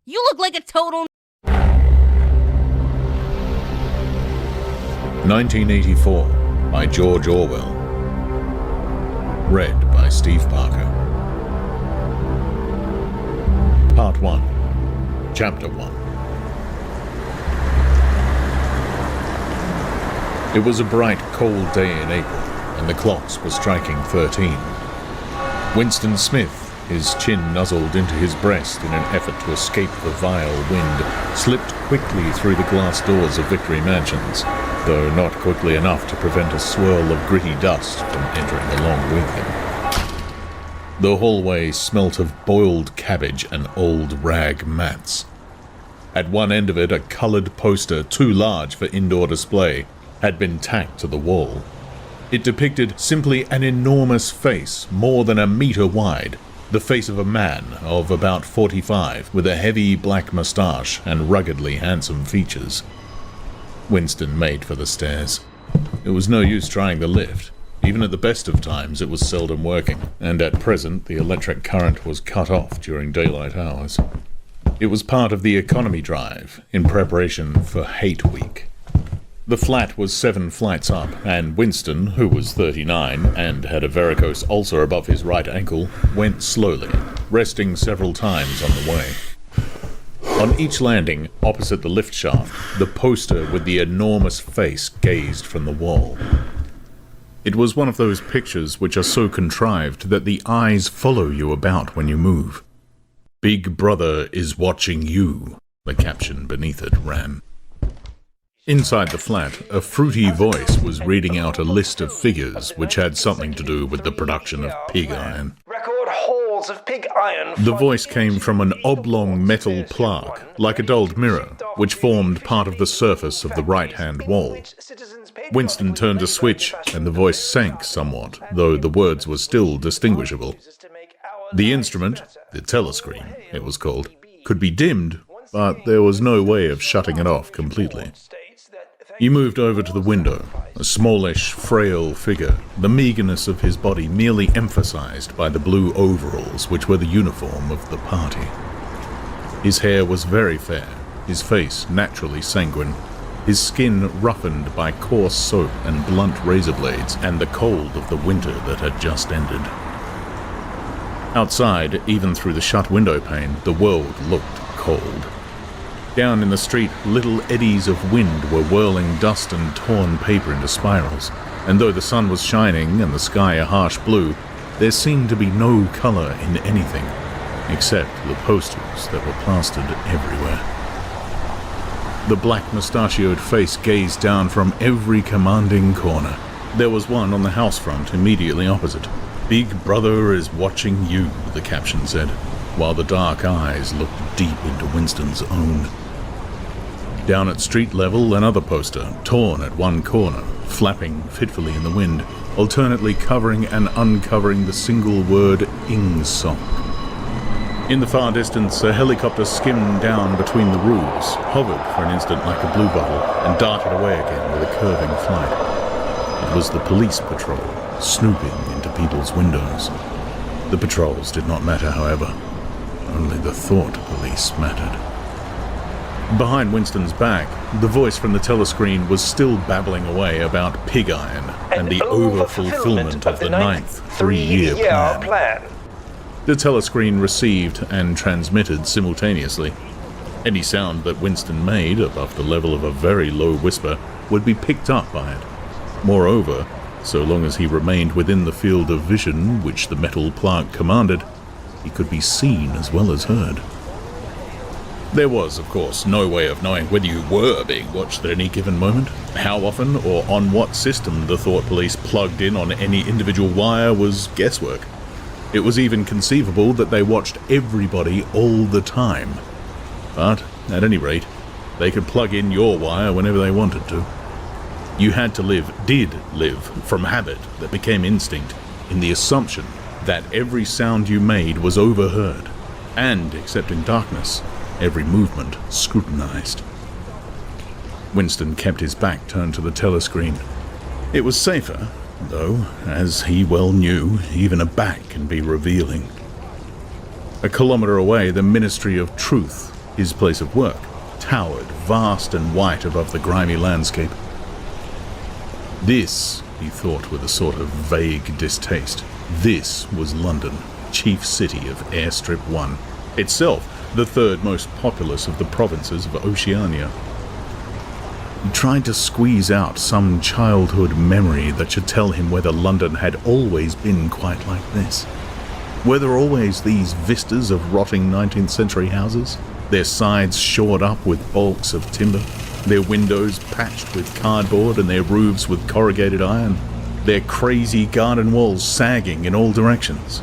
You look like a total... 1984 by George Orwell. Read by Steve Parker. Part 1. Chapter 1. It was a bright, cold day in April, and the clocks were striking 13. Winston Smith, his chin nuzzled into his breast in an effort to escape the vile wind, slipped quickly through the glass doors of Victory Mansions, though not quickly enough to prevent a swirl of gritty dust from entering along with him. The hallway smelt of boiled cabbage and old rag mats. At one end of it, a coloured poster, too large for indoor display, had been tacked to the wall. It depicted simply an enormous face, more than a metre wide, the face of a man of about 45, with a heavy black moustache and ruggedly handsome features. Winston made for the stairs. It was no use trying the lift. Even at the best of times it was seldom working, and at present the electric current was cut off during daylight hours. It was part of the economy drive, in preparation for Hate Week. The flat was 7 flights up, and Winston, who was 39 and had a varicose ulcer above his right ankle, went slowly, resting several times on the way. On each landing, opposite the lift shaft, the poster with the enormous face gazed from the wall. It was one of those pictures which are so contrived that the eyes follow you about when you move. "Big Brother is watching you," the caption beneath it ran. Inside the flat, a fruity voice was reading out a list of figures which had something to do with the production of pig iron. Record hauls of pig iron. The voice came from an oblong metal plaque, like a dulled mirror, which formed part of the surface of the right-hand wall. Winston turned a switch, and the voice sank somewhat, though the words were still distinguishable. The instrument, the telescreen, it was called, could be dimmed, but there was no way of shutting it off completely. He moved over to the window, a smallish, frail figure, the meagerness of his body merely emphasized by the blue overalls which were the uniform of the party. His hair was very fair, his face naturally sanguine, his skin roughened by coarse soap and blunt razor blades and the cold of the winter that had just ended. Outside, even through the shut window pane, the world looked cold. Down in the street, little eddies of wind were whirling dust and torn paper into spirals, and though the sun was shining and the sky a harsh blue, there seemed to be no colour in anything, except the posters that were plastered everywhere. The black mustachioed face gazed down from every commanding corner. There was one on the house front immediately opposite. "Big Brother is watching you," the caption said, while the dark eyes looked deep into Winston's own. Down at street level, another poster, torn at one corner, flapping fitfully in the wind, alternately covering and uncovering the single word "Ing-song." In the far distance, a helicopter skimmed down between the roofs, hovered for an instant like a bluebottle, and darted away again with a curving flight. It was the police patrol, snooping into people's windows. The patrols did not matter, however. Only the thought police mattered. Behind Winston's back, the voice from the telescreen was still babbling away about pig iron and the over-fulfillment of the 9th three-year plan. The telescreen received and transmitted simultaneously. Any sound that Winston made, above the level of a very low whisper, would be picked up by it. Moreover, so long as he remained within the field of vision which the metal plaque commanded, he could be seen as well as heard. There was, of course, no way of knowing whether you were being watched at any given moment. How often or on what system the thought police plugged in on any individual wire was guesswork. It was even conceivable that they watched everybody all the time. But, at any rate, they could plug in your wire whenever they wanted to. You had to did live, from habit that became instinct, in the assumption that every sound you made was overheard, and, except in darkness, every movement scrutinized. Winston kept his back turned to the telescreen. It was safer, though, as he well knew, even a back can be revealing. A kilometre away, the Ministry of Truth, his place of work, towered vast and white above the grimy landscape. This, he thought with a sort of vague distaste, this was London, chief city of Airstrip 1, itself the third most populous of the provinces of Oceania. He tried to squeeze out some childhood memory that should tell him whether London had always been quite like this. Were there always these vistas of rotting 19th century houses, their sides shored up with balks of timber, their windows patched with cardboard and their roofs with corrugated iron, their crazy garden walls sagging in all directions,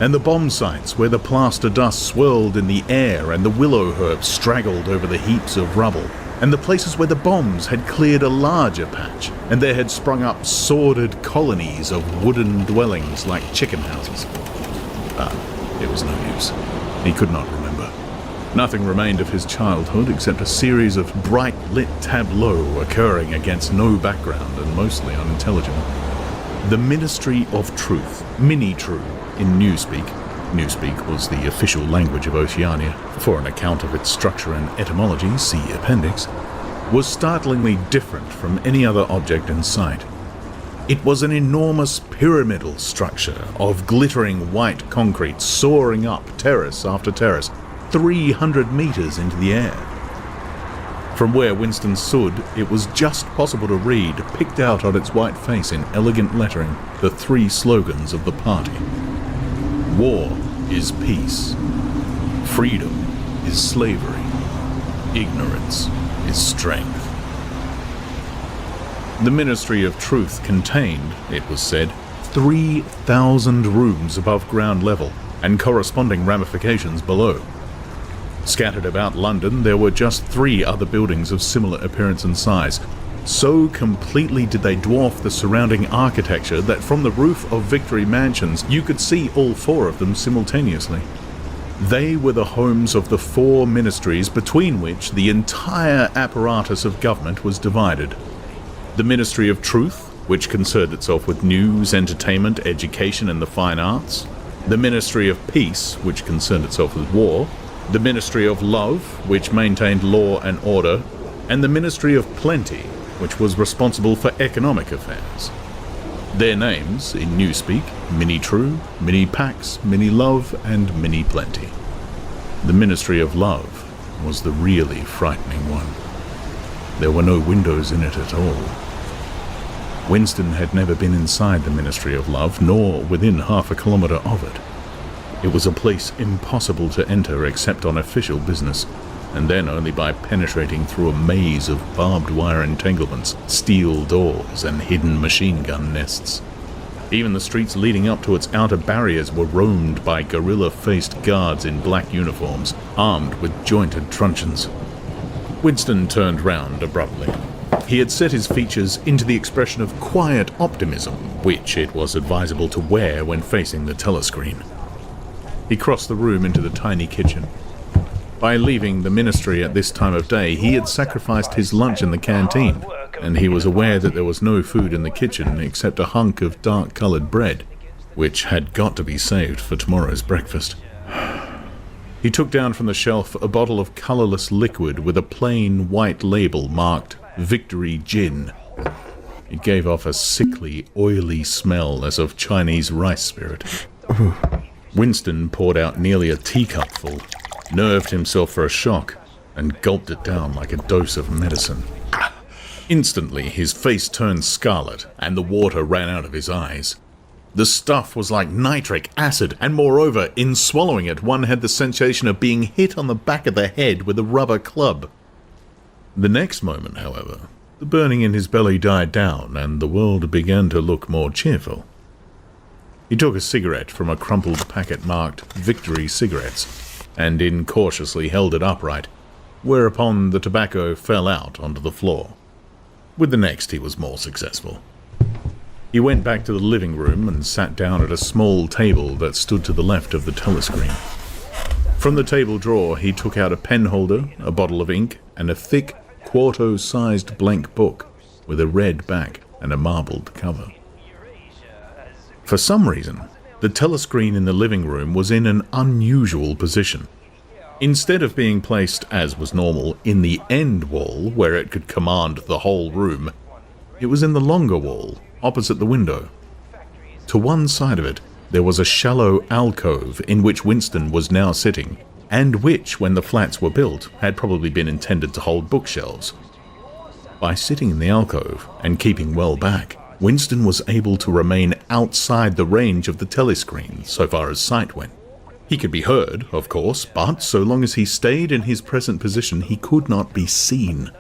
and the bomb sites where the plaster dust swirled in the air and the willow herb straggled over the heaps of rubble, and the places where the bombs had cleared a larger patch and there had sprung up sordid colonies of wooden dwellings like chicken houses. It was no use. He could not remember. Nothing remained of his childhood except a series of bright-lit tableaux occurring against no background and mostly unintelligible. The Ministry of Truth, Mini-True in Newspeak. Newspeak was the official language of Oceania. For an account of its structure and etymology, see Appendix, was startlingly different from any other object in sight. It was an enormous pyramidal structure of glittering white concrete soaring up terrace after terrace, 300 meters into the air. From where Winston stood, it was just possible to read, picked out on its white face in elegant lettering, the three slogans of the party. War is peace. Freedom is slavery. Ignorance is strength. The Ministry of Truth contained, it was said, 3,000 rooms above ground level and corresponding ramifications below. Scattered about London, there were just 3 other buildings of similar appearance and size. So completely did they dwarf the surrounding architecture that from the roof of Victory Mansions you could see all 4 of them simultaneously. They were the homes of the 4 ministries between which the entire apparatus of government was divided. The Ministry of Truth, which concerned itself with news, entertainment, education, and the fine arts. The Ministry of Peace, which concerned itself with war. The Ministry of Love, which maintained law and order. And the Ministry of Plenty, which was responsible for economic affairs. Their names, in Newspeak, Mini-True, Mini-Pax, Mini-Love, and Mini-Plenty. The Ministry of Love was the really frightening one. There were no windows in it at all. Winston had never been inside the Ministry of Love, nor within half a kilometre of it. It was a place impossible to enter except on official business, and then only by penetrating through a maze of barbed wire entanglements, steel doors, and hidden machine gun nests. Even the streets leading up to its outer barriers were roamed by gorilla-faced guards in black uniforms, armed with jointed truncheons. Winston turned round abruptly. He had set his features into the expression of quiet optimism, which it was advisable to wear when facing the telescreen. He crossed the room into the tiny kitchen. By leaving the ministry at this time of day, he had sacrificed his lunch in the canteen, and he was aware that there was no food in the kitchen except a hunk of dark-coloured bread, which had got to be saved for tomorrow's breakfast. He took down from the shelf a bottle of colourless liquid with a plain white label marked Victory Gin. It gave off a sickly, oily smell as of Chinese rice spirit. Winston poured out nearly a teacupful, nerved himself for a shock, and gulped it down like a dose of medicine. Instantly, his face turned scarlet, and the water ran out of his eyes. The stuff was like nitric acid, and moreover, in swallowing it, one had the sensation of being hit on the back of the head with a rubber club. The next moment, however, the burning in his belly died down, and the world began to look more cheerful. He took a cigarette from a crumpled packet marked Victory Cigarettes, and incautiously held it upright, whereupon the tobacco fell out onto the floor. With the next he was more successful. He went back to the living room and sat down at a small table that stood to the left of the telescreen. From the table drawer he took out a pen holder, a bottle of ink, and a thick, quarto-sized blank book with a red back and a marbled cover. For some reason, the telescreen in the living room was in an unusual position. Instead of being placed, as was normal, in the end wall where it could command the whole room, it was in the longer wall, opposite the window. To one side of it, there was a shallow alcove in which Winston was now sitting, and which, when the flats were built, had probably been intended to hold bookshelves. By sitting in the alcove and keeping well back, Winston was able to remain outside the range of the telescreen so far as sight went. He could be heard, of course, but so long as he stayed in his present position, he could not be seen.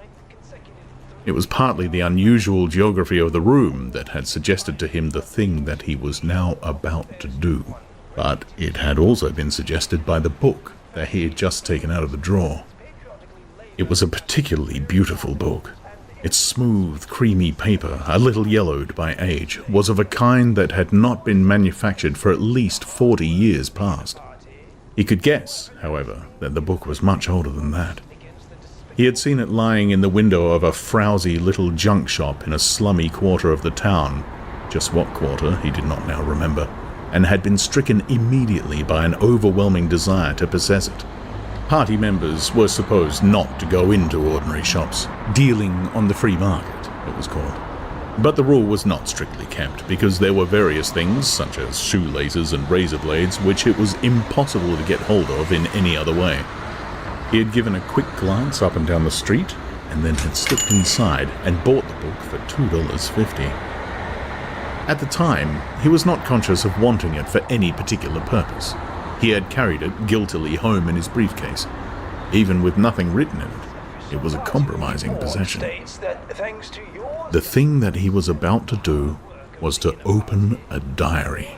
It was partly the unusual geography of the room that had suggested to him the thing that he was now about to do, but it had also been suggested by the book that he had just taken out of the drawer. It was a particularly beautiful book. Its smooth, creamy paper, a little yellowed by age, was of a kind that had not been manufactured for at least 40 years past. He could guess, however, that the book was much older than that. He had seen it lying in the window of a frowsy little junk shop in a slummy quarter of the town, just what quarter he did not now remember, and had been stricken immediately by an overwhelming desire to possess it. Party members were supposed not to go into ordinary shops, dealing on the free market, it was called. But the rule was not strictly kept, because there were various things, such as shoelaces and razor blades, which it was impossible to get hold of in any other way. He had given a quick glance up and down the street, and then had slipped inside and bought the book for $2.50. At the time, he was not conscious of wanting it for any particular purpose. He had carried it guiltily home in his briefcase. Even with nothing written in it, it was a compromising possession. The thing that he was about to do was to open a diary.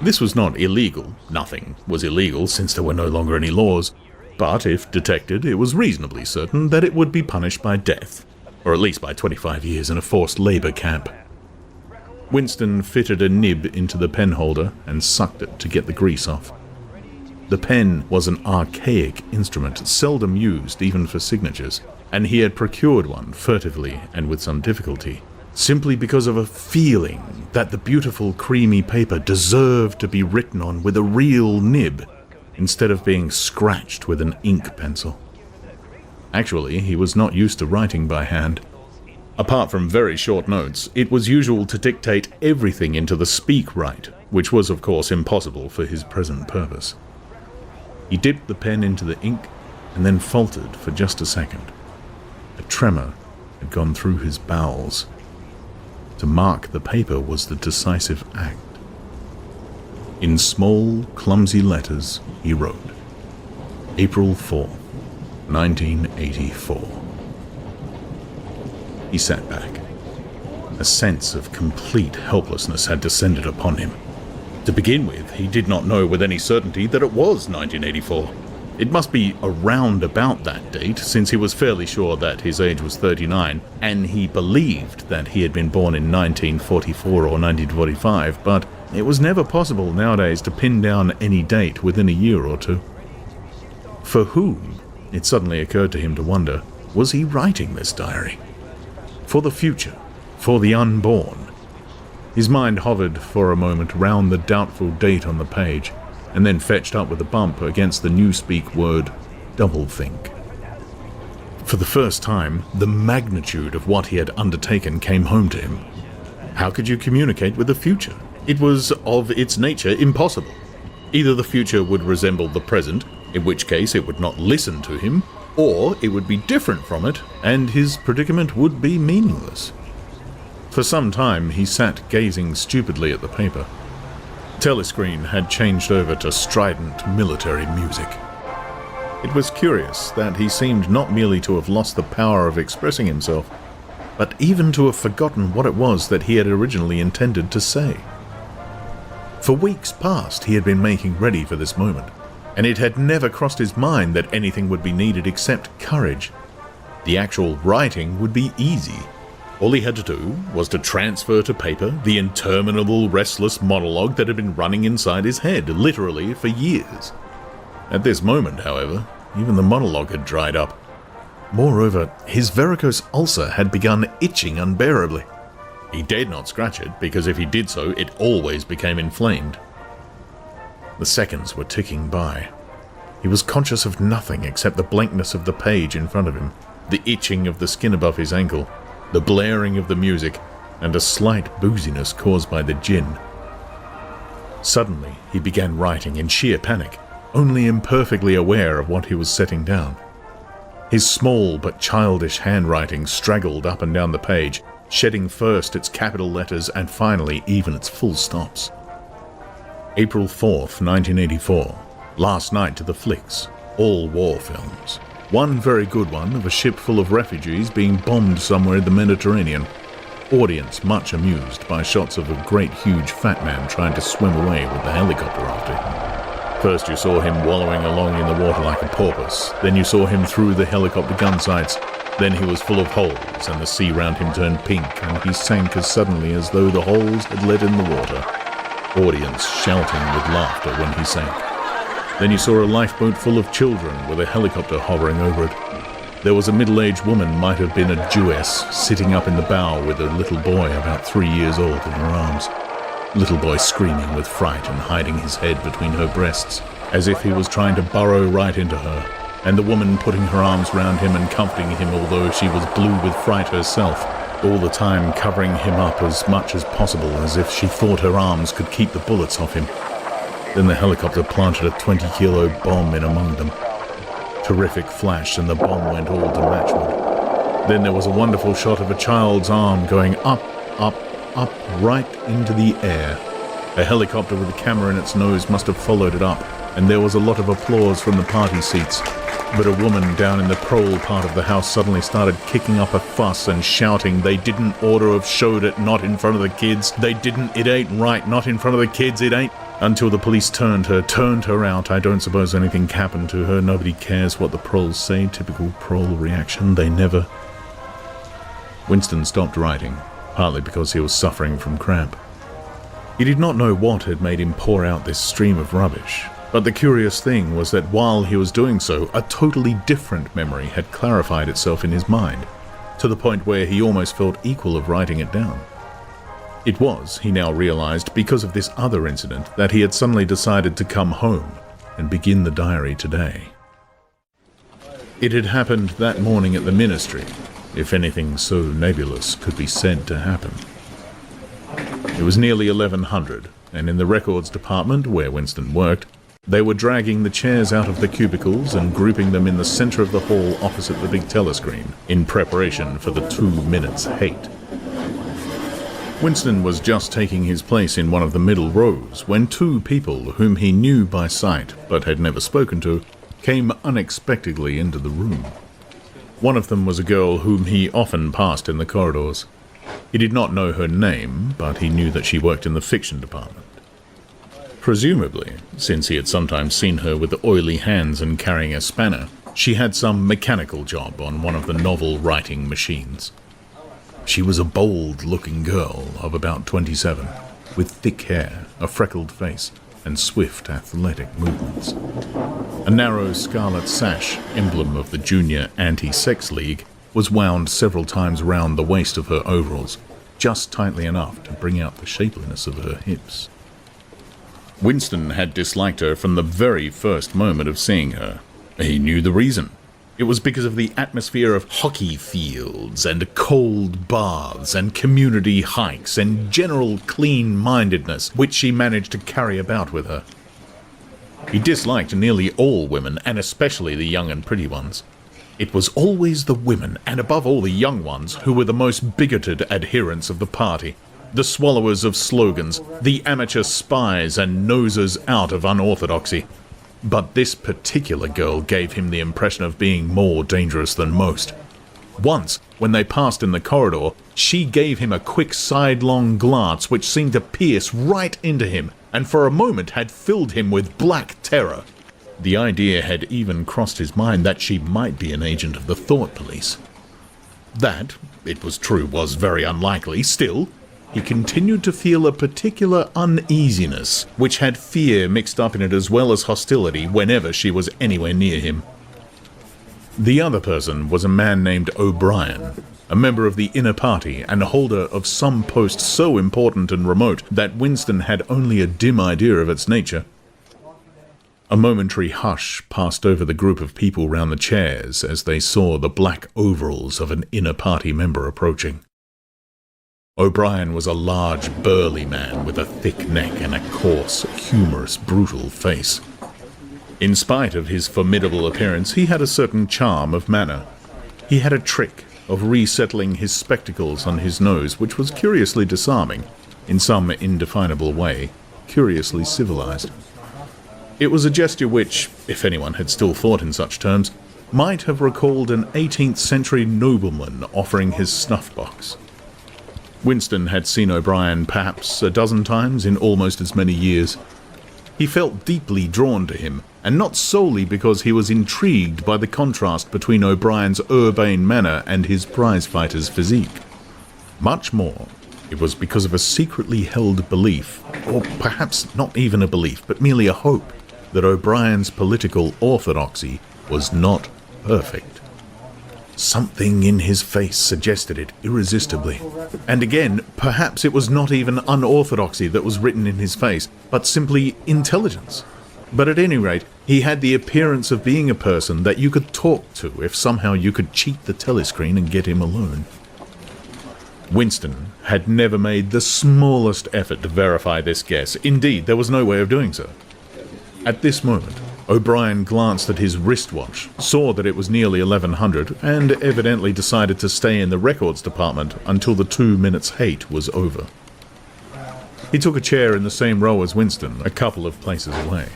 This was not illegal. Nothing was illegal since there were no longer any laws. But if detected, it was reasonably certain that it would be punished by death, or at least by 25 years in a forced labor camp. Winston fitted a nib into the pen holder and sucked it to get the grease off. The pen was an archaic instrument, seldom used even for signatures, and he had procured one furtively and with some difficulty, simply because of a feeling that the beautiful creamy paper deserved to be written on with a real nib, instead of being scratched with an ink pencil. Actually, he was not used to writing by hand. Apart from very short notes, it was usual to dictate everything into the speak-write, which was of course impossible for his present purpose. He dipped the pen into the ink and then faltered for just a second. A tremor had gone through his bowels. To mark the paper was the decisive act. In small, clumsy letters, he wrote, April 4, 1984. He sat back. A sense of complete helplessness had descended upon him. To begin with, he did not know with any certainty that it was 1984. It must be around about that date, since he was fairly sure that his age was 39, and he believed that he had been born in 1944 or 1945, but it was never possible nowadays to pin down any date within a year or two. For whom, it suddenly occurred to him to wonder, was he writing this diary? For the future, for the unborn. His mind hovered for a moment round the doubtful date on the page, and then fetched up with a bump against the newspeak word, doublethink. For the first time, the magnitude of what he had undertaken came home to him. How could you communicate with the future? It was, of its nature, impossible. Either the future would resemble the present, in which case it would not listen to him, or it would be different from it, and his predicament would be meaningless. For some time he sat gazing stupidly at the paper. Telescreen had changed over to strident military music. It was curious that he seemed not merely to have lost the power of expressing himself, but even to have forgotten what it was that he had originally intended to say. For weeks past he had been making ready for this moment, and it had never crossed his mind that anything would be needed except courage. The actual writing would be easy. All he had to do was to transfer to paper the interminable restless monologue that had been running inside his head, literally for years. At this moment, however, even the monologue had dried up. Moreover, his varicose ulcer had begun itching unbearably. He dared not scratch it, because if he did so, it always became inflamed. The seconds were ticking by. He was conscious of nothing except the blankness of the page in front of him, the itching of the skin above his ankle, the blaring of the music, and a slight booziness caused by the gin. Suddenly, he began writing in sheer panic, only imperfectly aware of what he was setting down. His small but childish handwriting straggled up and down the page, shedding first its capital letters and finally even its full stops. April 4th, 1984. Last night to the flicks. All war films. One very good one of a ship full of refugees being bombed somewhere in the Mediterranean. Audience much amused by shots of a great huge fat man trying to swim away with the helicopter after him. First you saw him wallowing along in the water like a porpoise, then you saw him through the helicopter gun sights, then he was full of holes and the sea round him turned pink and he sank as suddenly as though the holes had let in the water. Audience shouting with laughter when he sank. Then you saw a lifeboat full of children with a helicopter hovering over it. There was a middle-aged woman, might have been a Jewess, sitting up in the bow with a little boy about 3 years old in her arms. Little boy screaming with fright and hiding his head between her breasts, as if he was trying to burrow right into her, and the woman putting her arms round him and comforting him although she was blue with fright herself, all the time covering him up as much as possible as if she thought her arms could keep the bullets off him. Then the helicopter planted a 20-kilo bomb in among them. Terrific flash and the bomb went all to matchwood. Then there was a wonderful shot of a child's arm going up, up, up, right into the air. A helicopter with a camera in its nose must have followed it up, and there was a lot of applause from the party seats. But a woman down in the prole part of the house suddenly started kicking up a fuss and shouting, "They didn't oughter have showed it, not in front of the kids. They didn't, it ain't right, not in front of the kids, it ain't." Until the police turned her out. I don't suppose anything happened to her. Nobody cares what the proles say. Typical prole reaction. They never... Winston stopped writing, partly because he was suffering from cramp. He did not know what had made him pour out this stream of rubbish, but the curious thing was that while he was doing so, a totally different memory had clarified itself in his mind, to the point where he almost felt equal of writing it down. It was, he now realized, because of this other incident that he had suddenly decided to come home and begin the diary today. It had happened that morning at the ministry, if anything so nebulous could be said to happen. It was nearly 1100, and in the records department, where Winston worked, they were dragging the chairs out of the cubicles and grouping them in the center of the hall opposite the big telescreen, in preparation for the 2 minutes hate. Winston was just taking his place in one of the middle rows when 2 people whom he knew by sight but had never spoken to came unexpectedly into the room. One of them was a girl whom he often passed in the corridors. He did not know her name, but he knew that she worked in the fiction department. Presumably, since he had sometimes seen her with the oily hands and carrying a spanner, she had some mechanical job on one of the novel-writing machines. She was a bold-looking girl of about 27, with thick hair, a freckled face, and swift, athletic movements. A narrow scarlet sash, emblem of the Junior Anti-Sex League, was wound several times round the waist of her overalls, just tightly enough to bring out the shapeliness of her hips. Winston had disliked her from the very first moment of seeing her. He knew the reason. It was because of the atmosphere of hockey fields and cold baths and community hikes and general clean-mindedness which she managed to carry about with her. He disliked nearly all women, and especially the young and pretty ones. It was always the women, and above all the young ones, who were the most bigoted adherents of the party, the swallowers of slogans, the amateur spies and nosers out of unorthodoxy. But this particular girl gave him the impression of being more dangerous than most. Once, when they passed in the corridor, she gave him a quick sidelong glance which seemed to pierce right into him, and for a moment had filled him with black terror. The idea had even crossed his mind that she might be an agent of the Thought Police. That, it was true, was very unlikely. Still, he continued to feel a particular uneasiness, which had fear mixed up in it as well as hostility whenever she was anywhere near him. The other person was a man named O'Brien, a member of the inner party and a holder of some post so important and remote that Winston had only a dim idea of its nature. A momentary hush passed over the group of people round the chairs as they saw the black overalls of an inner party member approaching. O'Brien was a large, burly man with a thick neck and a coarse, humorous, brutal face. In spite of his formidable appearance, he had a certain charm of manner. He had a trick of resettling his spectacles on his nose, which was curiously disarming, in some indefinable way, curiously civilized. It was a gesture which, if anyone had still thought in such terms, might have recalled an 18th century nobleman offering his snuff-box. Winston had seen O'Brien perhaps a dozen times in almost as many years. He felt deeply drawn to him, and not solely because he was intrigued by the contrast between O'Brien's urbane manner and his prizefighter's physique. Much more, it was because of a secretly held belief, or perhaps not even a belief, but merely a hope, that O'Brien's political orthodoxy was not perfect. Something in his face suggested it irresistibly. And again, perhaps it was not even unorthodoxy that was written in his face, but simply intelligence. But at any rate, he had the appearance of being a person that you could talk to if somehow you could cheat the telescreen and get him alone. Winston had never made the smallest effort to verify this guess. Indeed, there was no way of doing so. At this moment, O'Brien glanced at his wristwatch, saw that it was nearly 1100, and evidently decided to stay in the records department until the 2 minutes hate was over. He took a chair in the same row as Winston, a couple of places away.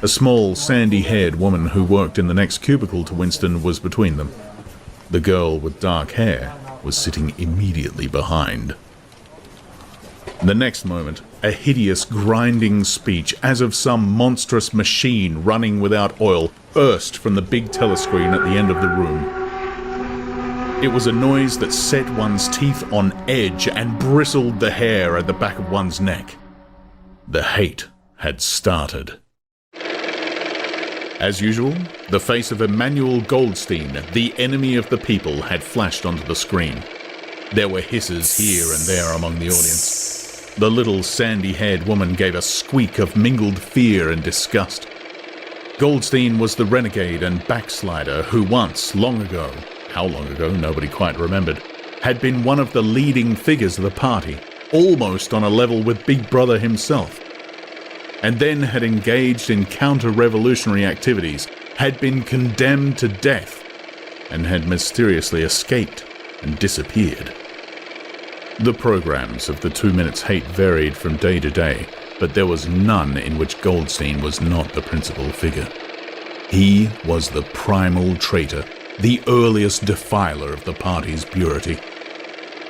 A small, sandy-haired woman who worked in the next cubicle to Winston was between them. The girl with dark hair was sitting immediately behind. The next moment, a hideous grinding speech, as of some monstrous machine running without oil, burst from the big telescreen at the end of the room. It was a noise that set one's teeth on edge and bristled the hair at the back of one's neck. The hate had started. As usual, the face of Emmanuel Goldstein, the enemy of the people, had flashed onto the screen. There were hisses here and there among the audience. The little sandy-haired woman gave a squeak of mingled fear and disgust. Goldstein was the renegade and backslider who once, long ago, how long ago nobody quite remembered, had been one of the leading figures of the party, almost on a level with Big Brother himself, and then had engaged in counter-revolutionary activities, had been condemned to death, and had mysteriously escaped and disappeared. The programs of the 2 minutes hate varied from day to day, but there was none in which Goldstein was not the principal figure. He was the primal traitor, the earliest defiler of the party's purity.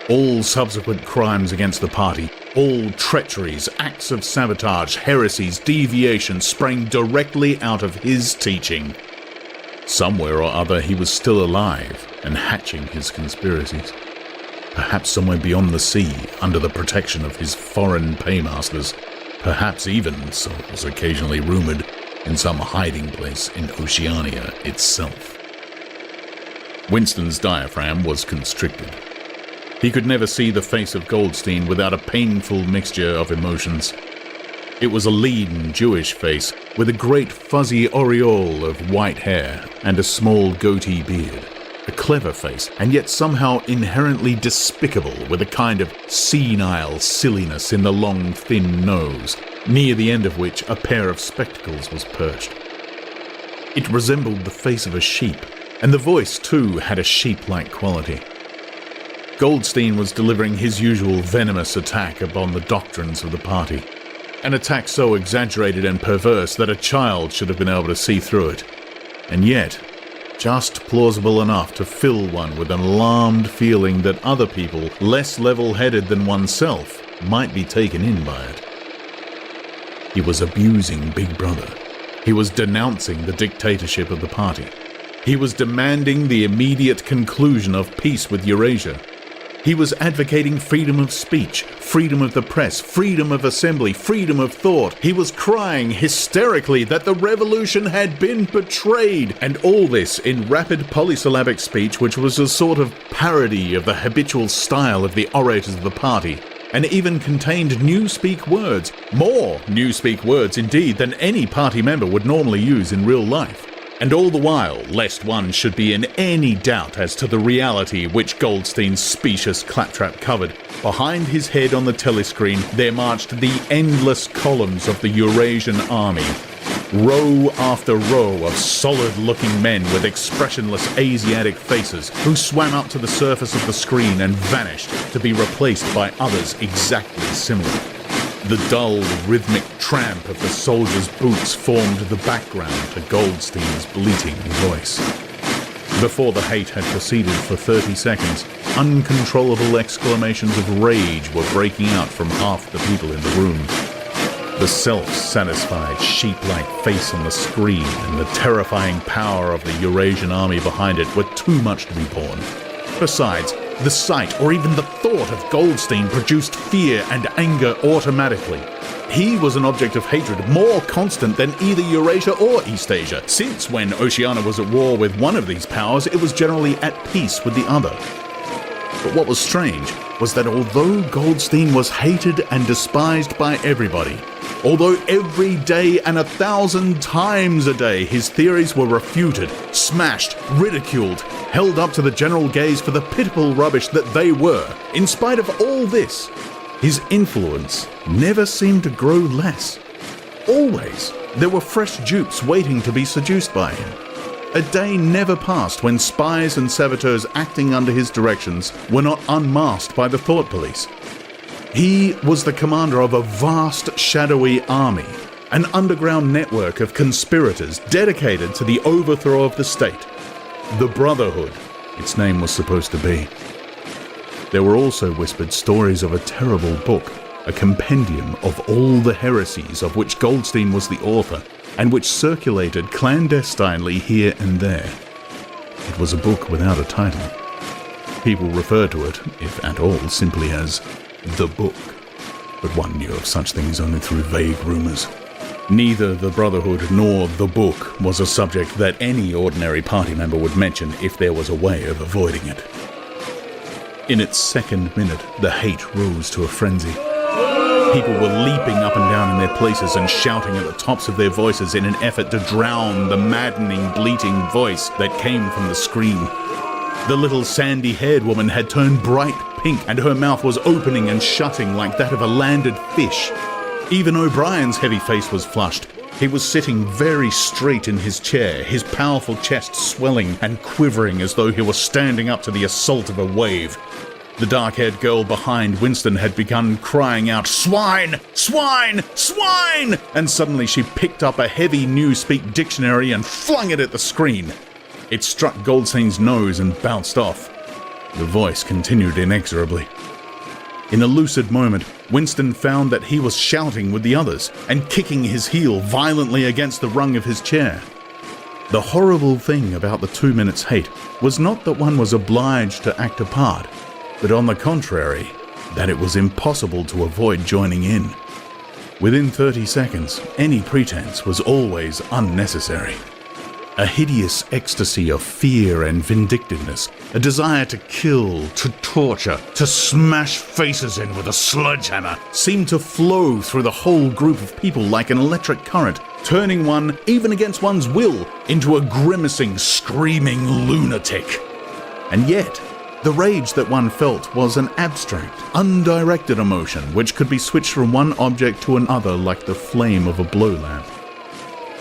All subsequent crimes against the party, all treacheries, acts of sabotage, heresies, deviations sprang directly out of his teaching. Somewhere or other he was still alive and hatching his conspiracies. Perhaps somewhere beyond the sea, under the protection of his foreign paymasters. Perhaps even, so it was occasionally rumored, in some hiding place in Oceania itself. Winston's diaphragm was constricted. He could never see the face of Goldstein without a painful mixture of emotions. It was a lean Jewish face with a great fuzzy aureole of white hair and a small goatee beard. A clever face, and yet somehow inherently despicable, with a kind of senile silliness in the long, thin nose, near the end of which a pair of spectacles was perched. It resembled the face of a sheep, and the voice, too, had a sheep-like quality. Goldstein was delivering his usual venomous attack upon the doctrines of the party, an attack so exaggerated and perverse that a child should have been able to see through it, and yet just plausible enough to fill one with an alarmed feeling that other people, less level-headed than oneself, might be taken in by it. He was abusing Big Brother. He was denouncing the dictatorship of the party. He was demanding the immediate conclusion of peace with Eurasia. He was advocating freedom of speech, freedom of the press, freedom of assembly, freedom of thought. He was crying hysterically that the revolution had been betrayed, and all this in rapid polysyllabic speech which was a sort of parody of the habitual style of the orators of the party, and even contained newspeak words, more newspeak words indeed than any party member would normally use in real life. And all the while, lest one should be in any doubt as to the reality which Goldstein's specious claptrap covered, behind his head on the telescreen there marched the endless columns of the Eurasian army. Row after row of solid-looking men with expressionless Asiatic faces who swam up to the surface of the screen and vanished to be replaced by others exactly similar. The dull, rhythmic tramp of the soldiers' boots formed the background to Goldstein's bleating voice. Before the hate had proceeded for 30 seconds, uncontrollable exclamations of rage were breaking out from half the people in the room. The self-satisfied, sheep-like face on the screen and the terrifying power of the Eurasian army behind it were too much to be borne. Besides, the sight or even the thought of Goldstein produced fear and anger automatically. He was an object of hatred more constant than either Eurasia or Eastasia, since when Oceania was at war with one of these powers, it was generally at peace with the other. But what was strange was that although Goldstein was hated and despised by everybody, although every day and 1,000 times a day his theories were refuted, smashed, ridiculed, held up to the general gaze for the pitiful rubbish that they were, in spite of all this, his influence never seemed to grow less. Always, there were fresh dupes waiting to be seduced by him. A day never passed when spies and saboteurs acting under his directions were not unmasked by the thought police. He was the commander of a vast, shadowy army, an underground network of conspirators dedicated to the overthrow of the state. The Brotherhood, its name was supposed to be. There were also whispered stories of a terrible book, a compendium of all the heresies of which Goldstein was the author, and which circulated clandestinely here and there. It was a book without a title. People referred to it, if at all, simply as the book, but one knew of such things only through vague rumors. Neither the Brotherhood nor the book was a subject that any ordinary party member would mention if there was a way of avoiding it. In its second minute, the hate rose to a frenzy. People were leaping up and down in their places and shouting at the tops of their voices in an effort to drown the maddening, bleating voice that came from the screen. The little sandy-haired woman had turned bright pink, and her mouth was opening and shutting like that of a landed fish. Even O'Brien's heavy face was flushed. He was sitting very straight in his chair, his powerful chest swelling and quivering as though he were standing up to the assault of a wave. The dark-haired girl behind Winston had begun crying out, "Swine! Swine! Swine!" And suddenly she picked up a heavy Newspeak dictionary and flung it at the screen. It struck Goldstein's nose and bounced off. The voice continued inexorably. In a lucid moment, Winston found that he was shouting with the others and kicking his heel violently against the rung of his chair. The horrible thing about the 2 minutes hate was not that one was obliged to act a part, but on the contrary, that it was impossible to avoid joining in. Within 30 seconds, any pretense was always unnecessary. A hideous ecstasy of fear and vindictiveness, a desire to kill, to torture, to smash faces in with a sledgehammer, seemed to flow through the whole group of people like an electric current, turning one, even against one's will, into a grimacing, screaming lunatic. And yet, the rage that one felt was an abstract, undirected emotion which could be switched from one object to another like the flame of a blow lamp.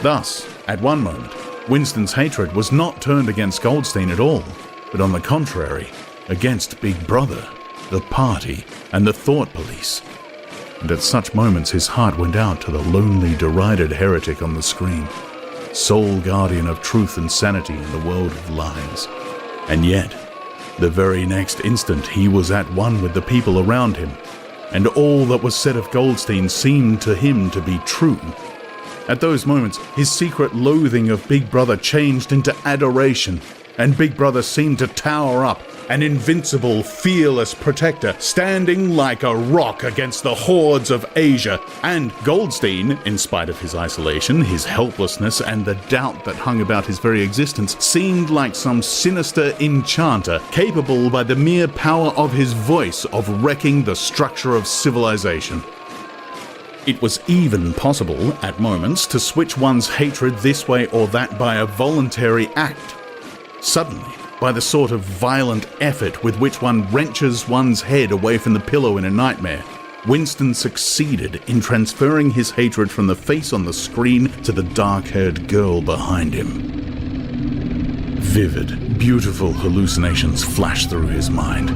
Thus, at one moment, Winston's hatred was not turned against Goldstein at all, but on the contrary, against Big Brother, the party, and the thought police. And at such moments his heart went out to the lonely, derided heretic on the screen, sole guardian of truth and sanity in the world of lies. And yet, the very next instant he was at one with the people around him, and all that was said of Goldstein seemed to him to be true. At those moments, his secret loathing of Big Brother changed into adoration, and Big Brother seemed to tower up, an invincible, fearless protector, standing like a rock against the hordes of Asia. And Goldstein, in spite of his isolation, his helplessness, and the doubt that hung about his very existence, seemed like some sinister enchanter, capable by the mere power of his voice of wrecking the structure of civilization. It was even possible, at moments, to switch one's hatred this way or that by a voluntary act. Suddenly, by the sort of violent effort with which one wrenches one's head away from the pillow in a nightmare, Winston succeeded in transferring his hatred from the face on the screen to the dark-haired girl behind him. Vivid, beautiful hallucinations flashed through his mind.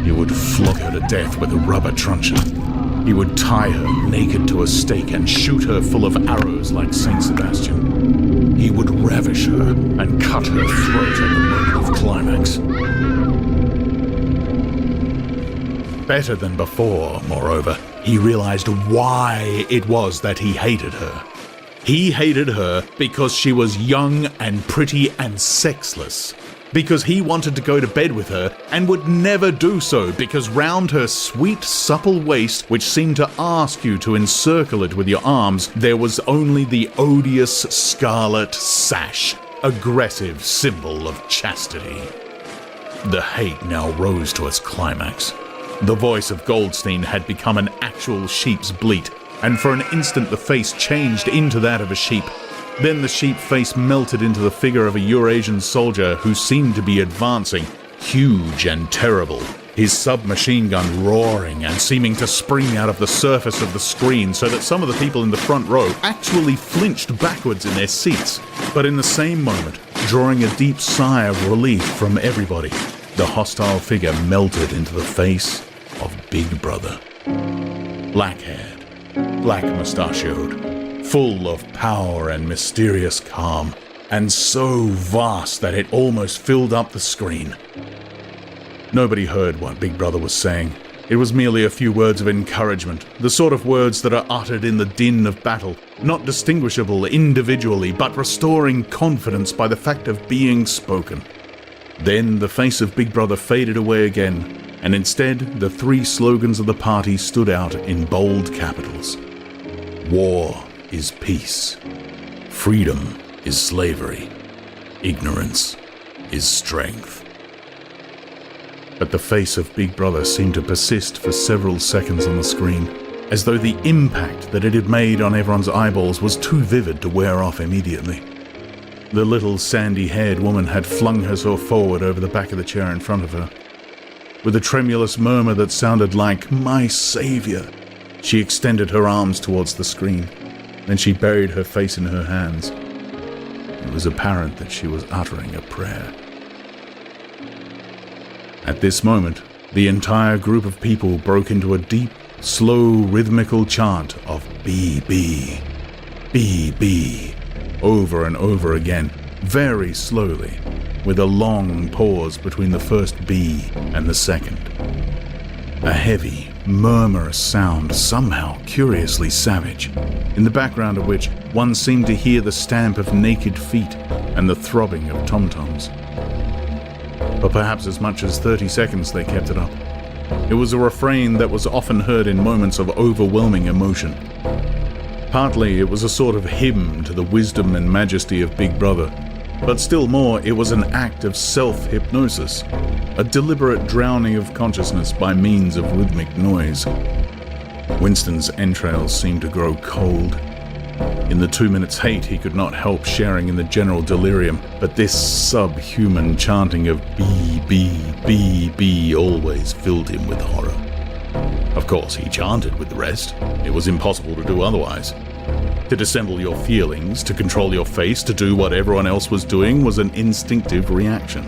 He would flog her to death with a rubber truncheon. He would tie her naked to a stake and shoot her full of arrows like Saint Sebastian. He would ravish her and cut her throat at the moment of climax. Better than before, moreover, he realized why it was that he hated her. He hated her because she was young and pretty and sexless. Because he wanted to go to bed with her and would never do so, because round her sweet, supple waist, which seemed to ask you to encircle it with your arms, there was only the odious scarlet sash, aggressive symbol of chastity. The hate now rose to its climax. The voice of Goldstein had become an actual sheep's bleat, and for an instant the face changed into that of a sheep. Then the sheep face melted into the figure of a Eurasian soldier who seemed to be advancing, huge and terrible, his submachine gun roaring and seeming to spring out of the surface of the screen so that some of the people in the front row actually flinched backwards in their seats. But in the same moment, drawing a deep sigh of relief from everybody, the hostile figure melted into the face of Big Brother. Black-haired, black-mustachioed, full of power and mysterious calm, and so vast that it almost filled up the screen. Nobody heard what Big Brother was saying. It was merely a few words of encouragement, the sort of words that are uttered in the din of battle, not distinguishable individually, but restoring confidence by the fact of being spoken. Then the face of Big Brother faded away again, and instead the three slogans of the party stood out in bold capitals. War is peace. Freedom is slavery. Ignorance is strength. But the face of Big Brother seemed to persist for several seconds on the screen, as though the impact that it had made on everyone's eyeballs was too vivid to wear off immediately. The little sandy-haired woman had flung herself forward over the back of the chair in front of her. With a tremulous murmur that sounded like, "My Savior," she extended her arms towards the screen. Then she buried her face in her hands. It was apparent that she was uttering a prayer. At this moment, the entire group of people broke into a deep, slow, rhythmical chant of B.B., B.B., over and over again, very slowly, with a long pause between the first B and the second. A heavy, murmurous sound, somehow curiously savage, in the background of which one seemed to hear the stamp of naked feet and the throbbing of tom-toms. For perhaps as much as 30 seconds they kept it up. It was a refrain that was often heard in moments of overwhelming emotion. Partly it was a sort of hymn to the wisdom and majesty of Big Brother, but still more it was an act of self-hypnosis, a deliberate drowning of consciousness by means of rhythmic noise. Winston's entrails seemed to grow cold. In the 2 minutes' hate he could not help sharing in the general delirium, but this subhuman chanting of B, B, B, B always filled him with horror. Of course, he chanted with the rest. It was impossible to do otherwise. To dissemble your feelings, to control your face, to do what everyone else was doing was an instinctive reaction.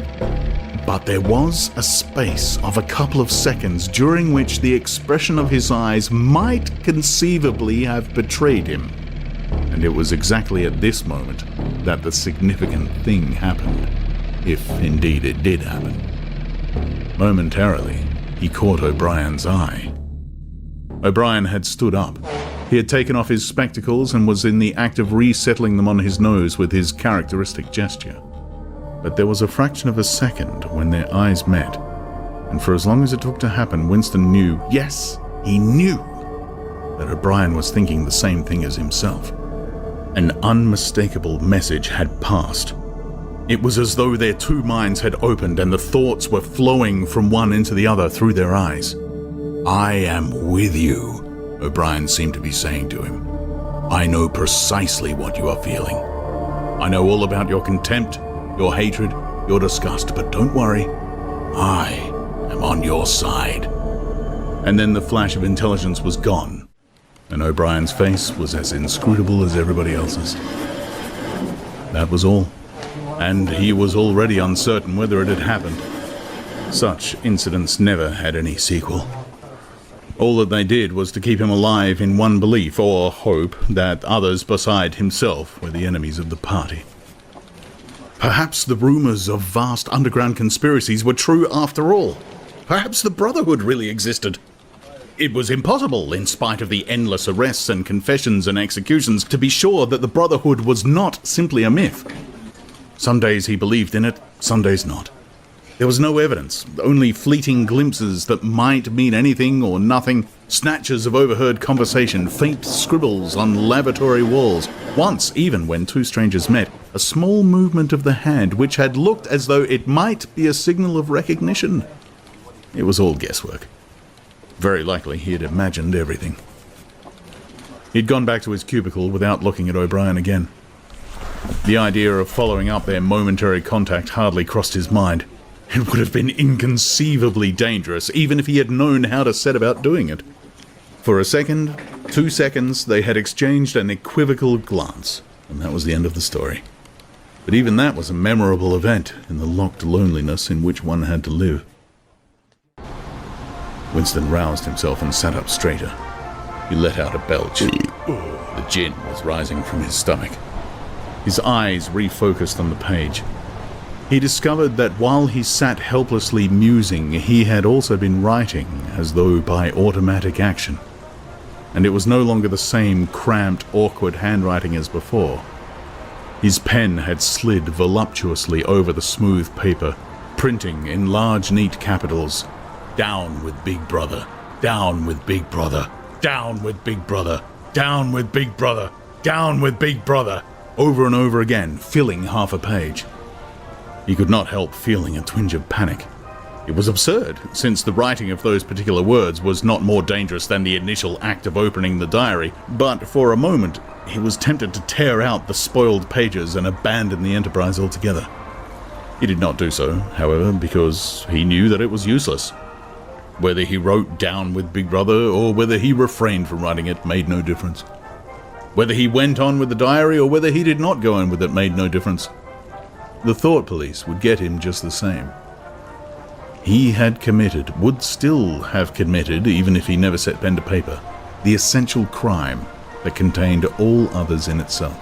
But there was a space of a couple of seconds during which the expression of his eyes might conceivably have betrayed him. And it was exactly at this moment that the significant thing happened, if indeed it did happen. Momentarily, he caught O'Brien's eye. O'Brien had stood up. He had taken off his spectacles and was in the act of resettling them on his nose with his characteristic gesture. but there was a fraction of a second when their eyes met, and for as long as it took to happen, Winston knew, yes, he knew, that O'Brien was thinking the same thing as himself. An unmistakable message had passed. It was as though their two minds had opened and the thoughts were flowing from one into the other through their eyes. "I am with you," O'Brien seemed to be saying to him. "I know precisely what you are feeling. I know all about your contempt, your hatred, your disgust, but don't worry. I am on your side." And then the flash of intelligence was gone, and O'Brien's face was as inscrutable as everybody else's. That was all, and he was already uncertain whether it had happened. Such incidents never had any sequel. All that they did was to keep him alive in one belief or hope that others beside himself were the enemies of the party. Perhaps the rumors of vast underground conspiracies were true after all. Perhaps the Brotherhood really existed. It was impossible, in spite of the endless arrests and confessions and executions, to be sure that the Brotherhood was not simply a myth. Some days he believed in it, some days not. There was no evidence, only fleeting glimpses that might mean anything or nothing, snatches of overheard conversation, faint scribbles on lavatory walls. Once, even when two strangers met, a small movement of the hand which had looked as though it might be a signal of recognition. It was all guesswork. Very likely he had imagined everything. He'd gone back to his cubicle without looking at O'Brien again. The idea of following up their momentary contact hardly crossed his mind. It would have been inconceivably dangerous, even if he had known how to set about doing it. For a second, 2 seconds, they had exchanged an equivocal glance, and that was the end of the story. But even that was a memorable event in the locked loneliness in which one had to live. Winston roused himself and sat up straighter. He let out a belch. The gin was rising from his stomach. His eyes refocused on the page. He discovered that while he sat helplessly musing, he had also been writing, as though by automatic action. And it was no longer the same cramped, awkward handwriting as before. His pen had slid voluptuously over the smooth paper, printing in large, neat capitals, "Down with Big Brother, down with Big Brother, down with Big Brother, down with Big Brother, down with Big Brother," over and over again, filling half a page. He could not help feeling a twinge of panic. It was absurd, since the writing of those particular words was not more dangerous than the initial act of opening the diary, but for a moment he was tempted to tear out the spoiled pages and abandon the enterprise altogether. He did not do so, however, because he knew that it was useless. Whether he wrote "down with Big Brother" or whether he refrained from writing it made no difference. Whether he went on with the diary or whether he did not go on with it made no difference. The thought police would get him just the same. He had committed, would still have committed, even if he never set pen to paper, the essential crime that contained all others in itself.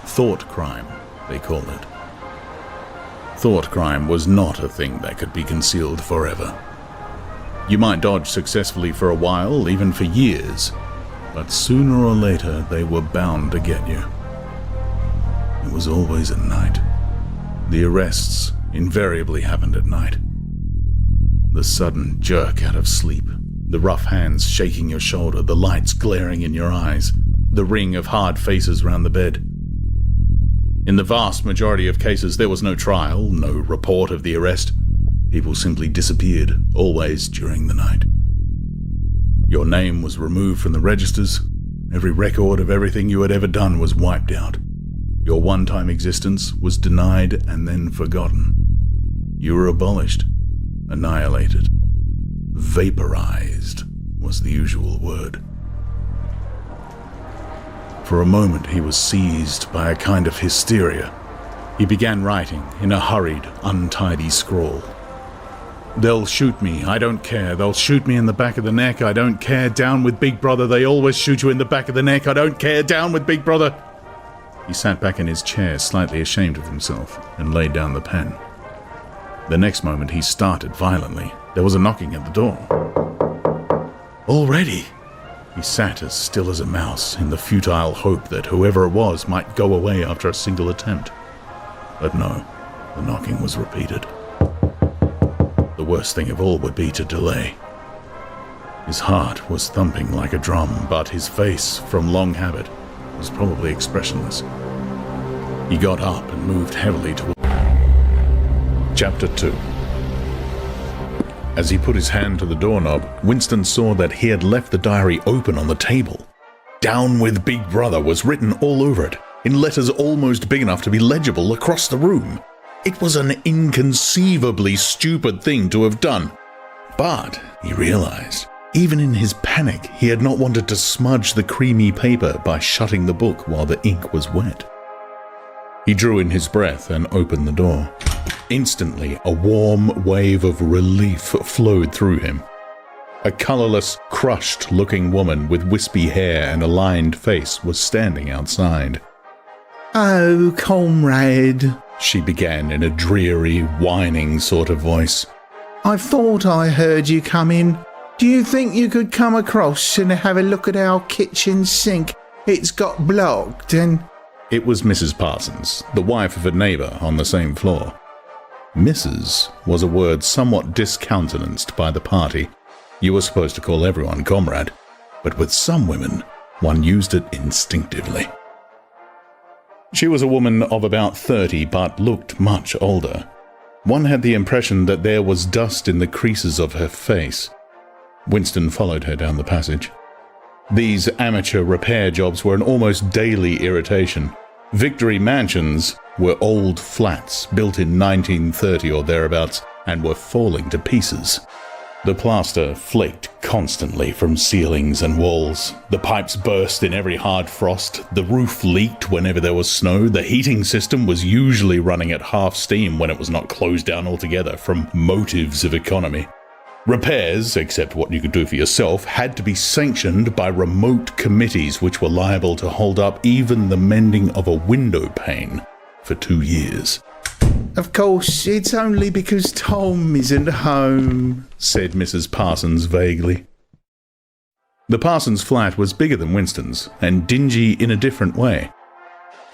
Thought crime, they called it. Thought crime was not a thing that could be concealed forever. You might dodge successfully for a while, even for years, but sooner or later they were bound to get you. It was always at night. The arrests invariably happened at night. The sudden jerk out of sleep, the rough hands shaking your shoulder, the lights glaring in your eyes, the ring of hard faces round the bed. In the vast majority of cases, there was no trial, no report of the arrest. People simply disappeared, always during the night. Your name was removed from the registers. Every record of everything you had ever done was wiped out. Your one-time existence was denied and then forgotten. You were abolished, annihilated, vaporized was the usual word. For a moment he was seized by a kind of hysteria. He began writing in a hurried, untidy scrawl. "They'll shoot me, I don't care. They'll shoot me in the back of the neck, I don't care. Down with Big Brother, they always shoot you in the back of the neck, I don't care. Down with Big Brother." He sat back in his chair, slightly ashamed of himself, and laid down the pen. The next moment he started violently. There was a knocking at the door. Already! He sat as still as a mouse, in the futile hope that whoever it was might go away after a single attempt. But no, The knocking was repeated. The worst thing of all would be to delay. His heart was thumping like a drum, but his face, from long habit, was probably expressionless. He got up and moved heavily toward... Chapter 2. As he put his hand to the doorknob, Winston saw that he had left the diary open on the table. "Down with Big Brother" was written all over it, in letters almost big enough to be legible across the room. It was an inconceivably stupid thing to have done. But, he realized, even in his panic, he had not wanted to smudge the creamy paper by shutting the book while the ink was wet. He drew in his breath and opened the door. Instantly, a warm wave of relief flowed through him. A colorless, crushed-looking woman with wispy hair and a lined face was standing outside. "Oh, comrade," she began in a dreary, whining sort of voice. "I thought I heard you come in. Do you think you could come across and have a look at our kitchen sink? It's got blocked and..." It was Mrs. Parsons, the wife of a neighbour on the same floor. Mrs. was a word somewhat discountenanced by the party. You were supposed to call everyone comrade, but with some women, one used it instinctively. She was a woman of about 30, but looked much older. One had the impression that there was dust in the creases of her face. Winston followed her down the passage. These amateur repair jobs were an almost daily irritation. Victory Mansions were old flats built in 1930 or thereabouts and were falling to pieces. The plaster flaked constantly from ceilings and walls. The pipes burst in every hard frost. The roof leaked whenever there was snow. The heating system was usually running at half steam when it was not closed down altogether from motives of economy. Repairs, except what you could do for yourself, had to be sanctioned by remote committees which were liable to hold up even the mending of a window pane for 2 years. "Of course, it's only because Tom isn't home," said Mrs. Parsons vaguely. The Parsons flat was bigger than Winston's, and dingy in a different way.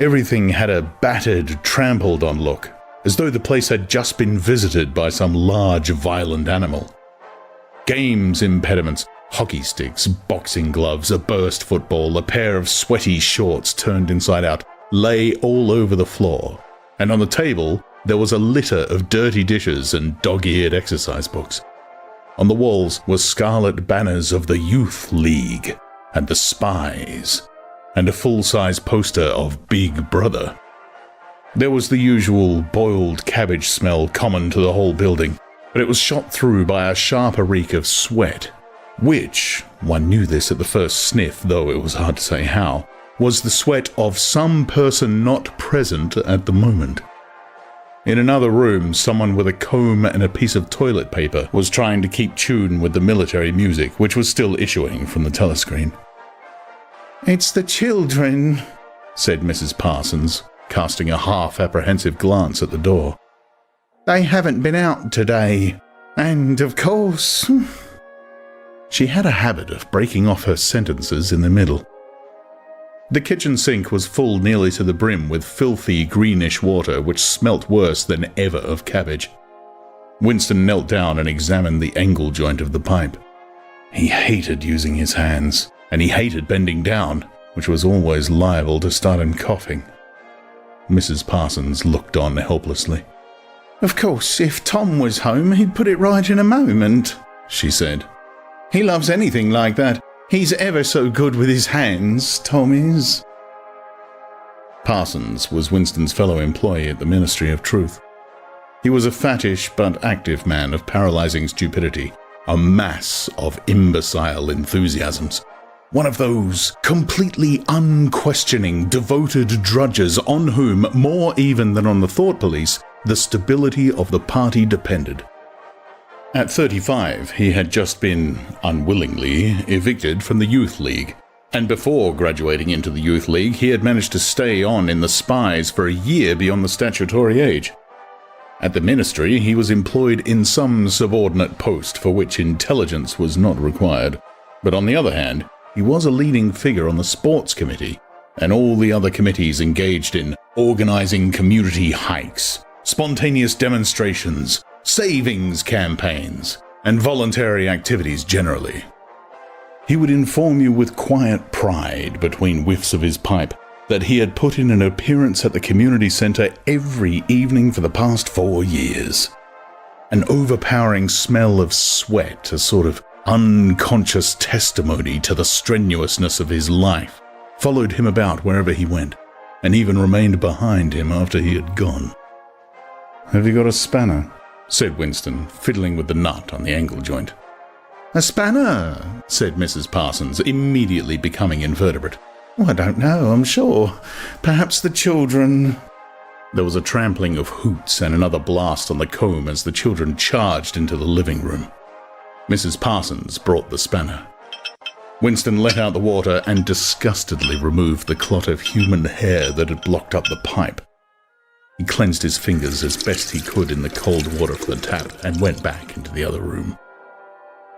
Everything had a battered, trampled-on look, as though the place had just been visited by some large, violent animal. Games impediments, hockey sticks, boxing gloves, a burst football, a pair of sweaty shorts turned inside out, lay all over the floor, and on the table there was a litter of dirty dishes and dog-eared exercise books. On the walls were scarlet banners of the Youth League and the Spies, and a full-size poster of Big Brother. There was the usual boiled cabbage smell common to the whole building, but it was shot through by a sharper reek of sweat, which, one knew this at the first sniff, though it was hard to say how, was the sweat of some person not present at the moment. In another room, someone with a comb and a piece of toilet paper was trying to keep tune with the military music, which was still issuing from the telescreen. "It's the children," said Mrs. Parsons, casting a half-apprehensive glance at the door. "They haven't been out today. And, of course..." She had a habit of breaking off her sentences in the middle. The kitchen sink was full nearly to the brim with filthy greenish water which smelt worse than ever of cabbage. Winston knelt down and examined the angle joint of the pipe. He hated using his hands, and he hated bending down, which was always liable to start him coughing. Mrs. Parsons looked on helplessly. "Of course, if Tom was home, he'd put it right in a moment," she said. "He loves anything like that. He's ever so good with his hands, Tom is." Parsons was Winston's fellow employee at the Ministry of Truth. He was a fattish but active man of paralyzing stupidity, a mass of imbecile enthusiasms. One of those completely unquestioning, devoted drudges on whom, more even than on the thought police, the stability of the party depended. At 35, he had just been, unwillingly, evicted from the Youth League, and before graduating into the Youth League, he had managed to stay on in the Spies for a year beyond the statutory age. At the ministry, he was employed in some subordinate post for which intelligence was not required, but on the other hand, he was a leading figure on the sports committee, and all the other committees engaged in organizing community hikes, spontaneous demonstrations, savings campaigns, and voluntary activities generally. He would inform you with quiet pride between whiffs of his pipe that he had put in an appearance at the community centre every evening for the past 4 years. An overpowering smell of sweat, a sort of unconscious testimony to the strenuousness of his life, followed him about wherever he went, and even remained behind him after he had gone. "Have you got a spanner?" said Winston, fiddling with the nut on the angle joint. "A spanner?" said Mrs. Parsons, immediately becoming invertebrate. "Oh, I don't know, I'm sure. Perhaps the children—" There was a trampling of hoots and another blast on the comb as the children charged into the living room. Mrs. Parsons brought the spanner. Winston let out the water and disgustedly removed the clot of human hair that had blocked up the pipe. He cleansed his fingers as best he could in the cold water from the tap and went back into the other room.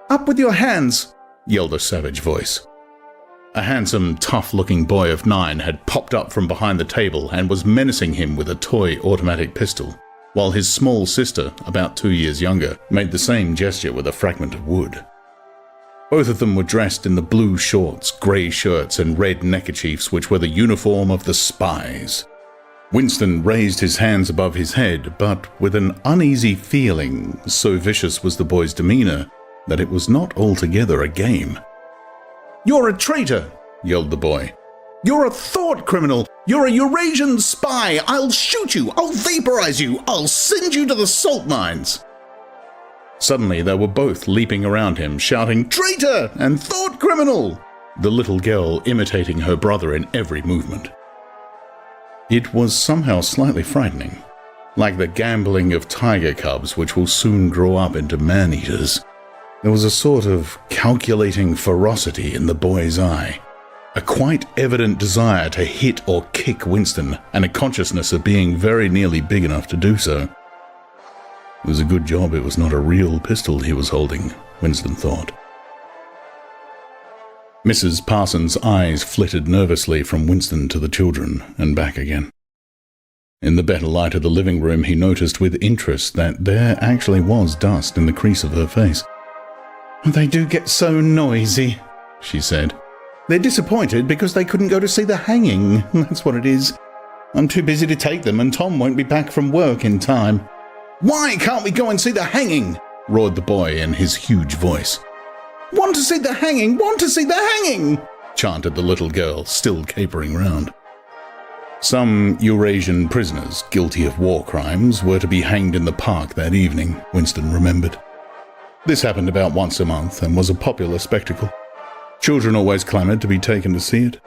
"Up with your hands!" yelled a savage voice. A handsome, tough-looking boy of 9 had popped up from behind the table and was menacing him with a toy automatic pistol, while his small sister, about 2 years younger, made the same gesture with a fragment of wood. Both of them were dressed in the blue shorts, grey shirts, and red neckerchiefs which were the uniform of the spies. Winston raised his hands above his head, but with an uneasy feeling, so vicious was the boy's demeanour, that it was not altogether a game. "You're a traitor!" yelled the boy. "You're a thought criminal! You're a Eurasian spy! I'll shoot you! I'll vaporize you! I'll send you to the salt mines!" Suddenly they were both leaping around him, shouting, "Traitor!" and "Thought criminal!" the little girl imitating her brother in every movement. It was somehow slightly frightening, like the gambling of tiger cubs which will soon grow up into man-eaters. There was a sort of calculating ferocity in the boy's eye, a quite evident desire to hit or kick Winston, and a consciousness of being very nearly big enough to do so. It was a good job it was not a real pistol he was holding, Winston thought. Mrs. Parsons' eyes flitted nervously from Winston to the children and back again. In the better light of the living room, he noticed with interest that there actually was dust in the crease of her face. "They do get so noisy," she said. "They're disappointed because they couldn't go to see the hanging. That's what it is. I'm too busy to take them, and Tom won't be back from work in time." "Why can't we go and see the hanging?" roared the boy in his huge voice. "Want to see the hanging! Want to see the hanging!" chanted the little girl, still capering round. Some Eurasian prisoners guilty of war crimes were to be hanged in the park that evening, Winston remembered. This happened about once a month and was a popular spectacle. Children always clamoured to be taken to see it.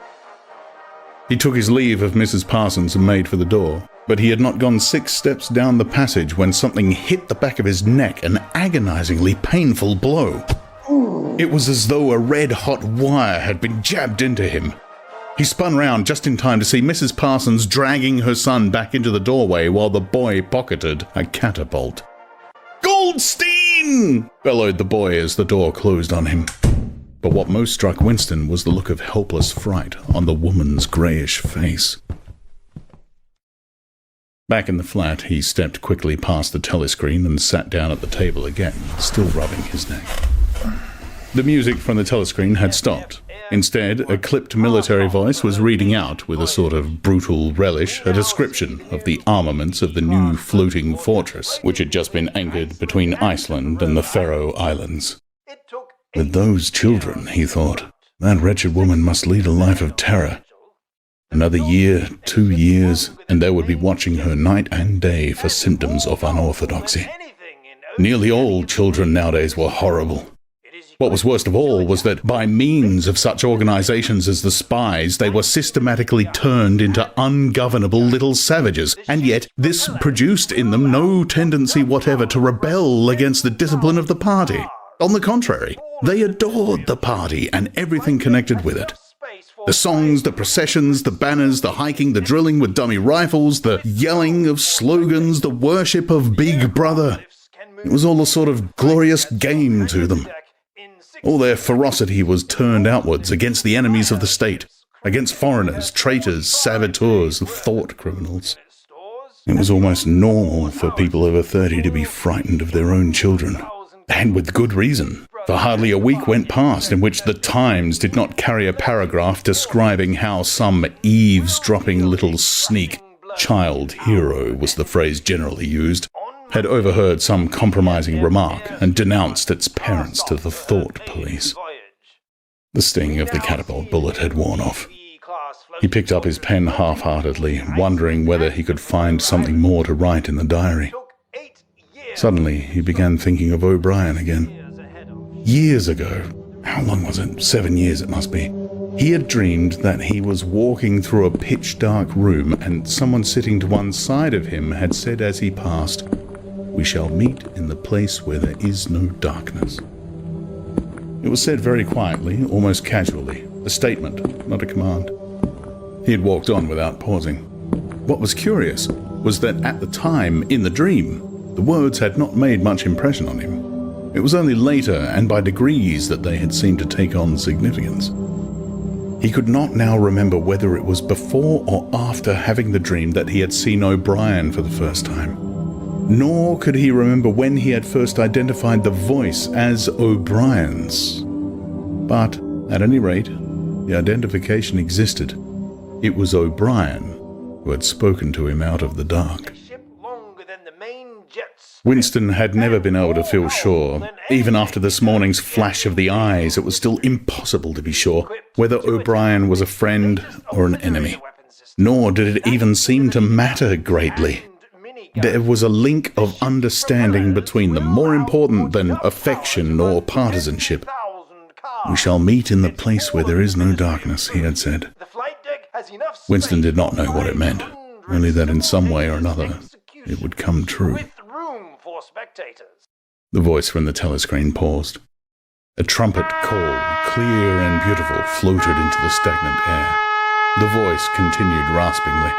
He took his leave of Mrs. Parsons and made for the door, but he had not gone 6 steps down the passage when something hit the back of his neck, an agonizingly painful blow. It was as though a red-hot wire had been jabbed into him. He spun round just in time to see Mrs. Parsons dragging her son back into the doorway while the boy pocketed a catapult. "Goldstein!" bellowed the boy as the door closed on him. But what most struck Winston was the look of helpless fright on the woman's greyish face. Back in the flat, he stepped quickly past the telescreen and sat down at the table again, still rubbing his neck. The music from the telescreen had stopped. Instead, a clipped military voice was reading out, with a sort of brutal relish, a description of the armaments of the new floating fortress, which had just been anchored between Iceland and the Faroe Islands. With those children, he thought, that wretched woman must lead a life of terror. Another year, 2 years, and they would be watching her night and day for symptoms of unorthodoxy. Nearly all children nowadays were horrible. What was worst of all was that by means of such organizations as the spies, they were systematically turned into ungovernable little savages, and yet this produced in them no tendency whatever to rebel against the discipline of the party. On the contrary, they adored the party and everything connected with it. The songs, the processions, the banners, the hiking, the drilling with dummy rifles, the yelling of slogans, the worship of Big Brother. It was all a sort of glorious game to them. All their ferocity was turned outwards against the enemies of the state, against foreigners, traitors, saboteurs, thought criminals. It was almost normal for people over 30 to be frightened of their own children. And with good reason. For hardly a week went past in which the Times did not carry a paragraph describing how some eavesdropping little sneak, child hero was the phrase generally used, had overheard some compromising remark and denounced its parents to the thought police. The sting of the catapult bullet had worn off. He picked up his pen half-heartedly, wondering whether he could find something more to write in the diary. Suddenly, he began thinking of O'Brien again. Years ago, how long was it? 7 years it must be. He had dreamed that he was walking through a pitch-dark room and someone sitting to one side of him had said as he passed, "We shall meet in the place where there is no darkness." It was said very quietly, almost casually, a statement, not a command. He had walked on without pausing. What was curious was that at the time, in the dream, the words had not made much impression on him. It was only later, and by degrees, that they had seemed to take on significance. He could not now remember whether it was before or after having the dream that he had seen O'Brien for the first time. Nor could he remember when he had first identified the voice as O'Brien's. But, at any rate, the identification existed. It was O'Brien who had spoken to him out of the dark. Winston had never been able to feel sure. Even after this morning's flash of the eyes, it was still impossible to be sure whether O'Brien was a friend or an enemy. Nor did it even seem to matter greatly. There was a link of understanding between them, more important than affection or partisanship. "We shall meet in the place where there is no darkness," he had said. Winston did not know what it meant, only that in some way or another it would come true. The voice from the telescreen paused. A trumpet call, clear and beautiful, floated into the stagnant air. The voice continued raspingly.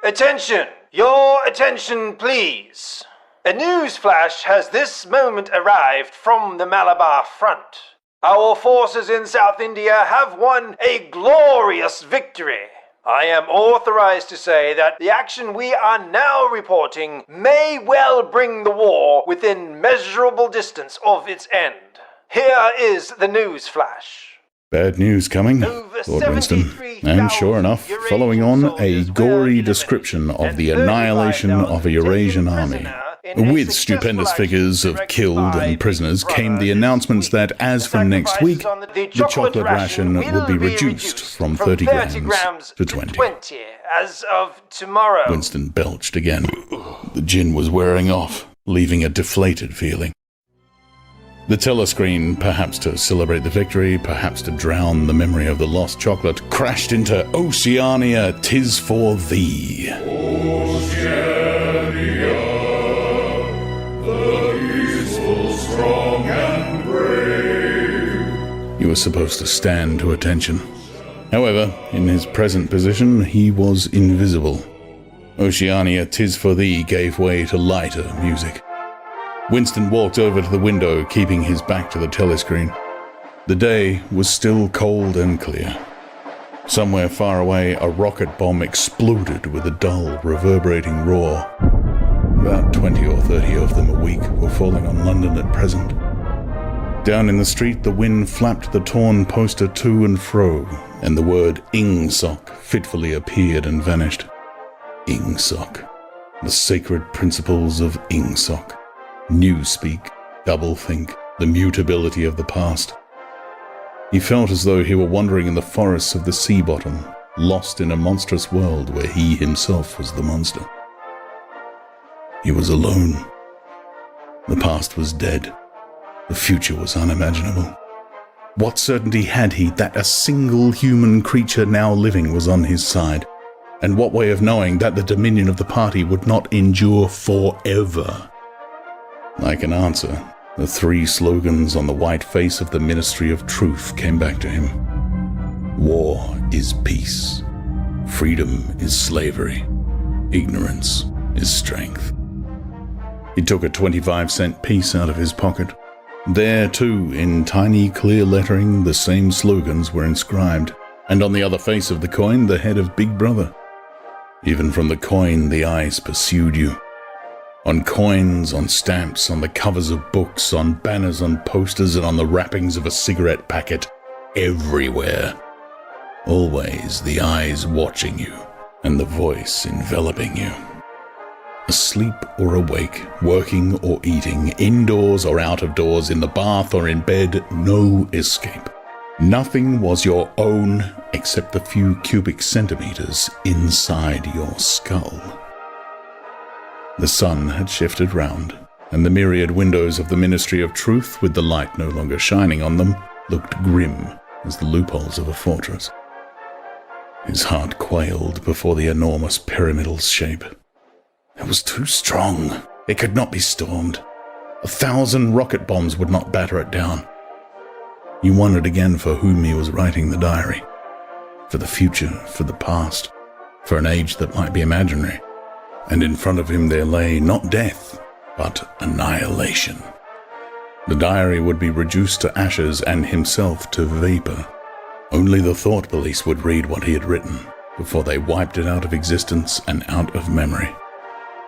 Attention! Your attention, please. A news flash has this moment arrived from the Malabar front. Our forces in South India have won a glorious victory. I am authorized to say that the action we are now reporting may well bring the war within measurable distance of its end. Here is the news flash. Bad news coming, thought Winston. And sure enough, following on a gory description of the annihilation of a Eurasian army, with stupendous figures of killed and prisoners, came the announcements that, as from next week, the chocolate ration would be reduced from 30 grams to 20. As of tomorrow. Winston belched again. The gin was wearing off, leaving a deflated feeling. The telescreen, perhaps to celebrate the victory, perhaps to drown the memory of the lost chocolate, crashed into Oceania, 'Tis for Thee. Oceania, the peaceful, strong, and brave. He was supposed to stand to attention. However, in his present position, he was invisible. Oceania, 'Tis for Thee gave way to lighter music. Winston walked over to the window, keeping his back to the telescreen. The day was still cold and clear. Somewhere far away, a rocket bomb exploded with a dull, reverberating roar. About 20 or 30 of them a week were falling on London at present. Down in the street, the wind flapped the torn poster to and fro, and the word Ingsoc fitfully appeared and vanished. Ingsoc. The sacred principles of Ingsoc. Newspeak, doublethink, the mutability of the past. He felt as though he were wandering in the forests of the sea bottom, lost in a monstrous world where he himself was the monster. He was alone. The past was dead. The future was unimaginable. What certainty had he that a single human creature now living was on his side? And what way of knowing that the dominion of the party would not endure forever? Like an answer, the three slogans on the white face of the Ministry of Truth came back to him. War is peace. Freedom is slavery. Ignorance is strength. He took a 25-cent piece out of his pocket. There, too, in tiny, clear lettering, the same slogans were inscribed, and on the other face of the coin, the head of Big Brother. Even from the coin, the eyes pursued you. On coins, on stamps, on the covers of books, on banners, on posters, and on the wrappings of a cigarette packet, everywhere. Always the eyes watching you, and the voice enveloping you. Asleep or awake, working or eating, indoors or out of doors, in the bath or in bed, no escape. Nothing was your own except the few cubic centimeters inside your skull. The sun had shifted round, and the myriad windows of the Ministry of Truth, with the light no longer shining on them, looked grim as the loopholes of a fortress. His heart quailed before the enormous pyramidal shape. It was too strong. It could not be stormed. 1,000 rocket bombs would not batter it down. He wondered again for whom he was writing the diary. For the future, for the past, for an age that might be imaginary. And in front of him there lay not death, but annihilation. The diary would be reduced to ashes and himself to vapor. Only the thought police would read what he had written before they wiped it out of existence and out of memory.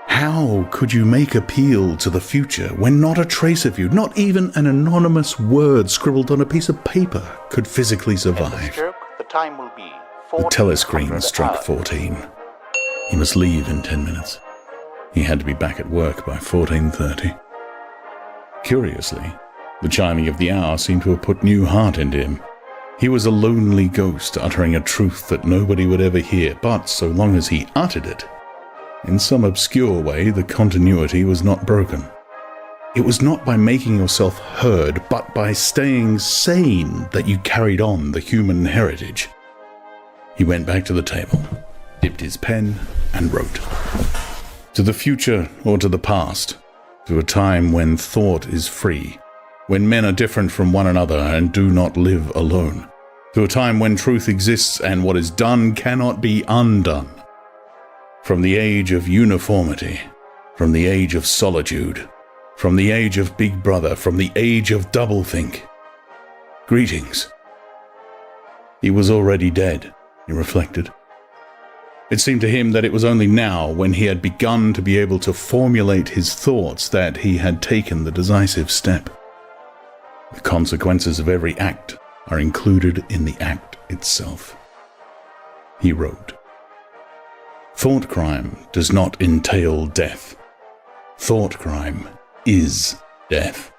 How could you make appeal to the future when not a trace of you, not even an anonymous word scribbled on a piece of paper, could physically survive? The time will be The telescreen struck 14. He must leave in 10 minutes. He had to be back at work by 14:30. Curiously, the chiming of the hour seemed to have put new heart into him. He was a lonely ghost uttering a truth that nobody would ever hear, but so long as he uttered it, in some obscure way, the continuity was not broken. It was not by making yourself heard, but by staying sane that you carried on the human heritage. He went back to the table, dipped his pen, and wrote. To the future or to the past, to a time when thought is free, when men are different from one another and do not live alone, to a time when truth exists and what is done cannot be undone. From the age of uniformity, from the age of solitude, from the age of Big Brother, from the age of doublethink. Greetings. He was already dead, he reflected. It seemed to him that it was only now, when he had begun to be able to formulate his thoughts, that he had taken the decisive step. The consequences of every act are included in the act itself. He wrote, Thought crime does not entail death. Thought crime is death.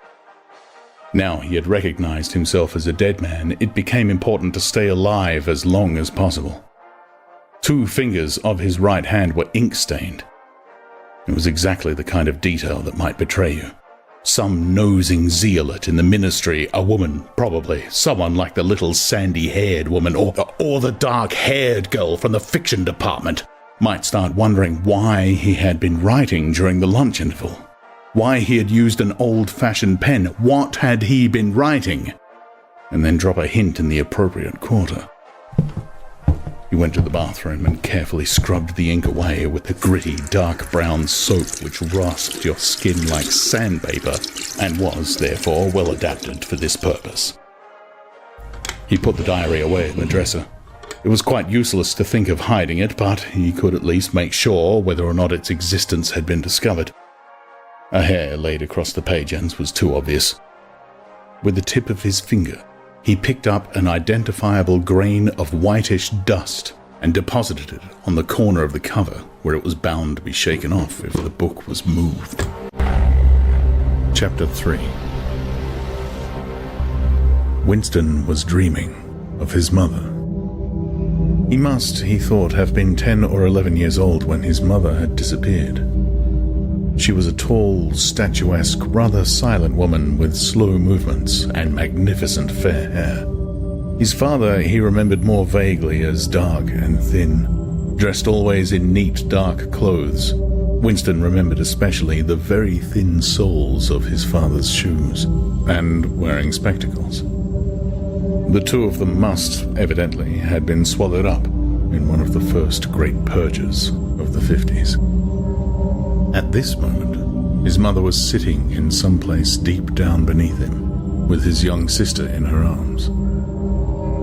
Now he had recognized himself as a dead man, it became important to stay alive as long as possible. 2 fingers of his right hand were ink-stained. It was exactly the kind of detail that might betray you. Some nosing zealot in the ministry, a woman, probably, someone like the little sandy-haired woman or the dark-haired girl from the fiction department, might start wondering why he had been writing during the lunch interval, why he had used an old-fashioned pen, what had he been writing, and then drop a hint in the appropriate quarter. He went to the bathroom and carefully scrubbed the ink away with the gritty, dark brown soap which rasped your skin like sandpaper and was, therefore, well adapted for this purpose. He put the diary away in the dresser. It was quite useless to think of hiding it, but he could at least make sure whether or not its existence had been discovered. A hair laid across the page ends was too obvious. With the tip of his finger, he picked up an identifiable grain of whitish dust and deposited it on the corner of the cover where it was bound to be shaken off if the book was moved. Chapter 3. Winston was dreaming of his mother. He must, he thought, have been 10 or 11 years old when his mother had disappeared. She was a tall, statuesque, rather silent woman with slow movements and magnificent fair hair. His father he remembered more vaguely as dark and thin, dressed always in neat, dark clothes. Winston remembered especially the very thin soles of his father's shoes, and wearing spectacles. The 2 of them must, evidently, had been swallowed up in one of the first great purges of the 50s. At this moment, his mother was sitting in some place deep down beneath him, with his young sister in her arms.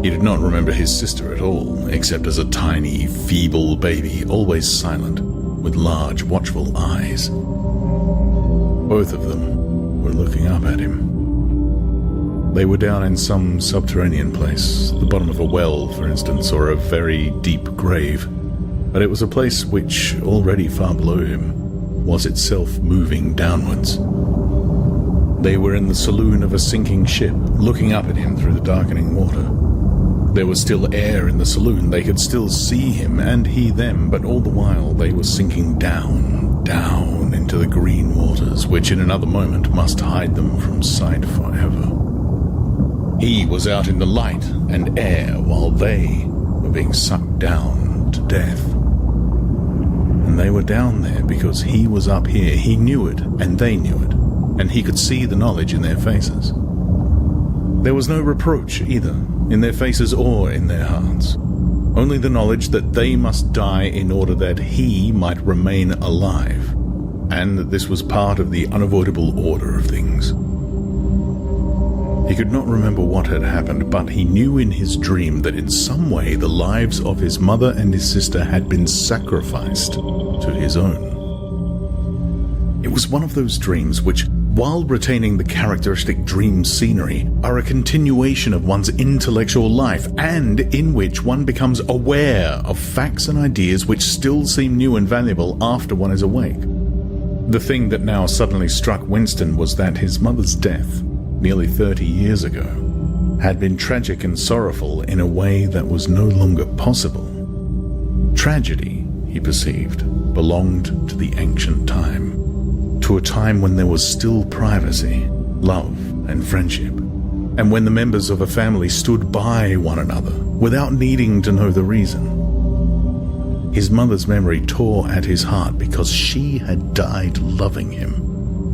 He did not remember his sister at all, except as a tiny, feeble baby, always silent, with large, watchful eyes. Both of them were looking up at him. They were down in some subterranean place, the bottom of a well, for instance, or a very deep grave. But it was a place which, already far below him, was itself moving downwards. They were in the saloon of a sinking ship, looking up at him through the darkening water. There was still air in the saloon, they could still see him, and he them, but all the while they were sinking down, down into the green waters, which in another moment must hide them from sight forever. He was out in the light and air, while they were being sucked down to death. And they were down there because he was up here. He knew it, and they knew it, and he could see the knowledge in their faces. There was no reproach either, in their faces or in their hearts. Only the knowledge that they must die in order that he might remain alive, and that this was part of the unavoidable order of things. He could not remember what had happened, but he knew in his dream that in some way the lives of his mother and his sister had been sacrificed to his own. It was one of those dreams which, while retaining the characteristic dream scenery, are a continuation of one's intellectual life, and in which one becomes aware of facts and ideas which still seem new and valuable after one is awake. The thing that now suddenly struck Winston was that his mother's death, nearly 30 years ago, had been tragic and sorrowful in a way that was no longer possible. Tragedy, he perceived, belonged to the ancient time. To a time when there was still privacy, love, and friendship, and when the members of a family stood by one another without needing to know the reason. His mother's memory tore at his heart because she had died loving him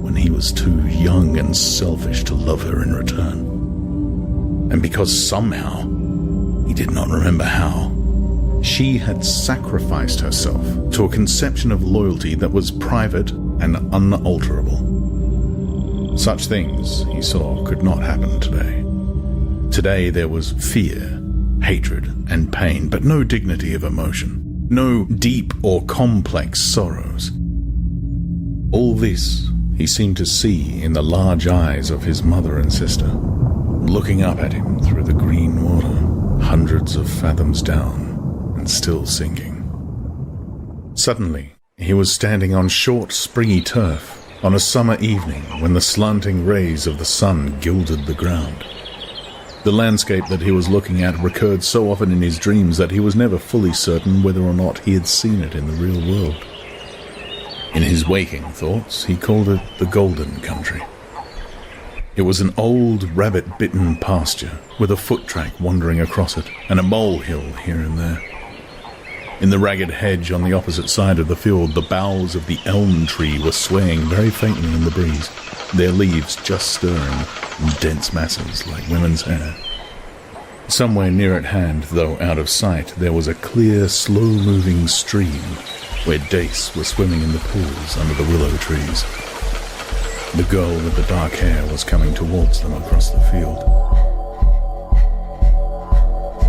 when he was too young and selfish to love her in return. And because somehow, he did not remember how, she had sacrificed herself to a conception of loyalty that was private and unalterable. Such things, he saw, could not happen today. Today there was fear, hatred, and pain, but no dignity of emotion, no deep or complex sorrows. All this he seemed to see in the large eyes of his mother and sister, looking up at him through the green water, hundreds of fathoms down, and still sinking. Suddenly, he was standing on short, springy turf on a summer evening when the slanting rays of the sun gilded the ground. The landscape that he was looking at recurred so often in his dreams that he was never fully certain whether or not he had seen it in the real world. In his waking thoughts, he called it the Golden Country. It was an old, rabbit-bitten pasture with a foot track wandering across it and a molehill here and there. In the ragged hedge on the opposite side of the field, the boughs of the elm tree were swaying very faintly in the breeze, their leaves just stirring in dense masses like women's hair. Somewhere near at hand, though out of sight, there was a clear, slow-moving stream where dace were swimming in the pools under the willow trees. The girl with the dark hair was coming towards them across the field.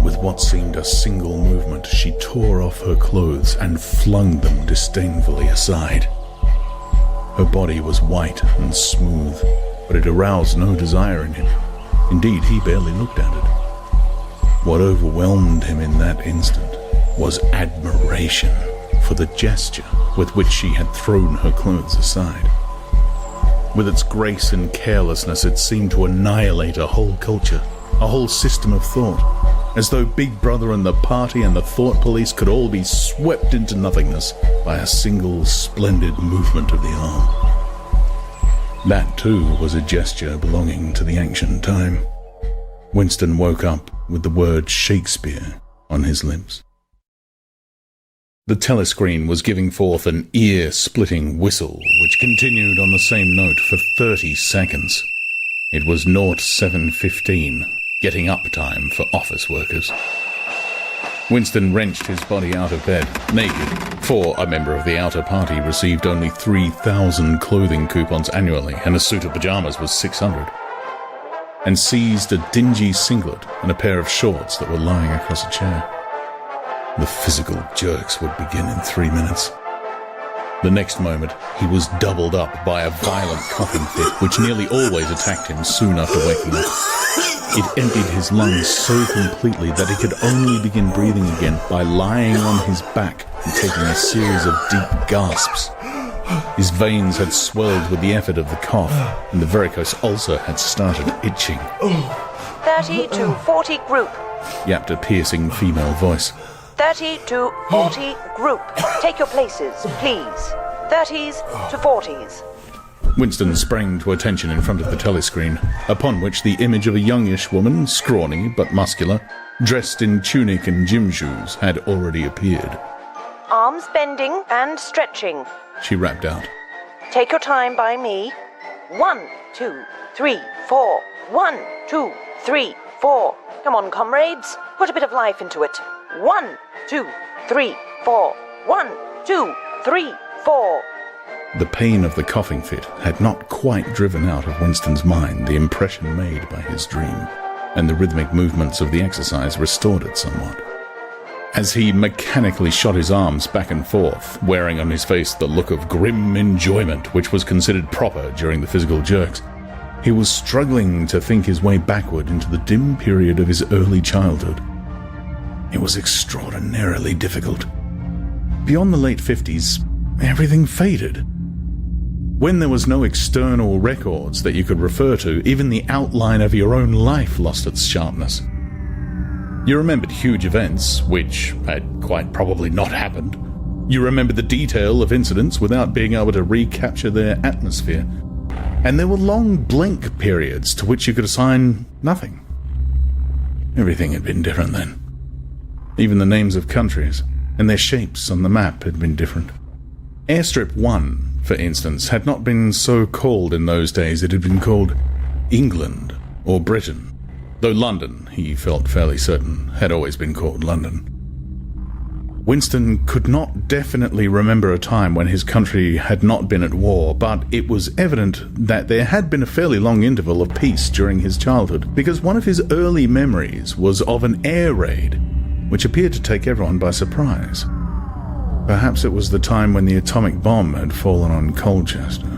With what seemed a single movement, she tore off her clothes and flung them disdainfully aside. Her body was white and smooth, but it aroused no desire in him. Indeed, he barely looked at it. What overwhelmed him in that instant was admiration for the gesture with which she had thrown her clothes aside. With its grace and carelessness, it seemed to annihilate a whole culture, a whole system of thought, as though Big Brother and the party and the thought police could all be swept into nothingness by a single splendid movement of the arm. That, too, was a gesture belonging to the ancient time. Winston woke up with the word Shakespeare on his lips. The telescreen was giving forth an ear-splitting whistle, which continued on the same note for 30 seconds. It was 07:15, getting up time for office workers. Winston wrenched his body out of bed, naked, for a member of the outer party received only 3,000 clothing coupons annually, and a suit of pajamas was 600. and seized a dingy singlet and a pair of shorts that were lying across a chair. The physical jerks would begin in 3 minutes. The next moment, he was doubled up by a violent coughing fit, which nearly always attacked him soon after waking up. It emptied his lungs so completely that he could only begin breathing again by lying on his back and taking a series of deep gasps. His veins had swelled with the effort of the cough, and the varicose ulcer had started itching. 30 to 40 group. Yapped a piercing female voice. 30 to 40 group. Take your places, please. 30s to 40s. Winston sprang to attention in front of the telescreen, upon which the image of a youngish woman, scrawny but muscular, dressed in tunic and gym shoes, had already appeared. Arms bending and stretching. She rapped out. Take your time by me. 1, 2, 3, 4. 1, 2, 3, 4. Come on, comrades. Put a bit of life into it. 1, 2, 3, 4. 1, 2, 3, 4. The pain of the coughing fit had not quite driven out of Winston's mind the impression made by his dream, and the rhythmic movements of the exercise restored it somewhat. As he mechanically shot his arms back and forth, wearing on his face the look of grim enjoyment which was considered proper during the physical jerks, he was struggling to think his way backward into the dim period of his early childhood. It was extraordinarily difficult. Beyond the late 50s, everything faded. When there was no external records that you could refer to, even the outline of your own life lost its sharpness. You remembered huge events, which had quite probably not happened. You remembered the detail of incidents without being able to recapture their atmosphere. And there were long blank periods to which you could assign nothing. Everything had been different then. Even the names of countries and their shapes on the map had been different. Airstrip 1, for instance, had not been so called in those days. It had been called England or Britain, though London, he felt fairly certain, had always been called London. Winston could not definitely remember a time when his country had not been at war, but it was evident that there had been a fairly long interval of peace during his childhood, because one of his early memories was of an air raid, which appeared to take everyone by surprise. Perhaps it was the time when the atomic bomb had fallen on Colchester.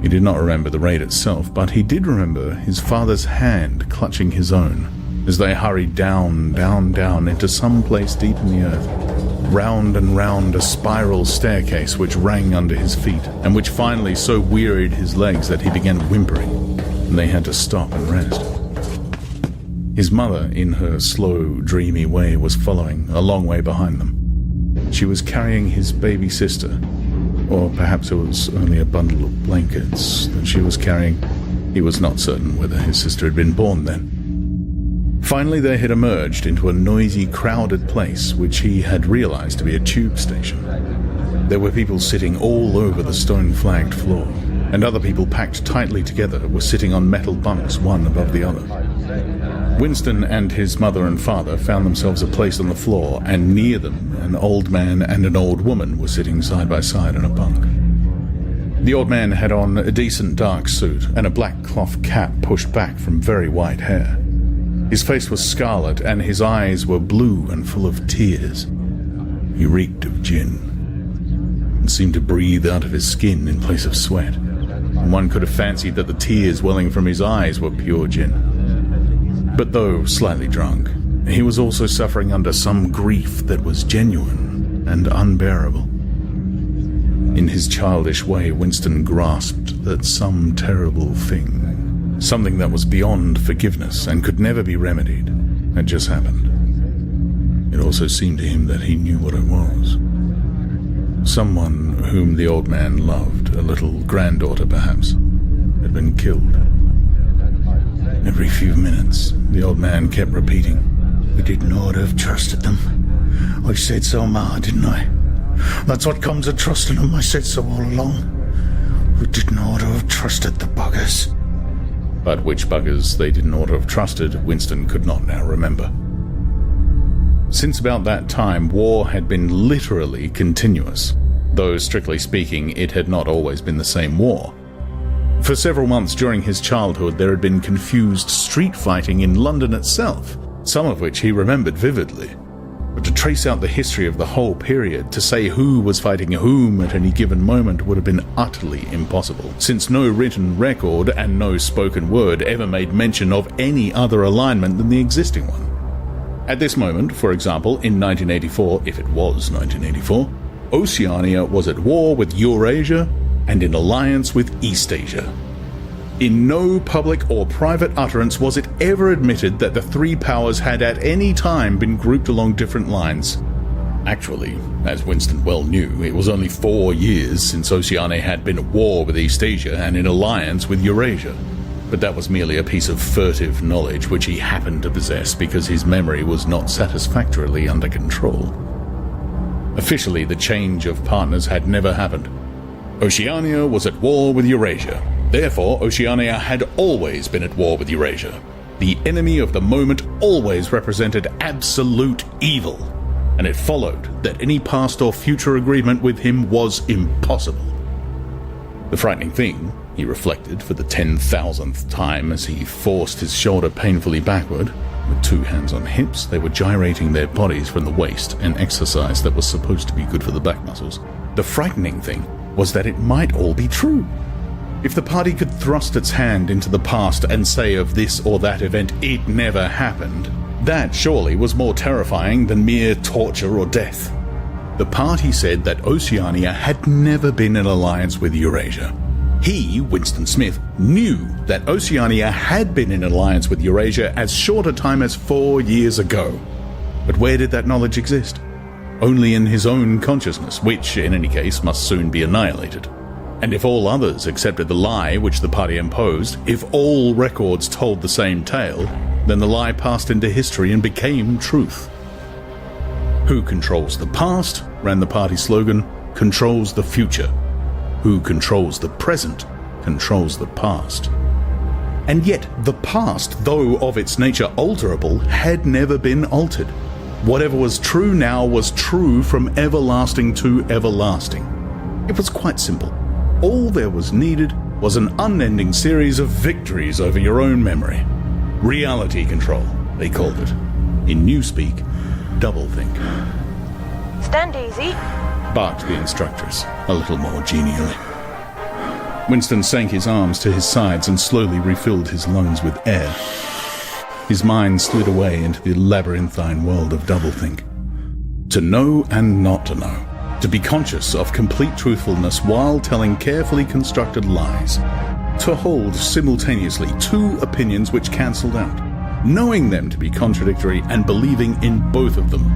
He did not remember the raid itself, but he did remember his father's hand clutching his own as they hurried down, down, down into some place deep in the earth, round and round a spiral staircase which rang under his feet, and which finally so wearied his legs that he began whimpering, and they had to stop and rest. His mother, in her slow, dreamy way, was following, a long way behind them. She was carrying his baby sister, or perhaps it was only a bundle of blankets that she was carrying. He was not certain whether his sister had been born then. Finally, they had emerged into a noisy, crowded place which he had realized to be a tube station. There were people sitting all over the stone-flagged floor, and other people packed tightly together were sitting on metal bunks one above the other. Winston and his mother and father found themselves a place on the floor, and near them an old man and an old woman were sitting side by side in a bunk. The old man had on a decent dark suit and a black cloth cap pushed back from very white hair. His face was scarlet and his eyes were blue and full of tears. He reeked of gin and seemed to breathe out of his skin in place of sweat, and one could have fancied that the tears welling from his eyes were pure gin. But though slightly drunk, he was also suffering under some grief that was genuine and unbearable. In his childish way, Winston grasped that some terrible thing, something that was beyond forgiveness and could never be remedied, had just happened. It also seemed to him that he knew what it was. Someone whom the old man loved, a little granddaughter perhaps, had been killed. Every few minutes, the old man kept repeating, "We didn't ought to have trusted them. I said so, Ma, didn't I? That's what comes of trusting them. I said so all along. We didn't ought to have trusted the buggers." But which buggers they didn't ought to have trusted, Winston could not now remember. Since about that time, war had been literally continuous, though strictly speaking, it had not always been the same war. For several months during his childhood, there had been confused street fighting in London itself, some of which he remembered vividly. But to trace out the history of the whole period, to say who was fighting whom at any given moment would have been utterly impossible, since no written record and no spoken word ever made mention of any other alignment than the existing one. At this moment, for example, in 1984, if it was 1984, Oceania was at war with Eurasia and in alliance with Eastasia. In no public or private utterance was it ever admitted that the three powers had at any time been grouped along different lines. Actually, as Winston well knew, it was only 4 years since Oceania had been at war with Eastasia and in alliance with Eurasia. But that was merely a piece of furtive knowledge which he happened to possess because his memory was not satisfactorily under control. Officially, the change of partners had never happened. Oceania was at war with Eurasia. Therefore, Oceania had always been at war with Eurasia. The enemy of the moment always represented absolute evil, and it followed that any past or future agreement with him was impossible. The frightening thing, he reflected for the 10,000th time as he forced his shoulder painfully backward. With 2 hands on hips, they were gyrating their bodies from the waist, an exercise that was supposed to be good for the back muscles. The frightening thing was that it might all be true. If the party could thrust its hand into the past and say of this or that event it never happened, that surely was more terrifying than mere torture or death. The party said that Oceania had never been in alliance with Eurasia. He, Winston Smith, knew that Oceania had been in alliance with Eurasia as short a time as 4 years ago. But where did that knowledge exist? Only in his own consciousness, which, in any case, must soon be annihilated. And if all others accepted the lie which the party imposed, if all records told the same tale, then the lie passed into history and became truth. Who controls the past, ran the party slogan, controls the future. Who controls the present, controls the past. And yet, the past, though of its nature alterable, had never been altered. Whatever was true now was true from everlasting to everlasting. It was quite simple. All there was needed was an unending series of victories over your own memory. Reality control, they called it. In newspeak, doublethink. Stand easy, Barked the instructress, a little more genially. Winston sank his arms to his sides and slowly refilled his lungs with air. His mind slid away into the labyrinthine world of doublethink. To know and not to know. To be conscious of complete truthfulness while telling carefully constructed lies. To hold simultaneously 2 opinions which cancelled out. Knowing them to be contradictory and believing in both of them.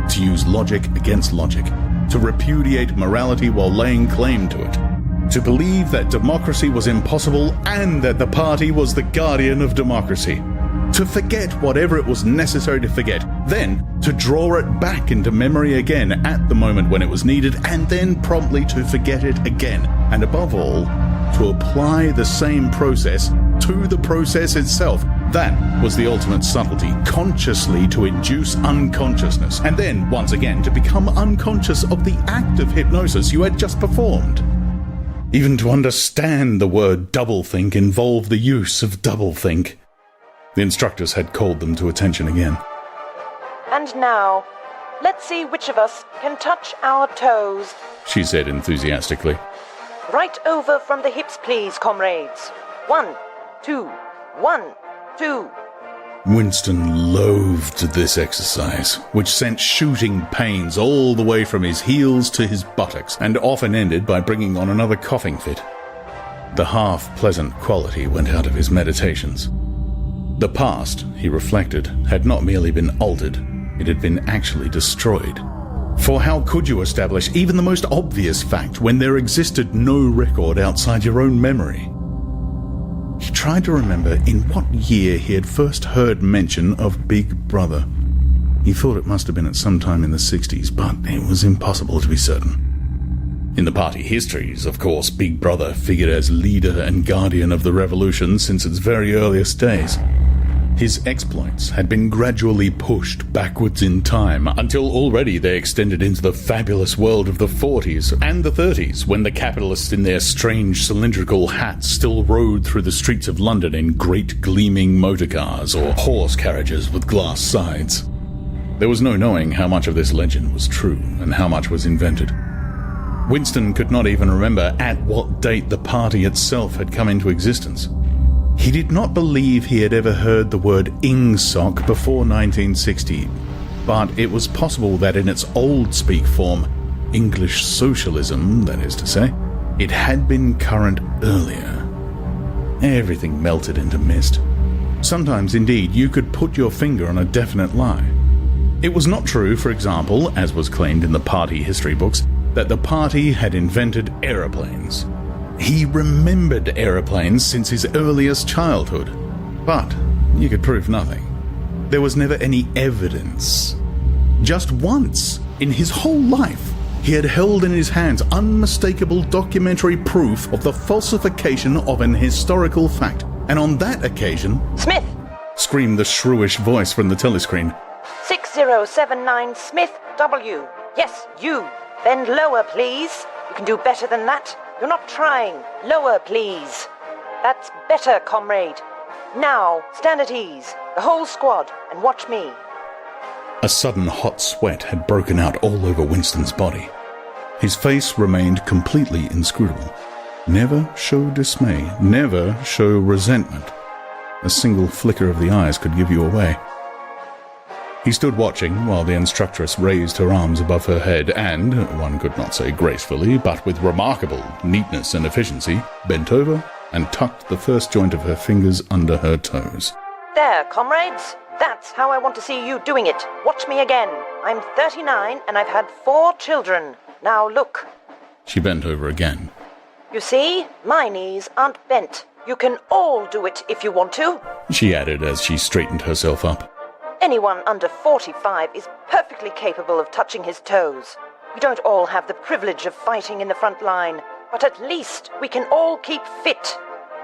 To use logic against logic. To repudiate morality while laying claim to it. To believe that democracy was impossible and that the party was the guardian of democracy. To forget whatever it was necessary to forget, then to draw it back into memory again at the moment when it was needed, and then promptly to forget it again, and above all, to apply the same process to the process itself. That was the ultimate subtlety, consciously to induce unconsciousness, and then, once again, to become unconscious of the act of hypnosis you had just performed. Even to understand the word doublethink involved the use of doublethink. The instructors had called them to attention again. and now, let's see which of us can touch our toes. She said enthusiastically. Right over from the hips, please, comrades. 1, 2, 1, 2. Winston loathed this exercise, which sent shooting pains all the way from his heels to his buttocks, and often ended by bringing on another coughing fit. The half-pleasant quality went out of his meditations. The past, he reflected, had not merely been altered, it had been actually destroyed. For how could you establish even the most obvious fact when there existed no record outside your own memory? He tried to remember in what year he had first heard mention of Big Brother. He thought it must have been at some time in the 60s, but it was impossible to be certain. In the party histories, of course, Big Brother figured as leader and guardian of the revolution since its very earliest days. His exploits had been gradually pushed backwards in time until already they extended into the fabulous world of the 40s and the 30s, when the capitalists in their strange cylindrical hats still rode through the streets of London in great gleaming motor cars or horse carriages with glass sides. There was no knowing how much of this legend was true and how much was invented. Winston could not even remember at what date the party itself had come into existence. He did not believe he had ever heard the word ingsoc before 1960, but it was possible that in its old speak form, English socialism, that is to say, it had been current earlier. Everything melted into mist. Sometimes, indeed, you could put your finger on a definite lie. It was not true, for example, as was claimed in the party history books, that the party had invented aeroplanes. He remembered aeroplanes since his earliest childhood, but you could prove nothing. There was never any evidence. Just once in his whole life, he had held in his hands unmistakable documentary proof of the falsification of an historical fact, and on that occasion... Smith! Screamed the shrewish voice from the telescreen. 6079 Smith W. Yes, you. Bend lower, please. You can do better than that. You're not trying. Lower, please. That's better, comrade. Now, stand at ease, the whole squad, and watch me. A sudden hot sweat had broken out all over Winston's body. His face remained completely inscrutable. Never show dismay, never show resentment. A single flicker of the eyes could give you away. He stood watching while the instructress raised her arms above her head and, one could not say gracefully, but with remarkable neatness and efficiency, bent over and tucked the first joint of her fingers under her toes. There, comrades. That's how I want to see you doing it. Watch me again. I'm 39 and I've had 4 children. Now look. She bent over again. You see, my knees aren't bent. You can all do it if you want to, she added as she straightened herself up. Anyone under 45 is perfectly capable of touching his toes. We don't all have the privilege of fighting in the front line, but at least we can all keep fit.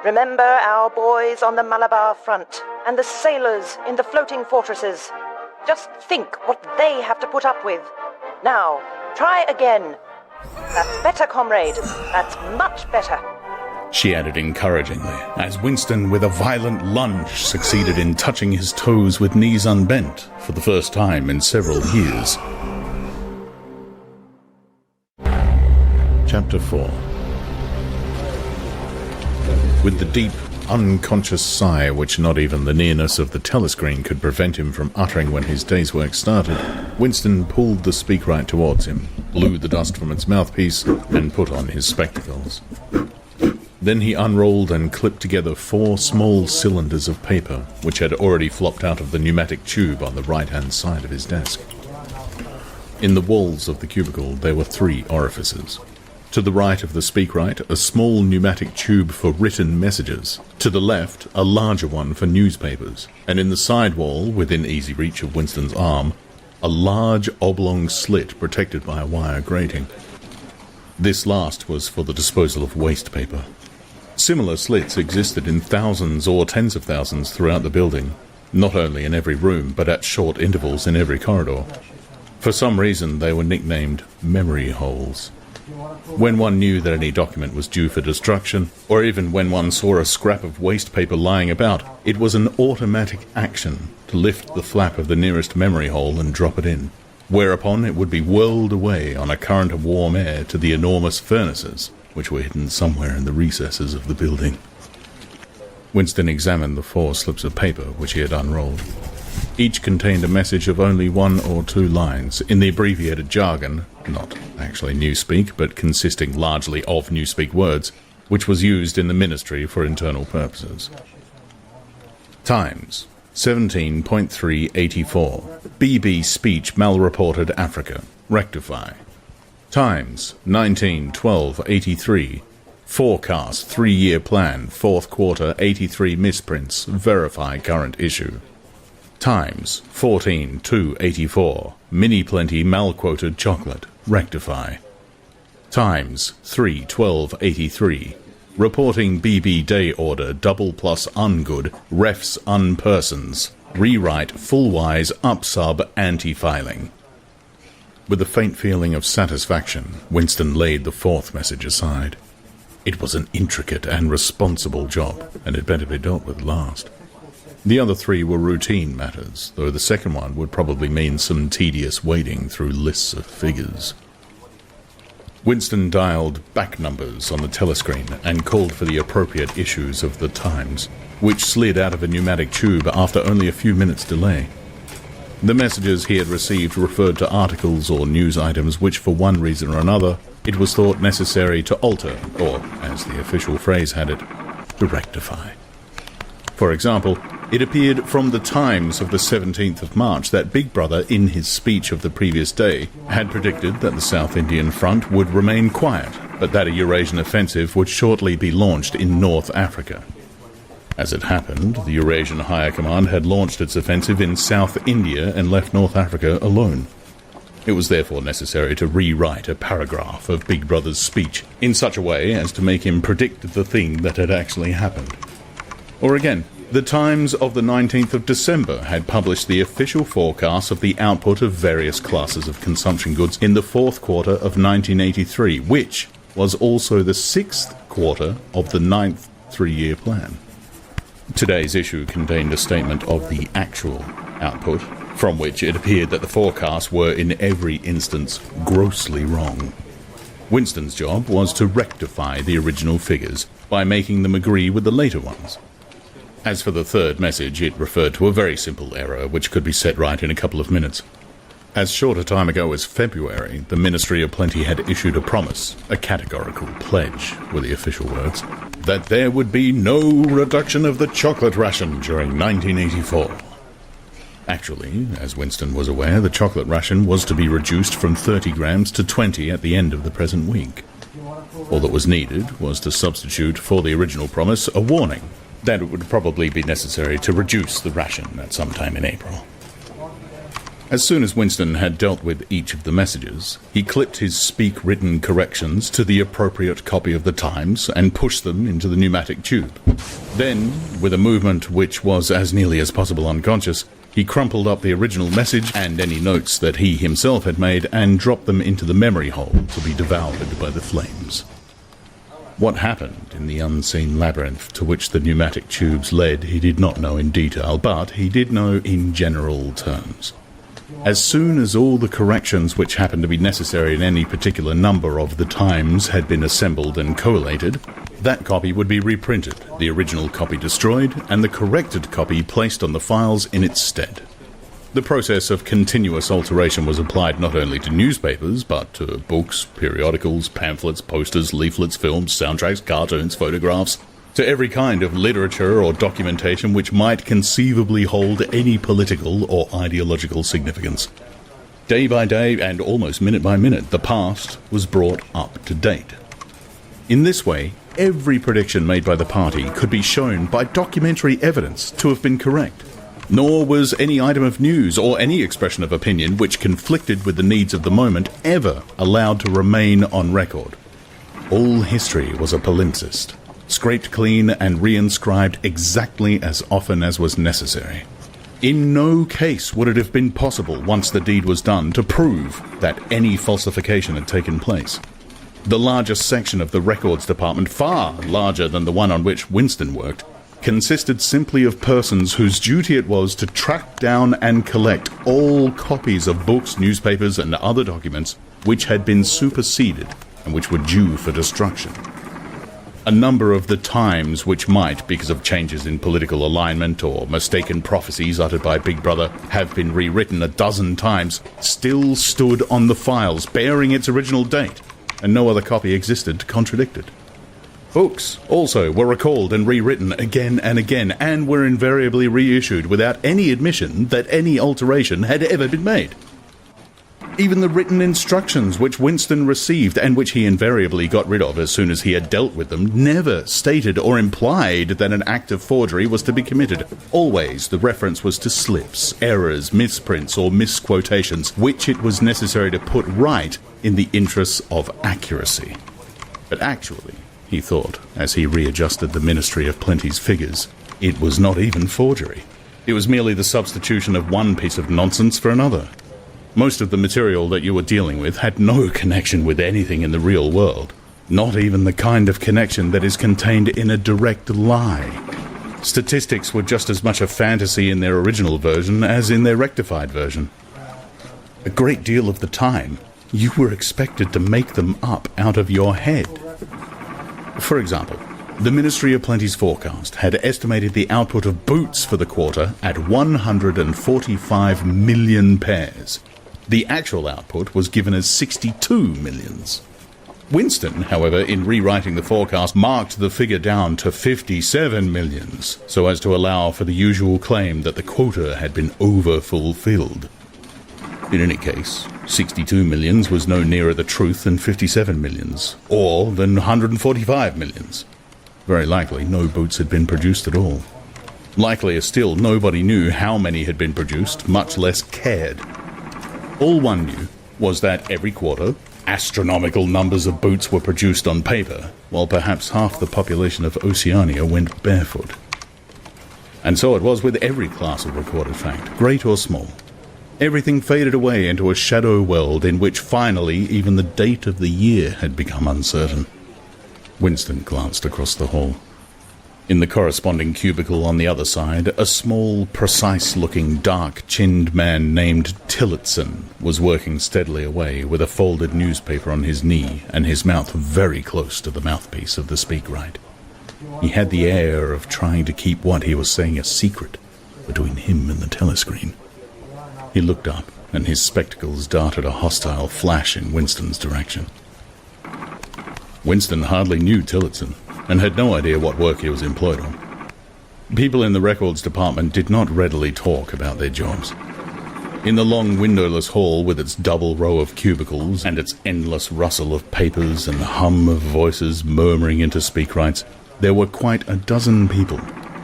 Remember our boys on the Malabar front and the sailors in the floating fortresses. Just think what they have to put up with. Now, try again. That's better, comrade. That's much better. She added encouragingly, as Winston, with a violent lunge, succeeded in touching his toes with knees unbent for the first time in several years. Chapter 4. With the deep, unconscious sigh which not even the nearness of the telescreen could prevent him from uttering when his day's work started, Winston pulled the speakwrite towards him, blew the dust from its mouthpiece, and put on his spectacles. Then he unrolled and clipped together 4 small cylinders of paper, which had already flopped out of the pneumatic tube on the right-hand side of his desk. In the walls of the cubicle there were 3 orifices. To the right of the speakwrite, a small pneumatic tube for written messages. To the left, a larger one for newspapers. And in the side wall, within easy reach of Winston's arm, a large oblong slit protected by a wire grating. This last was for the disposal of waste paper. Similar slits existed in thousands or tens of thousands throughout the building, not only in every room, but at short intervals in every corridor. For some reason, they were nicknamed memory holes. When one knew that any document was due for destruction, or even when one saw a scrap of waste paper lying about, it was an automatic action to lift the flap of the nearest memory hole and drop it in, whereupon it would be whirled away on a current of warm air to the enormous furnaces, which were hidden somewhere in the recesses of the building. Winston examined the 4 slips of paper which he had unrolled. Each contained a message of only 1 or 2 lines, in the abbreviated jargon, not actually Newspeak, but consisting largely of Newspeak words, which was used in the ministry for internal purposes. Times, 17.384. BB speech malreported Africa. Rectify. Times, 19/12/83. Forecast 3-year plan, 4th quarter 83 misprints. Verify current issue. Times, 14/2/84. Mini plenty malquoted chocolate. Rectify. Times, 3/12/83. reporting BB day order double plus ungood, refs unpersons, rewrite full-wise up-sub anti-filing. With a faint feeling of satisfaction, Winston laid the fourth message aside. It was an intricate and responsible job, and had better be dealt with last. The other three were routine matters, though the second one would probably mean some tedious wading through lists of figures. Winston dialed back numbers on the telescreen and called for the appropriate issues of the Times, which slid out of a pneumatic tube after only a few minutes' delay. The messages he had received referred to articles or news items which, for one reason or another, it was thought necessary to alter, or, as the official phrase had it, to rectify. For example, it appeared from the Times of the 17th of March that Big Brother, in his speech of the previous day, had predicted that the South Indian Front would remain quiet, but that a Eurasian offensive would shortly be launched in North Africa. As it happened, the Eurasian Higher Command had launched its offensive in South India and left North Africa alone. It was therefore necessary to rewrite a paragraph of Big Brother's speech in such a way as to make him predict the thing that had actually happened. Or again, the Times of the 19th of December had published the official forecast of the output of various classes of consumption goods in the fourth quarter of 1983, which was also the sixth quarter of the ninth three-year plan. Today's issue contained a statement of the actual output, from which it appeared that the forecasts were in every instance grossly wrong. Winston's job was to rectify the original figures by making them agree with the later ones. As for the third message, it referred to a very simple error which could be set right in a couple of minutes. As short a time ago as February, the Ministry of Plenty had issued a promise, a categorical pledge, were the official words, that there would be no reduction of the chocolate ration during 1984. Actually, as Winston was aware, the chocolate ration was to be reduced from 30 grams to 20 at the end of the present week. All that was needed was to substitute for the original promise a warning that it would probably be necessary to reduce the ration at some time in April. As soon as Winston had dealt with each of the messages, he clipped his speak-written corrections to the appropriate copy of the Times and pushed them into the pneumatic tube. Then, with a movement which was as nearly as possible unconscious, he crumpled up the original message and any notes that he himself had made and dropped them into the memory hole to be devoured by the flames. What happened in the unseen labyrinth to which the pneumatic tubes led he did not know in detail, but he did know in general terms. As soon as all the corrections which happened to be necessary in any particular number of the Times had been assembled and collated, that copy would be reprinted, the original copy destroyed, and the corrected copy placed on the files in its stead. The process of continuous alteration was applied not only to newspapers, but to books, periodicals, pamphlets, posters, leaflets, films, soundtracks, cartoons, photographs, to every kind of literature or documentation which might conceivably hold any political or ideological significance. Day by day, and almost minute by minute, the past was brought up to date. In this way, every prediction made by the party could be shown by documentary evidence to have been correct. Nor was any item of news or any expression of opinion which conflicted with the needs of the moment ever allowed to remain on record. All history was a palimpsest, scraped clean and reinscribed exactly as often as was necessary. In no case would it have been possible, once the deed was done, to prove that any falsification had taken place. The largest section of the records department, far larger than the one on which Winston worked, consisted simply of persons whose duty it was to track down and collect all copies of books, newspapers, and other documents which had been superseded and which were due for destruction. A number of the Times which might, because of changes in political alignment or mistaken prophecies uttered by Big Brother, have been rewritten a dozen times, still stood on the files bearing its original date, and no other copy existed to contradict it. Books also were recalled and rewritten again and again, and were invariably reissued without any admission that any alteration had ever been made. Even the written instructions which Winston received, and which he invariably got rid of as soon as he had dealt with them, never stated or implied that an act of forgery was to be committed. Always the reference was to slips, errors, misprints, or misquotations, which it was necessary to put right in the interests of accuracy. But actually, he thought, as he readjusted the Ministry of Plenty's figures. It was not even forgery. It was merely the substitution of one piece of nonsense for another. Most of the material that you were dealing with had no connection with anything in the real world, not even the kind of connection that is contained in a direct lie. Statistics were just as much a fantasy in their original version as in their rectified version. A great deal of the time, you were expected to make them up out of your head. For example, the Ministry of Plenty's forecast had estimated the output of boots for the quarter at 145 million pairs. The actual output was given as 62 millions. Winston, however, in rewriting the forecast, marked the figure down to 57 millions, so as to allow for the usual claim that the quota had been over-fulfilled. In any case, 62 millions was no nearer the truth than 57 millions, or than 145 millions. Very likely, no boots had been produced at all. Likelier still, nobody knew how many had been produced, much less cared. All one knew was that every quarter, astronomical numbers of boots were produced on paper, while perhaps half the population of Oceania went barefoot. And so it was with every class of recorded fact, great or small. Everything faded away into a shadow world in which finally even the date of the year had become uncertain. Winston glanced across the hall. In the corresponding cubicle on the other side, a small, precise-looking, dark-chinned man named Tillotson was working steadily away with a folded newspaper on his knee and his mouth very close to the mouthpiece of the speakwrite. He had the air of trying to keep what he was saying a secret between him and the telescreen. He looked up, and his spectacles darted a hostile flash in Winston's direction. Winston hardly knew Tillotson, and had no idea what work he was employed on. People in the records department did not readily talk about their jobs. In the long windowless hall with its double row of cubicles and its endless rustle of papers and hum of voices murmuring into speakwrites, there were quite a dozen people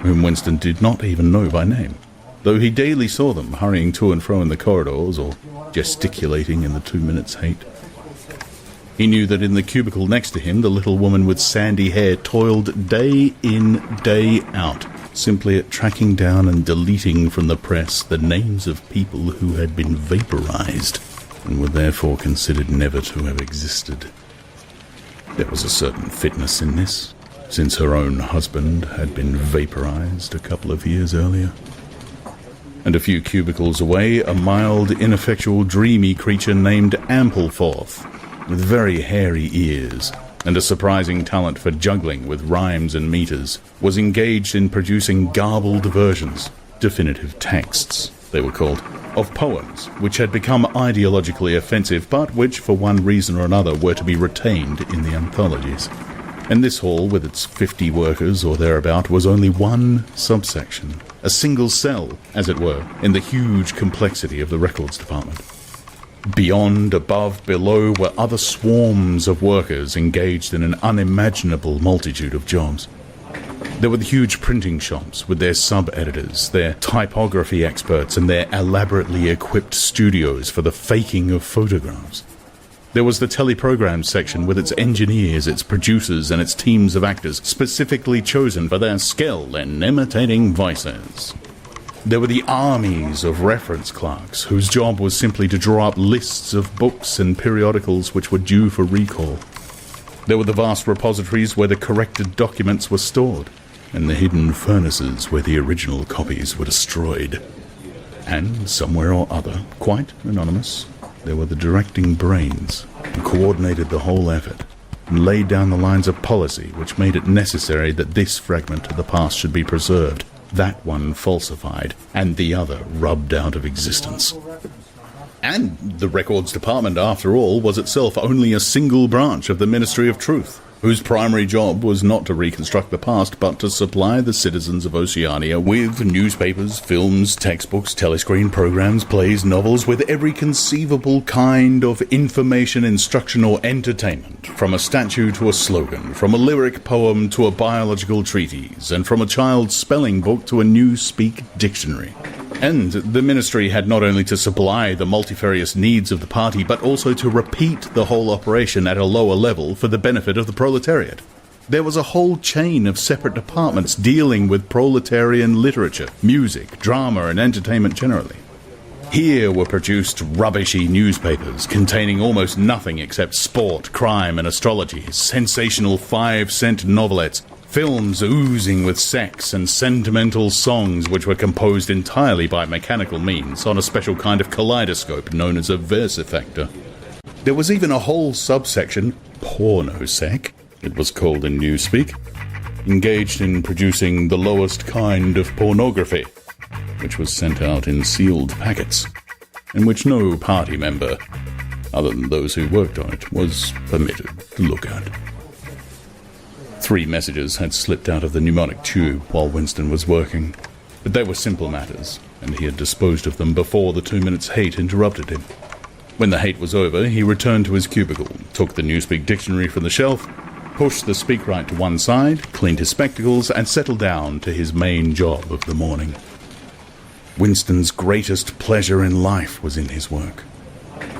whom Winston did not even know by name, though he daily saw them hurrying to and fro in the corridors or gesticulating in the 2 minutes hate. He knew that in the cubicle next to him, the little woman with sandy hair toiled day in, day out, simply at tracking down and deleting from the press the names of people who had been vaporized and were therefore considered never to have existed. There was a certain fitness in this, since her own husband had been vaporized a couple of years earlier. And a few cubicles away, a mild, ineffectual, dreamy creature named Ampleforth, with very hairy ears and a surprising talent for juggling with rhymes and meters, was engaged in producing garbled versions, definitive texts, they were called, of poems which had become ideologically offensive, but which, for one reason or another, were to be retained in the anthologies. And this hall, with its 50 workers or thereabout, was only one subsection, a single cell, as it were, in the huge complexity of the records department. Beyond, above, below were other swarms of workers engaged in an unimaginable multitude of jobs. There were the huge printing shops with their sub-editors, their typography experts, and their elaborately equipped studios for the faking of photographs. There was the teleprogram section with its engineers, its producers, and its teams of actors specifically chosen for their skill in imitating voices. There were the armies of reference clerks, whose job was simply to draw up lists of books and periodicals which were due for recall. There were the vast repositories where the corrected documents were stored, and the hidden furnaces where the original copies were destroyed. And somewhere or other, quite anonymous, there were the directing brains who coordinated the whole effort and laid down the lines of policy which made it necessary that this fragment of the past should be preserved, that one falsified, and the other rubbed out of existence. And the records department, after all, was itself only a single branch of the Ministry of Truth, whose primary job was not to reconstruct the past, but to supply the citizens of Oceania with newspapers, films, textbooks, telescreen programs, plays, novels, with every conceivable kind of information, instruction, or entertainment, from a statue to a slogan, from a lyric poem to a biological treatise, and from a child's spelling book to a Newspeak dictionary. And the ministry had not only to supply the multifarious needs of the party, but also to repeat the whole operation at a lower level for the benefit of the proletariat. There was a whole chain of separate departments dealing with proletarian literature, music, drama, and entertainment generally. Here were produced rubbishy newspapers containing almost nothing except sport, crime, and astrology, sensational 5-cent novelettes, films oozing with sex, and sentimental songs which were composed entirely by mechanical means on a special kind of kaleidoscope known as a versifactor. There was even a whole subsection, pornosec, it was called in newspeak, engaged in producing the lowest kind of pornography, which was sent out in sealed packets, and which no party member, other than those who worked on it, was permitted to look at. 3 messages had slipped out of the pneumatic tube while Winston was working, but they were simple matters, and he had disposed of them before the 2 minutes' hate interrupted him. When the hate was over, he returned to his cubicle, took the Newspeak dictionary from the shelf, pushed the speakwrite to one side, cleaned his spectacles, and settled down to his main job of the morning. Winston's greatest pleasure in life was in his work.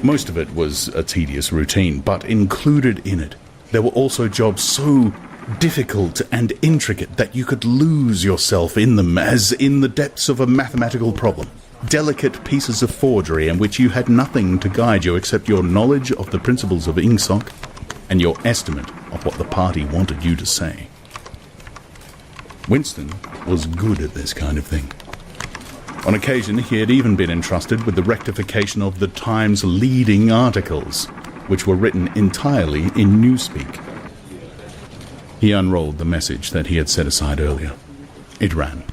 Most of it was a tedious routine, but included in it, there were also jobs so difficult and intricate that you could lose yourself in them as in the depths of a mathematical problem. Delicate pieces of forgery in which you had nothing to guide you except your knowledge of the principles of ingsoc and your estimate of what the party wanted you to say. Winston was good at this kind of thing. On occasion, he had even been entrusted with the rectification of the Times' leading articles, which were written entirely in newspeak. He unrolled the message that he had set aside earlier. It ran,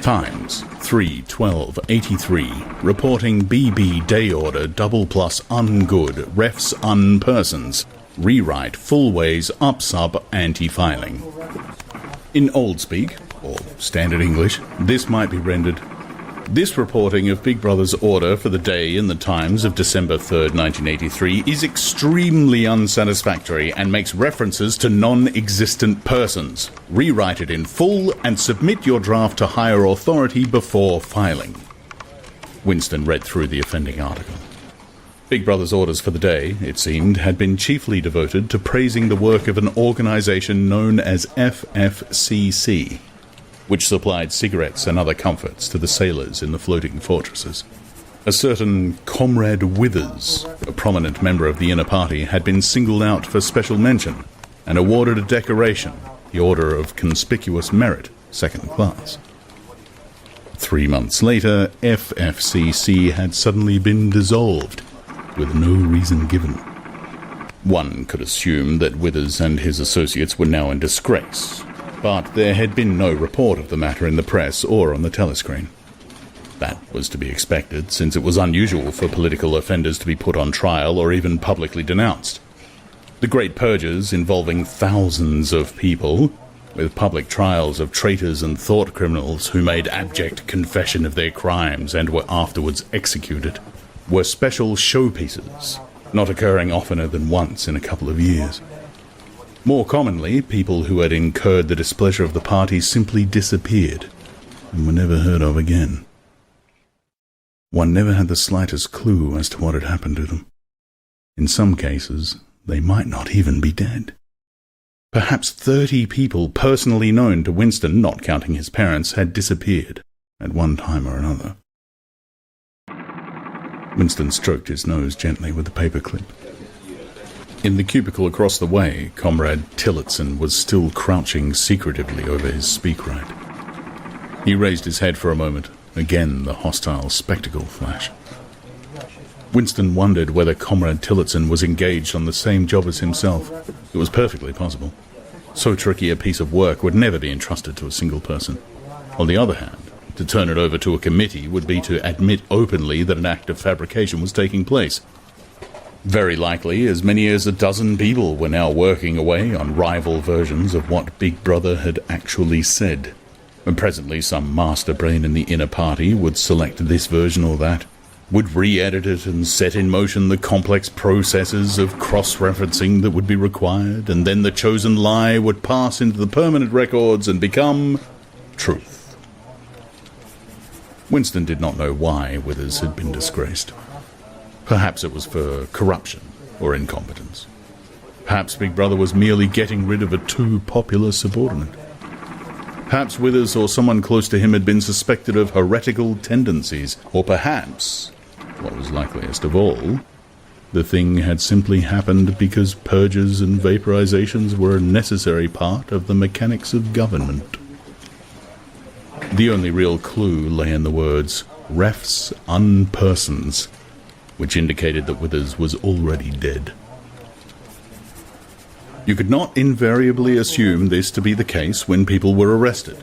Times, 3/12/83, reporting BB day order double plus ungood, refs unpersons, rewrite full ways up sub anti-filing. In old speak, or standard English, this might be rendered, this reporting of Big Brother's order for the day in the Times of December 3rd, 1983 is extremely unsatisfactory and makes references to non-existent persons. Rewrite it in full and submit your draft to higher authority before filing. Winston read through the offending article. Big Brother's orders for the day, it seemed, had been chiefly devoted to praising the work of an organization known as FFCC, which supplied cigarettes and other comforts to the sailors in the floating fortresses. A certain Comrade Withers, a prominent member of the inner party, had been singled out for special mention and awarded a decoration, the Order of Conspicuous Merit, 2nd class. 3 months later, FFCC had suddenly been dissolved, with no reason given. One could assume that Withers and his associates were now in disgrace, but there had been no report of the matter in the press or on the telescreen. That was to be expected, since it was unusual for political offenders to be put on trial or even publicly denounced. The great purges involving thousands of people, with public trials of traitors and thought criminals who made abject confession of their crimes and were afterwards executed, were special showpieces, not occurring oftener than once in a couple of years. More commonly, people who had incurred the displeasure of the party simply disappeared and were never heard of again. One never had the slightest clue as to what had happened to them. In some cases, they might not even be dead. Perhaps 30 people personally known to Winston, not counting his parents, had disappeared at one time or another. Winston stroked his nose gently with the paperclip. In the cubicle across the way, Comrade Tillotson was still crouching secretively over his speakwrite. He raised his head for a moment, again the hostile spectacle flash. Winston wondered whether Comrade Tillotson was engaged on the same job as himself. It was perfectly possible. So tricky a piece of work would never be entrusted to a single person. On the other hand, to turn it over to a committee would be to admit openly that an act of fabrication was taking place. Very likely, as many as a dozen people were now working away on rival versions of what Big Brother had actually said. And presently some master brain in the inner party would select this version or that, would re-edit it and set in motion the complex processes of cross-referencing that would be required, and then the chosen lie would pass into the permanent records and become truth. Winston did not know why Withers had been disgraced. Perhaps it was for corruption or incompetence. Perhaps Big Brother was merely getting rid of a too popular subordinate. Perhaps Withers or someone close to him had been suspected of heretical tendencies. Or perhaps, what was likeliest of all, the thing had simply happened because purges and vaporizations were a necessary part of the mechanics of government. The only real clue lay in the words, refs unpersons, which indicated that Withers was already dead. You could not invariably assume this to be the case when people were arrested.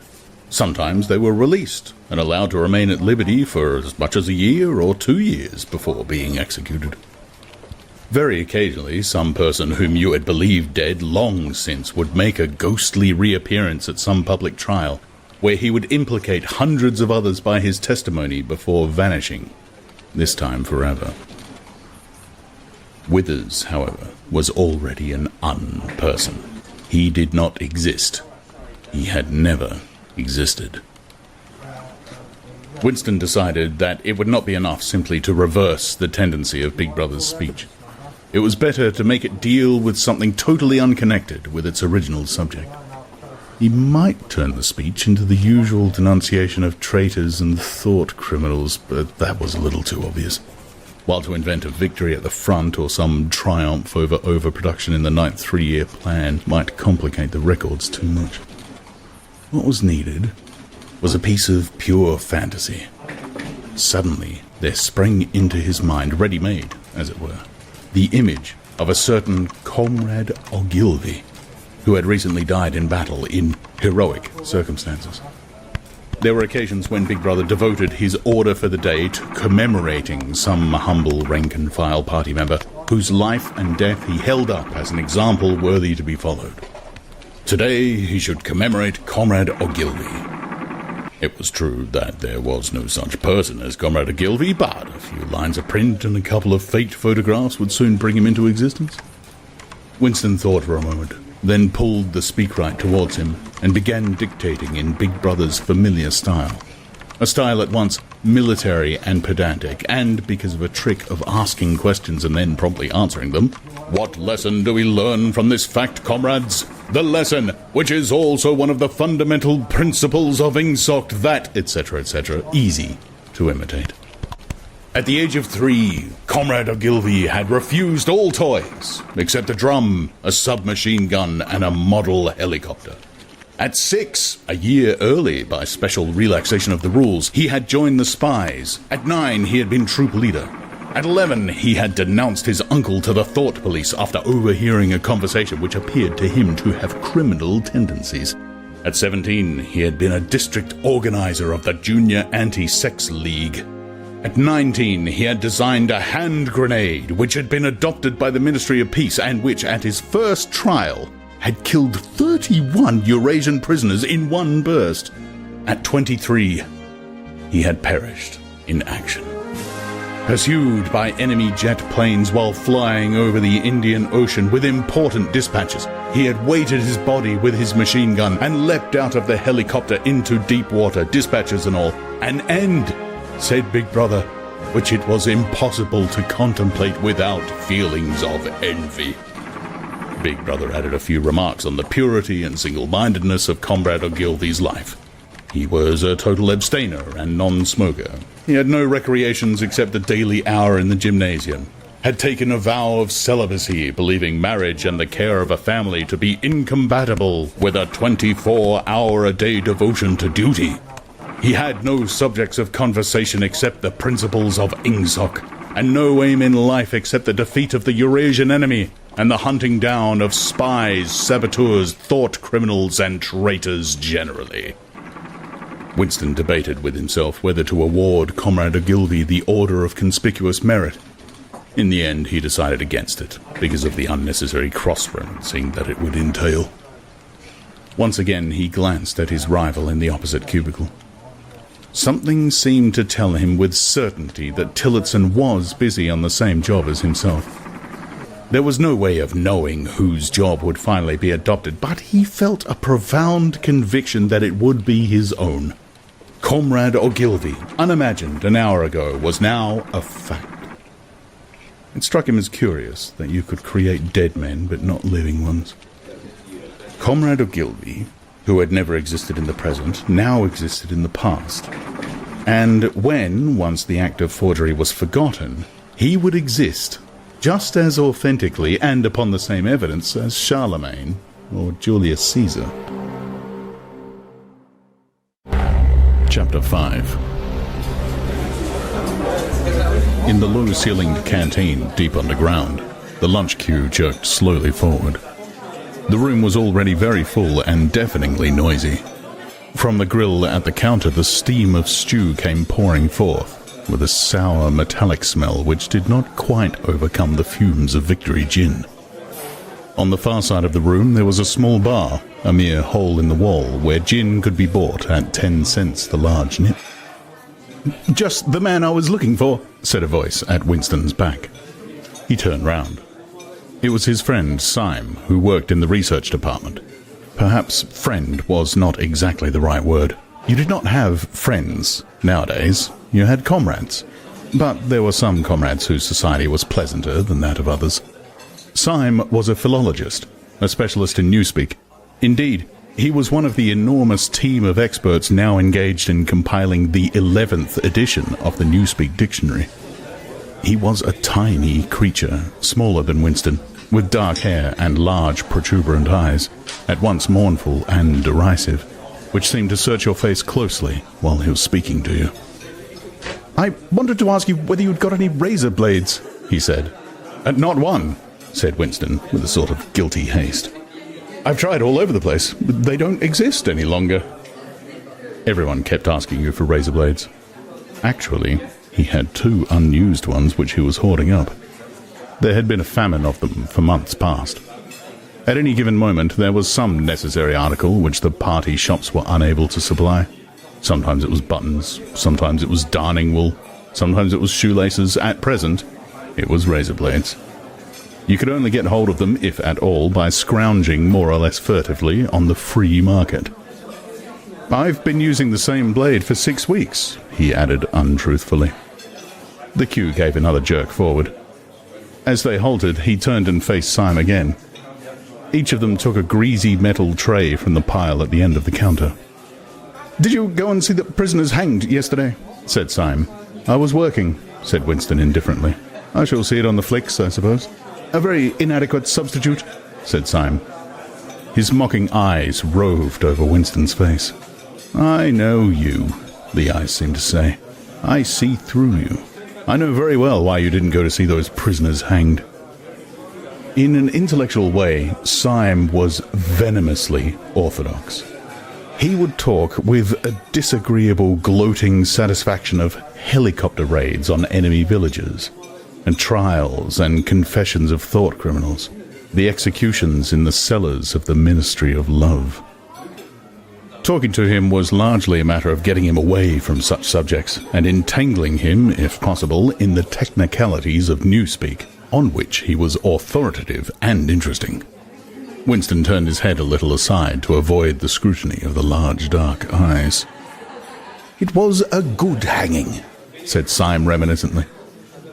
Sometimes they were released and allowed to remain at liberty for as much as a year or 2 years before being executed. Very occasionally, some person whom you had believed dead long since would make a ghostly reappearance at some public trial, where he would implicate hundreds of others by his testimony before vanishing, this time forever. Withers, however, was already an unperson. He did not exist. He had never existed. Winston decided that it would not be enough simply to reverse the tendency of Big Brother's speech. It was better to make it deal with something totally unconnected with its original subject. He might turn the speech into the usual denunciation of traitors and thought criminals, but that was a little too obvious. While to invent a victory at the front or some triumph over overproduction in the 9th three-year plan might complicate the records too much. What was needed was a piece of pure fantasy. Suddenly, there sprang into his mind, ready-made, as it were, the image of a certain Comrade Ogilvy, who had recently died in battle in heroic circumstances. There were occasions when Big Brother devoted his order for the day to commemorating some humble rank-and-file party member whose life and death he held up as an example worthy to be followed. Today he should commemorate Comrade Ogilvy. It was true that there was no such person as Comrade Ogilvy, but a few lines of print and a couple of faked photographs would soon bring him into existence. Winston thought for a moment, then pulled the speakwrite towards him and began dictating in Big Brother's familiar style. A style at once military and pedantic, and because of a trick of asking questions and then promptly answering them. What lesson do we learn from this fact, comrades? The lesson, which is also one of the fundamental principles of INGSOC, that, etc., easy to imitate. At the age of 3, Comrade Ogilvy had refused all toys, except a drum, a submachine gun, and a model helicopter. At 6, a year early by special relaxation of the rules, he had joined the spies. At 9, he had been troop leader. At 11, he had denounced his uncle to the thought police after overhearing a conversation which appeared to him to have criminal tendencies. At 17, he had been a district organizer of the Junior Anti-Sex League. At 19, he had designed a hand grenade which had been adopted by the Ministry of Peace and which, at his first trial, had killed 31 Eurasian prisoners in one burst. At 23, he had perished in action. Pursued by enemy jet planes while flying over the Indian Ocean with important dispatches, he had weighted his body with his machine gun and leapt out of the helicopter into deep water, dispatches and all. An end, said Big Brother, which it was impossible to contemplate without feelings of envy. Big Brother added a few remarks on the purity and single-mindedness of Comrade Ogilvy's life. He was a total abstainer and non-smoker. He had no recreations except the daily hour in the gymnasium, had taken a vow of celibacy, believing marriage and the care of a family to be incompatible with a 24-hour-a-day devotion to duty. He had no subjects of conversation except the principles of INGSOC, and no aim in life except the defeat of the Eurasian enemy and the hunting down of spies, saboteurs, thought criminals, and traitors generally. Winston debated with himself whether to award Comrade Ogilvy the Order of Conspicuous Merit. In the end, he decided against it, because of the unnecessary cross-referencing that it would entail. Once again, he glanced at his rival in the opposite cubicle. Something seemed to tell him with certainty that Tillotson was busy on the same job as himself. There was no way of knowing whose job would finally be adopted, but he felt a profound conviction that it would be his own. Comrade Ogilvy, unimagined an hour ago, was now a fact. It struck him as curious that you could create dead men but not living ones. Comrade of Gilby, who had never existed in the present, now existed in the past. And when, once the act of forgery was forgotten, he would exist just as authentically and upon the same evidence as Charlemagne or Julius Caesar. Chapter 5. In the low-ceilinged canteen deep underground, the lunch queue jerked slowly forward. The room was already very full and deafeningly noisy. From the grill at the counter, the steam of stew came pouring forth, with a sour metallic smell which did not quite overcome the fumes of Victory gin. On the far side of the room there was a small bar, a mere hole in the wall, where gin could be bought at 10 cents the large nip. "Just the man I was looking for," said a voice at Winston's back. He turned round. It was his friend Syme, who worked in the research department. Perhaps friend was not exactly the right word. You did not have friends nowadays. You had comrades. But there were some comrades whose society was pleasanter than that of others. Syme was a philologist, a specialist in newspeak. Indeed, he was one of the enormous team of experts now engaged in compiling the 11th edition of the Newspeak Dictionary. He was a tiny creature, smaller than Winston, with dark hair and large protuberant eyes, at once mournful and derisive, which seemed to search your face closely while he was speaking to you. "I wanted to ask you whether you'd got any razor blades," he said. "Not one," said Winston, with a sort of guilty haste. "I've tried all over the place, but they don't exist any longer." Everyone kept asking you for razor blades. Actually, he had 2 unused ones which he was hoarding up. There had been a famine of them for months past. At any given moment, there was some necessary article which the party shops were unable to supply. Sometimes it was buttons, sometimes it was darning wool, sometimes it was shoelaces. At present, it was razor blades. You could only get hold of them, if at all, by scrounging more or less furtively on the free market. "I've been using the same blade for 6 weeks, he added untruthfully. The queue gave another jerk forward. As they halted, he turned and faced Syme again. Each of them took a greasy metal tray from the pile at the end of the counter. "Did you go and see the prisoners hanged yesterday?" said Syme. "I was working," said Winston indifferently. "I shall see it on the flicks, I suppose." "A very inadequate substitute," said Syme. His mocking eyes roved over Winston's face. "I know you," the eyes seemed to say. "I see through you. I know very well why you didn't go to see those prisoners hanged." In an intellectual way, Syme was venomously orthodox. He would talk with a disagreeable, gloating satisfaction of helicopter raids on enemy villages, and trials and confessions of thought criminals, the executions in the cellars of the Ministry of Love. Talking to him was largely a matter of getting him away from such subjects and entangling him, if possible, in the technicalities of newspeak, on which he was authoritative and interesting. Winston turned his head a little aside to avoid the scrutiny of the large dark eyes. "It was a good hanging," said Syme reminiscently.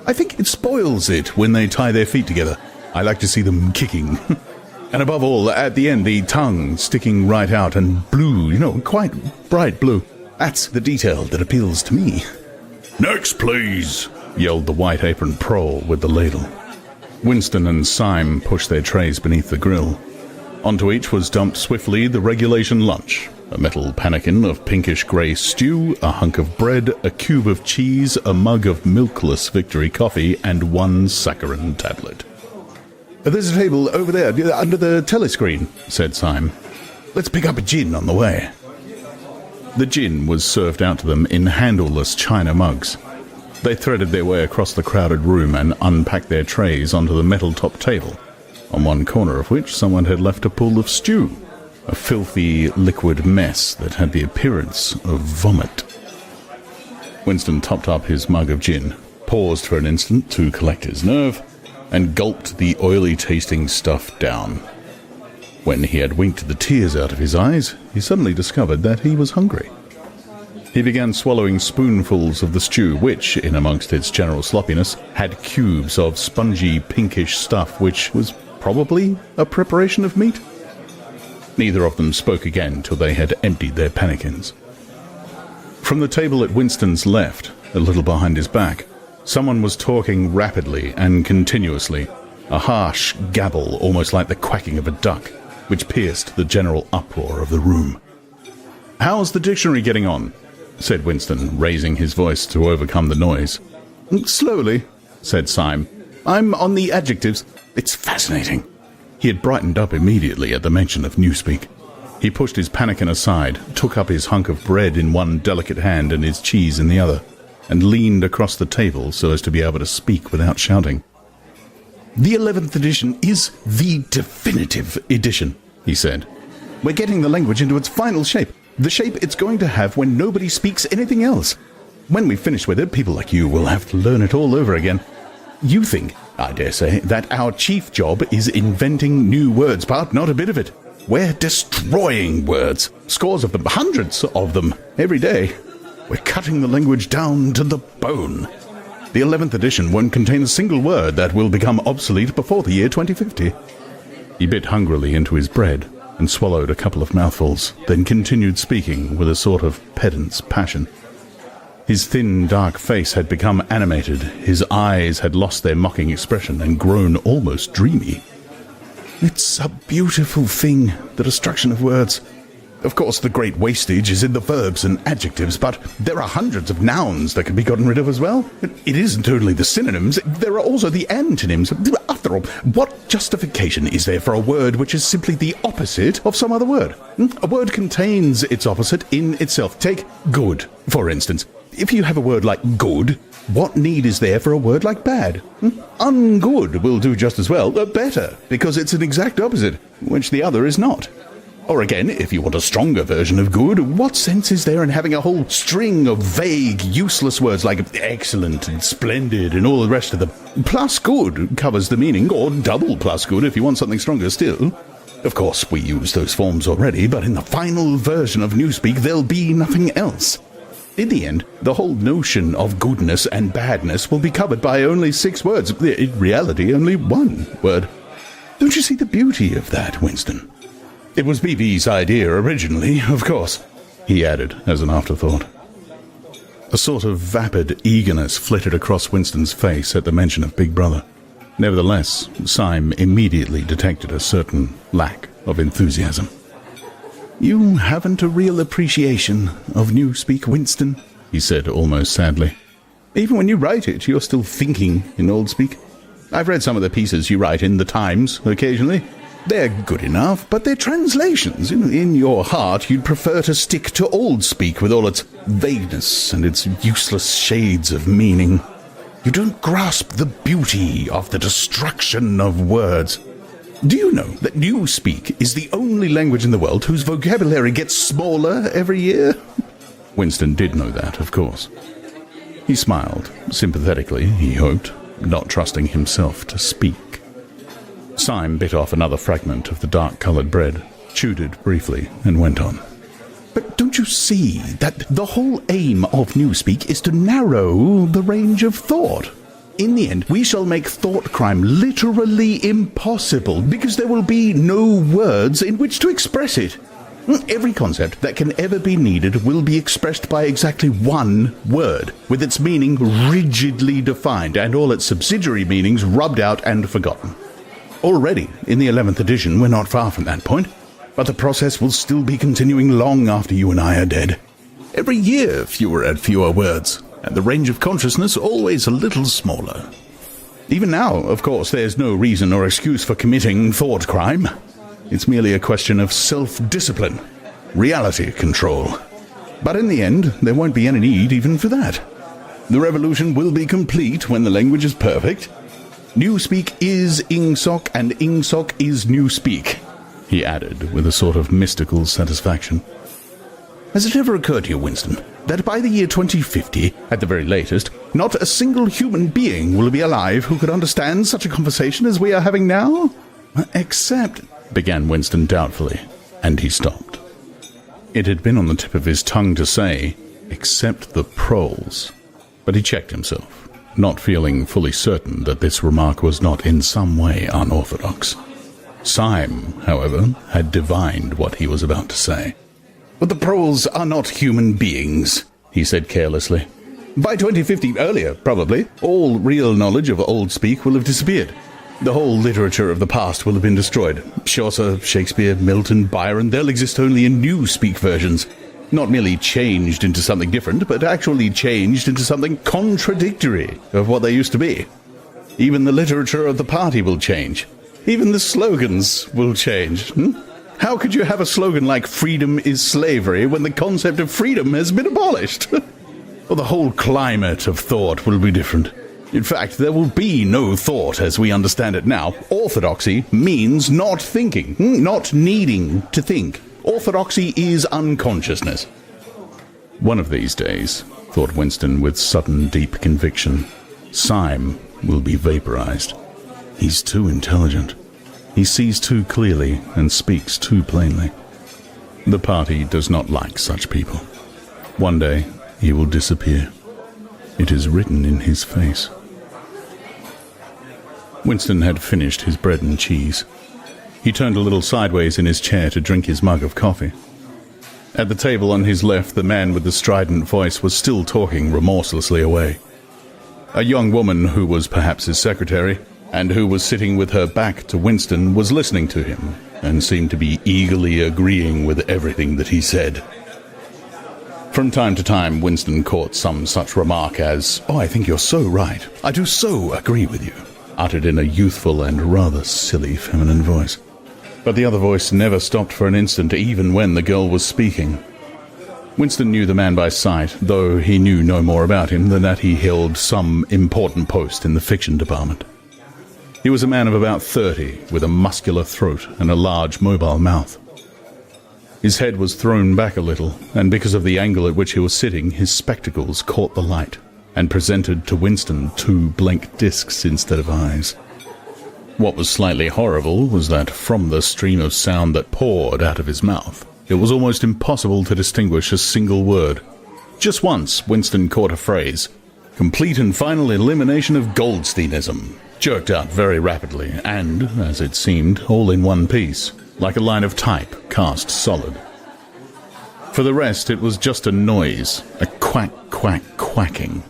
"I think it spoils it when they tie their feet together. I like to see them kicking. And above all, at the end, the tongue sticking right out and blue, quite bright blue. That's the detail that appeals to me." Next, please, yelled the white-aproned prole with the ladle. Winston and Syme pushed their trays beneath the grill. Onto each was dumped swiftly the regulation lunch, a metal pannikin of pinkish-grey stew, a hunk of bread, a cube of cheese, a mug of milkless Victory coffee, and 1 saccharin tablet. "There's a table over there, under the telescreen," said Syme. "Let's pick up a gin on the way." The gin was served out to them in handleless china mugs. They threaded their way across the crowded room and unpacked their trays onto the metal-top table, on one corner of which someone had left a pool of stew, a filthy liquid mess that had the appearance of vomit. Winston topped up his mug of gin, paused for an instant to collect his nerve, and gulped the oily-tasting stuff down. When he had winked the tears out of his eyes, he suddenly discovered that he was hungry. He began swallowing spoonfuls of the stew, which, in amongst its general sloppiness, had cubes of spongy pinkish stuff which was probably a preparation of meat. Neither of them spoke again till they had emptied their pannikins. From the table at Winston's left, a little behind his back, someone was talking rapidly and continuously, a harsh gabble almost like the quacking of a duck, which pierced the general uproar of the room. "How's the dictionary getting on?" said Winston, raising his voice to overcome the noise. "Slowly," said Syme. "I'm on the adjectives. It's fascinating." He had brightened up immediately at the mention of Newspeak. He pushed his pannikin aside, took up his hunk of bread in one delicate hand and his cheese in the other, and leaned across the table so as to be able to speak without shouting. "The 11th edition is the definitive edition," he said. "We're getting the language into its final shape, the shape it's going to have when nobody speaks anything else. When we finish with it, people like you will have to learn it all over again. You think, I dare say, that our chief job is inventing new words, but not a bit of it. We're destroying words, scores of them, hundreds of them, every day. We're cutting the language down to the bone. The 11th edition won't contain a single word that will become obsolete before the year 2050. He bit hungrily into his bread and swallowed a couple of mouthfuls, then continued speaking with a sort of pedant's passion. His thin, dark face had become animated, his eyes had lost their mocking expression and grown almost dreamy. It's a beautiful thing, the destruction of words. Of course, the great wastage is in the verbs and adjectives, but there are hundreds of nouns that can be gotten rid of as well. It isn't only the synonyms, there are also the antonyms. After all, what justification is there for a word which is simply the opposite of some other word? A word contains its opposite in itself. Take good, for instance. If you have a word like good, what need is there for a word like bad? Ungood will do just as well, better, because it's an exact opposite, which the other is not. Or again, if you want a stronger version of good, what sense is there in having a whole string of vague, useless words like excellent and splendid and all the rest of them? Plus good covers the meaning, or double plus good if you want something stronger still. Of course, we use those forms already, but in the final version of Newspeak, there'll be nothing else. In the end, the whole notion of goodness and badness will be covered by only 6 words. In reality, only 1 word. Don't you see the beauty of that, Winston? It was BB's idea originally, of course, he added as an afterthought. A sort of vapid eagerness flitted across Winston's face at the mention of Big Brother. Nevertheless, Syme immediately detected a certain lack of enthusiasm. "You haven't a real appreciation of Newspeak, Winston," he said almost sadly. "Even when you write it, you're still thinking in Old Speak. I've read some of the pieces you write in the Times occasionally. They're good enough, but they're translations. In your heart, you'd prefer to stick to Old Speak with all its vagueness and its useless shades of meaning. You don't grasp the beauty of the destruction of words. Do you know that Newspeak is the only language in the world whose vocabulary gets smaller every year?" Winston did know that, of course. He smiled, sympathetically, he hoped, not trusting himself to speak. Syme bit off another fragment of the dark-coloured bread, chewed it briefly, and went on. "But don't you see that the whole aim of Newspeak is to narrow the range of thought? In the end, we shall make thought crime literally impossible, because there will be no words in which to express it. Every concept that can ever be needed will be expressed by exactly 1 word, with its meaning rigidly defined, and all its subsidiary meanings rubbed out and forgotten. Already, in the 11th edition, we're not far from that point, but the process will still be continuing long after you and I are dead. Every year, fewer and fewer words, and the range of consciousness always a little smaller. Even now, of course, there's no reason or excuse for committing thought crime. It's merely a question of self-discipline, reality control. But in the end, there won't be any need even for that. The revolution will be complete when the language is perfect. Newspeak is Ingsoc, and Ingsoc is Newspeak," he added with a sort of mystical satisfaction. "Has it ever occurred to you, Winston, that by the year 2050, at the very latest, not a single human being will be alive who could understand such a conversation as we are having now? Except," began Winston doubtfully, and he stopped. It had been on the tip of his tongue to say, except the proles. But he checked himself, not feeling fully certain that this remark was not in some way unorthodox. Syme, however, had divined what he was about to say. "But the proles are not human beings," he said carelessly. "By 2050, earlier, probably, all real knowledge of old speak will have disappeared. The whole literature of the past will have been destroyed. Chaucer, Shakespeare, Milton, Byron, they'll exist only in new speak versions. Not merely changed into something different, but actually changed into something contradictory of what they used to be. Even the literature of the party will change. Even the slogans will change. How could you have a slogan like "freedom is slavery" when the concept of freedom has been abolished? Well, the whole climate of thought will be different. In fact, there will be no thought as we understand it now. Orthodoxy means not thinking, not needing to think. Orthodoxy is unconsciousness. One of these days, thought Winston with sudden deep conviction, Syme will be vaporized. He's too intelligent. He sees too clearly and speaks too plainly. The party does not like such people. One day, he will disappear. It is written in his face. Winston had finished his bread and cheese. He turned a little sideways in his chair to drink his mug of coffee. At the table on his left, the man with the strident voice was still talking remorselessly away. A young woman who was perhaps his secretary, and who was sitting with her back to Winston, was listening to him, and seemed to be eagerly agreeing with everything that he said. From time to time, Winston caught some such remark as, "Oh, I think you're so right. I do so agree with you," uttered in a youthful and rather silly feminine voice. But the other voice never stopped for an instant, even when the girl was speaking. Winston knew the man by sight, though he knew no more about him than that he held some important post in the fiction department. He was a man of about 30, with a muscular throat and a large mobile mouth. His head was thrown back a little, and because of the angle at which he was sitting, his spectacles caught the light and presented to Winston two blank discs instead of eyes. What was slightly horrible was that from the stream of sound that poured out of his mouth, it was almost impossible to distinguish a single word. Just once, Winston caught a phrase, "complete and final elimination of Goldsteinism," jerked out very rapidly and, as it seemed, all in one piece, like a line of type cast solid. For the rest, it was just a noise, a quack, quack, quacking.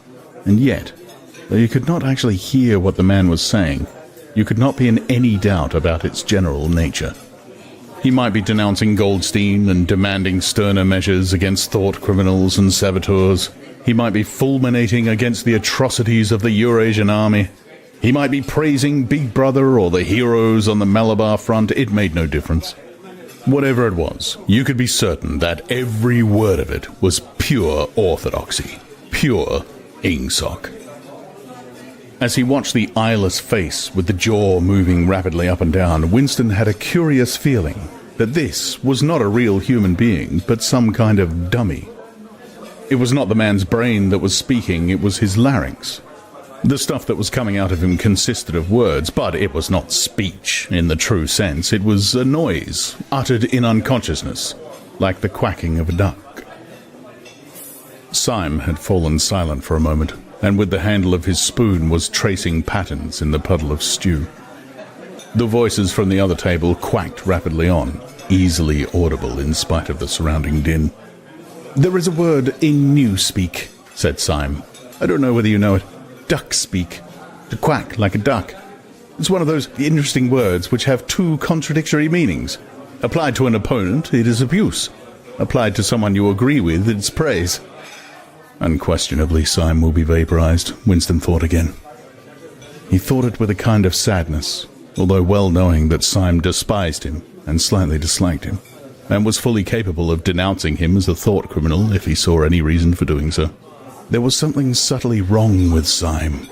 And yet, though you could not actually hear what the man was saying, you could not be in any doubt about its general nature. He might be denouncing Goldstein and demanding sterner measures against thought criminals and saboteurs. He might be fulminating against the atrocities of the Eurasian army. He might be praising Big Brother or the heroes on the Malabar front. It made no difference. Whatever it was, you could be certain that every word of it was pure orthodoxy, pure Ingsoc. As he watched the eyeless face with the jaw moving rapidly up and down, Winston had a curious feeling that this was not a real human being, but some kind of dummy. It was not the man's brain that was speaking, it was his larynx. The stuff that was coming out of him consisted of words, but it was not speech in the true sense. It was a noise, uttered in unconsciousness, like the quacking of a duck. Syme had fallen silent for a moment, and with the handle of his spoon was tracing patterns in the puddle of stew. The voices from the other table quacked rapidly on, easily audible in spite of the surrounding din. "There is a word in Newspeak," said Syme. "I don't know whether you know it. Duck speak. To quack like a duck. It's one of those interesting words which have two contradictory meanings. Applied to an opponent, it is abuse. Applied to someone you agree with, it's praise." Unquestionably, Syme will be vaporized, Winston thought again. He thought it with a kind of sadness, although well knowing that Syme despised him and slightly disliked him, and was fully capable of denouncing him as a thought criminal if he saw any reason for doing so. There was something subtly wrong with Syme.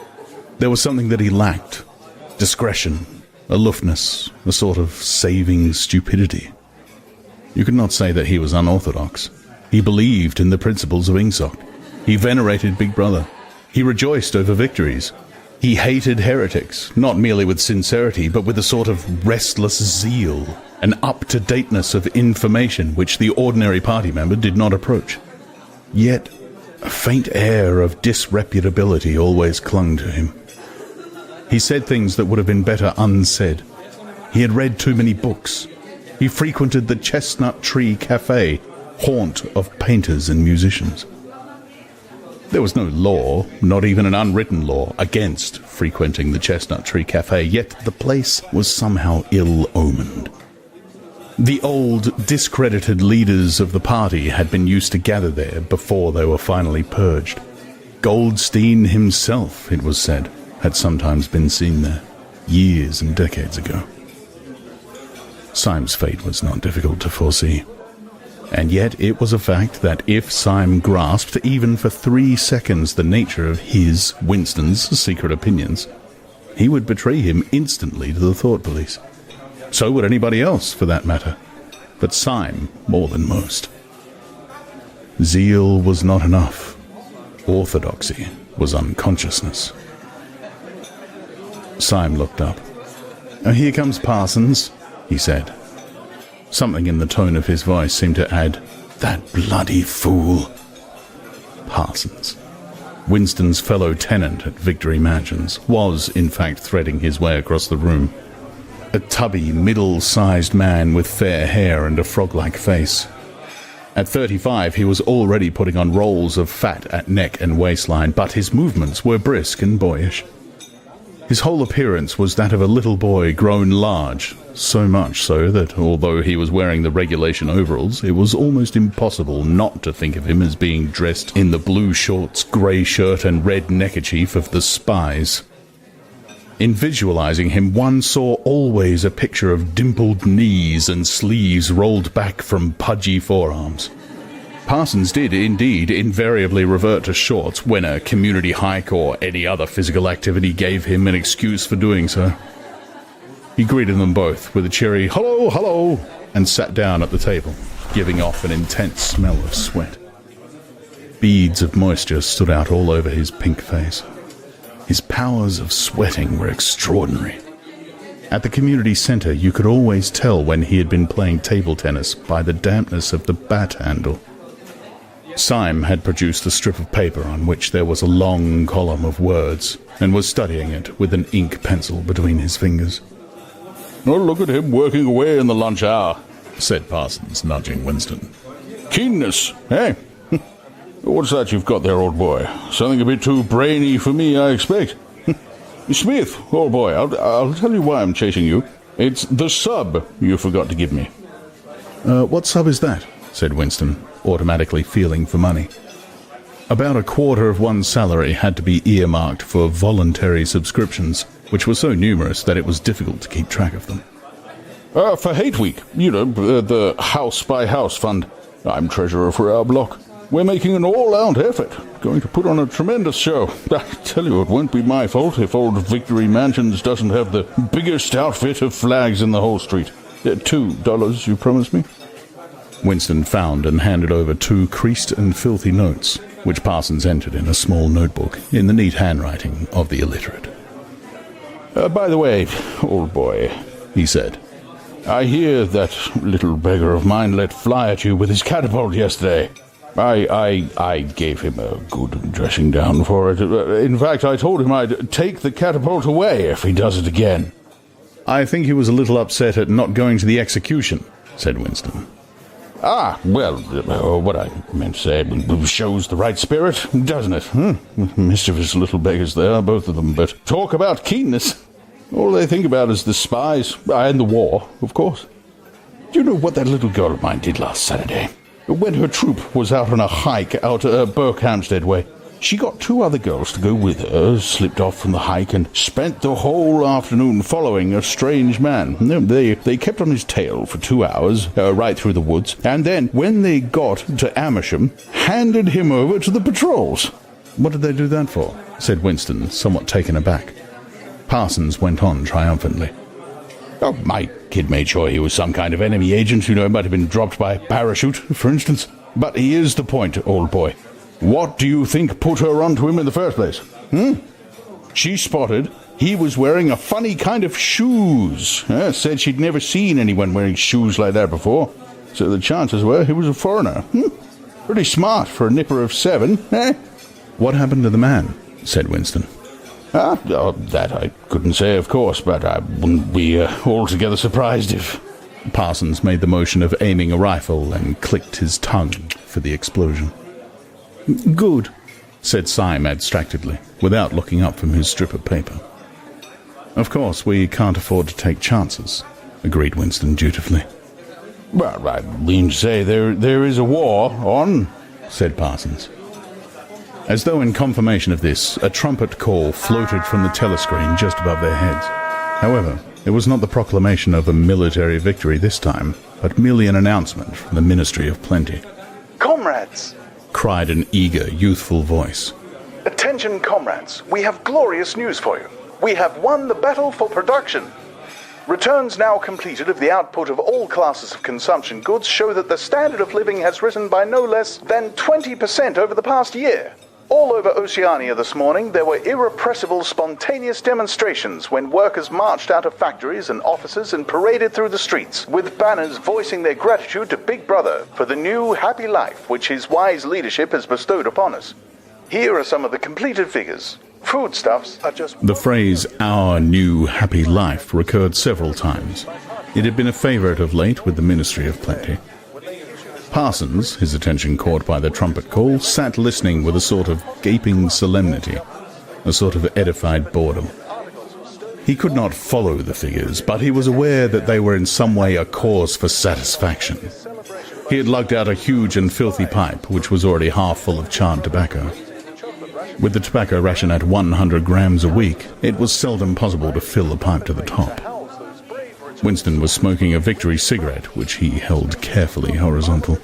There was something that he lacked. Discretion, aloofness, a sort of saving stupidity. You could not say that he was unorthodox. He believed in the principles of Ingsoc. He venerated Big Brother. He rejoiced over victories. He hated heretics, not merely with sincerity, but with a sort of restless zeal, an up-to-dateness of information which the ordinary party member did not approach. Yet, A faint air of disreputability always clung to him. He said things that would have been better unsaid. He had read too many books. He frequented the Chestnut Tree Cafe, haunt of painters and musicians. There was no law, not even an unwritten law, against frequenting the Chestnut Tree Cafe, yet the place was somehow ill-omened. The old, discredited leaders of the party had been used to gather there before they were finally purged. Goldstein himself, it was said, had sometimes been seen there, years and decades ago. Syme's fate was not difficult to foresee. And yet it was a fact that if Syme grasped, even for 3 seconds, the nature of his, Winston's, secret opinions, he would betray him instantly to the thought police. So would anybody else, for that matter. But Syme more than most. Zeal was not enough. Orthodoxy was unconsciousness. Syme looked up. "Here comes Parsons," he said. Something in the tone of his voice seemed to add, "That bloody fool." Parsons, Winston's fellow tenant at Victory Mansions, was in fact threading his way across the room. A tubby, middle-sized man with fair hair and a frog-like face. At 35, he was already putting on rolls of fat at neck and waistline, but his movements were brisk and boyish. His whole appearance was that of a little boy grown large, so much so that, although he was wearing the regulation overalls, it was almost impossible not to think of him as being dressed in the blue shorts, grey shirt and red neckerchief of the spies. In visualizing him, one saw always a picture of dimpled knees and sleeves rolled back from pudgy forearms. Parsons did, indeed, invariably revert to shorts when a community hike or any other physical activity gave him an excuse for doing so. He greeted them both with a cheery "Hello, hello," and sat down at the table, giving off an intense smell of sweat. Beads of moisture stood out all over his pink face. His powers of sweating were extraordinary. At the community center, you could always tell when he had been playing table tennis by the dampness of the bat handle. Syme had produced a strip of paper on which there was a long column of words, and was studying it with an ink pencil between his fingers. "Oh, look at him working away in the lunch hour," said Parsons, nudging Winston. "Keenness, eh? What's that you've got there, old boy? Something a bit too brainy for me, I expect. Smith, old boy, I'll tell you why I'm chasing you. It's the sub you forgot to give me." What sub is that?" said Winston, automatically feeling for money. About a quarter of one's salary had to be earmarked for voluntary subscriptions, which were so numerous that it was difficult to keep track of them. For Hate Week, the House by House Fund. I'm treasurer for our block. We're making an all-out effort, going to put on a tremendous show. I tell you, it won't be my fault if old Victory Mansions doesn't have the biggest outfit of flags in the whole street. $2, you promised me? Winston found and handed over 2 creased and filthy notes, which Parsons entered in a small notebook in the neat handwriting of the illiterate. "By the way, old boy," he said, "I hear that little beggar of mine let fly at you with his catapult yesterday. I gave him a good dressing down for it. In fact, I told him I'd take the catapult away if he does it again." "I think he was a little upset at not going to the execution," said Winston. Well, what I meant to say shows the right spirit, doesn't it? Mischievous little beggars they are, both of them, but talk about keenness. All they think about is the spies, and the war, of course. Do you know what that little girl of mine did last Saturday? When her troop was out on a hike out Berkhamsted way, she got 2 other girls to go with her, slipped off from the hike, and spent the whole afternoon following a strange man. They kept on his tail for 2 hours, right through the woods, and then, when they got to Amersham, handed him over to the patrols." "What did they do that for?" said Winston, somewhat taken aback. Parsons went on triumphantly. "Oh, my kid made sure he was some kind of enemy agent, might have been dropped by parachute, for instance. But here's the point, old boy. What do you think put her onto him in the first place? She spotted he was wearing a funny kind of shoes. Said she'd never seen anyone wearing shoes like that before. So the chances were he was a foreigner. Pretty smart for a nipper of 7, eh? What happened to the man? Said Winston. That I couldn't say, of course, but I wouldn't be altogether surprised if... Parsons made the motion of aiming a rifle and clicked his tongue for the explosion. Good, said Syme abstractedly, without looking up from his strip of paper. Of course, we can't afford to take chances, agreed Winston dutifully. Well, I mean to say there is a war on, said Parsons. As though in confirmation of this, a trumpet call floated from the telescreen just above their heads. However, it was not the proclamation of a military victory this time, but merely an announcement from the Ministry of Plenty. Comrades! Cried an eager, youthful voice. Attention, comrades, we have glorious news for you. We have won the battle for production. Returns now completed of the output of all classes of consumption goods show that the standard of living has risen by no less than 20% over the past year. All over Oceania this morning, there were irrepressible, spontaneous demonstrations when workers marched out of factories and offices and paraded through the streets, with banners voicing their gratitude to Big Brother for the new happy life which his wise leadership has bestowed upon us. Here are some of the completed figures. Foodstuffs are just... The phrase, our new happy life, recurred several times. It had been a favourite of late with the Ministry of Plenty. Parsons, his attention caught by the trumpet call, sat listening with a sort of gaping solemnity, a sort of edified boredom. He could not follow the figures, but he was aware that they were in some way a cause for satisfaction. He had lugged out a huge and filthy pipe, which was already half full of charred tobacco. With the tobacco ration at 100 grams a week, it was seldom possible to fill the pipe to the top. Winston was smoking a Victory cigarette, which he held carefully horizontal.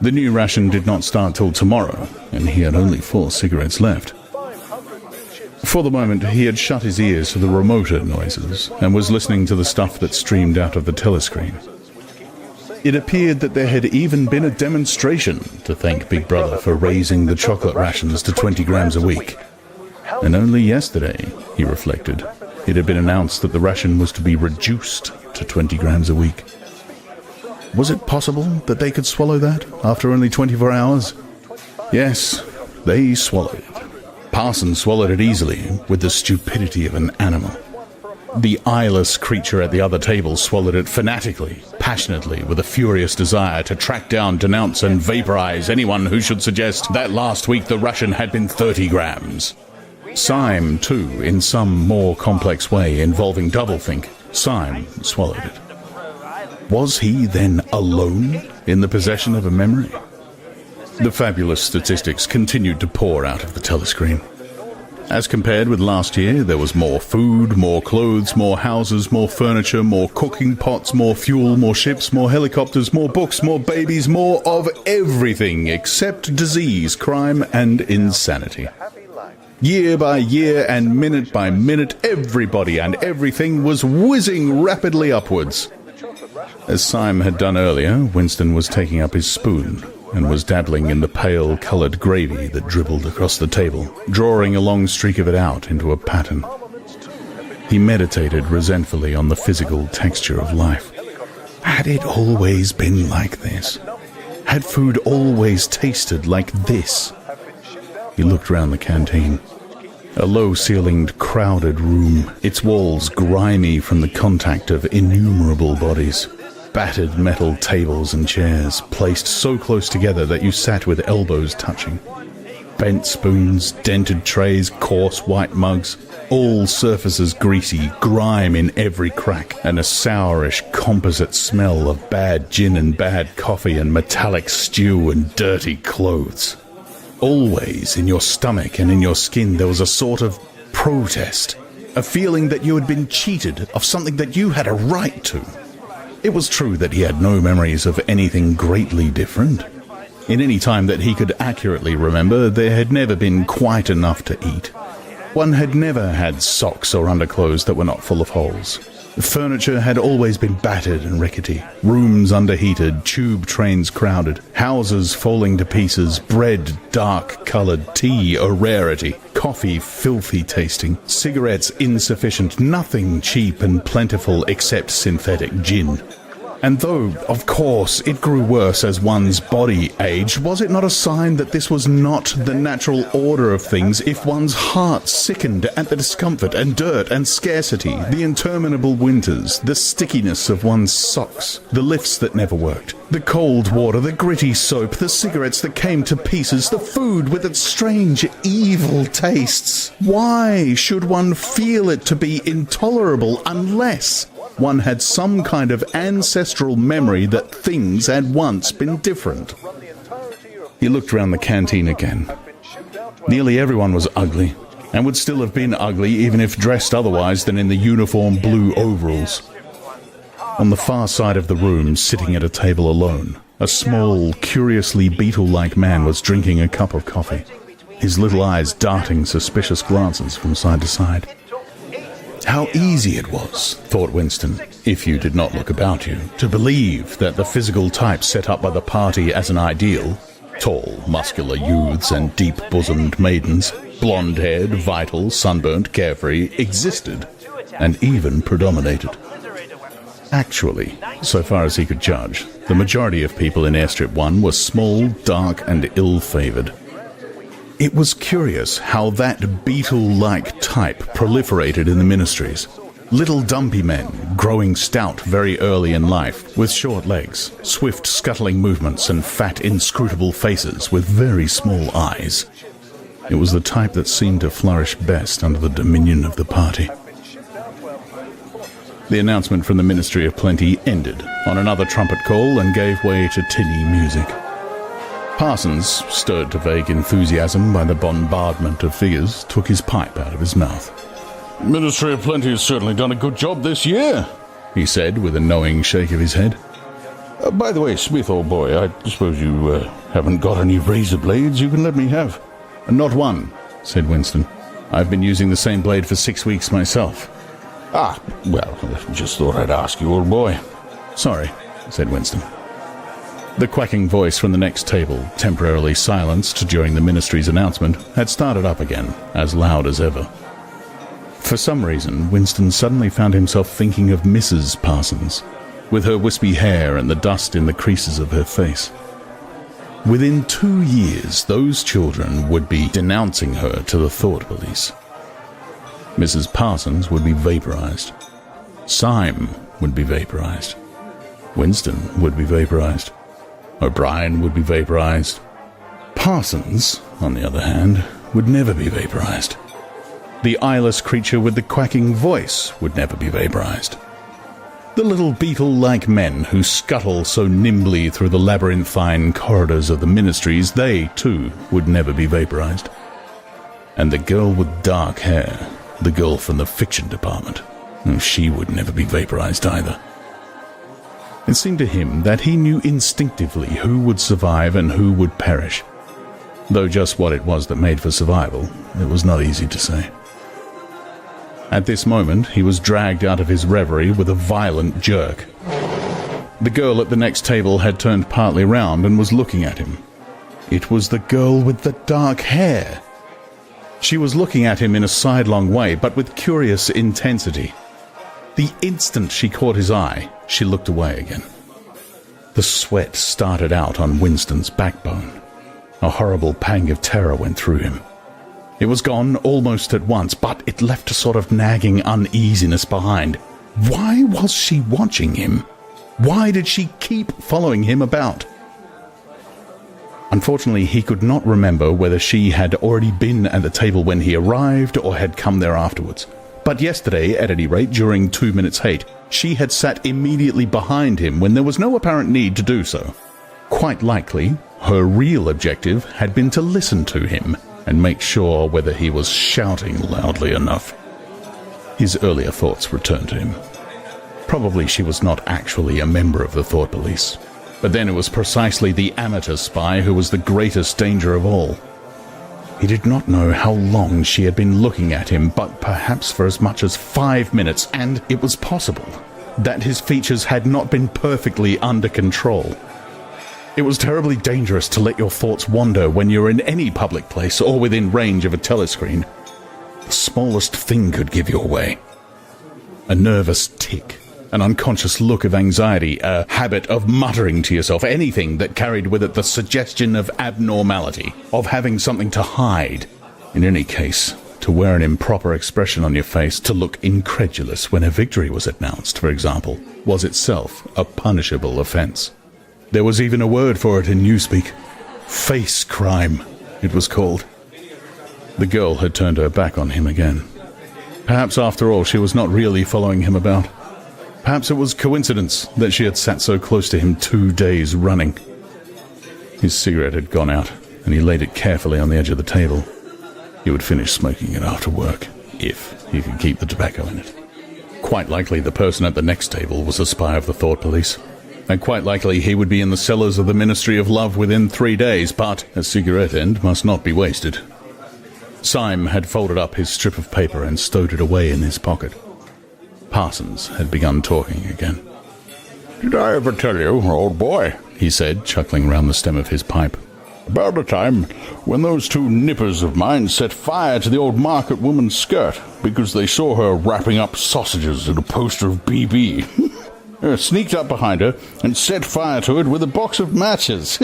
The new ration did not start till tomorrow, and he had only 4 cigarettes left. For the moment, he had shut his ears to the remoter noises, and was listening to the stuff that streamed out of the telescreen. It appeared that there had even been a demonstration to thank Big Brother for raising the chocolate rations to 20 grams a week. And only yesterday, he reflected, it had been announced that the ration was to be reduced to 20 grams a week. Was it possible that they could swallow that after only 24 hours? Yes, they swallowed it. Parsons swallowed it easily, with the stupidity of an animal. The eyeless creature at the other table swallowed it fanatically, passionately, with a furious desire to track down, denounce, and vaporize anyone who should suggest that last week the ration had been 30 grams. Syme, too, in some more complex way involving doublethink, Syme swallowed it. Was he then alone in the possession of a memory? The fabulous statistics continued to pour out of the telescreen. As compared with last year, there was more food, more clothes, more houses, more furniture, more cooking pots, more fuel, more ships, more helicopters, more books, more babies, more of everything except disease, crime, and insanity. Year by year and minute by minute, everybody and everything was whizzing rapidly upwards. As Syme had done earlier, Winston was taking up his spoon and was dabbling in the pale-coloured gravy that dribbled across the table, drawing a long streak of it out into a pattern. He meditated resentfully on the physical texture of life. Had it always been like this? Had food always tasted like this? He looked round the canteen. A low-ceilinged, crowded room, its walls grimy from the contact of innumerable bodies. Battered metal tables and chairs, placed so close together that you sat with elbows touching. Bent spoons, dented trays, coarse white mugs, all surfaces greasy, grime in every crack, and a sourish composite smell of bad gin and bad coffee and metallic stew and dirty clothes. Always in your stomach and in your skin there was a sort of protest, a feeling that you had been cheated of something that you had a right to. It was true that he had no memories of anything greatly different. In any time that he could accurately remember, there had never been quite enough to eat. One had never had socks or underclothes that were not full of holes. Furniture had always been battered and rickety, rooms underheated, tube trains crowded, houses falling to pieces, bread dark-coloured, tea a rarity, coffee filthy tasting, cigarettes insufficient, nothing cheap and plentiful except synthetic gin. And though, of course, it grew worse as one's body aged, was it not a sign that this was not the natural order of things if one's heart sickened at the discomfort and dirt and scarcity, the interminable winters, the stickiness of one's socks, the lifts that never worked, the cold water, the gritty soap, the cigarettes that came to pieces, the food with its strange, evil tastes? Why should one feel it to be intolerable unless one had some kind of ancestral memory that things had once been different? He looked round the canteen again. Nearly everyone was ugly, and would still have been ugly even if dressed otherwise than in the uniform blue overalls. On the far side of the room, sitting at a table alone, a small, curiously beetle-like man was drinking a cup of coffee, his little eyes darting suspicious glances from side to side. How easy it was, thought Winston, if you did not look about you, to believe that the physical type set up by the party as an ideal, tall, muscular youths and deep-bosomed maidens, blonde-haired, vital, sunburnt, carefree, existed, and even predominated. Actually, so far as he could judge, the majority of people in Airstrip 1 were small, dark, and ill-favoured. It was curious how that beetle-like type proliferated in the ministries. Little dumpy men, growing stout very early in life, with short legs, swift scuttling movements, and fat, inscrutable faces with very small eyes. It was the type that seemed to flourish best under the dominion of the party. The announcement from the Ministry of Plenty ended on another trumpet call and gave way to tinny music. Parsons, stirred to vague enthusiasm by the bombardment of figures, took his pipe out of his mouth. Ministry of Plenty has certainly done a good job this year, he said with a knowing shake of his head. By the way, Smith, old boy, I suppose you haven't got any razor blades you can let me have? Not one, said Winston. I've been using the same blade for 6 weeks myself. Ah, well, just thought I'd ask you, old boy. Sorry, said Winston. The quacking voice from the next table, temporarily silenced during the ministry's announcement, had started up again, as loud as ever. For some reason, Winston suddenly found himself thinking of Mrs. Parsons, with her wispy hair and the dust in the creases of her face. Within 2 years, those children would be denouncing her to the thought police. Mrs. Parsons would be vaporized. Syme would be vaporized. Winston would be vaporized. O'Brien would be vaporized. Parsons, on the other hand, would never be vaporized. The eyeless creature with the quacking voice would never be vaporized. The little beetle-like men who scuttle so nimbly through the labyrinthine corridors of the ministries, they, too, would never be vaporized. And the girl with dark hair, the girl from the fiction department, she would never be vaporized either. It seemed to him that he knew instinctively who would survive and who would perish, though just what it was that made for survival, it was not easy to say. At this moment, he was dragged out of his reverie with a violent jerk. The girl at the next table had turned partly round and was looking at him. It was the girl with the dark hair. She was looking at him in a sidelong way, but with curious intensity. The instant she caught his eye, she looked away again. The sweat started out on Winston's backbone. A horrible pang of terror went through him. It was gone almost at once, but it left a sort of nagging uneasiness behind. Why was she watching him? Why did she keep following him about? Unfortunately, he could not remember whether she had already been at the table when he arrived or had come there afterwards. But yesterday, at any rate, during 2 minutes hate, she had sat immediately behind him when there was no apparent need to do so. Quite likely, her real objective had been to listen to him and make sure whether he was shouting loudly enough. His earlier thoughts returned to him. Probably she was not actually a member of the Thought Police. But then it was precisely the amateur spy who was the greatest danger of all. He did not know how long she had been looking at him, but perhaps for as much as 5 minutes, and it was possible that his features had not been perfectly under control. It was terribly dangerous to let your thoughts wander when you're in any public place or within range of a telescreen. The smallest thing could give you away. A nervous tick, an unconscious look of anxiety, a habit of muttering to yourself, anything that carried with it the suggestion of abnormality, of having something to hide. In any case, to wear an improper expression on your face, to look incredulous when a victory was announced, for example, was itself a punishable offence. There was even a word for it in newspeak. Face crime, it was called. The girl had turned her back on him again. Perhaps, after all, she was not really following him about. Perhaps it was coincidence that she had sat so close to him 2 days running. His cigarette had gone out, and he laid it carefully on the edge of the table. He would finish smoking it after work, if he could keep the tobacco in it. Quite likely the person at the next table was a spy of the thought police, and quite likely he would be in the cellars of the Ministry of Love within 3 days, but a cigarette end must not be wasted. Syme had folded up his strip of paper and stowed it away in his pocket. Parsons had begun talking again. Did I ever tell you, old boy, he said, chuckling round the stem of his pipe, about the time when those two nippers of mine set fire to the old market woman's skirt because they saw her wrapping up sausages in a poster of BB? Sneaked up behind her and set fire to it with a box of matches.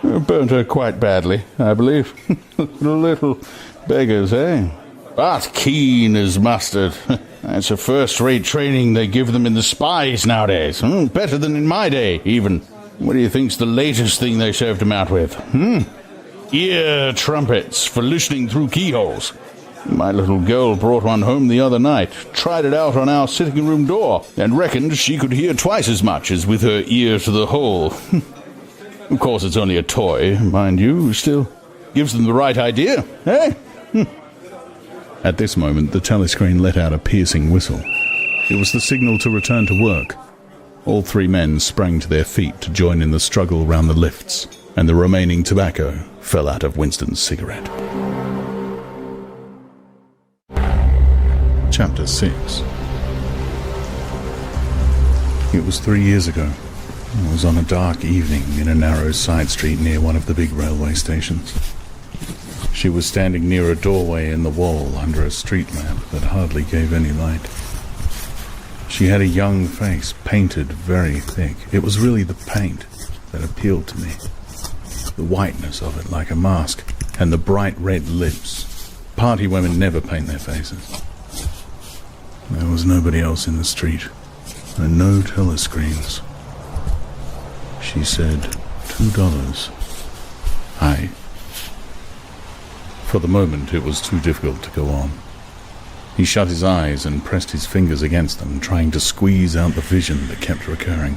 Burnt her quite badly, I believe. Little beggars, eh? But keen as mustard. That's a first-rate training they give them in the spies nowadays. Better than in my day, even. What do you think's the latest thing they served them out with? Ear trumpets for listening through keyholes. My little girl brought one home the other night, tried it out on our sitting room door, and reckoned she could hear twice as much as with her ear to the hole. Of course, it's only a toy, mind you, still gives them the right idea, eh? At this moment, the telescreen let out a piercing whistle. It was the signal to return to work. All 3 men sprang to their feet to join in the struggle round the lifts, and the remaining tobacco fell out of Winston's cigarette. Chapter 6. It was 3 years ago. It was on a dark evening in a narrow side street near one of the big railway stations. She was standing near a doorway in the wall under a street lamp that hardly gave any light. She had a young face, painted very thick. It was really the paint that appealed to me. The whiteness of it like a mask, and the bright red lips. Party women never paint their faces. There was nobody else in the street, and no telescreens. She said, $2. Aye. For the moment, it was too difficult to go on. He shut his eyes and pressed his fingers against them, trying to squeeze out the vision that kept recurring.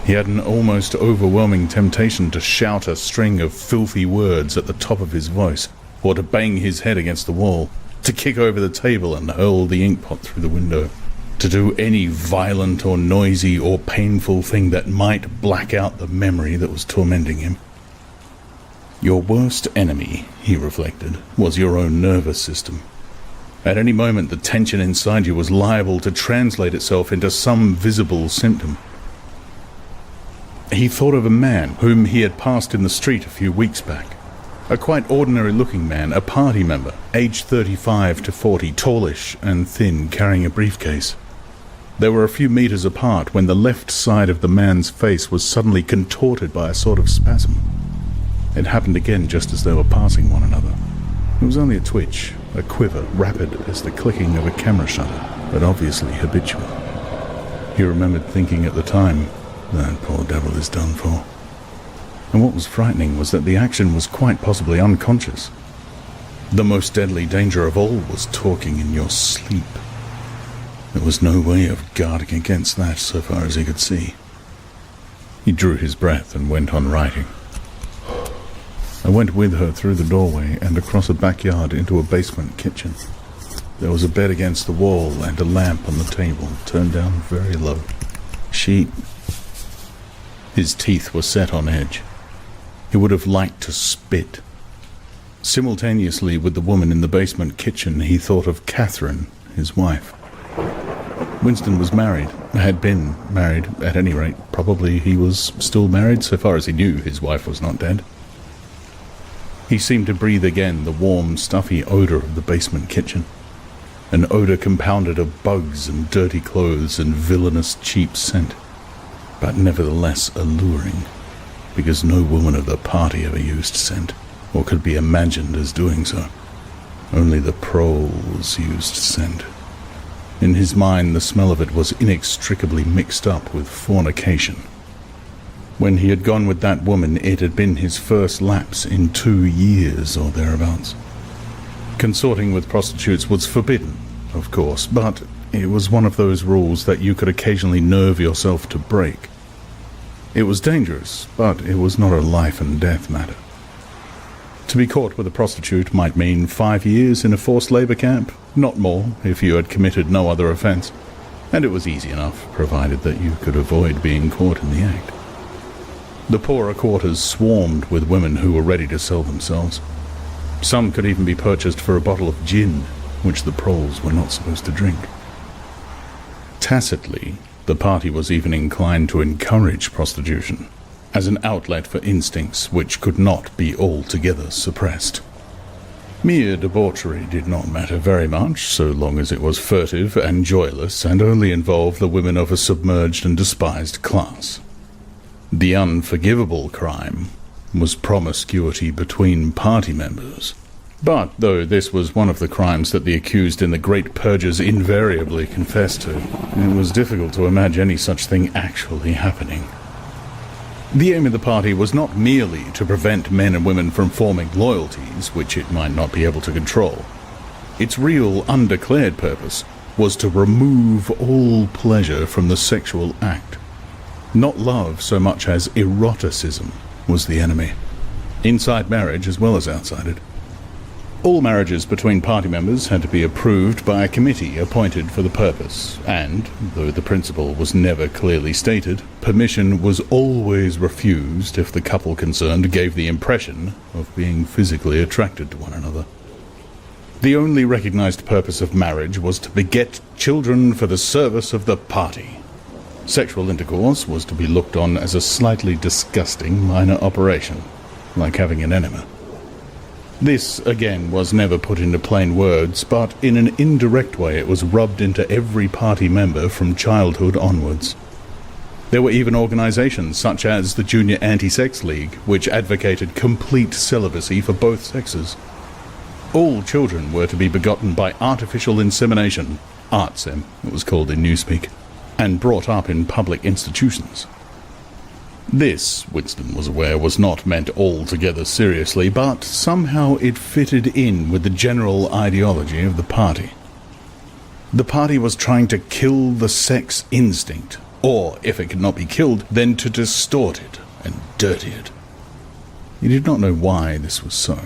He had an almost overwhelming temptation to shout a string of filthy words at the top of his voice, or to bang his head against the wall, to kick over the table and hurl the inkpot through the window, to do any violent or noisy or painful thing that might black out the memory that was tormenting him. Your worst enemy, he reflected, was your own nervous system. At any moment, the tension inside you was liable to translate itself into some visible symptom. He thought of a man whom he had passed in the street a few weeks back. A quite ordinary-looking man, a party member, aged 35 to 40, tallish and thin, carrying a briefcase. They were a few meters apart when the left side of the man's face was suddenly contorted by a sort of spasm. It happened again just as they were passing one another. It was only a twitch, a quiver, rapid as the clicking of a camera shutter, but obviously habitual. He remembered thinking at the time, that poor devil is done for. And what was frightening was that the action was quite possibly unconscious. The most deadly danger of all was talking in your sleep. There was no way of guarding against that so far as he could see. He drew his breath and went on writing. I went with her through the doorway and across a backyard into a basement kitchen. There was a bed against the wall and a lamp on the table, turned down very low. His teeth were set on edge. He would have liked to spit. Simultaneously with the woman in the basement kitchen, he thought of Catherine, his wife. Winston was married, had been married, at any rate. Probably he was still married, so far as he knew his wife was not dead. He seemed to breathe again the warm, stuffy odor of the basement kitchen. an odor compounded of bugs and dirty clothes and villainous cheap scent, but nevertheless alluring, because no woman of the party ever used scent, or could be imagined as doing so. Only the proles used scent. In his mind, the smell of it was inextricably mixed up with fornication. When he had gone with that woman, it had been his first lapse in 2 years or thereabouts. Consorting with prostitutes was forbidden, of course, but it was one of those rules that you could occasionally nerve yourself to break. It was dangerous, but it was not a life and death matter. To be caught with a prostitute might mean 5 years in a forced labor camp, not more if you had committed no other offense, and it was easy enough, provided that you could avoid being caught in the act. The poorer quarters swarmed with women who were ready to sell themselves. Some could even be purchased for a bottle of gin, which the proles were not supposed to drink. Tacitly, the party was even inclined to encourage prostitution, as an outlet for instincts which could not be altogether suppressed. Mere debauchery did not matter very much, so long as it was furtive and joyless and only involved the women of a submerged and despised class. The unforgivable crime was promiscuity between party members. But, though this was one of the crimes that the accused in the Great Purges invariably confessed to, it was difficult to imagine any such thing actually happening. The aim of the party was not merely to prevent men and women from forming loyalties, which it might not be able to control. Its real, undeclared purpose was to remove all pleasure from the sexual act. Not love so much as eroticism was the enemy, inside marriage as well as outside it. All marriages between party members had to be approved by a committee appointed for the purpose, and, though the principle was never clearly stated, permission was always refused if the couple concerned gave the impression of being physically attracted to one another. The only recognized purpose of marriage was to beget children for the service of the party. Sexual intercourse was to be looked on as a slightly disgusting minor operation, like having an enema. This, again, was never put into plain words, but in an indirect way it was rubbed into every party member from childhood onwards. There were even organizations such as the Junior Anti-Sex League, which advocated complete celibacy for both sexes. All children were to be begotten by artificial insemination, ARTSEM, it was called in Newspeak, and brought up in public institutions. This, Winston was aware, was not meant altogether seriously, but somehow it fitted in with the general ideology of the party. The party was trying to kill the sex instinct, or, if it could not be killed, then to distort it and dirty it. He did not know why this was so,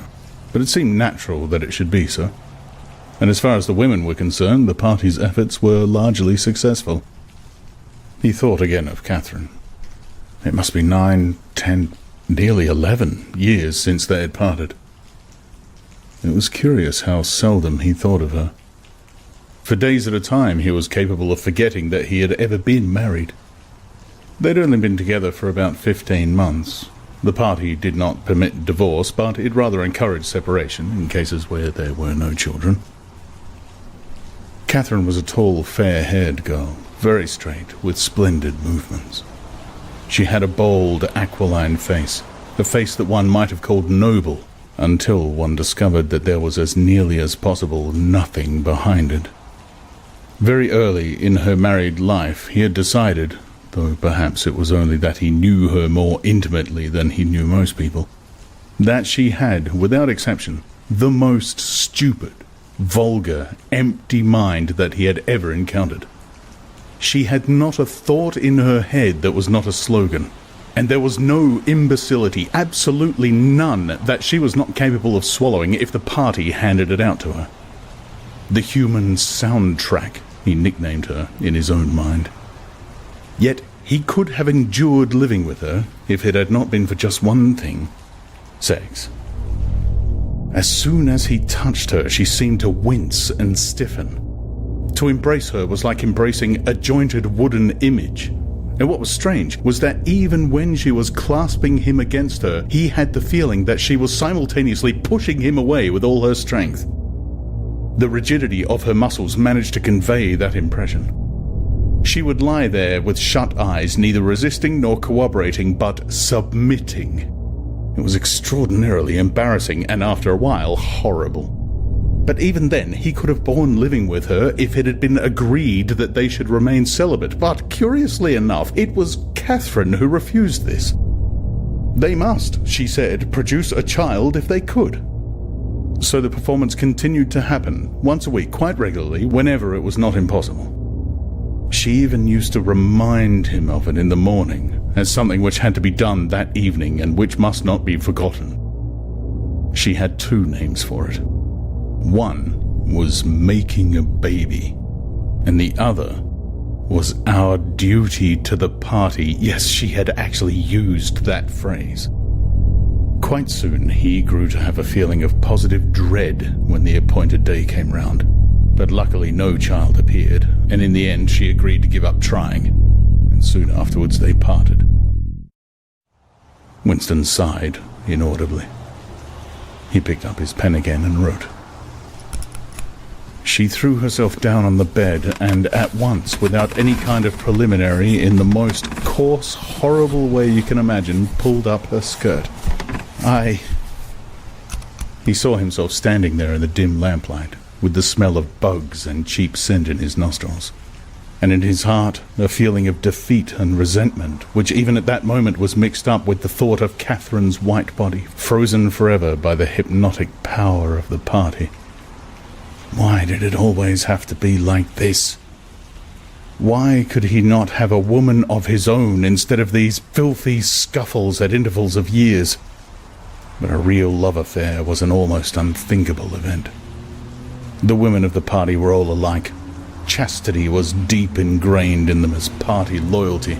but it seemed natural that it should be so. And as far as the women were concerned, the party's efforts were largely successful. He thought again of Catherine. It must be 9, 10, nearly 11 years since they had parted. It was curious how seldom he thought of her. For days at a time he was capable of forgetting that he had ever been married. They'd only been together for about 15 months. The party did not permit divorce, but it rather encouraged separation in cases where there were no children. Catherine was a tall, fair-haired girl, very straight, with splendid movements. She had a bold, aquiline face, a face that one might have called noble, until one discovered that there was as nearly as possible nothing behind it. Very early in her married life he had decided, though perhaps it was only that he knew her more intimately than he knew most people, that she had, without exception, the most stupid, vulgar, empty mind that he had ever encountered. She had not a thought in her head that was not a slogan, and there was no imbecility, absolutely none, that she was not capable of swallowing if the party handed it out to her. The human soundtrack, he nicknamed her in his own mind. Yet he could have endured living with her if it had not been for just one thing: sex. As soon as he touched her, she seemed to wince and stiffen. To embrace her was like embracing a jointed wooden image. And what was strange was that even when she was clasping him against her, he had the feeling that she was simultaneously pushing him away with all her strength. The rigidity of her muscles managed to convey that impression. She would lie there with shut eyes, neither resisting nor cooperating, but submitting. It was extraordinarily embarrassing, and after a while, horrible. But even then, he could have borne living with her if it had been agreed that they should remain celibate. But curiously enough, it was Catherine who refused this. They must, she said, produce a child if they could. So the performance continued to happen, once a week, quite regularly, whenever it was not impossible. She even used to remind him of it in the morning, as something which had to be done that evening and which must not be forgotten. She had 2 names for it. One was making a baby, and the other was our duty to the party. Yes, she had actually used that phrase. Quite soon, he grew to have a feeling of positive dread when the appointed day came round. But luckily no child appeared, and in the end she agreed to give up trying, and soon afterwards they parted. Winston sighed inaudibly. He picked up his pen again and wrote. She threw herself down on the bed and at once, without any kind of preliminary, in the most coarse, horrible way you can imagine, pulled up her skirt. He saw himself standing there in the dim lamplight, with the smell of bugs and cheap scent in his nostrils, and in his heart a feeling of defeat and resentment, which even at that moment was mixed up with the thought of Catherine's white body, frozen forever by the hypnotic power of the party. Why did it always have to be like this? Why could he not have a woman of his own instead of these filthy scuffles at intervals of years? But a real love affair was an almost unthinkable event. The women of the party were all alike. Chastity was deep ingrained in them as party loyalty.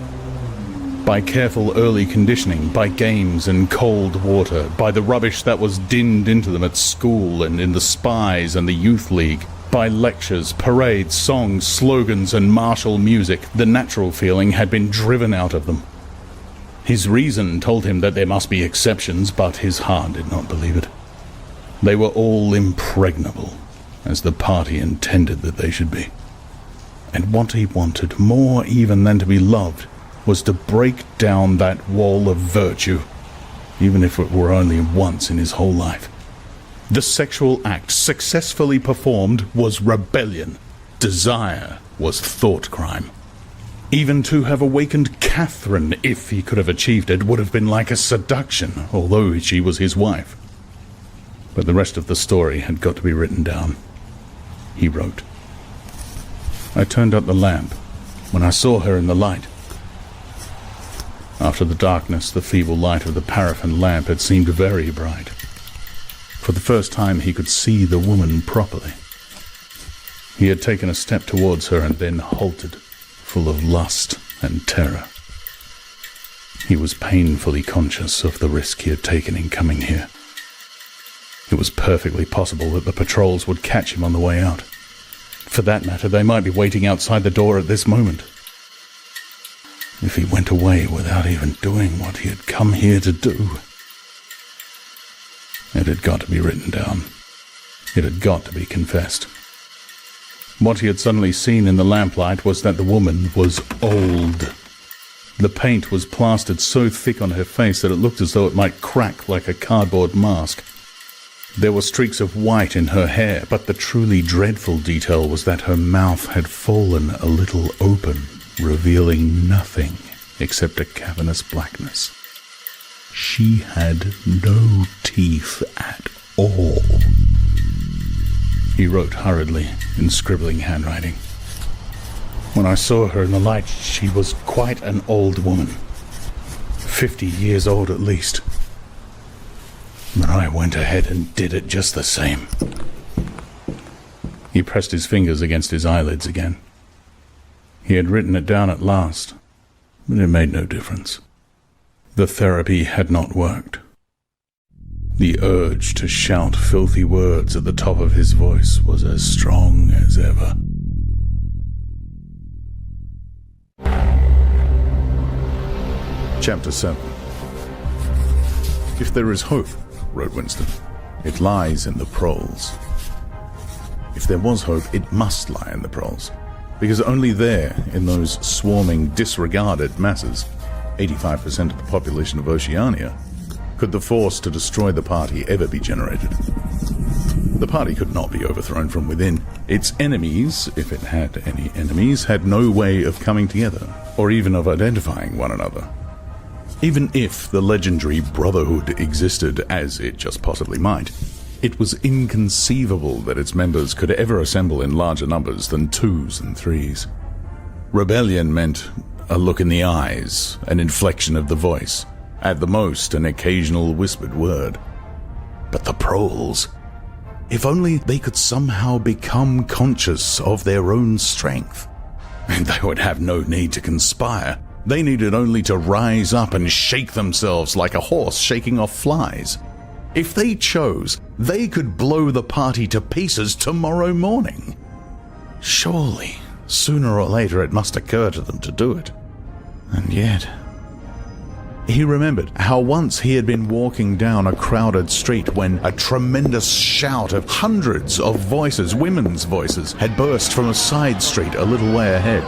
By careful early conditioning, by games and cold water, by the rubbish that was dinned into them at school and in the spies and the youth league, by lectures, parades, songs, slogans and martial music, the natural feeling had been driven out of them. His reason told him that there must be exceptions, but his heart did not believe it. They were all impregnable, as the party intended that they should be. And what he wanted, more even than to be loved, was to break down that wall of virtue, even if it were only once in his whole life. The sexual act successfully performed was rebellion. Desire was thought crime. Even to have awakened Catherine, if he could have achieved it, would have been like a seduction, although she was his wife. But the rest of the story had got to be written down. He wrote, I turned up the lamp when I saw her in the light. After the darkness, the feeble light of the paraffin lamp had seemed very bright. For the first time he could see the woman properly. He had taken a step towards her and then halted, full of lust and terror. He was painfully conscious of the risk he had taken in coming here. It was perfectly possible that the patrols would catch him on the way out. For that matter, they might be waiting outside the door at this moment. If he went away without even doing what he had come here to do. It had got to be written down. It had got to be confessed. What he had suddenly seen in the lamplight was that the woman was old. The paint was plastered so thick on her face that it looked as though it might crack like a cardboard mask. There were streaks of white in her hair, but the truly dreadful detail was that her mouth had fallen a little open, revealing nothing except a cavernous blackness. She had no teeth at all. He wrote hurriedly, in scribbling handwriting. When I saw her in the light, she was quite an old woman. 50 years old at least. But I went ahead and did it just the same. He pressed his fingers against his eyelids again. He had written it down at last, but it made no difference. The therapy had not worked. The urge to shout filthy words at the top of his voice was as strong as ever. Chapter 7. If there is hope, wrote Winston, it lies in the proles. If there was hope, it must lie in the proles, because only there, in those swarming, disregarded masses, 85% of the population of Oceania, could the force to destroy the party ever be generated. The party could not be overthrown from within. Its enemies, if it had any enemies, had no way of coming together, or even of identifying one another. Even if the legendary Brotherhood existed, as it just possibly might, it was inconceivable that its members could ever assemble in larger numbers than 2s and 3s. Rebellion meant a look in the eyes, an inflection of the voice, at the most an occasional whispered word. But the proles, if only they could somehow become conscious of their own strength, and they would have no need to conspire. They needed only to rise up and shake themselves like a horse shaking off flies. If they chose, they could blow the party to pieces tomorrow morning. Surely, sooner or later it must occur to them to do it. And yet... He remembered how once he had been walking down a crowded street when a tremendous shout of hundreds of voices, women's voices, had burst from a side street a little way ahead.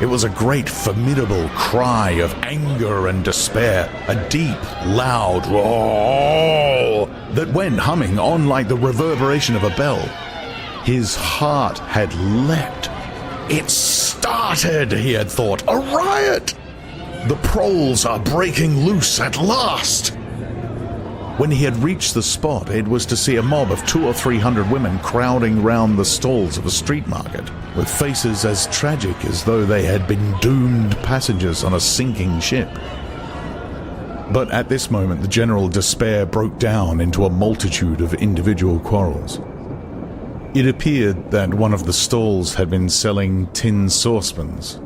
It was a great, formidable cry of anger and despair, a deep, loud roar that went humming on like the reverberation of a bell. His heart had leapt. It started, he had thought, a riot! The proles are breaking loose at last! When he had reached the spot, it was to see a mob of 200 or 300 women crowding round the stalls of a street market, with faces as tragic as though they had been doomed passengers on a sinking ship. But at this moment the general despair broke down into a multitude of individual quarrels. It appeared that one of the stalls had been selling tin saucepans.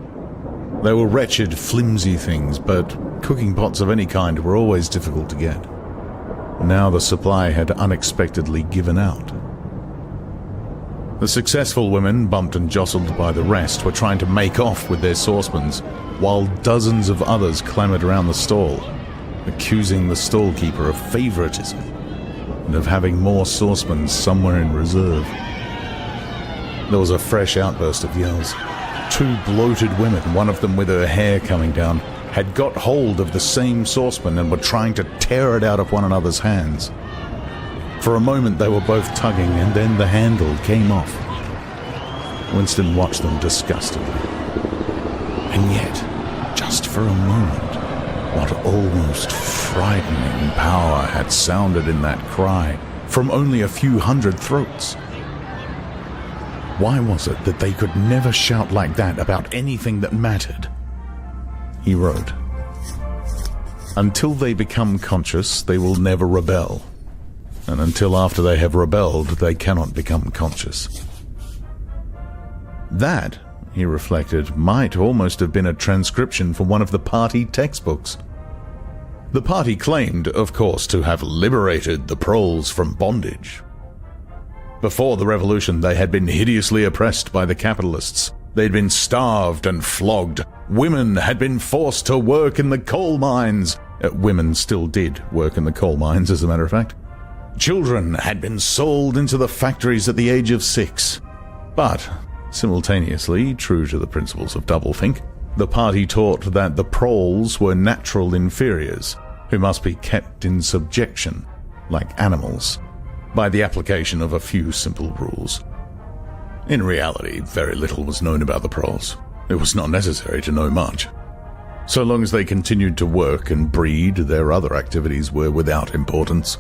They were wretched, flimsy things, but cooking pots of any kind were always difficult to get. Now the supply had unexpectedly given out. The successful women, bumped and jostled by the rest, were trying to make off with their saucepans, while dozens of others clamoured around the stall, accusing the stallkeeper of favouritism and of having more saucepans somewhere in reserve. There was a fresh outburst of yells. 2 bloated women, one of them with her hair coming down, had got hold of the same saucepan and were trying to tear it out of one another's hands. For a moment they were both tugging, and then the handle came off. Winston watched them disgustedly. And yet, just for a moment, what almost frightening power had sounded in that cry from only a few hundred throats. Why was it that they could never shout like that about anything that mattered? He wrote, "Until they become conscious, they will never rebel. And until after they have rebelled, they cannot become conscious." That, he reflected, might almost have been a transcription from one of the party textbooks. The party claimed, of course, to have liberated the proles from bondage. Before the revolution, they had been hideously oppressed by the capitalists. They'd been starved and flogged. Women had been forced to work in the coal mines. Women still did work in the coal mines, as a matter of fact. Children had been sold into the factories at the age of 6. But, simultaneously, true to the principles of doublethink, the party taught that the proles were natural inferiors, who must be kept in subjection, like animals, by the application of a few simple rules. In reality, very little was known about the proles. It was not necessary to know much. So long as they continued to work and breed, their other activities were without importance.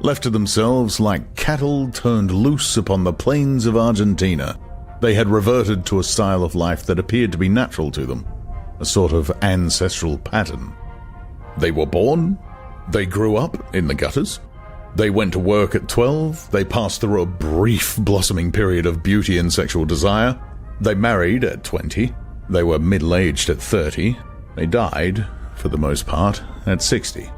Left to themselves like cattle turned loose upon the plains of Argentina, they had reverted to a style of life that appeared to be natural to them, a sort of ancestral pattern. They were born, they grew up in the gutters, they went to work at 12, they passed through a brief blossoming period of beauty and sexual desire, they married at 20, they were middle-aged at 30, they died, for the most part, at 60.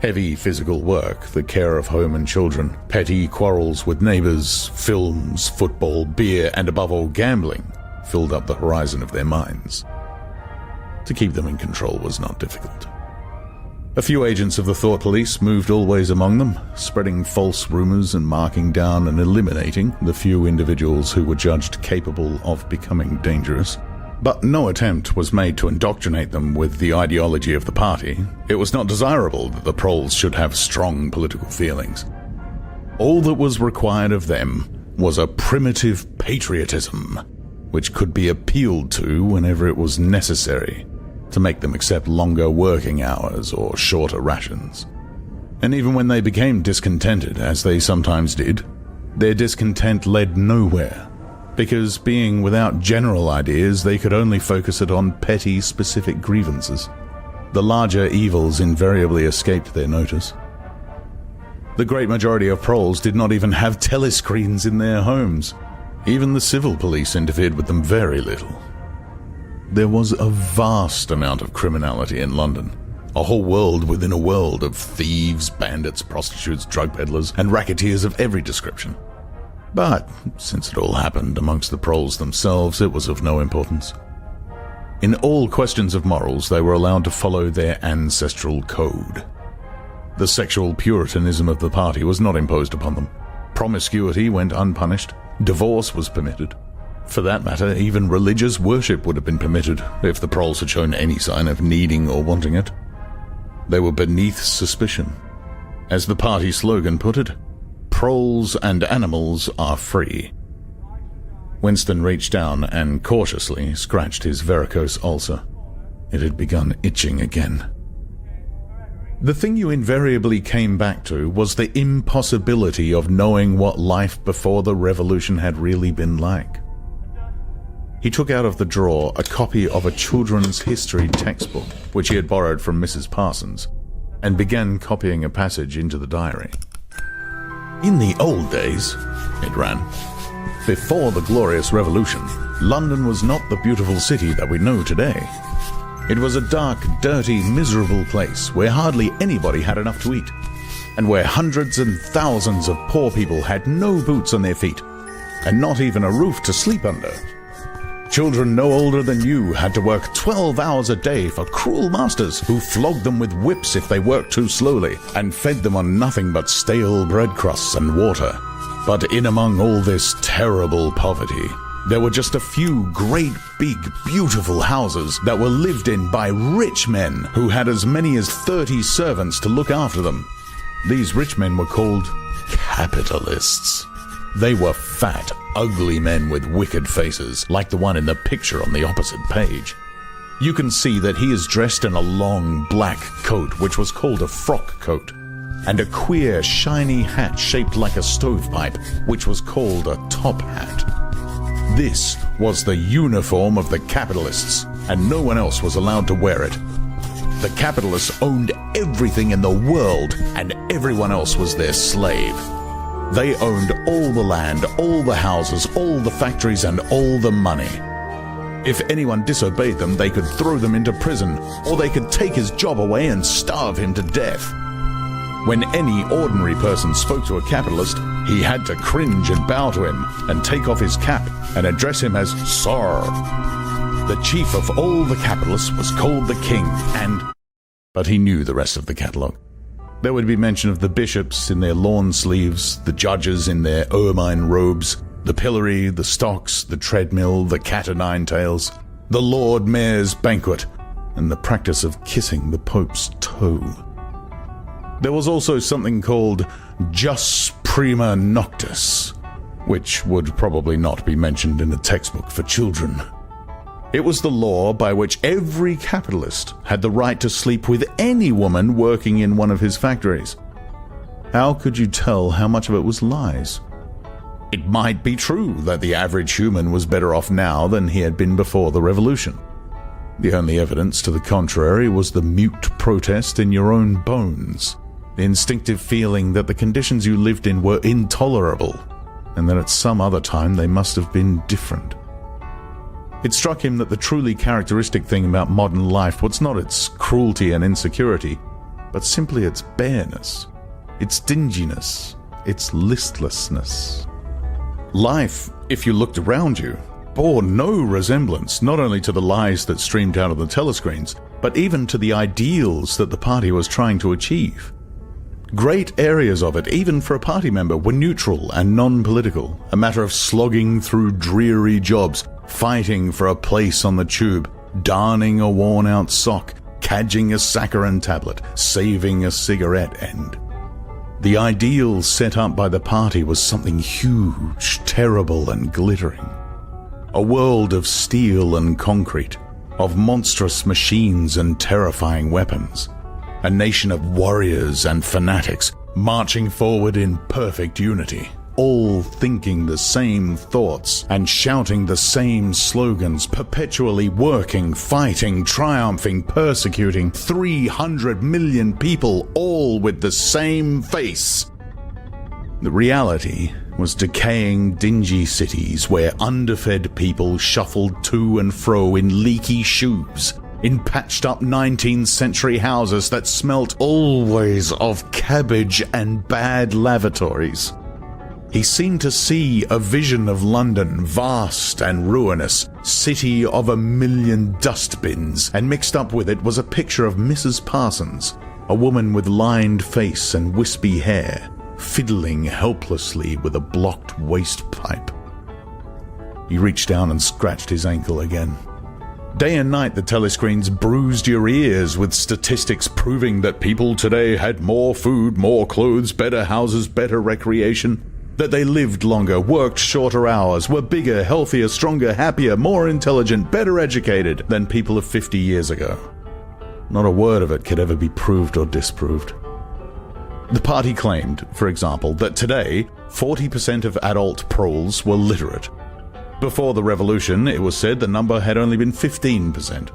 Heavy physical work, the care of home and children, petty quarrels with neighbors, films, football, beer, and above all gambling filled up the horizon of their minds. To keep them in control was not difficult. A few agents of the Thought Police moved always among them, spreading false rumors and marking down and eliminating the few individuals who were judged capable of becoming dangerous. But no attempt was made to indoctrinate them with the ideology of the party. It was not desirable that the proles should have strong political feelings. All that was required of them was a primitive patriotism, which could be appealed to whenever it was necessary to make them accept longer working hours or shorter rations. And even when they became discontented, as they sometimes did, their discontent led nowhere, because being without general ideas, they could only focus it on petty, specific grievances. The larger evils invariably escaped their notice. The great majority of proles did not even have telescreens in their homes. Even the civil police interfered with them very little. There was a vast amount of criminality in London, a whole world within a world of thieves, bandits, prostitutes, drug peddlers, and racketeers of every description. But since it all happened amongst the proles themselves, it was of no importance. In all questions of morals, they were allowed to follow their ancestral code. The sexual puritanism of the party was not imposed upon them. Promiscuity went unpunished. Divorce was permitted. For that matter, even religious worship would have been permitted if the proles had shown any sign of needing or wanting it. They were beneath suspicion. As the party slogan put it, proles and animals are free. Winston reached down and cautiously scratched his varicose ulcer. It had begun itching again. The thing you invariably came back to was the impossibility of knowing what life before the revolution had really been like. He took out of the drawer a copy of a children's history textbook, which he had borrowed from Mrs. Parsons, and began copying a passage into the diary. "In the old days," it ran, "before the glorious revolution, London was not the beautiful city that we know today. It was a dark, dirty, miserable place where hardly anybody had enough to eat, and where hundreds and thousands of poor people had no boots on their feet, and not even a roof to sleep under. Children no older than you had to work 12 hours a day for cruel masters who flogged them with whips if they worked too slowly, and fed them on nothing but stale bread crusts and water. But in among all this terrible poverty, there were just a few great, big, beautiful houses that were lived in by rich men who had as many as 30 servants to look after them. These rich men were called capitalists. They were fat, ugly men with wicked faces, like the one in the picture on the opposite page. You can see that he is dressed in a long black coat, which was called a frock coat, and a queer, shiny hat shaped like a stovepipe, which was called a top hat. This was the uniform of the capitalists, and no one else was allowed to wear it. The capitalists owned everything in the world, and everyone else was their slave. They owned all the land, all the houses, all the factories, and all the money. If anyone disobeyed them, they could throw them into prison, or they could take his job away and starve him to death. When any ordinary person spoke to a capitalist, he had to cringe and bow to him, and take off his cap and address him as Sir. The chief of all the capitalists was called the king, but he knew the rest of the catalogue. There would be mention of the bishops in their lawn sleeves, the judges in their ermine robes, the pillory, the stocks, the treadmill, the cat o' nine tails, the Lord Mayor's banquet, and the practice of kissing the Pope's toe. There was also something called jus prima noctis, which would probably not be mentioned in a textbook for children. It was the law by which every capitalist had the right to sleep with any woman working in one of his factories. How could you tell how much of it was lies? It might be true that the average human was better off now than he had been before the revolution. The only evidence to the contrary was the mute protest in your own bones, the instinctive feeling that the conditions you lived in were intolerable, and that at some other time they must have been different. It struck him that the truly characteristic thing about modern life was not its cruelty and insecurity, but simply its bareness, its dinginess, its listlessness. Life, if you looked around you, bore no resemblance not only to the lies that streamed out of the telescreens, but even to the ideals that the party was trying to achieve. Great areas of it, even for a party member, were neutral and non-political, a matter of slogging through dreary jobs, fighting for a place on the tube, darning a worn-out sock, cadging a saccharin tablet, saving a cigarette end. The ideal set up by the party was something huge, terrible and glittering. A world of steel and concrete, of monstrous machines and terrifying weapons. A nation of warriors and fanatics marching forward in perfect unity, all thinking the same thoughts and shouting the same slogans, perpetually working, fighting, triumphing, persecuting 300 million people, all with the same face. The reality was decaying, dingy cities where underfed people shuffled to and fro in leaky shoes, in patched-up 19th century houses that smelt always of cabbage and bad lavatories. He seemed to see a vision of London, vast and ruinous, city of 1,000,000 dustbins, and mixed up with it was a picture of Mrs. Parsons, a woman with lined face and wispy hair, fiddling helplessly with a blocked waste pipe. He reached down and scratched his ankle again. Day and night the telescreens bruised your ears with statistics proving that people today had more food, more clothes, better houses, better recreation, that they lived longer, worked shorter hours, were bigger, healthier, stronger, happier, more intelligent, better educated than people of 50 years ago. Not a word of it could ever be proved or disproved. The party claimed, for example, that today 40% of adult proles were literate. Before the revolution, it was said the number had only been 15%.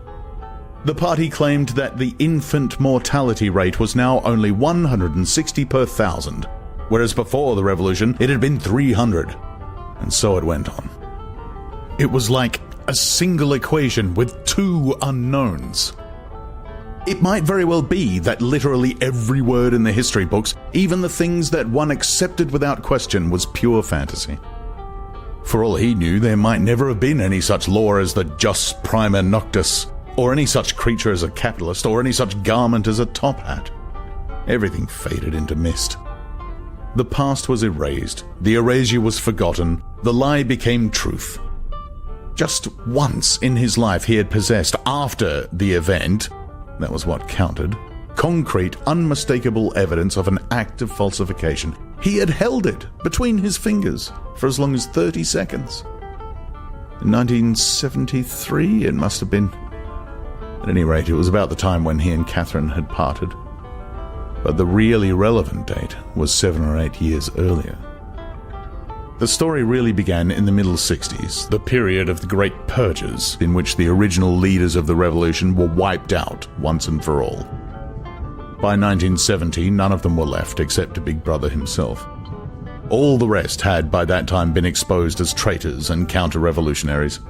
The party claimed that the infant mortality rate was now only 160 per thousand, whereas before the revolution it had been 300. And so it went on. It was like a single equation with two unknowns. It might very well be that literally every word in the history books, even the things that one accepted without question, was pure fantasy. For all he knew, there might never have been any such law as the jus prima noctis, or any such creature as a capitalist, or any such garment as a top hat. Everything faded into mist. The past was erased, the erasure was forgotten, the lie became truth. Just once in his life he had possessed, after the event, that was what counted, concrete, unmistakable evidence of an act of falsification. He had held it between his fingers for as long as 30 seconds. In 1973, it must have been. At any rate, it was about the time when he and Catherine had parted. But the really relevant date was 7 or 8 years earlier. The story really began in the middle 60s, the period of the Great Purges, in which the original leaders of the revolution were wiped out once and for all. By 1970, none of them were left except Big Brother himself. All the rest had by that time been exposed as traitors and counter-revolutionaries.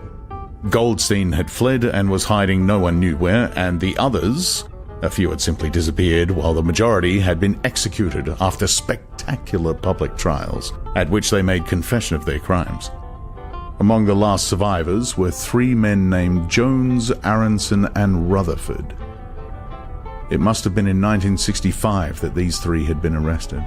Goldstein had fled and was hiding no one knew where, and the others, a few had simply disappeared, while the majority had been executed after spectacular public trials, at which they made confession of their crimes. Among the last survivors were 3 men named Jones, Aronson, and Rutherford. It must have been in 1965 that these 3 had been arrested.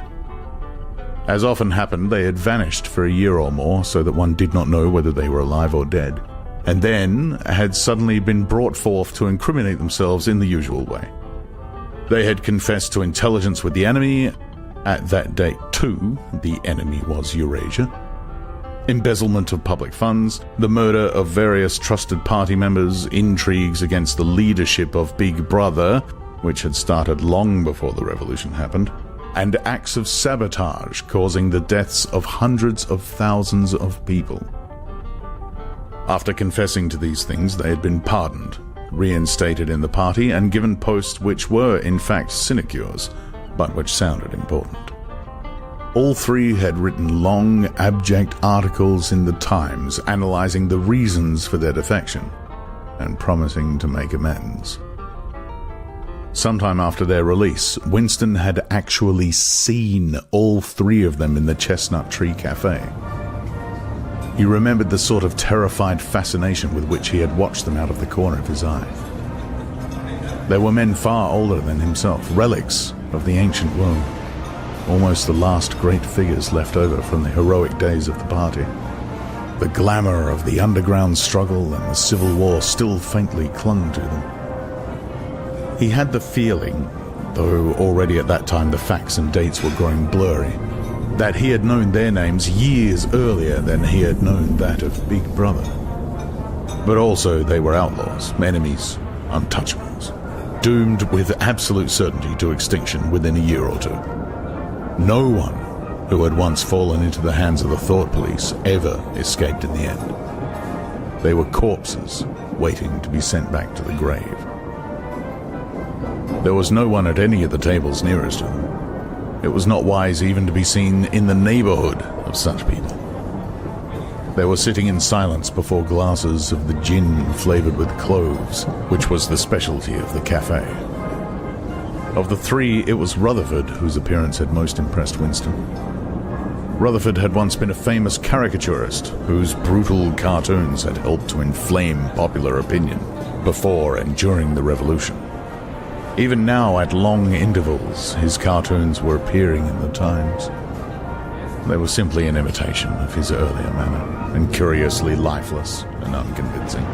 As often happened, they had vanished for a year or more, so that one did not know whether they were alive or dead, and then had suddenly been brought forth to incriminate themselves in the usual way. They had confessed to intelligence with the enemy. At that date, too, the enemy was Eurasia. Embezzlement of public funds, the murder of various trusted party members, intrigues against the leadership of Big Brother, which had started long before the revolution happened, and acts of sabotage causing the deaths of hundreds of thousands of people. After confessing to these things, they had been pardoned, reinstated in the party, and given posts which were in fact sinecures, but which sounded important. All 3 had written long, abject articles in the Times analyzing the reasons for their defection and promising to make amends. Sometime after their release, Winston had actually seen all 3 of them in the Chestnut Tree Cafe. He remembered the sort of terrified fascination with which he had watched them out of the corner of his eye. There were men far older than himself, relics of the ancient world, almost the last great figures left over from the heroic days of the party. The glamour of the underground struggle and the Civil War still faintly clung to them. He had the feeling, though already at that time the facts and dates were growing blurry, that he had known their names years earlier than he had known that of Big Brother. But also they were outlaws, enemies, untouchables, doomed with absolute certainty to extinction within a year or two. No one who had once fallen into the hands of the Thought Police ever escaped in the end. They were corpses waiting to be sent back to the grave. There was no one at any of the tables nearest to them. It was not wise even to be seen in the neighborhood of such people. They were sitting in silence before glasses of the gin flavored with cloves, which was the specialty of the cafe. Of the three, it was Rutherford whose appearance had most impressed Winston. Rutherford had once been a famous caricaturist whose brutal cartoons had helped to inflame popular opinion before and during the Revolution. Even now, at long intervals, his cartoons were appearing in the Times. They were simply an imitation of his earlier manner, and curiously lifeless and unconvincing.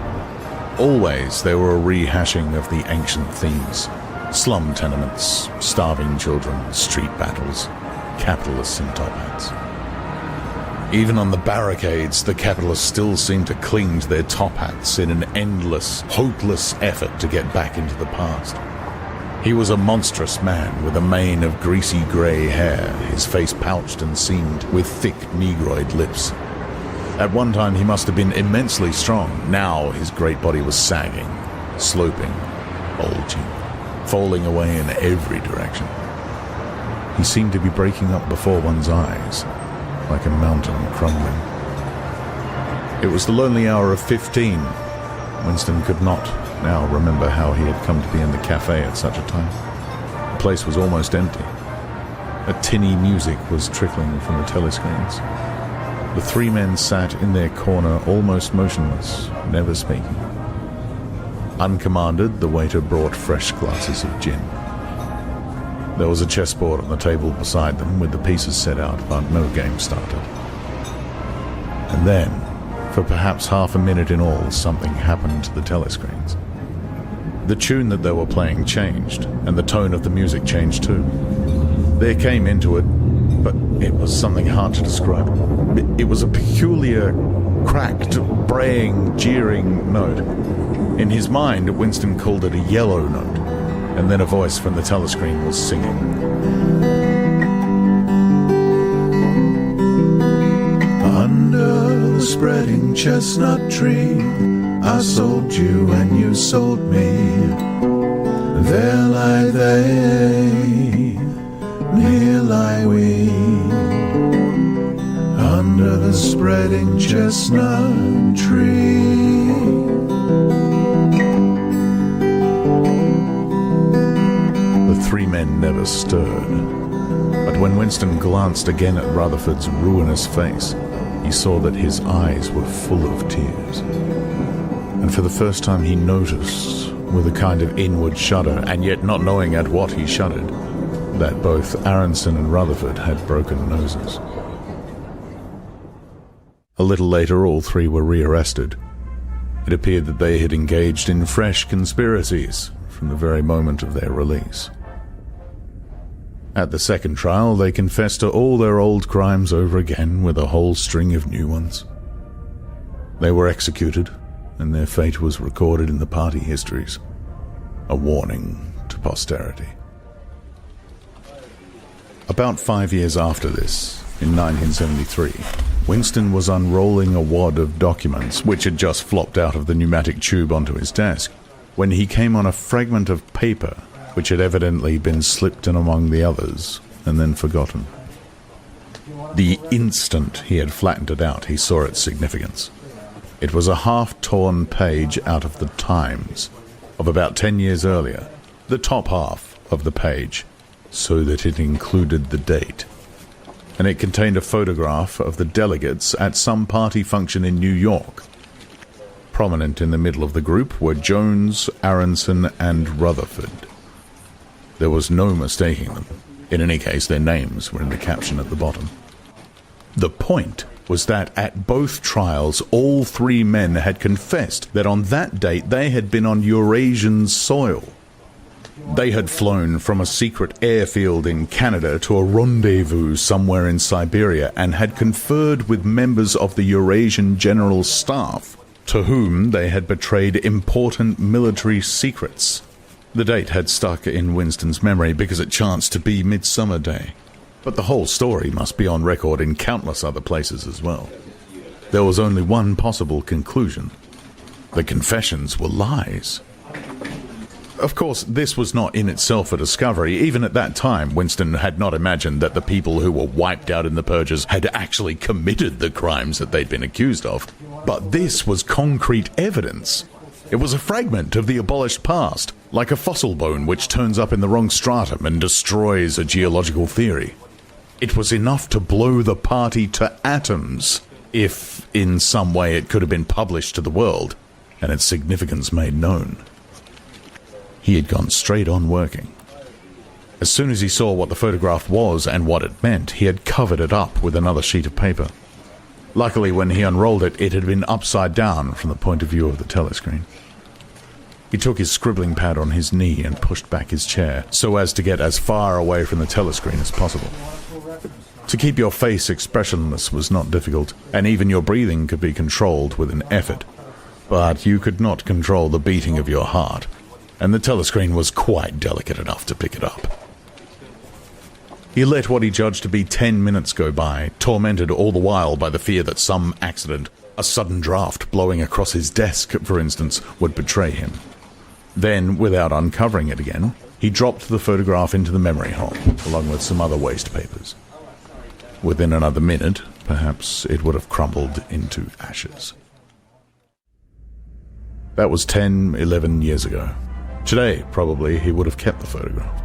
Always they were a rehashing of the ancient themes: slum tenements, starving children, street battles, capitalists in top hats. Even on the barricades, the capitalists still seemed to cling to their top hats in an endless, hopeless effort to get back into the past. He was a monstrous man with a mane of greasy grey hair, his face pouched and seamed with thick negroid lips. At one time he must have been immensely strong. Now his great body was sagging, sloping, bulging, falling away in every direction. He seemed to be breaking up before one's eyes, like a mountain crumbling. It was the lonely hour of 15. Winston could not now remember how he had come to be in the cafe at such a time. The place was almost empty. A tinny music was trickling from the telescreens. The three men sat in their corner, almost motionless, never speaking. Uncommanded, the waiter brought fresh glasses of gin. There was a chessboard on the table beside them with the pieces set out, but no game started. And then, for perhaps half a minute in all, something happened to the telescreens. The tune that they were playing changed, and the tone of the music changed too. There came into it, but it was something hard to describe. It was a peculiar, cracked, braying, jeering note. In his mind, Winston called it a yellow note, and then a voice from the telescreen was singing. Under the spreading chestnut tree, I sold you and you sold me. There lie they, here lie we, under the spreading chestnut tree. The three men never stirred, but when Winston glanced again at Rutherford's ruinous face, he saw that his eyes were full of tears. And for the first time he noticed, with a kind of inward shudder, and yet not knowing at what he shuddered, that both Aronson and Rutherford had broken noses. A little later, all three were rearrested. It appeared that they had engaged in fresh conspiracies from the very moment of their release. At the second trial, they confessed to all their old crimes over again with a whole string of new ones. They were executed, and their fate was recorded in the party histories, a warning to posterity. About 5 years after this, in 1973, Winston was unrolling a wad of documents which had just flopped out of the pneumatic tube onto his desk, when he came on a fragment of paper which had evidently been slipped in among the others and then forgotten. The instant he had flattened it out, he saw its significance. It was a half-torn page out of the Times of about 10 years earlier, the top half of the page, so that it included the date. And it contained a photograph of the delegates at some party function in New York. Prominent in the middle of the group were Jones, Aronson, and Rutherford. There was no mistaking them. In any case, their names were in the caption at the bottom. The point was that at both trials, all three men had confessed that on that date they had been on Eurasian soil. They had flown from a secret airfield in Canada to a rendezvous somewhere in Siberia and had conferred with members of the Eurasian General Staff, to whom they had betrayed important military secrets. The date had stuck in Winston's memory because it chanced to be Midsummer Day. But the whole story must be on record in countless other places as well. There was only one possible conclusion. The confessions were lies. Of course, this was not in itself a discovery. Even at that time, Winston had not imagined that the people who were wiped out in the purges had actually committed the crimes that they'd been accused of. But this was concrete evidence. It was a fragment of the abolished past, like a fossil bone which turns up in the wrong stratum and destroys a geological theory. It was enough to blow the party to atoms, if in some way it could have been published to the world, and its significance made known. He had gone straight on working. As soon as he saw what the photograph was and what it meant, he had covered it up with another sheet of paper. Luckily, when he unrolled it, it had been upside down from the point of view of the telescreen. He took his scribbling pad on his knee and pushed back his chair, so as to get as far away from the telescreen as possible. To keep your face expressionless was not difficult, and even your breathing could be controlled with an effort. But you could not control the beating of your heart, and the telescreen was quite delicate enough to pick it up. He let what he judged to be 10 minutes go by, tormented all the while by the fear that some accident, a sudden draft blowing across his desk, for instance, would betray him. Then, without uncovering it again, he dropped the photograph into the memory hole, along with some other waste papers. Within another minute, perhaps it would have crumbled into ashes. That was 11 years ago. Today, probably, he would have kept the photograph.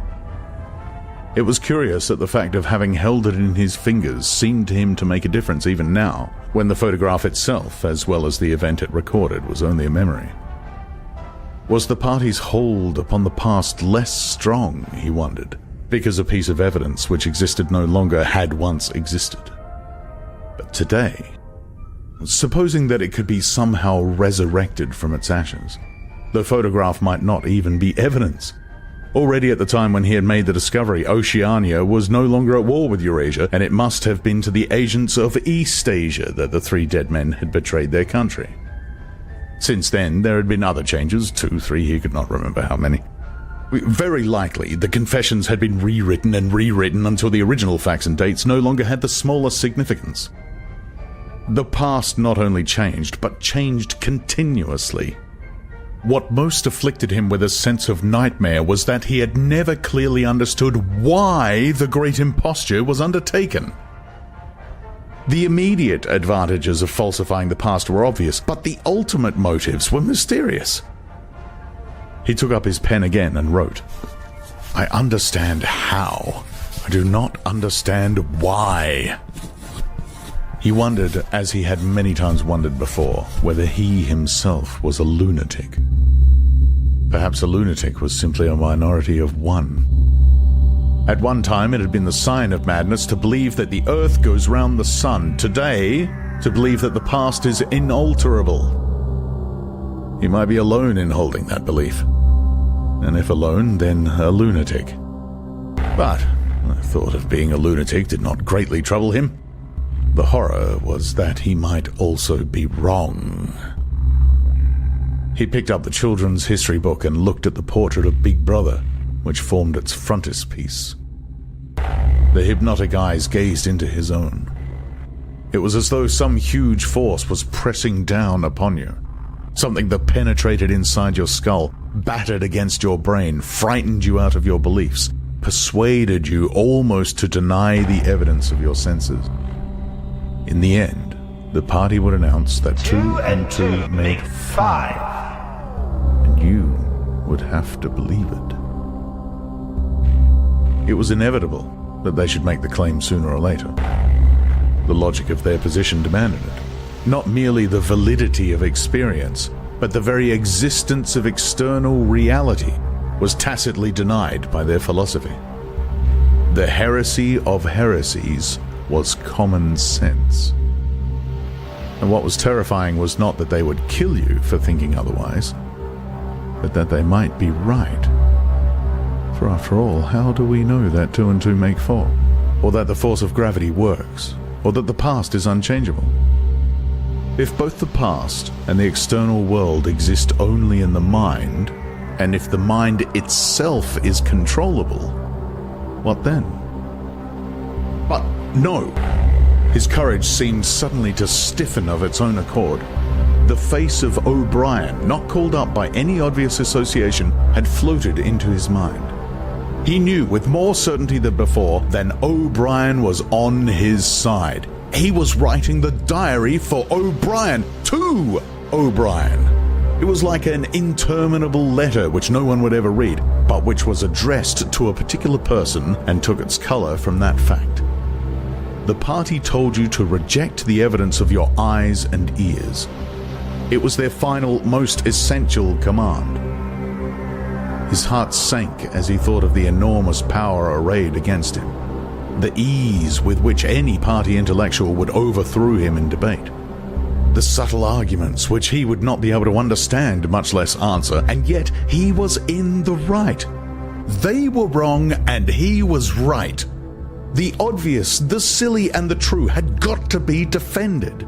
It was curious that the fact of having held it in his fingers seemed to him to make a difference even now, when the photograph itself, as well as the event it recorded, was only a memory. Was the party's hold upon the past less strong, he wondered, because a piece of evidence which existed no longer had once existed? But today, supposing that it could be somehow resurrected from its ashes, the photograph might not even be evidence. Already at the time when he had made the discovery, Oceania was no longer at war with Eurasia, and it must have been to the agents of East Asia that the three dead men had betrayed their country. Since then, there had been other changes, 2, 3, he could not remember how many. Very likely, the confessions had been rewritten and rewritten until the original facts and dates no longer had the smallest significance. The past not only changed, but changed continuously. What most afflicted him with a sense of nightmare was that he had never clearly understood why the great imposture was undertaken. The immediate advantages of falsifying the past were obvious, but the ultimate motives were mysterious. He took up his pen again and wrote, "I understand how. I do not understand why." He wondered, as he had many times wondered before, whether he himself was a lunatic. Perhaps a lunatic was simply a minority of one. At one time it had been the sign of madness to believe that the earth goes round the sun. Today, to believe that the past is inalterable. He might be alone in holding that belief. And if alone, then a lunatic. But the thought of being a lunatic did not greatly trouble him. The horror was that he might also be wrong. He picked up the children's history book and looked at the portrait of Big Brother, which formed its frontispiece. The hypnotic eyes gazed into his own. It was as though some huge force was pressing down upon you. Something that penetrated inside your skull, battered against your brain, frightened you out of your beliefs, persuaded you almost to deny the evidence of your senses. In the end, the party would announce that 2 and 2 make 5. And you would have to believe it. It was inevitable that they should make the claim sooner or later. The logic of their position demanded it. Not merely the validity of experience, but the very existence of external reality was tacitly denied by their philosophy. The heresy of heresies was common sense. And what was terrifying was not that they would kill you for thinking otherwise, but that they might be right. For after all, how do we know that 2 and 2 make 4? Or that the force of gravity works? Or that the past is unchangeable? If both the past and the external world exist only in the mind, and if the mind itself is controllable, what then? But no. His courage seemed suddenly to stiffen of its own accord. The face of O'Brien, not called up by any obvious association, had floated into his mind. He knew with more certainty than before that O'Brien was on his side. He was writing the diary for O'Brien, to O'Brien. It was like an interminable letter which no one would ever read, but which was addressed to a particular person and took its color from that fact. The party told you to reject the evidence of your eyes and ears. It was their final, most essential command. His heart sank as he thought of the enormous power arrayed against him, the ease with which any party intellectual would overthrow him in debate, the subtle arguments which he would not be able to understand, much less answer, and yet he was in the right. They were wrong and he was right. The obvious, the silly, and the true had got to be defended.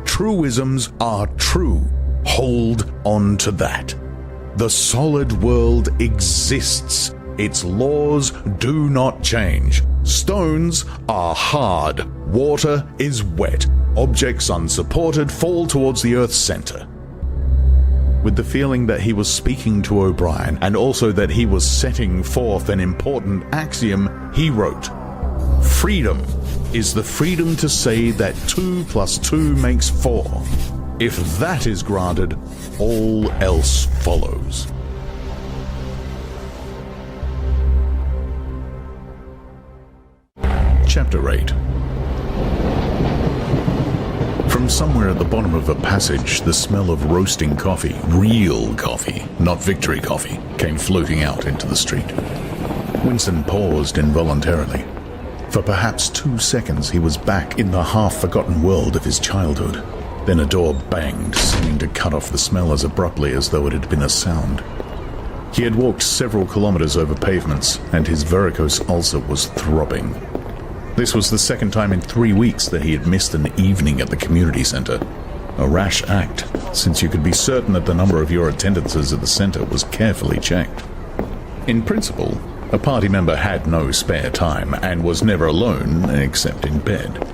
Truisms are true. Hold on to that. The solid world exists. Its laws do not change. Stones are hard. Water is wet. Objects unsupported fall towards the Earth's center. With the feeling that he was speaking to O'Brien, and also that he was setting forth an important axiom, he wrote, "Freedom is the freedom to say that 2 + 2 makes 4. If that is granted, all else follows." Chapter 8. From somewhere at the bottom of a passage, the smell of roasting coffee, real coffee, not victory coffee, came floating out into the street. Winston paused involuntarily. For perhaps 2 seconds he was back in the half-forgotten world of his childhood. Then a door banged, seeming to cut off the smell as abruptly as though it had been a sound. He had walked several kilometers over pavements, and his varicose ulcer was throbbing. This was the second time in 3 weeks that he had missed an evening at the community center. A rash act, since you could be certain that the number of your attendances at the center was carefully checked. In principle, a party member had no spare time and was never alone except in bed.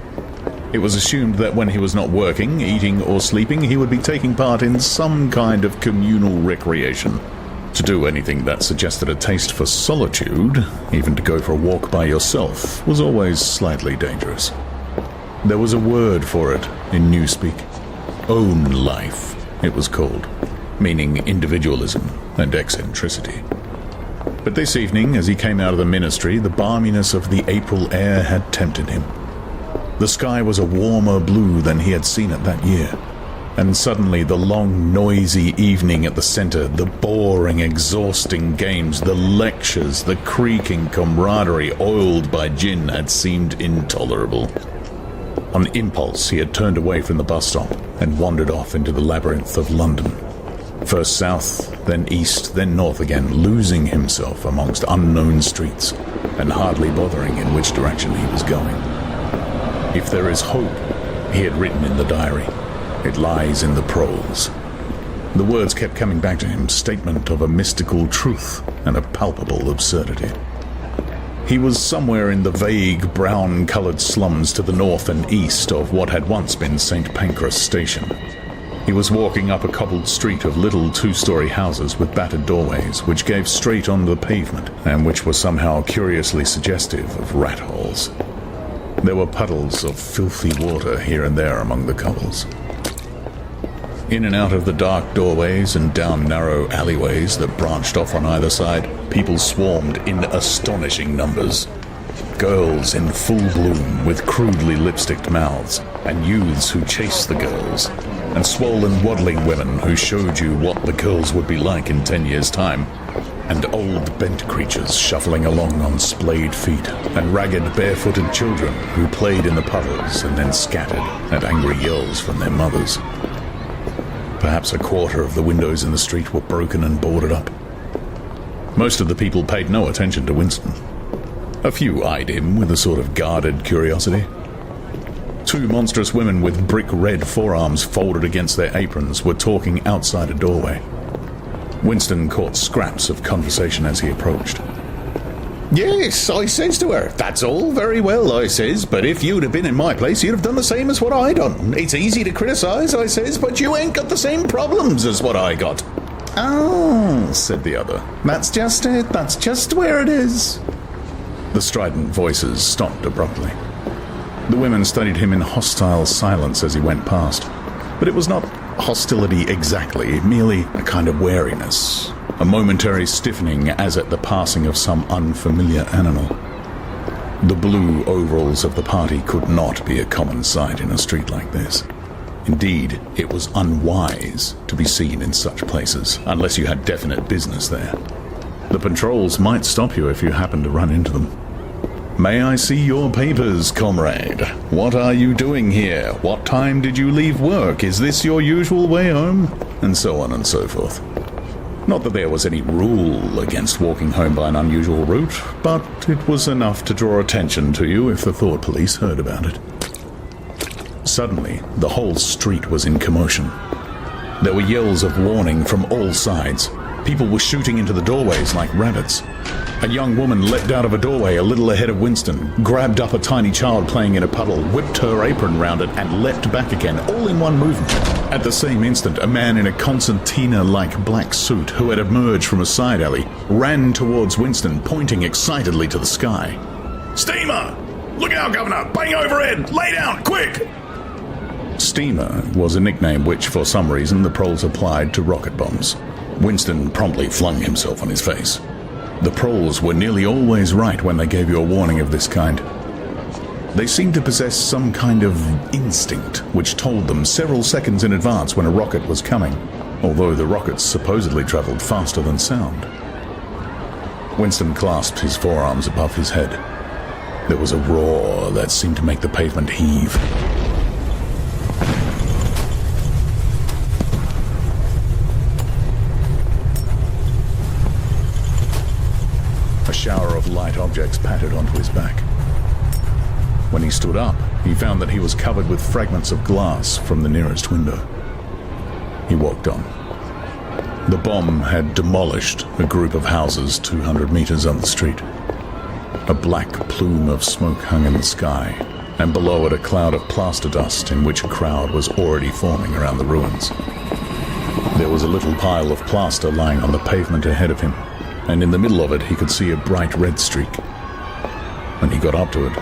It was assumed that when he was not working, eating, or sleeping, he would be taking part in some kind of communal recreation. To do anything that suggested a taste for solitude, even to go for a walk by yourself, was always slightly dangerous. There was a word for it in Newspeak. Own life, it was called, meaning individualism and eccentricity. But this evening, as he came out of the ministry, the balminess of the April air had tempted him. The sky was a warmer blue than he had seen it that year. And suddenly the long, noisy evening at the center, the boring, exhausting games, the lectures, the creaking camaraderie oiled by gin had seemed intolerable. On impulse, he had turned away from the bus stop and wandered off into the labyrinth of London. First south, then east, then north again, losing himself amongst unknown streets and hardly bothering in which direction he was going. If there is hope, he had written in the diary, it lies in the proles. The words kept coming back to him, statement of a mystical truth and a palpable absurdity. He was somewhere in the vague, brown-coloured slums to the north and east of what had once been St. Pancras Station. He was walking up a cobbled street of little 2-story houses with battered doorways, which gave straight on the pavement, and which were somehow curiously suggestive of rat holes. There were puddles of filthy water here and there among the cobbles. In and out of the dark doorways and down narrow alleyways that branched off on either side, people swarmed in astonishing numbers. Girls in full bloom with crudely lipsticked mouths, and youths who chased the girls. and swollen waddling women who showed you what the girls would be like in 10 years' time, and old bent creatures shuffling along on splayed feet, and ragged barefooted children who played in the puddles and then scattered at angry yells from their mothers. Perhaps a quarter of the windows in the street were broken and boarded up. Most of the people paid no attention to Winston. A few eyed him with a sort of guarded curiosity. Two monstrous women with brick-red forearms folded against their aprons were talking outside a doorway. Winston caught scraps of conversation as he approached. Yes, I says to her, that's all very well, I says, but if you'd have been in my place, you'd have done the same as what I done. It's easy to criticise, I says, but you ain't got the same problems as what I got. Oh, said the other. That's just it, that's just where it is. The strident voices stopped abruptly. The women studied him in hostile silence as he went past, but it was not hostility exactly, merely a kind of wariness, a momentary stiffening as at the passing of some unfamiliar animal. The blue overalls of the party could not be a common sight in a street like this. Indeed, it was unwise to be seen in such places, unless you had definite business there. The patrols might stop you if you happened to run into them. May I see your papers, comrade? What are you doing here? What time did you leave work? Is this your usual way home? And so on and so forth. Not that there was any rule against walking home by an unusual route, but it was enough to draw attention to you if the thought police heard about it. Suddenly, the whole street was in commotion. There were yells of warning from all sides. People were shooting into the doorways like rabbits. A young woman leapt out of a doorway a little ahead of Winston, grabbed up a tiny child playing in a puddle, whipped her apron round it, and leapt back again, all in one movement. At the same instant, a man in a concertina-like black suit, who had emerged from a side alley, ran towards Winston, pointing excitedly to the sky. Steamer! Look out, Governor! Bang overhead! Lay down, quick! Steamer was a nickname which, for some reason, the proles applied to rocket bombs. Winston promptly flung himself on his face. The proles were nearly always right when they gave you a warning of this kind. They seemed to possess some kind of instinct which told them several seconds in advance when a rocket was coming, although the rockets supposedly travelled faster than sound. Winston clasped his forearms above his head. There was a roar that seemed to make the pavement heave. A shower of light objects pattered onto his back. When he stood up, he found that he was covered with fragments of glass from the nearest window. He walked on. The bomb had demolished a group of houses 200 meters up the street. A black plume of smoke hung in the sky, and below it a cloud of plaster dust in which a crowd was already forming around the ruins. There was a little pile of plaster lying on the pavement ahead of him, and in the middle of it he could see a bright red streak. When he got up to it,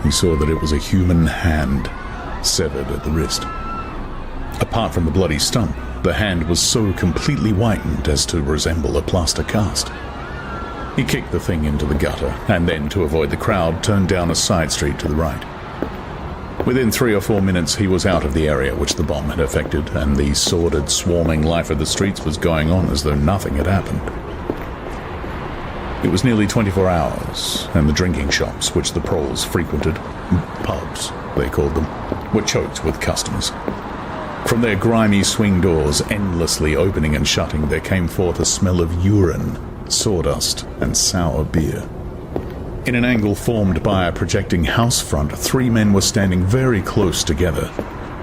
he saw that it was a human hand, severed at the wrist. Apart from the bloody stump, the hand was so completely whitened as to resemble a plaster cast. He kicked the thing into the gutter, and then, to avoid the crowd, turned down a side street to the right. Within 3 or 4 minutes he was out of the area which the bomb had affected, and the sordid, swarming life of the streets was going on as though nothing had happened. It was nearly 24 hours, and the drinking shops which the proles frequented, pubs they called them, were choked with customers. From their grimy swing doors, endlessly opening and shutting, there came forth a smell of urine, sawdust, and sour beer. In an angle formed by a projecting house front, 3 men were standing very close together.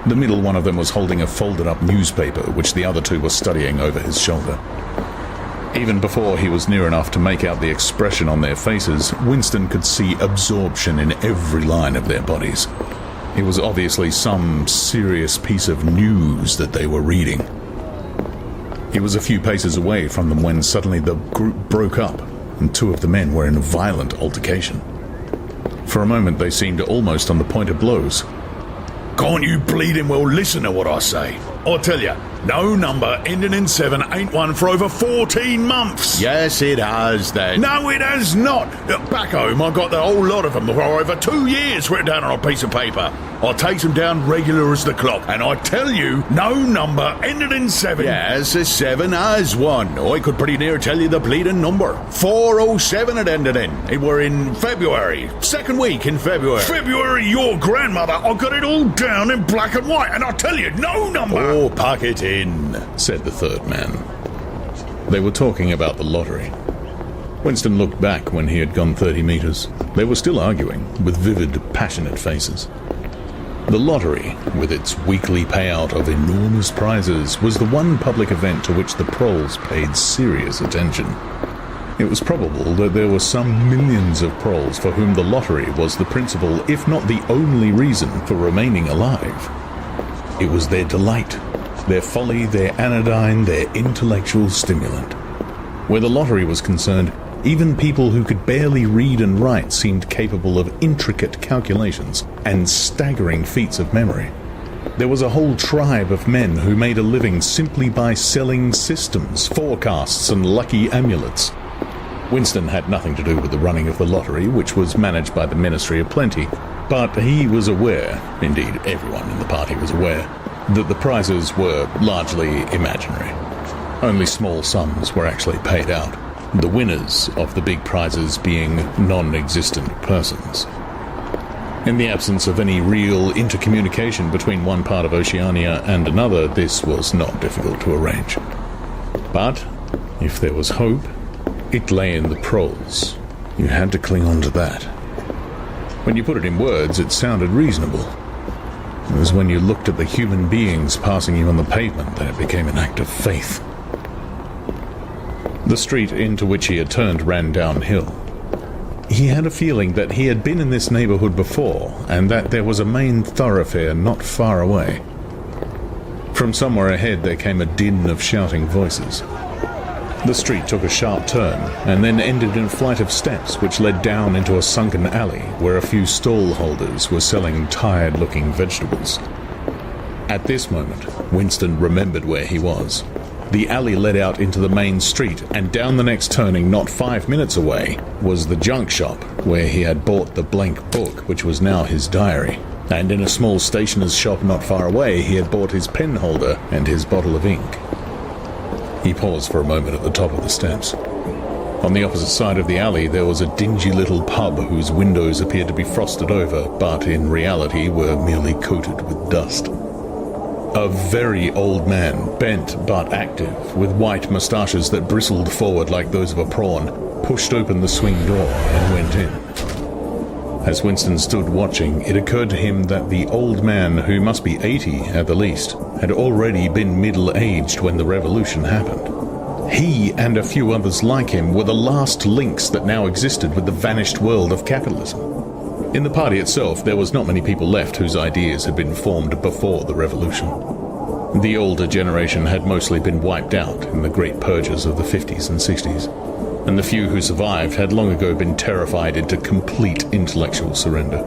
The middle one of them was holding a folded-up newspaper, which the other 2 were studying over his shoulder. Even before he was near enough to make out the expression on their faces, Winston could see absorption in every line of their bodies. It was obviously some serious piece of news that they were reading. He was a few paces away from them when suddenly the group broke up, and 2 of the men were in a violent altercation. For a moment they seemed almost on the point of blows. Can't you bleeding well listen to what I say? I tell you, No number ending in 7 ain't won for over 14 months. Yes, it has, then. No, it has not. Back home, I got the whole lot of them for over 2 years written down on a piece of paper. I takes them down regular as the clock, and I tell you, no number ending in 7. Yes, a 7 has one. I could pretty near tell you the bleeding number. 407 it ended in. It were in February. Second week in February. February, your grandmother. I got it all down in black and white, and I tell you, no number. Oh, pack it in, said the third man. They were talking about the lottery. Winston looked back when he had gone 30 meters. They were still arguing, with vivid, passionate faces. The lottery, with its weekly payout of enormous prizes, was the one public event to which the proles paid serious attention. It was probable that there were some millions of proles for whom the lottery was the principal, if not the only reason for remaining alive. It was their delight, their folly, their anodyne, their intellectual stimulant. Where the lottery was concerned, even people who could barely read and write seemed capable of intricate calculations and staggering feats of memory. There was a whole tribe of men who made a living simply by selling systems, forecasts, and lucky amulets. Winston had nothing to do with the running of the lottery, which was managed by the Ministry of Plenty, but he was aware, indeed everyone in the party was aware, that the prizes were largely imaginary. Only small sums were actually paid out, the winners of the big prizes being non-existent persons. In the absence of any real intercommunication between one part of Oceania and another, this was not difficult to arrange. But, if there was hope, it lay in the proles. You had to cling on to that. When you put it in words, it sounded reasonable. It was when you looked at the human beings passing you on the pavement that it became an act of faith. The street into which he had turned ran downhill. He had a feeling that he had been in this neighborhood before, and that there was a main thoroughfare not far away. From somewhere ahead there came a din of shouting voices. The street took a sharp turn, and then ended in a flight of steps which led down into a sunken alley where a few stall holders were selling tired-looking vegetables. At this moment, Winston remembered where he was. The alley led out into the main street, and down the next turning, not 5 minutes away, was the junk shop, where he had bought the blank book, which was now his diary. And in a small stationer's shop not far away, he had bought his pen holder and his bottle of ink. He paused for a moment at the top of the steps. On the opposite side of the alley, there was a dingy little pub whose windows appeared to be frosted over, but in reality were merely coated with dust. A very old man, bent but active, with white moustaches that bristled forward like those of a prawn, pushed open the swing door and went in. As Winston stood watching, it occurred to him that the old man, who must be 80 at the least, had already been middle-aged when the revolution happened. He and a few others like him were the last links that now existed with the vanished world of capitalism. In the party itself, there was not many people left whose ideas had been formed before the revolution. The older generation had mostly been wiped out in the great purges of the 50s and 60s, and the few who survived had long ago been terrified into complete intellectual surrender.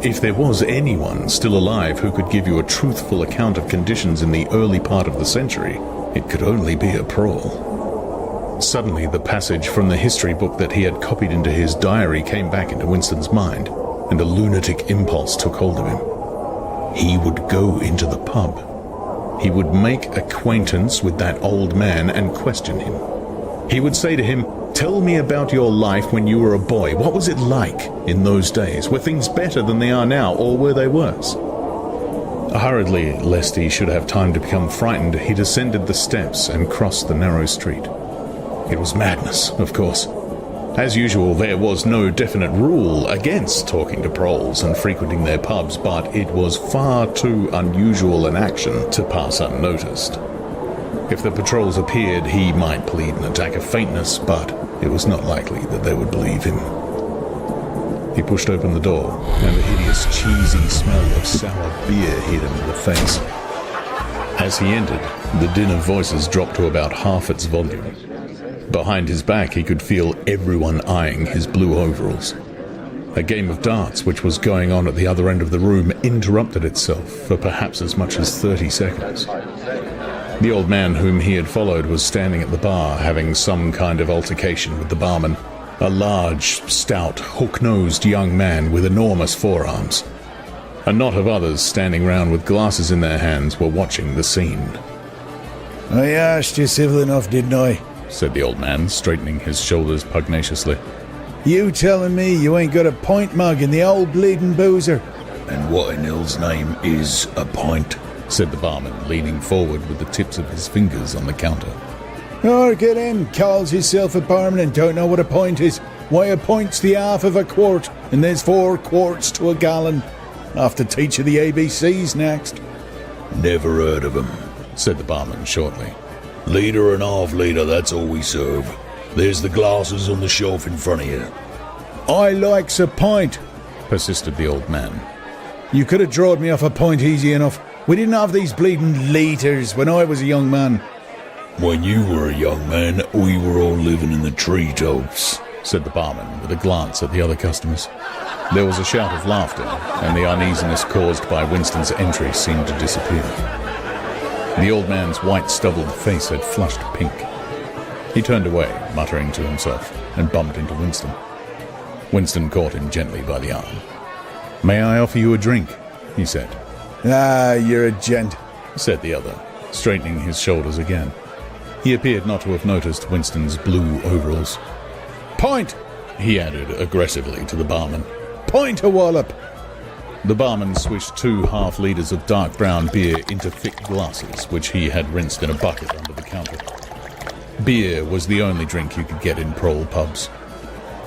If there was anyone still alive who could give you a truthful account of conditions in the early part of the century, it could only be a prole. Suddenly, the passage from the history book that he had copied into his diary came back into Winston's mind, and a lunatic impulse took hold of him. He would go into the pub. He would make acquaintance with that old man and question him. He would say to him, "Tell me about your life when you were a boy. What was it like in those days? Were things better than they are now, or were they worse?" Hurriedly, lest he should have time to become frightened, he descended the steps and crossed the narrow street. It was madness, of course. As usual, there was no definite rule against talking to proles and frequenting their pubs, but it was far too unusual an action to pass unnoticed. If the patrols appeared, he might plead an attack of faintness, but it was not likely that they would believe him. He pushed open the door, and the hideous, cheesy smell of sour beer hit him in the face. As he entered, the din of voices dropped to about half its volume. Behind his back, he could feel everyone eyeing his blue overalls. A game of darts, which was going on at the other end of the room, interrupted itself for perhaps as much as 30 seconds. The old man whom he had followed was standing at the bar having some kind of altercation with the barman, a large, stout, hook-nosed young man with enormous forearms. A knot of others standing round with glasses in their hands were watching the scene. "I asked you civil enough, didn't I?" said the old man, straightening his shoulders pugnaciously. "You telling me you ain't got a pint mug in the old bleeding boozer?" And what in hell's name is a pint? said the barman, leaning forward with the tips of his fingers on the counter. "Or get him, calls himself a barman and don't know what a pint is. Why, a pint's the half of a quart, and there's 4 quarts to a gallon. I'll have to teach you the ABCs next." Never heard of 'em, said the barman shortly. Litre and half litre, that's all we serve. There's the glasses on the shelf in front of you. "I likes a pint," persisted the old man. "You could have drawed me off a pint easy enough. We didn't have these bleeding litres when I was a young man." When you were a young man, we were all living in the treetops, said the barman with a glance at the other customers. There was a shout of laughter, and the uneasiness caused by Winston's entry seemed to disappear. The old man's white stubbled face had flushed pink. He turned away, muttering to himself, and bumped into Winston. Winston caught him gently by the arm. "May I offer you a drink?" he said. "Ah, you're a gent," said the other, straightening his shoulders again. He appeared not to have noticed Winston's blue overalls. "Pint," he added aggressively to the barman. "Pint a wallop." The barman swished 2 half-litres of dark brown beer into thick glasses, which he had rinsed in a bucket under the counter. Beer was the only drink you could get in prole pubs.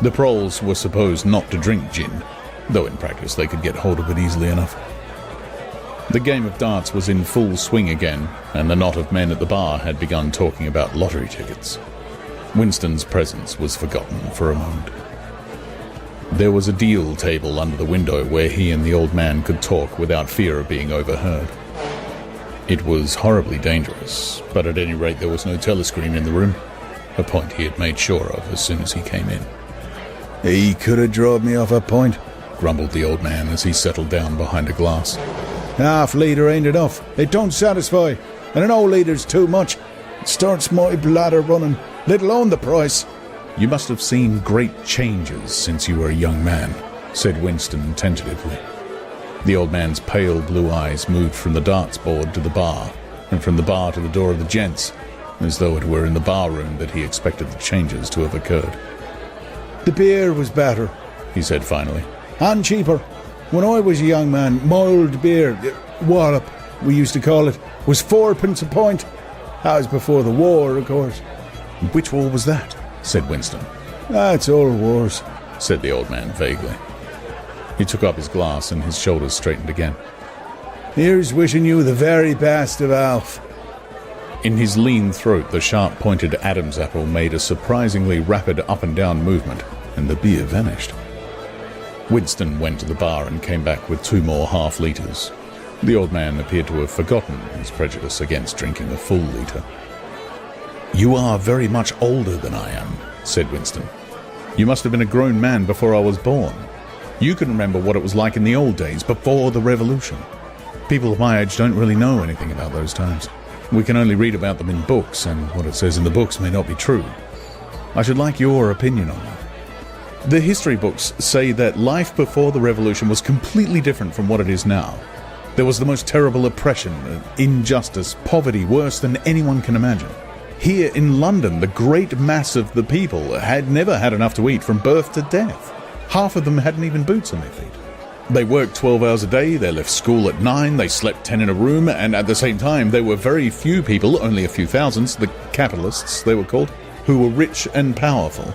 The proles were supposed not to drink gin, though in practice they could get hold of it easily enough. The game of darts was in full swing again, and the knot of men at the bar had begun talking about lottery tickets. Winston's presence was forgotten for a moment. There was a deal table under the window where he and the old man could talk without fear of being overheard. It was horribly dangerous, but at any rate there was no telescreen in the room, a point he had made sure of as soon as he came in. "He could have drawed me off a pint," grumbled the old man as he settled down behind a glass. "Half litre ain't enough. It don't satisfy. And an old litre's too much. It starts my bladder running, let alone the price." "You must have seen great changes since you were a young man," said Winston tentatively. The old man's pale blue eyes moved from the darts board to the bar, and from the bar to the door of the gents, as though it were in the bar room that he expected the changes to have occurred. "The beer was better," he said finally, "and cheaper. When I was a young man, mild beer, wallop, we used to call it, was 4p a pint. That was before the war, of course." "Which war was that?" said Winston. "That's all wars," said the old man vaguely. He took up his glass and his shoulders straightened again. "Here's wishing you the very best of Alf." In his lean throat, the sharp-pointed Adam's apple made a surprisingly rapid up-and-down movement, and the beer vanished. Winston went to the bar and came back with 2 more half-litres. The old man appeared to have forgotten his prejudice against drinking a full litre. "You are very much older than I am," said Winston. "You must have been a grown man before I was born. You can remember what it was like in the old days, before the revolution. People of my age don't really know anything about those times. We can only read about them in books, and what it says in the books may not be true. I should like your opinion on that. The history books say that life before the revolution was completely different from what it is now. There was the most terrible oppression, injustice, poverty, worse than anyone can imagine. Here in London, the great mass of the people had never had enough to eat from birth to death. Half of them hadn't even boots on their feet. They worked 12 hours a day, they left school at 9, they slept 10 in a room, and at the same time there were very few people, only a few thousands, the capitalists they were called, who were rich and powerful.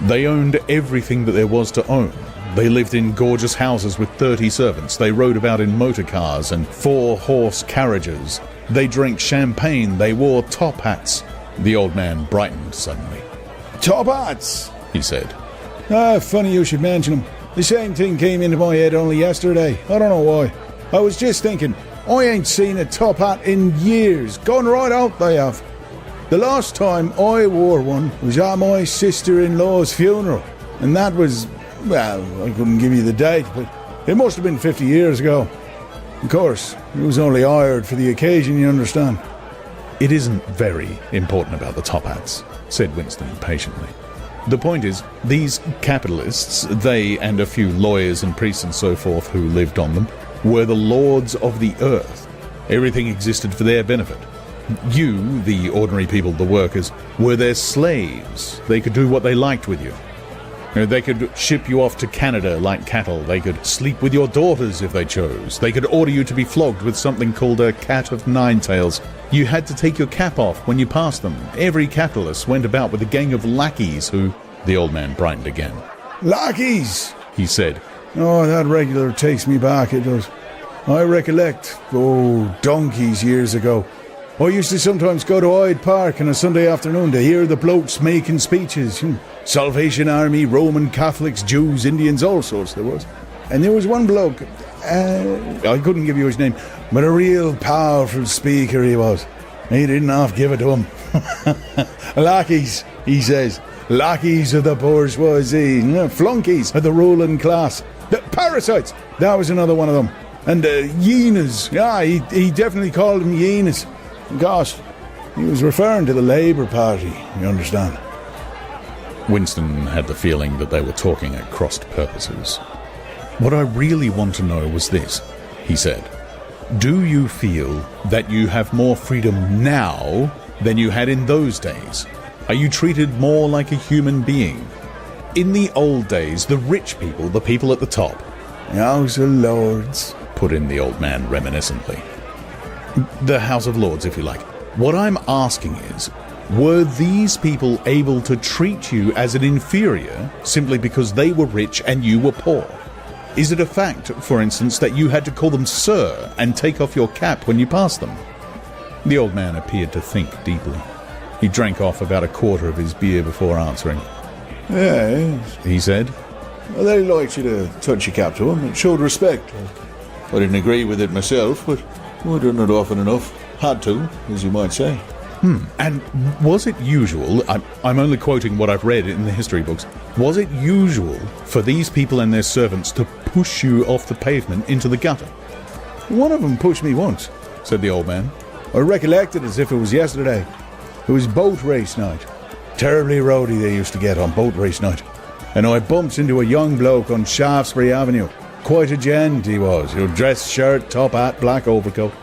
They owned everything that there was to own. They lived in gorgeous houses with 30 servants. They rode about in motor cars and 4-horse carriages. They drank champagne. They wore top hats. The old man brightened suddenly. "Top hats," he said. "Ah, funny you should mention them. The same thing came into my head only yesterday. I don't know why. I was just thinking, I ain't seen a top hat in years. Gone right out they have. The last time I wore one was at my sister-in-law's funeral. And that was, well, I couldn't give you the date, but it must have been 50 years ago. Of course, it was only hired for the occasion, you understand." It isn't very important about the top hats, said Winston patiently. The point is, these capitalists, they and a few lawyers and priests and so forth who lived on them, were the lords of the earth. Everything existed for their benefit. You, the ordinary people, the workers, were their slaves. They could do what they liked with you. They could ship you off to Canada like cattle. They could sleep with your daughters if they chose. They could order you to be flogged with something called a cat of nine tails. You had to take your cap off when you passed them. Every capitalist went about with a gang of lackeys who... The old man brightened again. Lackeys, he said. Oh, that regular takes me back, it does. I recollect, donkeys years ago. I used to sometimes go to Hyde Park on a Sunday afternoon to hear the blokes making speeches. Salvation Army, Roman Catholics, Jews, Indians, all sorts there was. And there was one bloke, I couldn't give you his name, but a real powerful speaker he was. He didn't half give it to him. Lackeys, he says. Lackeys of the bourgeoisie, flunkies of the ruling class. The parasites, that was another one of them. And hyenas, he definitely called them hyenas. Gosh, he was referring to the Labour Party, you understand. Winston had the feeling that they were talking at crossed purposes. What I really want to know was this, he said. Do you feel that you have more freedom now than you had in those days? Are you treated more like a human being? In the old days, the rich people, the people at the top... House of Lords, put in the old man reminiscently. The House of Lords, if you like. What I'm asking is, were these people able to treat you as an inferior simply because they were rich and you were poor? Is it a fact, for instance, that you had to call them sir and take off your cap when you passed them? The old man appeared to think deeply. He drank off about a quarter of his beer before answering. Yes, he said. Well, they liked you to touch your cap to them. It showed respect. I didn't agree with it myself, but I done it often enough. Had to, as you might say. And was it usual, I'm only quoting what I've read in the history books, was it usual for these people and their servants to push you off the pavement into the gutter? One of them pushed me once, said the old man. I recollect it as if it was yesterday. It was boat race night. Terribly rowdy they used to get on boat race night. And I bumps into a young bloke on Shaftesbury Avenue. Quite a gent he was. Dress shirt, top hat, black overcoat.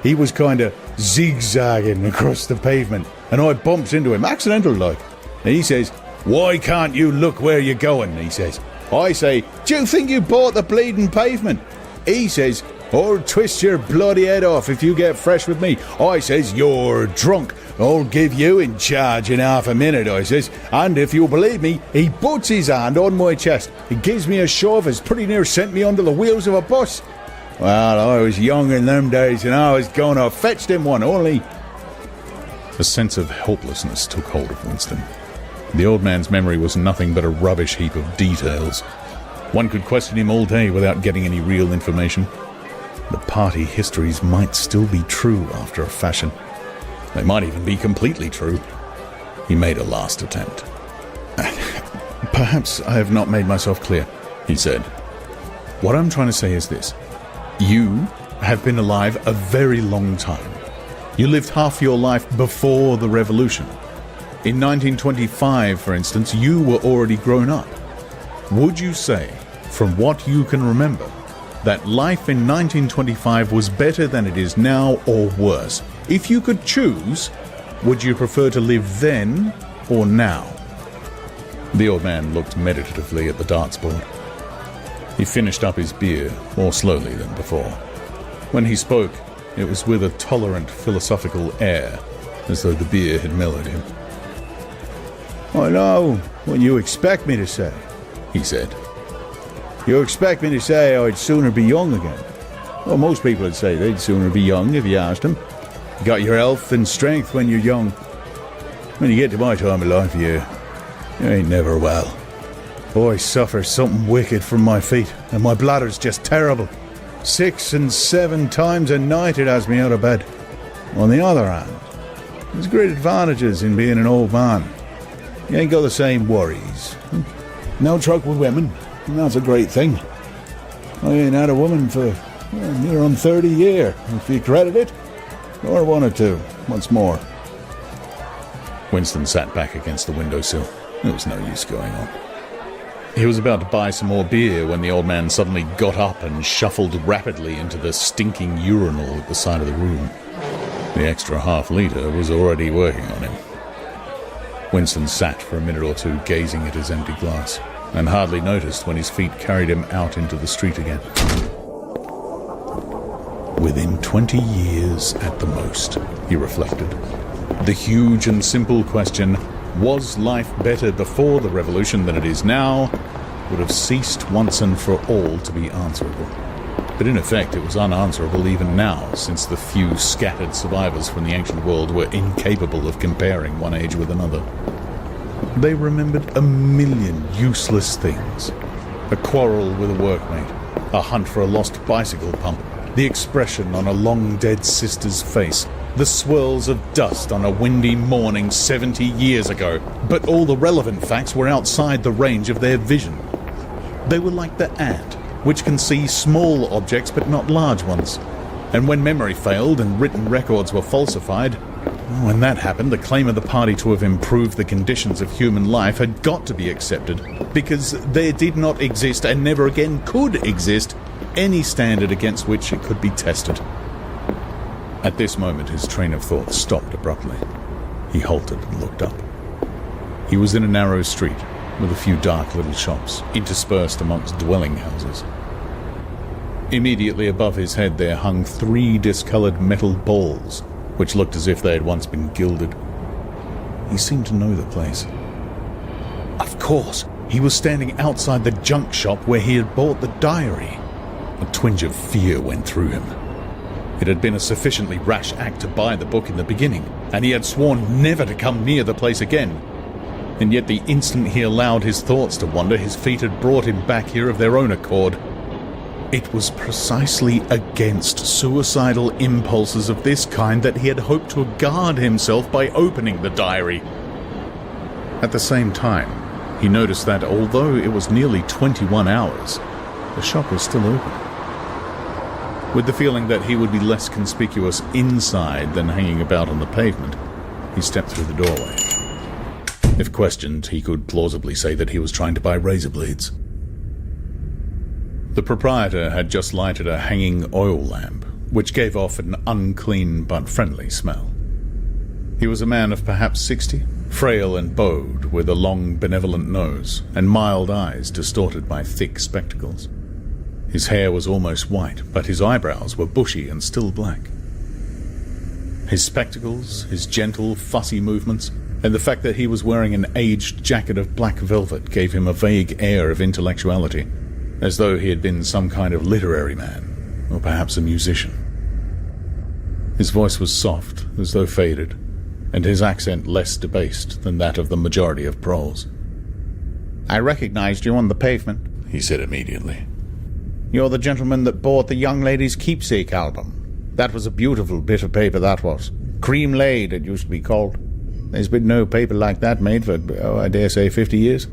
He was kind of zigzagging across the pavement. And I bumps into him, accidental like. And he says, "Why can't you look where you're going?" he says. I say, "Do you think you bought the bleeding pavement?" He says, "I'll twist your bloody head off if you get fresh with me." I says, "You're drunk. I'll give you in charge in half a minute," I says. And if you believe me, he puts his hand on my chest. He gives me a shove as pretty near sent me under the wheels of a bus. Well, I was young in them days and I was going to fetch him one, only... A sense of helplessness took hold of Winston. The old man's memory was nothing but a rubbish heap of details. One could question him all day without getting any real information. The party histories might still be true after a fashion. They might even be completely true. He made a last attempt. Perhaps I have not made myself clear, he said. What I'm trying to say is this. You have been alive a very long time. You lived half your life before the revolution. In 1925, for instance, you were already grown up. Would you say, from what you can remember, that life in 1925 was better than it is now or worse? If you could choose, would you prefer to live then or now? The old man looked meditatively at the darts board. He finished up his beer more slowly than before. When he spoke, it was with a tolerant philosophical air, as though the beer had mellowed him. "I know what you expect me to say," he said. "You expect me to say I'd sooner be young again. Well, most people would say they'd sooner be young if you asked them. You got your health and strength when you're young. When you get to my time of life, you ain't never well. I suffer something wicked from my feet, and my bladder's just terrible. 6 and 7 times a night it has me out of bed. On the other hand, there's great advantages in being an old man. You ain't got the same worries. No truck with women, and that's a great thing. I ain't had a woman for near on 30 years, if you credit it, or 1 or 2. What's more?" Winston sat back against the windowsill. There was no use going on. He was about to buy some more beer when the old man suddenly got up and shuffled rapidly into the stinking urinal at the side of the room. The extra half-litre was already working on him. Winston sat for a minute or two gazing at his empty glass, and hardly noticed when his feet carried him out into the street again. Within 20 years at the most, he reflected. The huge and simple question, was life better before the revolution than it is now, would have ceased once and for all to be answerable. But in effect it was unanswerable even now, since the few scattered survivors from the ancient world were incapable of comparing one age with another. They remembered a million useless things. A quarrel with a workmate, a hunt for a lost bicycle pump, the expression on a long-dead sister's face, the swirls of dust on a windy morning 70 years ago. But all the relevant facts were outside the range of their vision. They were like the ant, which can see small objects but not large ones. And when memory failed and written records were falsified, when that happened, the claim of the party to have improved the conditions of human life had got to be accepted, because there did not exist, and never again could exist, any standard against which it could be tested. At this moment his train of thought stopped abruptly. He halted and looked up. He was in a narrow street, with a few dark little shops, interspersed amongst dwelling houses. Immediately above his head there hung 3 discoloured metal balls, which looked as if they had once been gilded. He seemed to know the place. Of course, he was standing outside the junk shop where he had bought the diary. A twinge of fear went through him. It had been a sufficiently rash act to buy the book in the beginning, and he had sworn never to come near the place again. And yet the instant he allowed his thoughts to wander, his feet had brought him back here of their own accord. It was precisely against suicidal impulses of this kind that he had hoped to guard himself by opening the diary. At the same time, he noticed that although it was nearly 21 hours, the shop was still open. With the feeling that he would be less conspicuous inside than hanging about on the pavement, he stepped through the doorway. If questioned, he could plausibly say that he was trying to buy razor blades. The proprietor had just lighted a hanging oil lamp, which gave off an unclean but friendly smell. He was a man of perhaps 60, frail and bowed, with a long, benevolent nose, and mild eyes distorted by thick spectacles. His hair was almost white, but his eyebrows were bushy and still black. His spectacles, his gentle, fussy movements, and the fact that he was wearing an aged jacket of black velvet gave him a vague air of intellectuality, as though he had been some kind of literary man, or perhaps a musician. His voice was soft, as though faded, and his accent less debased than that of the majority of proles. "I recognized you on the pavement," he said immediately. "You're the gentleman that bought the young lady's keepsake album. That was a beautiful bit of paper, that was. Cream laid, it used to be called. There's been no paper like that made for, I dare say, 50 years.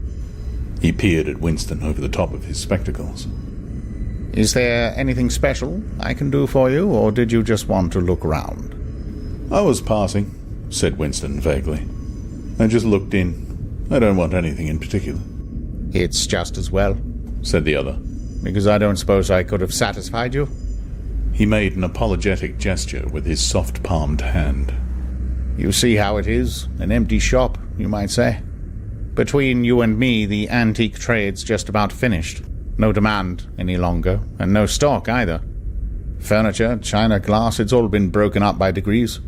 He peered at Winston over the top of his spectacles. "Is there anything special I can do for you, or did you just want to look round?" "I was passing," said Winston vaguely. "I just looked in. I don't want anything in particular." "It's just as well," said the other. "because I don't suppose I could have satisfied you." He made an apologetic gesture with his soft-palmed hand. "You see how it is, an empty shop, you might say. Between you and me, the antique trade's just about finished. No demand any longer, and no stock either. Furniture, china, glass, it's all been broken up by degrees.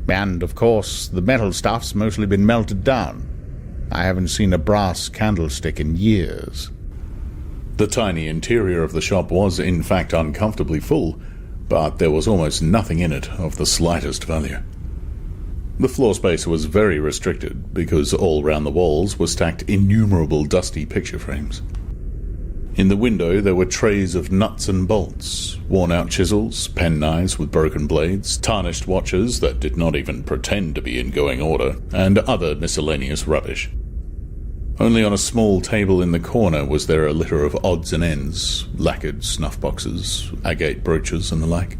And, of course, the metal stuff's mostly been melted down. I haven't seen a brass candlestick in years." The tiny interior of the shop was, in fact, uncomfortably full, but there was almost nothing in it of the slightest value. The floor space was very restricted, because all round the walls were stacked innumerable dusty picture frames. In the window there were trays of nuts and bolts, worn-out chisels, penknives with broken blades, tarnished watches that did not even pretend to be in going order, and other miscellaneous rubbish. Only on a small table in the corner was there a litter of odds and ends, lacquered snuff boxes, agate brooches, and the like.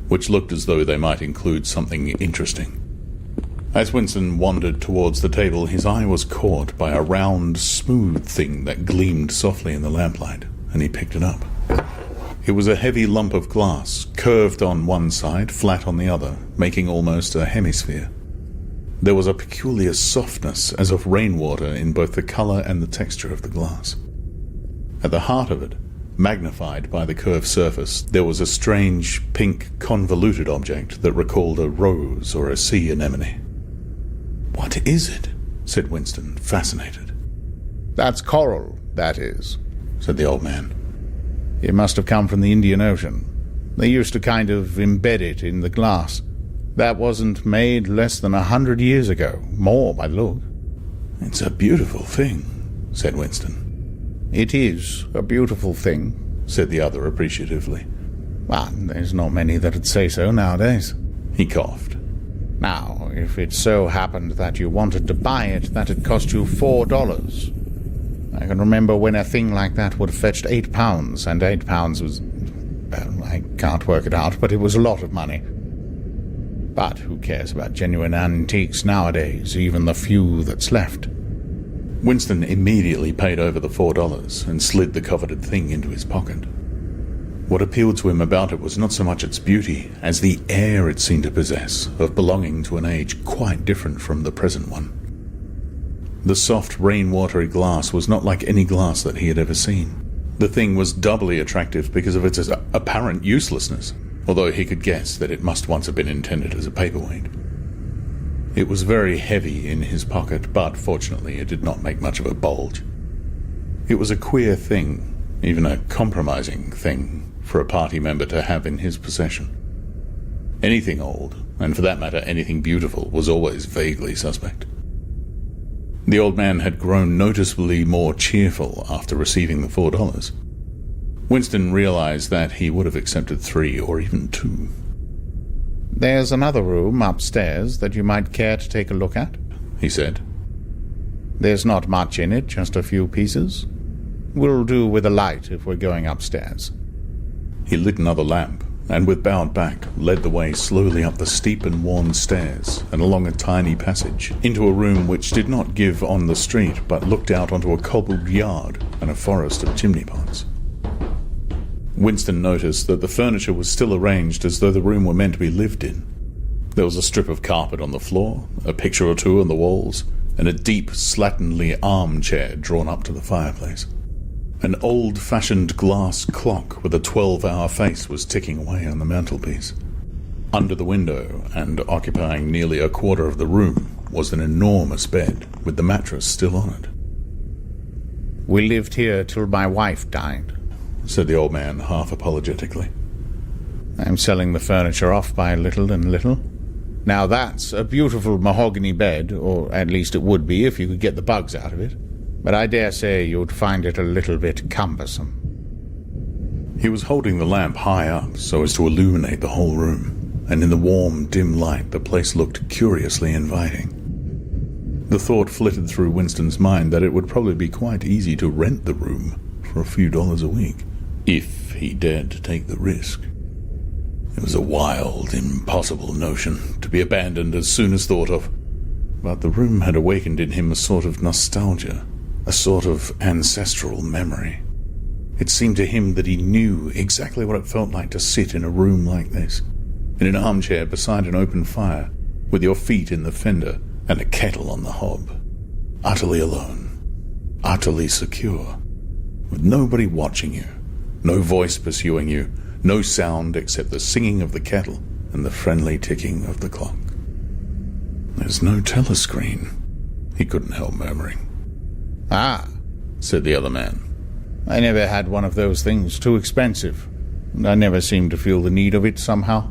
which looked as though they might include something interesting. As Winston wandered towards the table, his eye was caught by a round, smooth thing that gleamed softly in the lamplight, and he picked it up. It was a heavy lump of glass, curved on one side, flat on the other, making almost a hemisphere. There was a peculiar softness, as of rainwater, in both the colour and the texture of the glass. At the heart of it, magnified by the curved surface, there was a strange, pink, convoluted object that recalled a rose or a sea anemone. "What is it?" said Winston, fascinated. That's coral, that is, said the old man. It must have come from the Indian Ocean. They used to kind of embed it in the glass. That wasn't made less than 100 years ago, more by the look. "It's a beautiful thing," said Winston. It is a beautiful thing, said the other appreciatively. Well, there's not many that'd say so nowadays. He coughed. Now, if it so happened that you wanted to buy it, that'd cost you $4. I can remember when a thing like that would have fetched £8, and £8 was... well, I can't work it out, but it was a lot of money. But who cares about genuine antiques nowadays, even the few that's left? Winston immediately paid over the $4 and slid the coveted thing into his pocket. What appealed to him about it was not so much its beauty as the air it seemed to possess of belonging to an age quite different from the present one. The soft, rain-watery glass was not like any glass that he had ever seen. The thing was doubly attractive because of its apparent uselessness, although he could guess that it must once have been intended as a paperweight. It was very heavy in his pocket, but fortunately it did not make much of a bulge. It was a queer thing, even a compromising thing, for a party member to have in his possession. Anything old, and for that matter anything beautiful, was always vaguely suspect. The old man had grown noticeably more cheerful after receiving the $4. Winston realized that he would have accepted 3 or even 2. There's another room upstairs that you might care to take a look at, he said. There's not much in it, just a few pieces. We'll do with a light if we're going upstairs. He lit another lamp, and with bowed back, led the way slowly up the steep and worn stairs and along a tiny passage, into a room which did not give on the street, but looked out onto a cobbled yard and a forest of chimney pots. Winston noticed that the furniture was still arranged as though the room were meant to be lived in. There was a strip of carpet on the floor, a picture or two on the walls, and a deep, slatternly armchair drawn up to the fireplace. An old-fashioned glass clock with a 12-hour face was ticking away on the mantelpiece. Under the window, and occupying nearly a quarter of the room, was an enormous bed, with the mattress still on it. We lived here till my wife died, said the old man, half apologetically. I'm selling the furniture off by little and little. Now that's a beautiful mahogany bed, or at least it would be if you could get the bugs out of it. But I dare say you'd find it a little bit cumbersome. He was holding the lamp high up so as to illuminate the whole room, and in the warm, dim light the place looked curiously inviting. The thought flitted through Winston's mind that it would probably be quite easy to rent the room for a few dollars a week, if he dared to take the risk. It was a wild, impossible notion, to be abandoned as soon as thought of, but the room had awakened in him a sort of nostalgia, a sort of ancestral memory. It seemed to him that he knew exactly what it felt like to sit in a room like this, in an armchair beside an open fire, with your feet in the fender and a kettle on the hob, utterly alone, utterly secure, with nobody watching you, no voice pursuing you, no sound except the singing of the kettle and the friendly ticking of the clock. There's no telescreen, he couldn't help murmuring. Ah, said the other man. I never had one of those things, too expensive. I never seemed to feel the need of it somehow.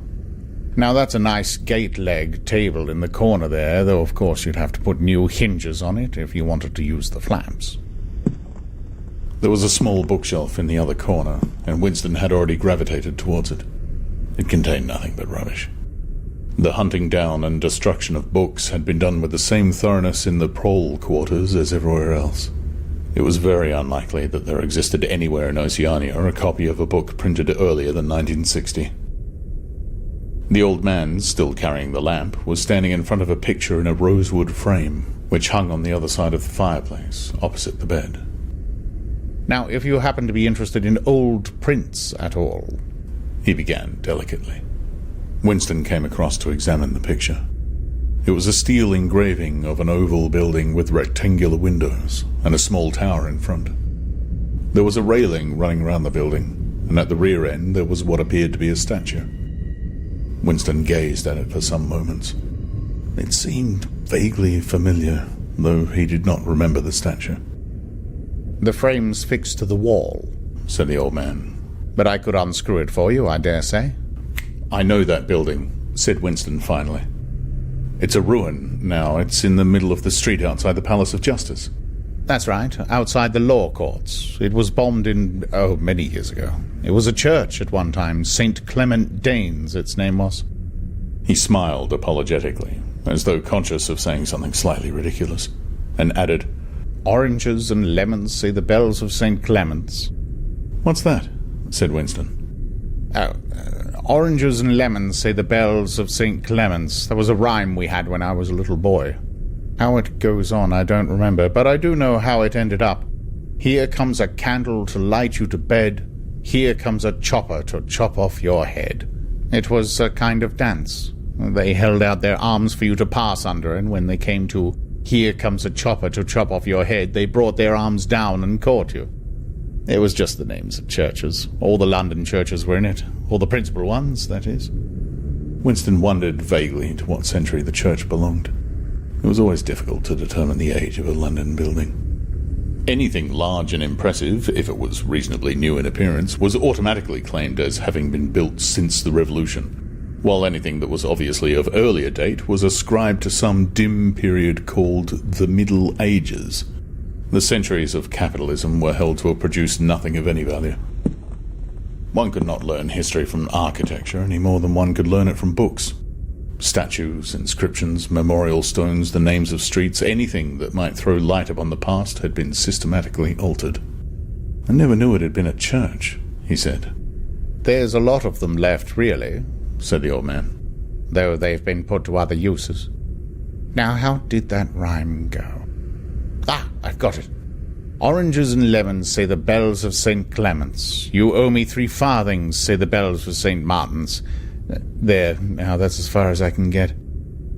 Now that's a nice gate-leg table in the corner there, though of course you'd have to put new hinges on it if you wanted to use the flaps. There was a small bookshelf in the other corner, and Winston had already gravitated towards it. It contained nothing but rubbish. The hunting down and destruction of books had been done with the same thoroughness in the prole quarters as everywhere else. It was very unlikely that there existed anywhere in Oceania a copy of a book printed earlier than 1960. The old man, still carrying the lamp, was standing in front of a picture in a rosewood frame, which hung on the other side of the fireplace, opposite the bed. "Now, if you happen to be interested in old prints at all," he began delicately. Winston came across to examine the picture. It was a steel engraving of an oval building with rectangular windows and a small tower in front. There was a railing running around the building, and at the rear end there was what appeared to be a statue. Winston gazed at it for some moments. It seemed vaguely familiar, though he did not remember the statue. "The frame's fixed to the wall," said the old man. "but I could unscrew it for you, I dare say." "I know that building," said Winston finally. "It's a ruin now. It's in the middle of the street outside the Palace of Justice." "That's right, outside the law courts. It was bombed many years ago. It was a church at one time, St. Clement Danes, its name was." He smiled apologetically, as though conscious of saying something slightly ridiculous, and added, "Oranges and lemons say the bells of St. Clement's." "What's that?" said Winston. Oranges and lemons say the bells of St. Clement's. That was a rhyme we had when I was a little boy. How it goes on I don't remember, but I do know how it ended up. Here comes a candle to light you to bed. Here comes a chopper to chop off your head. It was a kind of dance. They held out their arms for you to pass under, and when they came to, "Here comes a chopper to chop off your head," they brought their arms down and caught you. It was just the names of churches. All the London churches were in it. All the principal ones, that is. Winston wondered vaguely to what century the church belonged. It was always difficult to determine the age of a London building. Anything large and impressive, if it was reasonably new in appearance, was automatically claimed as having been built since the Revolution, while anything that was obviously of earlier date was ascribed to some dim period called the Middle Ages. The centuries of capitalism were held to have produced nothing of any value. One could not learn history from architecture any more than one could learn it from books. Statues, inscriptions, memorial stones, the names of streets, anything that might throw light upon the past had been systematically altered. "I never knew it had been a church," he said. "There's a lot of them left, really," said the old man, "though they've been put to other uses. Now, how did that rhyme go? I've got it. Oranges and lemons, say the bells of St. Clement's. You owe me 3 farthings, say the bells of St. Martin's. There, now that's as far as I can get.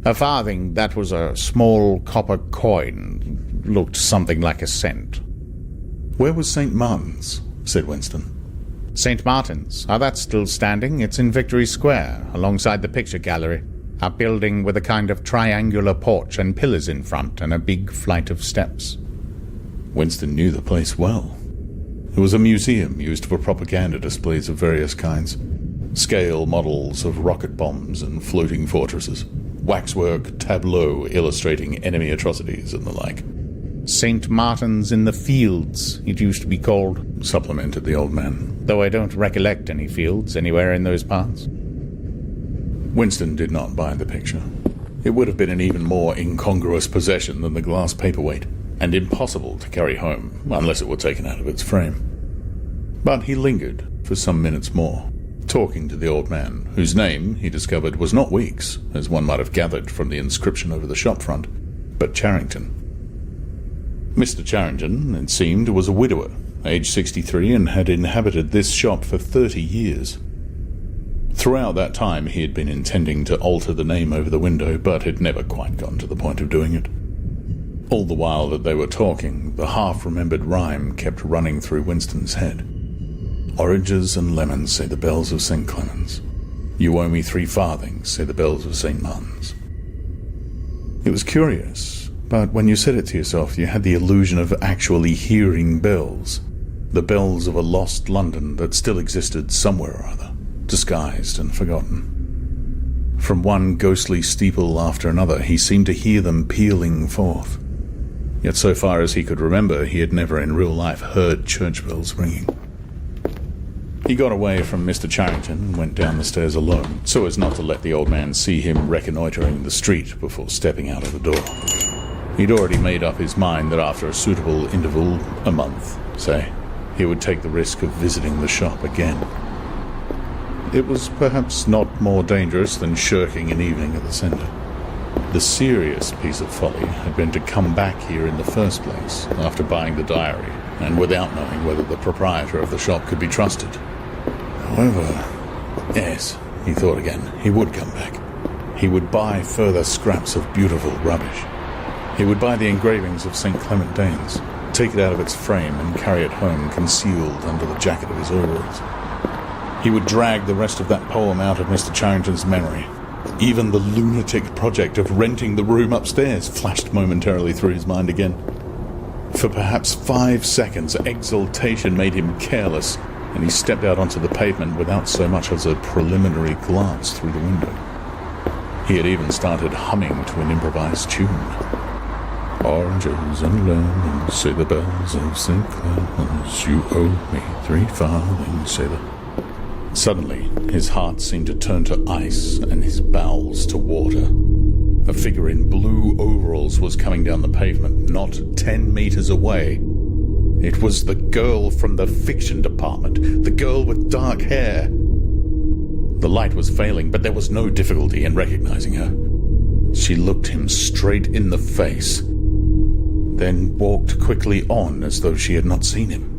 A farthing, that was a small copper coin. Looked something like a cent." "Where was St. Martin's?" said Winston. "St. Martin's? That's still standing. It's in Victory Square, alongside the picture gallery. A building with a kind of triangular porch and pillars in front and a big flight of steps." Winston knew the place well. It was a museum used for propaganda displays of various kinds. Scale models of rocket bombs and floating fortresses. Waxwork tableaux illustrating enemy atrocities and the like. "St. Martin's in the Fields, it used to be called," supplemented the old man. "though I don't recollect any fields anywhere in those parts." Winston did not buy the picture. It would have been an even more incongruous possession than the glass paperweight, and impossible to carry home unless it were taken out of its frame. But he lingered for some minutes more, talking to the old man, whose name, he discovered, was not Weeks, as one might have gathered from the inscription over the shop front, but Charrington. Mr. Charrington, it seemed, was a widower, aged 63, and had inhabited this shop for 30 years. Throughout that time he had been intending to alter the name over the window, but had never quite gotten to the point of doing it. All the while that they were talking, the half-remembered rhyme kept running through Winston's head. "Oranges and lemons, say the bells of St. Clement's. You owe me 3 farthings, say the bells of St. Martin's." It was curious, but when you said it to yourself, you had the illusion of actually hearing bells. The bells of a lost London that still existed somewhere or other, disguised and forgotten. From one ghostly steeple after another, he seemed to hear them pealing forth. Yet so far as he could remember, he had never in real life heard church bells ringing. He got away from Mr. Charrington and went down the stairs alone, so as not to let the old man see him reconnoitering the street before stepping out of the door. He'd already made up his mind that after a suitable interval, a month, say, he would take the risk of visiting the shop again. It was perhaps not more dangerous than shirking an evening at the centre. The serious piece of folly had been to come back here in the first place after buying the diary, and without knowing whether the proprietor of the shop could be trusted. However, yes, he thought again, he would come back. He would buy further scraps of beautiful rubbish. He would buy the engravings of St. Clement Danes, take it out of its frame and carry it home concealed under the jacket of his overalls. He would drag the rest of that poem out of Mr. Charrington's memory. Even the lunatic project of renting the room upstairs flashed momentarily through his mind again. For perhaps 5 seconds, exultation made him careless, and he stepped out onto the pavement without so much as a preliminary glance through the window. He had even started humming to an improvised tune. Oranges and lemons, say the bells of St. Clements, you owe me 3 farthings, say the... Suddenly, his heart seemed to turn to ice and his bowels to water. A figure in blue overalls was coming down the pavement, not 10 meters away. It was the girl from the fiction department, the girl with dark hair. The light was failing, but there was no difficulty in recognizing her. She looked him straight in the face, then walked quickly on as though she had not seen him.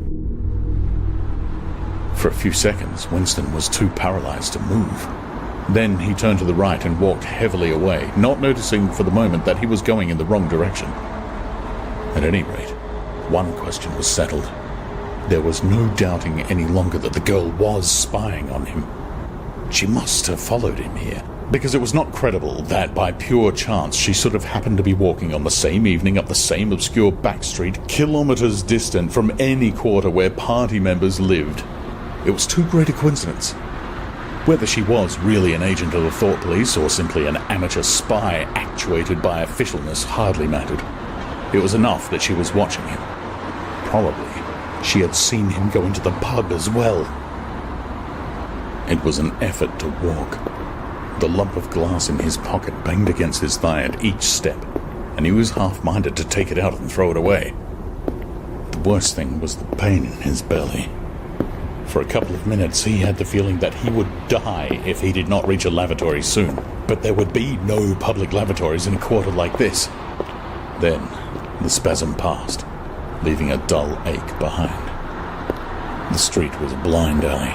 For a few seconds, Winston was too paralyzed to move. Then he turned to the right and walked heavily away, not noticing for the moment that he was going in the wrong direction. At any rate, one question was settled. There was no doubting any longer that the girl was spying on him. She must have followed him here, because it was not credible that by pure chance she should have happened to be walking on the same evening up the same obscure back street, kilometers distant from any quarter where party members lived. It was too great a coincidence. Whether she was really an agent of the Thought Police or simply an amateur spy actuated by officialness hardly mattered. It was enough that she was watching him. Probably she had seen him go into the pub as well. It was an effort to walk. The lump of glass in his pocket banged against his thigh at each step, and he was half-minded to take it out and throw it away. The worst thing was the pain in his belly. For a couple of minutes he had the feeling that he would die if he did not reach a lavatory soon, but there would be no public lavatories in a quarter like this. Then the spasm passed, leaving a dull ache behind. The street was a blind alley.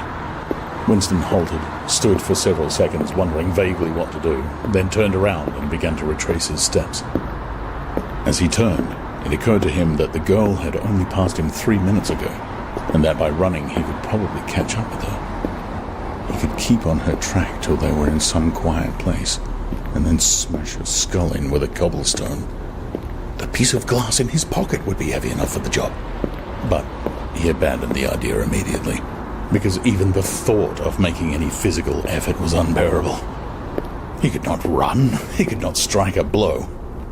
Winston halted, stood for several seconds wondering vaguely what to do, then turned around and began to retrace his steps. As he turned, it occurred to him that the girl had only passed him 3 minutes ago, and that by running he could probably catch up with her. He could keep on her track till they were in some quiet place, and then smash her skull in with a cobblestone. The piece of glass in his pocket would be heavy enough for the job. But he abandoned the idea immediately, because even the thought of making any physical effort was unbearable. He could not run, he could not strike a blow.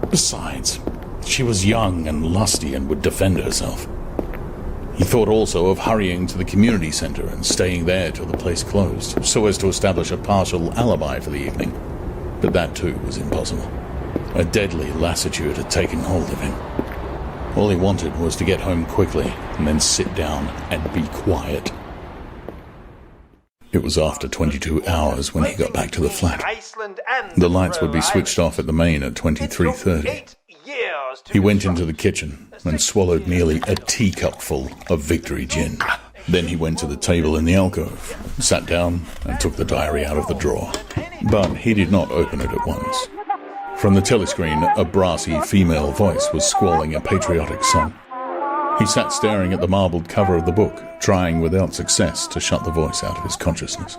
Besides, she was young and lusty and would defend herself. He thought also of hurrying to the community centre and staying there till the place closed, so as to establish a partial alibi for the evening. But that too was impossible. A deadly lassitude had taken hold of him. All he wanted was to get home quickly and then sit down and be quiet. It was after 22 hours when he got back to the flat. The lights would be switched off at the main at 23:30. He went into the kitchen and swallowed nearly a teacupful of Victory gin. Then he went to the table in the alcove, sat down and took the diary out of the drawer. But he did not open it at once. From the telescreen, a brassy female voice was squalling a patriotic song. He sat staring at the marbled cover of the book, trying without success to shut the voice out of his consciousness.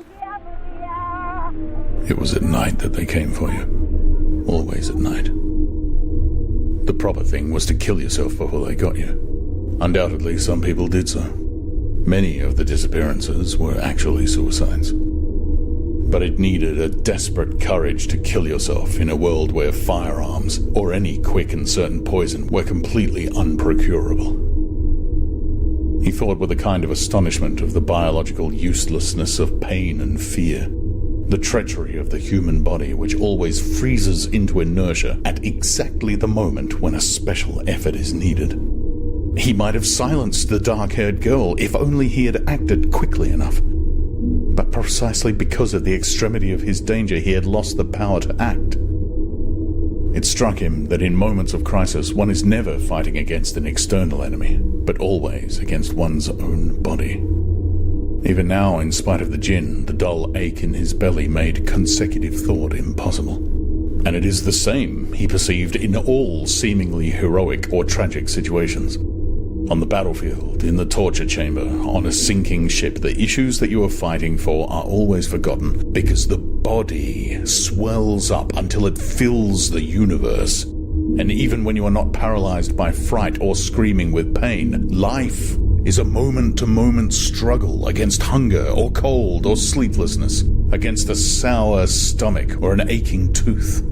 It was at night that they came for you. Always at night. The proper thing was to kill yourself before they got you. Undoubtedly, some people did so. Many of the disappearances were actually suicides. But it needed a desperate courage to kill yourself in a world where firearms or any quick and certain poison were completely unprocurable. He thought with a kind of astonishment of the biological uselessness of pain and fear, the treachery of the human body which always freezes into inertia at exactly the moment when a special effort is needed. He might have silenced the dark-haired girl if only he had acted quickly enough. But precisely because of the extremity of his danger, he had lost the power to act. It struck him that in moments of crisis, one is never fighting against an external enemy, but always against one's own body. Even now, in spite of the gin, the dull ache in his belly made consecutive thought impossible. And it is the same, he perceived, in all seemingly heroic or tragic situations. On the battlefield, in the torture chamber, on a sinking ship, the issues that you are fighting for are always forgotten because the body swells up until it fills the universe. And even when you are not paralyzed by fright or screaming with pain, life is a moment-to-moment struggle against hunger or cold or sleeplessness, against a sour stomach or an aching tooth.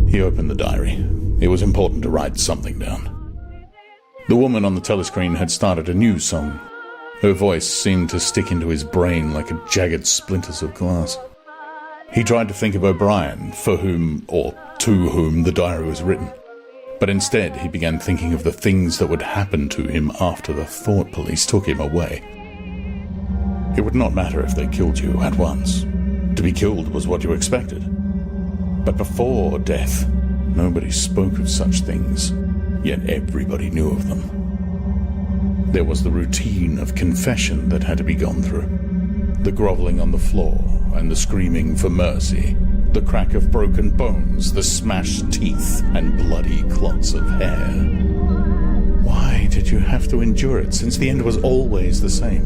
He opened the diary. It was important to write something down. The woman on the telescreen had started a new song. Her voice seemed to stick into his brain like jagged splinters of glass. He tried to think of O'Brien, for whom, or to whom, the diary was written. But instead, he began thinking of the things that would happen to him after the thought police took him away. It would not matter if they killed you at once. To be killed was what you expected. But before death, nobody spoke of such things. Yet everybody knew of them. There was the routine of confession that had to be gone through. The groveling on the floor and the screaming for mercy. The crack of broken bones, the smashed teeth, and bloody clots of hair. Why did you have to endure it, since the end was always the same?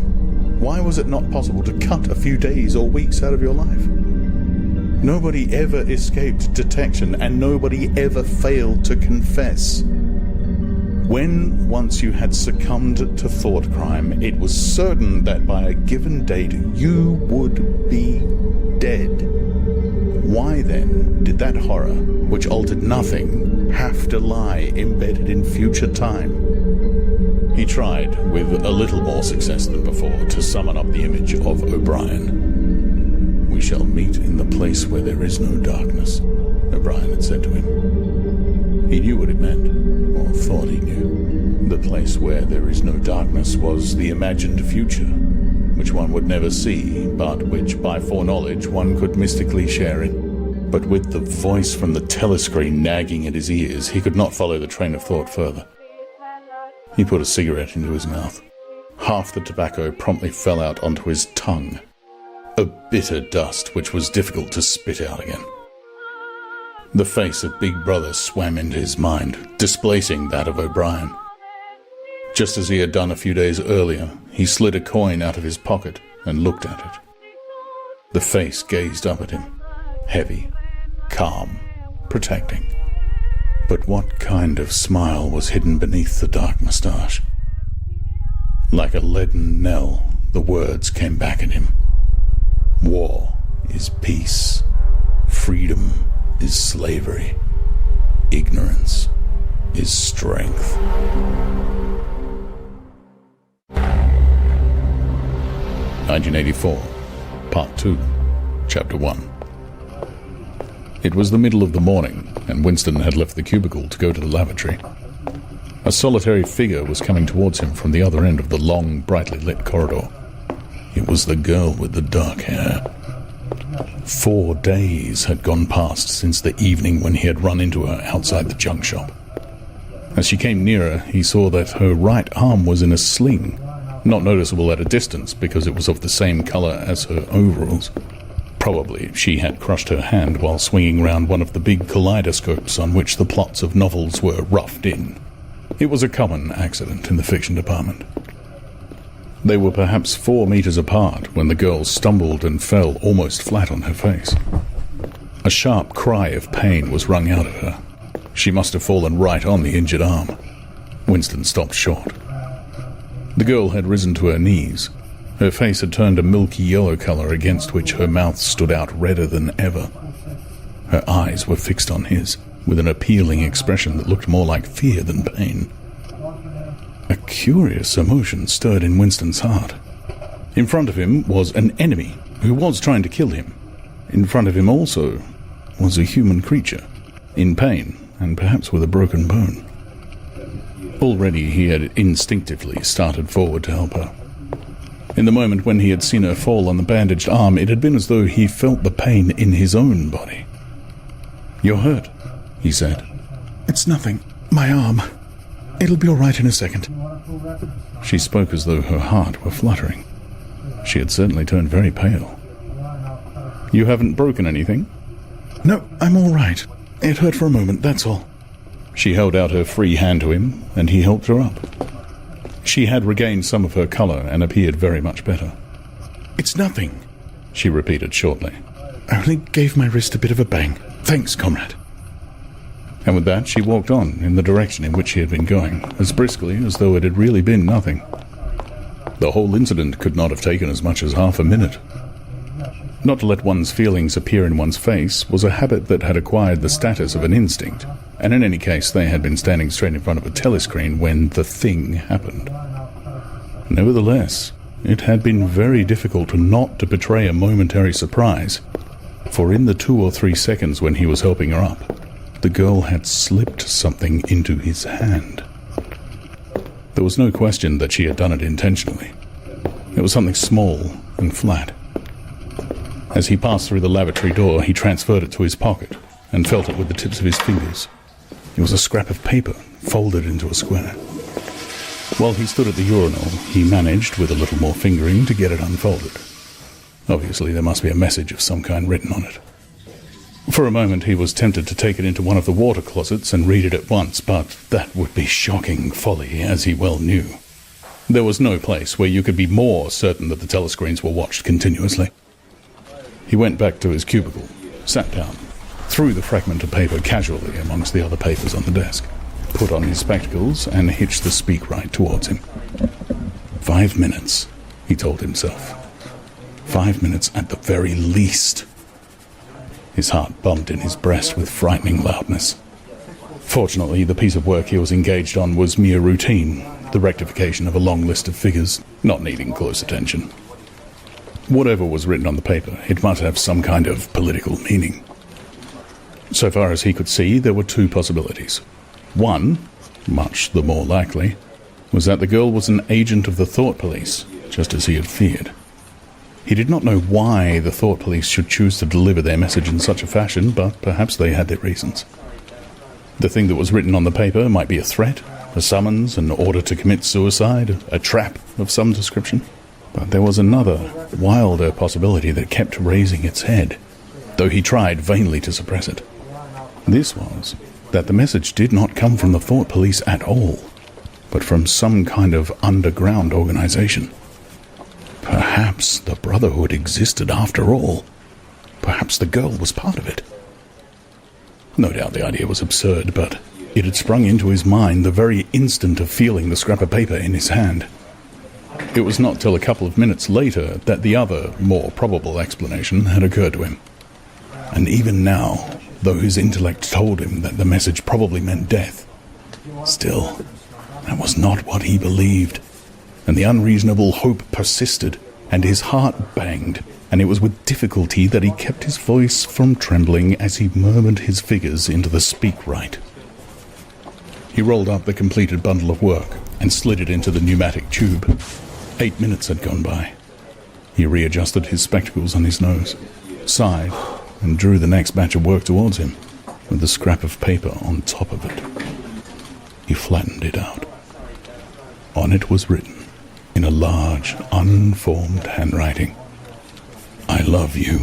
Why was it not possible to cut a few days or weeks out of your life? Nobody ever escaped detection, and nobody ever failed to confess. When once you had succumbed to thought crime, it was certain that by a given date you would be dead. Why then did that horror, which altered nothing, have to lie embedded in future time? He tried, with a little more success than before, to summon up the image of O'Brien. "We shall meet in the place where there is no darkness," O'Brien had said to him. He knew what it meant, or thought he knew. The place where there is no darkness was the imagined future, which one would never see, but which by foreknowledge one could mystically share in. But with the voice from the telescreen nagging at his ears, he could not follow the train of thought further. He put a cigarette into his mouth. Half the tobacco promptly fell out onto his tongue, a bitter dust which was difficult to spit out again. The face of Big Brother swam into his mind, displacing that of O'Brien. Just as he had done a few days earlier, he slid a coin out of his pocket and looked at it. The face gazed up at him, heavy, calm, protecting. But what kind of smile was hidden beneath the dark moustache? Like a leaden knell, the words came back at him. War is peace. Freedom is slavery. Ignorance is strength. (1984), Part 2, Chapter 1. It was the middle of the morning, and Winston had left the cubicle to go to the lavatory. A solitary figure was coming towards him from the other end of the long, brightly lit corridor. It was the girl with the dark hair. 4 days had gone past since the evening when he had run into her outside the junk shop. As she came nearer, he saw that her right arm was in a sling, not noticeable at a distance because it was of the same color as her overalls. Probably she had crushed her hand while swinging round one of the big kaleidoscopes on which the plots of novels were roughed in. It was a common accident in the fiction department. They were perhaps 4 meters apart when the girl stumbled and fell almost flat on her face. A sharp cry of pain was wrung out of her. She must have fallen right on the injured arm. Winston stopped short. The girl had risen to her knees. Her face had turned a milky yellow color against which her mouth stood out redder than ever. Her eyes were fixed on his, with an appealing expression that looked more like fear than pain. A curious emotion stirred in Winston's heart. In front of him was an enemy who was trying to kill him. In front of him also was a human creature, in pain and perhaps with a broken bone. Already he had instinctively started forward to help her. In the moment when he had seen her fall on the bandaged arm, it had been as though he felt the pain in his own body. "You're hurt," he said. "It's nothing. My arm. It'll be all right in a second." She spoke as though her heart were fluttering. She had certainly turned very pale. "You haven't broken anything?" "No, I'm all right. It hurt for a moment, that's all." She held out her free hand to him, and he helped her up. She had regained some of her colour and appeared very much better. "It's nothing," she repeated shortly. "I only gave my wrist a bit of a bang. Thanks, comrade." And with that she walked on in the direction in which she had been going, as briskly as though it had really been nothing. The whole incident could not have taken as much as half a minute. Not to let one's feelings appear in one's face was a habit that had acquired the status of an instinct, and in any case they had been standing straight in front of a telescreen when the thing happened. Nevertheless, it had been very difficult not to betray a momentary surprise, for in the 2 or 3 seconds when he was helping her up, the girl had slipped something into his hand. There was no question that she had done it intentionally. It was something small and flat. As he passed through the lavatory door, he transferred it to his pocket and felt it with the tips of his fingers. It was a scrap of paper folded into a square. While he stood at the urinal, he managed, with a little more fingering, to get it unfolded. Obviously, there must be a message of some kind written on it. For a moment, he was tempted to take it into one of the water closets and read it at once, but that would be shocking folly, as he well knew. There was no place where you could be more certain that the telescreens were watched continuously. He went back to his cubicle, sat down, threw the fragment of paper casually amongst the other papers on the desk, put on his spectacles, and hitched the speakwrite towards him. 5 minutes, he told himself. 5 minutes at the very least. His heart bumped in his breast with frightening loudness. Fortunately, the piece of work he was engaged on was mere routine, the rectification of a long list of figures, not needing close attention. Whatever was written on the paper, it must have some kind of political meaning. So far as he could see, there were 2 possibilities. One, much the more likely, was that the girl was an agent of the Thought Police, just as he had feared. He did not know why the Thought Police should choose to deliver their message in such a fashion, but perhaps they had their reasons. The thing that was written on the paper might be a threat, a summons, an order to commit suicide, a trap of some description. But there was another, wilder possibility that kept raising its head, though he tried vainly to suppress it. This was that the message did not come from the Thought Police at all, but from some kind of underground organization. Perhaps the Brotherhood existed after all. Perhaps the girl was part of it. No doubt the idea was absurd, but it had sprung into his mind the very instant of feeling the scrap of paper in his hand. It was not till a couple of minutes later that the other, more probable explanation had occurred to him. And even now, though his intellect told him that the message probably meant death, still, that was not what he believed, and the unreasonable hope persisted, and his heart banged, and it was with difficulty that he kept his voice from trembling as he murmured his figures into the speakwrite. He rolled up the completed bundle of work and slid it into the pneumatic tube. 8 minutes had gone by. He readjusted his spectacles on his nose, sighed, and drew the next batch of work towards him, with the scrap of paper on top of it. He flattened it out. On it was written, in a large, unformed handwriting, "I love you."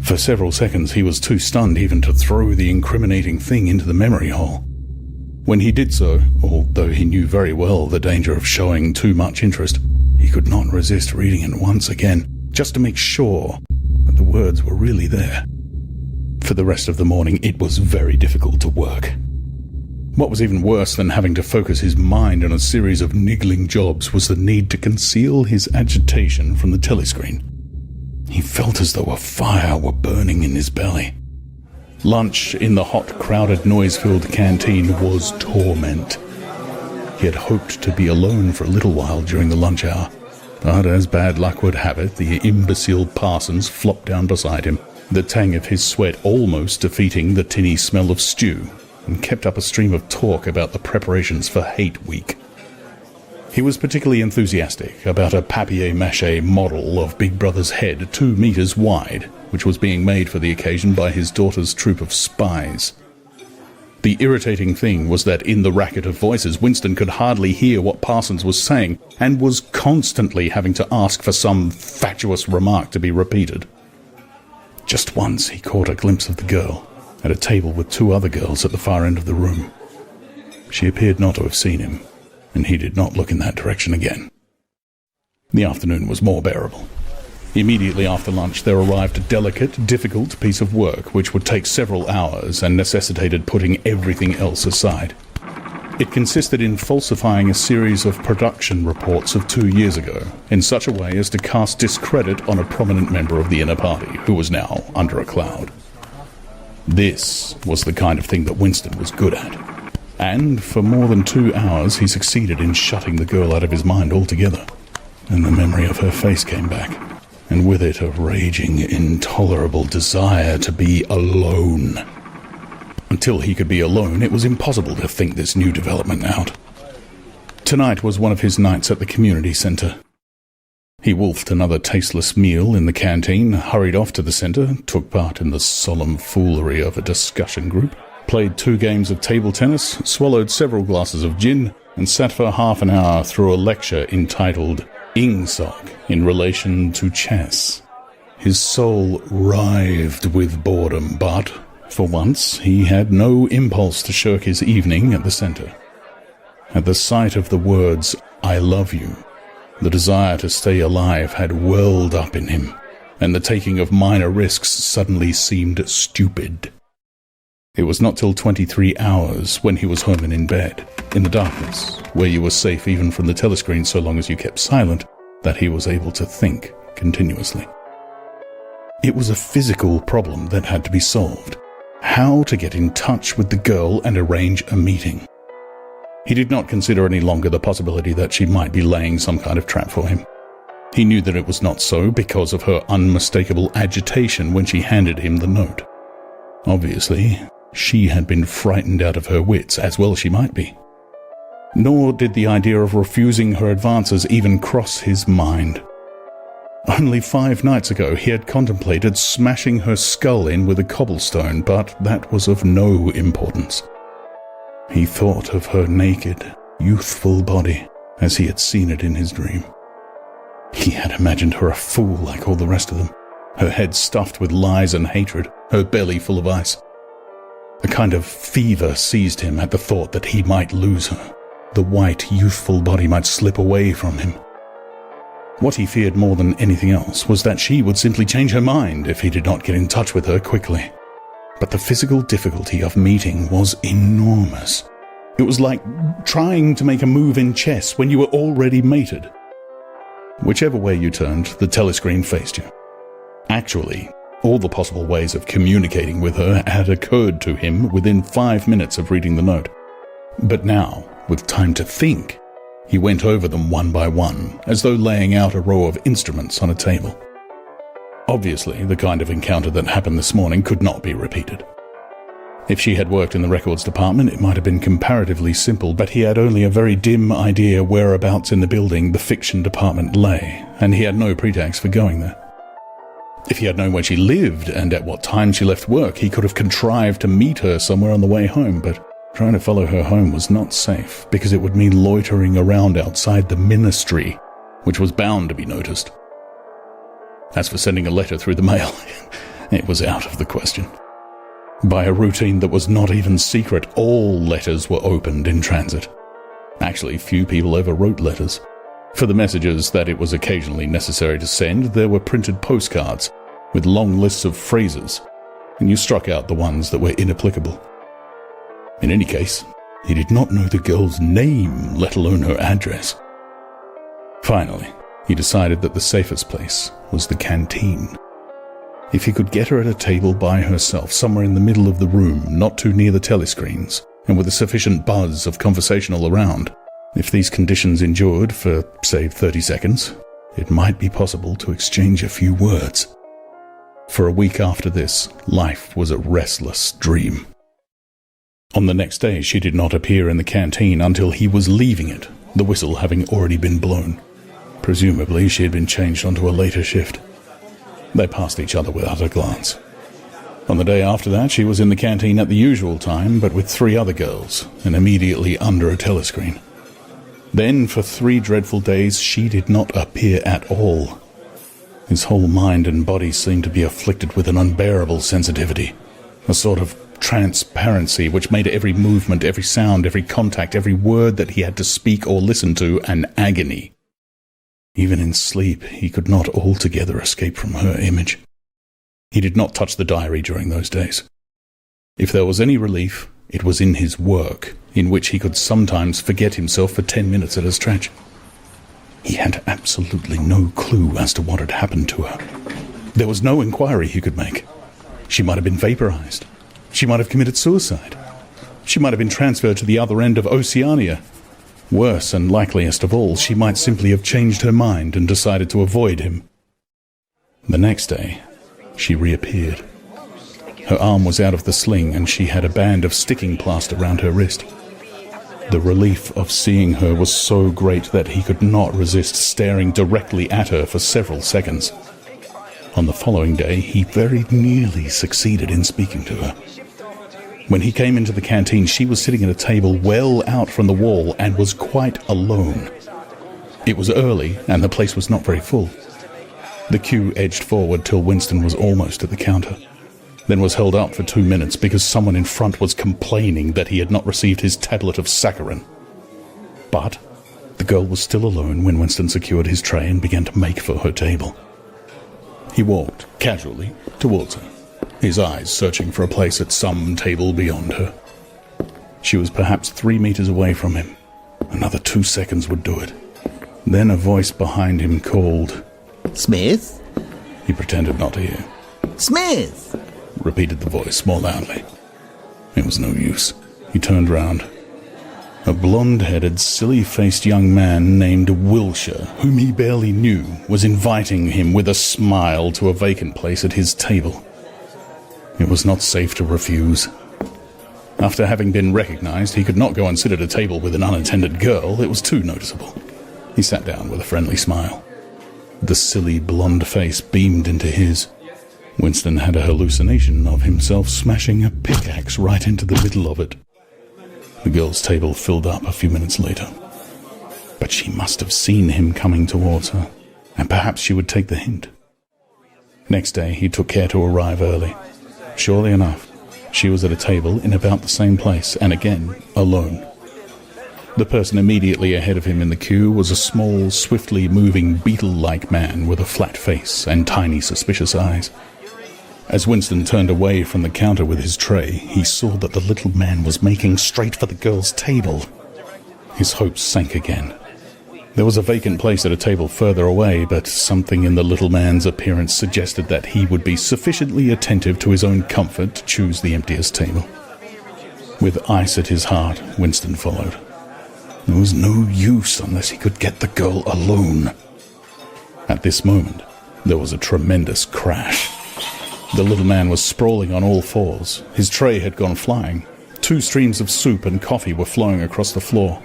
For several seconds he was too stunned even to throw the incriminating thing into the memory hole. When he did so, although he knew very well the danger of showing too much interest, he could not resist reading it once again, just to make sure that the words were really there. For the rest of the morning it was very difficult to work. What was even worse than having to focus his mind on a series of niggling jobs was the need to conceal his agitation from the telescreen. He felt as though a fire were burning in his belly. Lunch in the hot, crowded, noise-filled canteen was torment. He had hoped to be alone for a little while during the lunch hour, but as bad luck would have it, the imbecile Parsons flopped down beside him, the tang of his sweat almost defeating the tinny smell of stew, and kept up a stream of talk about the preparations for Hate Week. He was particularly enthusiastic about a papier-mâché model of Big Brother's head 2 meters wide, which was being made for the occasion by his daughter's troop of spies. The irritating thing was that in the racket of voices, Winston could hardly hear what Parsons was saying, and was constantly having to ask for some fatuous remark to be repeated. Just once he caught a glimpse of the girl, at a table with 2 other girls at the far end of the room. She appeared not to have seen him, and he did not look in that direction again. The afternoon was more bearable. Immediately after lunch there arrived a delicate, difficult piece of work which would take several hours and necessitated putting everything else aside. It consisted in falsifying a series of production reports of 2 years ago in such a way as to cast discredit on a prominent member of the inner party who was now under a cloud. This was the kind of thing that Winston was good at, and for more than 2 hours he succeeded in shutting the girl out of his mind altogether. And the memory of her face came back, and with it a raging, intolerable desire to be alone. Until he could be alone, it was impossible to think this new development out. Tonight was one of his nights at the community centre. He wolfed another tasteless meal in the canteen, hurried off to the centre, took part in the solemn foolery of a discussion group, played 2 games of table tennis, swallowed several glasses of gin, and sat for half an hour through a lecture entitled Ingsoc in relation to chess. His soul writhed with boredom, but, for once, he had no impulse to shirk his evening at the centre. At the sight of the words, "I love you," the desire to stay alive had welled up in him, and the taking of minor risks suddenly seemed stupid. It was not till 23 hours, when he was home and in bed, in the darkness, where you were safe even from the telescreen so long as you kept silent, that he was able to think continuously. It was a physical problem that had to be solved. How to get in touch with the girl and arrange a meeting. He did not consider any longer the possibility that she might be laying some kind of trap for him. He knew that it was not so because of her unmistakable agitation when she handed him the note. Obviously, she had been frightened out of her wits, as well she might be. Nor did the idea of refusing her advances even cross his mind. Only 5 nights ago he had contemplated smashing her skull in with a cobblestone, but that was of no importance. He thought of her naked, youthful body as he had seen it in his dream. He had imagined her a fool like all the rest of them, her head stuffed with lies and hatred, her belly full of ice. A kind of fever seized him at the thought that he might lose her. The white, youthful body might slip away from him. What he feared more than anything else was that she would simply change her mind if he did not get in touch with her quickly. But the physical difficulty of meeting was enormous. It was like trying to make a move in chess when you were already mated. Whichever way you turned, the telescreen faced you. Actually, all the possible ways of communicating with her had occurred to him within 5 minutes of reading the note. But now, with time to think, he went over them one by one, as though laying out a row of instruments on a table. Obviously, the kind of encounter that happened this morning could not be repeated. If she had worked in the records department, it might have been comparatively simple, but he had only a very dim idea whereabouts in the building the fiction department lay, and he had no pretext for going there. If he had known where she lived and at what time she left work, he could have contrived to meet her somewhere on the way home, but trying to follow her home was not safe, because it would mean loitering around outside the ministry, which was bound to be noticed. As for sending a letter through the mail, it was out of the question. By a routine that was not even secret, all letters were opened in transit. Actually, few people ever wrote letters. For the messages that it was occasionally necessary to send, there were printed postcards with long lists of phrases, and you struck out the ones that were inapplicable. In any case, he did not know the girl's name, let alone her address. Finally, he decided that the safest place was the canteen. If he could get her at a table by herself, somewhere in the middle of the room, not too near the telescreens, and with a sufficient buzz of conversation all around, if these conditions endured for, say, 30 seconds, it might be possible to exchange a few words. For a week after this, life was a restless dream. On the next day, she did not appear in the canteen until he was leaving it, the whistle having already been blown. Presumably she had been changed onto a later shift. They passed each other without a glance. On the day after that, she was in the canteen at the usual time, but with 3 other girls, and immediately under a telescreen. Then, for 3 dreadful days, she did not appear at all. His whole mind and body seemed to be afflicted with an unbearable sensitivity, a sort of transparency which made every movement, every sound, every contact, every word that he had to speak or listen to an agony. Even in sleep, he could not altogether escape from her image. He did not touch the diary during those days. If there was any relief, it was in his work, in which he could sometimes forget himself for 10 minutes at a stretch. He had absolutely no clue as to what had happened to her. There was no inquiry he could make. She might have been vaporized. She might have committed suicide. She might have been transferred to the other end of Oceania. Worse and likeliest of all, she might simply have changed her mind and decided to avoid him. The next day, she reappeared. Her arm was out of the sling and she had a band of sticking plaster round her wrist. The relief of seeing her was so great that he could not resist staring directly at her for several seconds. On the following day, he very nearly succeeded in speaking to her. When he came into the canteen, she was sitting at a table well out from the wall and was quite alone. It was early and the place was not very full. The queue edged forward till Winston was almost at the counter, then was held up for 2 minutes because someone in front was complaining that he had not received his tablet of saccharin. But the girl was still alone when Winston secured his tray and began to make for her table. He walked, casually, towards her, his eyes searching for a place at some table beyond her. She was perhaps 3 meters away from him. Another 2 seconds would do it. Then a voice behind him called, "Smith?" He pretended not to hear. "Smith!" Repeated the voice more loudly. It was no use. He turned round. A blonde-headed, silly-faced young man named Wilshire, whom he barely knew, was inviting him with a smile to a vacant place at his table. It was not safe to refuse. After having been recognized, he could not go and sit at a table with an unattended girl. It was too noticeable. He sat down with a friendly smile. The silly blonde face beamed into his. Winston had a hallucination of himself smashing a pickaxe right into the middle of it. The girl's table filled up a few minutes later. But she must have seen him coming towards her, and perhaps she would take the hint. Next day he took care to arrive early. Surely enough, she was at a table in about the same place, and again, alone. The person immediately ahead of him in the queue was a small, swiftly moving beetle-like man with a flat face and tiny, suspicious eyes. As Winston turned away from the counter with his tray, he saw that the little man was making straight for the girl's table. His hopes sank again. There was a vacant place at a table further away, but something in the little man's appearance suggested that he would be sufficiently attentive to his own comfort to choose the emptiest table. With ice at his heart, Winston followed. There was no use unless he could get the girl alone. At this moment, there was a tremendous crash. The little man was sprawling on all fours. His tray had gone flying. 2 streams of soup and coffee were flowing across the floor.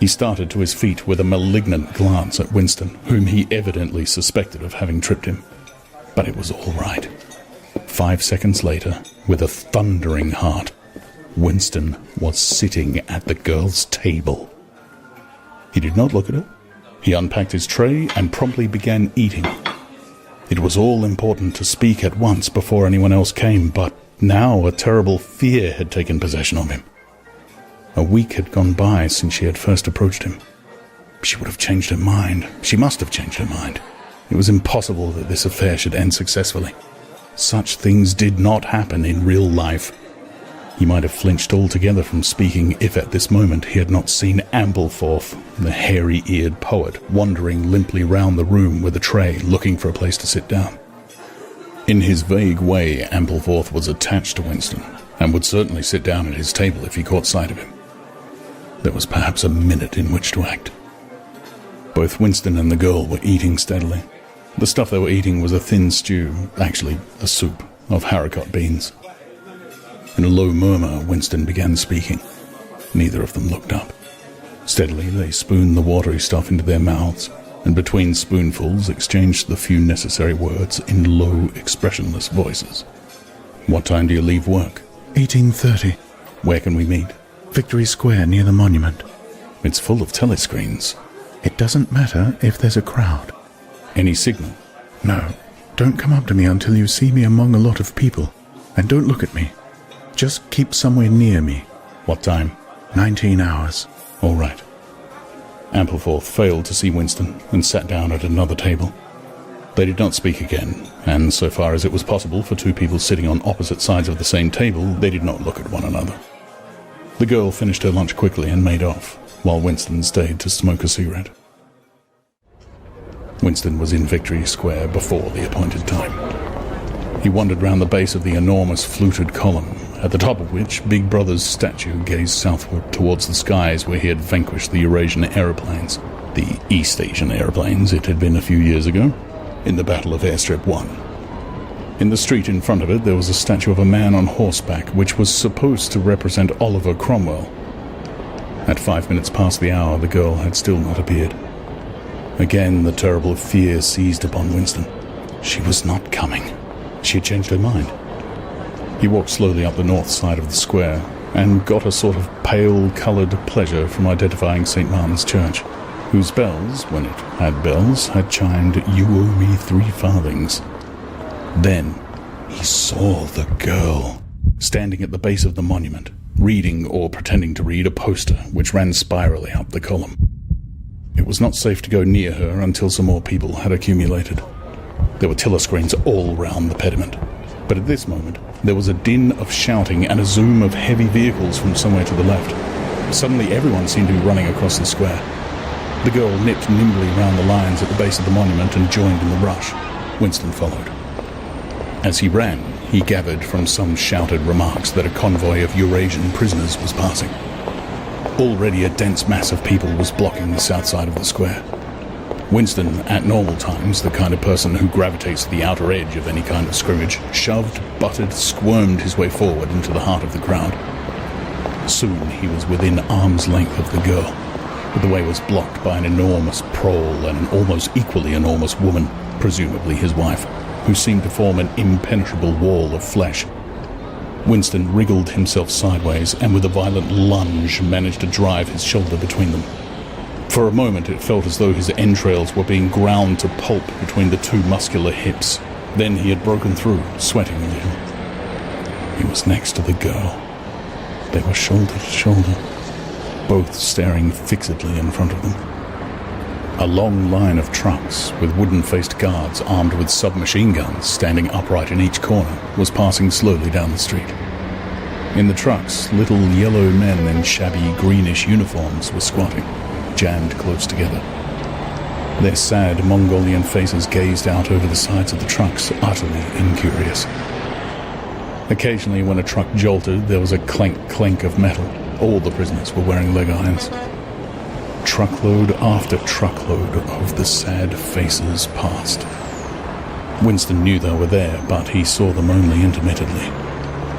He started to his feet with a malignant glance at Winston, whom he evidently suspected of having tripped him. But it was all right. 5 seconds later, with a thundering heart, Winston was sitting at the girl's table. He did not look at her. He unpacked his tray and promptly began eating. It was all important to speak at once before anyone else came, but now a terrible fear had taken possession of him. A week had gone by since she had first approached him. She would have changed her mind. She must have changed her mind. It was impossible that this affair should end successfully. Such things did not happen in real life. He might have flinched altogether from speaking if at this moment he had not seen Ampleforth, the hairy-eared poet, wandering limply round the room with a tray, looking for a place to sit down. In his vague way, Ampleforth was attached to Winston, and would certainly sit down at his table if he caught sight of him. There was perhaps a minute in which to act. Both Winston and the girl were eating steadily. The stuff they were eating was a thin stew, actually a soup, of haricot beans. In a low murmur, Winston began speaking. Neither of them looked up. Steadily they spooned the watery stuff into their mouths, and between spoonfuls exchanged the few necessary words in low, expressionless voices. "What time do you leave work?" 18:30. "Where can we meet?" Victory Square near the monument. "It's full of telescreens." It doesn't matter if there's a crowd. "Any signal?" No, don't come up to me until you see me among a lot of people. And don't look at me. Just keep somewhere near me. "What time?" 19 hours. "All right." Ampleforth failed to see Winston and sat down at another table. They did not speak again, and so far as it was possible for two people sitting on opposite sides of the same table, they did not look at one another. The girl finished her lunch quickly and made off, while Winston stayed to smoke a cigarette. Winston was in Victory Square before the appointed time. He wandered round the base of the enormous fluted column, at the top of which Big Brother's statue gazed southward towards the skies where he had vanquished the Eurasian aeroplanes, the East Asian aeroplanes it had been a few years ago, in the Battle of Airstrip 1. In the street in front of it there was a statue of a man on horseback which was supposed to represent Oliver Cromwell. At 5 minutes past the hour the girl had still not appeared. Again the terrible fear seized upon Winston. She was not coming. She had changed her mind. He walked slowly up the north side of the square and got a sort of pale-coloured pleasure from identifying St. Martin's Church, whose bells, when it had bells, had chimed, "You owe me 3 farthings." Then he saw the girl, standing at the base of the monument, reading or pretending to read a poster which ran spirally up the column. It was not safe to go near her until some more people had accumulated. There were telescreens all round the pediment, but at this moment there was a din of shouting and a zoom of heavy vehicles from somewhere to the left. Suddenly everyone seemed to be running across the square. The girl nipped nimbly round the lines at the base of the monument and joined in the rush. Winston followed. As he ran, he gathered from some shouted remarks that a convoy of Eurasian prisoners was passing. Already a dense mass of people was blocking the south side of the square. Winston, at normal times, the kind of person who gravitates to the outer edge of any kind of scrimmage, shoved, butted, squirmed his way forward into the heart of the crowd. Soon he was within arm's length of the girl, but the way was blocked by an enormous prole and almost equally enormous woman, presumably his wife, who seemed to form an impenetrable wall of flesh. Winston wriggled himself sideways and with a violent lunge managed to drive his shoulder between them. For a moment it felt as though his entrails were being ground to pulp between the two muscular hips. Then he had broken through, sweating a little. He was next to the girl. They were shoulder to shoulder, both staring fixedly in front of them. A long line of trucks with wooden-faced guards armed with submachine guns standing upright in each corner was passing slowly down the street. In the trucks, little yellow men in shabby greenish uniforms were squatting, jammed close together. Their sad Mongolian faces gazed out over the sides of the trucks, utterly incurious. Occasionally, when a truck jolted, there was a clank-clank of metal. All the prisoners were wearing leg irons. Truckload after truckload of the sad faces passed. Winston knew they were there, but he saw them only intermittently.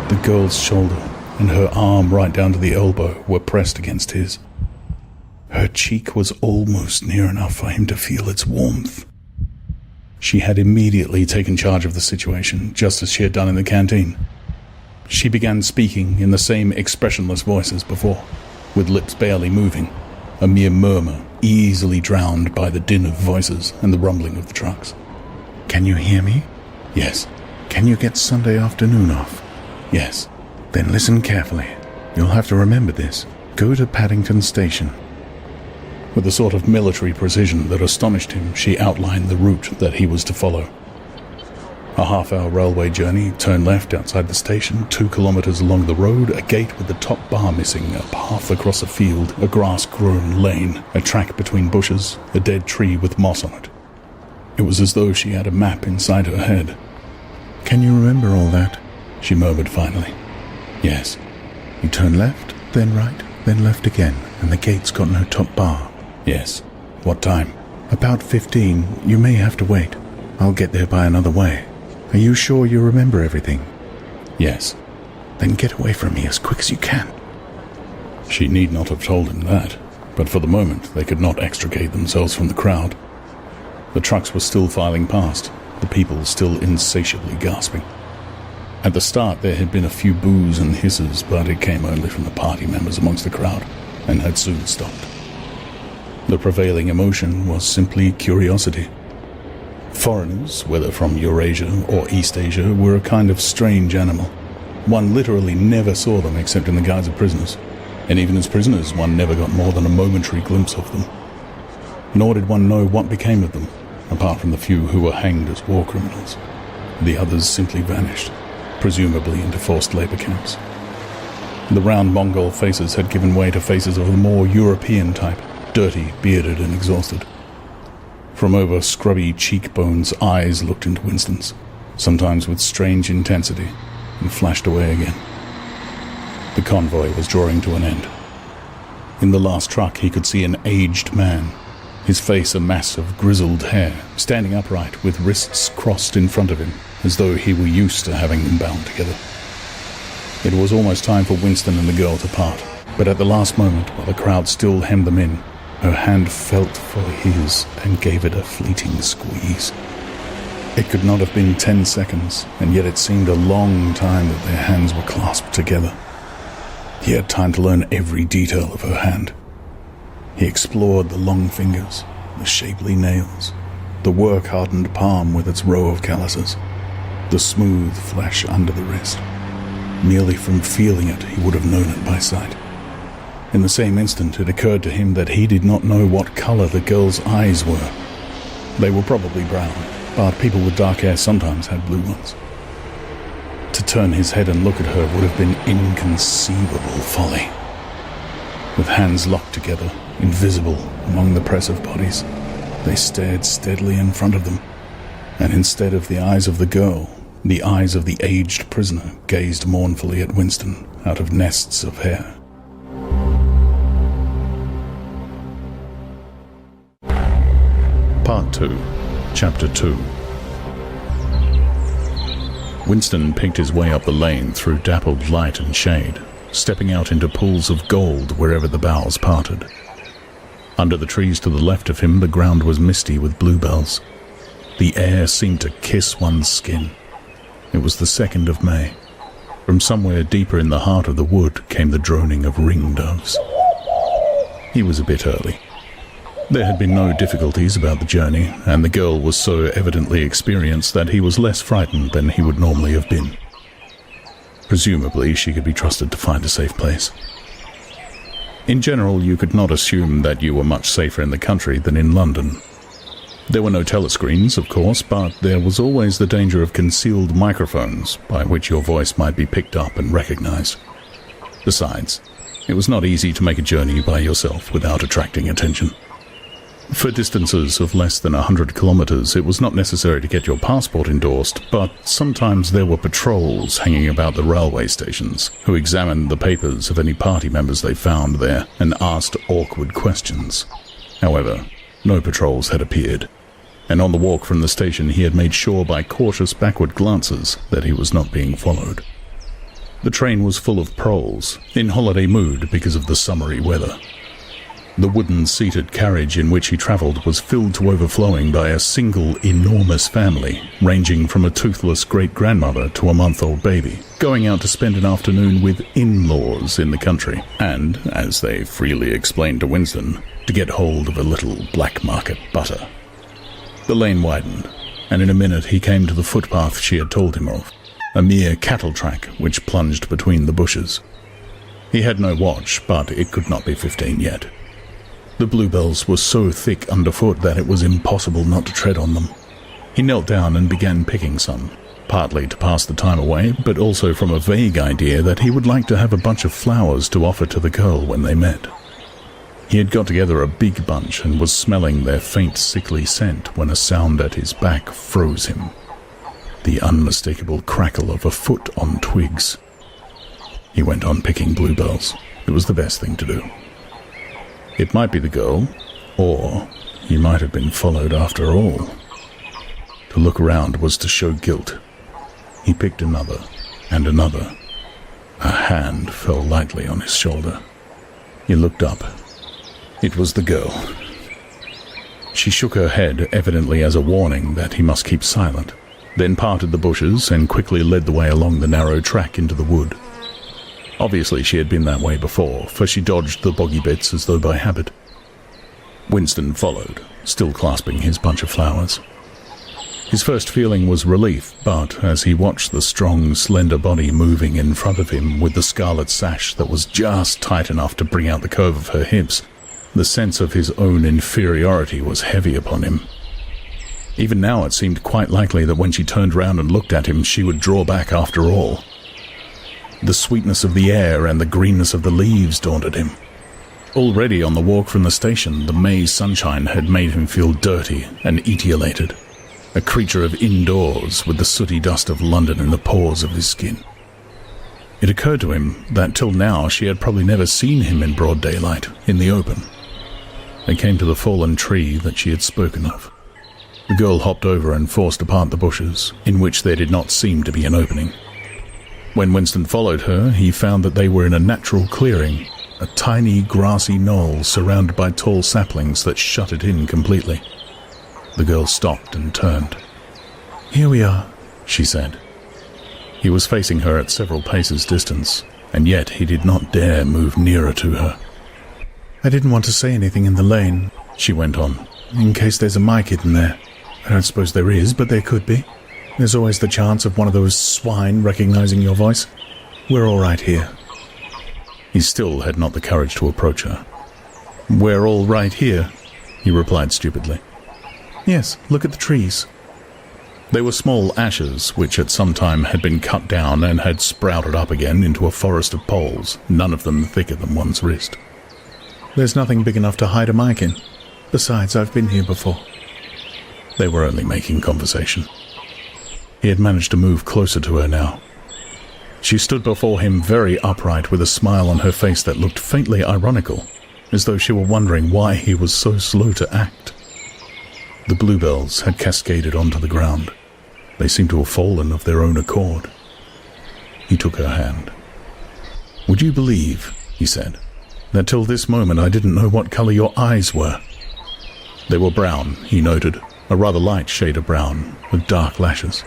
The girl's shoulder and her arm right down to the elbow were pressed against his. Her cheek was almost near enough for him to feel its warmth. She had immediately taken charge of the situation, just as she had done in the canteen. She began speaking in the same expressionless voice as before, with lips barely moving, a mere murmur, easily drowned by the din of voices and the rumbling of the trucks. Can you hear me? Yes. Can you get Sunday afternoon off? Yes. Then listen carefully. You'll have to remember this. Go to Paddington Station. With a sort of military precision that astonished him, she outlined the route that he was to follow. A half-hour railway journey, turn left outside the station, 2 kilometres along the road, a gate with the top bar missing, a path across a field, a grass-grown lane, a track between bushes, a dead tree with moss on it. It was as though she had a map inside her head. Can you remember all that? She murmured finally. Yes. You turn left, then right, then left again, and the gate's got no top bar. Yes. What time? About 15. You may have to wait. I'll get there by another way. Are you sure you remember everything? Yes. Then get away from me as quick as you can. She need not have told him that. but for the moment they could not extricate themselves from the crowd. The trucks were still filing past, the people still insatiably gasping. At the start there had been a few boos and hisses, but it came only from the party members amongst the crowd, and had soon stopped. The prevailing emotion was simply curiosity. Foreigners, whether from Eurasia or East Asia, were a kind of strange animal. One literally never saw them except in the guise of prisoners, and even as prisoners one never got more than a momentary glimpse of them. Nor did one know what became of them, apart from the few who were hanged as war criminals. The others simply vanished, presumably into forced labor camps. The round Mongol faces had given way to faces of a more European type, dirty, bearded, and exhausted. From over scrubby cheekbones, eyes looked into Winston's, sometimes with strange intensity, and flashed away again. The convoy was drawing to an end. In the last truck he could see an aged man, his face a mass of grizzled hair, standing upright with wrists crossed in front of him, as though he were used to having them bound together. It was almost time for Winston and the girl to part, but at the last moment, while the crowd still hemmed them in, her hand felt for his and gave it a fleeting squeeze. It could not have been 10 seconds, and yet it seemed a long time that their hands were clasped together. He had time to learn every detail of her hand. He explored the long fingers, the shapely nails, the work-hardened palm with its row of calluses, the smooth flesh under the wrist. Merely from feeling it, he would have known it by sight. In the same instant, it occurred to him that he did not know what color the girl's eyes were. They were probably brown, but people with dark hair sometimes had blue ones. To turn his head and look at her would have been inconceivable folly. With hands locked together, invisible among the press of bodies, they stared steadily in front of them, and instead of the eyes of the girl, the eyes of the aged prisoner gazed mournfully at Winston out of nests of hair. Part 2, Chapter 2. Winston picked his way up the lane through dappled light and shade, stepping out into pools of gold wherever the boughs parted. Under the trees to the left of him, the ground was misty with bluebells. The air seemed to kiss one's skin. It was the 2nd of May. From somewhere deeper in the heart of the wood came the droning of ringdoves. He was a bit early. There had been no difficulties about the journey, and the girl was so evidently experienced that he was less frightened than he would normally have been. Presumably, she could be trusted to find a safe place. In general, you could not assume that you were much safer in the country than in London. There were no telescreens, of course, but there was always the danger of concealed microphones by which your voice might be picked up and recognized. Besides, it was not easy to make a journey by yourself without attracting attention. For distances of less than 100 kilometers, it was not necessary to get your passport endorsed, but sometimes there were patrols hanging about the railway stations who examined the papers of any party members they found there and asked awkward questions. However, no patrols had appeared, and on the walk from the station he had made sure by cautious backward glances that he was not being followed. The train was full of proles, in holiday mood because of the summery weather. The wooden-seated carriage in which he travelled was filled to overflowing by a single enormous family, ranging from a toothless great-grandmother to a month-old baby, going out to spend an afternoon with in-laws in the country, and, as they freely explained to Winston, to get hold of a little black-market butter. The lane widened, and in a minute he came to the footpath she had told him of, a mere cattle track which plunged between the bushes. He had no watch, but it could not be 15 yet. The bluebells were so thick underfoot that it was impossible not to tread on them. He knelt down and began picking some, partly to pass the time away, but also from a vague idea that he would like to have a bunch of flowers to offer to the girl when they met. He had got together a big bunch and was smelling their faint sickly scent when a sound at his back froze him. The unmistakable crackle of a foot on twigs. He went on picking bluebells. It was the best thing to do. It might be the girl, or he might have been followed after all. To look around was to show guilt. He picked another, and another. A hand fell lightly on his shoulder. He looked up. It was the girl. She shook her head, evidently as a warning that he must keep silent, then parted the bushes and quickly led the way along the narrow track into the wood. Obviously she had been that way before, for she dodged the boggy bits as though by habit. Winston followed, still clasping his bunch of flowers. His first feeling was relief, but as he watched the strong, slender body moving in front of him with the scarlet sash that was just tight enough to bring out the curve of her hips, the sense of his own inferiority was heavy upon him. Even now it seemed quite likely that when she turned round and looked at him, she would draw back after all. The sweetness of the air and the greenness of the leaves daunted him. Already on the walk from the station, the May sunshine had made him feel dirty and etiolated, a creature of indoors with the sooty dust of London in the pores of his skin. It occurred to him that till now she had probably never seen him in broad daylight, in the open. They came to the fallen tree that she had spoken of. The girl hopped over and forced apart the bushes, in which there did not seem to be an opening. When Winston followed her, he found that they were in a natural clearing, a tiny grassy knoll surrounded by tall saplings that shut it in completely. The girl stopped and turned. "Here we are," she said. He was facing her at several paces distance, and yet he did not dare move nearer to her. "I didn't want to say anything in the lane," she went on, "in case there's a mic hidden there. I don't suppose there is, but there could be. There's always the chance of one of those swine recognizing your voice. We're all right here." He still had not the courage to approach her. "We're all right here," he replied stupidly. "Yes, look at the trees." They were small ashes which at some time had been cut down and had sprouted up again into a forest of poles, none of them thicker than one's wrist. "There's nothing big enough to hide a mic in. Besides, I've been here before." They were only making conversation. He had managed to move closer to her now. She stood before him very upright with a smile on her face that looked faintly ironical, as though she were wondering why he was so slow to act. The bluebells had cascaded onto the ground. They seemed to have fallen of their own accord. He took her hand. "Would you believe," he said, "that till this moment I didn't know what colour your eyes were?" They were brown, he noted, a rather light shade of brown, with dark lashes.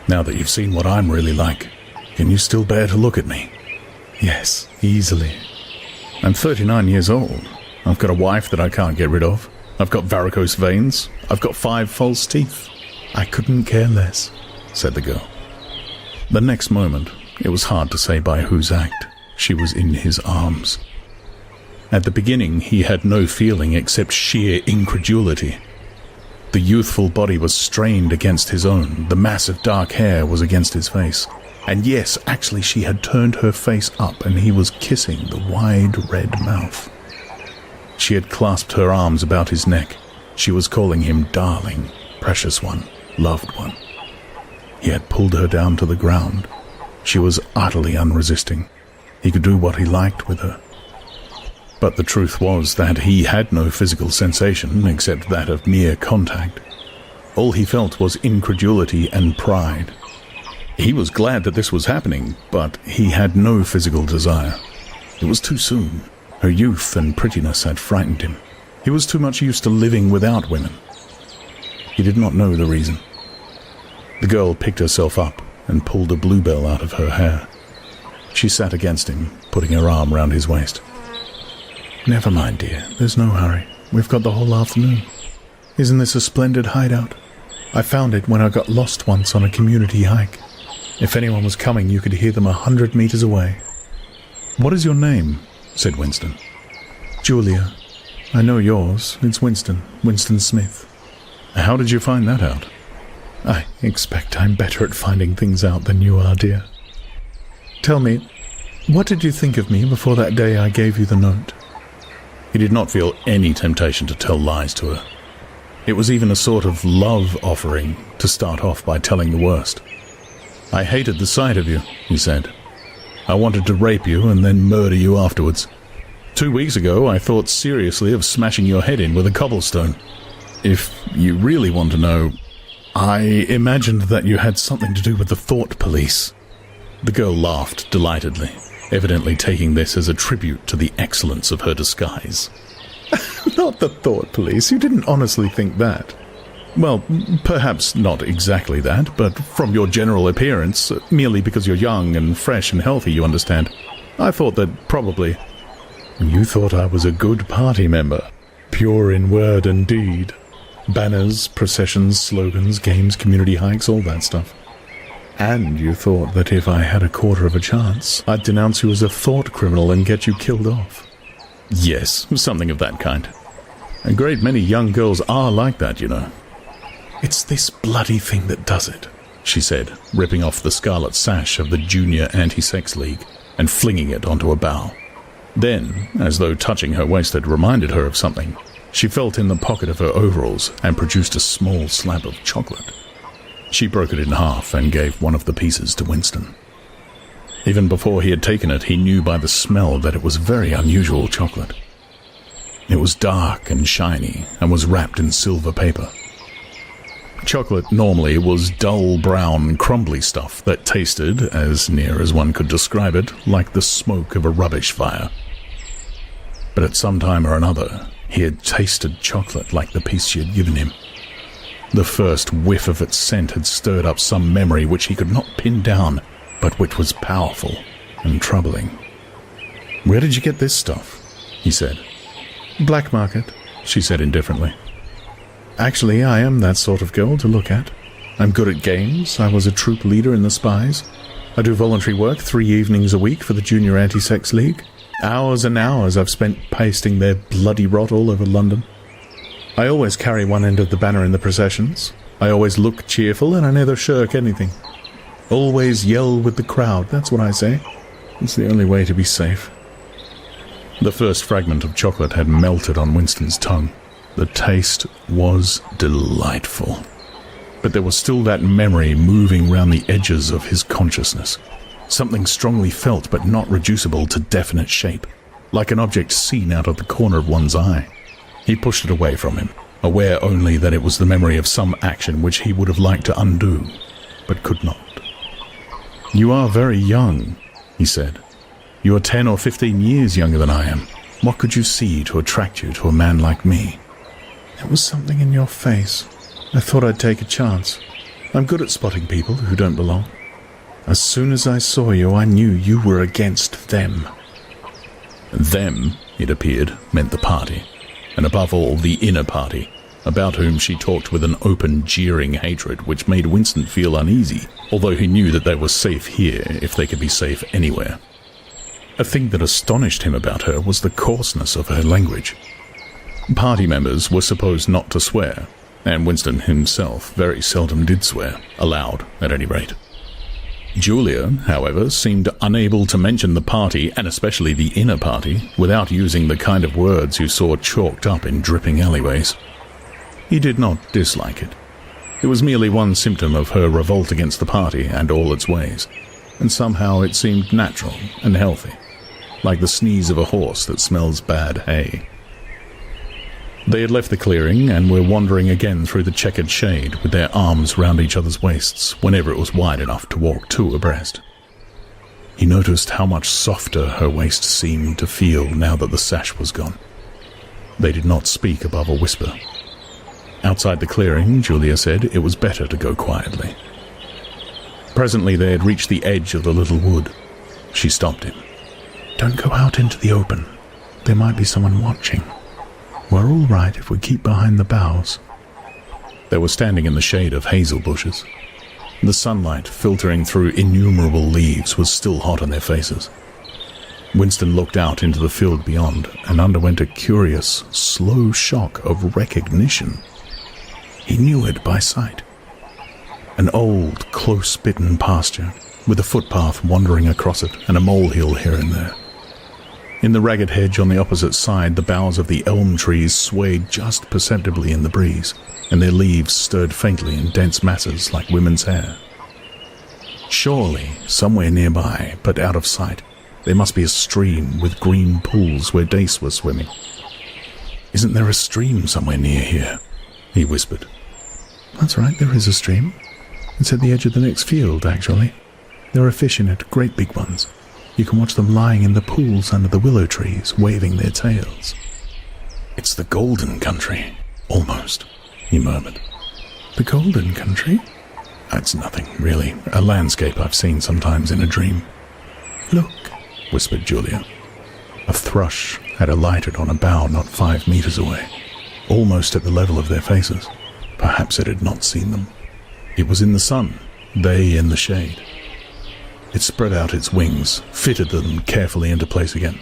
"Now that you've seen what I'm really like, can you still bear to look at me?" "Yes, easily." "I'm 39 years old. I've got a wife that I can't get rid of. I've got varicose veins. I've got 5 false teeth." "I couldn't care less," said the girl. The next moment, it was hard to say by whose act, she was in his arms. At the beginning, he had no feeling except sheer incredulity. The youthful body was strained against his own, the mass of dark hair was against his face. And yes, actually she had turned her face up and he was kissing the wide red mouth. She had clasped her arms about his neck. She was calling him darling, precious one, loved one. He had pulled her down to the ground. She was utterly unresisting. He could do what he liked with her. But the truth was that he had no physical sensation except that of mere contact. All he felt was incredulity and pride. He was glad that this was happening, but he had no physical desire. It was too soon. Her youth and prettiness had frightened him. He was too much used to living without women. He did not know the reason. The girl picked herself up and pulled a bluebell out of her hair. She sat against him, putting her arm round his waist. "Never mind, dear. There's no hurry. We've got the whole afternoon. Isn't this a splendid hideout? I found it when I got lost once on a community hike. If anyone was coming, you could hear them 100 meters away." "What is your name?" said Winston. "Julia. I know yours. It's Winston. Winston Smith." "How did you find that out?" "I expect I'm better at finding things out than you are, dear. Tell me, what did you think of me before that day I gave you the note?" He did not feel any temptation to tell lies to her. It was even a sort of love offering to start off by telling the worst. "I hated the sight of you," he said. "I wanted to rape you and then murder you afterwards. 2 weeks ago I thought seriously of smashing your head in with a cobblestone. If you really want to know, I imagined that you had something to do with the thought police." The girl laughed delightedly, evidently taking this as a tribute to the excellence of her disguise. Not the thought police. You didn't honestly think that. Well, perhaps not exactly that, but from your general appearance, merely because you're young and fresh and healthy, you understand. I thought that probably... You thought I was a good party member, pure in word and deed. Banners, processions, slogans, games, community hikes, all that stuff. And you thought that if I had a quarter of a chance, I'd denounce you as a thought criminal and get you killed off. Yes, something of that kind. A great many young girls are like that, you know. It's this bloody thing that does it, she said, ripping off the scarlet sash of the Junior Anti-Sex League and flinging it onto a bough. Then, as though touching her waist had reminded her of something, she felt in the pocket of her overalls and produced a small slab of chocolate. She broke it in half and gave one of the pieces to Winston. Even before he had taken it, he knew by the smell that it was very unusual chocolate. It was dark and shiny and was wrapped in silver paper. Chocolate normally was dull brown, crumbly stuff that tasted, as near as one could describe it, like the smoke of a rubbish fire. But at some time or another, he had tasted chocolate like the piece she had given him. The first whiff of its scent had stirred up some memory which he could not pin down, but which was powerful and troubling. "Where did you get this stuff?" he said. "Black market," she said indifferently. "Actually, I am that sort of girl to look at. I'm good at games. I was a troop leader in the Spies. I do voluntary work 3 evenings a week for the Junior Anti-Sex League. Hours and hours I've spent pasting their bloody rot all over London. I always carry one end of the banner in the processions. I always look cheerful and I never shirk anything. Always yell with the crowd, that's what I say. It's the only way to be safe." The first fragment of chocolate had melted on Winston's tongue. The taste was delightful. But there was still that memory moving round the edges of his consciousness. Something strongly felt but not reducible to definite shape, like an object seen out of the corner of one's eye. He pushed it away from him, aware only that it was the memory of some action which he would have liked to undo, but could not. "You are very young," he said. "You are 10 or 15 years younger than I am. What could you see to attract you to a man like me?" "There was something in your face. I thought I'd take a chance. I'm good at spotting people who don't belong. As soon as I saw you, I knew you were against them." Them, it appeared, meant the party, and above all the inner party, about whom she talked with an open, jeering hatred which made Winston feel uneasy, although he knew that they were safe here if they could be safe anywhere. A thing that astonished him about her was the coarseness of her language. Party members were supposed not to swear, and Winston himself very seldom did swear, aloud at any rate. Julia, however, seemed unable to mention the party, and especially the inner party, without using the kind of words you saw chalked up in dripping alleyways. He did not dislike it. It was merely one symptom of her revolt against the party and all its ways, and somehow it seemed natural and healthy, like the sneeze of a horse that smells bad hay. They had left the clearing and were wandering again through the checkered shade with their arms round each other's waists whenever it was wide enough to walk 2 abreast. He noticed how much softer her waist seemed to feel now that the sash was gone. They did not speak above a whisper. Outside the clearing, Julia said it was better to go quietly. Presently they had reached the edge of the little wood. She stopped him. "Don't go out into the open. There might be someone watching. We're all right if we keep behind the boughs." They were standing in the shade of hazel bushes. The sunlight, filtering through innumerable leaves, was still hot on their faces. Winston looked out into the field beyond and underwent a curious, slow shock of recognition. He knew it by sight. An old, close-bitten pasture, with a footpath wandering across it and a molehill here and there. In the ragged hedge on the opposite side, the boughs of the elm trees swayed just perceptibly in the breeze, and their leaves stirred faintly in dense masses like women's hair. Surely, somewhere nearby, but out of sight, there must be a stream with green pools where dace were swimming. "Isn't there a stream somewhere near here?" he whispered. "That's right, there is a stream. It's at the edge of the next field, actually. There are fish in it, great big ones. You can watch them lying in the pools under the willow trees, waving their tails." It's the Golden Country. Almost, he murmured. The Golden Country? It's nothing, really. A landscape I've seen sometimes in a dream. Look, whispered Julia. A thrush had alighted on a bough not 5 meters away, almost at the level of their faces. Perhaps it had not seen them. It was in the sun, they in the shade. It spread out its wings, fitted them carefully into place again,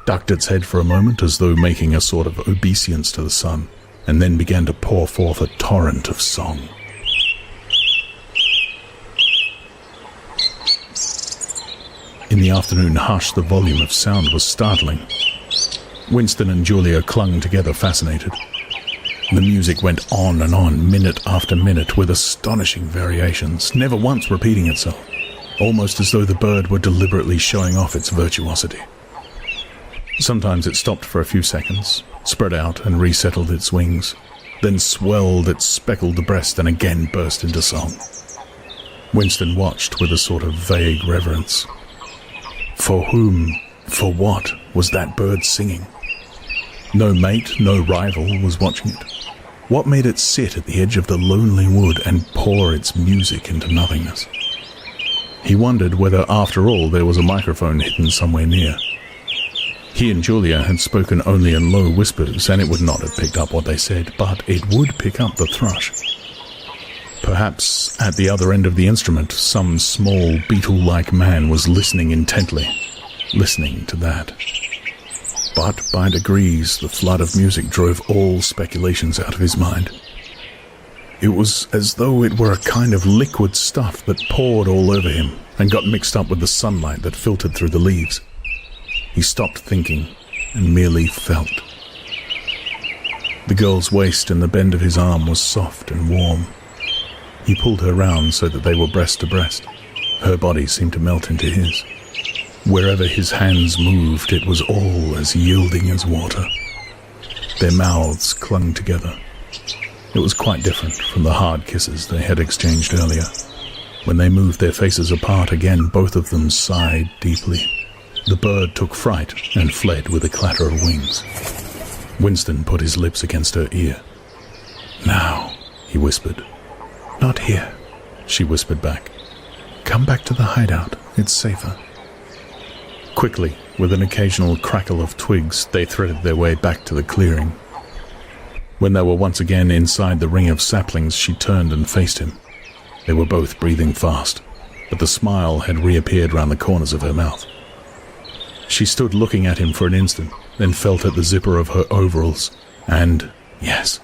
ducked its head for a moment as though making a sort of obeisance to the sun, and then began to pour forth a torrent of song. In the afternoon hush, the volume of sound was startling. Winston and Julia clung together, fascinated. The music went on and on, minute after minute, with astonishing variations, never once repeating itself, almost as though the bird were deliberately showing off its virtuosity. Sometimes it stopped for a few seconds, spread out and resettled its wings, then swelled its speckled breast and again burst into song. Winston watched with a sort of vague reverence. For whom, for what, was that bird singing? No mate, no rival was watching it. What made it sit at the edge of the lonely wood and pour its music into nothingness? He wondered whether, after all, there was a microphone hidden somewhere near. He and Julia had spoken only in low whispers, and it would not have picked up what they said, but it would pick up the thrush. Perhaps, at the other end of the instrument, some small, beetle-like man was listening intently, listening to that. But by degrees, the flood of music drove all speculations out of his mind. It was as though it were a kind of liquid stuff that poured all over him and got mixed up with the sunlight that filtered through the leaves. He stopped thinking and merely felt. The girl's waist and the bend of his arm was soft and warm. He pulled her round so that they were breast to breast. Her body seemed to melt into his. Wherever his hands moved, it was all as yielding as water. Their mouths clung together. It was quite different from the hard kisses they had exchanged earlier. When they moved their faces apart again, both of them sighed deeply. The bird took fright and fled with a clatter of wings. Winston put his lips against her ear. "Now," he whispered. "Not here," she whispered back. "Come back to the hideout. It's safer." Quickly, with an occasional crackle of twigs, they threaded their way back to the clearing. When they were once again inside the ring of saplings, she turned and faced him. They were both breathing fast, but the smile had reappeared round the corners of her mouth. She stood looking at him for an instant, then felt at the zipper of her overalls, and, yes,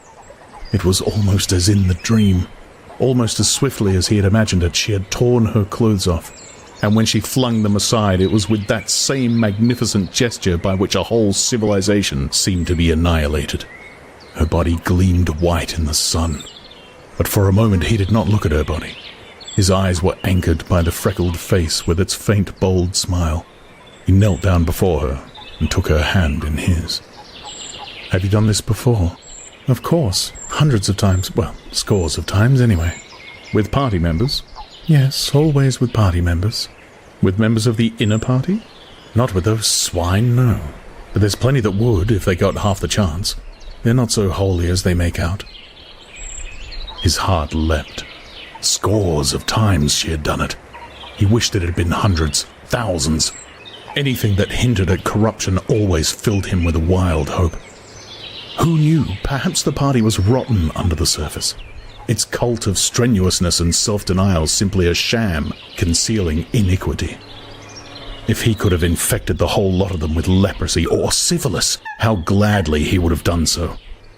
it was almost as in the dream. Almost as swiftly as he had imagined it, she had torn her clothes off, and when she flung them aside, it was with that same magnificent gesture by which a whole civilization seemed to be annihilated. Her body gleamed white in the sun, but for a moment he did not look at her body. His eyes were anchored by the freckled face with its faint, bold smile. He knelt down before her and took her hand in his. "Have you done this before?" "Of course. Hundreds of times. Well, scores of times anyway." "With party members?" "Yes, always with party members." "With members of the inner party?" "Not with those swine, no. But there's plenty that would if they got half the chance. They're not so holy as they make out." His heart leapt. Scores of times she had done it. He wished it had been hundreds, thousands. Anything that hinted at corruption always filled him with a wild hope. Who knew? Perhaps the party was rotten under the surface. Its cult of strenuousness and self-denial simply a sham concealing iniquity. If he could have infected the whole lot of them with leprosy or syphilis, how gladly he would have done so.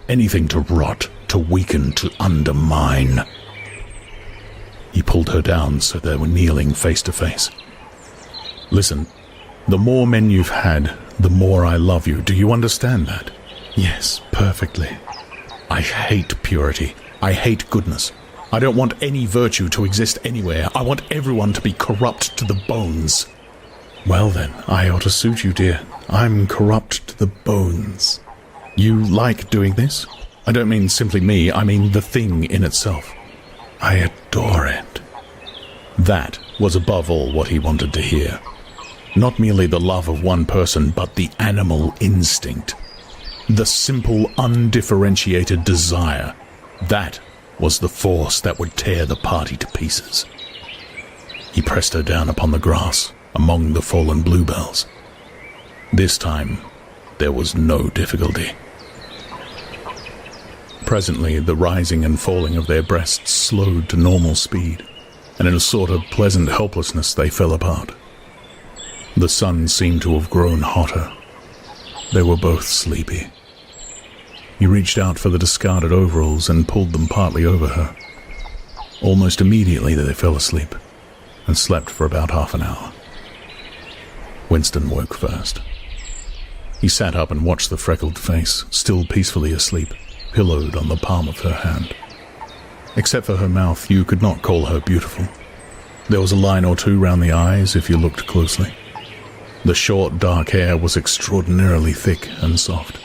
Anything to rot, to weaken, to undermine. He pulled her down so they were kneeling face to face. "Listen, the more men you've had, the more I love you. Do you understand that?" "Yes, perfectly." "I hate purity. I hate goodness. I don't want any virtue to exist anywhere. I want everyone to be corrupt to the bones." "Well then, I ought to suit you, dear. I'm corrupt to the bones." "You like doing this? I don't mean simply me, I mean the thing in itself." "I adore it." That was above all what he wanted to hear. Not merely the love of one person, but the animal instinct. The simple, undifferentiated desire. That was the force that would tear the party to pieces. He pressed her down upon the grass, among the fallen bluebells. This time, there was no difficulty. Presently, the rising and falling of their breasts slowed to normal speed, and in a sort of pleasant helplessness they fell apart. The sun seemed to have grown hotter. They were both sleepy. He reached out for the discarded overalls and pulled them partly over her. Almost immediately they fell asleep, and slept for about half an hour. Winston woke first. He sat up and watched the freckled face, still peacefully asleep, pillowed on the palm of her hand. Except for her mouth, you could not call her beautiful. There was a line or two round the eyes if you looked closely. The short, dark hair was extraordinarily thick and soft.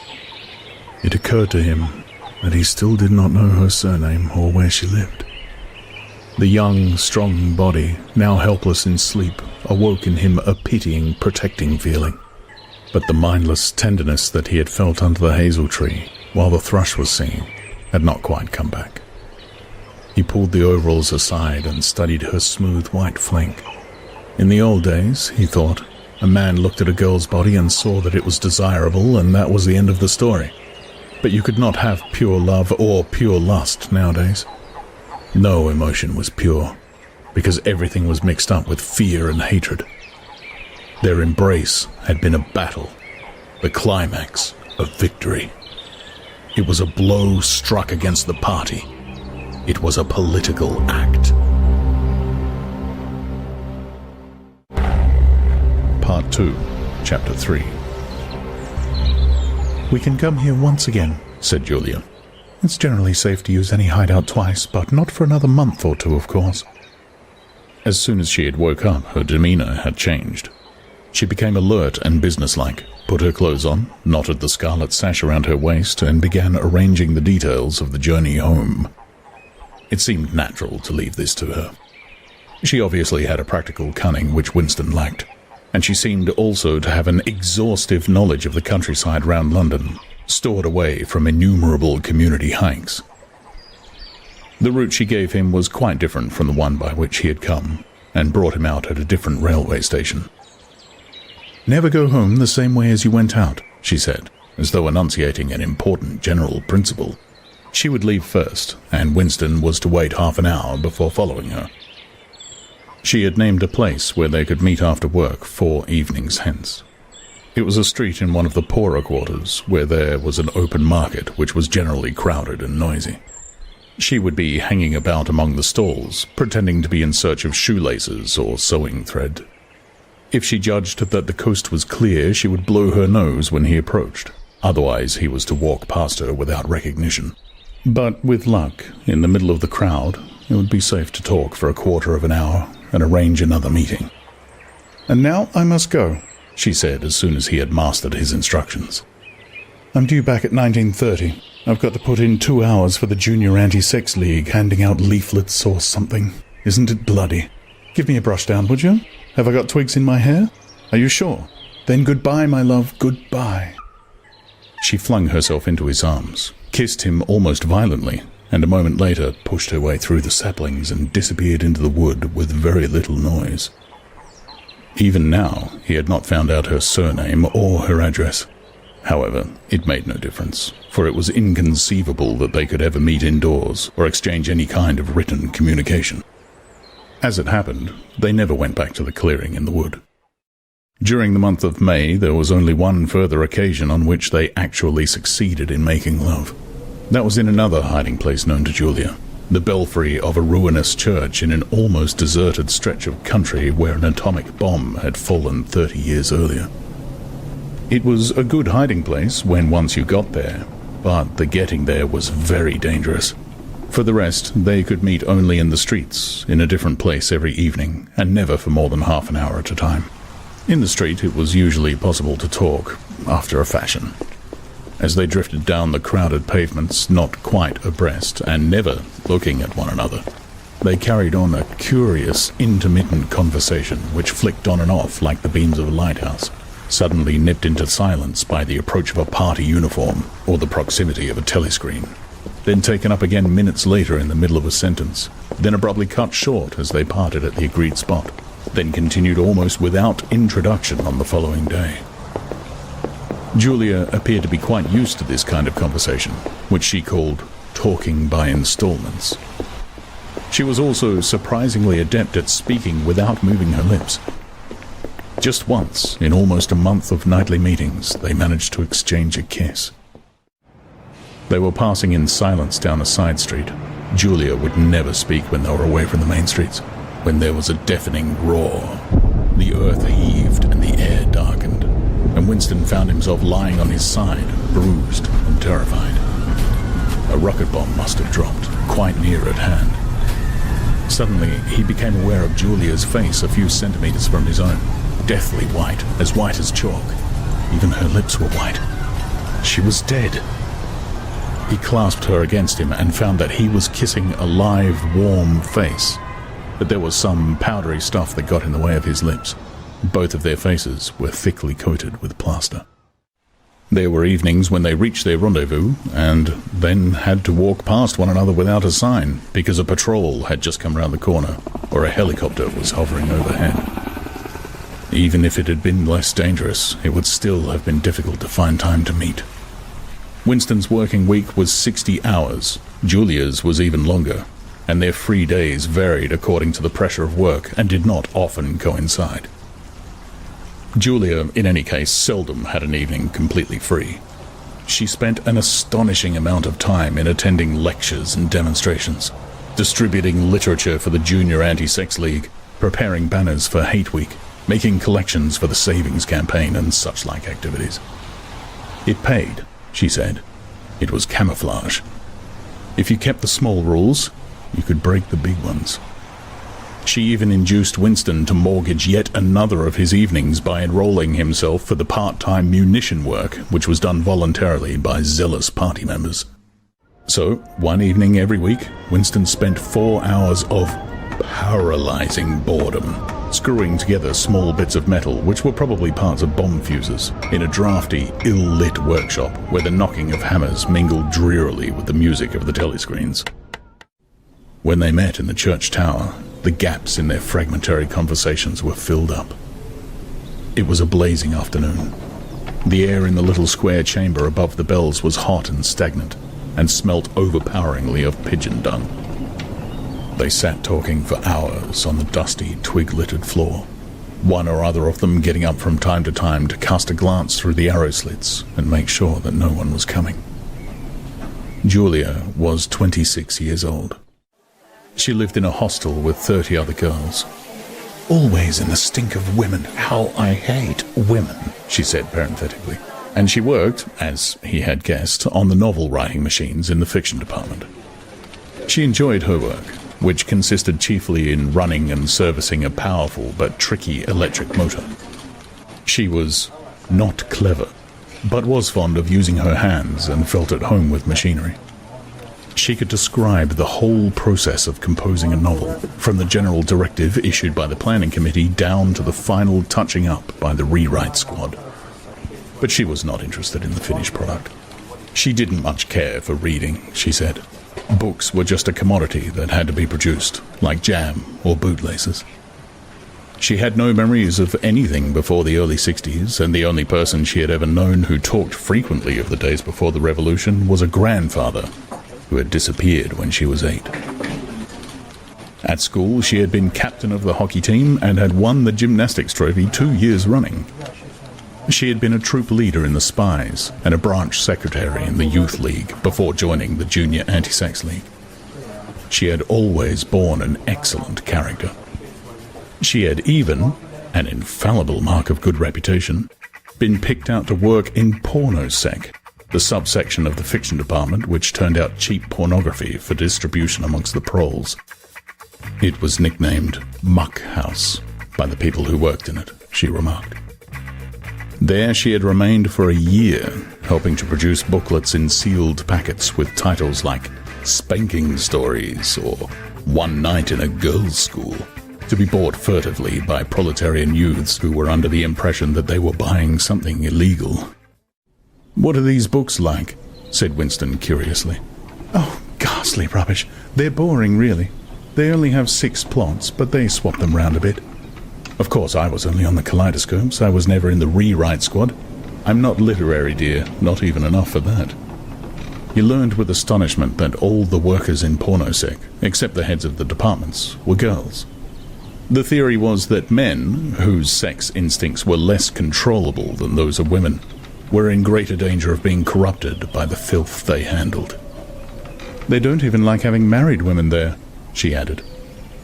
It occurred to him that he still did not know her surname or where she lived. The young, strong body, now helpless in sleep, awoke in him a pitying, protecting feeling. But the mindless tenderness that he had felt under the hazel tree while the thrush was singing had not quite come back. He pulled the overalls aside and studied her smooth white flank. In the old days, he thought, a man looked at a girl's body and saw that it was desirable, and that was the end of the story. But you could not have pure love or pure lust nowadays. No emotion was pure, because everything was mixed up with fear and hatred. Their embrace had been a battle, the climax of victory. It was a blow struck against the party. It was a political act. Part 2, Chapter 3. "We can come here once again," said Julia. "It's generally safe to use any hideout twice, but not for another month or two, of course." As soon as she had woke up, her demeanor had changed. She became alert and businesslike, put her clothes on, knotted the scarlet sash around her waist, and began arranging the details of the journey home. It seemed natural to leave this to her. She obviously had a practical cunning which Winston lacked, and she seemed also to have an exhaustive knowledge of the countryside round London, stored away from innumerable community hikes. The route she gave him was quite different from the one by which he had come, and brought him out at a different railway station. "Never go home the same way as you went out," she said, as though enunciating an important general principle. She would leave first, and Winston was to wait half an hour before following her. She had named a place where they could meet after work 4 evenings hence. It was a street in one of the poorer quarters, where there was an open market which was generally crowded and noisy. She would be hanging about among the stalls, pretending to be in search of shoelaces or sewing thread. If she judged that the coast was clear, she would blow her nose when he approached. Otherwise, he was to walk past her without recognition. But with luck, in the middle of the crowd, it would be safe to talk for a quarter of an hour and arrange another meeting. "And now I must go," she said as soon as he had mastered his instructions. "I'm due back at 19:30. I've got to put in 2 hours for the Junior Anti-Sex League, handing out leaflets or something. Isn't it bloody? Give me a brush down, would you? Have I got twigs in my hair? Are you sure? Then goodbye, my love, goodbye." She flung herself into his arms, kissed him almost violently, and a moment later pushed her way through the saplings and disappeared into the wood with very little noise. Even now, he had not found out her surname or her address. However, it made no difference, for it was inconceivable that they could ever meet indoors or exchange any kind of written communication. As it happened, they never went back to the clearing in the wood. During the month of May, there was only one further occasion on which they actually succeeded in making love. That was in another hiding place known to Julia, the belfry of a ruinous church in an almost deserted stretch of country where an atomic bomb had fallen 30 years earlier. It was a good hiding place when once you got there, but the getting there was very dangerous. For the rest, they could meet only in the streets, in a different place every evening, and never for more than half an hour at a time. In the street, it was usually possible to talk, after a fashion. As they drifted down the crowded pavements, not quite abreast, and never looking at one another, they carried on a curious, intermittent conversation which flicked on and off like the beams of a lighthouse, suddenly nipped into silence by the approach of a party uniform or the proximity of a telescreen, then taken up again minutes later in the middle of a sentence, then abruptly cut short as they parted at the agreed spot, then continued almost without introduction on the following day. Julia appeared to be quite used to this kind of conversation, which she called talking by installments. She was also surprisingly adept at speaking without moving her lips. Just once, in almost a month of nightly meetings, they managed to exchange a kiss. They were passing in silence down a side street. Julia would never speak when they were away from the main streets. When there was a deafening roar, the earth heaved and the air darkened, and Winston found himself lying on his side, bruised and terrified. A rocket bomb must have dropped, quite near at hand. Suddenly, he became aware of Julia's face a few centimeters from his own, deathly white as chalk. Even her lips were white. She was dead. He clasped her against him and found that he was kissing a live, warm face, but there was some powdery stuff that got in the way of his lips. Both of their faces were thickly coated with plaster. There were evenings when they reached their rendezvous and then had to walk past one another without a sign because a patrol had just come round the corner or a helicopter was hovering overhead. Even if it had been less dangerous, it would still have been difficult to find time to meet. Winston's working week was 60 hours. Julia's was even longer, and their free days varied according to the pressure of work and did not often coincide. Julia, in any case, seldom had an evening completely free. She spent an astonishing amount of time in attending lectures and demonstrations, distributing literature for the Junior Anti-Sex League, preparing banners for Hate Week, making collections for the Savings Campaign and such-like activities. It paid, she said. It was camouflage. If you kept the small rules, you could break the big ones. She even induced Winston to mortgage yet another of his evenings by enrolling himself for the part-time munition work, which was done voluntarily by zealous party members. So, one evening every week, Winston spent 4 hours of paralyzing boredom, screwing together small bits of metal, which were probably parts of bomb fuses, in a drafty, ill-lit workshop where the knocking of hammers mingled drearily with the music of the telescreens. When they met in the church tower, the gaps in their fragmentary conversations were filled up. It was a blazing afternoon. The air in the little square chamber above the bells was hot and stagnant, and smelt overpoweringly of pigeon dung. They sat talking for hours on the dusty, twig-littered floor, one or other of them getting up from time to time to cast a glance through the arrow slits and make sure that no one was coming. Julia was 26 years old. She lived in a hostel with 30 other girls. "Always in the stink of women. How I hate women," she said parenthetically. And she worked, as he had guessed, on the novel-writing machines in the fiction department. She enjoyed her work, which consisted chiefly in running and servicing a powerful but tricky electric motor. She was not clever, but was fond of using her hands and felt at home with machinery. She could describe the whole process of composing a novel, from the general directive issued by the planning committee down to the final touching up by the rewrite squad. But she was not interested in the finished product. She didn't much care for reading, she said. Books were just a commodity that had to be produced, like jam or bootlaces. She had no memories of anything before the early 60s, and the only person she had ever known who talked frequently of the days before the revolution was a grandfather who had disappeared when she was 8. At school, she had been captain of the hockey team and had won the gymnastics trophy 2 years running. She had been a troop leader in the Spies and a branch secretary in the Youth League before joining the Junior Anti-Sex League. She had always borne an excellent character. She had even, an infallible mark of good reputation, been picked out to work in pornosec, the subsection of the fiction department which turned out cheap pornography for distribution amongst the proles. It was nicknamed Muck House by the people who worked in it, she remarked. There she had remained for a year, helping to produce booklets in sealed packets with titles like Spanking Stories or One Night in a Girls' School, to be bought furtively by proletarian youths who were under the impression that they were buying something illegal. "What are these books like?" said Winston curiously. "Oh, ghastly rubbish. They're boring, really. They only have 6 plots, but they swap them round a bit. Of course, I was only on the kaleidoscopes. I was never in the rewrite squad. I'm not literary, dear, not even enough for that." He learned with astonishment that all the workers in Pornosec, except the heads of the departments, were girls. The theory was that men, whose sex instincts were less controllable than those of women, were in greater danger of being corrupted by the filth they handled. "They don't even like having married women there," she added.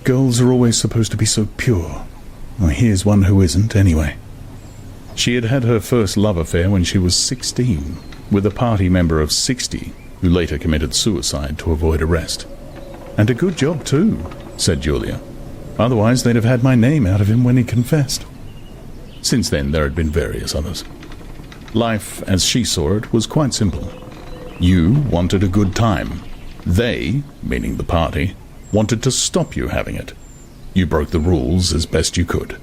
"Girls are always supposed to be so pure. Well, here's one who isn't, anyway." She had had her first love affair when she was 16, with a party member of 60 who later committed suicide to avoid arrest. "And a good job, too," said Julia. "Otherwise they'd have had my name out of him when he confessed." Since then there had been various others. Life, as she saw it, was quite simple. You wanted a good time. They, meaning the party, wanted to stop you having it. You broke the rules as best you could.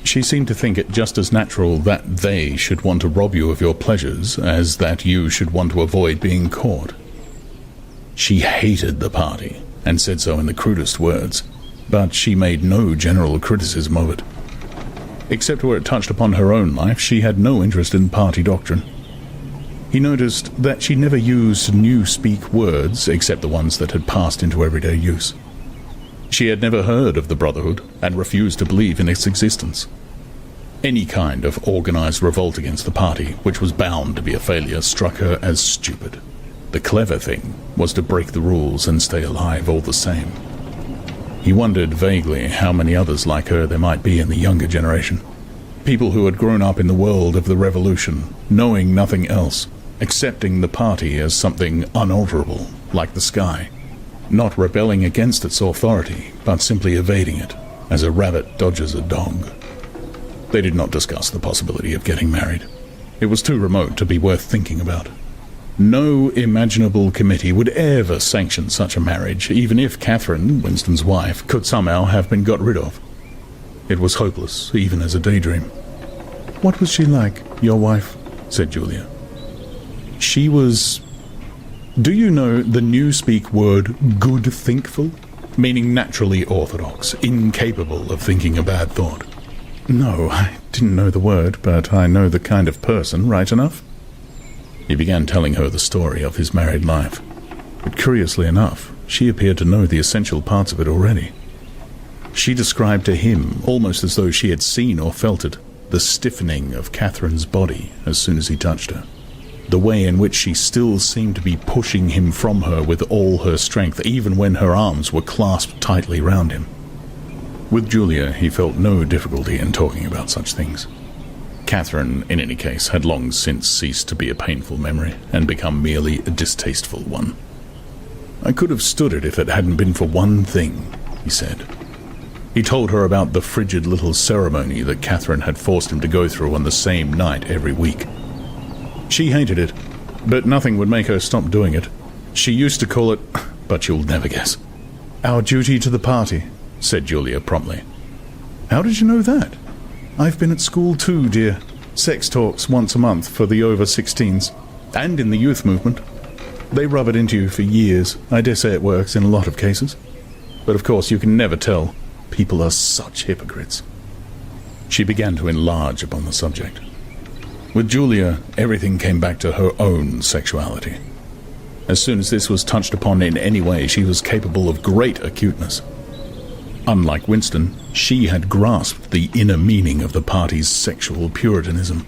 She seemed to think it just as natural that they should want to rob you of your pleasures as that you should want to avoid being caught. She hated the party, and said so in the crudest words, but she made no general criticism of it. Except where it touched upon her own life, she had no interest in party doctrine. He noticed that she never used new-speak words except the ones that had passed into everyday use. She had never heard of the Brotherhood and refused to believe in its existence. Any kind of organized revolt against the party, which was bound to be a failure, struck her as stupid. The clever thing was to break the rules and stay alive all the same. He wondered vaguely how many others like her there might be in the younger generation. People who had grown up in the world of the revolution, knowing nothing else, accepting the party as something unalterable, like the sky, not rebelling against its authority, but simply evading it, as a rabbit dodges a dog. They did not discuss the possibility of getting married. It was too remote to be worth thinking about. No imaginable committee would ever sanction such a marriage, even if Catherine, Winston's wife, could somehow have been got rid of. It was hopeless, even as a daydream. "What was she like, your wife?" said Julia. "She was... Do you know the newspeak word good-thinkful? Meaning naturally orthodox, incapable of thinking a bad thought." "No, I didn't know the word, but I know the kind of person, right enough?" He began telling her the story of his married life, but curiously enough, she appeared to know the essential parts of it already. She described to him, almost as though she had seen or felt it, the stiffening of Catherine's body as soon as he touched her. The way in which she still seemed to be pushing him from her with all her strength, even when her arms were clasped tightly round him. With Julia, he felt no difficulty in talking about such things. Catherine, in any case, had long since ceased to be a painful memory and become merely a distasteful one. "I could have stood it if it hadn't been for one thing," he said. He told her about the frigid little ceremony that Catherine had forced him to go through on the same night every week. She hated it, but nothing would make her stop doing it. She used to call it, but you'll never guess, "our duty to the party," said Julia promptly. "How did you know that?" "I've been at school too, dear. Sex talks once a month for the over-16s, and in the youth movement. They rub it into you for years. I dare say it works in a lot of cases. But of course you can never tell. People are such hypocrites." She began to enlarge upon the subject. With Julia, everything came back to her own sexuality. As soon as this was touched upon in any way, she was capable of great acuteness. Unlike Winston, she had grasped the inner meaning of the party's sexual puritanism.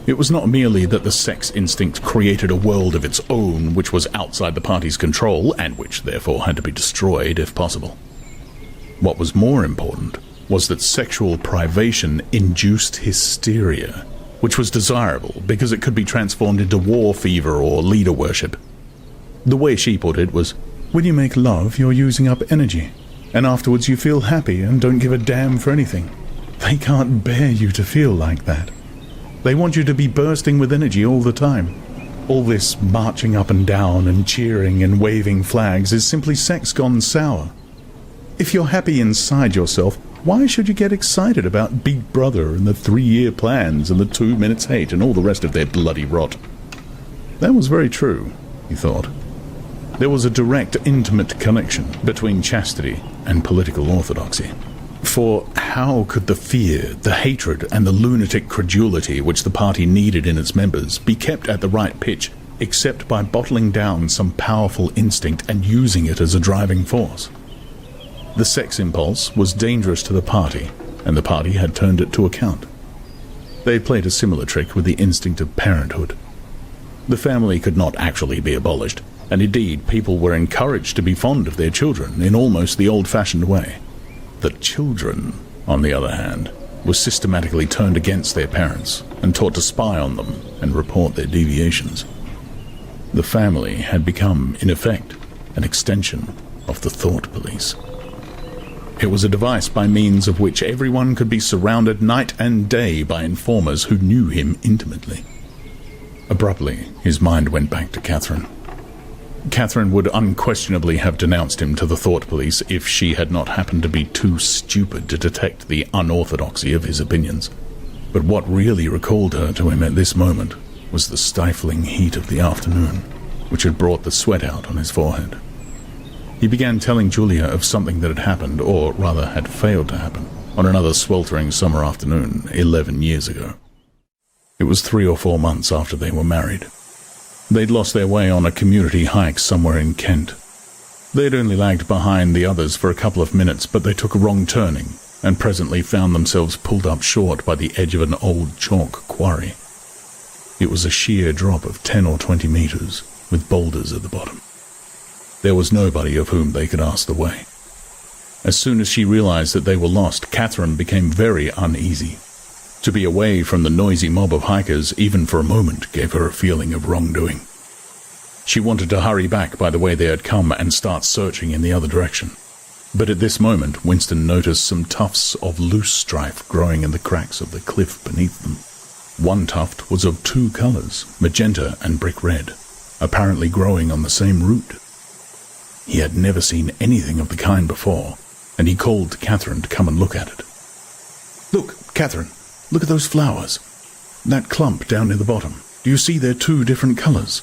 It was not merely that the sex instinct created a world of its own which was outside the party's control, and which therefore had to be destroyed if possible. What was more important was that sexual privation induced hysteria, which was desirable because it could be transformed into war fever or leader worship. The way she put it was, "When you make love, you're using up energy, and afterwards you feel happy and don't give a damn for anything. They can't bear you to feel like that. They want you to be bursting with energy all the time. All this marching up and down and cheering and waving flags is simply sex gone sour. If you're happy inside yourself, why should you get excited about Big Brother and the 3-year plans and the 2 minutes hate and all the rest of their bloody rot? That was very true, he thought. There was a direct, intimate connection between chastity and political orthodoxy. For how could the fear, the hatred, and the lunatic credulity which the party needed in its members be kept at the right pitch except by bottling down some powerful instinct and using it as a driving force? The sex impulse was dangerous to the party, and the party had turned it to account. They played a similar trick with the instinct of parenthood. The family could not actually be abolished, and indeed people were encouraged to be fond of their children in almost the old-fashioned way. The children, on the other hand, were systematically turned against their parents and taught to spy on them and report their deviations. The family had become, in effect, an extension of the thought police. It was a device by means of which everyone could be surrounded night and day by informers who knew him intimately. Abruptly, his mind went back to Catherine. Catherine would unquestionably have denounced him to the thought police if she had not happened to be too stupid to detect the unorthodoxy of his opinions. But what really recalled her to him at this moment was the stifling heat of the afternoon, which had brought the sweat out on his forehead. He began telling Julia of something that had happened, or rather had failed to happen, on another sweltering summer afternoon 11 years ago. It was 3 or 4 months after they were married. They'd lost their way on a community hike somewhere in Kent. They'd only lagged behind the others for a couple of minutes, but they took a wrong turning, and presently found themselves pulled up short by the edge of an old chalk quarry. It was a sheer drop of 10 or 20 meters, with boulders at the bottom. There was nobody of whom they could ask the way. As soon as she realized that they were lost, Catherine became very uneasy. To be away from the noisy mob of hikers, even for a moment, gave her a feeling of wrongdoing. She wanted to hurry back by the way they had come and start searching in the other direction. But at this moment, Winston noticed some tufts of loose strife growing in the cracks of the cliff beneath them. One tuft was of 2 colors, magenta and brick red, apparently growing on the same root. He had never seen anything of the kind before, and he called to Catherine to come and look at it. "Look, Catherine, look at those flowers. That clump down near the bottom. Do you see they're 2 different colors?"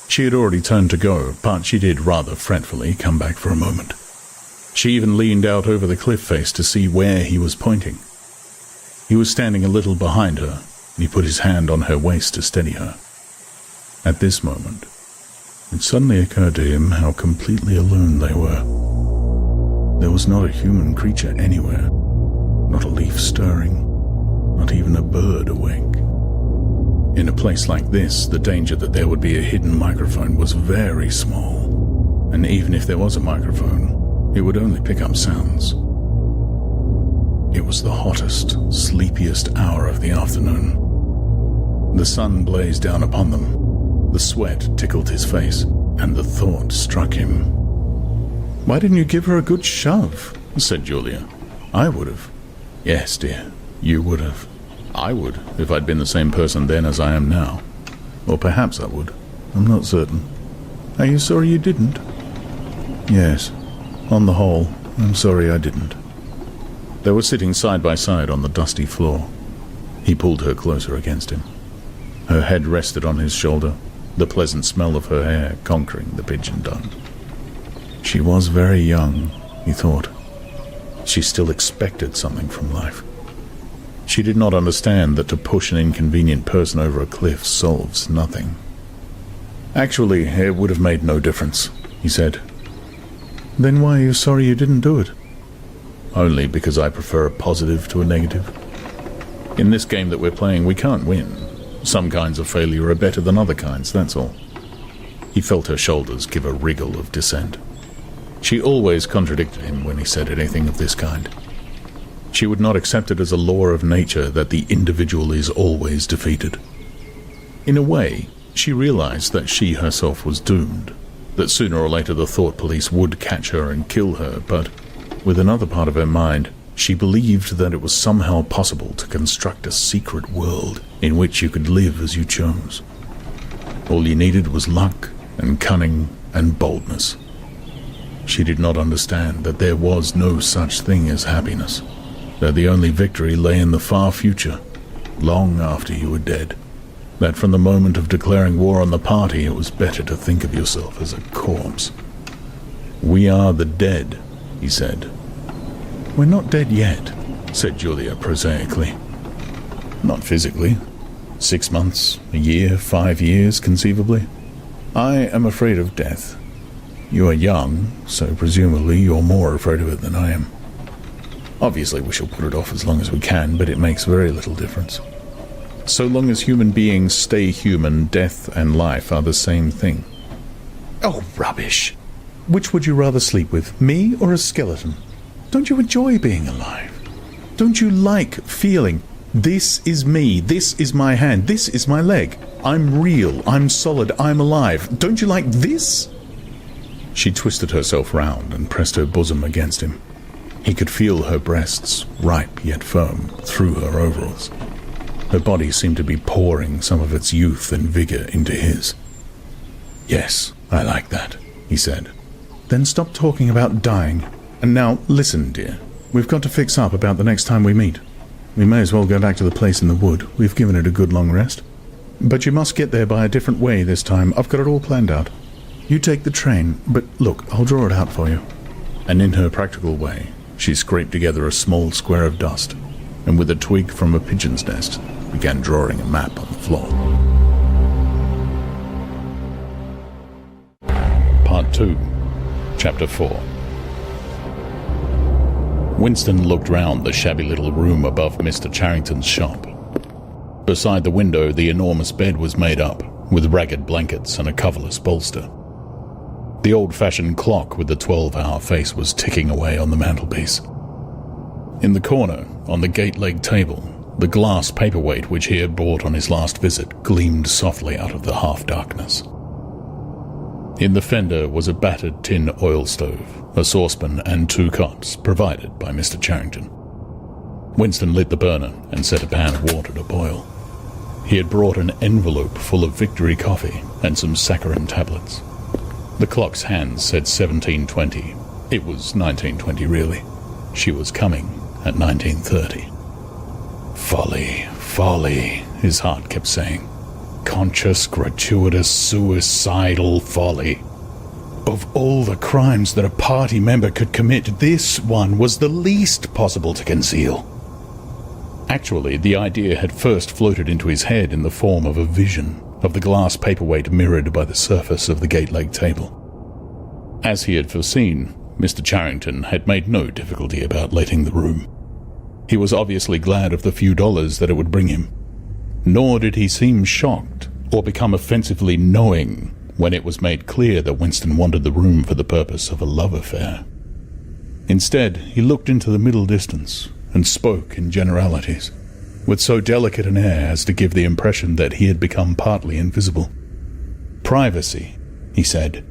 She had already turned to go, but she did rather fretfully come back for a moment. She even leaned out over the cliff face to see where he was pointing. He was standing a little behind her, and he put his hand on her waist to steady her. At this moment, it suddenly occurred to him how completely alone they were. There was not a human creature anywhere, not a leaf stirring, not even a bird awake. In a place like this, the danger that there would be a hidden microphone was very small, and even if there was a microphone, it would only pick up sounds. It was the hottest, sleepiest hour of the afternoon. The sun blazed down upon them. The sweat tickled his face, and the thought struck him. "Why didn't you give her a good shove?" said Julia. "I would have." "Yes, dear, you would have. I would, if I'd been the same person then as I am now. Or perhaps I would. I'm not certain." "Are you sorry you didn't?" "Yes. On the whole, I'm sorry I didn't." They were sitting side by side on the dusty floor. He pulled her closer against him. Her head rested on his shoulder, the pleasant smell of her hair conquering the pigeon dung. She was very young, he thought. She still expected something from life. She did not understand that to push an inconvenient person over a cliff solves nothing. "Actually, it would have made no difference," he said. "Then why are you sorry you didn't do it?" "Only because I prefer a positive to a negative. In this game that we're playing, we can't win. Some kinds of failure are better than other kinds, that's all." He felt her shoulders give a wriggle of dissent. She always contradicted him when he said anything of this kind. She would not accept it as a law of nature that the individual is always defeated. In a way, she realized that she herself was doomed, that sooner or later the thought police would catch her and kill her, but with another part of her mind, she believed that it was somehow possible to construct a secret world in which you could live as you chose. All you needed was luck and cunning and boldness. She did not understand that there was no such thing as happiness, that the only victory lay in the far future, long after you were dead, that from the moment of declaring war on the party it was better to think of yourself as a corpse. "We are the dead," he said. "We're not dead yet," said Julia prosaically. "Not physically. 6 months, a year, 5 years, conceivably. I am afraid of death. You are young, so presumably you're more afraid of it than I am. Obviously we shall put it off as long as we can, but it makes very little difference. So long as human beings stay human, death and life are the same thing." "Oh, rubbish! Which would you rather sleep with, me or a skeleton? Don't you enjoy being alive? Don't you like feeling, this is me, this is my hand, this is my leg, I'm real, I'm solid, I'm alive. Don't you like this?" She twisted herself round and pressed her bosom against him. He could feel her breasts, ripe yet firm, through her overalls. Her body seemed to be pouring some of its youth and vigor into his. "Yes, I like that," he said. "Then stop talking about dying. And now, listen, dear. We've got to fix up about the next time we meet. We may as well go back to the place in the wood. We've given it a good long rest. But you must get there by a different way this time. I've got it all planned out. You take the train, but look, I'll draw it out for you." And in her practical way, she scraped together a small square of dust, and with a twig from a pigeon's nest, began drawing a map on the floor. Part 2, Chapter 4. Winston looked round the shabby little room above Mr. Charrington's shop. Beside the window, the enormous bed was made up, with ragged blankets and a coverless bolster. The old-fashioned clock with the 12-hour face was ticking away on the mantelpiece. In the corner, on the gate-leg table, the glass paperweight which he had bought on his last visit gleamed softly out of the half-darkness. In the fender was a battered tin oil stove, a saucepan and 2 cots, provided by Mr. Charrington. Winston lit the burner and set a pan of water to boil. He had brought an envelope full of Victory coffee and some saccharin tablets. The clock's hands said 17:20. It was 19:20 really. She was coming at 19:30. "Folly, folly," his heart kept saying. "Conscious, gratuitous, suicidal folly. Of all the crimes that a party member could commit, this one was the least possible to conceal." Actually, the idea had first floated into his head in the form of a vision of the glass paperweight mirrored by the surface of the gate-leg table. As he had foreseen, Mr. Charrington had made no difficulty about letting the room. He was obviously glad of the few dollars that it would bring him. Nor did he seem shocked or become offensively knowing when it was made clear that Winston wanted the room for the purpose of a love affair. Instead, he looked into the middle distance and spoke in generalities, with so delicate an air as to give the impression that he had become partly invisible. Privacy, he said,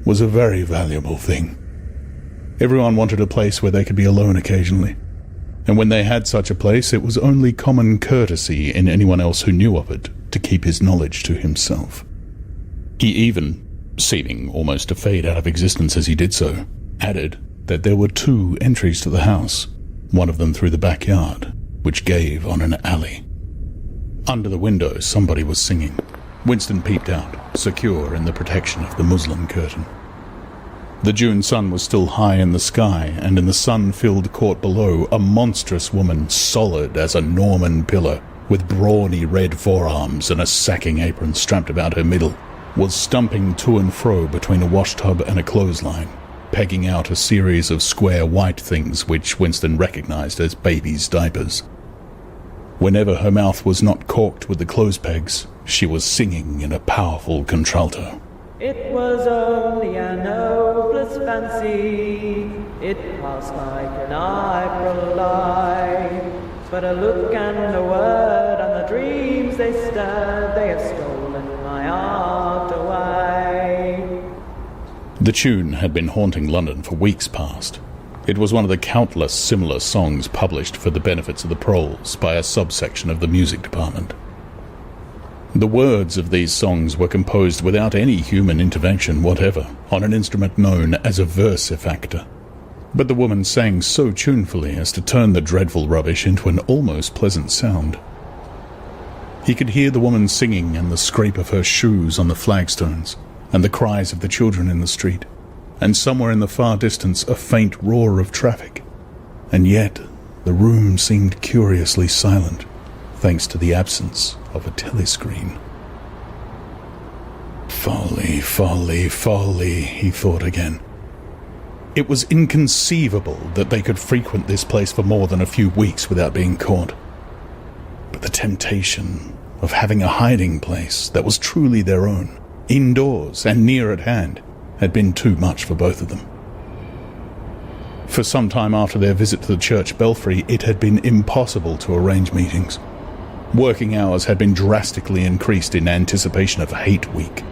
was a very valuable thing. Everyone wanted a place where they could be alone occasionally, and when they had such a place, it was only common courtesy in anyone else who knew of it to keep his knowledge to himself. He even, seeming almost to fade out of existence as he did so, added that there were 2 entries to the house, one of them through the backyard, which gave on an alley. Under the window, somebody was singing. Winston peeped out, secure in the protection of the muslin curtain. The June sun was still high in the sky, and in the sun-filled court below, a monstrous woman, solid as a Norman pillar, with brawny red forearms and a sacking apron strapped about her middle, was stumping to and fro between a washtub and a clothesline, pegging out a series of square white things which Winston recognized as babies' diapers. Whenever her mouth was not corked with the clothes pegs, she was singing in a powerful contralto. It was only an hopeless fancy, it passed like an April light, but a look and a word and the dreams they stirred, they have stolen my heart away. The tune had been haunting London for weeks past. It was one of the countless similar songs published for the benefits of the proles by a subsection of the music department. The words of these songs were composed without any human intervention whatever, on an instrument known as a versifactor. But the woman sang so tunefully as to turn the dreadful rubbish into an almost pleasant sound. He could hear the woman singing and the scrape of her shoes on the flagstones, and the cries of the children in the street, and somewhere in the far distance a faint roar of traffic. And yet the room seemed curiously silent, thanks to the absence of a telescreen. Folly, folly, folly, he thought again. It was inconceivable that they could frequent this place for more than a few weeks without being caught. But the temptation of having a hiding place that was truly their own, indoors and near at hand, had been too much for both of them. For some time after their visit to the church belfry, it had been impossible to arrange meetings. Working hours had been drastically increased in anticipation of Hate Week.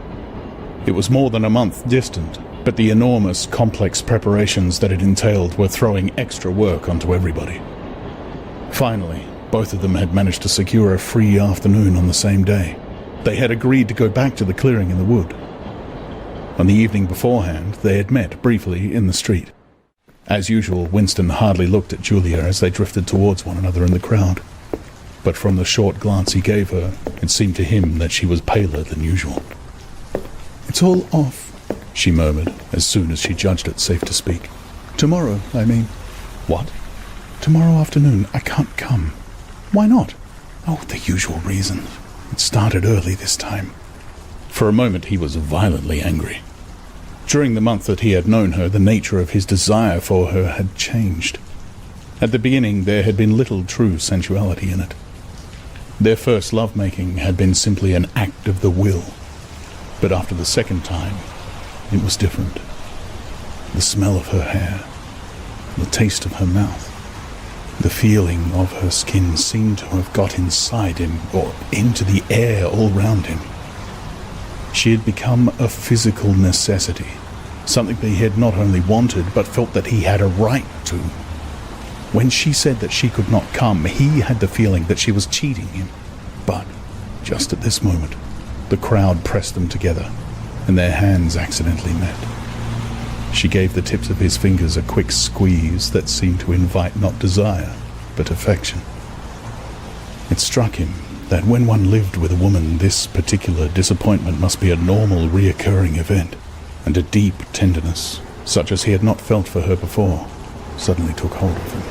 It was more than a month distant, but the enormous, complex preparations that it entailed were throwing extra work onto everybody. Finally, both of them had managed to secure a free afternoon on the same day. They had agreed to go back to the clearing in the wood. On the evening beforehand, they had met briefly in the street. As usual, Winston hardly looked at Julia as they drifted towards one another in the crowd. But from the short glance he gave her, it seemed to him that she was paler than usual. "It's all off," she murmured, as soon as she judged it safe to speak. "Tomorrow, I mean." "What?" "Tomorrow afternoon. I can't come." "Why not?" "Oh, the usual reason. It started early this time." For a moment he was violently angry. During the month that he had known her, the nature of his desire for her had changed. At the beginning there had been little true sensuality in it. Their first lovemaking had been simply an act of the will. But after the second time, it was different. The smell of her hair, the taste of her mouth, the feeling of her skin seemed to have got inside him, or into the air all round him. She had become a physical necessity, something that he had not only wanted, but felt that he had a right to. When she said that she could not come, he had the feeling that she was cheating him. But, just at this moment, the crowd pressed them together, and their hands accidentally met. She gave the tips of his fingers a quick squeeze that seemed to invite not desire, but affection. It struck him that when one lived with a woman, this particular disappointment must be a normal, reoccurring event, and a deep tenderness, such as he had not felt for her before, suddenly took hold of him.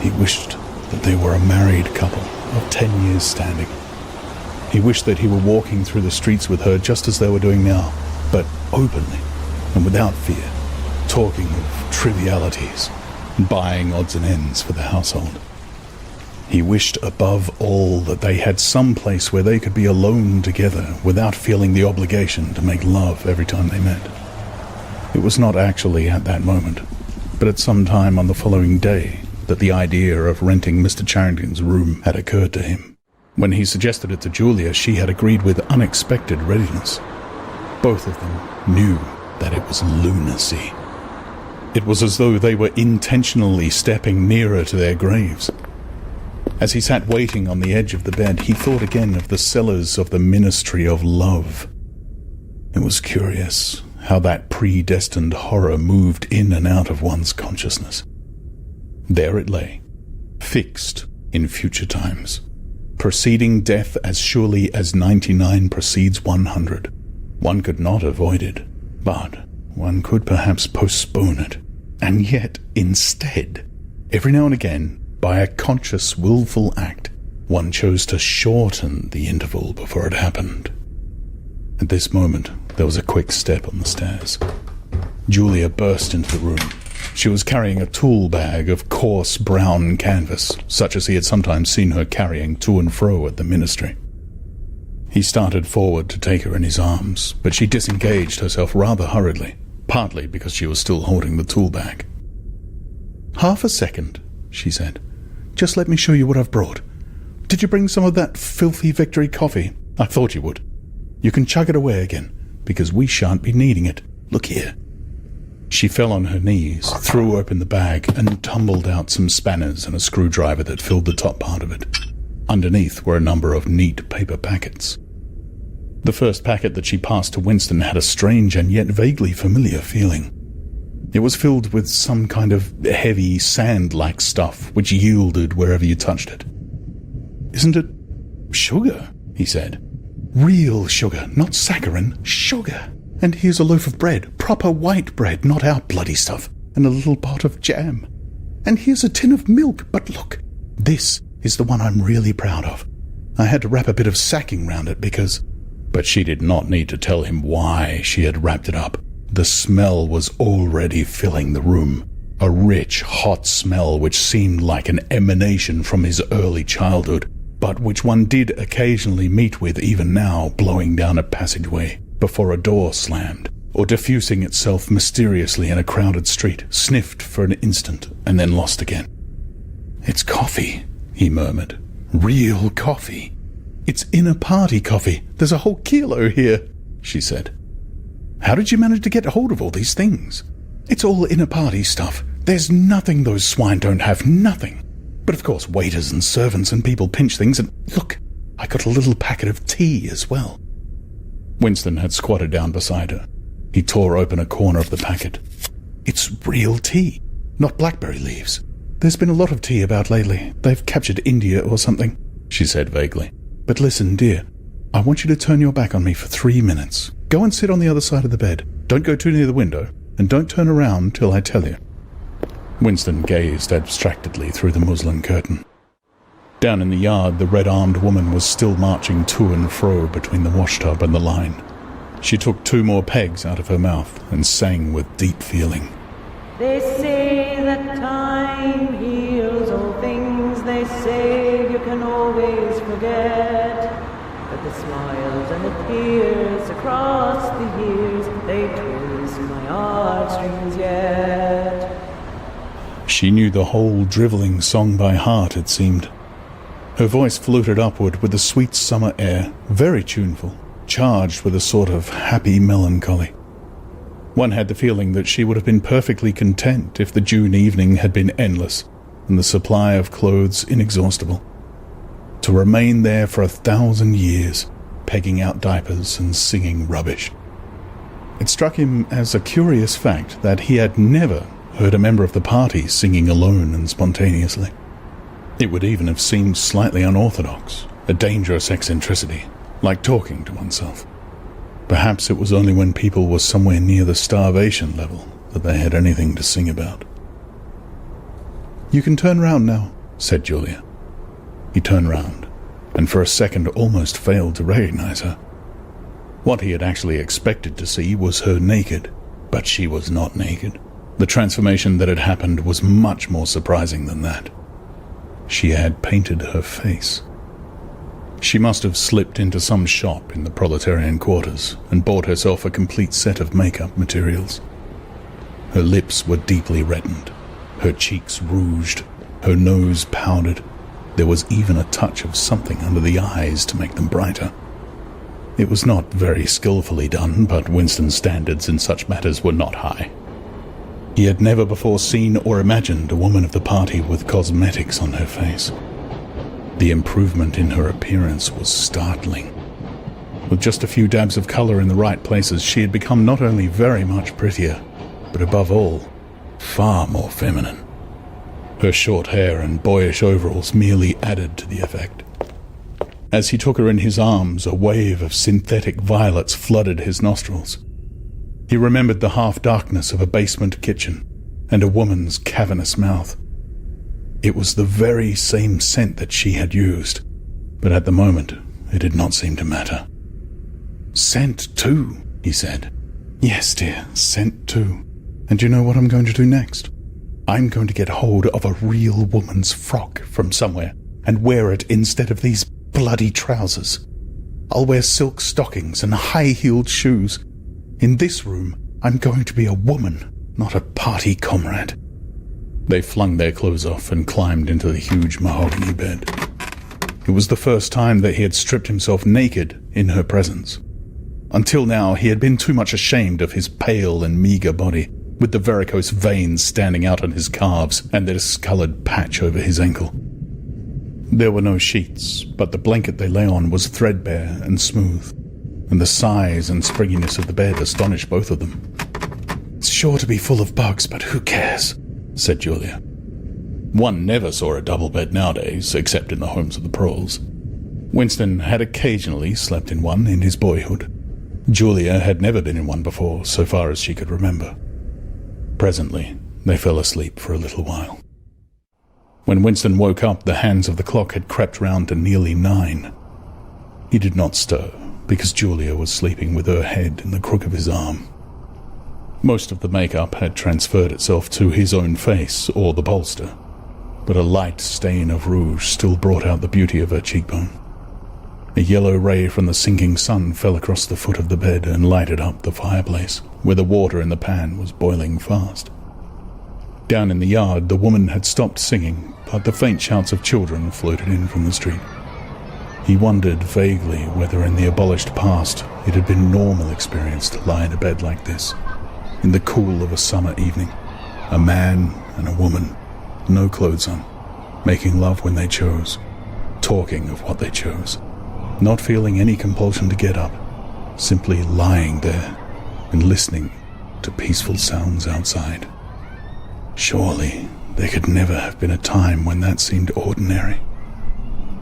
He wished that they were a married couple of 10 years standing. He wished that he were walking through the streets with her just as they were doing now, but openly and without fear, talking of trivialities, buying odds and ends for the household. He wished above all that they had some place where they could be alone together without feeling the obligation to make love every time they met. It was not actually at that moment, but at some time on the following day, that the idea of renting Mr. Charrington's room had occurred to him. When he suggested it to Julia, she had agreed with unexpected readiness. Both of them knew that it was lunacy. It was as though they were intentionally stepping nearer to their graves. As he sat waiting on the edge of the bed, he thought again of the cellars of the Ministry of Love. It was curious how that predestined horror moved in and out of one's consciousness. There it lay, fixed in future times, preceding death as surely as 99 precedes 100. One could not avoid it, but one could perhaps postpone it. And yet, instead, every now and again, by a conscious, willful act, one chose to shorten the interval before it happened. At this moment, there was a quick step on the stairs. Julia burst into the room. She was carrying a tool bag of coarse brown canvas, such as he had sometimes seen her carrying to and fro at the ministry. He started forward to take her in his arms, but she disengaged herself rather hurriedly, partly because she was still holding the tool bag. "Half a second," she said. "Just let me show you what I've brought. Did you bring some of that filthy Victory coffee? I thought you would. You can chug it away again, because we shan't be needing it. Look here." She fell on her knees, threw open the bag, and tumbled out some spanners and a screwdriver that filled the top part of it. Underneath were a number of neat paper packets. The first packet that she passed to Winston had a strange and yet vaguely familiar feeling. It was filled with some kind of heavy, sand-like stuff which yielded wherever you touched it. "Isn't it sugar?" he said. "Real sugar, not saccharin, sugar. And here's a loaf of bread, proper white bread, not our bloody stuff, and a little pot of jam. And here's a tin of milk, but look, this is the one I'm really proud of. I had to wrap a bit of sacking round it because..." But she did not need to tell him why she had wrapped it up. The smell was already filling the room. A rich, hot smell which seemed like an emanation from his early childhood, but which one did occasionally meet with even now, blowing down a passageway before a door slammed, or diffusing itself mysteriously in a crowded street, sniffed for an instant and then lost again. "It's coffee," he murmured. "Real coffee. It's inner party coffee. There's a whole kilo here," she said. "How did you manage to get hold of all these things?" "It's all inner party stuff. There's nothing those swine don't have, nothing. But of course waiters and servants and people pinch things, and look, I got a little packet of tea as well." Winston had squatted down beside her. He tore open a corner of the packet. "It's real tea, not blackberry leaves. There's been a lot of tea about lately. They've captured India or something," she said vaguely. "But listen, dear, I want you to turn your back on me for 3 minutes. Go and sit on the other side of the bed. Don't go too near the window, and don't turn around till I tell you." Winston gazed abstractedly through the muslin curtain. Down in the yard, the red-armed woman was still marching to and fro between the washtub and the line. She took 2 more pegs out of her mouth and sang with deep feeling. They say that time heals all things. They say you can always forget. But the smiles and the tears across the years, they twist my heartstrings yet. She knew the whole drivelling song by heart, it seemed. Her voice fluted upward with a sweet summer air, very tuneful, charged with a sort of happy melancholy. One had the feeling that she would have been perfectly content if the June evening had been endless and the supply of clothes inexhaustible. To remain there for 1,000 years, pegging out diapers and singing rubbish. It struck him as a curious fact that he had never heard a member of the party singing alone and spontaneously. It would even have seemed slightly unorthodox, a dangerous eccentricity, like talking to oneself. Perhaps it was only when people were somewhere near the starvation level that they had anything to sing about. "You can turn round now," said Julia. He turned round, and for a second almost failed to recognize her. What he had actually expected to see was her naked, but she was not naked. The transformation that had happened was much more surprising than that. She had painted her face. She must have slipped into some shop in the proletarian quarters and bought herself a complete set of makeup materials. Her lips were deeply reddened, her cheeks rouged, her nose powdered. There was even a touch of something under the eyes to make them brighter. It was not very skillfully done, but Winston's standards in such matters were not high. He had never before seen or imagined a woman of the party with cosmetics on her face. The improvement in her appearance was startling. With just a few dabs of colour in the right places, she had become not only very much prettier, but above all, far more feminine. Her short hair and boyish overalls merely added to the effect. As he took her in his arms, a wave of synthetic violets flooded his nostrils. He remembered the half-darkness of a basement kitchen and a woman's cavernous mouth. It was the very same scent that she had used, but at the moment it did not seem to matter. "Scent too," he said. "Yes, dear, scent too. And you know what I'm going to do next? I'm going to get hold of a real woman's frock from somewhere and wear it instead of these bloody trousers. I'll wear silk stockings and high-heeled shoes. In this room, I'm going to be a woman, not a party comrade." They flung their clothes off and climbed into the huge mahogany bed. It was the first time that he had stripped himself naked in her presence. Until now, he had been too much ashamed of his pale and meagre body, with the varicose veins standing out on his calves and the discoloured patch over his ankle. There were no sheets, but the blanket they lay on was threadbare and smooth, and the size and springiness of the bed astonished both of them. "It's sure to be full of bugs, but who cares?" said Julia. One never saw a double bed nowadays, except in the homes of the Proles. Winston had occasionally slept in one in his boyhood. Julia had never been in one before, so far as she could remember. Presently, they fell asleep for a little while. When Winston woke up, the hands of the clock had crept round to nearly 9. He did not stir, because Julia was sleeping with her head in the crook of his arm. Most of the makeup had transferred itself to his own face or the bolster, but a light stain of rouge still brought out the beauty of her cheekbone. A yellow ray from the sinking sun fell across the foot of the bed and lighted up the fireplace, where the water in the pan was boiling fast. Down in the yard, the woman had stopped singing, but the faint shouts of children floated in from the street. He wondered vaguely whether in the abolished past it had been a normal experience to lie in a bed like this, in the cool of a summer evening, a man and a woman, no clothes on, making love when they chose, talking of what they chose, not feeling any compulsion to get up, simply lying there and listening to peaceful sounds outside. Surely there could never have been a time when that seemed ordinary.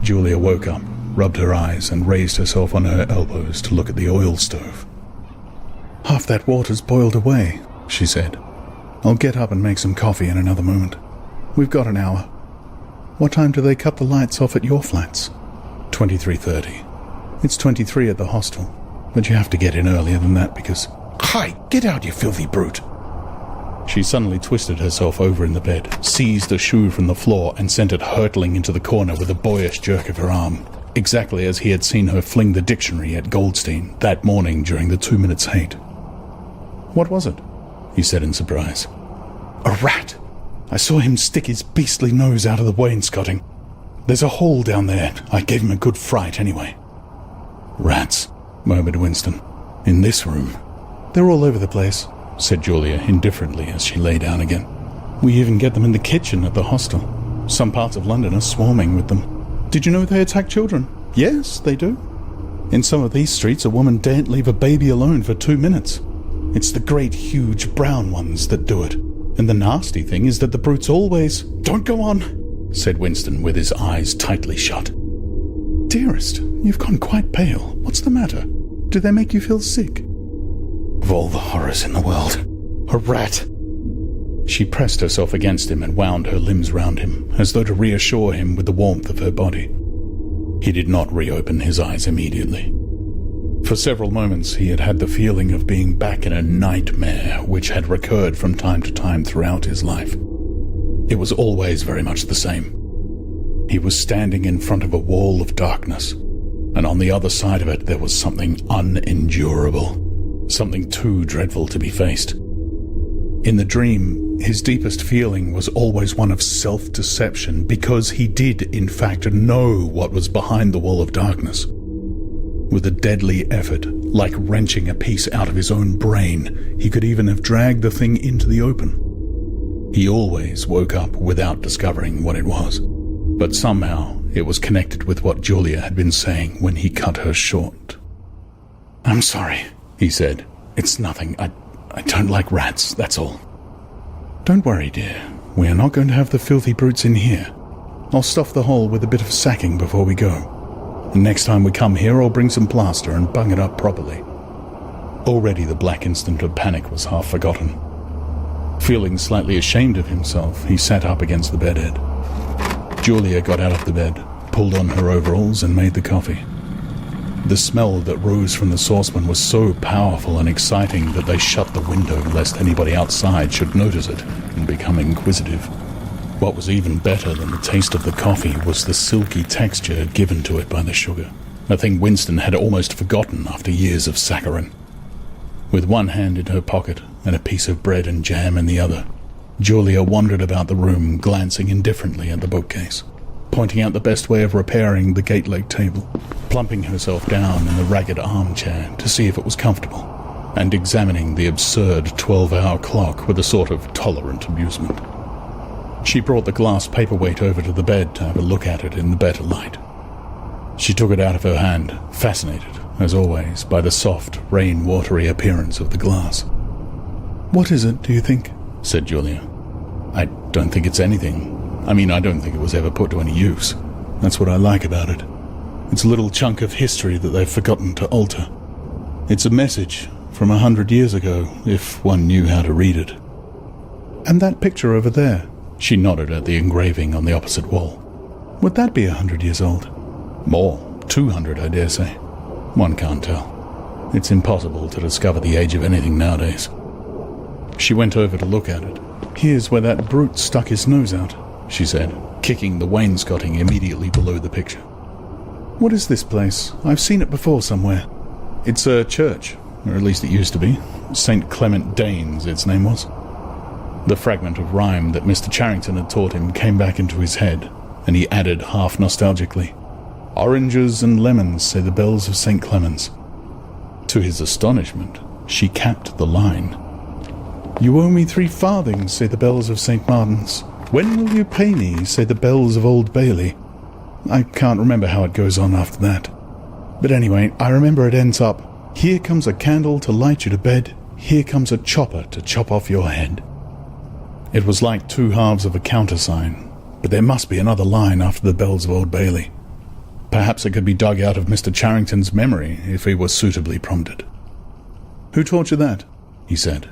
Julia woke up, rubbed her eyes, and raised herself on her elbows to look at the oil stove. "Half that water's boiled away," she said. "I'll get up and make some coffee in another moment. We've got an hour. What time do they cut the lights off at your flats?" 23:30. It's 23 at the hostel, but you have to get in earlier than that because... Hi! Get out, you filthy brute! She suddenly twisted herself over in the bed, seized a shoe from the floor, and sent it hurtling into the corner with a boyish jerk of her arm, exactly as he had seen her fling the dictionary at Goldstein that morning during the 2 minutes hate. "What was it?" he said in surprise. "A rat! I saw him stick his beastly nose out of the wainscoting. There's a hole down there. I gave him a good fright anyway." "Rats," murmured Winston. "In this room." "They're all over the place," said Julia indifferently as she lay down again. "We even get them in the kitchen at the hostel. Some parts of London are swarming with them. Did you know they attack children? Yes, they do. In some of these streets, a woman daren't leave a baby alone for 2 minutes. It's the great, huge, brown ones that do it. And the nasty thing is that the brutes always... Don't go on, said Winston with his eyes tightly shut. Dearest, you've gone quite pale. What's the matter? Do they make you feel sick? Of all the horrors in the world, a rat. She pressed herself against him and wound her limbs round him, as though to reassure him with the warmth of her body. He did not reopen his eyes immediately. For several moments he had had the feeling of being back in a nightmare which had recurred from time to time throughout his life. It was always very much the same. He was standing in front of a wall of darkness, and on the other side of it there was something unendurable, something too dreadful to be faced. In the dream, his deepest feeling was always one of self-deception, because he did, in fact, know what was behind the wall of darkness. With a deadly effort, like wrenching a piece out of his own brain, he could even have dragged the thing into the open. He always woke up without discovering what it was, but somehow it was connected with what Julia had been saying when he cut her short. "I'm sorry," he said. "It's nothing. I don't like rats, that's all." "Don't worry, dear. We are not going to have the filthy brutes in here. I'll stuff the hole with a bit of sacking before we go. And next time we come here, I'll bring some plaster and bung it up properly." Already the black instant of panic was half forgotten. Feeling slightly ashamed of himself, he sat up against the bedhead. Julia got out of the bed, pulled on her overalls, and made the coffee. The smell that rose from the saucepan was so powerful and exciting that they shut the window lest anybody outside should notice it and become inquisitive. What was even better than the taste of the coffee was the silky texture given to it by the sugar, a thing Winston had almost forgotten after years of saccharin. With one hand in her pocket and a piece of bread and jam in the other, Julia wandered about the room, glancing indifferently at the bookcase, pointing out the best way of repairing the gate-leg table, plumping herself down in the ragged armchair to see if it was comfortable, and examining the absurd 12-hour clock with a sort of tolerant amusement. She brought the glass paperweight over to the bed to have a look at it in the better light. She took it out of her hand, fascinated, as always, by the soft, rain-watery appearance of the glass. "What is it, do you think?" said Julia. "I don't think it's anything. I mean, I don't think it was ever put to any use. That's what I like about it. It's a little chunk of history that they've forgotten to alter. It's a message from 100 years ago, if one knew how to read it." "And that picture over there?" She nodded at the engraving on the opposite wall. "Would that be 100 years old?" "More. 200, I dare say. One can't tell. It's impossible to discover the age of anything nowadays." She went over to look at it. "Here's where that brute stuck his nose out," she said, kicking the wainscoting immediately below the picture. "What is this place? I've seen it before somewhere." "It's a church, or at least it used to be. St. Clement Danes, its name was." The fragment of rhyme that Mr. Charrington had taught him came back into his head, and he added half nostalgically, "Oranges and lemons, say the bells of St. Clement's." To his astonishment, she capped the line. "You owe me 3 farthings, say the bells of St. Martin's. When will you pay me, say the bells of Old Bailey." I can't remember how it goes on after that. But anyway, I remember it ends up, "Here comes a candle to light you to bed, here comes a chopper to chop off your head." It was like 2 halves of a countersign, but there must be another line after the bells of Old Bailey. Perhaps it could be dug out of Mr. Charrington's memory if he was suitably prompted. "Who taught you that?" he said.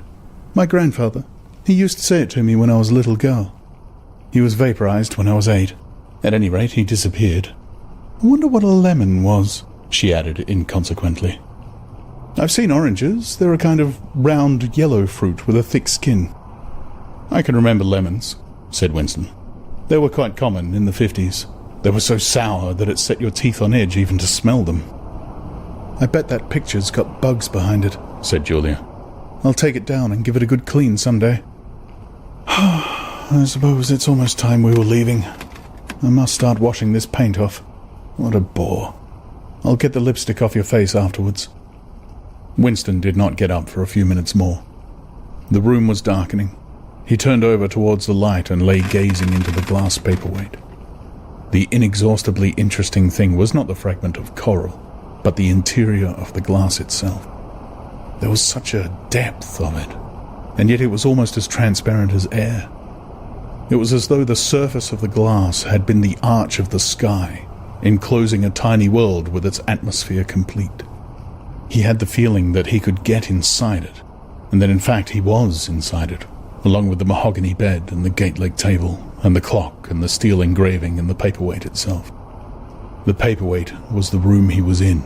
"My grandfather. He used to say it to me when I was a little girl. He was vaporized when I was 8. At any rate, he disappeared. I wonder what a lemon was," she added inconsequently. "I've seen oranges. They're a kind of round yellow fruit with a thick skin." "I can remember lemons," said Winston. "They were quite common in the 50s. They were so sour that it set your teeth on edge even to smell them." "I bet that picture's got bugs behind it," said Julia. "I'll take it down and give it a good clean someday." "I suppose it's almost time we were leaving. I must start washing this paint off. What a bore. I'll get the lipstick off your face afterwards." Winston did not get up for a few minutes more. The room was darkening. He turned over towards the light and lay gazing into the glass paperweight. The inexhaustibly interesting thing was not the fragment of coral, but the interior of the glass itself. There was such a depth of it, and yet it was almost as transparent as air. It was as though the surface of the glass had been the arch of the sky, enclosing a tiny world with its atmosphere complete. He had the feeling that he could get inside it, and that in fact he was inside it, along with the mahogany bed and the gate-leg table, and the clock and the steel engraving and the paperweight itself. The paperweight was the room he was in,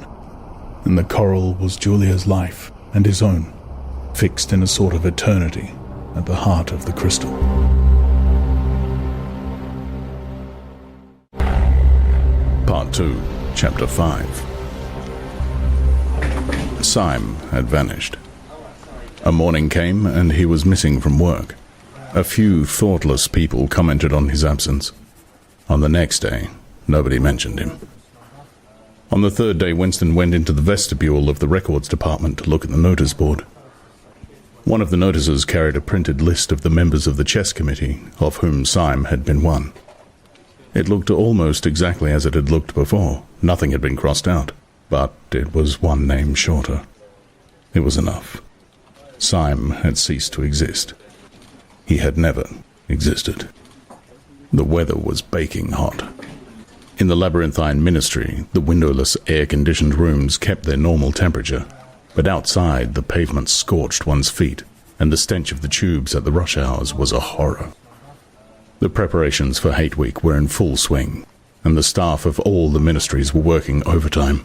and the coral was Julia's life and his own, fixed in a sort of eternity at the heart of the crystal. Part 2, Chapter 5. Syme had vanished. A morning came and he was missing from work. A few thoughtless people commented on his absence. On the next day, nobody mentioned him. On the 3rd day, Winston went into the vestibule of the records department to look at the notice board. One of the notices carried a printed list of the members of the chess committee, of whom Syme had been one. It looked almost exactly as it had looked before. Nothing had been crossed out, but it was one name shorter. It was enough. Syme had ceased to exist. He had never existed. The weather was baking hot. In the labyrinthine ministry, the windowless, air-conditioned rooms kept their normal temperature, but outside the pavement scorched one's feet, and the stench of the tubes at the rush hours was a horror. The preparations for Hate Week were in full swing, and the staff of all the ministries were working overtime.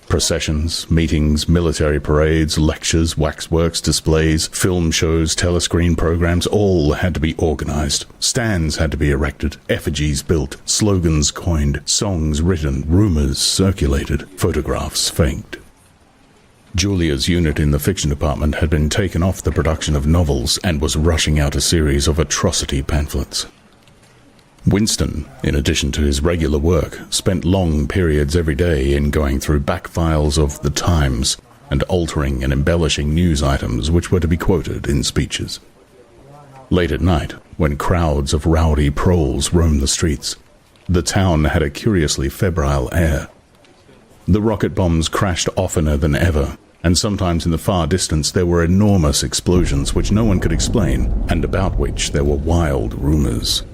Processions, meetings, military parades, lectures, waxworks, displays, film shows, telescreen programs, all had to be organized. Stands had to be erected, effigies built, slogans coined, songs written, rumors circulated, photographs faked. Julia's unit in the fiction department had been taken off the production of novels and was rushing out a series of atrocity pamphlets. Winston, in addition to his regular work, spent long periods every day in going through back files of The Times and altering and embellishing news items which were to be quoted in speeches. Late at night, when crowds of rowdy proles roamed the streets, the town had a curiously febrile air. The rocket bombs crashed oftener than ever, and sometimes in the far distance there were enormous explosions which no one could explain, and about which there were wild rumors.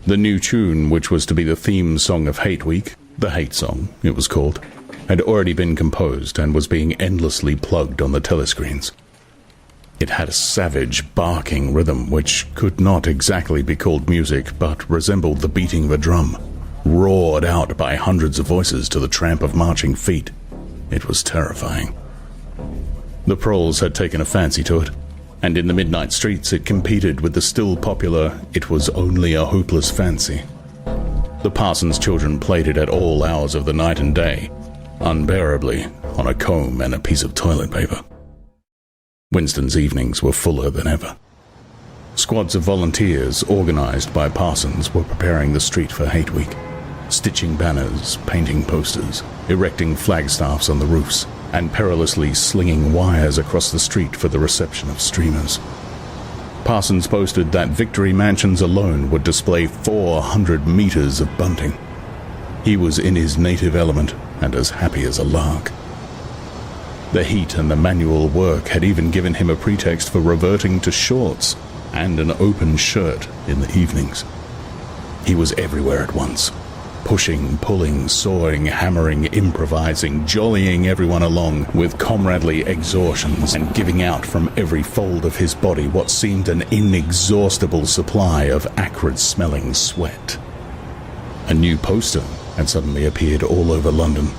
The new tune, which was to be the theme song of Hate Week, the Hate Song, it was called, had already been composed and was being endlessly plugged on the telescreens. It had a savage, barking rhythm which could not exactly be called music, but resembled the beating of a drum, roared out by hundreds of voices to the tramp of marching feet. It was terrifying. The proles had taken a fancy to it, and in the midnight streets it competed with the still popular "It Was Only a Hopeless Fancy." The parson's children played it at all hours of the night and day, unbearably, on a comb and a piece of toilet paper. Winston's evenings were fuller than ever. Squads of volunteers, organized by parsons, were preparing the street for Hate Week, stitching banners, painting posters, erecting flagstaffs on the roofs, and perilously slinging wires across the street for the reception of streamers. Parsons boasted that Victory Mansions alone would display 400 meters of bunting. He was in his native element and as happy as a lark. The heat and the manual work had even given him a pretext for reverting to shorts and an open shirt in the evenings. He was everywhere at once, pushing, pulling, sawing, hammering, improvising, jollying everyone along with comradely exhortations and giving out from every fold of his body what seemed an inexhaustible supply of acrid-smelling sweat. A new poster had suddenly appeared all over London.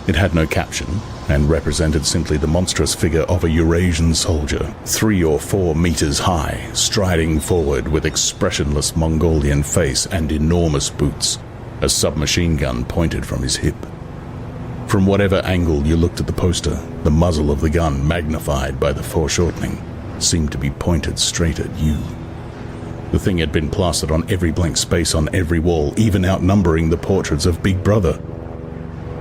It had no caption and represented simply the monstrous figure of a Eurasian soldier, 3 or 4 meters high, striding forward with expressionless Mongolian face and enormous boots, a submachine gun pointed from his hip. From whatever angle you looked at the poster, the muzzle of the gun, magnified by the foreshortening, seemed to be pointed straight at you. The thing had been plastered on every blank space on every wall, even outnumbering the portraits of Big Brother.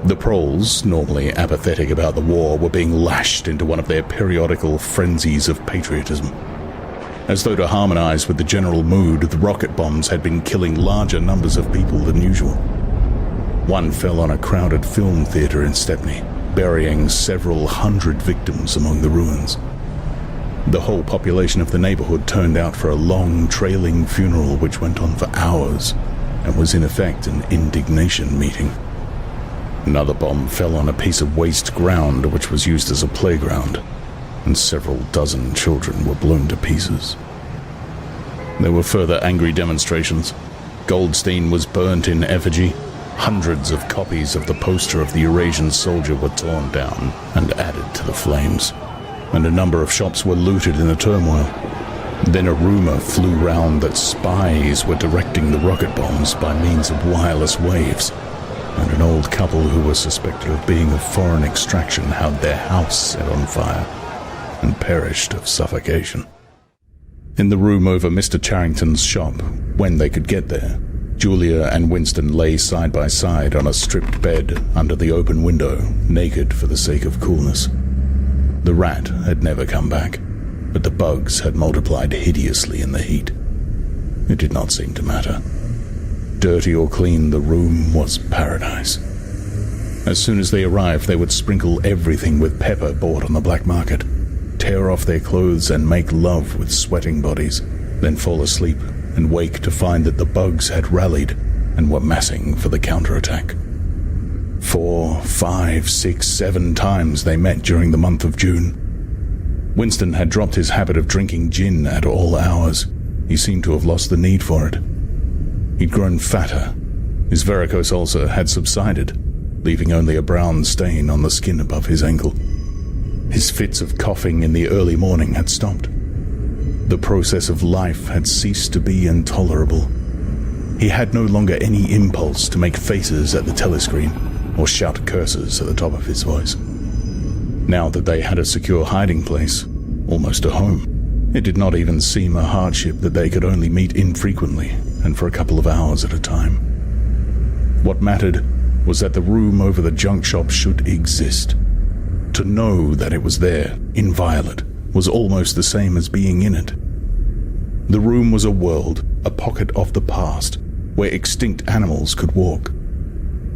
The proles, normally apathetic about the war, were being lashed into one of their periodical frenzies of patriotism. As though to harmonize with the general mood, the rocket bombs had been killing larger numbers of people than usual. One fell on a crowded film theater in Stepney, burying several hundred victims among the ruins. The whole population of the neighborhood turned out for a long, trailing funeral which went on for hours and was in effect an indignation meeting. Another bomb fell on a piece of waste ground which was used as a playground, and several dozen children were blown to pieces. There were further angry demonstrations. Goldstein was burnt in effigy. Hundreds of copies of the poster of the Eurasian soldier were torn down and added to the flames, and a number of shops were looted in the turmoil. Then a rumor flew round that spies were directing the rocket bombs by means of wireless waves, and an old couple who were suspected of being of foreign extraction had their house set on fire and perished of suffocation. In the room over Mr. Charrington's shop, when they could get there, Julia and Winston lay side by side on a stripped bed under the open window, naked for the sake of coolness. The rat had never come back, but the bugs had multiplied hideously in the heat. It did not seem to matter. Dirty or clean, the room was paradise. As soon as they arrived, they would sprinkle everything with pepper bought on the black market, tear off their clothes and make love with sweating bodies, then fall asleep and wake to find that the bugs had rallied and were massing for the counterattack. 4, 5, 6, 7 times they met during the month of June. Winston had dropped his habit of drinking gin at all hours. He seemed to have lost the need for it. He'd grown fatter. His varicose ulcer had subsided, leaving only a brown stain on the skin above his ankle. His fits of coughing in the early morning had stopped. The process of life had ceased to be intolerable. He had no longer any impulse to make faces at the telescreen or shout curses at the top of his voice. Now that they had a secure hiding place, almost a home, it did not even seem a hardship that they could only meet infrequently and for a couple of hours at a time. What mattered was that the room over the junk shop should exist. To know that it was there, inviolate, was almost the same as being in it. The room was a world, a pocket of the past, where extinct animals could walk.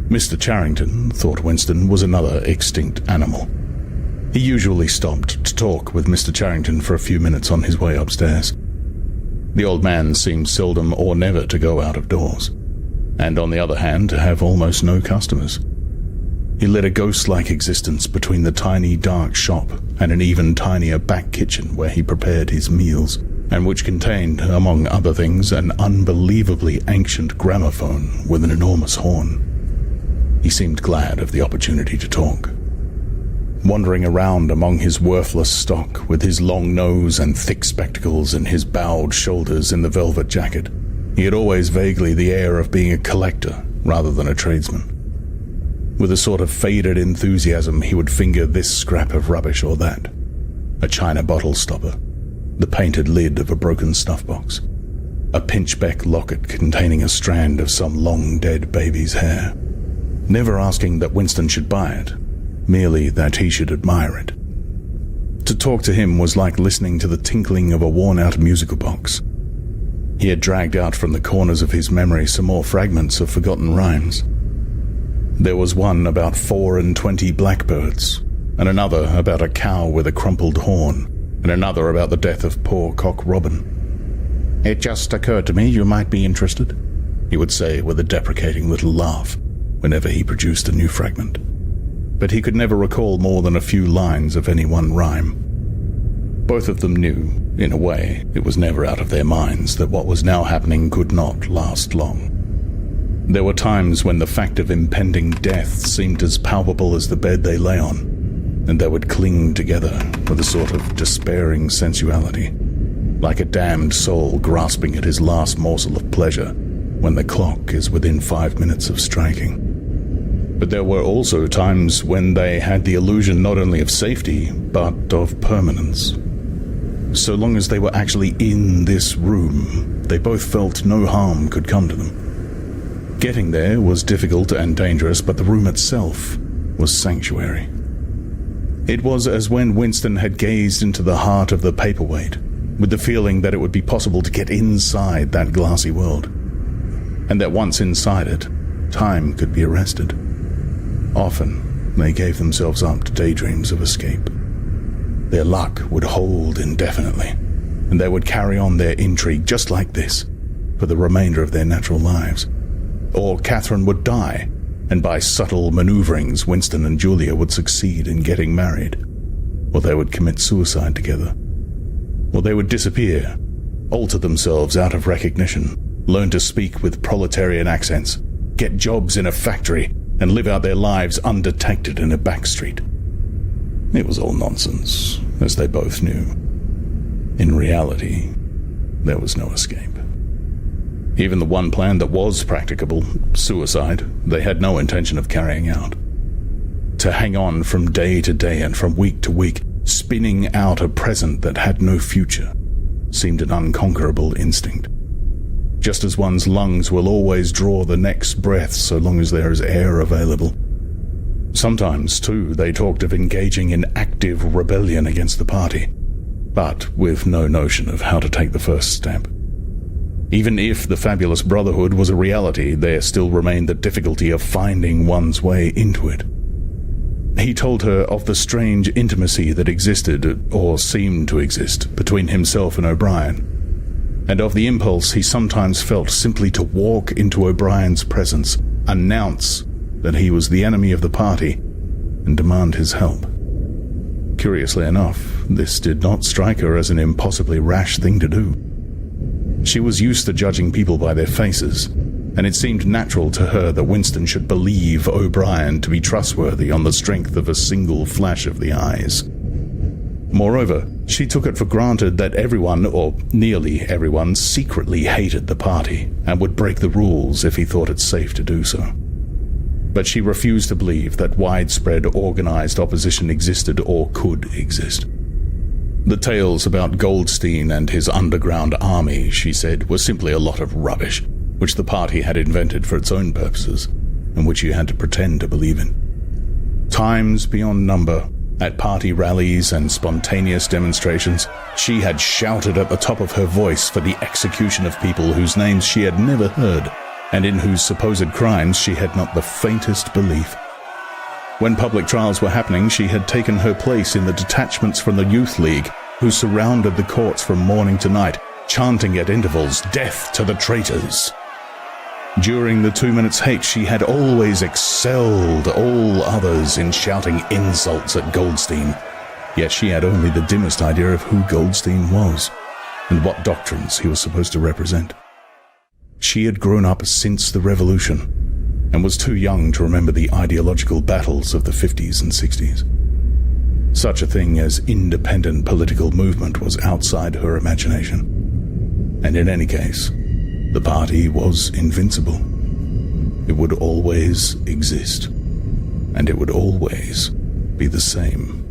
Mr. Charrington, thought Winston, was another extinct animal. He usually stopped to talk with Mr. Charrington for a few minutes on his way upstairs. The old man seemed seldom or never to go out of doors, and on the other hand to have almost no customers. He led a ghost-like existence between the tiny dark shop and an even tinier back kitchen where he prepared his meals, and which contained, among other things, an unbelievably ancient gramophone with an enormous horn. He seemed glad of the opportunity to talk. Wandering around among his worthless stock, with his long nose and thick spectacles and his bowed shoulders in the velvet jacket, he had always vaguely the air of being a collector rather than a tradesman. With a sort of faded enthusiasm, he would finger this scrap of rubbish or that, a china bottle stopper, the painted lid of a broken snuff box, a pinchbeck locket containing a strand of some long-dead baby's hair, never asking that Winston should buy it, merely that he should admire it. To talk to him was like listening to the tinkling of a worn-out musical box. He had dragged out from the corners of his memory some more fragments of forgotten rhymes. There was one about 24 blackbirds, and another about a cow with a crumpled horn, and another about the death of poor Cock Robin. "It just occurred to me you might be interested," he would say with a deprecating little laugh whenever he produced a new fragment. But he could never recall more than a few lines of any one rhyme. Both of them knew, in a way, it was never out of their minds that what was now happening could not last long. There were times when the fact of impending death seemed as palpable as the bed they lay on, and they would cling together with a sort of despairing sensuality, like a damned soul grasping at his last morsel of pleasure when the clock is within 5 minutes of striking. But there were also times when they had the illusion not only of safety, but of permanence. So long as they were actually in this room, they both felt no harm could come to them. Getting there was difficult and dangerous, but the room itself was sanctuary. It was as when Winston had gazed into the heart of the paperweight, with the feeling that it would be possible to get inside that glassy world, and that once inside it, time could be arrested. Often, they gave themselves up to daydreams of escape. Their luck would hold indefinitely, and they would carry on their intrigue just like this for the remainder of their natural lives. Or Catherine would die, and by subtle maneuverings, Winston and Julia would succeed in getting married. Or they would commit suicide together. Or they would disappear, alter themselves out of recognition, learn to speak with proletarian accents, get jobs in a factory, and live out their lives undetected in a back street. It was all nonsense, as they both knew. In reality, there was no escape. Even the one plan that was practicable, suicide, they had no intention of carrying out. To hang on from day to day and from week to week, spinning out a present that had no future, seemed an unconquerable instinct. Just as one's lungs will always draw the next breath so long as there is air available. Sometimes, too, they talked of engaging in active rebellion against the party, but with no notion of how to take the first step. Even if the fabulous brotherhood was a reality, there still remained the difficulty of finding one's way into it. He told her of the strange intimacy that existed, or seemed to exist, between himself and O'Brien, and of the impulse he sometimes felt simply to walk into O'Brien's presence, announce that he was the enemy of the party, and demand his help. Curiously enough, this did not strike her as an impossibly rash thing to do. She was used to judging people by their faces, and it seemed natural to her that Winston should believe O'Brien to be trustworthy on the strength of a single flash of the eyes. Moreover, she took it for granted that everyone, or nearly everyone, secretly hated the party and would break the rules if he thought it safe to do so. But she refused to believe that widespread organized opposition existed or could exist. The tales about Goldstein and his underground army, she said, were simply a lot of rubbish, which the party had invented for its own purposes, and which you had to pretend to believe in. Times beyond number, At party rallies and spontaneous demonstrations, she had shouted at the top of her voice for the execution of people whose names she had never heard, and in whose supposed crimes she had not the faintest belief. When public trials were happening, she had taken her place in the detachments from the Youth League, who surrounded the courts from morning to night, chanting at intervals, "Death to the traitors!" During the 2 minutes hate, she had always excelled all others in shouting insults at Goldstein, yet she had only the dimmest idea of who Goldstein was and what doctrines he was supposed to represent. She had grown up since the Revolution and was too young to remember the ideological battles of the 50s and 60s. Such a thing as independent political movement was outside her imagination. And in any case, the party was invincible. It would always exist, and it would always be the same.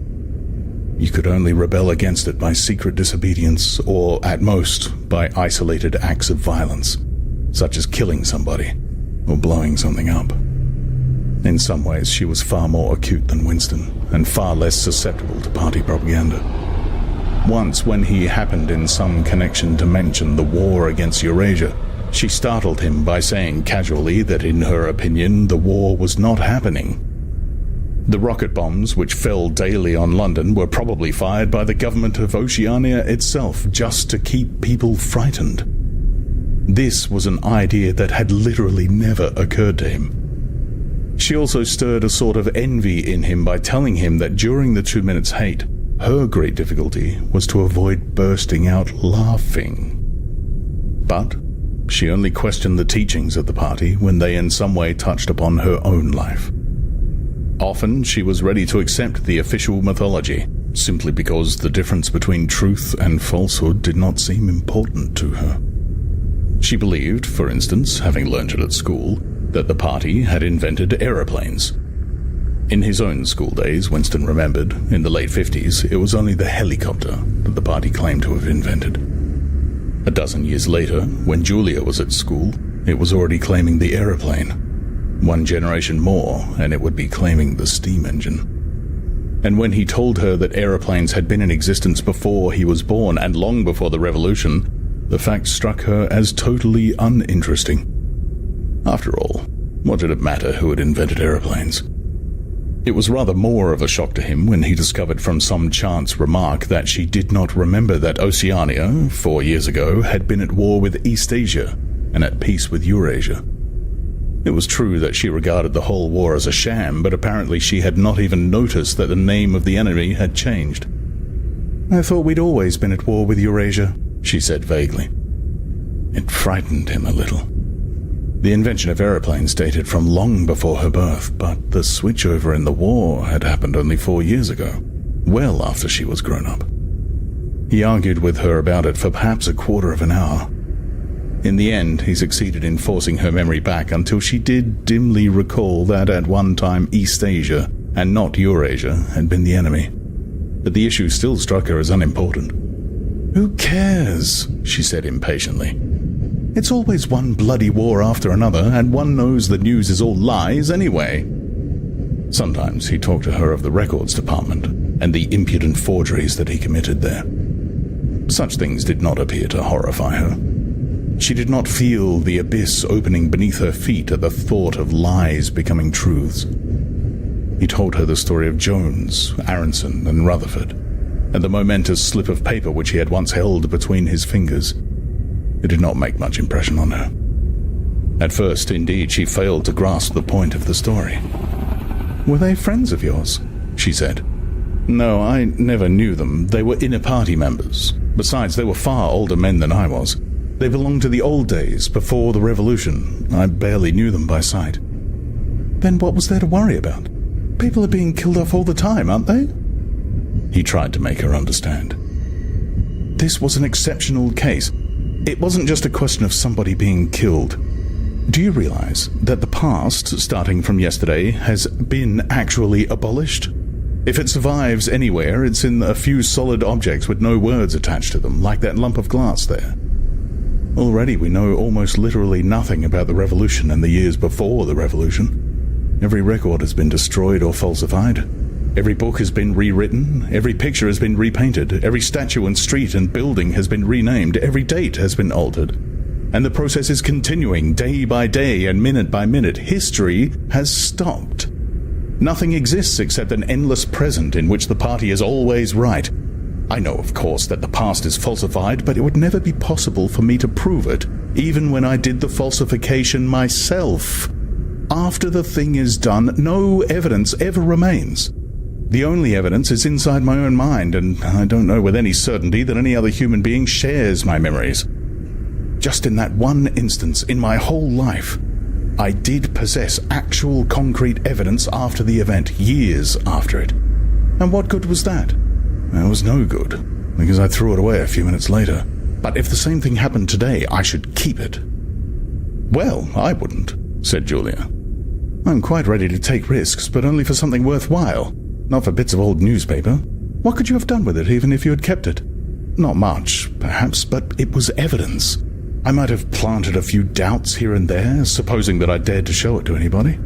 You could only rebel against it by secret disobedience, or at most by isolated acts of violence, such as killing somebody or blowing something up. In some ways, she was far more acute than Winston, and far less susceptible to party propaganda. Once, when he happened in some connection to mention the war against Eurasia, she startled him by saying casually that in her opinion the war was not happening. The rocket bombs which fell daily on London were probably fired by the government of Oceania itself just to keep people frightened. This was an idea that had literally never occurred to him. She also stirred a sort of envy in him by telling him that during the 2 minutes hate, her great difficulty was to avoid bursting out laughing. But she only questioned the teachings of the party when they in some way touched upon her own life. Often she was ready to accept the official mythology, simply because the difference between truth and falsehood did not seem important to her. She believed, for instance, having learned it at school, that the party had invented aeroplanes. In his own school days, Winston remembered, in the late 50s, it was only the helicopter that the party claimed to have invented. A dozen years later, when Julia was at school, it was already claiming the aeroplane. 1 generation more, and it would be claiming the steam engine. And when he told her that aeroplanes had been in existence before he was born and long before the Revolution, the fact struck her as totally uninteresting. After all, what did it matter who had invented aeroplanes? It was rather more of a shock to him when he discovered from some chance remark that she did not remember that Oceania, 4 years ago, had been at war with Eastasia and at peace with Eurasia. It was true that she regarded the whole war as a sham, but apparently she had not even noticed that the name of the enemy had changed. "I thought we'd always been at war with Eurasia," she said vaguely. It frightened him a little. The invention of aeroplanes dated from long before her birth, but the switchover in the war had happened only 4 years ago, well after she was grown up. He argued with her about it for perhaps a quarter of an hour. In the end, he succeeded in forcing her memory back until she did dimly recall that at one time Eastasia, and not Eurasia, had been the enemy. But the issue still struck her as unimportant. "Who cares?" she said impatiently. "It's always one bloody war after another, and one knows the news is all lies anyway." Sometimes he talked to her of the records department and the impudent forgeries that he committed there. Such things did not appear to horrify her. She did not feel the abyss opening beneath her feet at the thought of lies becoming truths. He told her the story of Jones, Aronson, and Rutherford, and the momentous slip of paper which he had once held between his fingers. It did not make much impression on her. At first, indeed, she failed to grasp the point of the story. "Were they friends of yours?" she said. "No, I never knew them. They were inner party members. Besides, they were far older men than I was. They belonged to the old days, before the Revolution. I barely knew them by sight." "Then what was there to worry about? People are being killed off all the time, aren't they?" He tried to make her understand. This was an exceptional case. It wasn't just a question of somebody being killed. Do you realize that the past, starting from yesterday, has been actually abolished? If it survives anywhere, it's in a few solid objects with no words attached to them, like that lump of glass there. Already we know almost literally nothing about the Revolution and the years before the Revolution. Every record has been destroyed or falsified. Every book has been rewritten, every picture has been repainted, every statue and street and building has been renamed, every date has been altered. And the process is continuing day by day and minute by minute. History has stopped. Nothing exists except an endless present in which the party is always right. I know, of course, that the past is falsified, but it would never be possible for me to prove it, even when I did the falsification myself. After the thing is done, no evidence ever remains. The only evidence is inside my own mind, and I don't know with any certainty that any other human being shares my memories. Just in that one instance in my whole life, I did possess actual concrete evidence after the event, years after it. And what good was that? It was no good, because I threw it away a few minutes later. But if the same thing happened today, I should keep it. Well, I wouldn't, said Julia. I'm quite ready to take risks, but only for something worthwhile, not for bits of old newspaper. What could you have done with it, even if you had kept it? Not much, perhaps, but it was evidence. I might have planted a few doubts here and there, supposing that I dared to show it to anybody.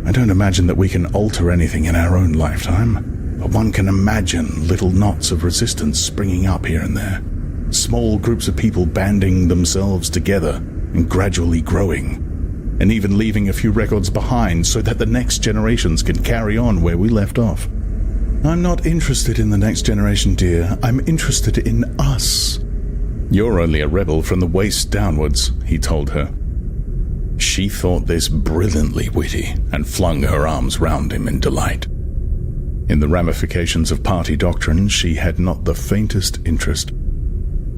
I don't imagine that we can alter anything in our own lifetime. But one can imagine little knots of resistance springing up here and there. Small groups of people banding themselves together and gradually growing. And even leaving a few records behind so that the next generations can carry on where we left off. I'm not interested in the next generation, dear. I'm interested in us. You're only a rebel from the waist downwards, he told her. She thought this brilliantly witty and flung her arms round him in delight. In the ramifications of party doctrine, she had not the faintest interest.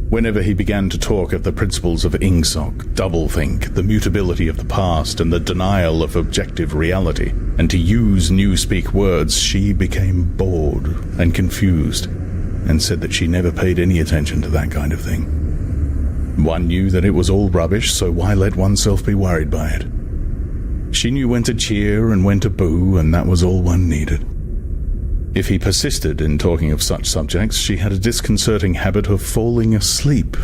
Whenever he began to talk of the principles of Ingsoc, doublethink, the mutability of the past, and the denial of objective reality, and to use newspeak words, she became bored and confused, and said that she never paid any attention to that kind of thing. One knew that it was all rubbish, so why let oneself be worried by it? She knew when to cheer and when to boo, and that was all one needed. If he persisted in talking of such subjects, she had a disconcerting habit of falling asleep.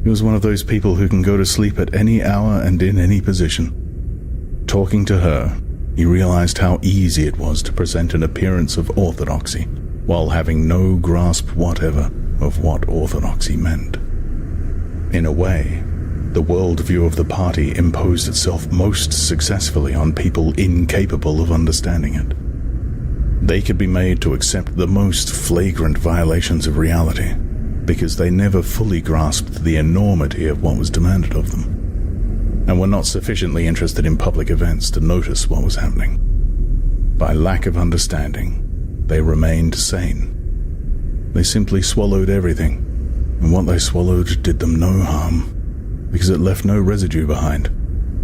He was one of those people who can go to sleep at any hour and in any position. Talking to her, he realized how easy it was to present an appearance of orthodoxy, while having no grasp whatever of what orthodoxy meant. In a way, the worldview of the party imposed itself most successfully on people incapable of understanding it. They could be made to accept the most flagrant violations of reality, because they never fully grasped the enormity of what was demanded of them, and were not sufficiently interested in public events to notice what was happening. By lack of understanding, they remained sane. They simply swallowed everything, and what they swallowed did them no harm, because it left no residue behind,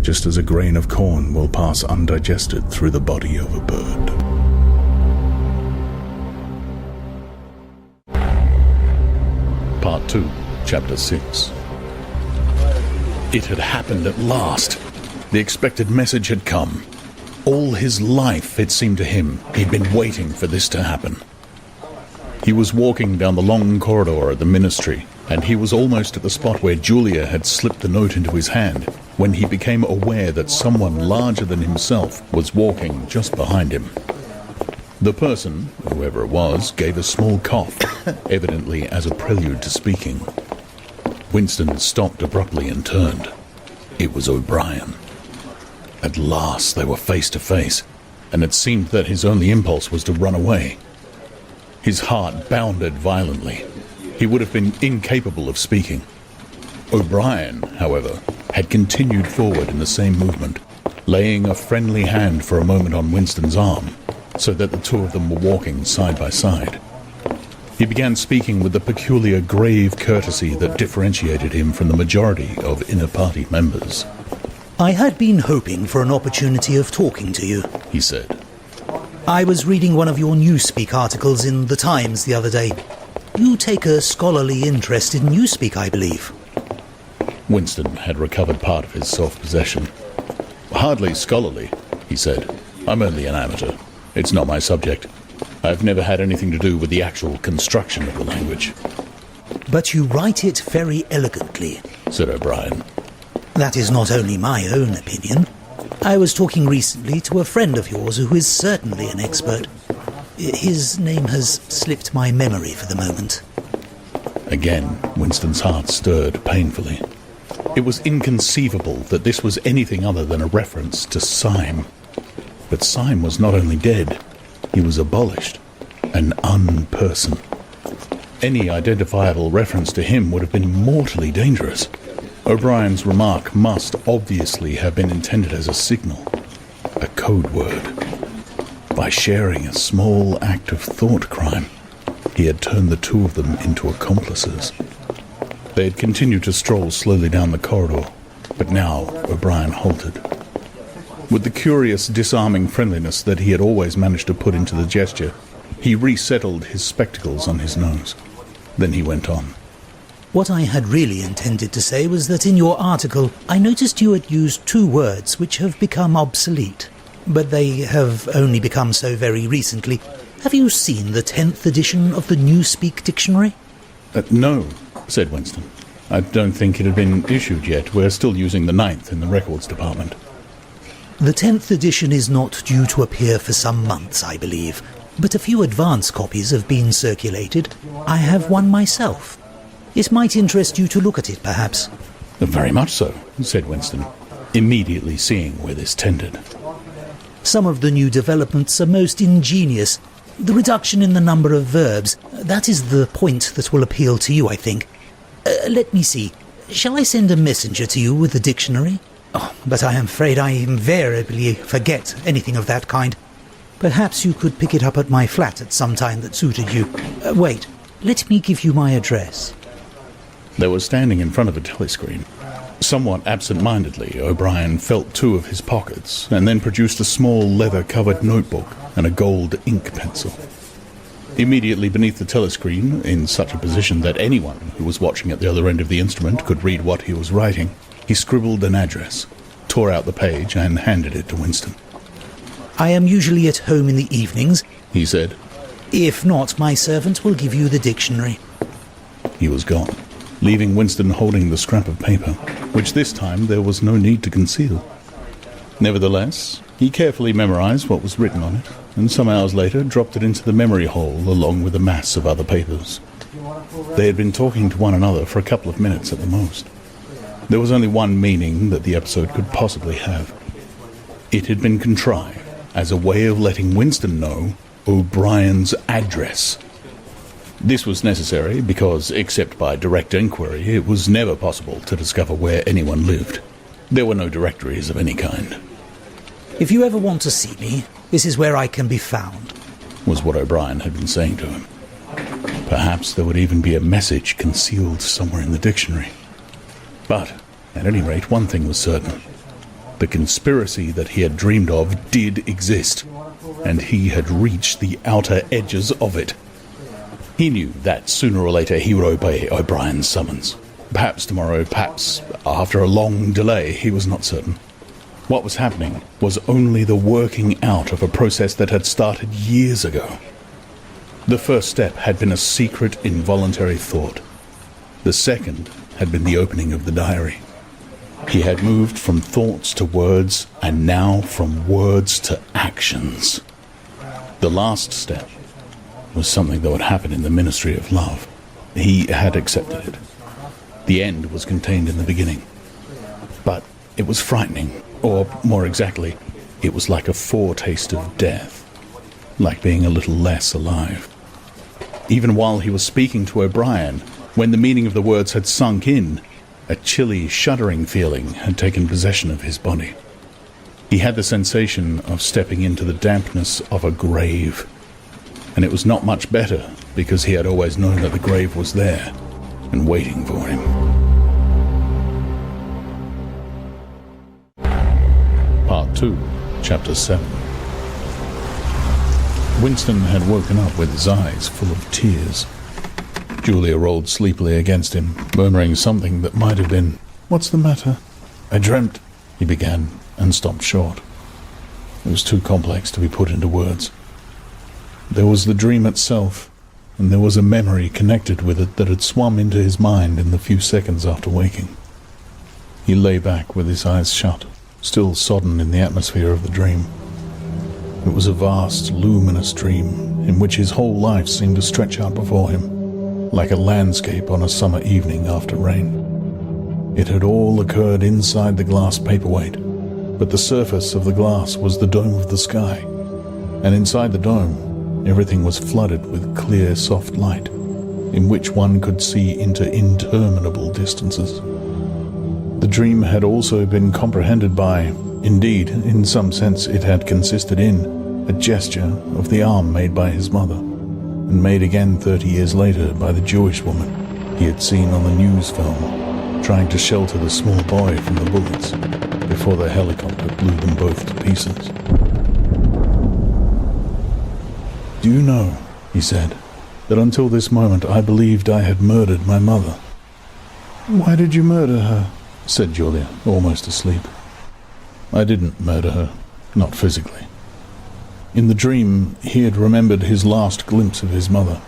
just as a grain of corn will pass undigested through the body of a bird. Part 2, Chapter 6. It had happened at last. The expected message had come. All his life, it seemed to him, he'd been waiting for this to happen. He was walking down the long corridor at the ministry, and he was almost at the spot where Julia had slipped the note into his hand, when he became aware that someone larger than himself was walking just behind him. The person, whoever it was, gave a small cough, evidently as a prelude to speaking. Winston stopped abruptly and turned. It was O'Brien. At last they were face to face, and it seemed that his only impulse was to run away. His heart bounded violently. He would have been incapable of speaking. O'Brien, however, had continued forward in the same movement, laying a friendly hand for a moment on Winston's arm, so that the two of them were walking side by side. He began speaking with the peculiar grave courtesy that differentiated him from the majority of inner party members. I had been hoping for an opportunity of talking to you, he said. I was reading one of your Newspeak articles in The Times the other day. You take a scholarly interest in Newspeak, I believe. Winston had recovered part of his self-possession. Hardly scholarly, he said. I'm only an amateur. It's not my subject. I've never had anything to do with the actual construction of the language. But you write it very elegantly, said O'Brien. That is not only my own opinion. I was talking recently to a friend of yours who is certainly an expert. His name has slipped my memory for the moment. Again, Winston's heart stirred painfully. It was inconceivable that this was anything other than a reference to Syme. But Syme was not only dead, he was abolished, an unperson. Any identifiable reference to him would have been mortally dangerous. O'Brien's remark must obviously have been intended as a signal, a code word. By sharing a small act of thought crime, he had turned the two of them into accomplices. They had continued to stroll slowly down the corridor, but now O'Brien halted. With the curious, disarming friendliness that he had always managed to put into the gesture, he resettled his spectacles on his nose. Then he went on. What I had really intended to say was that in your article I noticed you had used two words which have become obsolete, but they have only become so very recently. Have you seen the 10th edition of the Newspeak Dictionary? No, said Winston. I don't think it had been issued yet. We're still using the 9th in the records department. The 10th edition is not due to appear for some months, I believe, but a few advance copies have been circulated. I have one myself. It might interest you to look at it, perhaps. Very much so, said Winston, immediately seeing where this tended. Some of the new developments are most ingenious. The reduction in the number of verbs, that is the point that will appeal to you, I think. Let me see. Shall I send a messenger to you with the dictionary? Oh, but I am afraid I invariably forget anything of that kind. Perhaps you could pick it up at my flat at some time that suited you. Wait, let me give you my address. They were standing in front of a telescreen. Somewhat absent-mindedly, O'Brien felt two of his pockets and then produced a small leather-covered notebook and a gold ink pencil. Immediately beneath the telescreen, in such a position that anyone who was watching at the other end of the instrument could read what he was writing, he scribbled an address, tore out the page, and handed it to Winston. I am usually at home in the evenings, he said. If not, my servant will give you the dictionary. He was gone, leaving Winston holding the scrap of paper, which this time there was no need to conceal. Nevertheless, he carefully memorized what was written on it, and some hours later dropped it into the memory hole along with a mass of other papers. They had been talking to one another for a couple of minutes at the most. There was only one meaning that the episode could possibly have. It had been contrived as a way of letting Winston know O'Brien's address. This was necessary because, except by direct inquiry, it was never possible to discover where anyone lived. There were no directories of any kind. If you ever want to see me, this is where I can be found, was what O'Brien had been saying to him. Perhaps there would even be a message concealed somewhere in the dictionary. But, at any rate, one thing was certain. The conspiracy that he had dreamed of did exist, and he had reached the outer edges of it. He knew that sooner or later he would obey O'Brien's summons. Perhaps tomorrow, perhaps after a long delay, he was not certain. What was happening was only the working out of a process that had started years ago. The first step had been a secret, involuntary thought. The second had been the opening of the diary. He had moved from thoughts to words, and now from words to actions. The last step was something that would happen in the Ministry of Love. He had accepted it. The end was contained in the beginning. But it was frightening, or more exactly, it was like a foretaste of death, like being a little less alive. Even while he was speaking to O'Brien, when the meaning of the words had sunk in, a chilly, shuddering feeling had taken possession of his body. He had the sensation of stepping into the dampness of a grave, and it was not much better because he had always known that the grave was there and waiting for him. Part 2, Chapter 7. Winston had woken up with his eyes full of tears. Julia rolled sleepily against him, murmuring something that might have been, "What's the matter?" "I dreamt," he began, and stopped short. It was too complex to be put into words. There was the dream itself, and there was a memory connected with it that had swum into his mind in the few seconds after waking. He lay back with his eyes shut, still sodden in the atmosphere of the dream. It was a vast, luminous dream, in which his whole life seemed to stretch out before him, like a landscape on a summer evening after rain. It had all occurred inside the glass paperweight, but the surface of the glass was the dome of the sky, and inside the dome, everything was flooded with clear, soft light, in which one could see into interminable distances. The dream had also been comprehended by, indeed, in some sense it had consisted in, a gesture of the arm made by his mother, and made again 30 years later by the Jewish woman he had seen on the news film, trying to shelter the small boy from the bullets before the helicopter blew them both to pieces. "Do you know," he said, "that until this moment I believed I had murdered my mother." "Why did you murder her?" said Julia, almost asleep. "I didn't murder her, not physically." In the dream, he had remembered his last glimpse of his mother,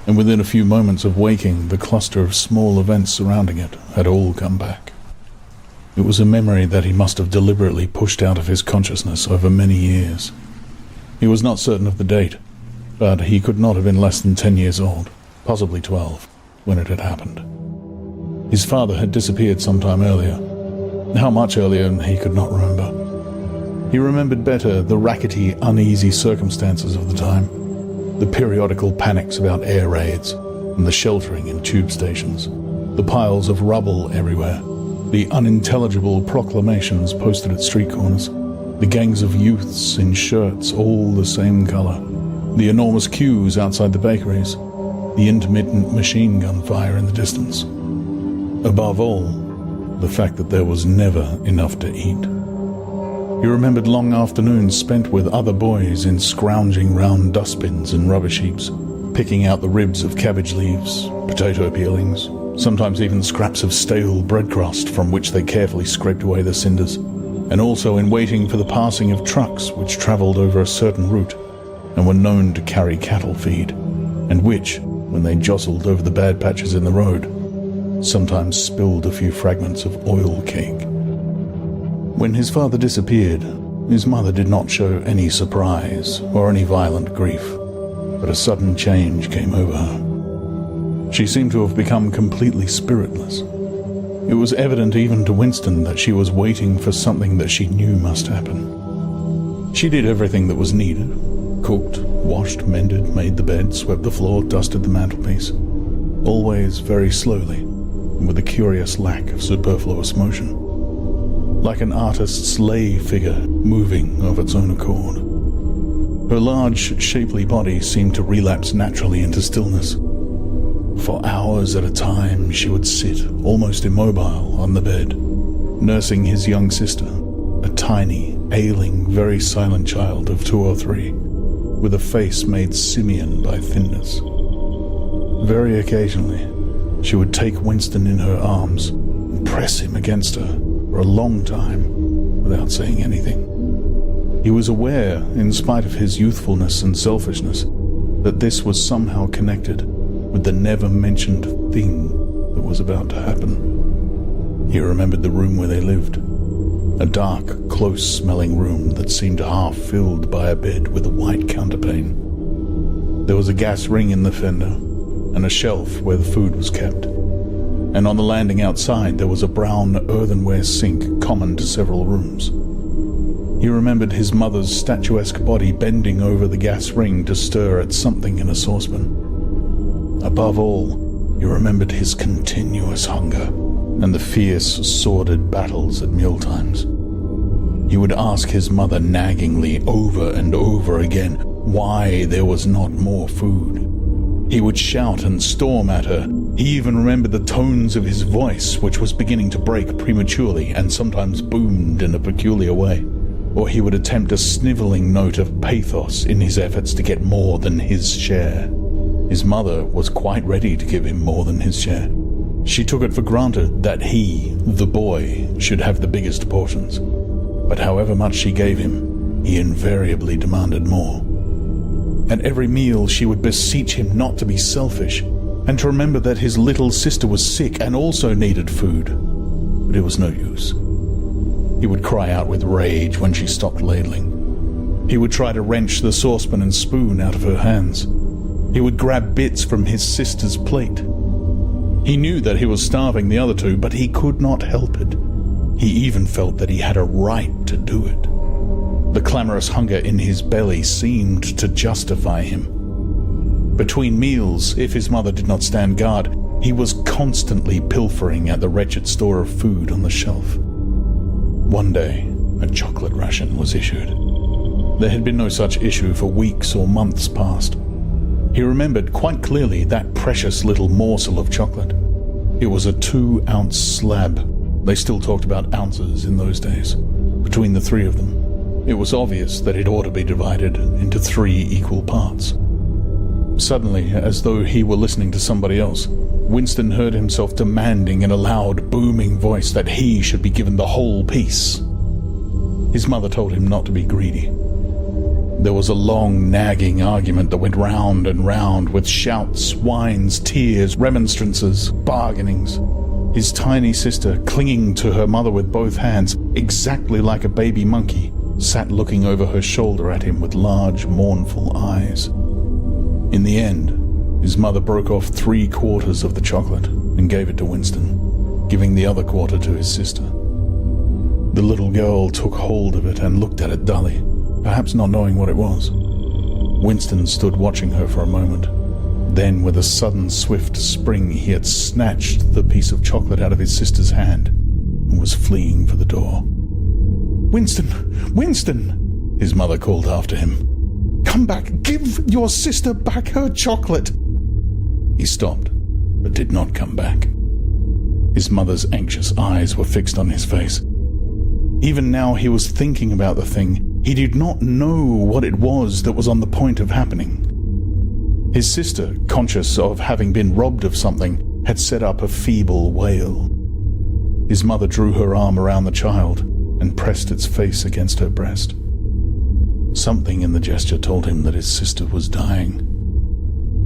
and within a few moments of waking, the cluster of small events surrounding it had all come back. It was a memory that he must have deliberately pushed out of his consciousness over many years. He was not certain of the date, but he could not have been less than 10 years old, possibly 12, when it had happened. His father had disappeared some time earlier. How much earlier, he could not remember. He remembered better the rackety, uneasy circumstances of the time, the periodical panics about air raids, and the sheltering in tube stations, the piles of rubble everywhere, the unintelligible proclamations posted at street corners, the gangs of youths in shirts all the same color, the enormous queues outside the bakeries, the intermittent machine gun fire in the distance. Above all, the fact that there was never enough to eat. He remembered long afternoons spent with other boys in scrounging round dustbins and rubbish heaps, picking out the ribs of cabbage leaves, potato peelings, sometimes even scraps of stale bread crust from which they carefully scraped away the cinders, and also in waiting for the passing of trucks which travelled over a certain route and were known to carry cattle feed, and which, when they jostled over the bad patches in the road, sometimes spilled a few fragments of oil cake. When his father disappeared, his mother did not show any surprise or any violent grief, but a sudden change came over her. She seemed to have become completely spiritless. It was evident even to Winston that she was waiting for something that she knew must happen. She did everything that was needed: cooked, washed, mended, made the bed, swept the floor, dusted the mantelpiece, always very slowly and with a curious lack of superfluous motion, like an artist's lay figure moving of its own accord. Her large, shapely body seemed to relapse naturally into stillness. For hours at a time she would sit, almost immobile, on the bed, nursing his young sister, a tiny, ailing, very silent child of 2 or 3, with a face made simian by thinness. Very occasionally, she would take Winston in her arms and press him against her for a long time without saying anything. He was aware, in spite of his youthfulness and selfishness, that this was somehow connected with the never-mentioned thing that was about to happen. He remembered the room where they lived, a dark, close-smelling room that seemed half-filled by a bed with a white counterpane. There was a gas ring in the fender, and a shelf where the food was kept, and on the landing outside there was a brown earthenware sink common to several rooms. He remembered his mother's statuesque body bending over the gas ring to stir at something in a saucepan. Above all, he remembered his continuous hunger and the fierce, sordid battles at mealtimes. He would ask his mother naggingly over and over again why there was not more food. He would shout and storm at her. He even remembered the tones of his voice, which was beginning to break prematurely and sometimes boomed in a peculiar way. Or he would attempt a snivelling note of pathos in his efforts to get more than his share. His mother was quite ready to give him more than his share. She took it for granted that he, the boy, should have the biggest portions. But however much she gave him, he invariably demanded more. At every meal she would beseech him not to be selfish, and to remember that his little sister was sick and also needed food. But it was no use. He would cry out with rage when she stopped ladling. He would try to wrench the saucepan and spoon out of her hands. He would grab bits from his sister's plate. He knew that he was starving the other two, but he could not help it. He even felt that he had a right to do it. The clamorous hunger in his belly seemed to justify him. Between meals, if his mother did not stand guard, he was constantly pilfering at the wretched store of food on the shelf. One day, a chocolate ration was issued. There had been no such issue for weeks or months past. He remembered quite clearly that precious little morsel of chocolate. It was a 2-ounce slab. They still talked about ounces in those days. Between the three of them, it was obvious that it ought to be divided into 3 equal parts. Suddenly, as though he were listening to somebody else, Winston heard himself demanding in a loud, booming voice that he should be given the whole piece. His mother told him not to be greedy. There was a long, nagging argument that went round and round, with shouts, whines, tears, remonstrances, bargainings. His tiny sister, clinging to her mother with both hands, exactly like a baby monkey, sat looking over her shoulder at him with large, mournful eyes. In the end, his mother broke off 3/4 of the chocolate and gave it to Winston, giving the other quarter to his sister. The little girl took hold of it and looked at it dully, perhaps not knowing what it was. Winston stood watching her for a moment. Then, with a sudden, swift spring, he had snatched the piece of chocolate out of his sister's hand and was fleeing for the door. "Winston! Winston!" his mother called after him. "Come back! Give your sister back her chocolate!" He stopped, but did not come back. His mother's anxious eyes were fixed on his face. Even now he was thinking about the thing. He did not know what it was that was on the point of happening. His sister, conscious of having been robbed of something, had set up a feeble wail. His mother drew her arm around the child and pressed its face against her breast. Something in the gesture told him that his sister was dying.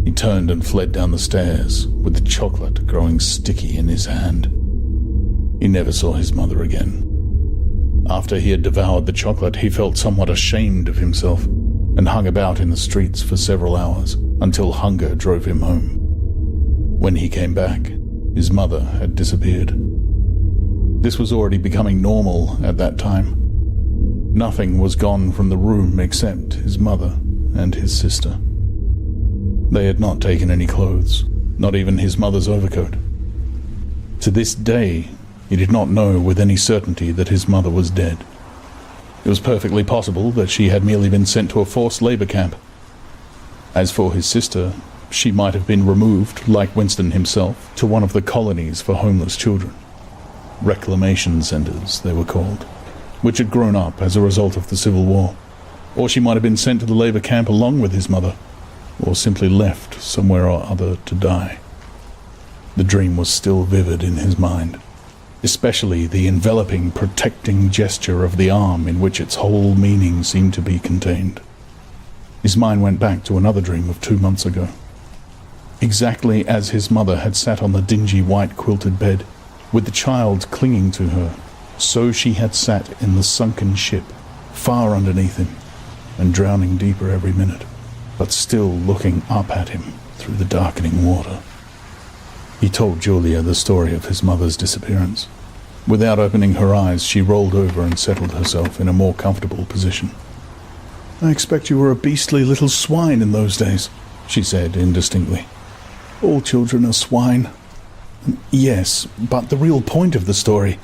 He turned and fled down the stairs, with the chocolate growing sticky in his hand. He never saw his mother again. After he had devoured the chocolate, he felt somewhat ashamed of himself and hung about in the streets for several hours until hunger drove him home. When he came back, his mother had disappeared. This was already becoming normal at that time. Nothing was gone from the room except his mother and his sister. They had not taken any clothes, not even his mother's overcoat. To this day, he did not know with any certainty that his mother was dead. It was perfectly possible that she had merely been sent to a forced labor camp. As for his sister, she might have been removed, like Winston himself, to one of the colonies for homeless children. Reclamation centers, they were called, which had grown up as a result of the Civil War. Or she might have been sent to the labor camp along with his mother, or simply left somewhere or other to die. The dream was still vivid in his mind, especially the enveloping, protecting gesture of the arm in which its whole meaning seemed to be contained. His mind went back to another dream of 2 months ago. Exactly as his mother had sat on the dingy white quilted bed, with the child clinging to her, so she had sat in the sunken ship, far underneath him, and drowning deeper every minute, but still looking up at him through the darkening water. He told Julia the story of his mother's disappearance. Without opening her eyes, she rolled over and settled herself in a more comfortable position. "I expect you were a beastly little swine in those days," she said indistinctly. "All children are swine." "Yes, but the real point of the story..."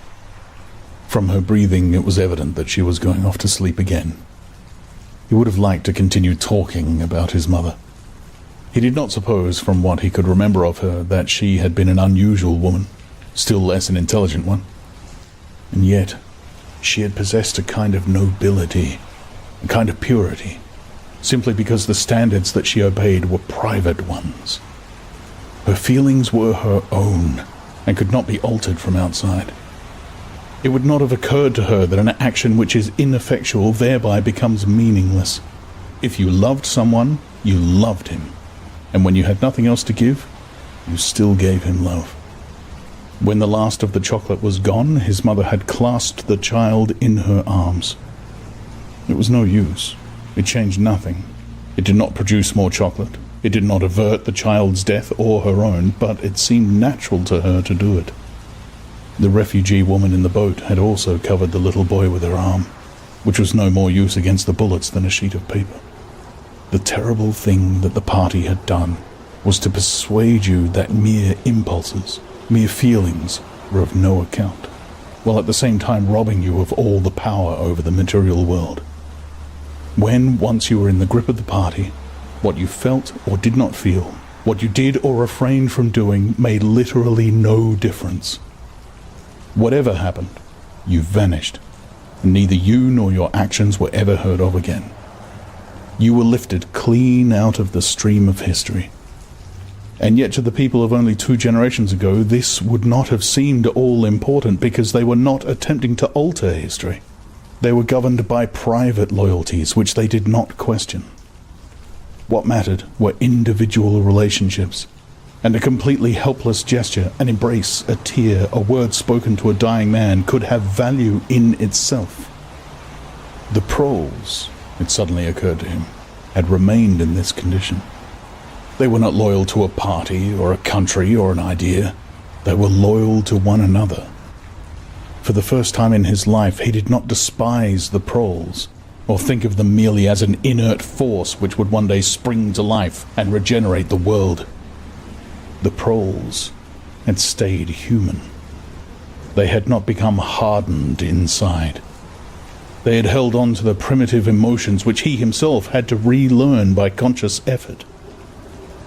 From her breathing, it was evident that she was going off to sleep again. He would have liked to continue talking about his mother. He did not suppose, from what he could remember of her, that she had been an unusual woman, still less an intelligent one. And yet, she had possessed a kind of nobility, a kind of purity, simply because the standards that she obeyed were private ones. Her feelings were her own, and could not be altered from outside. It would not have occurred to her that an action which is ineffectual thereby becomes meaningless. If you loved someone, you loved him, and when you had nothing else to give, you still gave him love. When the last of the chocolate was gone, his mother had clasped the child in her arms. It was no use. It changed nothing. It did not produce more chocolate. It did not avert the child's death or her own, but it seemed natural to her to do it. The refugee woman in the boat had also covered the little boy with her arm, which was no more use against the bullets than a sheet of paper. The terrible thing that the party had done was to persuade you that mere impulses, mere feelings, were of no account, while at the same time robbing you of all the power over the material world. When once you were in the grip of the party, what you felt or did not feel, what you did or refrained from doing, made literally no difference. Whatever happened, you vanished, and neither you nor your actions were ever heard of again. You were lifted clean out of the stream of history. And yet to the people of only 2 generations ago, this would not have seemed all important because they were not attempting to alter history. They were governed by private loyalties which they did not question. What mattered were individual relationships, and a completely helpless gesture, an embrace, a tear, a word spoken to a dying man could have value in itself. The proles, it suddenly occurred to him, had remained in this condition. They were not loyal to a party or a country or an idea. They were loyal to one another. For the first time in his life, he did not despise the proles, or think of them merely as an inert force which would one day spring to life and regenerate the world. The proles had stayed human. They had not become hardened inside. They had held on to the primitive emotions which he himself had to relearn by conscious effort.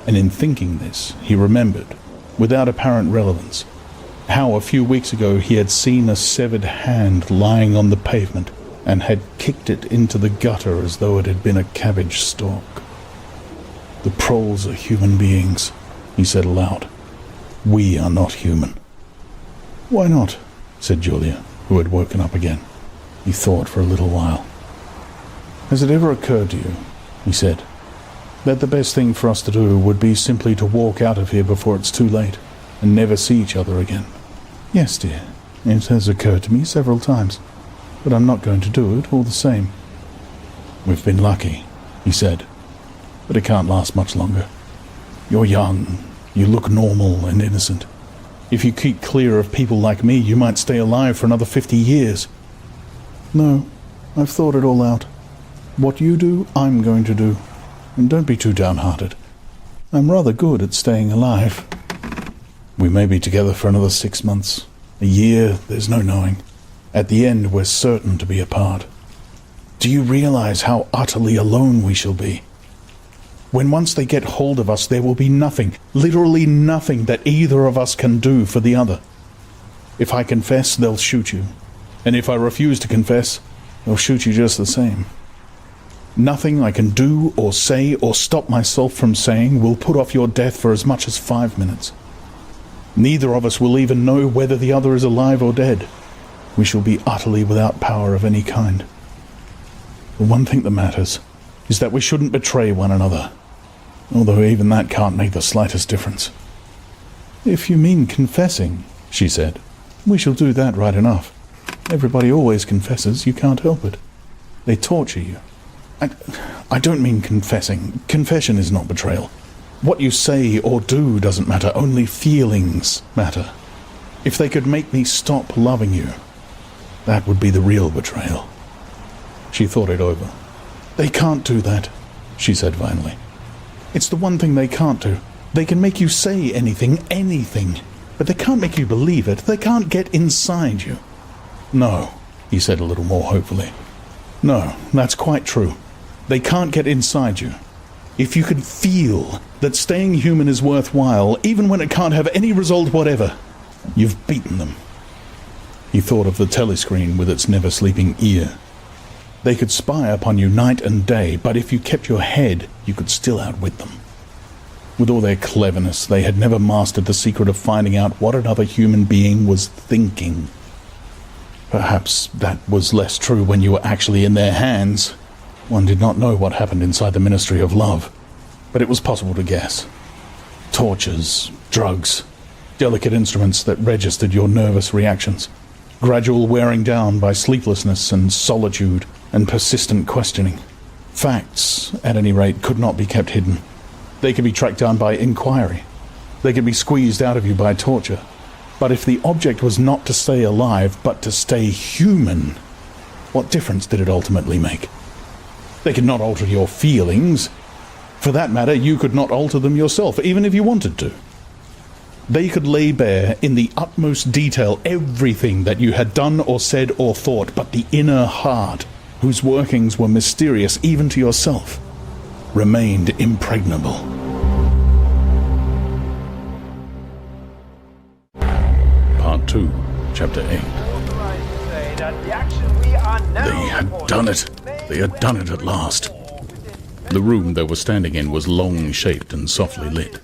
And in thinking this, he remembered, without apparent relevance, how a few weeks ago he had seen a severed hand lying on the pavement and had kicked it into the gutter as though it had been a cabbage stalk. The proles are human beings, he said aloud. We are not human. Why not? Said Julia, who had woken up again. He thought for a little while. Has it ever occurred to you, he said, that the best thing for us to do would be simply to walk out of here before it's too late and never see each other again? Yes, dear, it has occurred to me several times, but I'm not going to do it all the same. We've been lucky, he said, but it can't last much longer. You're young, you look normal and innocent. If you keep clear of people like me, you might stay alive for another 50 years. No, I've thought it all out. What you do, I'm going to do. And don't be too downhearted. I'm rather good at staying alive. We may be together for another 6 months. A year, there's no knowing. At the end, we're certain to be apart. Do you realize how utterly alone we shall be? When once they get hold of us, there will be nothing, literally nothing, that either of us can do for the other. If I confess, they'll shoot you. And if I refuse to confess, they'll shoot you just the same. Nothing I can do or say or stop myself from saying will put off your death for as much as 5 minutes. Neither of us will even know whether the other is alive or dead. We shall be utterly without power of any kind. The one thing that matters is that we shouldn't betray one another, although even that can't make the slightest difference. If you mean confessing, she said, we shall do that right enough. Everybody always confesses, you can't help it. They torture you. I don't mean confessing. Confession is not betrayal. What you say or do doesn't matter, only feelings matter. If they could make me stop loving you, that would be the real betrayal. She thought it over. They can't do that, she said finally. It's the one thing they can't do. They can make you say anything, but they can't make you believe it. They can't get inside you. No, he said a little more hopefully. No, that's quite true. They can't get inside you. If you can feel that staying human is worthwhile, even when it can't have any result whatever, you've beaten them. He thought of the telescreen with its never-sleeping ear. They could spy upon you night and day, but if you kept your head, you could still outwit them. With all their cleverness, they had never mastered the secret of finding out what another human being was thinking. Perhaps that was less true when you were actually in their hands. One did not know what happened inside the Ministry of Love, but it was possible to guess. Tortures, drugs, delicate instruments that registered your nervous reactions, gradual wearing down by sleeplessness and solitude and persistent questioning. Facts, at any rate, could not be kept hidden. They could be tracked down by inquiry. They could be squeezed out of you by torture. But if the object was not to stay alive, but to stay human, what difference did it ultimately make? They could not alter your feelings. For that matter, you could not alter them yourself, even if you wanted to. They could lay bare in the utmost detail everything that you had done or said or thought, but the inner heart, whose workings were mysterious even to yourself, remained impregnable. Part 2, Chapter 8. They had done it. They had done it at last. The room they were standing in was long-shaped and softly lit.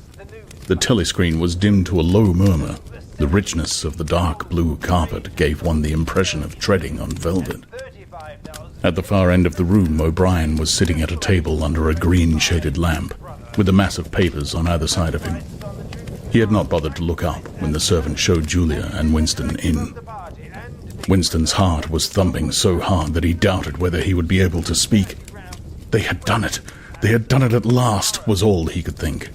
The telescreen was dimmed to a low murmur. The richness of the dark blue carpet gave one the impression of treading on velvet. At the far end of the room, O'Brien was sitting at a table under a green-shaded lamp, with a mass of papers on either side of him. He had not bothered to look up when the servant showed Julia and Winston in. Winston's heart was thumping so hard that he doubted whether he would be able to speak. They had done it. They had done it at last, was all he could think.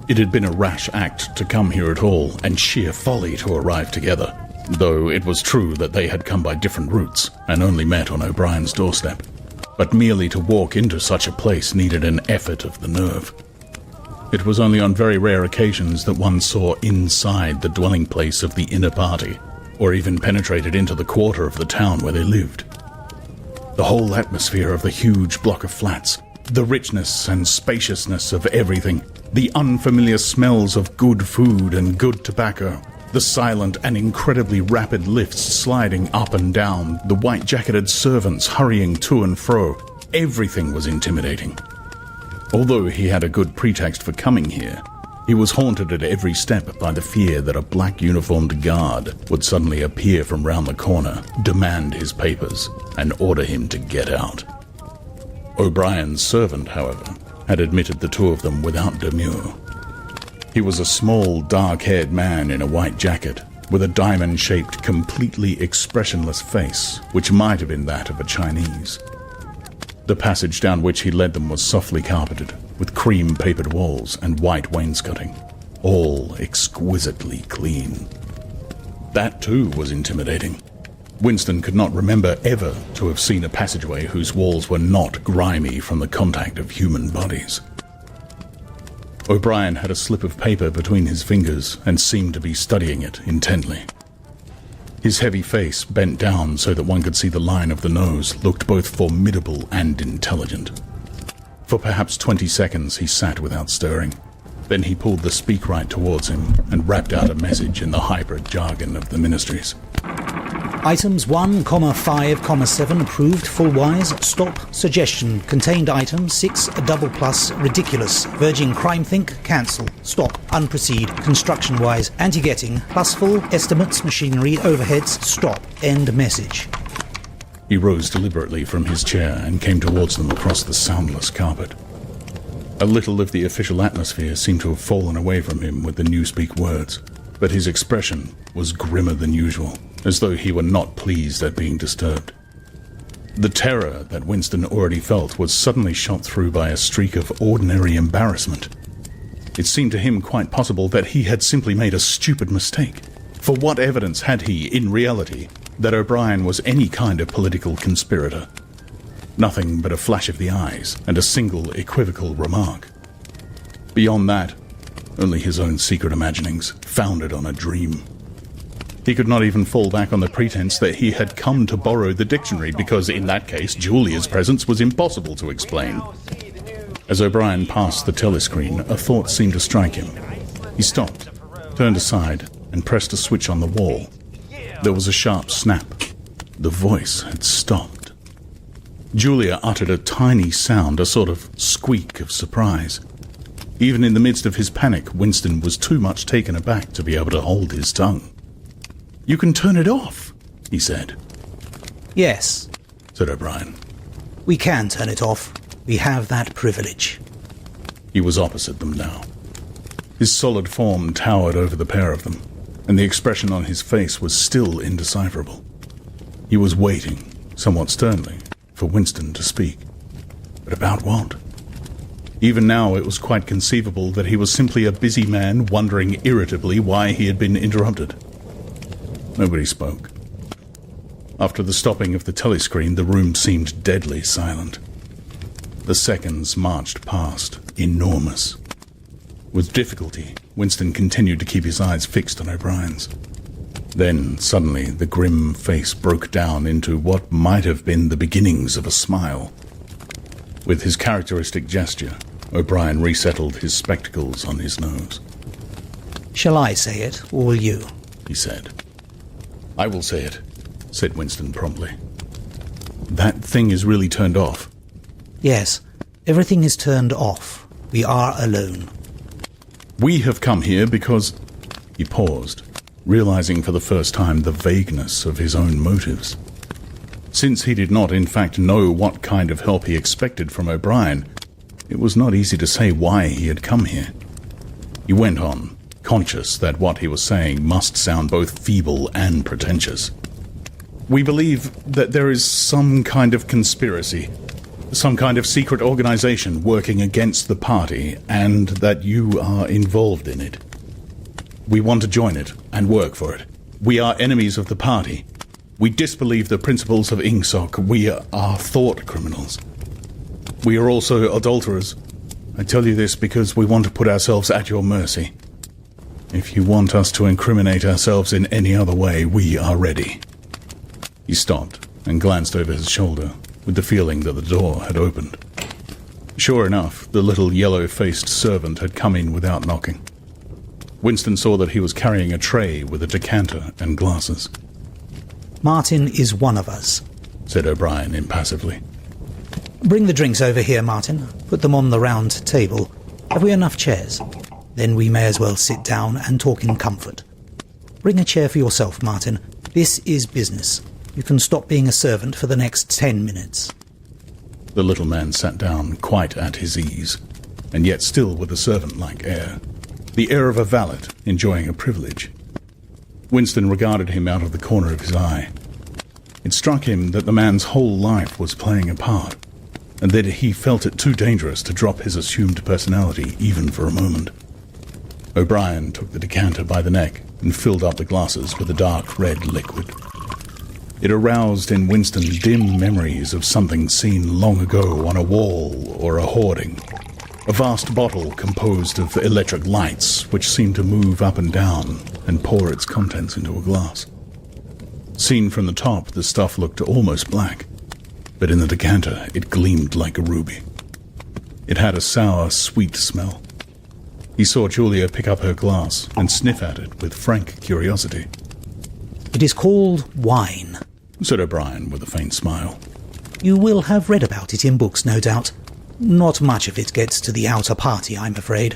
It had been a rash act to come here at all, and sheer folly to arrive together, though it was true that they had come by different routes, and only met on O'Brien's doorstep. But merely to walk into such a place needed an effort of the nerve. It was only on very rare occasions that one saw inside the dwelling place of the inner party, or even penetrated into the quarter of the town where they lived. The whole atmosphere of the huge block of flats, the richness and spaciousness of everything, the unfamiliar smells of good food and good tobacco, the silent and incredibly rapid lifts sliding up and down, the white-jacketed servants hurrying to and fro, everything was intimidating. Although he had a good pretext for coming here, he was haunted at every step by the fear that a black-uniformed guard would suddenly appear from round the corner, demand his papers, and order him to get out. O'Brien's servant, however, had admitted the two of them without demur. He was a small, dark-haired man in a white jacket, with a diamond-shaped, completely expressionless face, which might have been that of a Chinese. The passage down which he led them was softly carpeted, with cream-papered walls and white wainscoting, all exquisitely clean. That, too, was intimidating. Winston could not remember ever to have seen a passageway whose walls were not grimy from the contact of human bodies. O'Brien had a slip of paper between his fingers and seemed to be studying it intently. His heavy face, bent down so that one could see the line of the nose, looked both formidable and intelligent. For perhaps 20 seconds he sat without stirring. Then he pulled the speakwrite towards him and rapped out a message in the hybrid jargon of the ministries. Items 1, 5, 7 approved, full-wise, stop, suggestion, contained item 6, double plus, ridiculous, verging crime think, cancel, stop, unproceed, construction-wise, anti-getting, plus full, estimates, machinery, overheads, stop, end message. He rose deliberately from his chair and came towards them across the soundless carpet. A little of the official atmosphere seemed to have fallen away from him with the newspeak words, but his expression was grimmer than usual, as though he were not pleased at being disturbed. The terror that Winston already felt was suddenly shot through by a streak of ordinary embarrassment. It seemed to him quite possible that he had simply made a stupid mistake. For what evidence had he, in reality, that O'Brien was any kind of political conspirator? Nothing but a flash of the eyes and a single equivocal remark. Beyond that, only his own secret imaginings, founded on a dream. He could not even fall back on the pretense that he had come to borrow the dictionary, because in that case Julia's presence was impossible to explain. As O'Brien passed the telescreen, a thought seemed to strike him. He stopped, turned aside, and pressed a switch on the wall. There was a sharp snap. The voice had stopped. Julia uttered a tiny sound, a sort of squeak of surprise. Even in the midst of his panic, Winston was too much taken aback to be able to hold his tongue. "You can turn it off," he said. Yes, said O'Brien. we can turn it off. We have that privilege. He was opposite them now. His solid form towered over the pair of them, and the expression on his face was still indecipherable. He was waiting, somewhat sternly, for Winston to speak. But about what? Even now it was quite conceivable that he was simply a busy man wondering irritably why he had been interrupted. Nobody spoke. After the stopping of the telescreen, the room seemed deadly silent. The seconds marched past, enormous. With difficulty, Winston continued to keep his eyes fixed on O'Brien's. Then, suddenly, the grim face broke down into what might have been the beginnings of a smile. With his characteristic gesture, O'Brien resettled his spectacles on his nose. "Shall I say it, or will you?" He said. "I will say it," said Winston promptly. "That thing is really turned off." "Yes, everything is turned off. We are alone." "We have come here because—" He paused, realizing for the first time the vagueness of his own motives. Since he did not in fact know what kind of help he expected from O'Brien, it was not easy to say why he had come here. He went on, conscious that what he was saying must sound both feeble and pretentious. "We believe that there is some kind of conspiracy, some kind of secret organization working against the party, and that you are involved in it. We want to join it and work for it. We are enemies of the party. We disbelieve the principles of Ingsoc. We are thought criminals. We are also adulterers. I tell you this because we want to put ourselves at your mercy. If you want us to incriminate ourselves in any other way, we are ready." He stopped and glanced over his shoulder, with the feeling that the door had opened. Sure enough, the little yellow-faced servant had come in without knocking. Winston saw that he was carrying a tray with a decanter and glasses. "Martin is one of us," said O'Brien impassively. "Bring the drinks over here, Martin. Put them on the round table. Have we enough chairs? Then we may as well sit down and talk in comfort. Bring a chair for yourself, Martin. This is business. You can stop being a servant for the next 10 minutes. The little man sat down, quite at his ease, and yet still with a servant-like air. The air of a valet enjoying a privilege. Winston regarded him out of the corner of his eye. It struck him that the man's whole life was playing a part, and that he felt it too dangerous to drop his assumed personality even for a moment. O'Brien took the decanter by the neck and filled up the glasses with a dark red liquid. It aroused in Winston dim memories of something seen long ago on a wall or a hoarding. A vast bottle composed of electric lights which seemed to move up and down and pour its contents into a glass. Seen from the top, the stuff looked almost black, but in the decanter it gleamed like a ruby. It had a sour, sweet smell. He saw Julia pick up her glass and sniff at it with frank curiosity. "It is called wine," said O'Brien with a faint smile. "You will have read about it in books, no doubt. Not much of it gets to the outer party, I'm afraid."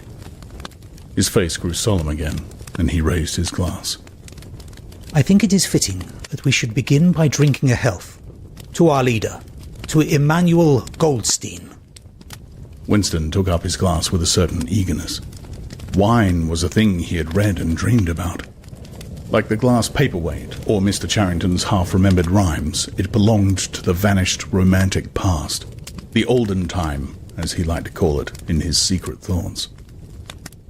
His face grew solemn again, and he raised his glass. "I think it is fitting that we should begin by drinking a health. To our leader, to Emmanuel Goldstein." Winston took up his glass with a certain eagerness. Wine was a thing he had read and dreamed about. Like the glass paperweight or Mr. Charrington's half-remembered rhymes, it belonged to the vanished romantic past, the olden time, as he liked to call it in his secret thoughts.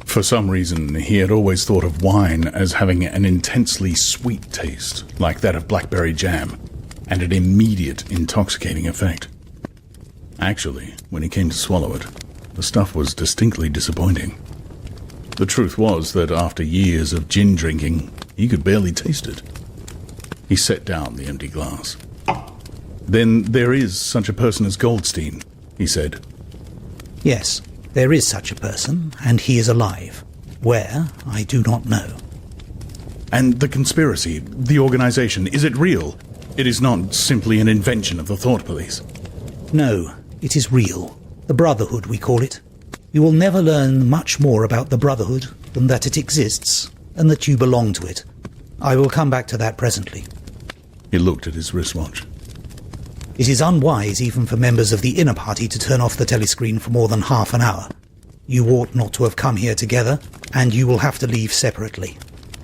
For some reason, he had always thought of wine as having an intensely sweet taste, like that of blackberry jam, and an immediate intoxicating effect. Actually, when he came to swallow it, the stuff was distinctly disappointing. The truth was that after years of gin drinking, he could barely taste it. He set down the empty glass. "Then there is such a person as Goldstein," he said. "Yes, there is such a person, and he is alive. Where, I do not know." "And the conspiracy, the organization, is it real? It is not simply an invention of the Thought Police?" "No, it is real. The Brotherhood, we call it. You will never learn much more about the Brotherhood than that it exists, and that you belong to it. I will come back to that presently." He looked at his wristwatch. "It is unwise even for members of the inner party to turn off the telescreen for more than half an hour. You ought not to have come here together, and you will have to leave separately.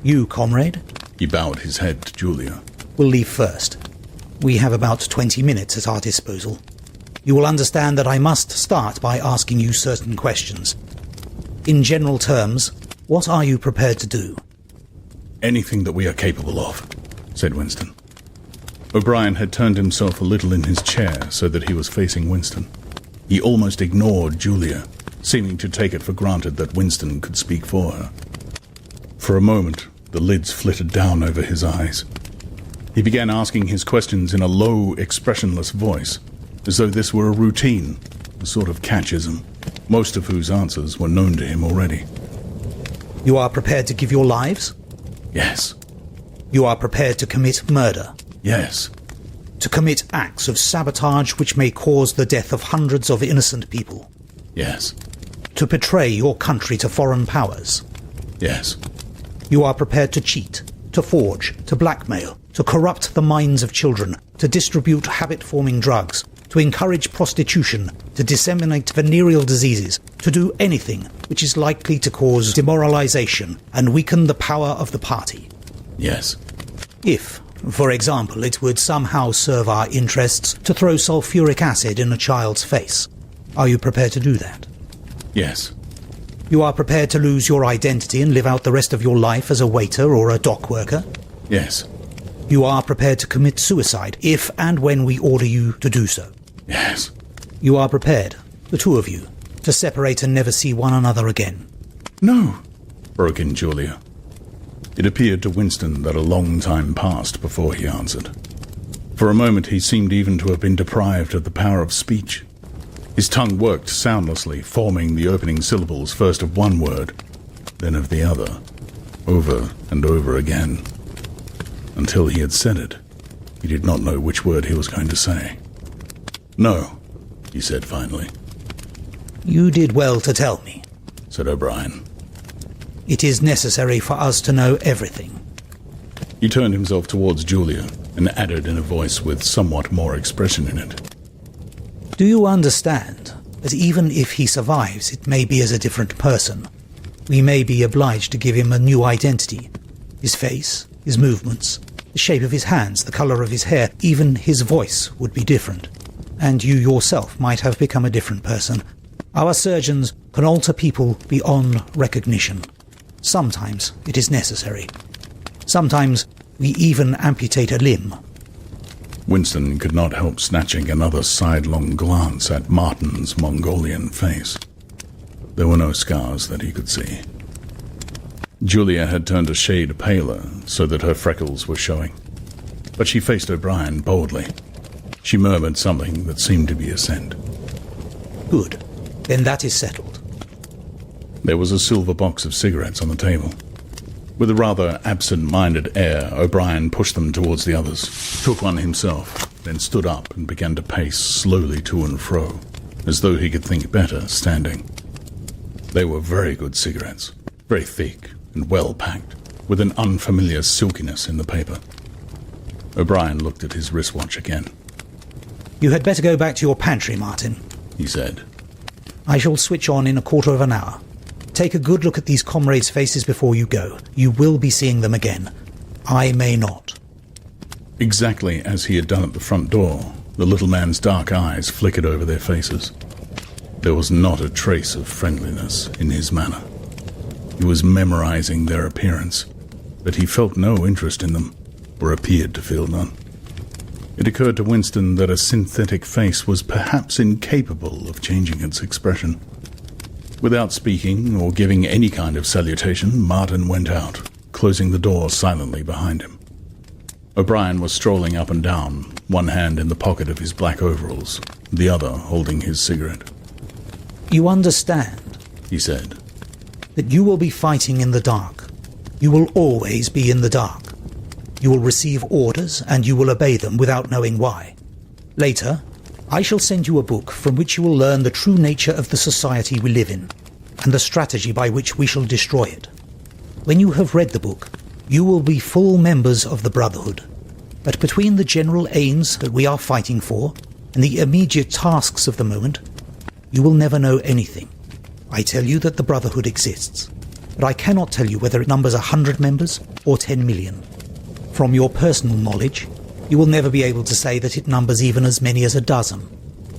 You, comrade," he bowed his head to Julia, "will leave first. We have about 20 minutes at our disposal." you will understand that I must start by asking you certain questions. In general terms, what are you prepared to do? Anything that we are capable of, said Winston. O'Brien had turned himself a little in his chair so that he was facing Winston. He almost ignored Julia, seeming to take it for granted that Winston could speak for her. For a moment, the lids flitted down over his eyes. He began asking his questions in a low, expressionless voice, as though this were a routine, a sort of catchism, most of whose answers were known to him already. You are prepared to give your lives? Yes. You are prepared to commit murder? Yes. To commit acts of sabotage which may cause the death of hundreds of innocent people? Yes. To betray your country to foreign powers? Yes. You are prepared to cheat, to forge, to blackmail, to corrupt the minds of children, to distribute habit-forming drugs, to encourage prostitution, to disseminate venereal diseases, to do anything which is likely to cause demoralization and weaken the power of the party. Yes. If, for example, it would somehow serve our interests to throw sulfuric acid in a child's face, are you prepared to do that? Yes. You are prepared to lose your identity and live out the rest of your life as a waiter or a dock worker? Yes. You are prepared to commit suicide if and when we order you to do so? Yes. You are prepared, the two of you, to separate and never see one another again? No, broke in Julia. It appeared to Winston that a long time passed before he answered. For a moment he seemed even to have been deprived of the power of speech. His tongue worked soundlessly, forming the opening syllables first of one word, then of the other, over and over again. Until he had said it, he did not know which word he was going to say. No, he said finally. You did well to tell me, said O'Brien. It is necessary for us to know everything. He turned himself towards Julia and added in a voice with somewhat more expression in it. Do you understand that even if he survives, it may be as a different person? We may be obliged to give him a new identity. His face, his movements, the shape of his hands, the color of his hair, even his voice would be different. And you yourself might have become a different person. Our surgeons can alter people beyond recognition. Sometimes it is necessary. Sometimes we even amputate a limb. Winston could not help snatching another sidelong glance at Martin's Mongolian face. There were no scars that he could see. Julia had turned a shade paler so that her freckles were showing, but she faced O'Brien boldly. She murmured something that seemed to be assent. Good. Then that is settled. There was a silver box of cigarettes on the table. With a rather absent-minded air, O'Brien pushed them towards the others, took one himself, then stood up and began to pace slowly to and fro, as though he could think better standing. They were very good cigarettes, very thick and well-packed, with an unfamiliar silkiness in the paper. O'Brien looked at his wristwatch again. You had better go back to your pantry, Martin, he said. I shall switch on in a quarter of an hour. Take a good look at these comrades' faces before you go. You will be seeing them again. I may not. Exactly as he had done at the front door, the little man's dark eyes flickered over their faces. There was not a trace of friendliness in his manner. He was memorizing their appearance, but he felt no interest in them, or appeared to feel none. It occurred to Winston that a synthetic face was perhaps incapable of changing its expression. Without speaking or giving any kind of salutation, Martin went out, closing the door silently behind him. O'Brien was strolling up and down, one hand in the pocket of his black overalls, the other holding his cigarette. You understand, he said, that you will be fighting in the dark. You will always be in the dark. You will receive orders and you will obey them without knowing why. Later, I shall send you a book from which you will learn the true nature of the society we live in, and the strategy by which we shall destroy it. When you have read the book, you will be full members of the Brotherhood. But between the general aims that we are fighting for, and the immediate tasks of the moment, you will never know anything. I tell you that the Brotherhood exists, but I cannot tell you whether it numbers 100 members or 10 million. From your personal knowledge, you will never be able to say that it numbers even as many as a dozen.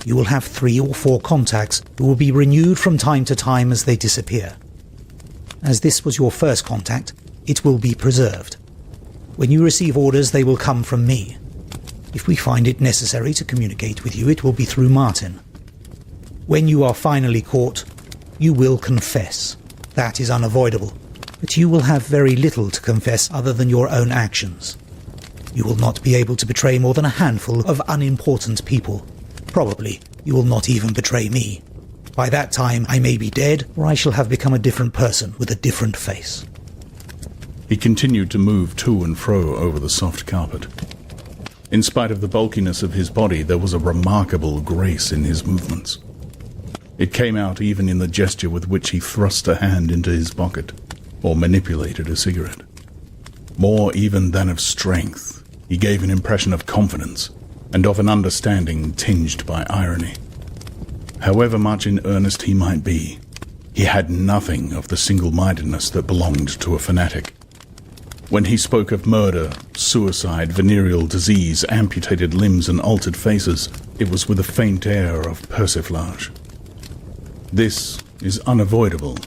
you will have 3 or 4 contacts who will be renewed from time to time as they disappear. As this was your first contact, it will be preserved. When you receive orders, they will come from me. If we find it necessary to communicate with you, it will be through Martin. When you are finally caught, you will confess. That is unavoidable. But you will have very little to confess other than your own actions. You will not be able to betray more than a handful of unimportant people. Probably you will not even betray me. By that time I may be dead, or I shall have become a different person with a different face. He continued to move to and fro over the soft carpet. In spite of the bulkiness of his body, there was a remarkable grace in his movements. It came out even in the gesture with which he thrust a hand into his pocket, or manipulated a cigarette. More even than of strength, he gave an impression of confidence, and of an understanding tinged by irony. However much in earnest he might be, he had nothing of the single-mindedness that belonged to a fanatic. When he spoke of murder, suicide, venereal disease, amputated limbs and altered faces, it was with a faint air of persiflage. "This is unavoidable,"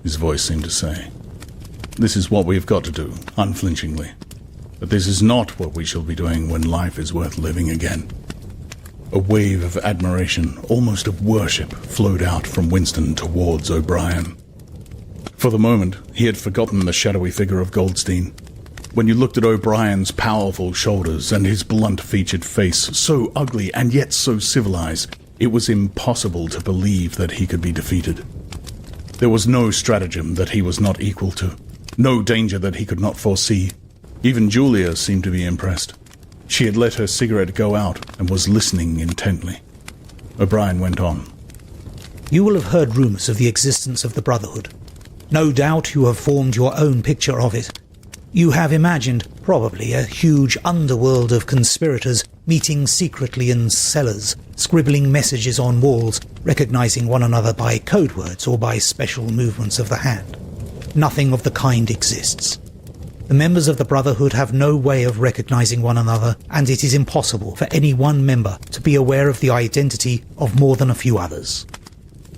his voice seemed to say. "This is what we have got to do, unflinchingly. But this is not what we shall be doing when life is worth living again." A wave of admiration, almost of worship, flowed out from Winston towards O'Brien. For the moment, he had forgotten the shadowy figure of Goldstein. When you looked at O'Brien's powerful shoulders and his blunt-featured face, so ugly and yet so civilized, it was impossible to believe that he could be defeated. There was no stratagem that he was not equal to, no danger that he could not foresee. Even Julia seemed to be impressed. She had let her cigarette go out and was listening intently. O'Brien went on. You will have heard rumours of the existence of the Brotherhood. No doubt you have formed your own picture of it. You have imagined, probably, a huge underworld of conspirators meeting secretly in cellars, scribbling messages on walls, recognizing one another by code words or by special movements of the hand. Nothing of the kind exists. The members of the Brotherhood have no way of recognizing one another, and it is impossible for any one member to be aware of the identity of more than a few others.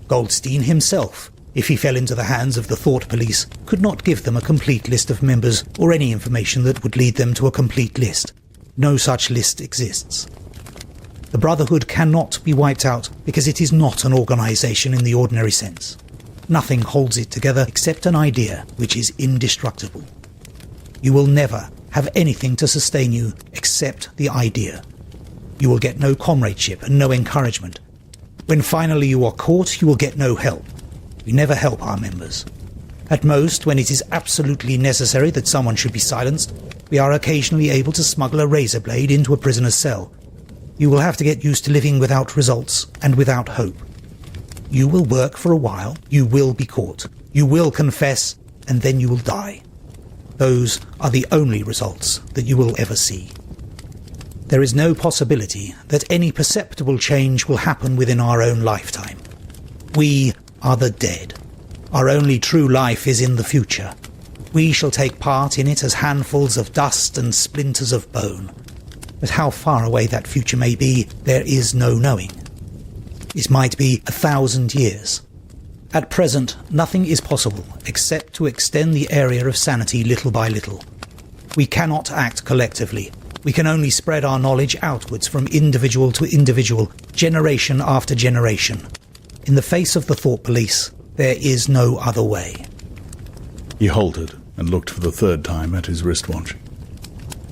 Goldstein himself, if he fell into the hands of the Thought Police, could not give them a complete list of members or any information that would lead them to a complete list. No such list exists. The Brotherhood cannot be wiped out because it is not an organization in the ordinary sense. Nothing holds it together except an idea which is indestructible. You will never have anything to sustain you except the idea. You will get no comradeship and no encouragement. When finally you are caught, you will get no help. We never help our members. At most, when it is absolutely necessary that someone should be silenced, we are occasionally able to smuggle a razor blade into a prisoner's cell. You will have to get used to living without results and without hope. You will work for a while, you will be caught, you will confess, and then you will die. Those are the only results that you will ever see. There is no possibility that any perceptible change will happen within our own lifetime. We are the dead. Our only true life is in the future. We shall take part in it as handfuls of dust and splinters of bone. But how far away that future may be, there is no knowing. It might be 1,000 years. At present, nothing is possible except to extend the area of sanity little by little. We cannot act collectively. We can only spread our knowledge outwards from individual to individual, generation after generation. In the face of the Thought Police, there is no other way. He halted and looked for the third time at his wristwatch.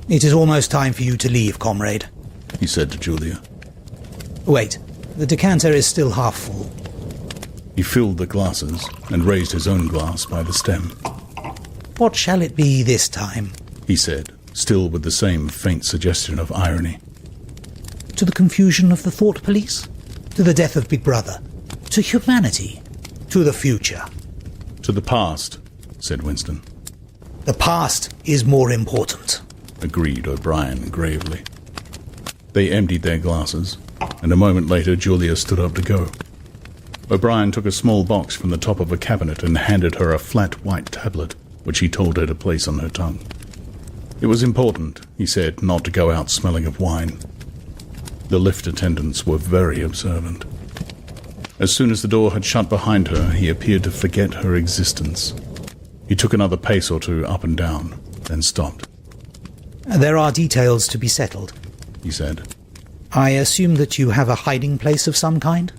It is almost time for you to leave, comrade, he said to Julia. Wait, the decanter is still half full. He filled the glasses and raised his own glass by the stem. What shall it be this time? He said, still with the same faint suggestion of irony. To the confusion of the Thought Police? To the death of Big Brother? To humanity? To the future? To the past, said Winston. The past is more important, agreed O'Brien gravely. They emptied their glasses, and a moment later Julia stood up to go. O'Brien took a small box from the top of a cabinet and handed her a flat white tablet, which he told her to place on her tongue. It was important, he said, not to go out smelling of wine. The lift attendants were very observant. As soon as the door had shut behind her, he appeared to forget her existence. He took another pace or two up and down, then stopped. There are details to be settled, he said. I assume that you have a hiding place of some kind?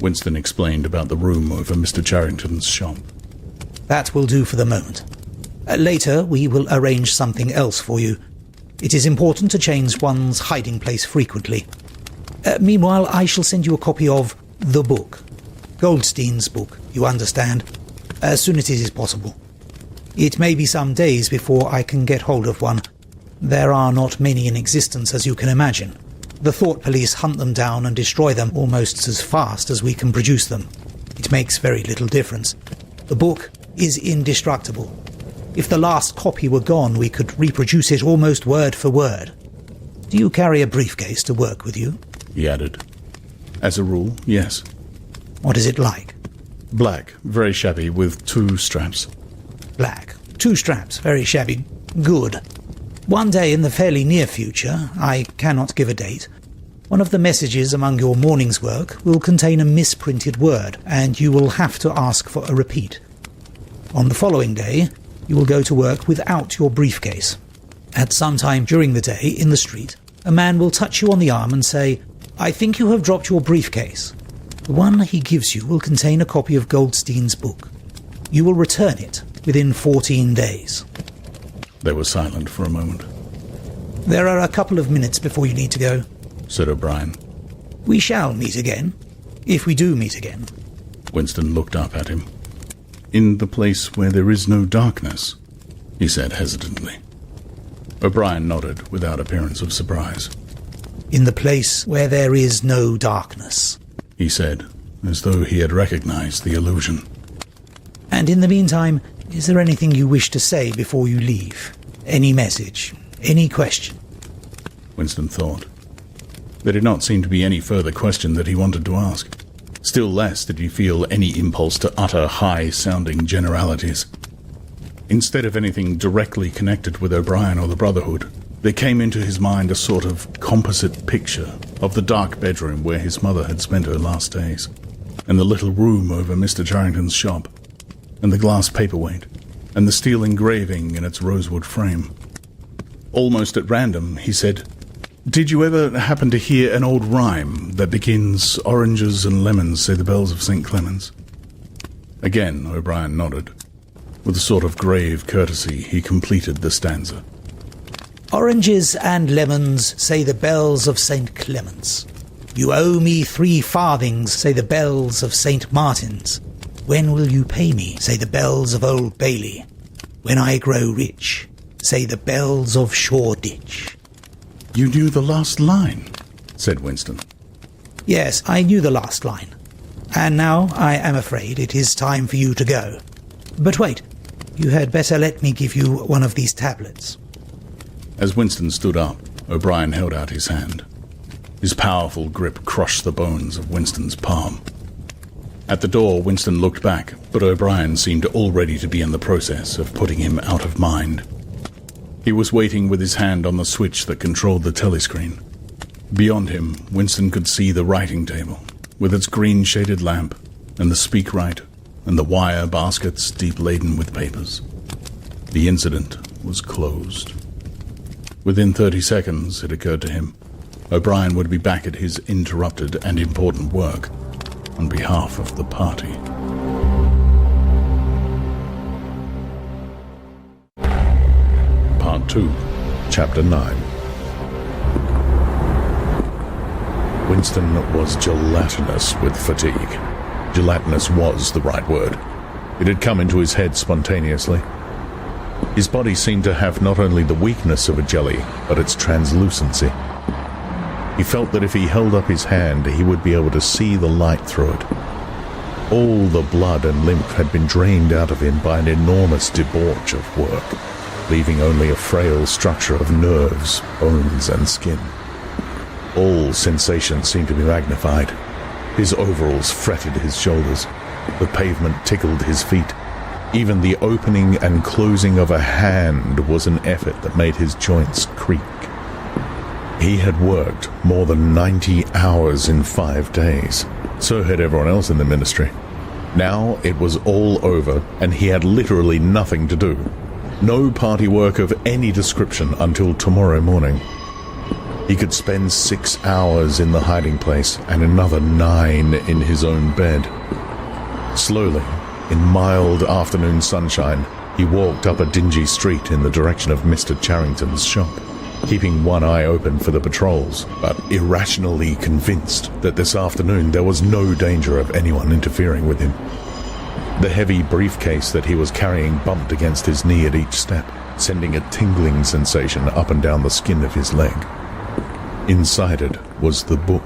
Winston explained about the room over Mr. Charrington's shop. That will do for the moment. Later, we will arrange something else for you. It is important to change one's hiding place frequently. Meanwhile, I shall send you a copy of the book. Goldstein's book, you understand, as soon as it is possible. It may be some days before I can get hold of one. There are not many in existence, as you can imagine. The thought police hunt them down and destroy them almost as fast as we can produce them. It makes very little difference. The book is indestructible. If the last copy were gone, we could reproduce it almost word for word. Do you carry a briefcase to work with you? He added. As a rule, yes. What is it like? Black, very shabby, with 2 straps. Black. 2 straps, very shabby. Good. One day in the fairly near future, I cannot give a date, one of the messages among your morning's work will contain a misprinted word, and you will have to ask for a repeat. On the following day, you will go to work without your briefcase. At some time during the day, in the street, a man will touch you on the arm and say, "I think you have dropped your briefcase." The one he gives you will contain a copy of Goldstein's book. You will return it within 14 days. They were silent for a moment. There are a couple of minutes before you need to go, said O'Brien. We shall meet again, if we do meet again. Winston looked up at him. In the place where there is no darkness, he said hesitantly. O'Brien nodded without appearance of surprise. In the place where there is no darkness, he said, as though he had recognized the allusion. And in the meantime, is there anything you wish to say before you leave? Any message? Any question? Winston thought. There did not seem to be any further question that he wanted to ask. Still less did he feel any impulse to utter high-sounding generalities. Instead of anything directly connected with O'Brien or the Brotherhood, there came into his mind a sort of composite picture of the dark bedroom where his mother had spent her last days, and the little room over Mr. Charrington's shop, and the glass paperweight, and the steel engraving in its rosewood frame. Almost at random, he said, "Did you ever happen to hear an old rhyme that begins, 'Oranges and lemons say the bells of St. Clement's'?" Again, O'Brien nodded. With a sort of grave courtesy, he completed the stanza. Oranges and lemons say the bells of St. Clement's. You owe me 3 farthings, say the bells of St. Martin's. When will you pay me, say the bells of Old Bailey. When I grow rich, say the bells of Shoreditch. You knew the last line, said Winston. Yes, I knew the last line. And now I am afraid it is time for you to go. But wait, you had better let me give you one of these tablets. As Winston stood up, O'Brien held out his hand. His powerful grip crushed the bones of Winston's palm. At the door, Winston looked back, but O'Brien seemed already to be in the process of putting him out of mind. He was waiting with his hand on the switch that controlled the telescreen. Beyond him, Winston could see the writing table, with its green-shaded lamp, and the speakwrite, and the wire baskets deep laden with papers. The incident was closed. Within 30 seconds, it occurred to him, O'Brien would be back at his interrupted and important work on behalf of the party. Part 2, Chapter 9. Winston was gelatinous with fatigue. Gelatinous was the right word. It had come into his head spontaneously. His body seemed to have not only the weakness of a jelly, but its translucency. He felt that if he held up his hand, he would be able to see the light through it. All the blood and lymph had been drained out of him by an enormous debauch of work, leaving only a frail structure of nerves, bones, and skin. All sensations seemed to be magnified. His overalls fretted his shoulders. The pavement tickled his feet. Even the opening and closing of a hand was an effort that made his joints creak. He had worked more than 90 hours in 5 days. So had everyone else in the ministry. Now it was all over, and he had literally nothing to do. No party work of any description until tomorrow morning. He could spend 6 hours in the hiding place and another 9 in his own bed. Slowly, in mild afternoon sunshine, he walked up a dingy street in the direction of Mr. Charrington's shop, keeping one eye open for the patrols, but irrationally convinced that this afternoon there was no danger of anyone interfering with him. The heavy briefcase that he was carrying bumped against his knee at each step, sending a tingling sensation up and down the skin of his leg. Inside it was the book,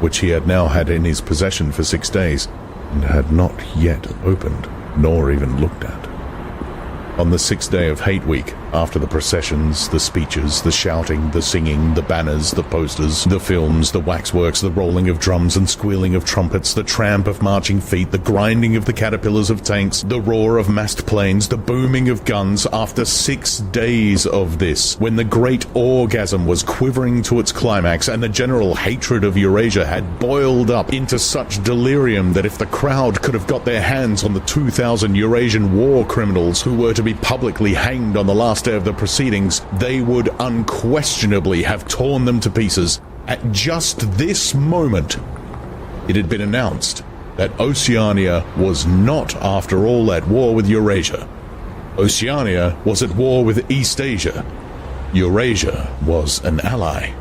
which he had now had in his possession for 6 days, and had not yet opened, nor even looked at. On the 6th day of Hate Week, after the processions, the speeches, the shouting, the singing, the banners, the posters, the films, the waxworks, the rolling of drums and squealing of trumpets, the tramp of marching feet, the grinding of the caterpillars of tanks, the roar of massed planes, the booming of guns, after 6 days of this, when the great orgasm was quivering to its climax and the general hatred of Eurasia had boiled up into such delirium that if the crowd could have got their hands on the 2,000 Eurasian war criminals who were to be publicly hanged on the last day of the proceedings, they would unquestionably have torn them to pieces. At just this moment, it had been announced that Oceania was not, after all, at war with Eurasia. Oceania was at war with East Asia. Eurasia was an ally.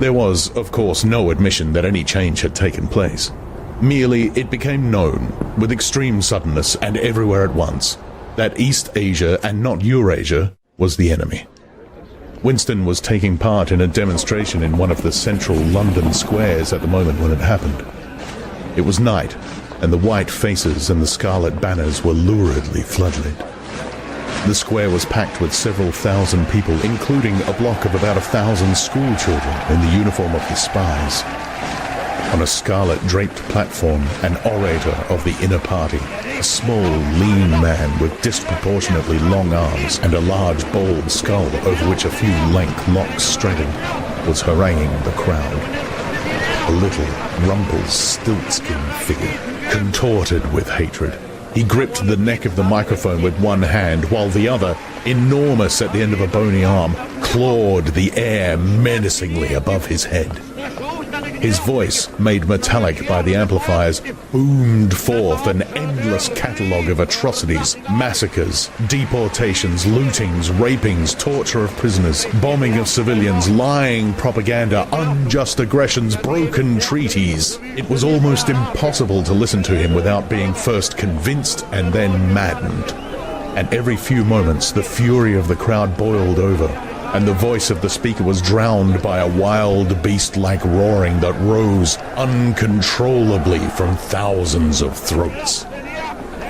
There was, of course, no admission that any change had taken place. Merely it became known, with extreme suddenness and everywhere at once, that East Asia and not Eurasia was the enemy. Winston was taking part in a demonstration in one of the central London squares at the moment when it happened. It was night, and the white faces and the scarlet banners were luridly floodlit. The square was packed with several thousand people, including a block of about 1,000 school children in the uniform of the spies. On a scarlet-draped platform, an orator of the inner party, a small, lean man with disproportionately long arms and a large, bald skull over which a few lank locks straggled, was haranguing the crowd. A little, Rumpelstiltskin figure, contorted with hatred. He gripped the neck of the microphone with one hand, while the other, enormous at the end of a bony arm, clawed the air menacingly above his head. His voice, made metallic by the amplifiers, boomed forth an endless catalogue of atrocities, massacres, deportations, lootings, rapings, torture of prisoners, bombing of civilians, lying propaganda, unjust aggressions, broken treaties. It was almost impossible to listen to him without being first convinced and then maddened. And every few moments the fury of the crowd boiled over, and the voice of the speaker was drowned by a wild beast-like roaring that rose uncontrollably from thousands of throats.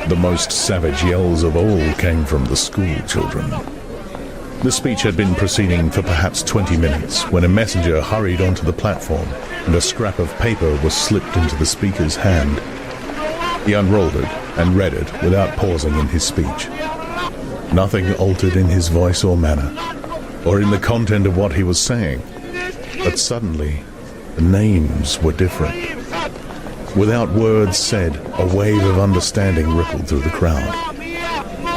The most savage yells of all came from the school children. The speech had been proceeding for perhaps 20 minutes when a messenger hurried onto the platform and a scrap of paper was slipped into the speaker's hand. He unrolled it and read it without pausing in his speech. Nothing altered in his voice or manner, or in the content of what he was saying, but suddenly the names were different. Without words said, a wave of understanding rippled through the crowd.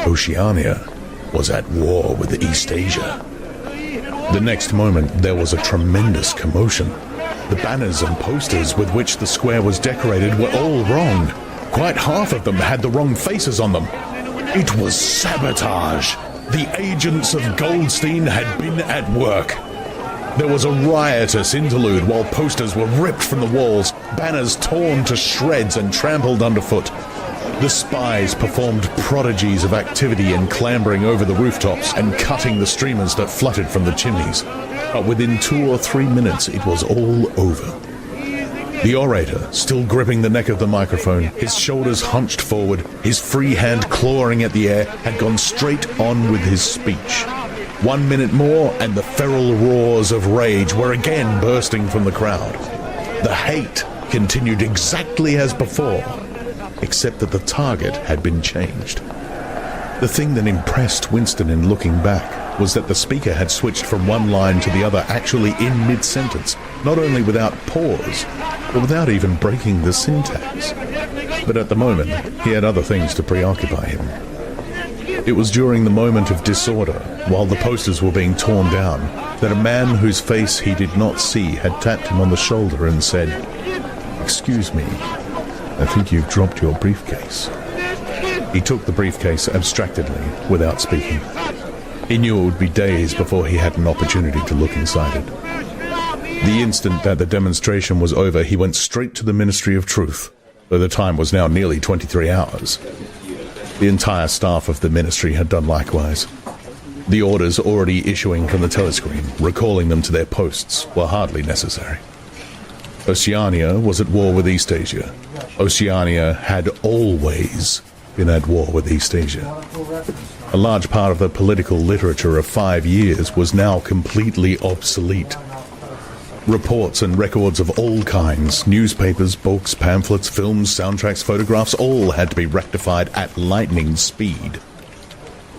Oceania was at war with East Asia. The next moment there was a tremendous commotion. The banners and posters with which the square was decorated were all wrong. Quite half of them had the wrong faces on them. It was sabotage. The agents of Goldstein had been at work. There was a riotous interlude while posters were ripped from the walls, banners torn to shreds and trampled underfoot. The spies performed prodigies of activity in clambering over the rooftops and cutting the streamers that fluttered from the chimneys. But within 2 or 3 minutes it was all over. The orator, still gripping the neck of the microphone, his shoulders hunched forward, his free hand clawing at the air, had gone straight on with his speech. 1 minute more, and the feral roars of rage were again bursting from the crowd. The hate continued exactly as before, except that the target had been changed. The thing that impressed Winston in looking back was that the speaker had switched from one line to the other actually in mid-sentence, not only without pause, but without even breaking the syntax. But at the moment, he had other things to preoccupy him. It was during the moment of disorder, while the posters were being torn down, that a man whose face he did not see had tapped him on the shoulder and said, "Excuse me, I think you've dropped your briefcase." He took the briefcase abstractedly, without speaking. He knew it would be days before he had an opportunity to look inside it. The instant that the demonstration was over, he went straight to the Ministry of Truth, though the time was now nearly 23 hours. The entire staff of the ministry had done likewise. The orders already issuing from the telescreen, recalling them to their posts, were hardly necessary. Oceania was at war with Eastasia. Oceania had always been at war with Eastasia. A large part of the political literature of 5 years was now completely obsolete. Reports and records of all kinds, newspapers, books, pamphlets, films, soundtracks, photographs, all had to be rectified at lightning speed.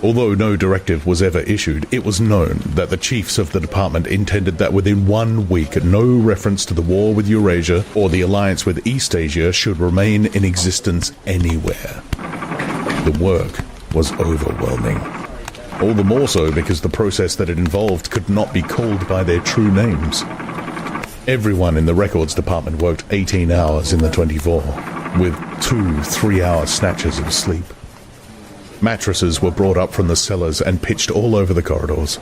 Although no directive was ever issued, it was known that the chiefs of the department intended that within 1 week no reference to the war with Eurasia or the alliance with Eastasia should remain in existence anywhere. The work was overwhelming. All the more so because the process that it involved could not be called by their true names. Everyone in the records department worked 18 hours in the 24, with 2 3-hour snatches of sleep. Mattresses were brought up from the cellars and pitched all over the corridors.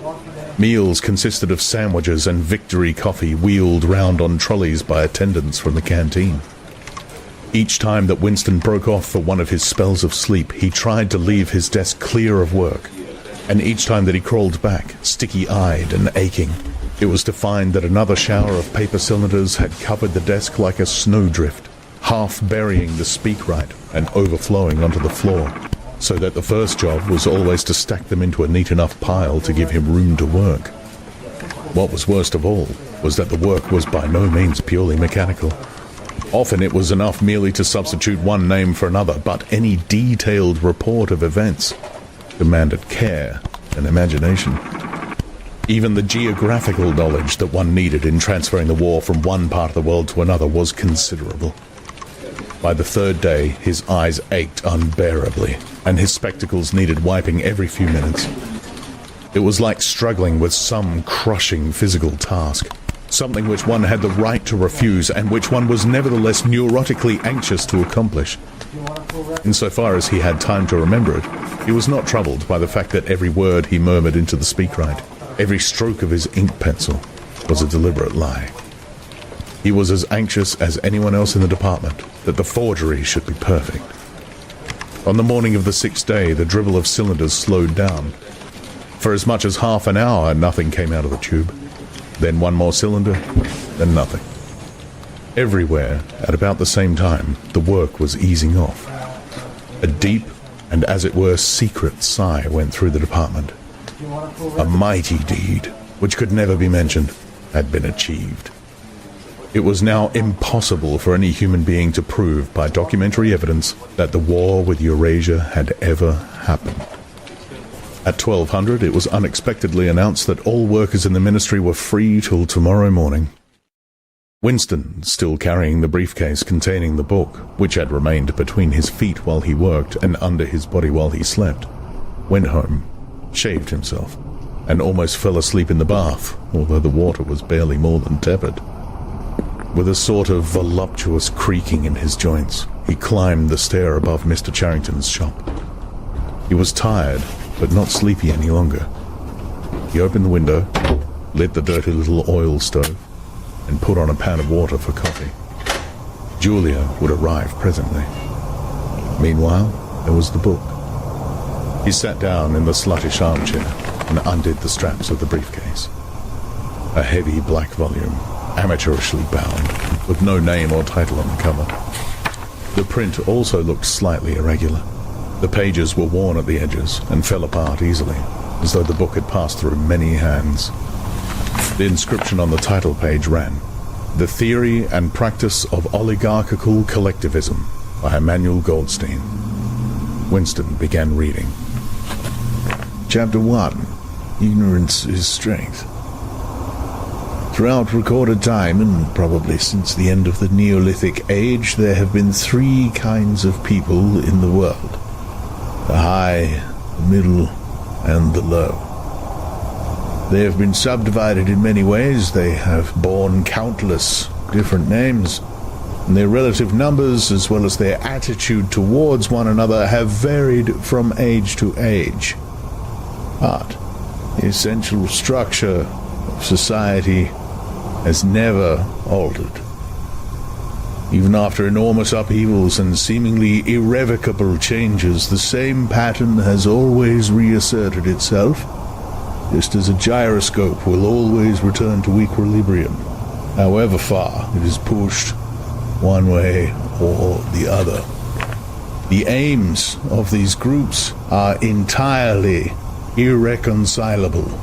Meals consisted of sandwiches and victory coffee wheeled round on trolleys by attendants from the canteen. Each time that Winston broke off for one of his spells of sleep, he tried to leave his desk clear of work. And each time that he crawled back, sticky-eyed and aching, it was to find that another shower of paper cylinders had covered the desk like a snowdrift, half burying the speakwrite and overflowing onto the floor, so that the first job was always to stack them into a neat enough pile to give him room to work. What was worst of all was that the work was by no means purely mechanical. Often it was enough merely to substitute one name for another, but any detailed report of events demanded care and imagination. Even the geographical knowledge that one needed in transferring the war from one part of the world to another was considerable. By the third day, his eyes ached unbearably, and his spectacles needed wiping every few minutes. It was like struggling with some crushing physical task, something which one had the right to refuse and which one was nevertheless neurotically anxious to accomplish. Insofar as he had time to remember it, he was not troubled by the fact that every word he murmured into the speakwrite, every stroke of his ink pencil, was a deliberate lie. He was as anxious as anyone else in the department that the forgery should be perfect. On the morning of the 6th day, the dribble of cylinders slowed down. For as much as half an hour, nothing came out of the tube. Then one more cylinder, then nothing. Everywhere, at about the same time, the work was easing off. A deep and, as it were, secret sigh went through the department. A mighty deed, which could never be mentioned, had been achieved. It was now impossible for any human being to prove by documentary evidence that the war with Eurasia had ever happened. At 1200, it was unexpectedly announced that all workers in the ministry were free till tomorrow morning. Winston, still carrying the briefcase containing the book, which had remained between his feet while he worked and under his body while he slept, went home, shaved himself, and almost fell asleep in the bath, although the water was barely more than tepid. With a sort of voluptuous creaking in his joints, he climbed the stair above Mr. Charrington's shop. He was tired, but not sleepy any longer. He opened the window, lit the dirty little oil stove, and put on a pan of water for coffee. Julia would arrive presently. Meanwhile, there was the book. He sat down in the sluttish armchair and undid the straps of the briefcase. A heavy black volume, amateurishly bound, with no name or title on the cover. The print also looked slightly irregular. The pages were worn at the edges and fell apart easily, as though the book had passed through many hands. The inscription on the title page ran, "The Theory and Practice of Oligarchical Collectivism" by Emmanuel Goldstein. Winston began reading. Chapter 1. ignorance is strength. Throughout recorded time, and probably since the end of the Neolithic Age, there have been three kinds of people in the world: the high, the middle, and the low. They have been subdivided in many ways. They have borne countless different names, and their relative numbers, as well as their attitude towards one another, have varied from age to age. But the essential structure of society has never altered. Even after enormous upheavals and seemingly irrevocable changes, the same pattern has always reasserted itself, just as a gyroscope will always return to equilibrium, however far it is pushed one way or the other. The aims of these groups are entirely irreconcilable.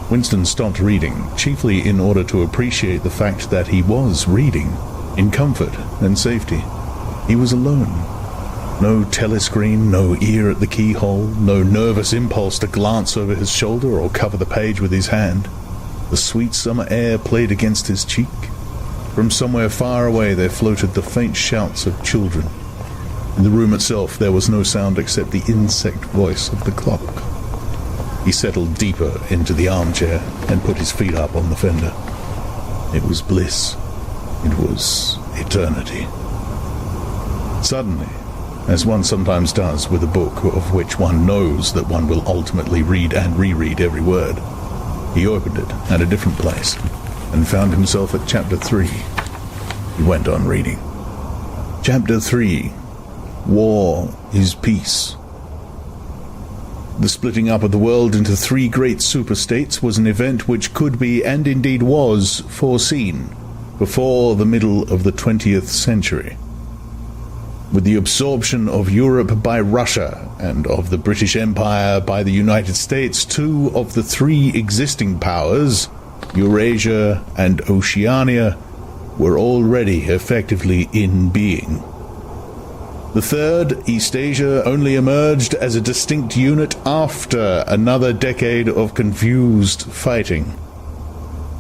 Winston stopped reading, chiefly in order to appreciate the fact that he was reading in comfort and safety. He was alone. No telescreen, no ear at the keyhole, no nervous impulse to glance over his shoulder or cover the page with his hand. The sweet summer air played against his cheek. From somewhere far away there floated the faint shouts of children. In the room itself there was no sound except the insect voice of the clock. He settled deeper into the armchair and put his feet up on the fender. It was bliss. It was eternity. Suddenly, as one sometimes does with a book of which one knows that one will ultimately read and reread every word, he opened it at a different place and found himself at Chapter 3. He went on reading. Chapter 3. War is Peace. The splitting up of the world into three great superstates was an event which could be, and indeed was, foreseen before the middle of the 20th century. With the absorption of Europe by Russia and of the British Empire by the United States, two of the three existing powers, Eurasia and Oceania, were already effectively in being. The third, East Asia, only emerged as a distinct unit after another decade of confused fighting.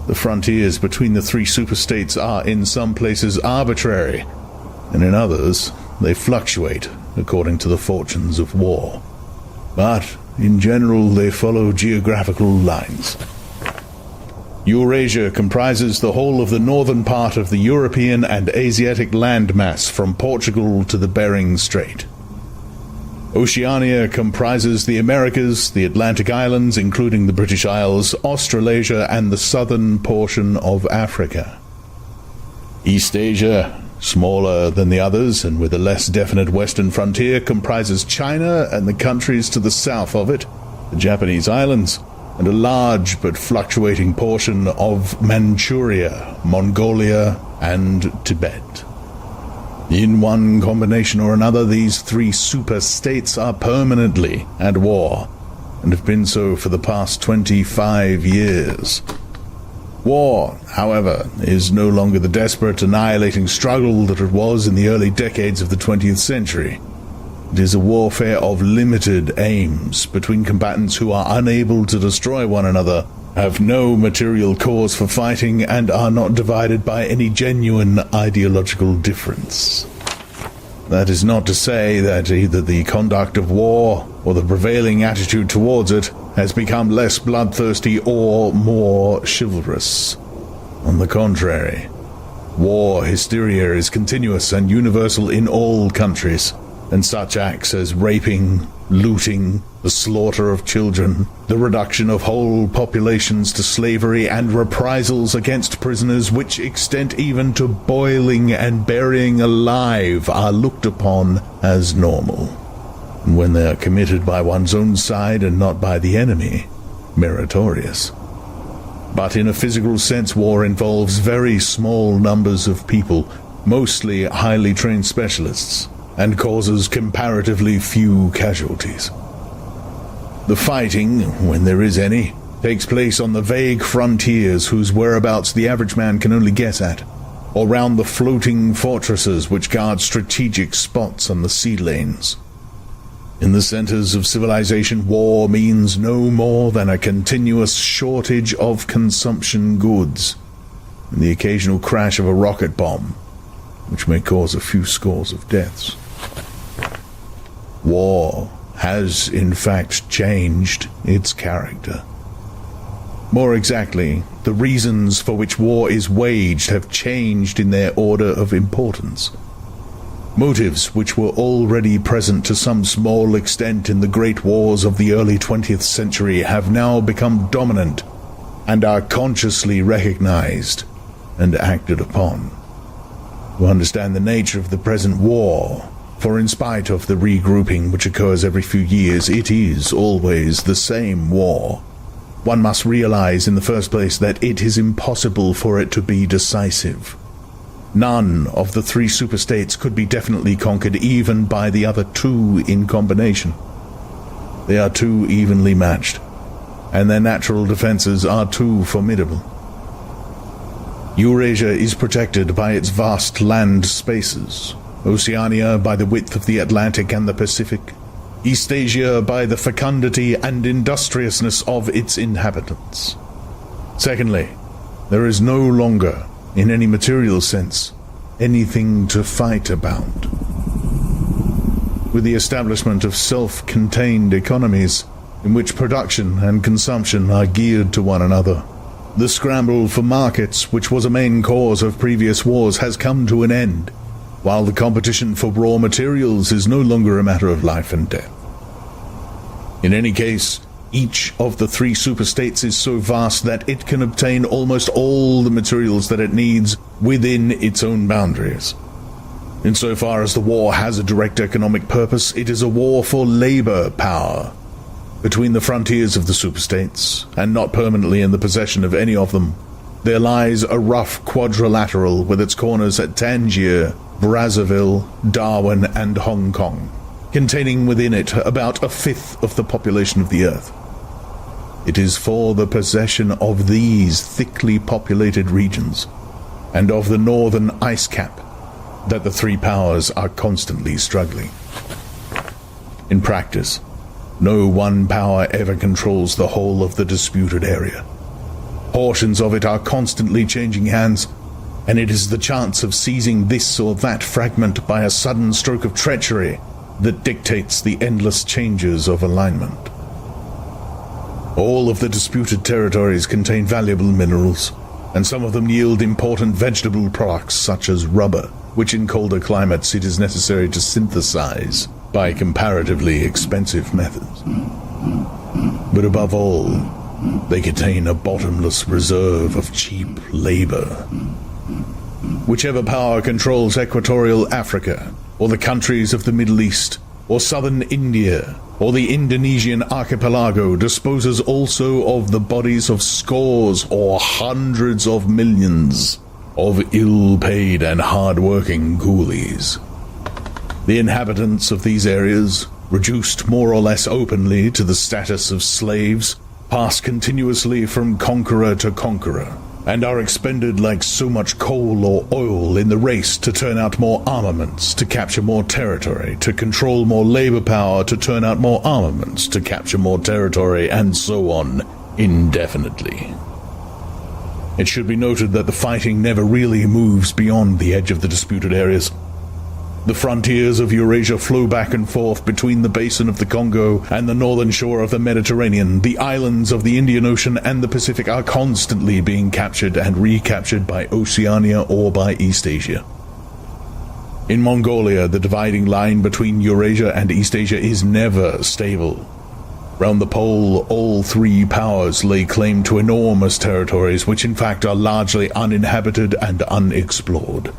The frontiers between the three superstates are in some places arbitrary, and in others they fluctuate according to the fortunes of war. But, in general, they follow geographical lines. Eurasia comprises the whole of the northern part of the European and Asiatic landmass from Portugal to the Bering Strait. Oceania comprises the Americas, the Atlantic Islands, including the British Isles, Australasia, and the southern portion of Africa. East Asia, smaller than the others and with a less definite western frontier, comprises China and the countries to the south of it, the Japanese islands, and a large but fluctuating portion of Manchuria, Mongolia, and Tibet. In one combination or another, these three super-states are permanently at war, and have been so for the past 25 years. War, however, is no longer the desperate, annihilating struggle that it was in the early decades of the 20th century. It is a warfare of limited aims between combatants who are unable to destroy one another, have no material cause for fighting, and are not divided by any genuine ideological difference. That is not to say that either the conduct of war or the prevailing attitude towards it has become less bloodthirsty or more chivalrous. On the contrary, war hysteria is continuous and universal in all countries, and such acts as raping, looting, the slaughter of children, the reduction of whole populations to slavery, and reprisals against prisoners which extend even to boiling and burying alive are looked upon as normal. And when they are committed by one's own side and not by the enemy, meritorious. But in a physical sense, war involves very small numbers of people, mostly highly trained specialists, and causes comparatively few casualties. The fighting, when there is any, takes place on the vague frontiers whose whereabouts the average man can only guess at, or round the floating fortresses which guard strategic spots on the sea lanes. In the centers of civilization, war means no more than a continuous shortage of consumption goods, and the occasional crash of a rocket bomb, which may cause a few scores of deaths. War has, in fact, changed its character. More exactly, the reasons for which war is waged have changed in their order of importance. Motives which were already present to some small extent in the great wars of the early 20th century have now become dominant and are consciously recognized and acted upon. To understand the nature of the present war, for in spite of the regrouping which occurs every few years, it is always the same war. One must realize in the first place that it is impossible for it to be decisive. None of the three superstates could be definitely conquered even by the other two in combination. They are too evenly matched, and their natural defenses are too formidable. Eurasia is protected by its vast land spaces, Oceania by the width of the Atlantic and the Pacific, Eastasia by the fecundity and industriousness of its inhabitants. Secondly, there is no longer, in any material sense, anything to fight about. With the establishment of self-contained economies, in which production and consumption are geared to one another, the scramble for markets, which was a main cause of previous wars, has come to an end, while the competition for raw materials is no longer a matter of life and death. In any case, each of the three superstates is so vast that it can obtain almost all the materials that it needs within its own boundaries. Insofar as the war has a direct economic purpose, it is a war for labor power. Between the frontiers of the superstates, and not permanently in the possession of any of them, there lies a rough quadrilateral with its corners at Tangier, Brazzaville, Darwin, and Hong Kong, containing within it about a fifth of the population of the Earth. It is for the possession of these thickly populated regions, and of the northern ice cap, that the three powers are constantly struggling. In practice, no one power ever controls the whole of the disputed area. Portions of it are constantly changing hands, and it is the chance of seizing this or that fragment by a sudden stroke of treachery that dictates the endless changes of alignment. All of the disputed territories contain valuable minerals, and some of them yield important vegetable products such as rubber, which in colder climates it is necessary to synthesize by comparatively expensive methods. But above all, they contain a bottomless reserve of cheap labor. Whichever power controls equatorial Africa, or the countries of the Middle East, or southern India, or the Indonesian archipelago, disposes also of the bodies of scores or hundreds of millions of ill-paid and hard-working coolies. The inhabitants of these areas, reduced more or less openly to the status of slaves, pass continuously from conqueror to conqueror, and are expended like so much coal or oil in the race to turn out more armaments, to capture more territory, to control more labor power, to turn out more armaments, to capture more territory, and so on, indefinitely. It should be noted that the fighting never really moves beyond the edge of the disputed areas. The frontiers of Eurasia flow back and forth between the basin of the Congo and the northern shore of the Mediterranean. The islands of the Indian Ocean and the Pacific are constantly being captured and recaptured by Oceania or by Eastasia. In Mongolia, the dividing line between Eurasia and Eastasia is never stable. Round the pole, all three powers lay claim to enormous territories which in fact are largely uninhabited and unexplored.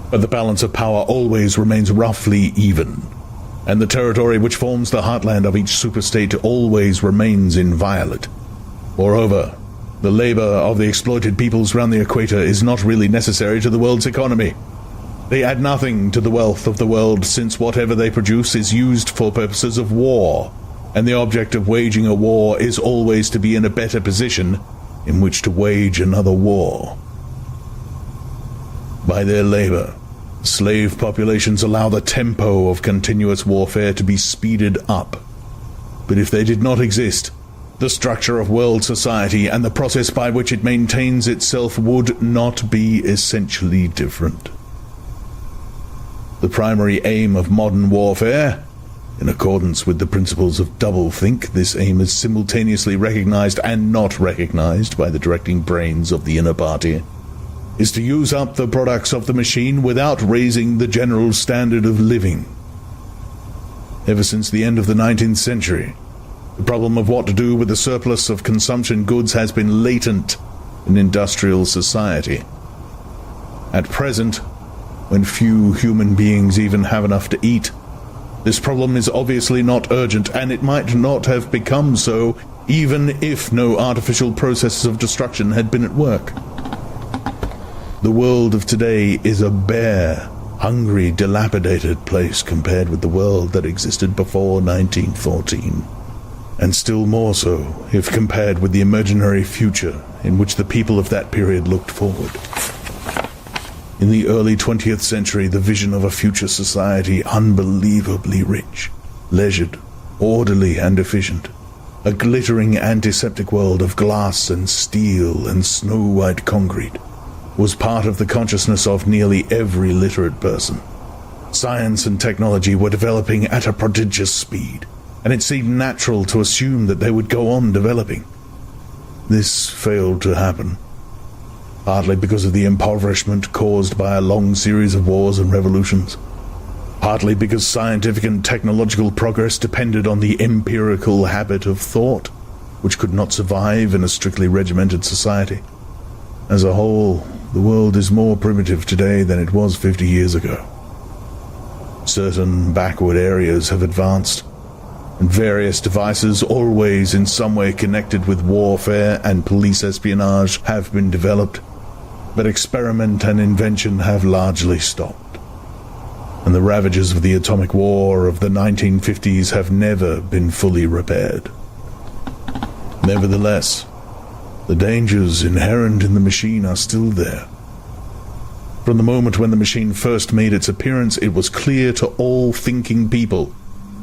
But the balance of power always remains roughly even, and the territory which forms the heartland of each superstate always remains inviolate. Moreover, the labor of the exploited peoples round the equator is not really necessary to the world's economy. They add nothing to the wealth of the world, since whatever they produce is used for purposes of war, and the object of waging a war is always to be in a better position in which to wage another war. By their labor, Slave populations allow the tempo of continuous warfare to be speeded up. But if they did not exist, the structure of world society and the process by which it maintains itself would not be essentially different. The primary aim of modern warfare, in accordance with the principles of doublethink, this aim is simultaneously recognized and not recognized by the directing brains of the inner party, is to use up the products of the machine without raising the general standard of living. Ever since the end of the 19th century, the problem of what to do with the surplus of consumption goods has been latent in industrial society. At present, when few human beings even have enough to eat, this problem is obviously not urgent, and it might not have become so even if no artificial processes of destruction had been at work. The world of today is a bare, hungry, dilapidated place compared with the world that existed before 1914, and still more so if compared with the imaginary future in which the people of that period looked forward. In the early 20th century, the vision of a future society unbelievably rich, leisured, orderly and efficient, a glittering antiseptic world of glass and steel and snow-white concrete, was part of the consciousness of nearly every literate person. Science and technology were developing at a prodigious speed, and it seemed natural to assume that they would go on developing. This failed to happen, partly because of the impoverishment caused by a long series of wars and revolutions, partly because scientific and technological progress depended on the empirical habit of thought, which could not survive in a strictly regimented society. As a whole, the world is more primitive today than it was 50 years ago. Certain backward areas have advanced, and various devices, always in some way connected with warfare and police espionage, have been developed, but experiment and invention have largely stopped, and the ravages of the atomic war of the 1950s have never been fully repaired. Nevertheless, the dangers inherent in the machine are still there. From the moment when the machine first made its appearance, it was clear to all thinking people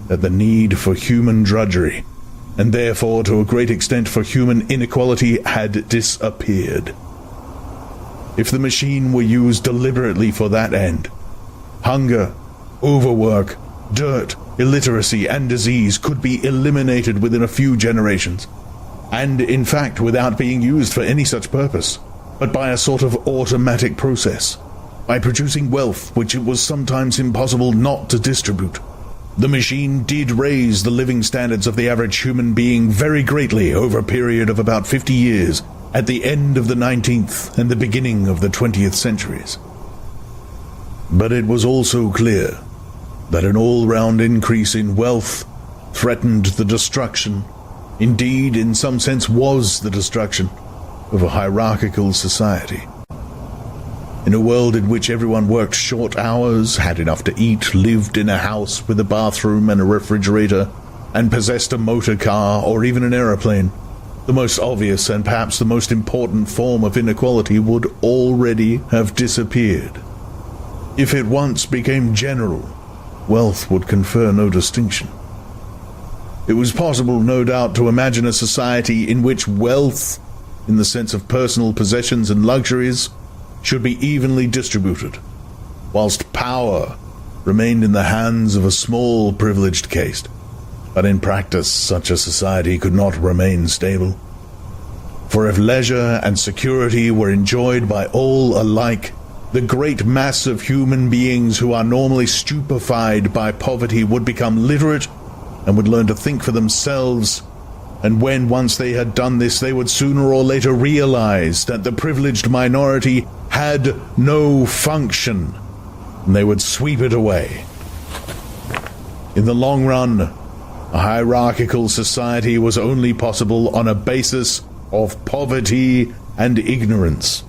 that the need for human drudgery, and therefore to a great extent for human inequality, had disappeared. If the machine were used deliberately for that end, hunger, overwork, dirt, illiteracy, and disease could be eliminated within a few generations, and in fact without being used for any such purpose, but by a sort of automatic process, by producing wealth which it was sometimes impossible not to distribute. The machine did raise the living standards of the average human being very greatly over a period of about 50 years, at the end of the 19th and the beginning of the 20th centuries. But it was also clear that an all-round increase in wealth threatened the destruction, indeed in some sense was the destruction, of a hierarchical society. In a world in which everyone worked short hours, had enough to eat, lived in a house with a bathroom and a refrigerator, and possessed a motor car or even an aeroplane, the most obvious and perhaps the most important form of inequality would already have disappeared. If it once became general, wealth would confer no distinction. It was possible, no doubt, to imagine a society in which wealth, in the sense of personal possessions and luxuries, should be evenly distributed, whilst power remained in the hands of a small privileged caste. But in practice, such a society could not remain stable. For if leisure and security were enjoyed by all alike, the great mass of human beings who are normally stupefied by poverty would become literate and would learn to think for themselves, and when once they had done this, they would sooner or later realize that the privileged minority had no function, and they would sweep it away. In the long run, a hierarchical society was only possible on a basis of poverty and ignorance.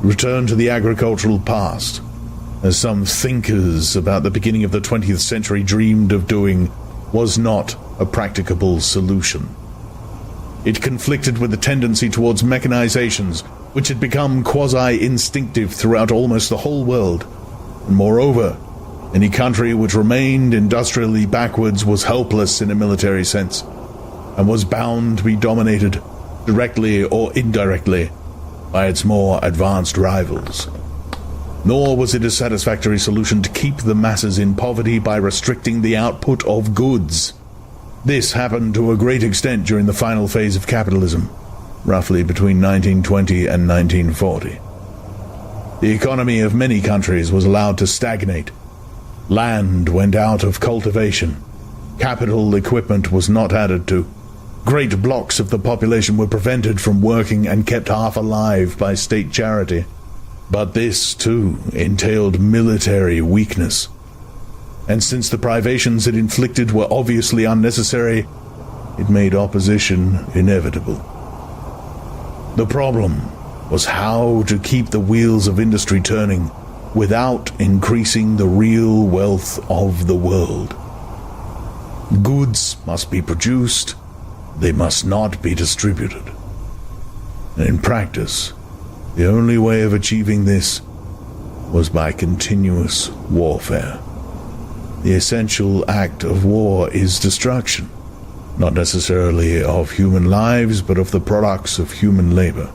Return to the agricultural past, as some thinkers about the beginning of the 20th century dreamed of doing, was not a practicable solution. It conflicted with the tendency towards mechanizations, which had become quasi-instinctive throughout almost the whole world, And moreover, any country which remained industrially backwards was helpless in a military sense, and was bound to be dominated, directly or indirectly, by its more advanced rivals. Nor was it a satisfactory solution to keep the masses in poverty by restricting the output of goods. This happened to a great extent during the final phase of capitalism, roughly between 1920 and 1940. The economy of many countries was allowed to stagnate. Land went out of cultivation. Capital equipment was not added to. Great blocks of the population were prevented from working and kept half alive by state charity. But this, too, entailed military weakness. And since the privations it inflicted were obviously unnecessary, it made opposition inevitable. The problem was how to keep the wheels of industry turning without increasing the real wealth of the world. Goods must be produced, they must not be distributed. And in practice, the only way of achieving this was by continuous warfare. The essential act of war is destruction, not necessarily of human lives, but of the products of human labor.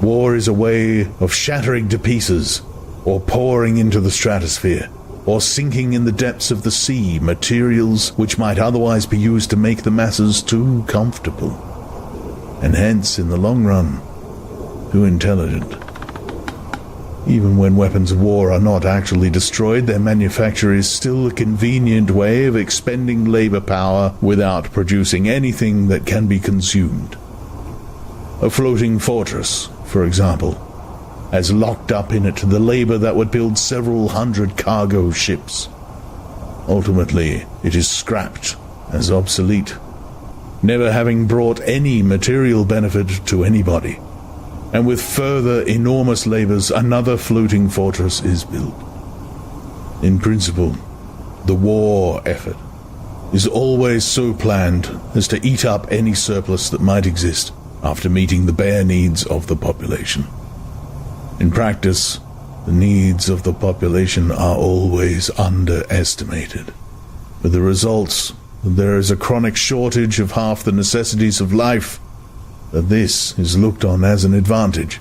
War is a way of shattering to pieces, or pouring into the stratosphere, or sinking in the depths of the sea materials which might otherwise be used to make the masses too comfortable, and hence, in the long run, too intelligent. Even when weapons of war are not actually destroyed, their manufacture is still a convenient way of expending labor power without producing anything that can be consumed. A floating fortress, for example, has locked up in it the labor that would build several hundred cargo ships. Ultimately, it is scrapped as obsolete, never having brought any material benefit to anybody. And with further enormous labors, another floating fortress is built. In principle, the war effort is always so planned as to eat up any surplus that might exist after meeting the bare needs of the population. In practice, the needs of the population are always underestimated, with the results that there is a chronic shortage of half the necessities of life, that this is looked on as an advantage.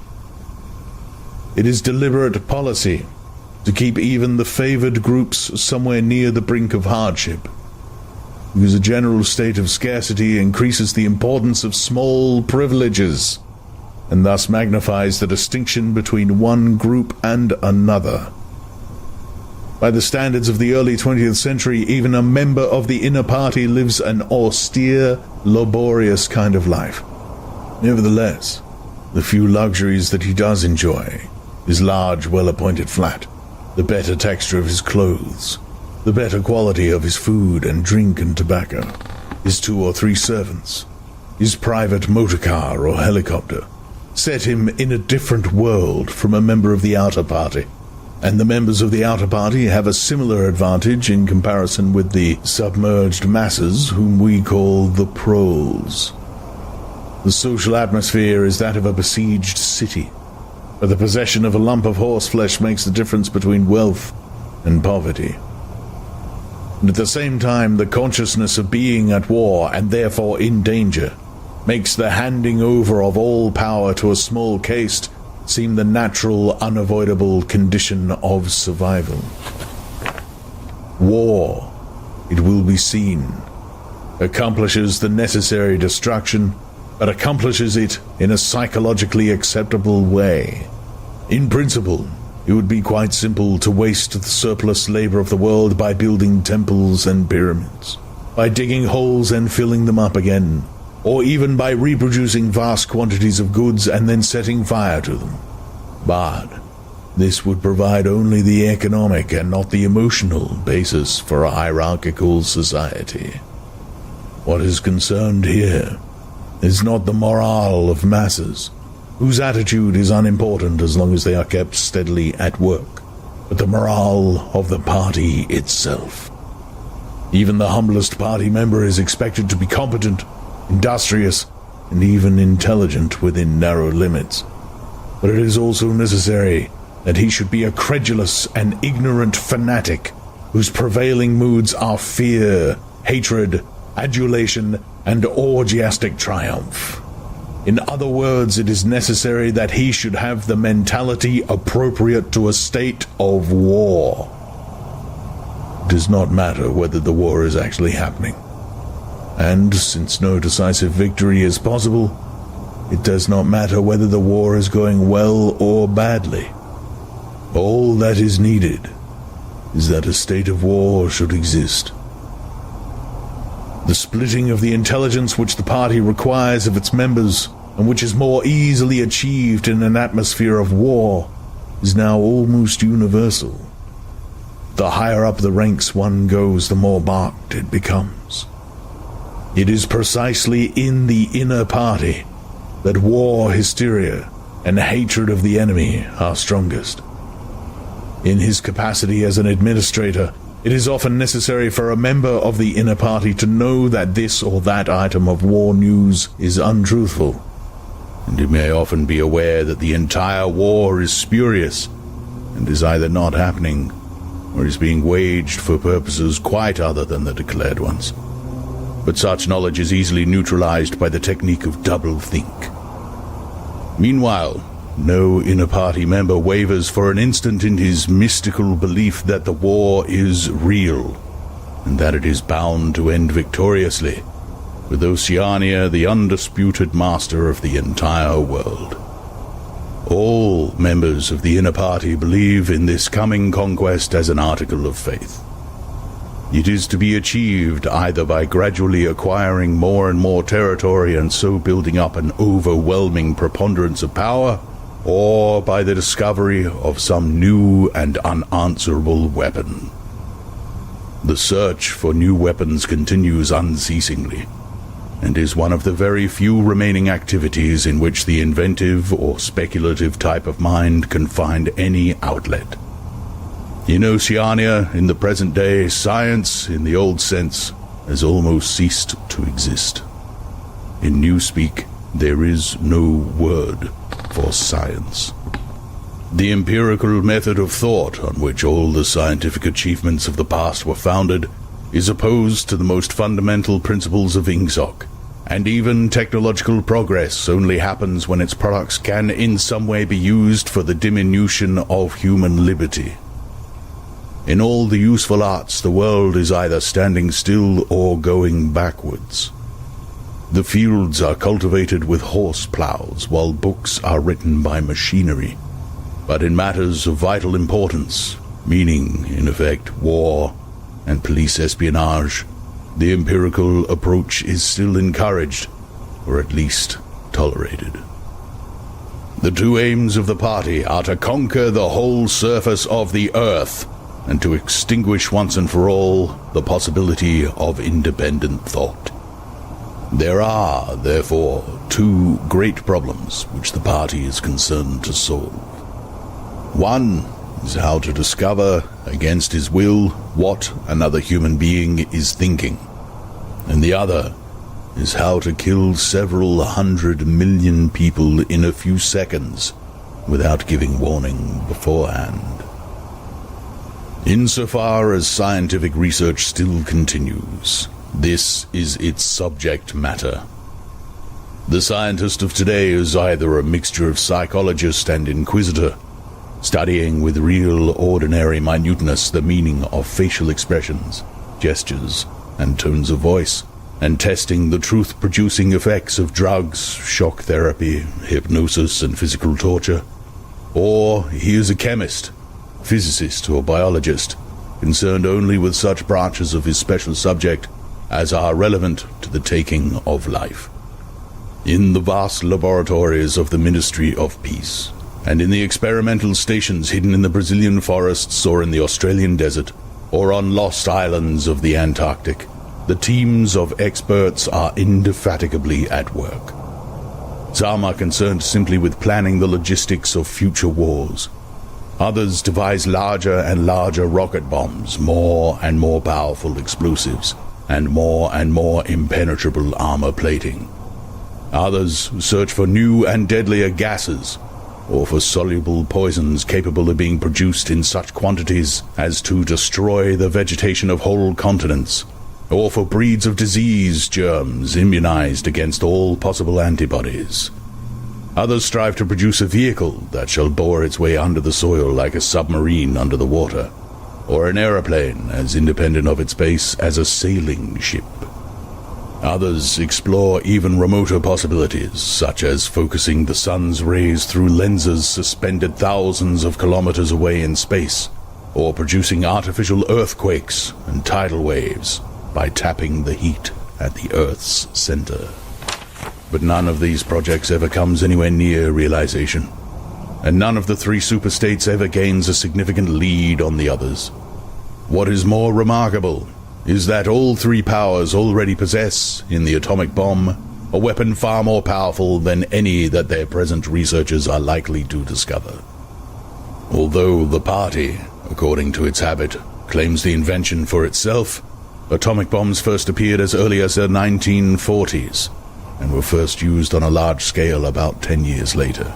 It is deliberate policy to keep even the favored groups somewhere near the brink of hardship, because a general state of scarcity increases the importance of small privileges, and thus magnifies the distinction between one group and another. By the standards of the early 20th century, even a member of the inner party lives an austere, laborious kind of life. Nevertheless, the few luxuries that he does enjoy, his large, well-appointed flat, the better texture of his clothes, the better quality of his food and drink and tobacco, his 2 or 3 servants, his private motor car or helicopter, set him in a different world from a member of the outer party, and the members of the outer party have a similar advantage in comparison with the submerged masses whom we call the proles. The social atmosphere is that of a besieged city, where the possession of a lump of horseflesh makes the difference between wealth and poverty. And at the same time, the consciousness of being at war, and therefore in danger, makes the handing over of all power to a small caste seem the natural, unavoidable condition of survival. War, it will be seen, accomplishes the necessary destruction, but accomplishes it in a psychologically acceptable way. In principle, it would be quite simple to waste the surplus labor of the world by building temples and pyramids, by digging holes and filling them up again, or even by reproducing vast quantities of goods and then setting fire to them. But this would provide only the economic and not the emotional basis for a hierarchical society. What is concerned here is not the morale of masses, whose attitude is unimportant as long as they are kept steadily at work, but the morale of the party itself. Even the humblest party member is expected to be competent, industrious, and even intelligent within narrow limits. But it is also necessary that he should be a credulous and ignorant fanatic whose prevailing moods are fear, hatred, adulation, and orgiastic triumph. In other words, it is necessary that he should have the mentality appropriate to a state of war. It does not matter whether the war is actually happening. And since no decisive victory is possible, it does not matter whether the war is going well or badly. All that is needed is that a state of war should exist. The splitting of the intelligence which the party requires of its members, and which is more easily achieved in an atmosphere of war, is now almost universal. The higher up the ranks one goes, the more marked it becomes. It is precisely in the inner party that war hysteria and hatred of the enemy are strongest. In his capacity as an administrator, it is often necessary for a member of the inner party to know that this or that item of war news is untruthful, and he may often be aware that the entire war is spurious and is either not happening or is being waged for purposes quite other than the declared ones. But such knowledge is easily neutralized by the technique of doublethink. Meanwhile, no inner party member wavers for an instant in his mystical belief that the war is real, and that it is bound to end victoriously, with Oceania the undisputed master of the entire world. All members of the inner party believe in this coming conquest as an article of faith. It is to be achieved either by gradually acquiring more and more territory and so building up an overwhelming preponderance of power, or by the discovery of some new and unanswerable weapon. The search for new weapons continues unceasingly, and is one of the very few remaining activities in which the inventive or speculative type of mind can find any outlet. In Oceania, in the present day, science, in the old sense, has almost ceased to exist. In Newspeak, there is no word for science. The empirical method of thought on which all the scientific achievements of the past were founded is opposed to the most fundamental principles of Ingsoc, and even technological progress only happens when its products can in some way be used for the diminution of human liberty. In all the useful arts, the world is either standing still or going backwards. The fields are cultivated with horse plows, while books are written by machinery. But in matters of vital importance, meaning, in effect, war and police espionage, the empirical approach is still encouraged, or at least tolerated. The two aims of the party are to conquer the whole surface of the earth, and to extinguish once and for all the possibility of independent thought. There are, therefore, two great problems which the party is concerned to solve. One is how to discover, against his will, what another human being is thinking, and the other is how to kill several 100 million people in a few seconds without giving warning beforehand. Insofar as scientific research still continues, this is its subject matter. The scientist of today is either a mixture of psychologist and inquisitor, studying with real ordinary minuteness the meaning of facial expressions, gestures, and tones of voice, and testing the truth-producing effects of drugs, shock therapy, hypnosis, and physical torture. Or he is a chemist, physicist, or biologist, concerned only with such branches of his special subject as are relevant to the taking of life. In the vast laboratories of the Ministry of Peace, and in the experimental stations hidden in the Brazilian forests or in the Australian desert, or on lost islands of the Antarctic, the teams of experts are indefatigably at work. Some are concerned simply with planning the logistics of future wars. Others devise larger and larger rocket bombs, more and more powerful explosives, and more impenetrable armor plating. Others search for new and deadlier gases, or for soluble poisons capable of being produced in such quantities as to destroy the vegetation of whole continents, or for breeds of disease germs immunized against all possible antibodies. Others strive to produce a vehicle that shall bore its way under the soil like a submarine under the water, or an aeroplane as independent of its base as a sailing ship. Others explore even remoter possibilities, such as focusing the sun's rays through lenses suspended thousands of kilometers away in space, or producing artificial earthquakes and tidal waves by tapping the heat at the Earth's center. But none of these projects ever comes anywhere near realization, and none of the three superstates ever gains a significant lead on the others. What is more remarkable is that all three powers already possess, in the atomic bomb, a weapon far more powerful than any that their present researchers are likely to discover. Although the party, according to its habit, claims the invention for itself, atomic bombs first appeared as early as the 1940s, and were first used on a large scale about 10 years later.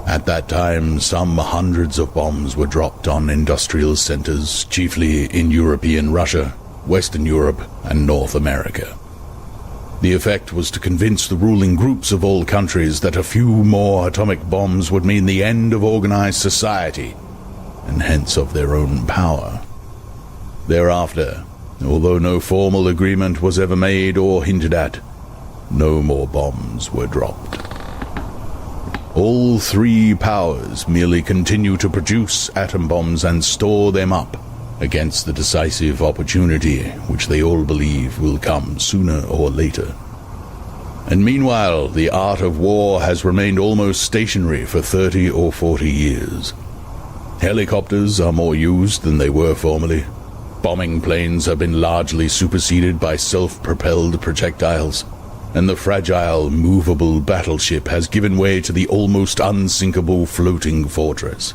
At that time, some hundreds of bombs were dropped on industrial centers, chiefly in European Russia, Western Europe, and North America. The effect was to convince the ruling groups of all countries that a few more atomic bombs would mean the end of organized society, and hence of their own power. Thereafter, although no formal agreement was ever made or hinted at, no more bombs were dropped. All three powers merely continue to produce atom bombs and store them up against the decisive opportunity which they all believe will come sooner or later. And meanwhile, the art of war has remained almost stationary for 30 or 40 years. Helicopters are more used than they were formerly. Bombing planes have been largely superseded by self-propelled projectiles, and the fragile, movable battleship has given way to the almost unsinkable floating fortress.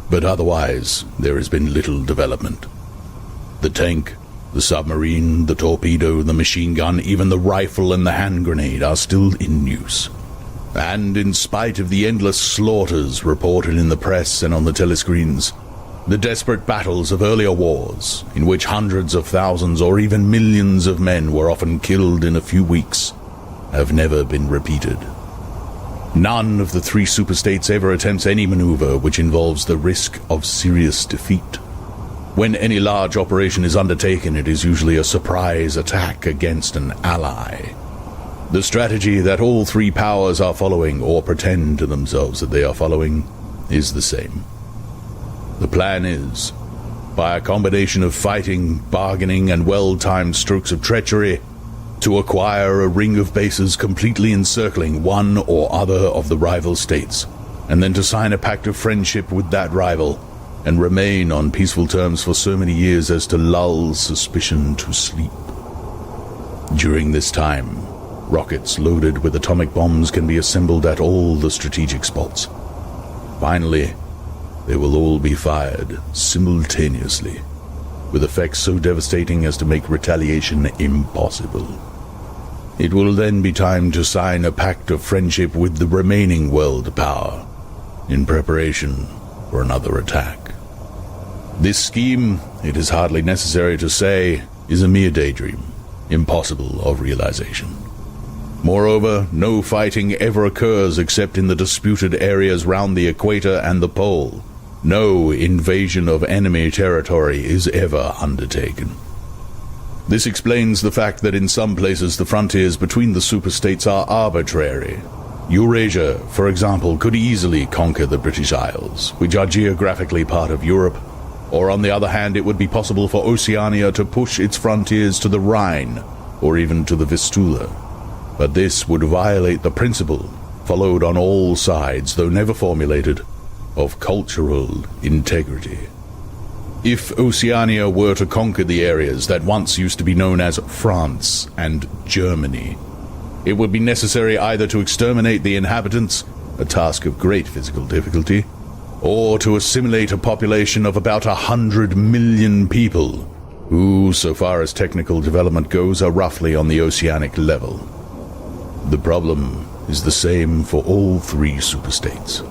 But otherwise, there has been little development. The tank, the submarine, the torpedo, the machine gun, even the rifle and the hand grenade are still in use. And in spite of the endless slaughters reported in the press and on the telescreens, the desperate battles of earlier wars, in which hundreds of thousands or even millions of men were often killed in a few weeks, have never been repeated. None of the three superstates ever attempts any maneuver which involves the risk of serious defeat. When any large operation is undertaken, it is usually a surprise attack against an ally. The strategy that all three powers are following, or pretend to themselves that they are following, is the same. The plan is, by a combination of fighting, bargaining, and well-timed strokes of treachery, to acquire a ring of bases completely encircling one or other of the rival states, and then to sign a pact of friendship with that rival, and remain on peaceful terms for so many years as to lull suspicion to sleep. During this time, rockets loaded with atomic bombs can be assembled at all the strategic spots. Finally, they will all be fired simultaneously, with effects so devastating as to make retaliation impossible. It will then be time to sign a pact of friendship with the remaining world power, in preparation for another attack. This scheme, it is hardly necessary to say, is a mere daydream, impossible of realization. Moreover, no fighting ever occurs except in the disputed areas round the equator and the pole. No invasion of enemy territory is ever undertaken. This explains the fact that in some places the frontiers between the superstates are arbitrary. Eurasia, for example, could easily conquer the British Isles, which are geographically part of Europe, or on the other hand it would be possible for Oceania to push its frontiers to the Rhine, or even to the Vistula. But this would violate the principle, followed on all sides, though never formulated, of cultural integrity. If Oceania were to conquer the areas that once used to be known as France and Germany, it would be necessary either to exterminate the inhabitants, a task of great physical difficulty, or to assimilate a population of about 100 million people, who, so far as technical development goes, are roughly on the oceanic level. The problem is the same for all three superstates.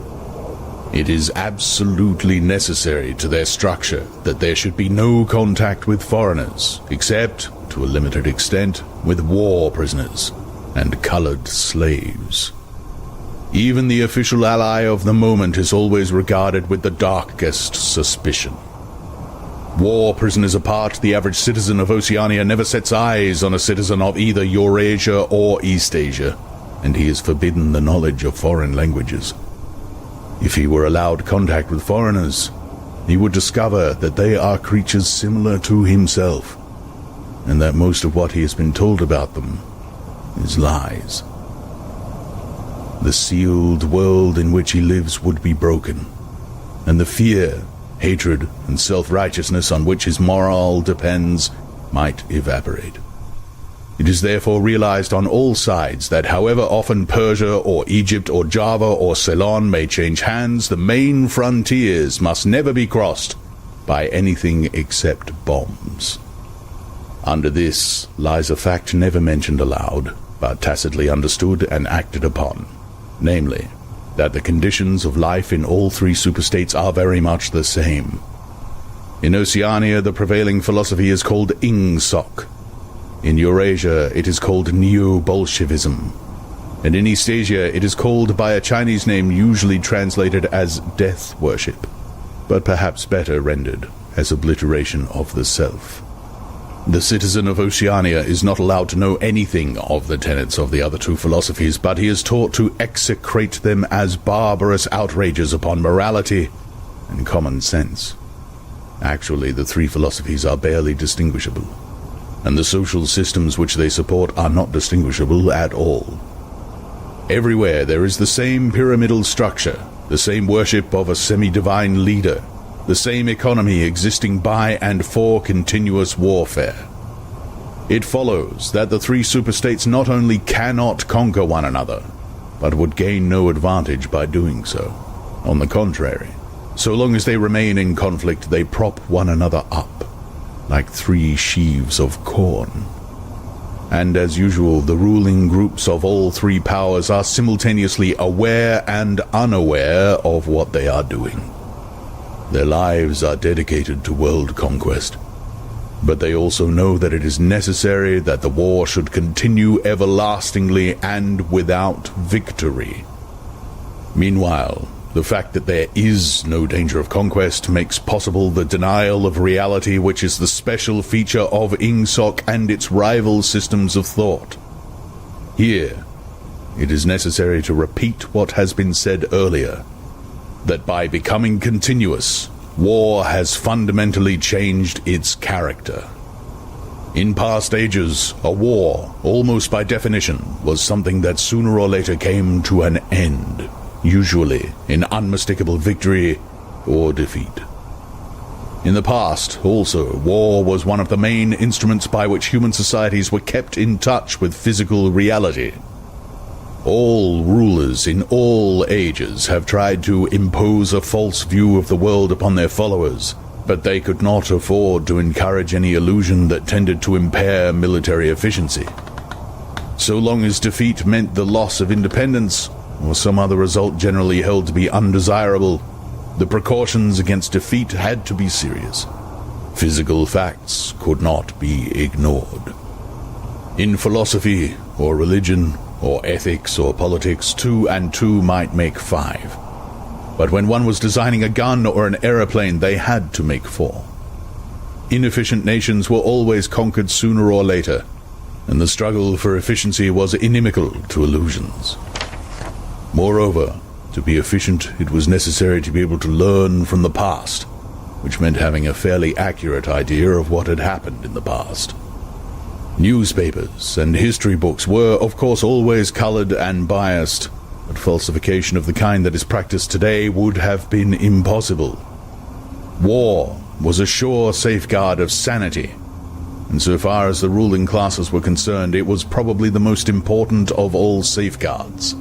It is absolutely necessary to their structure that there should be no contact with foreigners, except, to a limited extent, with war prisoners and colored slaves. Even the official ally of the moment is always regarded with the darkest suspicion. War prisoners apart, the average citizen of Oceania never sets eyes on a citizen of either Eurasia or Eastasia, and he is forbidden the knowledge of foreign languages. If he were allowed contact with foreigners, he would discover that they are creatures similar to himself, and that most of what he has been told about them is lies. The sealed world in which he lives would be broken, and the fear, hatred, and self-righteousness on which his morale depends might evaporate. It is therefore realized on all sides that however often Persia or Egypt or Java or Ceylon may change hands, the main frontiers must never be crossed by anything except bombs. Under this lies a fact never mentioned aloud, but tacitly understood and acted upon, namely, that the conditions of life in all three superstates are very much the same. In Oceania, the prevailing philosophy is called Ingsoc. In Eurasia, it is called Neo-Bolshevism. And in Eastasia, it is called by a Chinese name usually translated as death worship, but perhaps better rendered as obliteration of the self. The citizen of Oceania is not allowed to know anything of the tenets of the other two philosophies, but he is taught to execrate them as barbarous outrages upon morality and common sense. Actually, the three philosophies are barely distinguishable, and the social systems which they support are not distinguishable at all. Everywhere there is the same pyramidal structure, the same worship of a semi-divine leader, the same economy existing by and for continuous warfare. It follows that the three superstates not only cannot conquer one another, but would gain no advantage by doing so. On the contrary, so long as they remain in conflict, they prop one another up, like three sheaves of corn. And as usual, the ruling groups of all three powers are simultaneously aware and unaware of what they are doing. Their lives are dedicated to world conquest, but they also know that it is necessary that the war should continue everlastingly and without victory. Meanwhile, the fact that there is no danger of conquest makes possible the denial of reality, which is the special feature of Ingsoc and its rival systems of thought. Here, it is necessary to repeat what has been said earlier, that by becoming continuous, war has fundamentally changed its character. In past ages, a war, almost by definition, was something that sooner or later came to an end, usually in unmistakable victory or defeat. In the past, also, war was one of the main instruments by which human societies were kept in touch with physical reality. All rulers in all ages have tried to impose a false view of the world upon their followers, but they could not afford to encourage any illusion that tended to impair military efficiency. So long as defeat meant the loss of independence, or some other result generally held to be undesirable, the precautions against defeat had to be serious. Physical facts could not be ignored. In philosophy, or religion, or ethics, or politics, 2 and 2 might make 5. But when one was designing a gun or an aeroplane, they had to make 4. Inefficient nations were always conquered sooner or later, and the struggle for efficiency was inimical to illusions. Moreover, to be efficient, it was necessary to be able to learn from the past, which meant having a fairly accurate idea of what had happened in the past. Newspapers and history books were, of course, always colored and biased, but falsification of the kind that is practiced today would have been impossible. War was a sure safeguard of sanity, and so far as the ruling classes were concerned, it was probably the most important of all safeguards.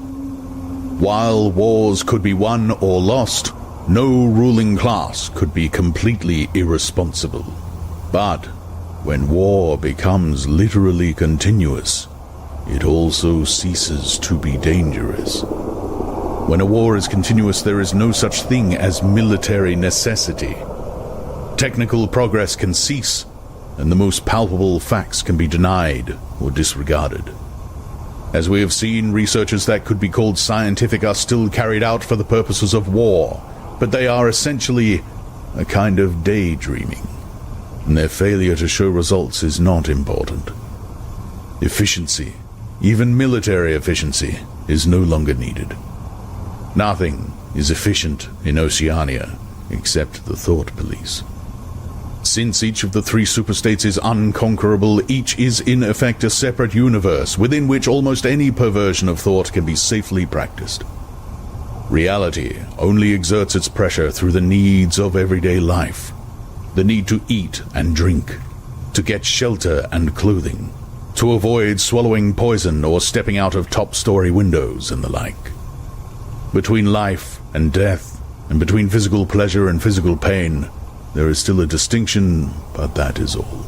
While wars could be won or lost, no ruling class could be completely irresponsible. But when war becomes literally continuous, it also ceases to be dangerous. When a war is continuous, there is no such thing as military necessity. Technical progress can cease, and the most palpable facts can be denied or disregarded. As we have seen, researches that could be called scientific are still carried out for the purposes of war, but they are essentially a kind of daydreaming, and their failure to show results is not important. Efficiency, even military efficiency, is no longer needed. Nothing is efficient in Oceania except the thought police. Since each of the three superstates is unconquerable, each is in effect a separate universe within which almost any perversion of thought can be safely practiced. Reality only exerts its pressure through the needs of everyday life. The need to eat and drink, to get shelter and clothing, to avoid swallowing poison or stepping out of top-story windows and the like. Between life and death, and between physical pleasure and physical pain, there is still a distinction, but that is all.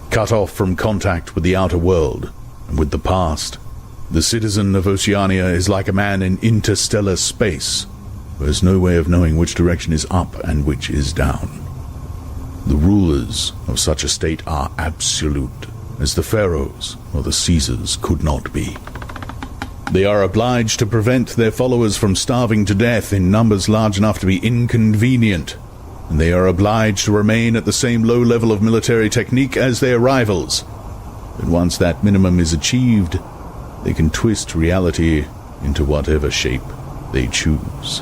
Cut off from contact with the outer world and with the past, the citizen of Oceania is like a man in interstellar space, who has no way of knowing which direction is up and which is down. The rulers of such a state are absolute, as the pharaohs or the Caesars could not be. They are obliged to prevent their followers from starving to death in numbers large enough to be inconvenient, and they are obliged to remain at the same low level of military technique as their rivals. But once that minimum is achieved, they can twist reality into whatever shape they choose.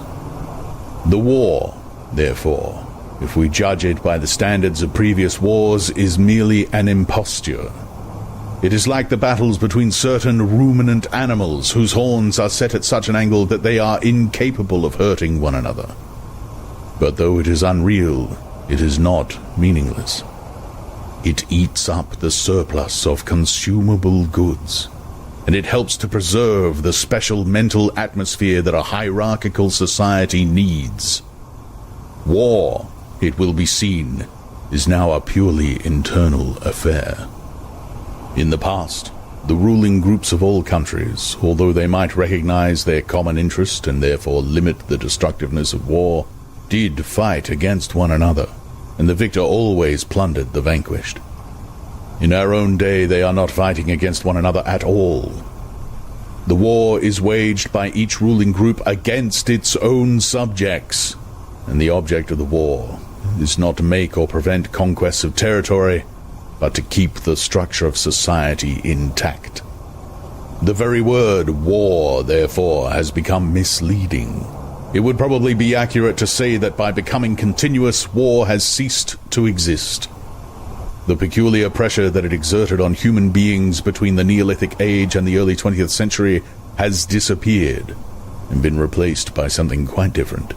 The war, therefore, if we judge it by the standards of previous wars, is merely an imposture. It is like the battles between certain ruminant animals whose horns are set at such an angle that they are incapable of hurting one another. But though it is unreal, it is not meaningless. It eats up the surplus of consumable goods, and it helps to preserve the special mental atmosphere that a hierarchical society needs. War, it will be seen, is now a purely internal affair. In the past, the ruling groups of all countries, although they might recognize their common interest and therefore limit the destructiveness of war, did fight against one another, and the victor always plundered the vanquished. In our own day, they are not fighting against one another at all. The war is waged by each ruling group against its own subjects, and the object of the war is not to make or prevent conquests of territory, but to keep the structure of society intact. The very word war, therefore, has become misleading. It would probably be accurate to say that by becoming continuous, war has ceased to exist. The peculiar pressure that it exerted on human beings between the Neolithic age and the early 20th century has disappeared and been replaced by something quite different.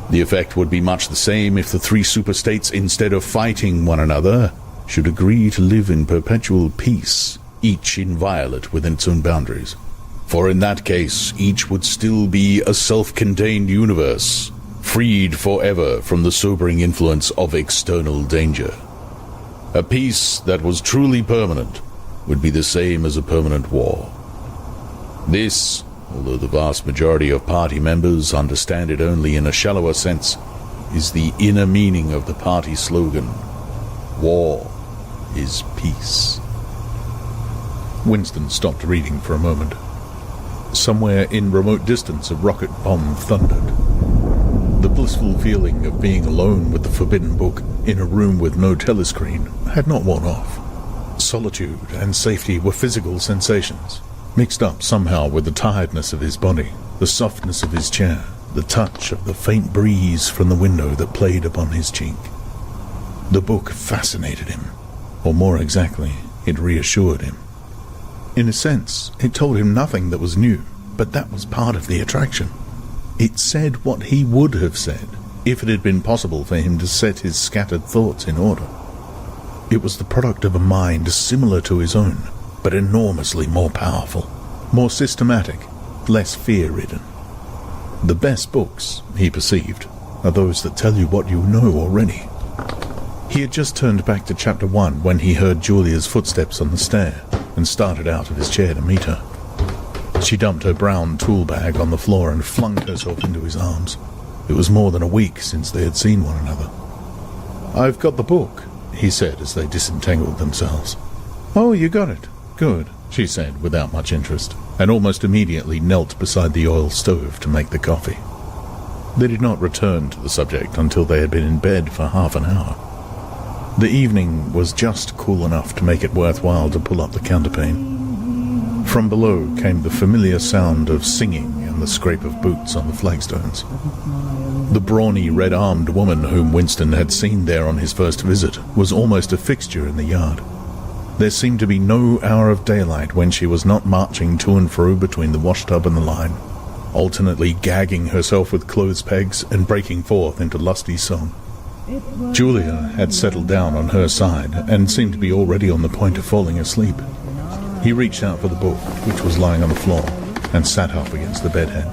The effect would be much the same if the three superstates, instead of fighting one another, should agree to live in perpetual peace, each inviolate within its own boundaries. For in that case, each would still be a self-contained universe, freed forever from the sobering influence of external danger. A peace that was truly permanent would be the same as a permanent war. This, although the vast majority of party members understand it only in a shallower sense, is the inner meaning of the party slogan, "War is peace." Winston stopped reading for a moment. Somewhere in remote distance, a rocket bomb thundered. The blissful feeling of being alone with the forbidden book in a room with no telescreen had not worn off. Solitude and safety were physical sensations, mixed up somehow with the tiredness of his body, the softness of his chair, the touch of the faint breeze from the window that played upon his cheek. The book fascinated him, or more exactly, it reassured him. In a sense, it told him nothing that was new, but that was part of the attraction. It said what he would have said if it had been possible for him to set his scattered thoughts in order. It was the product of a mind similar to his own, but enormously more powerful, more systematic, less fear-ridden. The best books, he perceived, are those that tell you what you know already. He had just turned back to Chapter 1 when he heard Julia's footsteps on the stair and started out of his chair to meet her. She dumped her brown tool bag on the floor and flung herself into his arms. It was more than a week since they had seen one another. "I've got the book," he said as they disentangled themselves. "Oh, you got it. Good," she said without much interest, and almost immediately knelt beside the oil stove to make the coffee. They did not return to the subject until they had been in bed for half an hour. The evening was just cool enough to make it worthwhile to pull up the counterpane. From below came the familiar sound of singing and the scrape of boots on the flagstones. The brawny, red-armed woman whom Winston had seen there on his first visit was almost a fixture in the yard. There seemed to be no hour of daylight when she was not marching to and fro between the washtub and the line, alternately gagging herself with clothes pegs and breaking forth into lusty song. Julia had settled down on her side and seemed to be already on the point of falling asleep. He reached out for the book, which was lying on the floor, and sat up against the bedhead.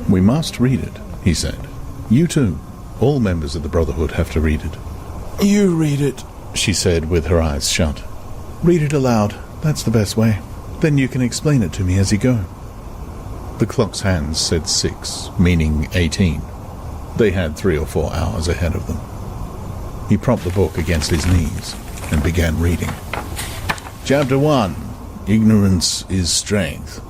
"We must read it," he said. "You too. All members of the Brotherhood have to read it." "You read it," she said with her eyes shut. "Read it aloud. That's the best way. Then you can explain it to me as you go." The clock's hands said 6, meaning 18. They had 3 or 4 hours ahead of them. He propped the book against his knees and began reading. Chapter 1. Ignorance is Strength.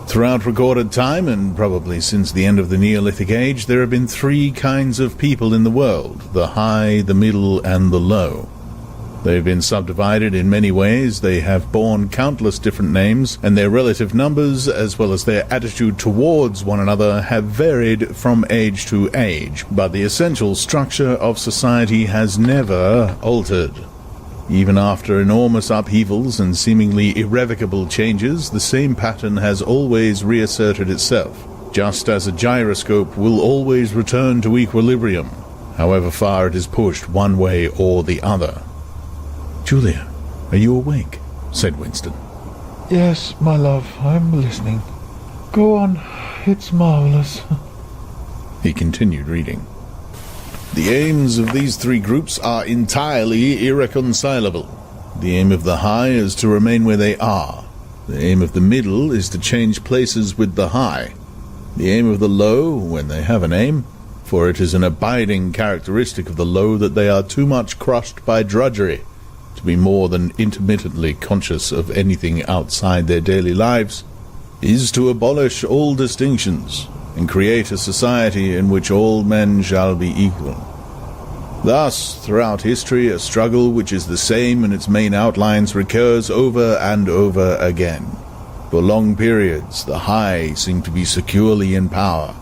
Throughout recorded time, and probably since the end of the Neolithic Age, there have been 3 kinds of people in the world: the high, the middle, and the low. They've been subdivided in many ways. They have borne countless different names, and their relative numbers, as well as their attitude towards one another, have varied from age to age, but the essential structure of society has never altered. Even after enormous upheavals and seemingly irrevocable changes, the same pattern has always reasserted itself, just as a gyroscope will always return to equilibrium, however far it is pushed one way or the other. "Julia, are you awake?" said Winston. "Yes, my love, I'm listening. Go on, it's marvelous." He continued reading. The aims of these 3 groups are entirely irreconcilable. The aim of the high is to remain where they are. The aim of the middle is to change places with the high. The aim of the low, when they have an aim, for it is an abiding characteristic of the low that they are too much crushed by drudgery to be more than intermittently conscious of anything outside their daily lives, is to abolish all distinctions and create a society in which all men shall be equal. Thus, throughout history, a struggle which is the same in its main outlines recurs over and over again. For long periods, the high seem to be securely in power,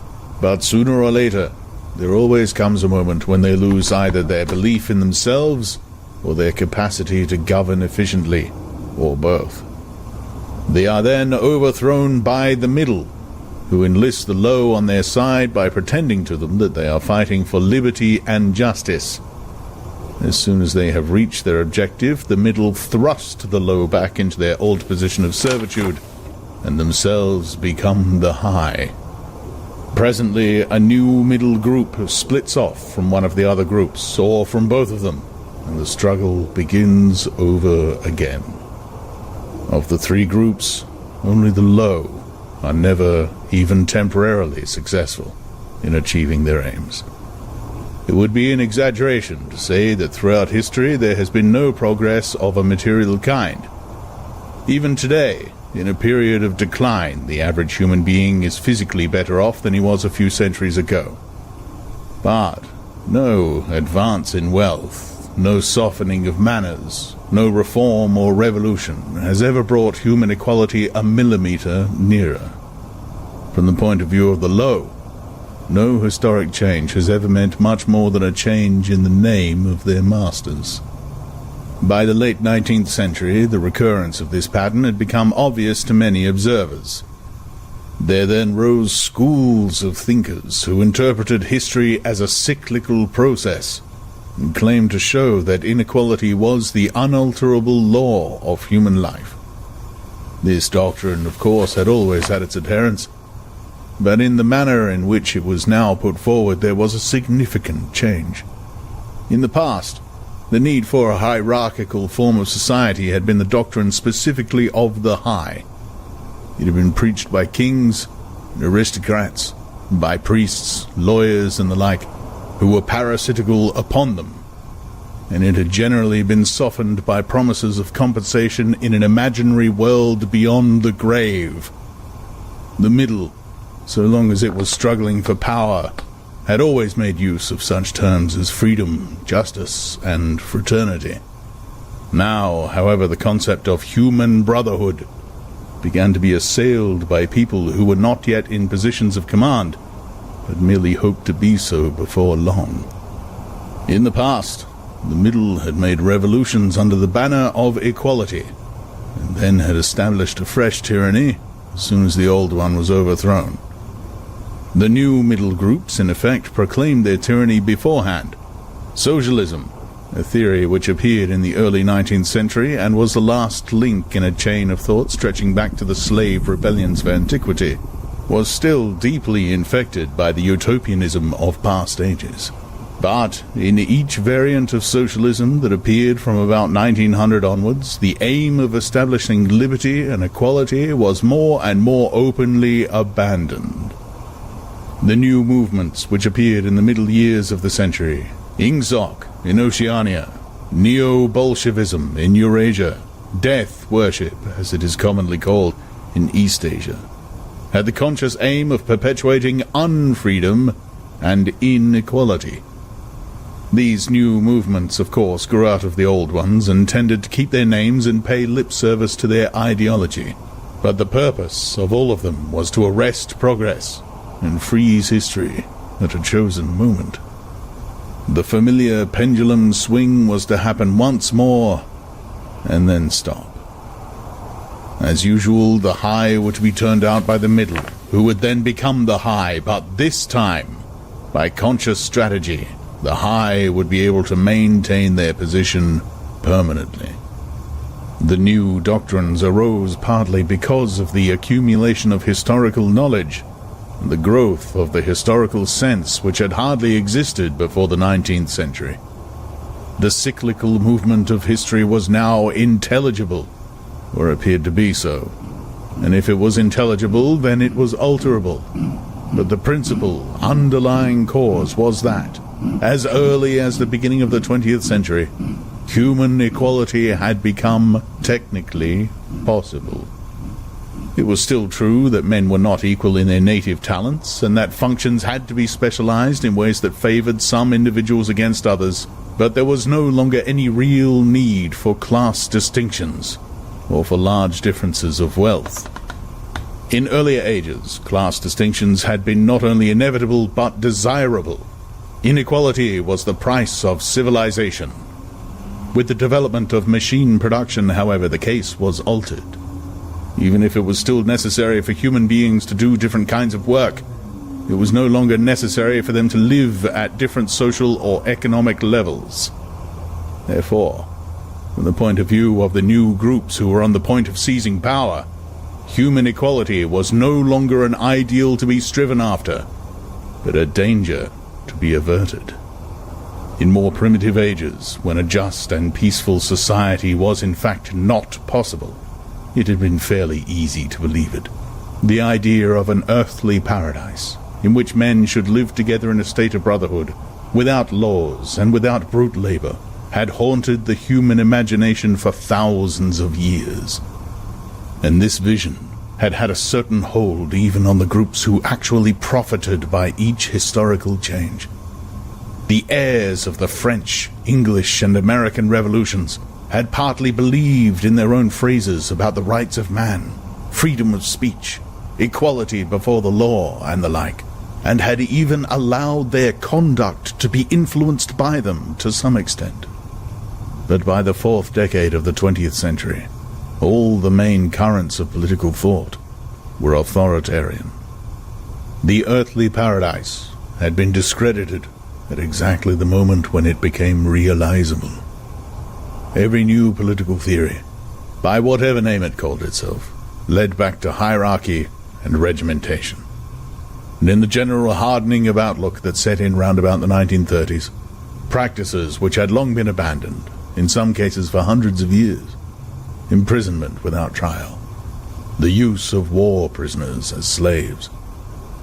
but sooner or later, there always comes a moment when they lose either their belief in themselves or their capacity to govern efficiently, or both. They are then overthrown by the middle, who enlist the low on their side by pretending to them that they are fighting for liberty and justice. As soon as they have reached their objective, the middle thrust the low back into their old position of servitude, and themselves become the high. Presently, a new middle group splits off from one of the other groups, or from both of them, and the struggle begins over again. Of the 3 groups, only the low are never, even temporarily, successful in achieving their aims. It would be an exaggeration to say that throughout history there has been no progress of a material kind. Even today, in a period of decline, the average human being is physically better off than he was a few centuries ago. But no advance in wealth, no softening of manners, no reform or revolution has ever brought human equality a millimeter nearer. From the point of view of the low, no historic change has ever meant much more than a change in the name of their masters. By the late 19th century, the recurrence of this pattern had become obvious to many observers. There then rose schools of thinkers who interpreted history as a cyclical process, and claimed to show that inequality was the unalterable law of human life. This doctrine, of course, had always had its adherents, but in the manner in which it was now put forward there was a significant change. In the past, the need for a hierarchical form of society had been the doctrine specifically of the high. It had been preached by kings and aristocrats, by priests, lawyers, and the like, who were parasitical upon them, and it had generally been softened by promises of compensation in an imaginary world beyond the grave. The middle, so long as it was struggling for power, had always made use of such terms as freedom, justice, and fraternity. Now, however, the concept of human brotherhood began to be assailed by people who were not yet in positions of command, but merely hoped to be so before long. In the past, the middle had made revolutions under the banner of equality, and then had established a fresh tyranny as soon as the old one was overthrown. The new middle groups, in effect, proclaimed their tyranny beforehand. Socialism, a theory which appeared in the early 19th century and was the last link in a chain of thought stretching back to the slave rebellions of antiquity, was still deeply infected by the utopianism of past ages. But in each variant of socialism that appeared from about 1900 onwards, the aim of establishing liberty and equality was more and more openly abandoned. The new movements which appeared in the middle years of the century, Ingsoc in Oceania, Neo-Bolshevism in Eurasia, death worship, as it is commonly called, in East Asia, had the conscious aim of perpetuating unfreedom and inequality. These new movements, of course, grew out of the old ones and tended to keep their names and pay lip service to their ideology. But the purpose of all of them was to arrest progress and freeze history at a chosen moment. The familiar pendulum swing was to happen once more and then stop. As usual, the high were to be turned out by the middle, who would then become the high, but this time, by conscious strategy, the high would be able to maintain their position permanently. The new doctrines arose partly because of the accumulation of historical knowledge and the growth of the historical sense which had hardly existed before the 19th century. The cyclical movement of history was now intelligible, or appeared to be so, and if it was intelligible, then it was alterable. But the principal, underlying cause was that, as early as the beginning of the 20th century, human equality had become technically possible. It was still true that men were not equal in their native talents, and that functions had to be specialized in ways that favored some individuals against others, but there was no longer any real need for class distinctions, or for large differences of wealth. In earlier ages, class distinctions had been not only inevitable but desirable. Inequality was the price of civilization. With the development of machine production, however, the case was altered. Even if it was still necessary for human beings to do different kinds of work, it was no longer necessary for them to live at different social or economic levels. Therefore, from the point of view of the new groups who were on the point of seizing power, human equality was no longer an ideal to be striven after, but a danger to be averted. In more primitive ages, when a just and peaceful society was in fact not possible, it had been fairly easy to believe it. The idea of an earthly paradise, in which men should live together in a state of brotherhood, without laws and without brute labor, had haunted the human imagination for thousands of years. And this vision had had a certain hold even on the groups who actually profited by each historical change. The heirs of the French, English, and American revolutions had partly believed in their own phrases about the rights of man, freedom of speech, equality before the law, and the like, and had even allowed their conduct to be influenced by them to some extent. But by the fourth decade of the 20th century, all the main currents of political thought were authoritarian. The earthly paradise had been discredited at exactly the moment when it became realizable. Every new political theory, by whatever name it called itself, led back to hierarchy and regimentation. And in the general hardening of outlook that set in round about the 1930s, practices which had long been abandoned, in some cases for hundreds of years, imprisonment without trial, the use of war prisoners as slaves,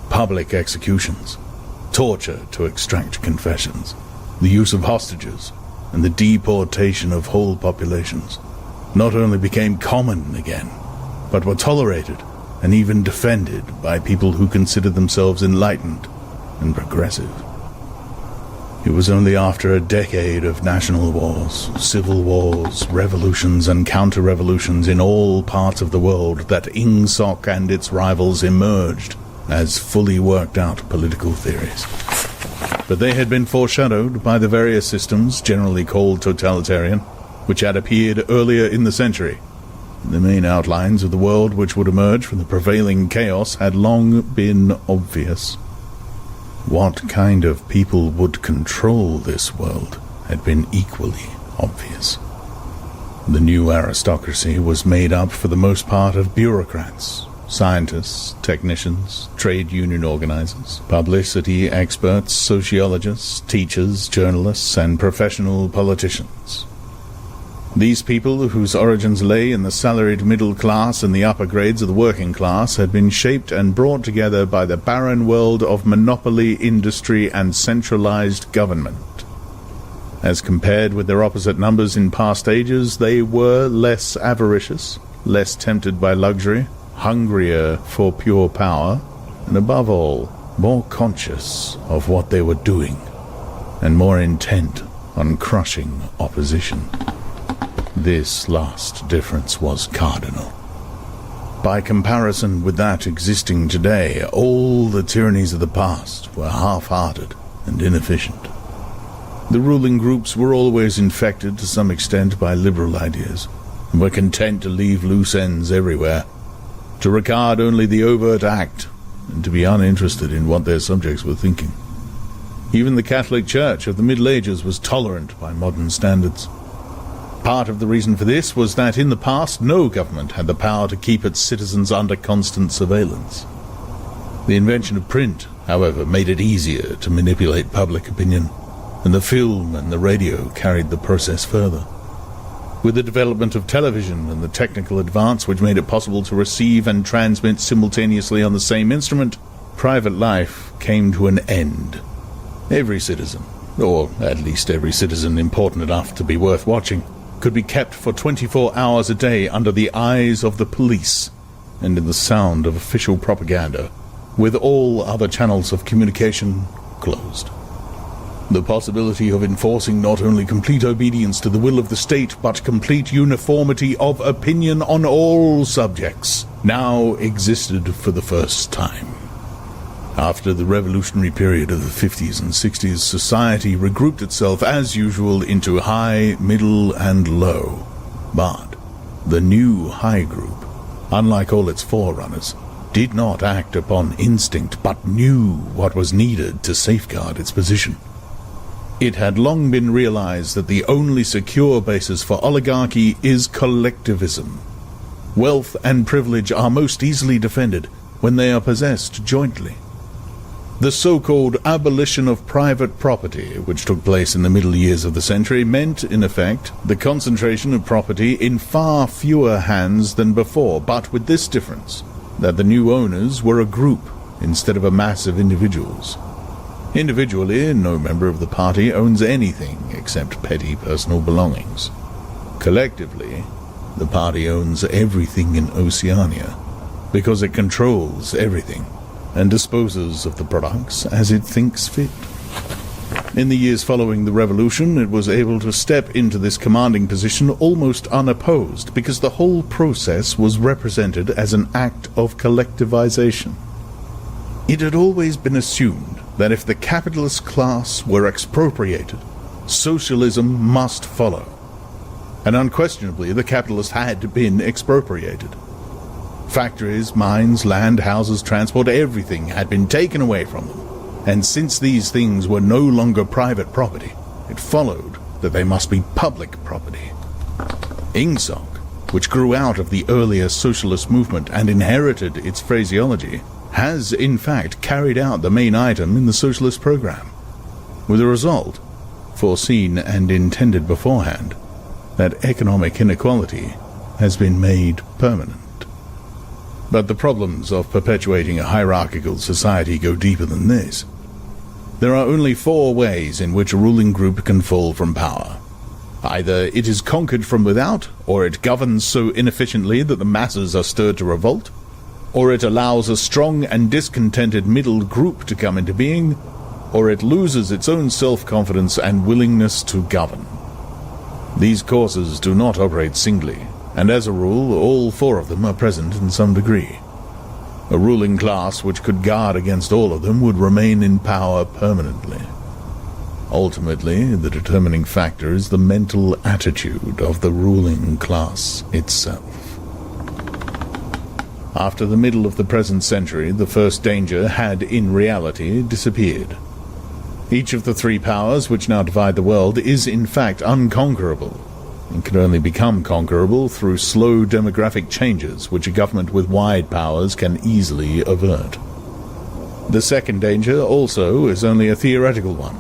public executions, torture to extract confessions, the use of hostages, and the deportation of whole populations not only became common again, but were tolerated and even defended by people who considered themselves enlightened and progressive. It was only after a decade of national wars, civil wars, revolutions and counter-revolutions in all parts of the world that Ingsoc and its rivals emerged as fully worked-out political theories. But they had been foreshadowed by the various systems, generally called totalitarian, which had appeared earlier in the century. The main outlines of the world which would emerge from the prevailing chaos had long been obvious. What kind of people would control this world had been equally obvious. The new aristocracy was made up for the most part of bureaucrats, scientists, technicians, trade union organizers, publicity experts, sociologists, teachers, journalists, and professional politicians. These people, whose origins lay in the salaried middle class and the upper grades of the working class, had been shaped and brought together by the barren world of monopoly, industry, and centralized government. As compared with their opposite numbers in past ages, they were less avaricious, less tempted by luxury, hungrier for pure power, and above all, more conscious of what they were doing, and more intent on crushing opposition. This last difference was cardinal. By comparison with that existing today, all the tyrannies of the past were half-hearted and inefficient. The ruling groups were always infected to some extent by liberal ideas, and were content to leave loose ends everywhere, to regard only the overt act, and to be uninterested in what their subjects were thinking. Even the Catholic Church of the Middle Ages was tolerant by modern standards. Part of the reason for this was that in the past no government had the power to keep its citizens under constant surveillance. The invention of print, however, made it easier to manipulate public opinion, and the film and the radio carried the process further. With the development of television and the technical advance which made it possible to receive and transmit simultaneously on the same instrument, private life came to an end. Every citizen, or at least every citizen important enough to be worth watching, could be kept for 24 hours a day under the eyes of the police and in the sound of official propaganda, with all other channels of communication closed. The possibility of enforcing not only complete obedience to the will of the state, but complete uniformity of opinion on all subjects, now existed for the first time. After the revolutionary period of the 50s and 60s, society regrouped itself as usual into high, middle, and low. But the new high group, unlike all its forerunners, did not act upon instinct, but knew what was needed to safeguard its position. It had long been realized that the only secure basis for oligarchy is collectivism. Wealth and privilege are most easily defended when they are possessed jointly. The so-called abolition of private property, which took place in the middle years of the century, meant, in effect, the concentration of property in far fewer hands than before, but with this difference, that the new owners were a group instead of a mass of individuals. Individually, no member of the party owns anything except petty personal belongings. Collectively, the party owns everything in Oceania, because it controls everything and disposes of the products as it thinks fit. In the years following the revolution, it was able to step into this commanding position almost unopposed, because the whole process was represented as an act of collectivization. It had always been assumed that if the capitalist class were expropriated, socialism must follow. And unquestionably, the capitalists had been expropriated. Factories, mines, land, houses, transport, everything had been taken away from them. And since these things were no longer private property, it followed that they must be public property. Ingsoc, which grew out of the earlier socialist movement and inherited its phraseology, has in fact carried out the main item in the socialist program, with a result, foreseen and intended beforehand, that economic inequality has been made permanent. But the problems of perpetuating a hierarchical society go deeper than this. There are only 4 ways in which a ruling group can fall from power. Either it is conquered from without, or it governs so inefficiently that the masses are stirred to revolt, or it allows a strong and discontented middle group to come into being, or it loses its own self-confidence and willingness to govern. These causes do not operate singly, and as a rule, all 4 of them are present in some degree. A ruling class which could guard against all of them would remain in power permanently. Ultimately, the determining factor is the mental attitude of the ruling class itself. After the middle of the present century, the first danger had, in reality, disappeared. Each of the 3 powers which now divide the world is, in fact, unconquerable, and can only become conquerable through slow demographic changes which a government with wide powers can easily avert. The second danger, also, is only a theoretical one.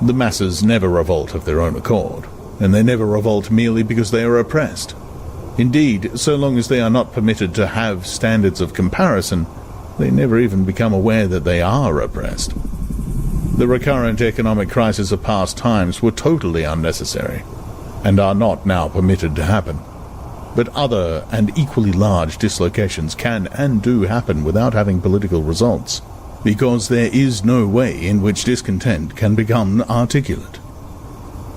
The masses never revolt of their own accord, and they never revolt merely because they are oppressed. Indeed, so long as they are not permitted to have standards of comparison, they never even become aware that they are oppressed. The recurrent economic crises of past times were totally unnecessary, and are not now permitted to happen. But other and equally large dislocations can and do happen without having political results, because there is no way in which discontent can become articulate.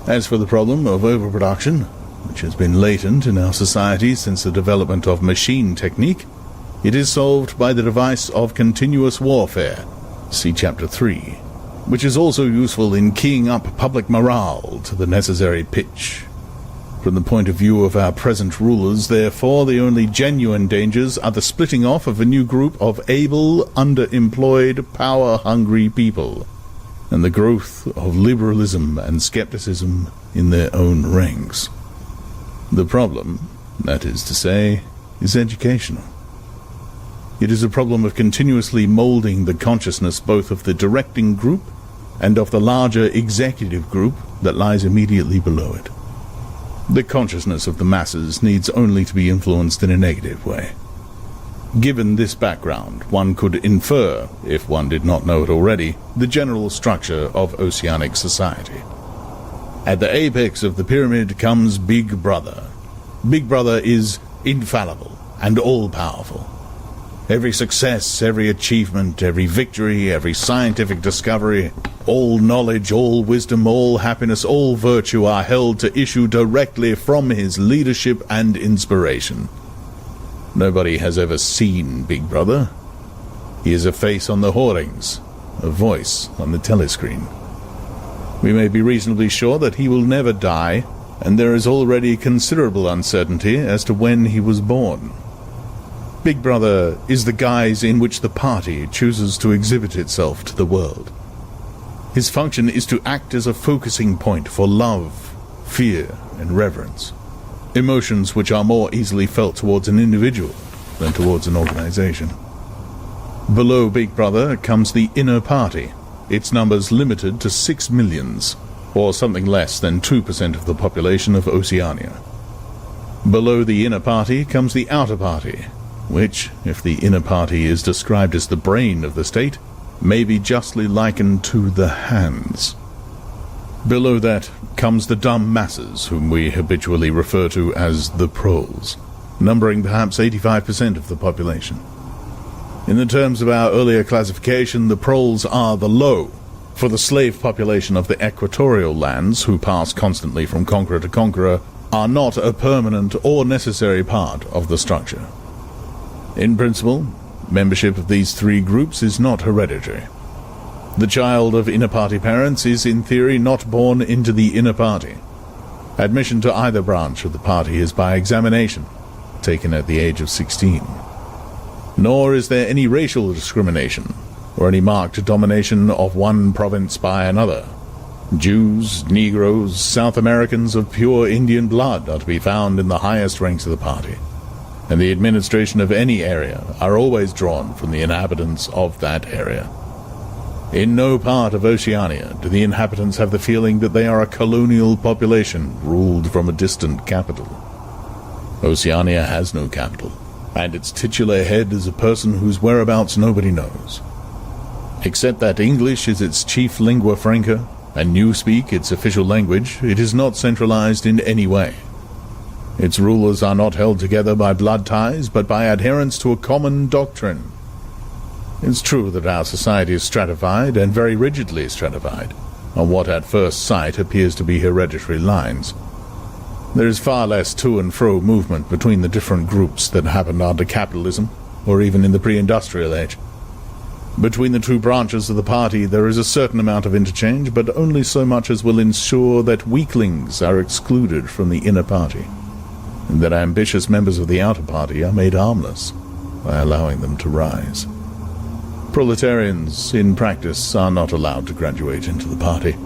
As for the problem of overproduction, which has been latent in our society since the development of machine technique, it is solved by the device of continuous warfare, see Chapter 3, which is also useful in keying up public morale to the necessary pitch. From the point of view of our present rulers, therefore, the only genuine dangers are the splitting off of a new group of able, underemployed, power-hungry people, and the growth of liberalism and skepticism in their own ranks. The problem, that is to say, is educational. It is a problem of continuously molding the consciousness both of the directing group and of the larger executive group that lies immediately below it. The consciousness of the masses needs only to be influenced in a negative way. Given this background, one could infer, if one did not know it already, the general structure of oceanic society. At the apex of the pyramid comes Big Brother. Big Brother is infallible and all-powerful. Every success, every achievement, every victory, every scientific discovery, all knowledge, all wisdom, all happiness, all virtue are held to issue directly from his leadership and inspiration. Nobody has ever seen Big Brother. He is a face on the hoardings, a voice on the telescreen. We may be reasonably sure that he will never die, and there is already considerable uncertainty as to when he was born. Big Brother is the guise in which the party chooses to exhibit itself to the world. His function is to act as a focusing point for love, fear, and reverence, emotions which are more easily felt towards an individual than towards an organization. Below Big Brother comes the inner party, its numbers limited to 6 millions, or something less than 2% of the population of Oceania. Below the inner party comes the outer party, which, if the inner party is described as the brain of the state, may be justly likened to the hands. Below that comes the dumb masses, whom we habitually refer to as the proles, numbering perhaps 85% of the population. In the terms of our earlier classification, the proles are the low, for the slave population of the equatorial lands, who pass constantly from conqueror to conqueror, are not a permanent or necessary part of the structure. In principle, membership of these 3 groups is not hereditary. The child of inner party parents is in theory not born into the inner party. Admission to either branch of the party is by examination, taken at the age of 16. Nor is there any racial discrimination, or any marked domination of one province by another. Jews, Negroes, South Americans of pure Indian blood are to be found in the highest ranks of the party, and the administration of any area are always drawn from the inhabitants of that area. In no part of Oceania do the inhabitants have the feeling that they are a colonial population ruled from a distant capital. Oceania has no capital, and its titular head is a person whose whereabouts nobody knows. Except that English is its chief lingua franca, and Newspeak its official language, it is not centralized in any way. Its rulers are not held together by blood ties, but by adherence to a common doctrine. It's true that our society is stratified, and very rigidly stratified, on what at first sight appears to be hereditary lines. There is far less to and fro movement between the different groups that happened under capitalism, or even in the pre-industrial age. Between the two branches of the party there is a certain amount of interchange, but only so much as will ensure that weaklings are excluded from the inner party, and that ambitious members of the outer party are made harmless by allowing them to rise. Proletarians, in practice, are not allowed to graduate into the party.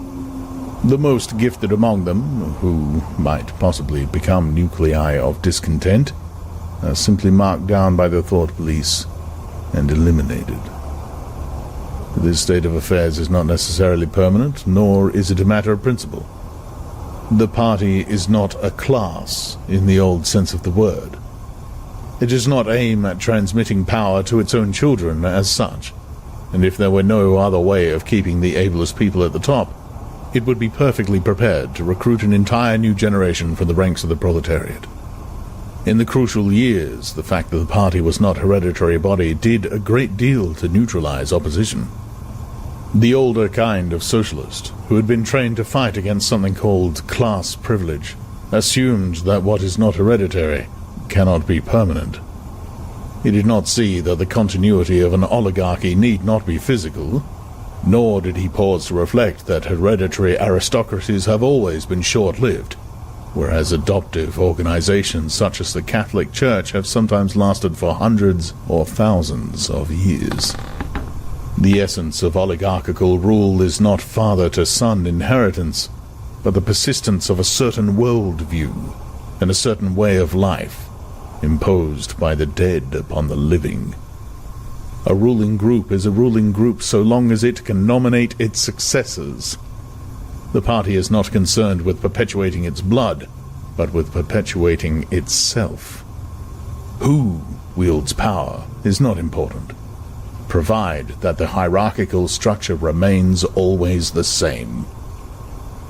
The most gifted among them, who might possibly become nuclei of discontent, are simply marked down by the thought police and eliminated. This state of affairs is not necessarily permanent, nor is it a matter of principle. The party is not a class in the old sense of the word. It does not aim at transmitting power to its own children as such, and if there were no other way of keeping the ablest people at the top, it would be perfectly prepared to recruit an entire new generation from the ranks of the proletariat. In the crucial years, the fact that the party was not a hereditary body did a great deal to neutralize opposition. The older kind of socialist, who had been trained to fight against something called class privilege, assumed that what is not hereditary cannot be permanent. He did not see that the continuity of an oligarchy need not be physical, nor did he pause to reflect that hereditary aristocracies have always been short-lived, whereas adoptive organizations such as the Catholic Church have sometimes lasted for hundreds or thousands of years. The essence of oligarchical rule is not father-to-son inheritance, but the persistence of a certain worldview and a certain way of life, imposed by the dead upon the living. A ruling group is a ruling group so long as it can nominate its successors. The party is not concerned with perpetuating its blood, but with perpetuating itself. Who wields power is not important, provided that the hierarchical structure remains always the same.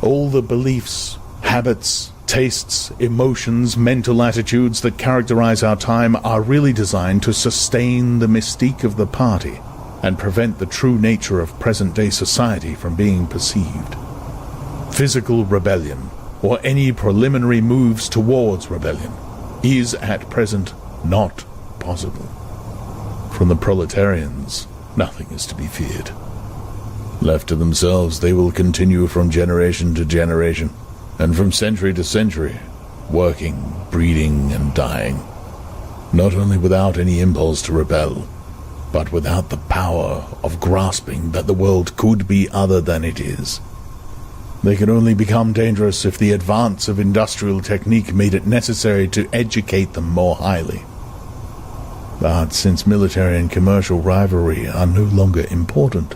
All the beliefs, habits, tastes, emotions, mental attitudes that characterize our time are really designed to sustain the mystique of the party and prevent the true nature of present-day society from being perceived. Physical rebellion, or any preliminary moves towards rebellion, is at present not possible. From the proletarians, nothing is to be feared. Left to themselves, they will continue from generation to generation, and from century to century, working, breeding, and dying, not only without any impulse to rebel, but without the power of grasping that the world could be other than it is. They could only become dangerous if the advance of industrial technique made it necessary to educate them more highly. But since military and commercial rivalry are no longer important,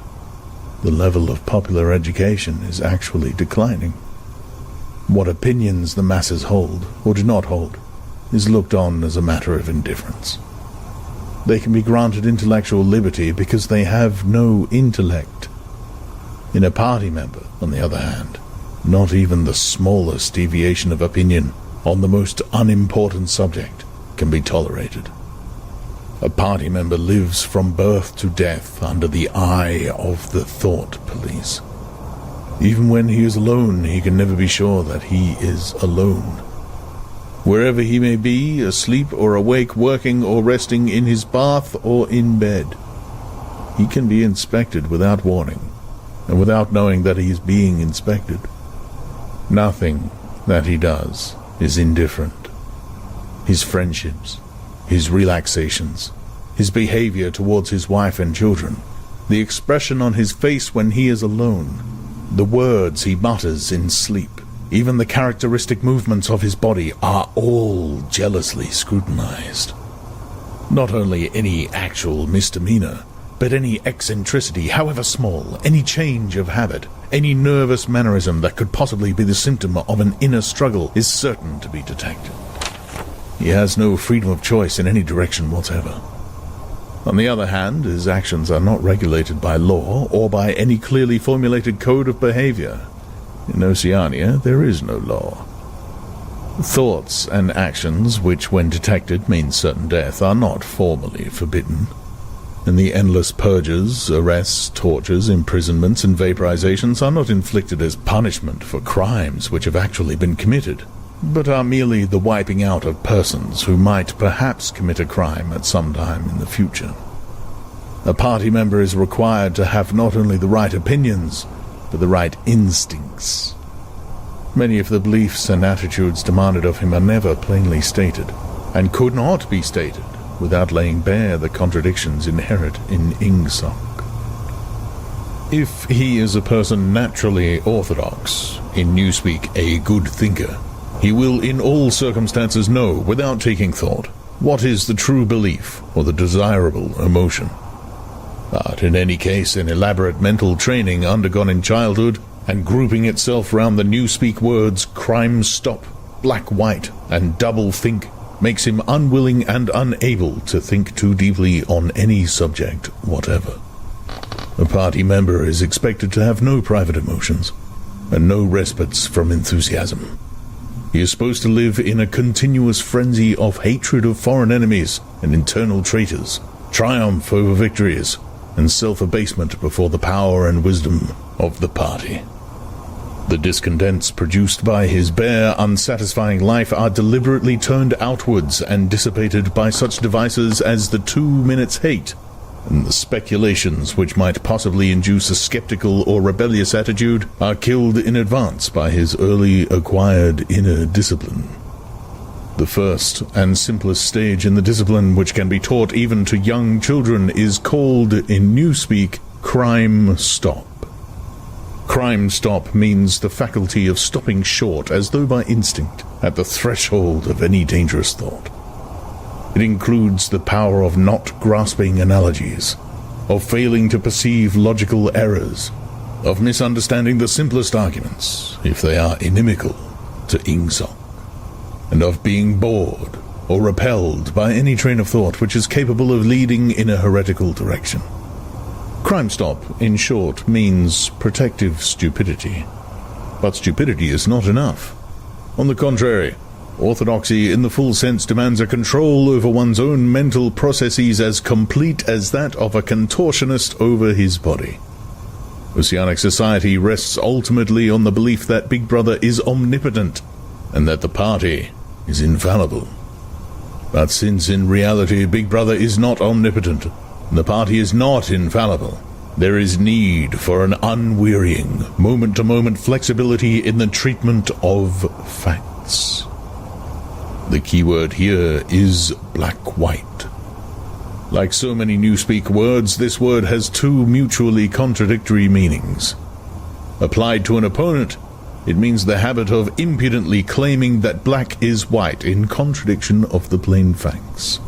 the level of popular education is actually declining. What opinions the masses hold, or do not hold, is looked on as a matter of indifference. They can be granted intellectual liberty because they have no intellect. In a party member, on the other hand, not even the smallest deviation of opinion on the most unimportant subject can be tolerated. A party member lives from birth to death under the eye of the thought police. Even when he is alone, he can never be sure that he is alone. Wherever he may be, asleep or awake, working or resting, in his bath or in bed, he can be inspected without warning, and without knowing that he is being inspected. Nothing that he does is indifferent. His friendships, his relaxations, his behavior towards his wife and children, the expression on his face when he is alone, the words he mutters in sleep, even the characteristic movements of his body are all jealously scrutinized. Not only any actual misdemeanor, but any eccentricity, however small, any change of habit, any nervous mannerism that could possibly be the symptom of an inner struggle is certain to be detected. He has no freedom of choice in any direction whatever. On the other hand, his actions are not regulated by law or by any clearly formulated code of behavior. In Oceania, there is no law. Thoughts and actions which, when detected, mean certain death, are not formally forbidden. And the endless purges, arrests, tortures, imprisonments, and vaporizations are not inflicted as punishment for crimes which have actually been committed, but are merely the wiping out of persons who might perhaps commit a crime at some time in the future. A party member is required to have not only the right opinions, but the right instincts. Many of the beliefs and attitudes demanded of him are never plainly stated, and could not be stated without laying bare the contradictions inherent in Ingsoc. If he is a person naturally orthodox, in Newspeak a good thinker, he will in all circumstances know, without taking thought, what is the true belief or the desirable emotion. But in any case, an elaborate mental training undergone in childhood and grouping itself round the Newspeak words crime stop, black white, and double think makes him unwilling and unable to think too deeply on any subject whatever. A party member is expected to have no private emotions and no respites from enthusiasm. He is supposed to live in a continuous frenzy of hatred of foreign enemies and internal traitors, triumph over victories, and self-abasement before the power and wisdom of the party. The discontents produced by his bare, unsatisfying life are deliberately turned outwards and dissipated by such devices as the 2 minutes hate, and the speculations which might possibly induce a skeptical or rebellious attitude are killed in advance by his early acquired inner discipline. The first and simplest stage in the discipline, which can be taught even to young children, is called, in Newspeak, crime stop. Crime stop means the faculty of stopping short, as though by instinct, at the threshold of any dangerous thought. It includes the power of not grasping analogies, of failing to perceive logical errors, of misunderstanding the simplest arguments, if they are inimical to Ingsoc, and of being bored or repelled by any train of thought which is capable of leading in a heretical direction. Crime stop, in short, means protective stupidity. But stupidity is not enough. On the contrary, orthodoxy in the full sense demands a control over one's own mental processes as complete as that of a contortionist over his body. Oceanic society rests ultimately on the belief that Big Brother is omnipotent and that the party is infallible. But since in reality Big Brother is not omnipotent, the party is not infallible, there is need for an unwearying, moment-to-moment flexibility in the treatment of facts. The keyword here is black-white. Like so many Newspeak words, this word has 2 mutually contradictory meanings. Applied to an opponent, it means the habit of impudently claiming that black is white in contradiction of the plain facts.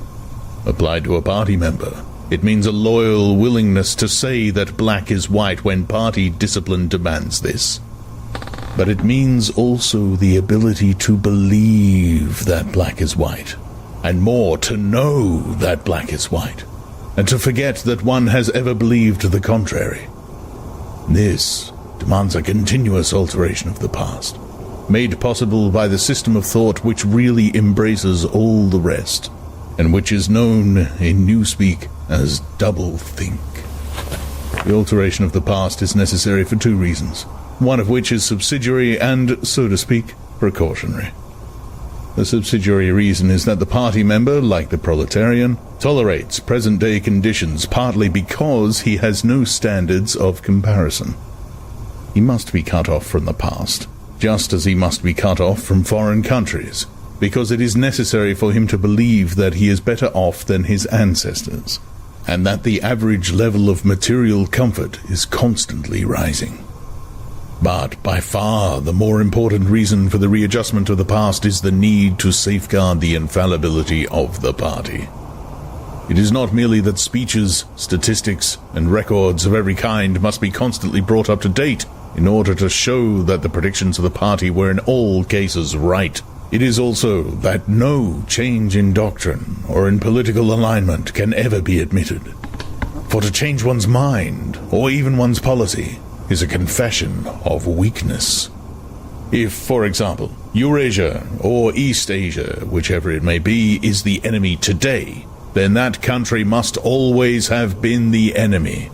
Applied to a party member, it means a loyal willingness to say that black is white when party discipline demands this. But it means also the ability to believe that black is white, and more, to know that black is white, and to forget that one has ever believed the contrary. This demands a continuous alteration of the past, made possible by the system of thought which really embraces all the rest, and which is known in Newspeak as double think. The alteration of the past is necessary for 2 reasons, one of which is subsidiary and, so to speak, precautionary. The subsidiary reason is that the party member, like the proletarian, tolerates present-day conditions partly because he has no standards of comparison. He must be cut off from the past, just as he must be cut off from foreign countries, because it is necessary for him to believe that he is better off than his ancestors, and that the average level of material comfort is constantly rising. But by far the more important reason for the readjustment of the past is the need to safeguard the infallibility of the party. It is not merely that speeches, statistics, and records of every kind must be constantly brought up to date in order to show that the predictions of the party were in all cases right. It is also that no change in doctrine or in political alignment can ever be admitted. For to change one's mind, or even one's policy, is a confession of weakness. If, for example, Eurasia or East Asia, whichever it may be, is the enemy today, then that country must always have been the enemy.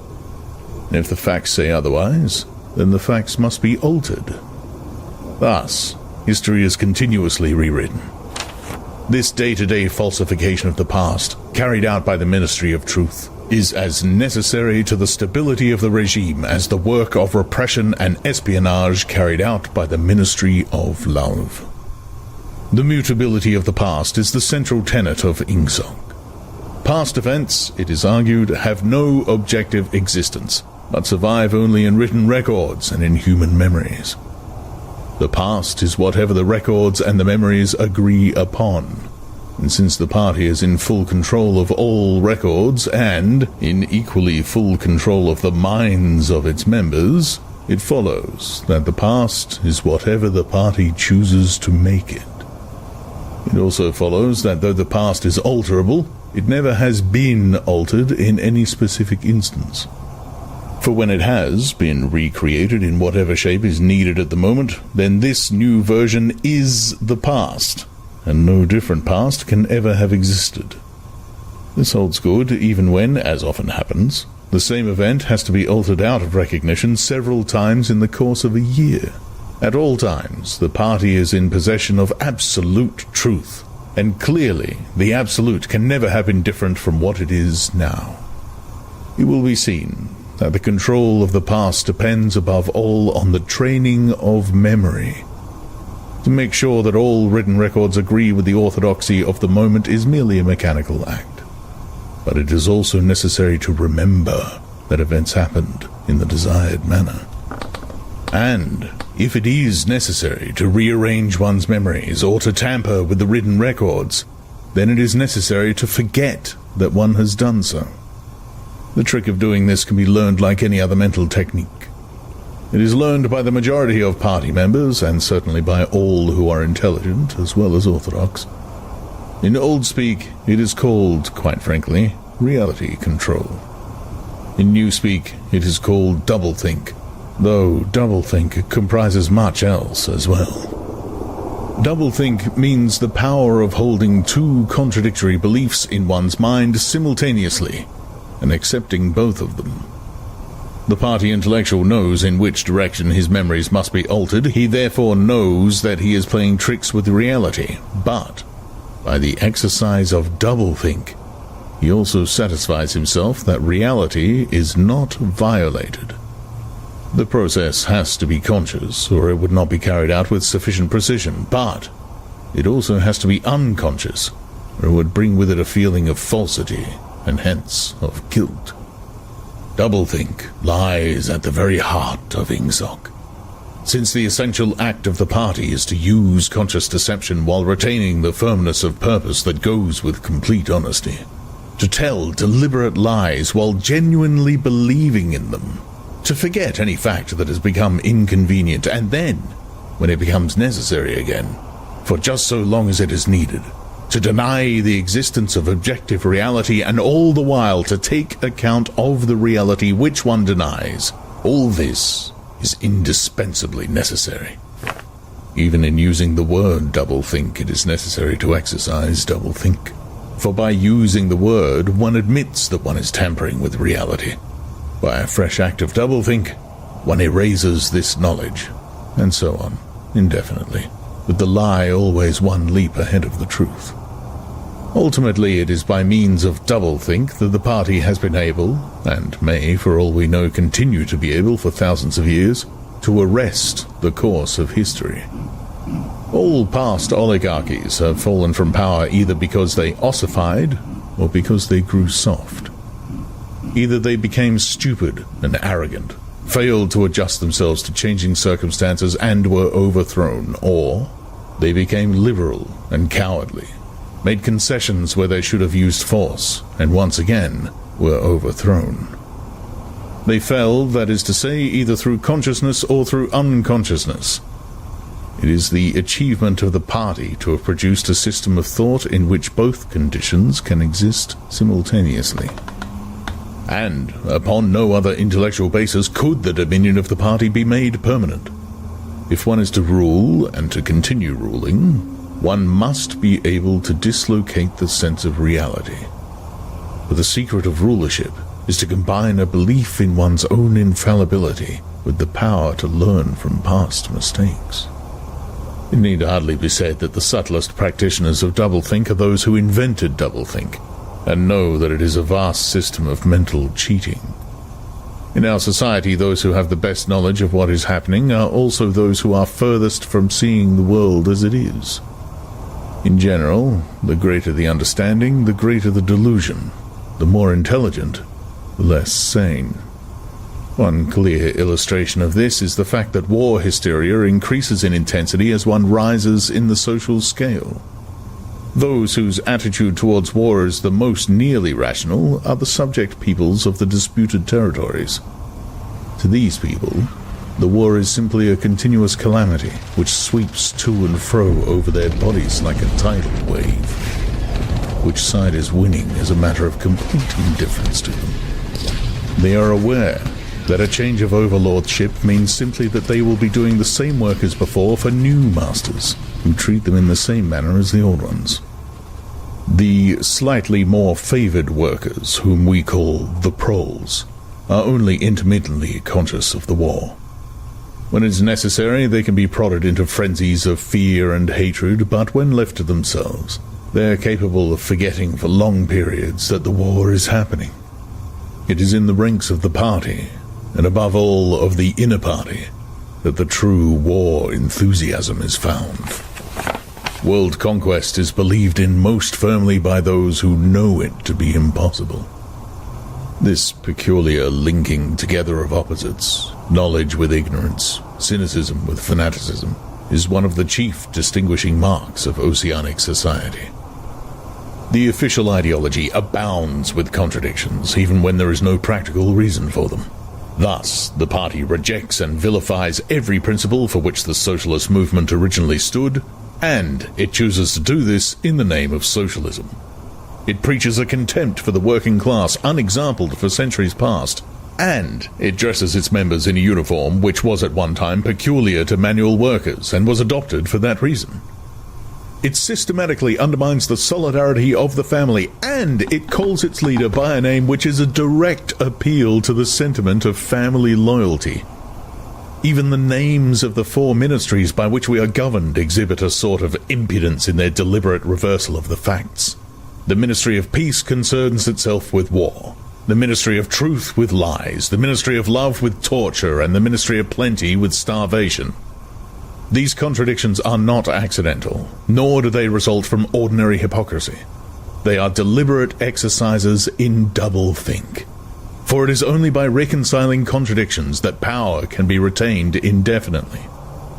And if the facts say otherwise, then the facts must be altered. Thus, history is continuously rewritten. This day-to-day falsification of the past, carried out by the Ministry of Truth, is as necessary to the stability of the regime as the work of repression and espionage carried out by the Ministry of Love. The mutability of the past is the central tenet of Ingsoc. Past events, it is argued, have no objective existence, but survive only in written records and in human memories. The past is whatever the records and the memories agree upon. And since the party is in full control of all records and in equally full control of the minds of its members, it follows that the past is whatever the party chooses to make it. It also follows that though the past is alterable, it never has been altered in any specific instance. For when it has been recreated in whatever shape is needed at the moment, then this new version is the past, and no different past can ever have existed. This holds good even when, as often happens, the same event has to be altered out of recognition several times in the course of a year. At all times, the party is in possession of absolute truth, and clearly the absolute can never have been different from what it is now. It will be seen that the control of the past depends above all on the training of memory. To make sure that all written records agree with the orthodoxy of the moment is merely a mechanical act. But it is also necessary to remember that events happened in the desired manner. And if it is necessary to rearrange one's memories or to tamper with the written records, then it is necessary to forget that one has done so. The trick of doing this can be learned like any other mental technique. It is learned by the majority of party members, and certainly by all who are intelligent as well as orthodox. In old speak, it is called, quite frankly, reality control. In new speak, it is called doublethink, though doublethink comprises much else as well. Doublethink means the power of holding two contradictory beliefs in one's mind simultaneously, and accepting both of them. The party intellectual knows in which direction his memories must be altered. He therefore knows that he is playing tricks with reality. But, by the exercise of doublethink, he also satisfies himself that reality is not violated. The process has to be conscious, or it would not be carried out with sufficient precision. But, it also has to be unconscious, or it would bring with it a feeling of falsity, and hence of guilt. Doublethink lies at the very heart of Ingsoc. Since the essential act of the party is to use conscious deception while retaining the firmness of purpose that goes with complete honesty, to tell deliberate lies while genuinely believing in them, to forget any fact that has become inconvenient, and then, when it becomes necessary again, for just so long as it is needed, to deny the existence of objective reality, and all the while to take account of the reality which one denies. All this is indispensably necessary. Even in using the word doublethink, it is necessary to exercise doublethink. For by using the word, one admits that one is tampering with reality. By a fresh act of doublethink, one erases this knowledge, and so on, indefinitely, with the lie always one leap ahead of the truth. Ultimately, it is by means of doublethink that the party has been able, and may, for all we know, continue to be able for thousands of years, to arrest the course of history. All past oligarchies have fallen from power either because they ossified, or because they grew soft. Either they became stupid and arrogant, failed to adjust themselves to changing circumstances and were overthrown, or they became liberal and cowardly, made concessions where they should have used force, and once again were overthrown. They fell, that is to say, either through consciousness or through unconsciousness. It is the achievement of the party to have produced a system of thought in which both conditions can exist simultaneously. And upon no other intellectual basis could the dominion of the party be made permanent. If one is to rule and to continue ruling, one must be able to dislocate the sense of reality. For the secret of rulership is to combine a belief in one's own infallibility with the power to learn from past mistakes. It need hardly be said that the subtlest practitioners of doublethink are those who invented doublethink, and know that it is a vast system of mental cheating. In our society, those who have the best knowledge of what is happening are also those who are furthest from seeing the world as it is. In general, the greater the understanding, the greater the delusion. The more intelligent, the less sane. One clear illustration of this is the fact that war hysteria increases in intensity as one rises in the social scale. Those whose attitude towards war is the most nearly rational are the subject peoples of the disputed territories. To these people, the war is simply a continuous calamity which sweeps to and fro over their bodies like a tidal wave. Which side is winning is a matter of complete indifference to them. They are aware that a change of overlordship means simply that they will be doing the same work as before for new masters, who treat them in the same manner as the old ones. The slightly more favored workers, whom we call the proles, are only intermittently conscious of the war. When it is necessary, they can be prodded into frenzies of fear and hatred, but when left to themselves, they are capable of forgetting for long periods that the war is happening. It is in the ranks of the party, and above all of the inner party, that the true war enthusiasm is found. World conquest is believed in most firmly by those who know it to be impossible. This peculiar linking together of opposites, knowledge with ignorance, cynicism with fanaticism, is one of the chief distinguishing marks of oceanic society. The official ideology abounds with contradictions, even when there is no practical reason for them. Thus, the party rejects and vilifies every principle for which the socialist movement originally stood, and it chooses to do this in the name of socialism. It preaches a contempt for the working class unexampled for centuries past, and it dresses its members in a uniform which was at one time peculiar to manual workers and was adopted for that reason. It systematically undermines the solidarity of the family, and it calls its leader by a name which is a direct appeal to the sentiment of family loyalty. Even the names of the four ministries by which we are governed exhibit a sort of impudence in their deliberate reversal of the facts. The Ministry of Peace concerns itself with war, the Ministry of Truth with lies, the Ministry of Love with torture, and the Ministry of Plenty with starvation. These contradictions are not accidental, nor do they result from ordinary hypocrisy. They are deliberate exercises in doublethink. For it is only by reconciling contradictions that power can be retained indefinitely.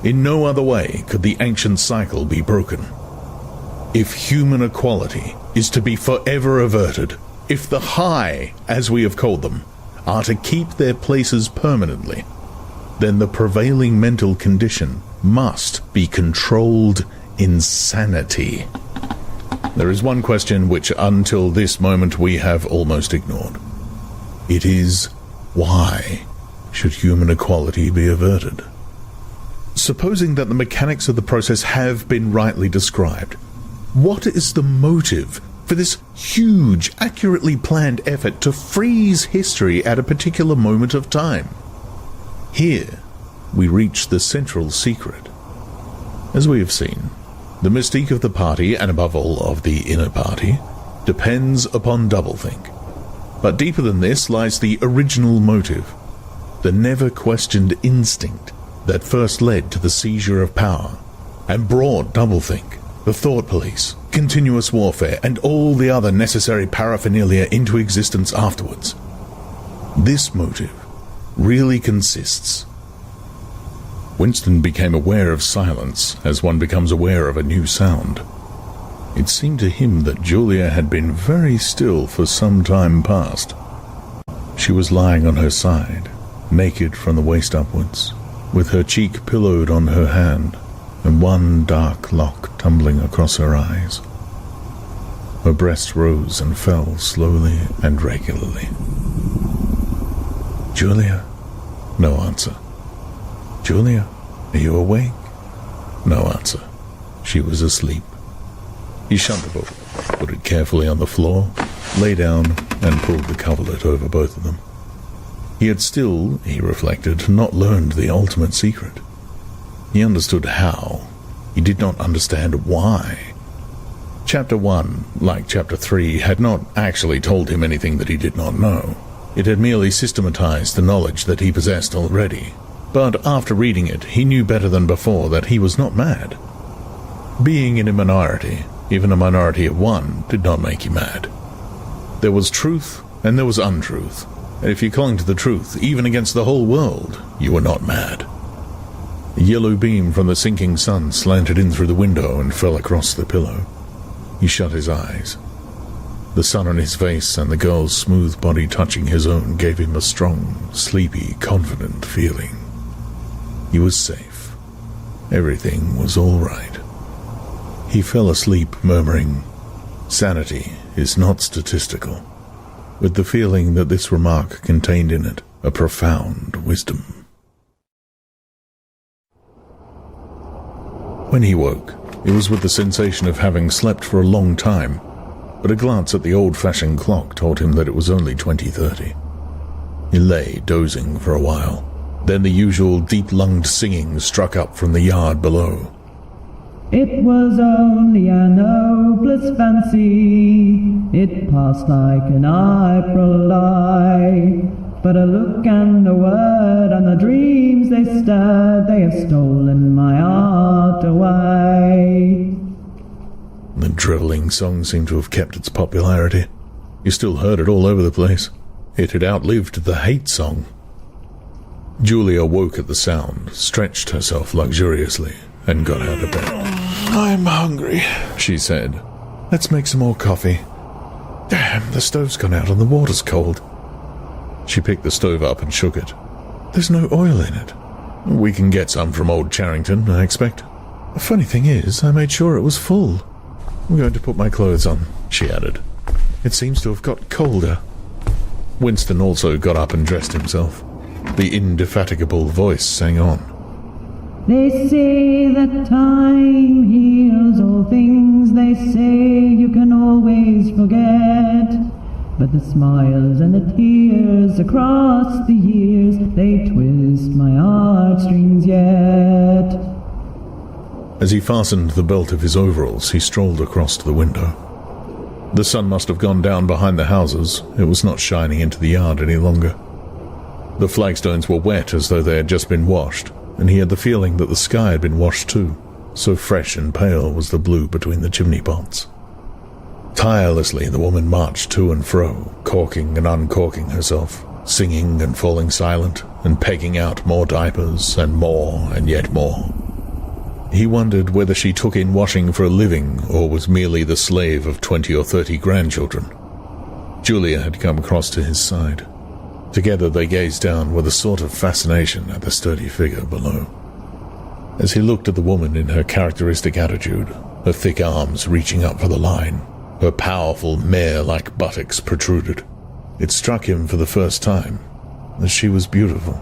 In no other way could the ancient cycle be broken. If human equality is to be forever averted, if the high, as we have called them, are to keep their places permanently, then the prevailing mental condition must be controlled insanity. There is one question which until this moment we have almost ignored. It is, why should human equality be averted? Supposing that the mechanics of the process have been rightly described, what is the motive for this huge, accurately planned effort to freeze history at a particular moment of time? Here we reach the central secret. As we have seen, the mystique of the party, and above all of the inner party, depends upon doublethink. But deeper than this lies the original motive, the never-questioned instinct that first led to the seizure of power and brought doublethink, the thought police, continuous warfare, and all the other necessary paraphernalia into existence afterwards. This motive really consists. Winston became aware of silence as one becomes aware of a new sound. It seemed to him that Julia had been very still for some time past. She was lying on her side, naked from the waist upwards, with her cheek pillowed on her hand, and one dark lock tumbling across her eyes. Her breast rose and fell slowly and regularly. "Julia?" No answer. "Julia, are you awake?" No answer. She was asleep. He shut the book, put it carefully on the floor, lay down, and pulled the coverlet over both of them. He had still, he reflected, not learned the ultimate secret. He understood how. He did not understand why. Chapter 1, like Chapter 3, had not actually told him anything that he did not know. It had merely systematized the knowledge that he possessed already. But after reading it, he knew better than before that he was not mad. Being in a minority, even a minority of one, did not make you mad. There was truth and there was untruth, and if you clung to the truth, even against the whole world, you were not mad. A yellow beam from the sinking sun slanted in through the window and fell across the pillow. He shut his eyes. The sun on his face and the girl's smooth body touching his own gave him a strong, sleepy, confident feeling. He was safe. Everything was all right. He fell asleep murmuring, "Sanity is not statistical," with the feeling that this remark contained in it a profound wisdom. When he woke, it was with the sensation of having slept for a long time, but a glance at the old-fashioned clock told him that it was only 20:30. He lay dozing for a while. Then the usual deep-lunged singing struck up from the yard below. It was only an hopeless fancy, it passed like an April lie. But a look and a word and the dreams they stirred, they have stolen my heart away. The drivelling song seemed to have kept its popularity. You still heard it all over the place. It had outlived the hate song. Julia woke at the sound, stretched herself luxuriously, and got out of bed. "I'm hungry," she said. "Let's make some more coffee." "Damn, the stove's gone out and the water's cold." She picked the stove up and shook it. "There's no oil in it." "We can get some from old Charrington, I expect." "The funny thing is, I made sure it was full." "I'm going to put my clothes on," she added. "It seems to have got colder." Winston also got up and dressed himself. The indefatigable voice sang on. They say that time heals all things, they say you can always forget. But the smiles and the tears across the years, they twist my heartstrings yet. As he fastened the belt of his overalls, he strolled across to the window. The sun must have gone down behind the houses. It was not shining into the yard any longer. The flagstones were wet as though they had just been washed, and he had the feeling that the sky had been washed too, so fresh and pale was the blue between the chimney pots. Tirelessly the woman marched to and fro, corking and uncorking herself, singing and falling silent, and pegging out more diapers, and more, and yet more. He wondered whether she took in washing for a living, or was merely the slave of 20 or 30 grandchildren. Julia had come across to his side. Together they gazed down with a sort of fascination at the sturdy figure below. As he looked at the woman in her characteristic attitude, her thick arms reaching up for the line, her powerful mare-like buttocks protruded, it struck him for the first time that she was beautiful.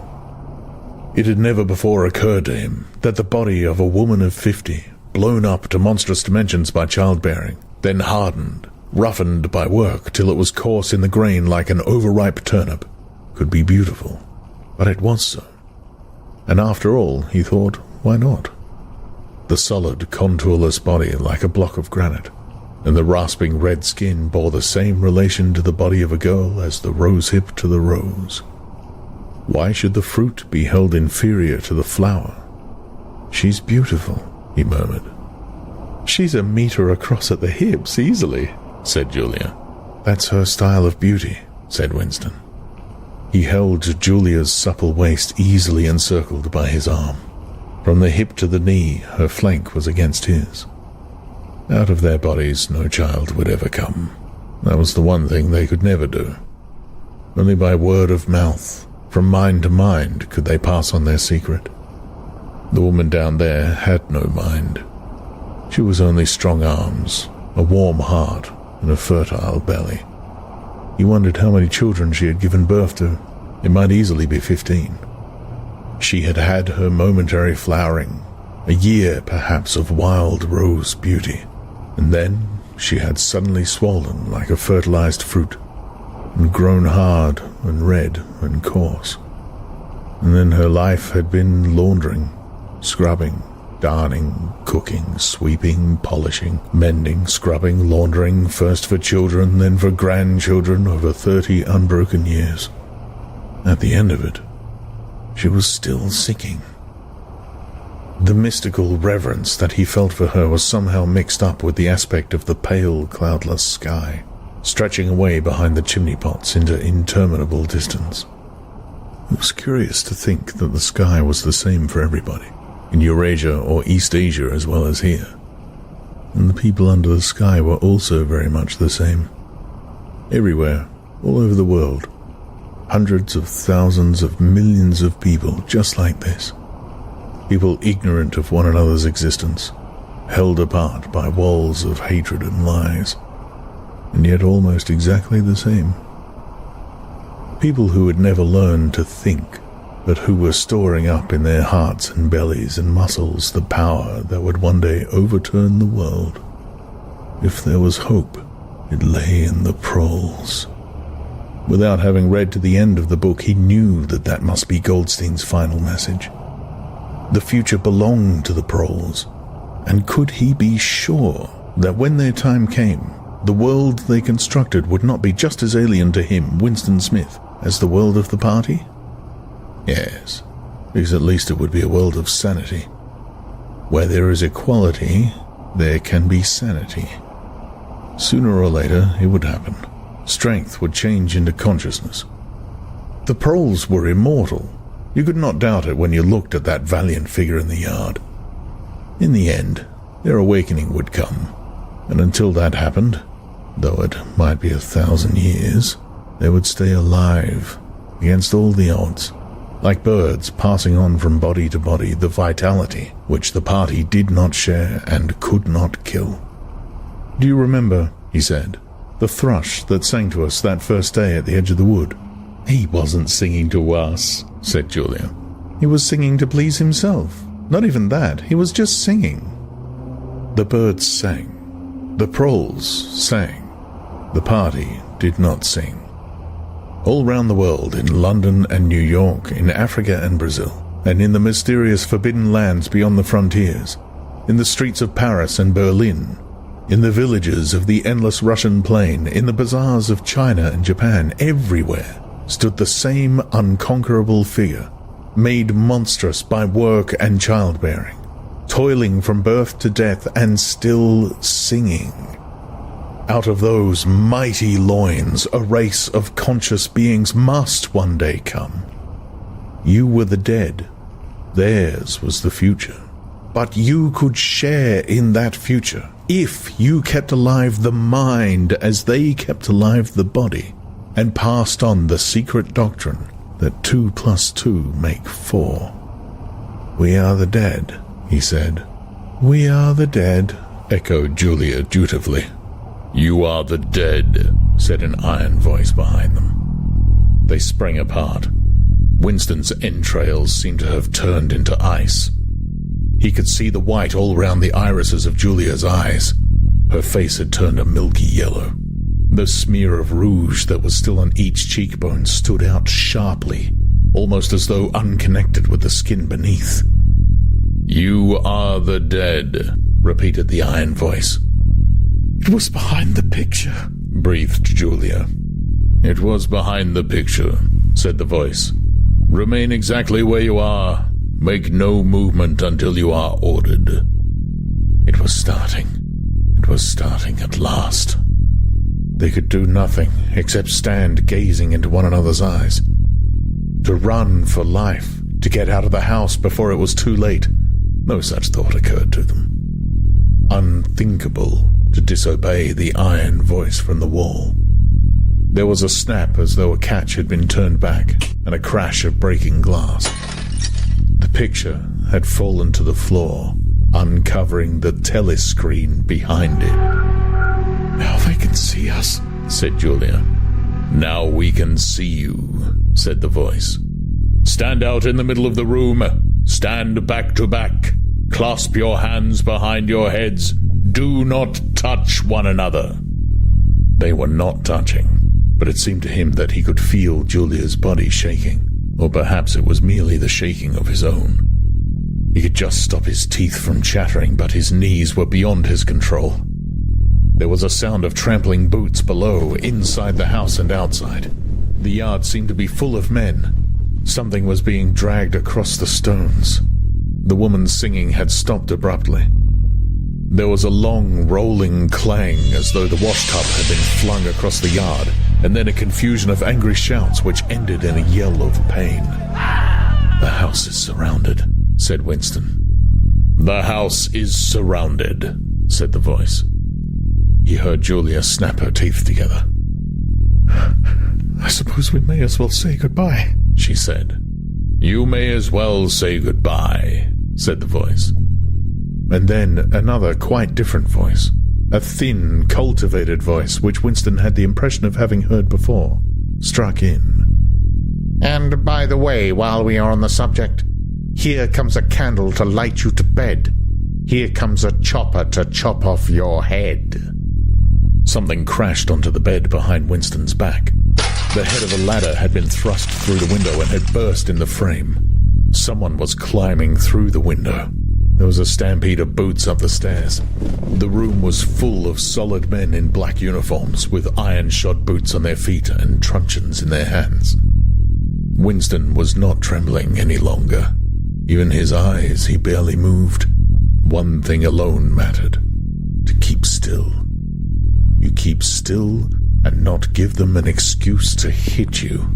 It had never before occurred to him that the body of a woman of 50, blown up to monstrous dimensions by childbearing, then hardened, roughened by work till it was coarse in the grain like an overripe turnip, could be beautiful. But it was so. And after all, he thought, why not? The solid, contourless body like a block of granite, and the rasping red skin bore the same relation to the body of a girl as the rose-hip to the rose. Why should the fruit be held inferior to the flower? "She's beautiful," he murmured. "She's a meter across at the hips, easily," said Julia. "That's her style of beauty," said Winston. He held Julia's supple waist easily encircled by his arm. From the hip to the knee, her flank was against his. Out of their bodies no child would ever come. That was the one thing they could never do. Only by word of mouth, from mind to mind, could they pass on their secret. The woman down there had no mind. She was only strong arms, a warm heart, and a fertile belly. He wondered how many children she had given birth to. It might easily be 15. She had had her momentary flowering, a year perhaps of wild rose beauty, and then she had suddenly swollen like a fertilized fruit, and grown hard and red and coarse. And then her life had been laundering, scrubbing, darning, cooking, sweeping, polishing, mending, scrubbing, laundering, first for children, then for grandchildren over 30 unbroken years. At the end of it, she was still singing. The mystical reverence that he felt for her was somehow mixed up with the aspect of the pale, cloudless sky, stretching away behind the chimney pots into interminable distance. It was curious to think that the sky was the same for everybody, in Eurasia or East Asia as well as here. And the people under the sky were also very much the same. Everywhere, all over the world, hundreds of thousands of millions of people just like this. People ignorant of one another's existence, held apart by walls of hatred and lies, and yet almost exactly the same. People who had never learned to think, but who were storing up in their hearts and bellies and muscles the power that would one day overturn the world. If there was hope, it lay in the proles. Without having read to the end of the book, he knew that that must be Goldstein's final message. The future belonged to the proles, and could he be sure that when their time came, the world they constructed would not be just as alien to him, Winston Smith, as the world of the party? Yes, because at least it would be a world of sanity. Where there is equality, there can be sanity. Sooner or later, it would happen. Strength would change into consciousness. The proles were immortal. You could not doubt it when you looked at that valiant figure in the yard. In the end, their awakening would come, and until that happened, though it might be 1,000 years, they would stay alive against all the odds, like birds passing on from body to body the vitality which the party did not share and could not kill. "Do you remember," he said, "the thrush that sang to us that first day at the edge of the wood?" "He wasn't singing to us," said Julia. "He was singing to please himself. Not even that, he was just singing." The birds sang. The proles sang. The party did not sing. All round the world, in London and New York, in Africa and Brazil, and in the mysterious forbidden lands beyond the frontiers, in the streets of Paris and Berlin, in the villages of the endless Russian plain, in the bazaars of China and Japan, everywhere stood the same unconquerable figure, made monstrous by work and childbearing, toiling from birth to death and still singing. Out of those mighty loins, a race of conscious beings must one day come. You were the dead. Theirs was the future. But you could share in that future if you kept alive the mind as they kept alive the body, and passed on the secret doctrine that 2 + 2 make 4. "We are the dead," he said. "We are the dead," echoed Julia dutifully. "You are the dead," said an iron voice behind them. They sprang apart. Winston's entrails seemed to have turned into ice. He could see the white all round the irises of Julia's eyes. Her face had turned a milky yellow. The smear of rouge that was still on each cheekbone stood out sharply, almost as though unconnected with the skin beneath. "You are the dead," repeated the iron voice. "It was behind the picture," breathed Julia. "It was behind the picture," said the voice. "Remain exactly where you are. Make no movement until you are ordered." It was starting. It was starting at last. They could do nothing except stand gazing into one another's eyes. To run for life, to get out of the house before it was too late. No such thought occurred to them. Unthinkable to disobey the iron voice from the wall. There was a snap as though a catch had been turned back, and a crash of breaking glass. The picture had fallen to the floor, uncovering the telescreen behind it. Now they can see us, said Julia. Now we can see you, said the voice. Stand out in the middle of the room. Stand back to back. Clasp your hands behind your heads. Do not touch one another. They were not touching, but it seemed to him that he could feel Julia's body shaking, or perhaps it was merely the shaking of his own. He could just stop his teeth from chattering, but his knees were beyond his control. There was a sound of trampling boots below, inside the house and outside. The yard seemed to be full of men. Something was being dragged across the stones. The woman's singing had stopped abruptly. There was a long, rolling clang as though the wash tub had been flung across the yard, and then a confusion of angry shouts which ended in a yell of pain. The house is surrounded, said Winston. The house is surrounded, said the voice. He heard Julia snap her teeth together. I suppose we may as well say goodbye, she said. You may as well say goodbye, said the voice. And then another quite different voice, a thin, cultivated voice which Winston had the impression of having heard before, struck in. And by the way, while we are on the subject, here comes a candle to light you to bed. Here comes a chopper to chop off your head. Something crashed onto the bed behind Winston's back. The head of a ladder had been thrust through the window and had burst in the frame. Someone was climbing through the window. There was a stampede of boots up the stairs. The room was full of solid men in black uniforms with iron-shod boots on their feet and truncheons in their hands. Winston was not trembling any longer. Even his eyes, he barely moved. One thing alone mattered: to keep still. You keep still and not give them an excuse to hit you.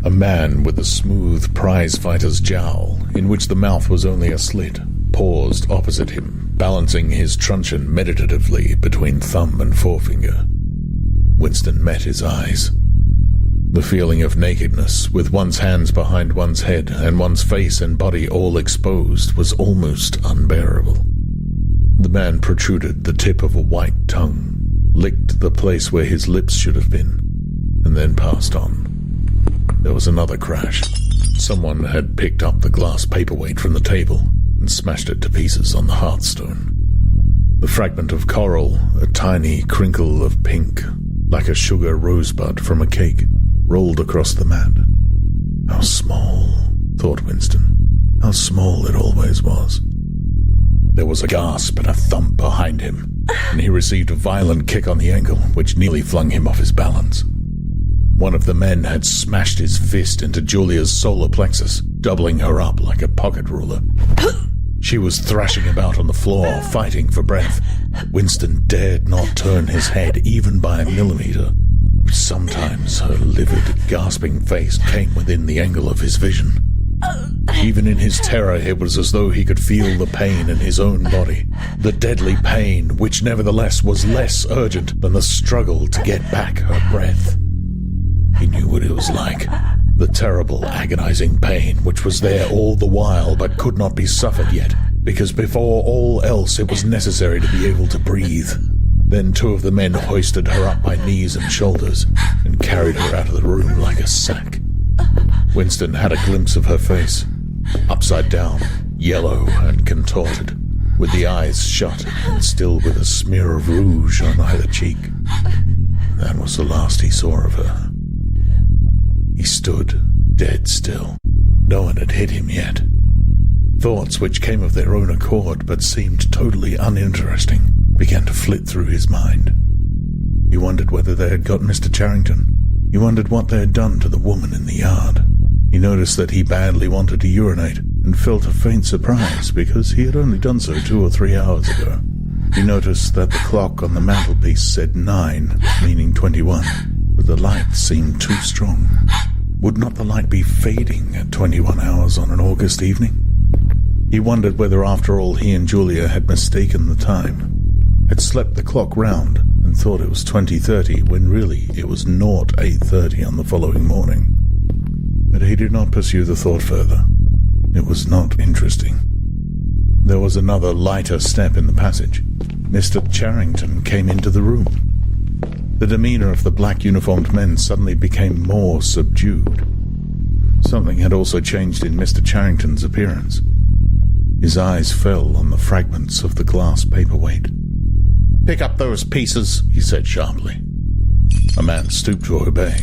A man with a smooth prize-fighter's jowl, in which the mouth was only a slit, paused opposite him, balancing his truncheon meditatively between thumb and forefinger. Winston met his eyes. The feeling of nakedness, with one's hands behind one's head and one's face and body all exposed, was almost unbearable. The man protruded the tip of a white tongue, licked the place where his lips should have been, and then passed on. There was another crash. Someone had picked up the glass paperweight from the table and smashed it to pieces on the hearthstone. The fragment of coral, a tiny crinkle of pink, like a sugar rosebud from a cake, rolled across the mat. How small, thought Winston. How small it always was. There was a gasp and a thump behind him, and he received a violent kick on the ankle, which nearly flung him off his balance. One of the men had smashed his fist into Julia's solar plexus, doubling her up like a pocket ruler. She was thrashing about on the floor, fighting for breath. Winston dared not turn his head even by a millimeter. Sometimes her livid, gasping face came within the angle of his vision. Even in his terror, it was as though he could feel the pain in his own body. The deadly pain, which nevertheless was less urgent than the struggle to get back her breath. He knew what it was like. The terrible, agonizing pain, which was there all the while but could not be suffered yet, because before all else it was necessary to be able to breathe. Then two of the men hoisted her up by knees and shoulders and carried her out of the room like a sack. Winston had a glimpse of her face, upside down, yellow and contorted, with the eyes shut and still with a smear of rouge on either cheek. That was the last he saw of her. He stood, dead still. No one had hit him yet. Thoughts which came of their own accord but seemed totally uninteresting began to flit through his mind. He wondered whether they had got Mr. Charrington. He wondered what they had done to the woman in the yard. He noticed that he badly wanted to urinate and felt a faint surprise because he had only done so 2 or 3 hours ago. He noticed that the clock on the mantelpiece said 9, meaning 21, but the light seemed too strong. Would not the light be fading at 21 hours on an August evening? He wondered whether after all he and Julia had mistaken the time, had slept the clock round and thought it was 20:30 when really it was 08:30 on the following morning. But he did not pursue the thought further. It was not interesting. There was another lighter step in the passage. Mr. Charrington came into the room. The demeanor of the black-uniformed men suddenly became more subdued. Something had also changed in Mr. Charrington's appearance. His eyes fell on the fragments of the glass paperweight. "Pick up those pieces," he said sharply. A man stooped to obey.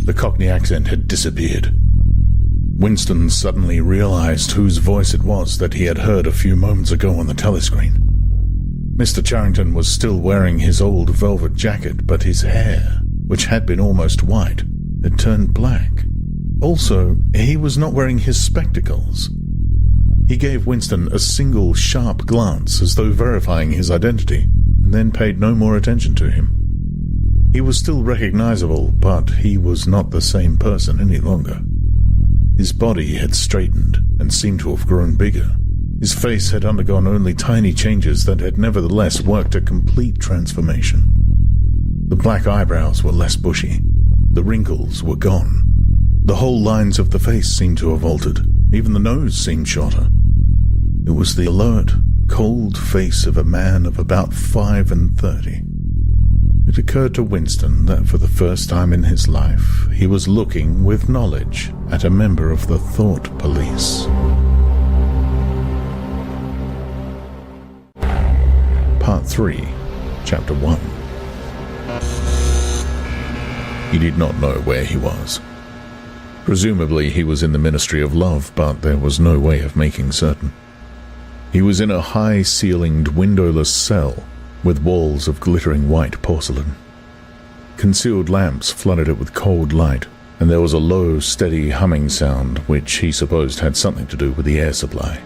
The Cockney accent had disappeared. Winston suddenly realized whose voice it was that he had heard a few moments ago on the telescreen. Mr. Charrington was still wearing his old velvet jacket, but his hair, which had been almost white, had turned black. Also, he was not wearing his spectacles. He gave Winston a single sharp glance as though verifying his identity, and then paid no more attention to him. He was still recognizable, but he was not the same person any longer. His body had straightened and seemed to have grown bigger. His face had undergone only tiny changes that had nevertheless worked a complete transformation. The black eyebrows were less bushy. The wrinkles were gone. The whole lines of the face seemed to have altered. Even the nose seemed shorter. It was the alert, cold face of a man of about 35. It occurred to Winston that for the first time in his life he was looking with knowledge at a member of the Thought Police. Part 3, Chapter 1. He did not know where he was. Presumably he was in the Ministry of Love, but there was no way of making certain. He was in a high-ceilinged, windowless cell with walls of glittering white porcelain. Concealed lamps flooded it with cold light, and there was a low, steady humming sound which he supposed had something to do with the air supply.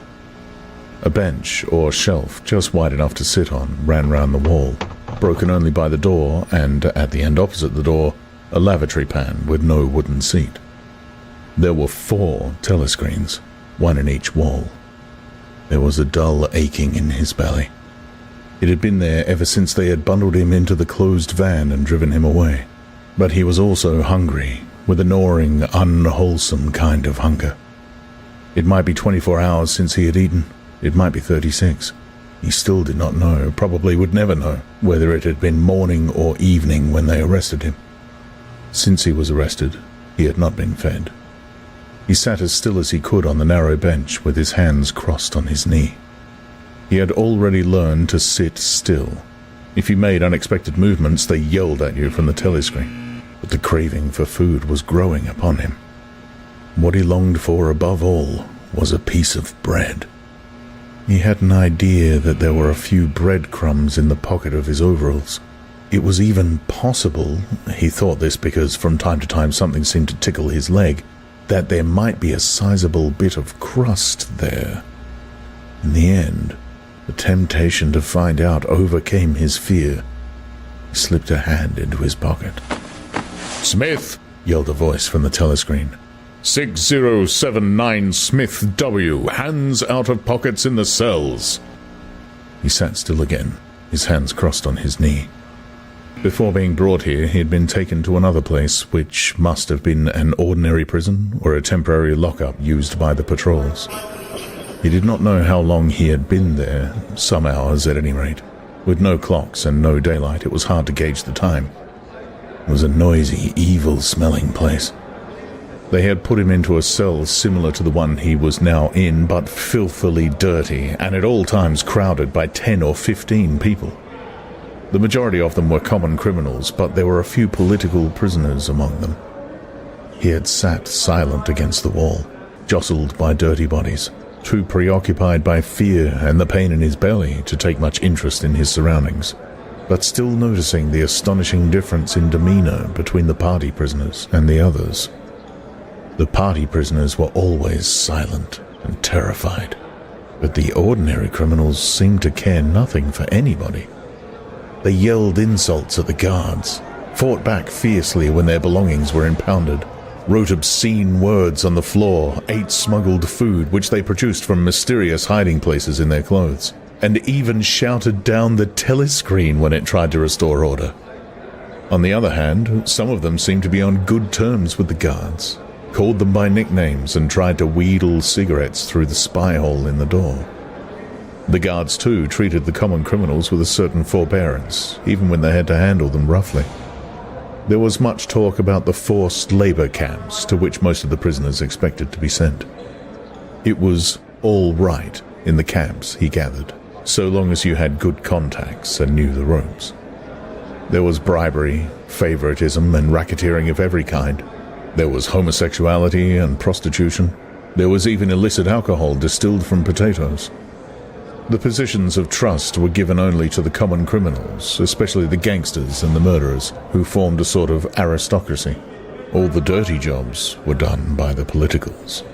A bench or shelf just wide enough to sit on ran round the wall, broken only by the door, and at the end opposite the door, a lavatory pan with no wooden seat. There were 4 telescreens, one in each wall. There was a dull aching in his belly. It had been there ever since they had bundled him into the closed van and driven him away. But he was also hungry, with a gnawing, unwholesome kind of hunger. It might be 24 hours since he had eaten. It might be 36. He still did not know, probably would never know, whether it had been morning or evening when they arrested him. Since he was arrested, he had not been fed. He sat as still as he could on the narrow bench with his hands crossed on his knee. He had already learned to sit still. If you made unexpected movements, they yelled at you from the telescreen. But the craving for food was growing upon him. What he longed for above all was a piece of bread. He had an idea that there were a few breadcrumbs in the pocket of his overalls. It was even possible, he thought this because from time to time something seemed to tickle his leg, that there might be a sizable bit of crust there. In the end, the temptation to find out overcame his fear. He slipped a hand into his pocket. "Smith!" yelled a voice from the telescreen. 6079 Smith W. Hands out of pockets in the cells. He sat still again, his hands crossed on his knee. Before being brought here, he had been taken to another place, which must have been an ordinary prison or a temporary lockup used by the patrols. He did not know how long he had been there, some hours at any rate. With no clocks and no daylight, it was hard to gauge the time. It was a noisy, evil-smelling place. They had put him into a cell similar to the one he was now in, but filthily dirty, and at all times crowded by 10 or 15 people. The majority of them were common criminals, but there were a few political prisoners among them. He had sat silent against the wall, jostled by dirty bodies, too preoccupied by fear and the pain in his belly to take much interest in his surroundings, but still noticing the astonishing difference in demeanor between the party prisoners and the others. The party prisoners were always silent and terrified, but the ordinary criminals seemed to care nothing for anybody. They yelled insults at the guards, fought back fiercely when their belongings were impounded, wrote obscene words on the floor, ate smuggled food which they produced from mysterious hiding places in their clothes, and even shouted down the telescreen when it tried to restore order. On the other hand, some of them seemed to be on good terms with the guards, called them by nicknames, and tried to wheedle cigarettes through the spy hole in the door. The guards, too, treated the common criminals with a certain forbearance, even when they had to handle them roughly. There was much talk about the forced labor camps to which most of the prisoners expected to be sent. It was all right in the camps, he gathered, so long as you had good contacts and knew the ropes. There was bribery, favoritism, and racketeering of every kind. There was homosexuality and prostitution. There was even illicit alcohol distilled from potatoes. The positions of trust were given only to the common criminals, especially the gangsters and the murderers, who formed a sort of aristocracy. All the dirty jobs were done by the politicals.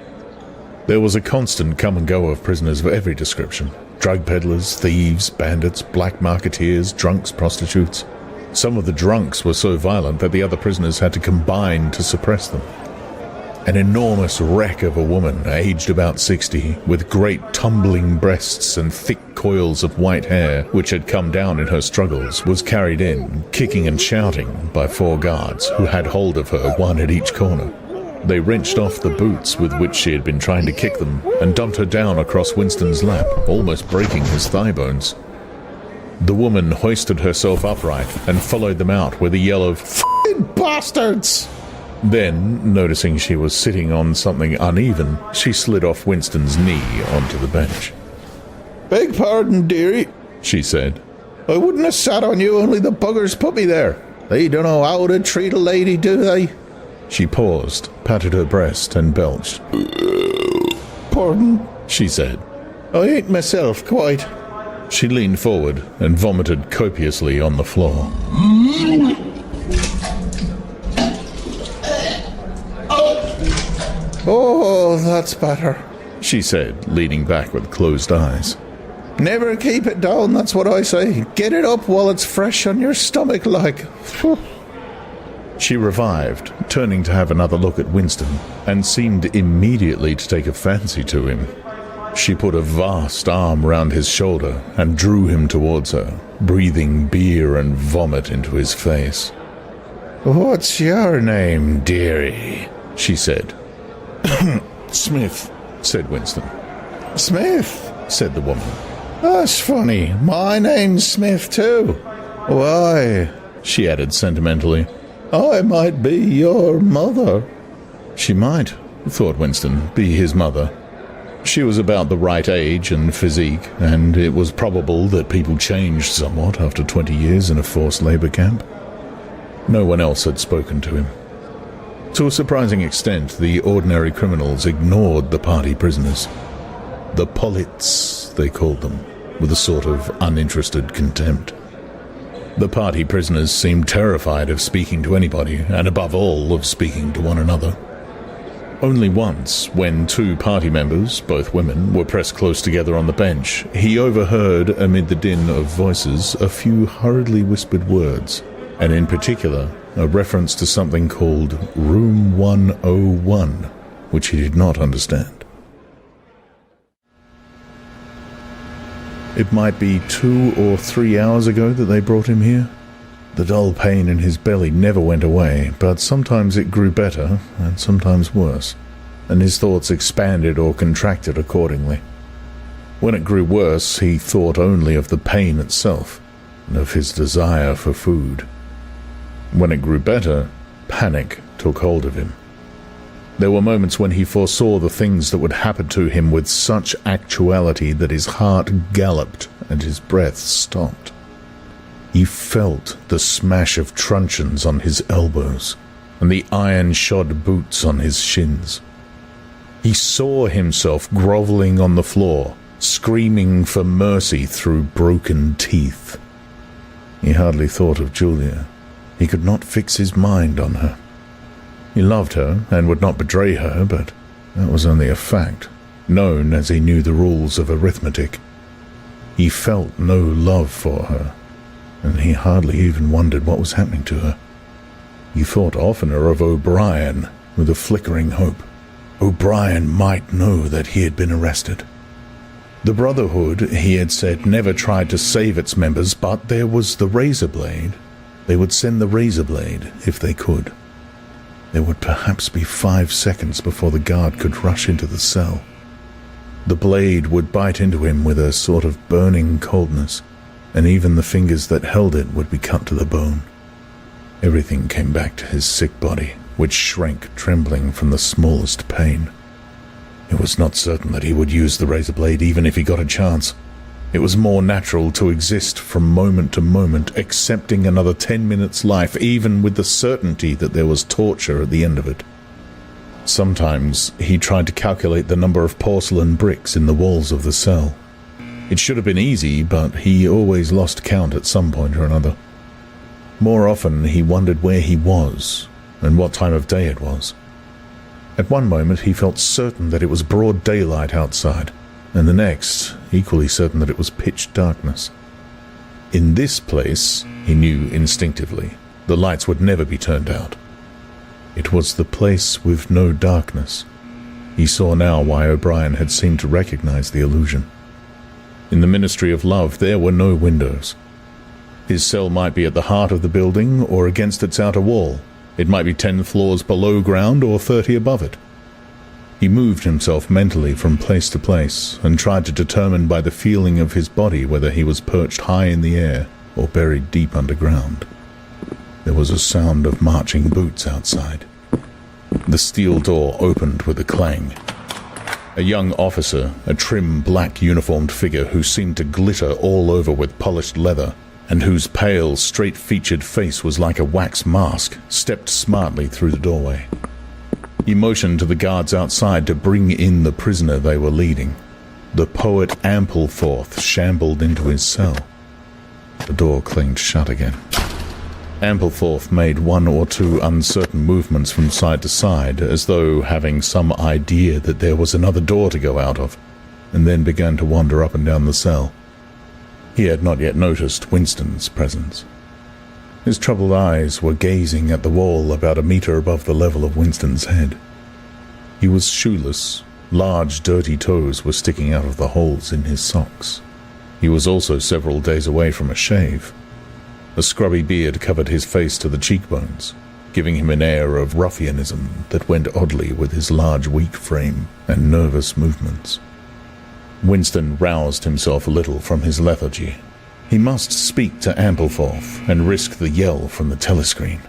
There was a constant come and go of prisoners of every description. Drug peddlers, thieves, bandits, black marketeers, drunks, prostitutes. Some of the drunks were so violent that the other prisoners had to combine to suppress them. An enormous wreck of a woman, aged about 60, with great tumbling breasts and thick coils of white hair, which had come down in her struggles, was carried in, kicking and shouting, by 4 guards, who had hold of her, one at each corner. They wrenched off the boots with which she had been trying to kick them, and dumped her down across Winston's lap, almost breaking his thigh bones. The woman hoisted herself upright and followed them out with a yell of, "F***ing bastards!" Then, noticing she was sitting on something uneven, she slid off Winston's knee onto the bench. Beg pardon, dearie, she said. I wouldn't have sat on you, only the buggers put me there. They don't know how to treat a lady, do they? She paused, patted her breast, and belched. Pardon, she said. I ain't myself, quite. She leaned forward and vomited copiously on the floor. Oh, that's better, she said, leaning back with closed eyes. Never keep it down, that's what I say. Get it up while it's fresh on your stomach, like. She revived, turning to have another look at Winston, and seemed immediately to take a fancy to him. She put a vast arm round his shoulder and drew him towards her, breathing beer and vomit into his face. What's your name, dearie? She said. Smith, said Winston. Smith, said the woman. That's funny. My name's Smith, too. Why, she added sentimentally, I might be your mother. She might, thought Winston, be his mother. She was about the right age and physique, and it was probable that people changed somewhat after 20 years in a forced labor camp. No one else had spoken to him. To a surprising extent, the ordinary criminals ignored the party prisoners. The polits, they called them, with a sort of uninterested contempt. The party prisoners seemed terrified of speaking to anybody, and above all, of speaking to one another. Only once, when 2 party members, both women, were pressed close together on the bench, he overheard, amid the din of voices, a few hurriedly whispered words, and in particular, a reference to something called Room 101, which he did not understand. It might be 2 or 3 hours ago that they brought him here. The dull pain in his belly never went away, but sometimes it grew better, and sometimes worse, and his thoughts expanded or contracted accordingly. When it grew worse, he thought only of the pain itself, and of his desire for food. When it grew better, panic took hold of him. There were moments when he foresaw the things that would happen to him with such actuality that his heart galloped and his breath stopped. He felt the smash of truncheons on his elbows and the iron-shod boots on his shins. He saw himself grovelling on the floor, screaming for mercy through broken teeth. He hardly thought of Julia. He could not fix his mind on her. He loved her and would not betray her, but that was only a fact, known as he knew the rules of arithmetic. He felt no love for her, and he hardly even wondered what was happening to her. He thought oftener of O'Brien, with a flickering hope. O'Brien might know that he had been arrested. The Brotherhood, he had said, never tried to save its members, but there was the razor blade. They would send the razor blade if they could. There would perhaps be 5 seconds before the guard could rush into the cell. The blade would bite into him with a sort of burning coldness, and even the fingers that held it would be cut to the bone. Everything came back to his sick body, which shrank trembling from the smallest pain. It was not certain that he would use the razor blade even if he got a chance. It was more natural to exist from moment to moment, accepting another 10 minutes' life, even with the certainty that there was torture at the end of it. Sometimes he tried to calculate the number of porcelain bricks in the walls of the cell. It should have been easy, but he always lost count at some point or another. More often he wondered where he was, and what time of day it was. At one moment he felt certain that it was broad daylight outside, and the next, equally certain that it was pitch darkness. In this place, he knew instinctively, the lights would never be turned out. It was the place with no darkness. He saw now why O'Brien had seemed to recognize the illusion. In the Ministry of Love, there were no windows. His cell might be at the heart of the building or against its outer wall. It might be 10 floors below ground or 30 above it. He moved himself mentally from place to place and tried to determine by the feeling of his body whether he was perched high in the air or buried deep underground. There was a sound of marching boots outside. The steel door opened with a clang. A young officer, a trim black uniformed figure who seemed to glitter all over with polished leather, and whose pale, straight-featured face was like a wax mask, stepped smartly through the doorway. He motioned to the guards outside to bring in the prisoner they were leading. The poet Ampleforth shambled into his cell. The door clanged shut again. Ampleforth made 1 or 2 uncertain movements from side to side, as though having some idea that there was another door to go out of, and then began to wander up and down the cell. He had not yet noticed Winston's presence. His troubled eyes were gazing at the wall about a meter above the level of Winston's head. He was shoeless. Large, dirty toes were sticking out of the holes in his socks. He was also several days away from a shave. A scrubby beard covered his face to the cheekbones, giving him an air of ruffianism that went oddly with his large, weak frame and nervous movements. Winston roused himself a little from his lethargy. He must speak to Ampleforth and risk the yell from the telescreen.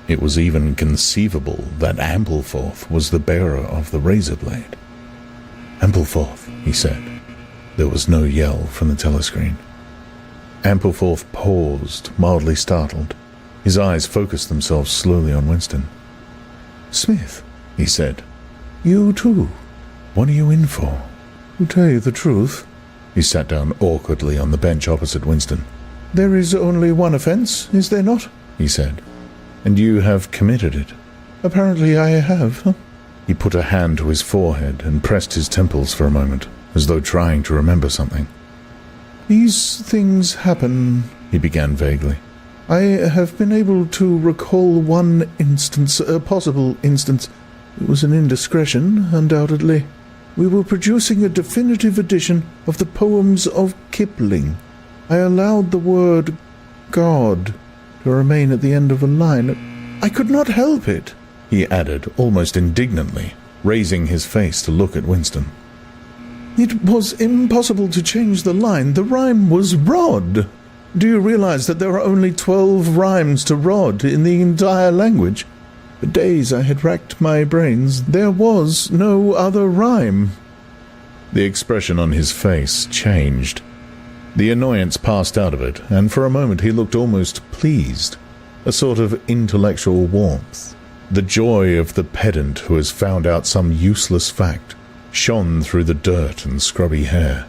It was even conceivable that Ampleforth was the bearer of the razor blade. "Ampleforth," he said. There was no yell from the telescreen. Ampleforth paused, mildly startled. His eyes focused themselves slowly on Winston. "Smith," he said. "You too? What are you in for?" "To tell you the truth," he sat down awkwardly on the bench opposite Winston. "There is only one offence, is there not?" he said. "And you have committed it." "Apparently I have." He put a hand to his forehead and pressed his temples for a moment, as though trying to remember something. "These things happen," he began vaguely. "I have been able to recall one instance, a possible instance. It was an indiscretion, undoubtedly. We were producing a definitive edition of the poems of Kipling. I allowed the word God to remain at the end of a line. I could not help it," he added, almost indignantly, raising his face to look at Winston. "It was impossible to change the line. The rhyme was rod. Do you realize that there are only 12 rhymes to rod in the entire language? For days I had racked my brains. There was no other rhyme." The expression on his face changed. The annoyance passed out of it, and for a moment he looked almost pleased, a sort of intellectual warmth. The joy of the pedant who has found out some useless fact shone through the dirt and scrubby hair.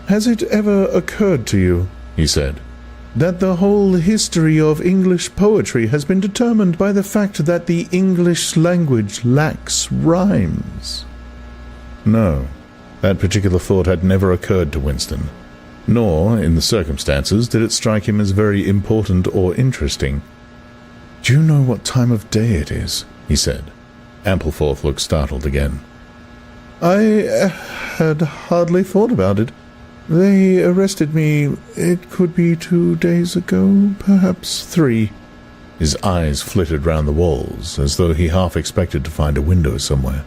"Has it ever occurred to you," he said, "that the whole history of English poetry has been determined by the fact that the English language lacks rhymes?" No, that particular thought had never occurred to Winston, nor, in the circumstances, did it strike him as very important or interesting. "Do you know what time of day it is?" he said. Ampleforth looked startled again. "I had hardly thought about it. They arrested me, it could be 2 days ago, perhaps 3. His eyes flitted round the walls, as though he half expected to find a window somewhere.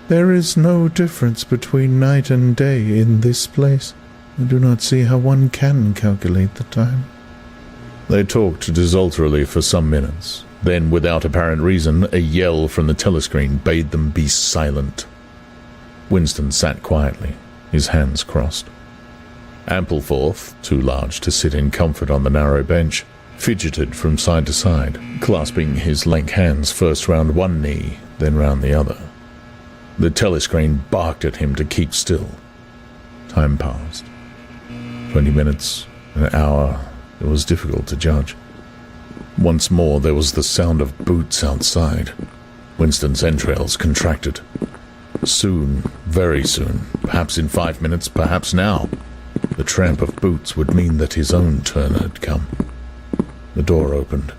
There is no difference between night and day in this place. I do not see how one can calculate the time. They talked desultorily for some minutes. Then, without apparent reason, a yell from the telescreen bade them be silent. Winston sat quietly, his hands crossed. Ampleforth, too large to sit in comfort on the narrow bench, fidgeted from side to side, clasping his lank hands first round one knee, then round the other. The telescreen barked at him to keep still. Time passed. 20 minutes, an hour, it was difficult to judge. Once more there was the sound of boots outside. Winston's entrails contracted. Soon, very soon, perhaps in 5 minutes, perhaps now, the tramp of boots would mean that his own turn had come. The door opened.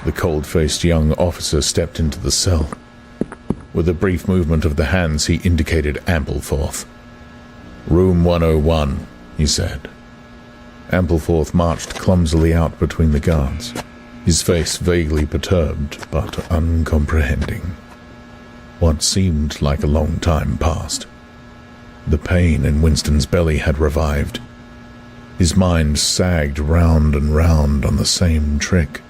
The cold-faced young officer stepped into the cell. With a brief movement of the hands, he indicated Ampleforth. "Room 101, he said. Ampleforth marched clumsily out between the guards, his face vaguely perturbed but uncomprehending. What seemed like a long time passed. The pain in Winston's belly had revived. His mind sagged round and round on the same trick,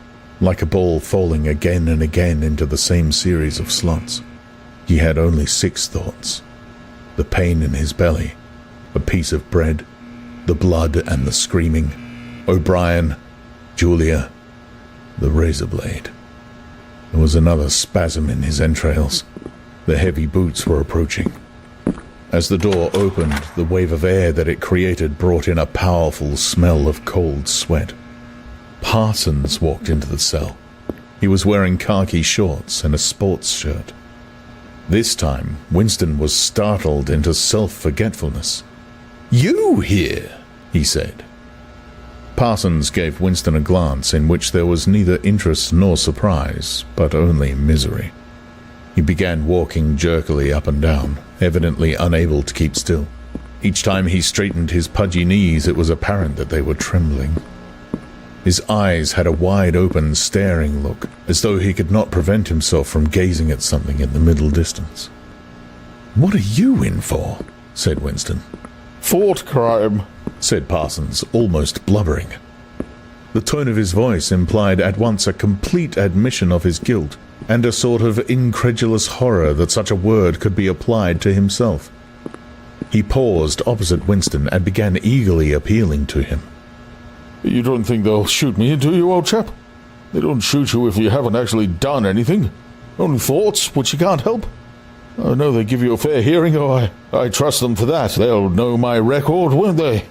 like a ball falling again and again into the same series of slots. He had only 6 thoughts. The pain in his belly, a piece of bread, the blood and the screaming, O'Brien, Julia, the razor blade. There was another spasm in his entrails. The heavy boots were approaching. As the door opened, the wave of air that it created brought in a powerful smell of cold sweat. Parsons walked into the cell. He was wearing khaki shorts and a sports shirt. This time, Winston was startled into self-forgetfulness. "You here?" he said. Parsons gave Winston a glance in which there was neither interest nor surprise, but only misery. He began walking jerkily up and down, evidently unable to keep still. Each time he straightened his pudgy knees, it was apparent that they were trembling. His eyes had a wide-open, staring look, as though he could not prevent himself from gazing at something in the middle distance. "What are you in for?" said Winston. "Thought crime," said Parsons, almost blubbering. The tone of his voice implied at once a complete admission of his guilt and a sort of incredulous horror that such a word could be applied to himself. He paused opposite Winston and began eagerly appealing to him. "You don't think they'll shoot me, do you, old chap? They don't shoot you if you haven't actually done anything. Only thoughts, which you can't help. I know they give you a fair hearing. I trust them for that. They'll know my record, won't they?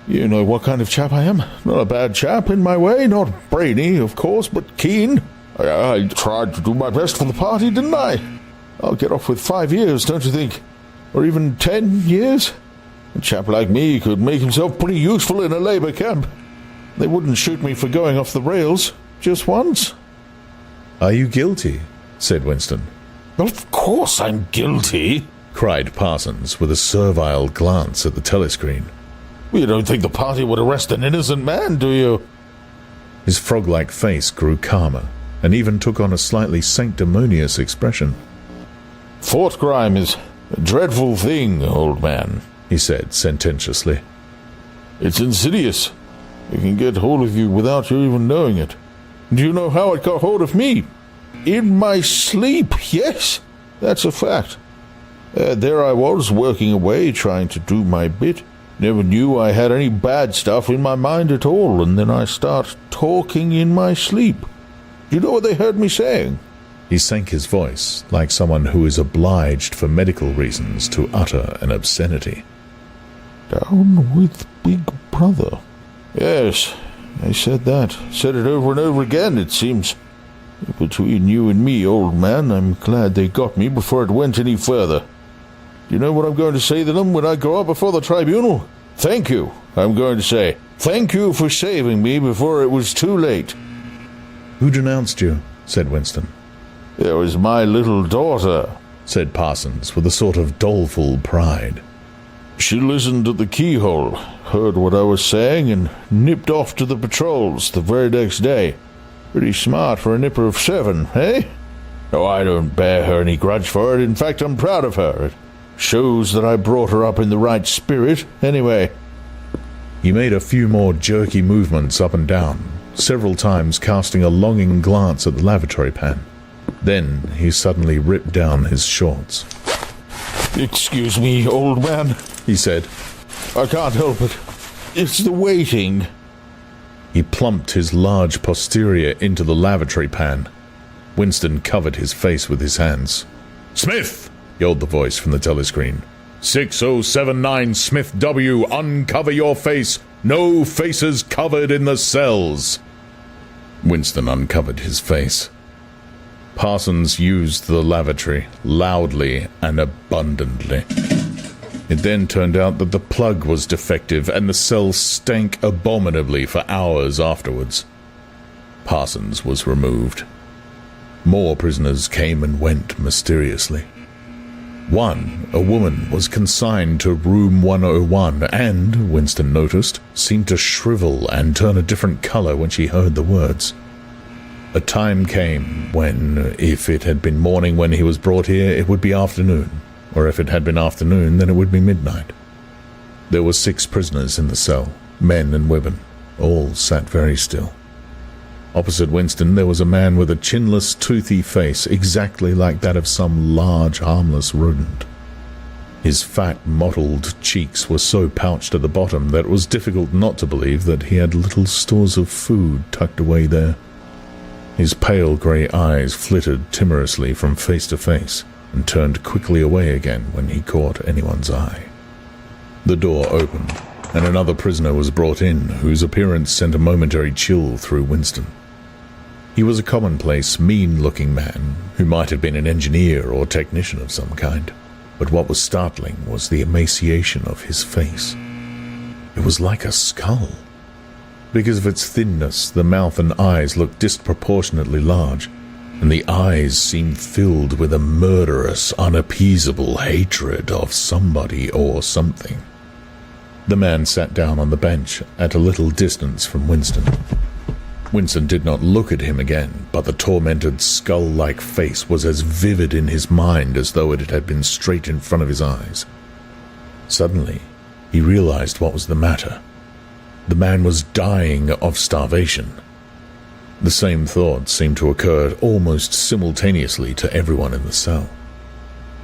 You know what kind of chap I am. Not a bad chap in my way, not brainy, of course, but keen. I tried to do my best for the party, didn't I? I'll get off with 5 years, don't you think? Or even 10 years? A chap like me could make himself pretty useful in a Labour camp. They wouldn't shoot me for going off the rails, just once." "Are you guilty?" said Winston. "Of course I'm guilty," cried Parsons with a servile glance at the telescreen. "You don't think the party would arrest an innocent man, do you?" His frog-like face grew calmer, and even took on a slightly sanctimonious expression. "Thought crime is a dreadful thing, old man," he said sententiously. "It's insidious. It can get hold of you without you even knowing it. Do you know how it got hold of me? In my sleep, yes, that's a fact. There I was, working away, trying to do my bit. Never knew I had any bad stuff in my mind at all, and then I start talking in my sleep. Do you know what they heard me saying?" He sank his voice, like someone who is obliged for medical reasons to utter an obscenity. "Down with Big Brother." "Yes, I said that. Said it over and over again, it seems. Between you and me, old man, I'm glad they got me before it went any further. Do you know what I'm going to say to them when I go up before the tribunal? Thank you, I'm going to say. Thank you for saving me before it was too late." "Who denounced you?" said Winston. "It was my little daughter," said Parsons with a sort of doleful pride. "She listened at the keyhole, heard what I was saying, and nipped off to the patrols the very next day. Pretty smart for a nipper of 7, eh? Oh, I don't bear her any grudge for it. In fact, I'm proud of her. It shows that I brought her up in the right spirit. Anyway. He made a few more jerky movements up and down, several times casting a longing glance at the lavatory pan. Then he suddenly ripped down his shorts. Excuse me, old man, he said. I can't help it. It's the waiting. He plumped his large posterior into the lavatory pan. Winston covered his face with his hands. "Smith!" yelled the voice from the telescreen. 6079 Smith W, uncover your face. No faces covered in the cells. Winston uncovered his face. Parsons used the lavatory loudly and abundantly. It then turned out that the plug was defective and the cell stank abominably for hours afterwards. Parsons was removed. More prisoners came and went mysteriously. One, a woman, was consigned to room 101 and, Winston noticed, seemed to shrivel and turn a different color when she heard the words. A time came when, if it had been morning when he was brought here, it would be afternoon, or if it had been afternoon, then it would be midnight. There were 6 prisoners in the cell, men and women. All sat very still. Opposite Winston there was a man with a chinless, toothy face, exactly like that of some large, harmless rodent. His fat, mottled cheeks were so pouched at the bottom that it was difficult not to believe that he had little stores of food tucked away there. His pale grey eyes flitted timorously from face to face and turned quickly away again when he caught anyone's eye. The door opened, and another prisoner was brought in, whose appearance sent a momentary chill through Winston. He was a commonplace, mean-looking man, who might have been an engineer or technician of some kind, but what was startling was the emaciation of his face. It was like a skull. Because of its thinness, the mouth and eyes looked disproportionately large, and the eyes seemed filled with a murderous, unappeasable hatred of somebody or something. The man sat down on the bench at a little distance from Winston. Winston did not look at him again, but the tormented, skull-like face was as vivid in his mind as though it had been straight in front of his eyes. Suddenly, he realized what was the matter. The man was dying of starvation. The same thought seemed to occur almost simultaneously to everyone in the cell.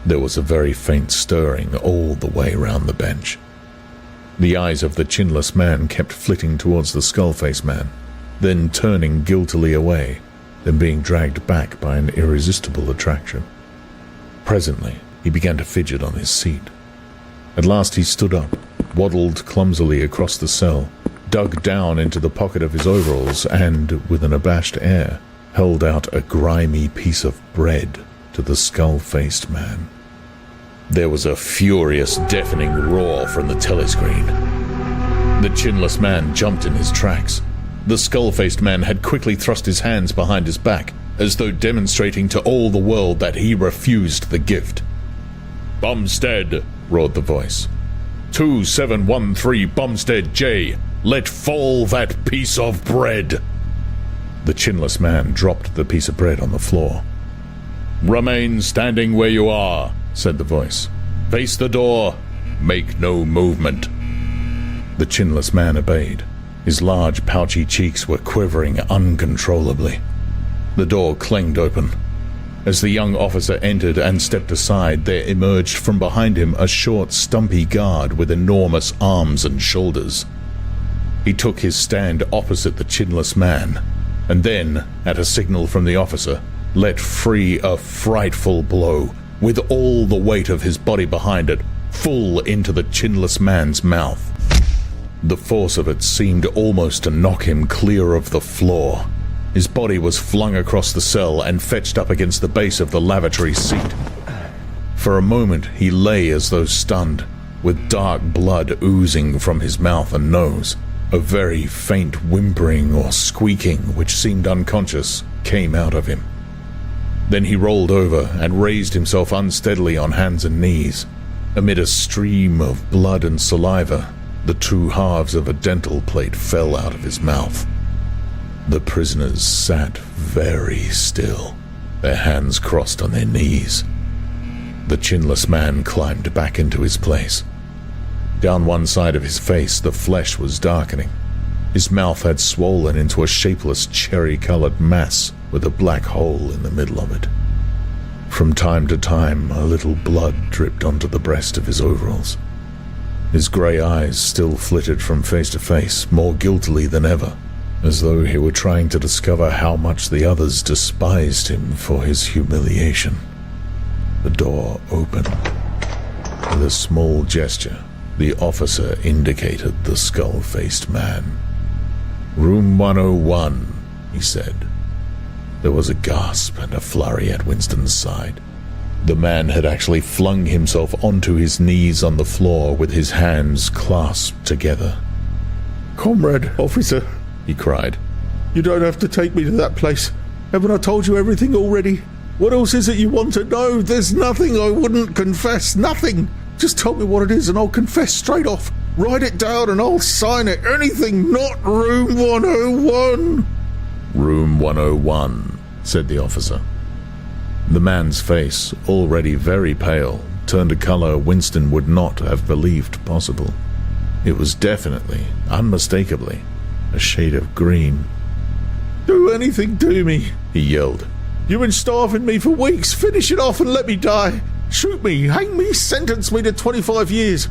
There was a very faint stirring all the way round the bench. The eyes of the chinless man kept flitting towards the skull-faced man, then turning guiltily away, then being dragged back by an irresistible attraction. Presently, he began to fidget on his seat. At last he stood up, waddled clumsily across the cell, dug down into the pocket of his overalls, and, with an abashed air, held out a grimy piece of bread to the skull-faced man. There was a furious, deafening roar from the telescreen. The chinless man jumped in his tracks. The skull-faced man had quickly thrust his hands behind his back, as though demonstrating to all the world that he refused the gift. "Bumstead!" roared the voice. 2713 Bumstead J. Let fall that piece of bread! The chinless man dropped the piece of bread on the floor. "Remain standing where you are," said the voice. "Face the door. Make no movement." The chinless man obeyed. His large, pouchy cheeks were quivering uncontrollably. The door clanged open. As the young officer entered and stepped aside, there emerged from behind him a short, stumpy guard with enormous arms and shoulders. He took his stand opposite the chinless man, and then, at a signal from the officer, let free a frightful blow, with all the weight of his body behind it, full into the chinless man's mouth. The force of it seemed almost to knock him clear of the floor. His body was flung across the cell and fetched up against the base of the lavatory seat. For a moment he lay as though stunned, with dark blood oozing from his mouth and nose. A very faint whimpering or squeaking, which seemed unconscious, came out of him. Then he rolled over and raised himself unsteadily on hands and knees. Amid a stream of blood and saliva, the 2 halves of a dental plate fell out of his mouth. The prisoners sat very still, their hands crossed on their knees. The chinless man climbed back into his place. Down one side of his face, the flesh was darkening. His mouth had swollen into a shapeless cherry-colored mass with a black hole in the middle of it. From time to time, a little blood dripped onto the breast of his overalls. His grey eyes still flitted from face to face, more guiltily than ever, as though he were trying to discover how much the others despised him for his humiliation. The door opened. With a small gesture, the officer indicated the skull-faced man. "Room 101, he said. There was a gasp and a flurry at Winston's side. The man had actually flung himself onto his knees on the floor with his hands clasped together. "Comrade, officer," he cried, "you don't have to take me to that place. Haven't I told you everything already? What else is it you want to know? There's nothing I wouldn't confess, nothing. Just tell me what it is and I'll confess straight off. Write it down and I'll sign it. Anything, not room 101. "Room 101, said the officer. The man's face, already very pale, turned a color Winston would not have believed possible. It was definitely, unmistakably, a shade of green. "Do anything to me," he yelled. "You've been starving me for weeks. Finish it off and let me die. Shoot me, hang me, sentence me to 25 years.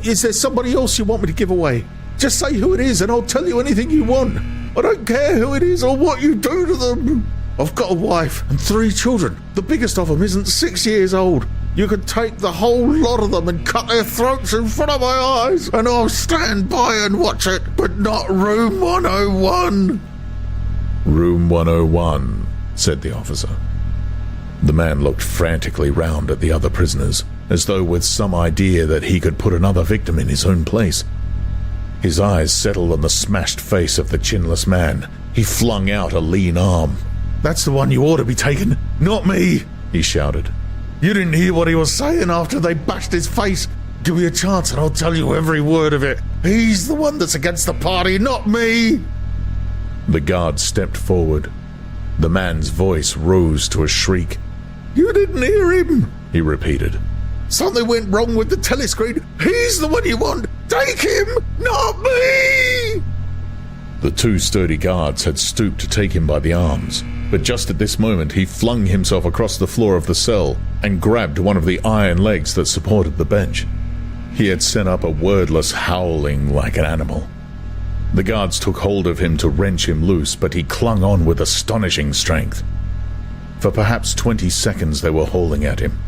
Is there somebody else you want me to give away? Just say who it is and I'll tell you anything you want. I don't care who it is or what you do to them. I've got a wife and 3 children. The biggest of them isn't 6 years old. You could take the whole lot of them and cut their throats in front of my eyes and I'll stand by and watch it, but not room 101. "Room 101, said the officer. The man looked frantically round at the other prisoners, as though with some idea that he could put another victim in his own place. His eyes settled on the smashed face of the chinless man. He flung out a lean arm. "That's the one you ought to be taking, not me," he shouted. "You didn't hear what he was saying after they bashed his face. Give me a chance and I'll tell you every word of it. He's the one that's against the party, not me." The guard stepped forward. The man's voice rose to a shriek. "You didn't hear him," he repeated. "Something went wrong with the telescreen. He's the one you want. Take him, not me." The 2 sturdy guards had stooped to take him by the arms, but just at this moment he flung himself across the floor of the cell and grabbed one of the iron legs that supported the bench. He had set up a wordless howling like an animal. The guards took hold of him to wrench him loose, but he clung on with astonishing strength. For perhaps 20 seconds they were hauling at him.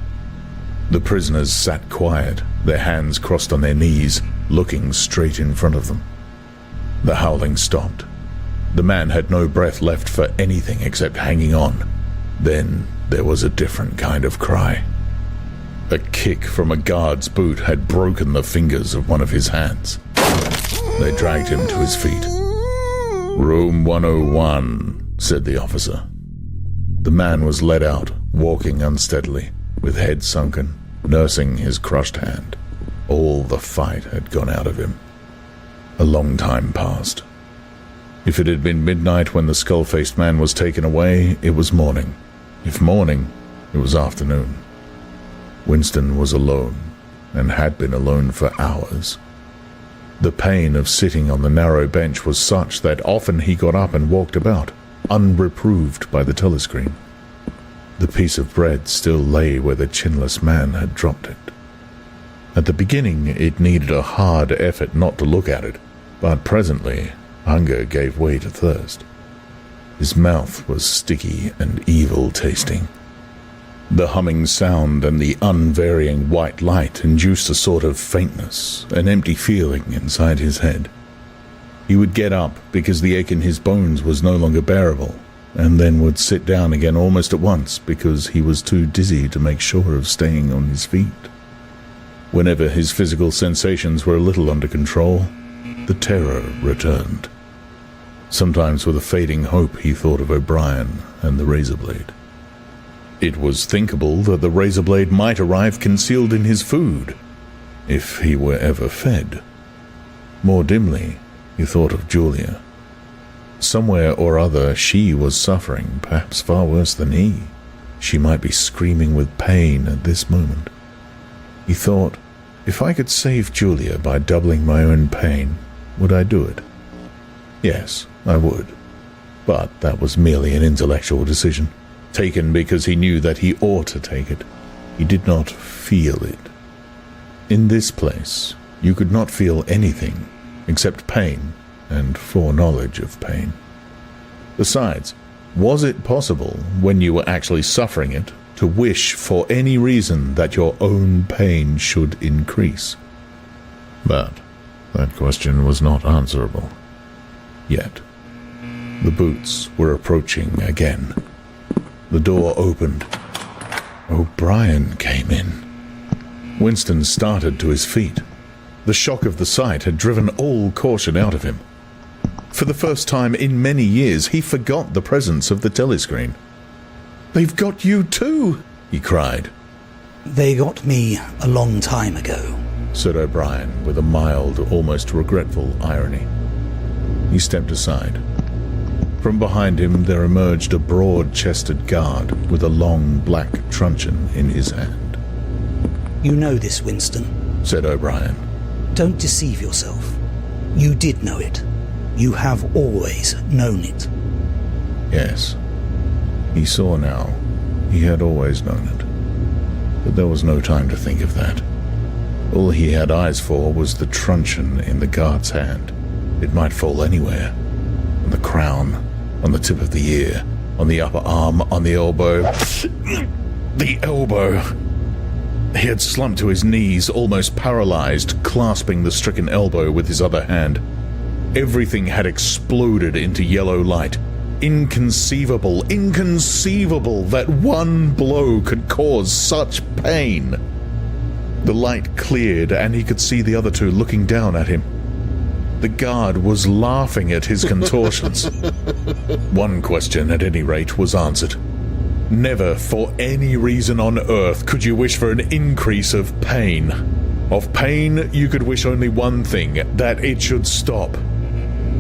The prisoners sat quiet, their hands crossed on their knees, looking straight in front of them. The howling stopped. The man had no breath left for anything except hanging on. Then there was a different kind of cry. A kick from a guard's boot had broken the fingers of one of his hands. They dragged him to his feet. "Room 101, said the officer. The man was led out, walking unsteadily, with head sunken, nursing his crushed hand. All the fight had gone out of him. A long time passed. If it had been midnight when the skull-faced man was taken away, it was morning. If morning, it was afternoon. Winston was alone, and had been alone for hours. The pain of sitting on the narrow bench was such that often he got up and walked about, unreproved by the telescreen. The piece of bread still lay where the chinless man had dropped it. At the beginning, it needed a hard effort not to look at it, but presently, hunger gave way to thirst. His mouth was sticky and evil-tasting. The humming sound and the unvarying white light induced a sort of faintness, an empty feeling inside his head. He would get up because the ache in his bones was no longer bearable, and then would sit down again almost at once because he was too dizzy to make sure of staying on his feet. Whenever his physical sensations were a little under control, the terror returned. Sometimes with a fading hope he thought of O'Brien and the razor blade. It was thinkable that the razor blade might arrive concealed in his food, if he were ever fed. More dimly, he thought of Julia. Somewhere or other she was suffering, perhaps far worse than he. She might be screaming with pain at this moment. He thought, if I could save Julia by doubling my own pain, would I do it? Yes, I would. But that was merely an intellectual decision, taken because he knew that he ought to take it. He did not feel it. In this place, you could not feel anything except pain and foreknowledge of pain. Besides, was it possible, when you were actually suffering it, to wish for any reason that your own pain should increase? But that question was not answerable. Yet, the boots were approaching again. The door opened. O'Brien came in. Winston started to his feet. The shock of the sight had driven all caution out of him. For the first time in many years, he forgot the presence of the telescreen. "They've got you too!" he cried. "They got me a long time ago," said O'Brien with a mild, almost regretful irony. He stepped aside. From behind him there emerged a broad-chested guard with a long black truncheon in his hand. "You know this, Winston," said O'Brien. "Don't deceive yourself. You did know it. You have always known it." Yes. He saw now. He had always known it. But there was no time to think of that. All he had eyes for was the truncheon in the guard's hand. It might fall anywhere. On the crown, on the tip of the ear, on the upper arm, on the elbow. The elbow! He had slumped to his knees, almost paralyzed, clasping the stricken elbow with his other hand. Everything had exploded into yellow light. Inconceivable, inconceivable that one blow could cause such pain. The light cleared, and he could see the other two looking down at him. The guard was laughing at his contortions. One question, at any rate, was answered. Never, for any reason on earth, could you wish for an increase of pain. Of pain, you could wish only one thing, that it should stop.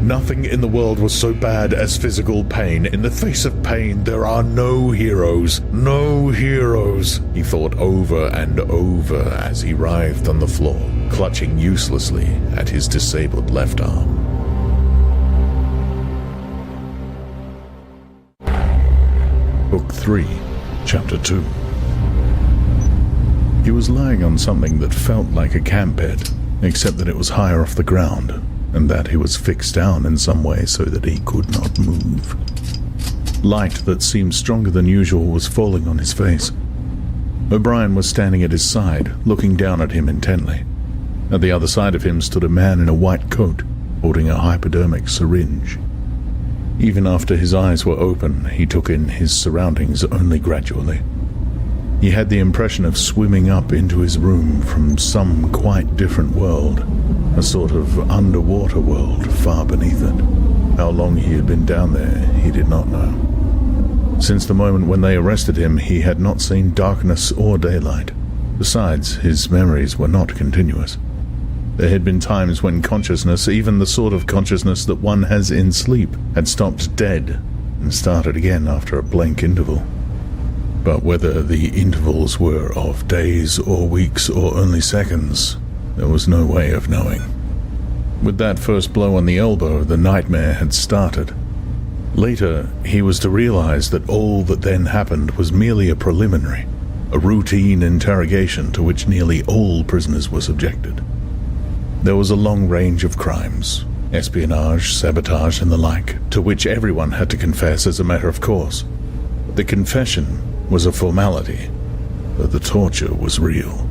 Nothing in the world was so bad as physical pain. In the face of pain, there are no heroes. No heroes, he thought over and over as he writhed on the floor, clutching uselessly at his disabled left arm. Book 3, Chapter 2. He was lying on something that felt like a camp bed, except that it was higher off the ground, and that he was fixed down in some way so that he could not move. Light that seemed stronger than usual was falling on his face. O'Brien was standing at his side, looking down at him intently. At the other side of him stood a man in a white coat, holding a hypodermic syringe. Even after his eyes were open, he took in his surroundings only gradually. He had the impression of swimming up into his room from some quite different world, a sort of underwater world far beneath it. How long he had been down there, he did not know. Since the moment when they arrested him, he had not seen darkness or daylight. Besides, his memories were not continuous. There had been times when consciousness, even the sort of consciousness that one has in sleep, had stopped dead and started again after a blank interval. But whether the intervals were of days or weeks or only seconds, there was no way of knowing. With that first blow on the elbow, the nightmare had started. Later, he was to realize that all that then happened was merely a preliminary, a routine interrogation to which nearly all prisoners were subjected. There was a long range of crimes, espionage, sabotage, and the like, to which everyone had to confess as a matter of course. The confession was a formality, but the torture was real.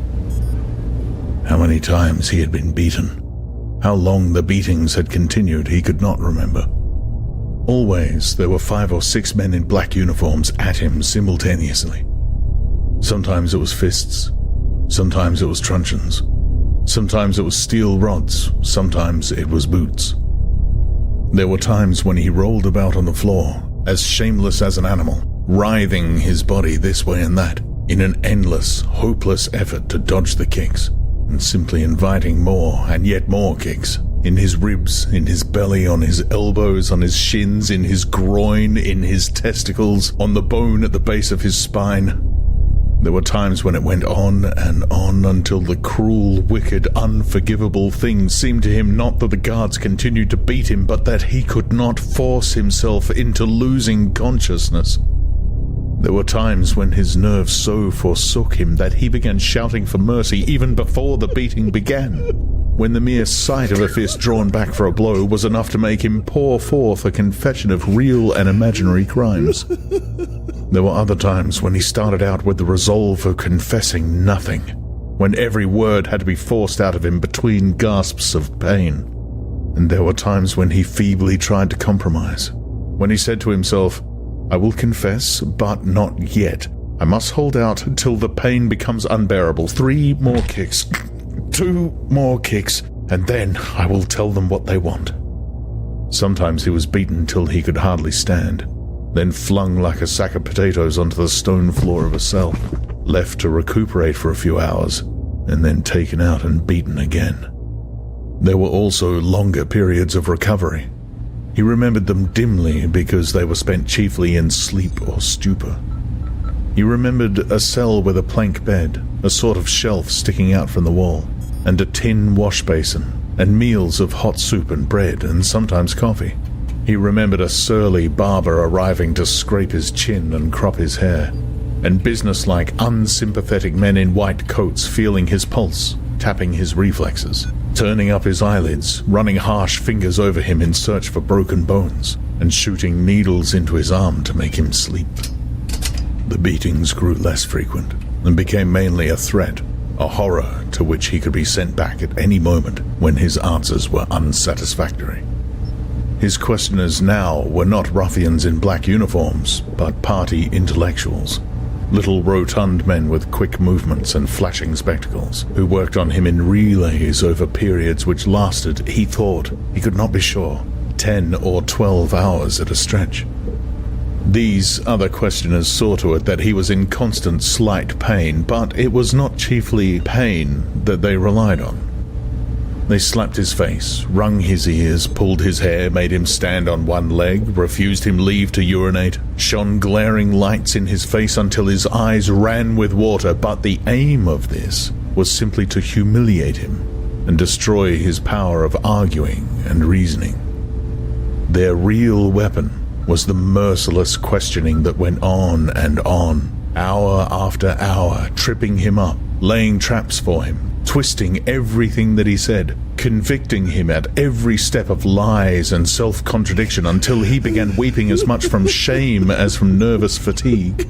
How many times he had been beaten, how long the beatings had continued, he could not remember. Always there were 5 or 6 men in black uniforms at him simultaneously. Sometimes it was fists, sometimes it was truncheons, sometimes it was steel rods, sometimes it was boots. There were times when he rolled about on the floor, as shameless as an animal, writhing his body this way and that, in an endless, hopeless effort to dodge the kicks. and simply inviting more and yet more kicks. In his ribs, in his belly, on his elbows, on his shins, in his groin, in his testicles, on the bone at the base of his spine. There were times when it went on until the cruel, wicked, unforgivable thing seemed to him not that the guards continued to beat him, but that he could not force himself into losing consciousness. There were times when his nerves so forsook him that he began shouting for mercy even before the beating began, when the mere sight of a fist drawn back for a blow was enough to make him pour forth a confession of real and imaginary crimes. There were other times when he started out with the resolve of confessing nothing, when every word had to be forced out of him between gasps of pain. And there were times when he feebly tried to compromise, when he said to himself, "I will confess, but not yet. I must hold out till the pain becomes unbearable. 3 more kicks, 2 more kicks, and then I will tell them what they want." Sometimes he was beaten till he could hardly stand, then flung like a sack of potatoes onto the stone floor of a cell, left to recuperate for a few hours, and then taken out and beaten again. There were also longer periods of recovery. He remembered them dimly because they were spent chiefly in sleep or stupor. He remembered a cell with a plank bed, a sort of shelf sticking out from the wall, and a tin wash basin, and meals of hot soup and bread, and sometimes coffee. He remembered a surly barber arriving to scrape his chin and crop his hair, and businesslike, unsympathetic men in white coats feeling his pulse, tapping his reflexes, turning up his eyelids, running harsh fingers over him in search for broken bones, and shooting needles into his arm to make him sleep. The beatings grew less frequent, and became mainly a threat, a horror to which he could be sent back at any moment when his answers were unsatisfactory. His questioners now were not ruffians in black uniforms, but party intellectuals, little rotund men with quick movements and flashing spectacles, who worked on him in relays over periods which lasted, he thought, he could not be sure, 10 or 12 hours at a stretch. These other questioners saw to it that he was in constant slight pain, but it was not chiefly pain that they relied on. They slapped his face, wrung his ears, pulled his hair, made him stand on one leg, refused him leave to urinate, shone glaring lights in his face until his eyes ran with water, but the aim of this was simply to humiliate him and destroy his power of arguing and reasoning. Their real weapon was the merciless questioning that went on, hour after hour, tripping him up, laying traps for him, twisting everything that he said, convicting him at every step of lies and self-contradiction until he began weeping as much from shame as from nervous fatigue.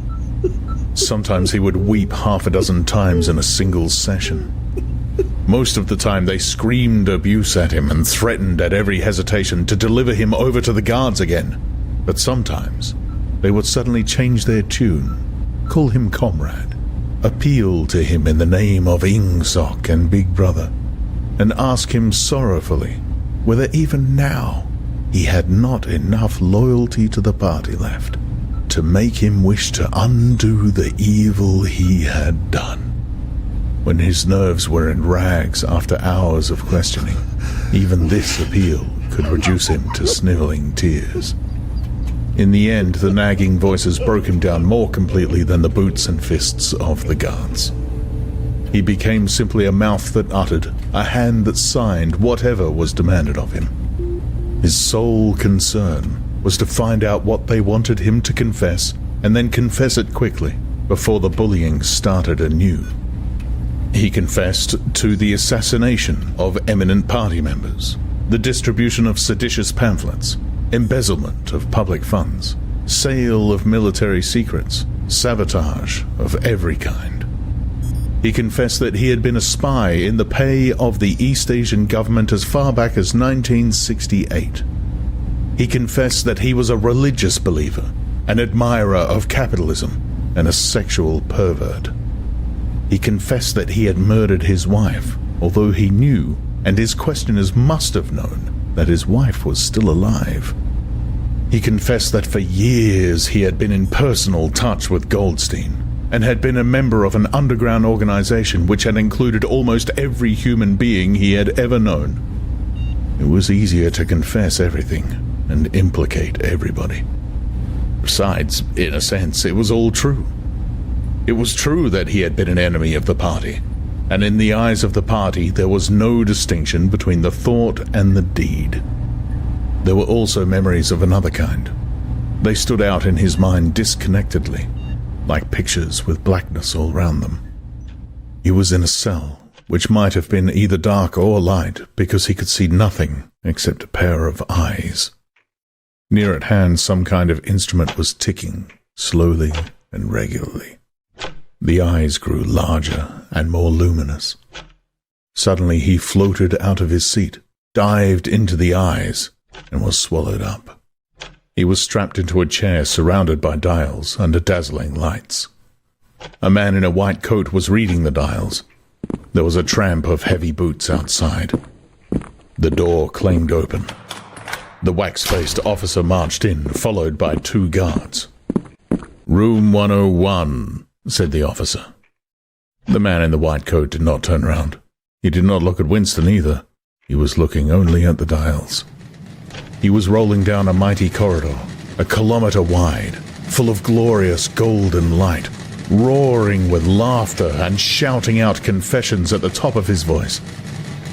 Sometimes he would weep 6 times in a single session. Most of the time they screamed abuse at him and threatened at every hesitation to deliver him over to the guards again. But sometimes they would suddenly change their tune, call him comrade, appeal to him in the name of Ingsoc and Big Brother, and ask him sorrowfully whether even now he had not enough loyalty to the party left to make him wish to undo the evil he had done. When his nerves were in rags after hours of questioning, even this appeal could reduce him to sniveling tears. In the end, the nagging voices broke him down more completely than the boots and fists of the guards. He became simply a mouth that uttered, a hand that signed whatever was demanded of him. His sole concern was to find out what they wanted him to confess, and then confess it quickly, before the bullying started anew. He confessed to the assassination of eminent party members, the distribution of seditious pamphlets, embezzlement of public funds, sale of military secrets, sabotage of every kind. He confessed that he had been a spy in the pay of the East Asian government as far back as 1968. He confessed that he was a religious believer, an admirer of capitalism, and a sexual pervert. He confessed that he had murdered his wife, although he knew, and his questioners must have known, that his wife was still alive. He confessed that for years he had been in personal touch with Goldstein, and had been a member of an underground organization which had included almost every human being he had ever known. It was easier to confess everything and implicate everybody. Besides, in a sense, it was all true. It was true that he had been an enemy of the party, and in the eyes of the party there was no distinction between the thought and the deed. There were also memories of another kind. They stood out in his mind disconnectedly, like pictures with blackness all round them. He was in a cell, which might have been either dark or light, because he could see nothing except a pair of eyes. Near at hand, some kind of instrument was ticking, slowly and regularly. The eyes grew larger and more luminous. Suddenly he floated out of his seat, dived into the eyes, and was swallowed up. He was strapped into a chair surrounded by dials under dazzling lights. A man in a white coat was reading the dials. There was a tramp of heavy boots outside. The door clanged open. The wax-faced officer marched in, followed by 2 guards. "Room 101, said the officer. The man in the white coat did not turn round. He did not look at Winston either. He was looking only at the dials. He was rolling down a mighty corridor, a kilometre wide, full of glorious golden light, roaring with laughter and shouting out confessions at the top of his voice.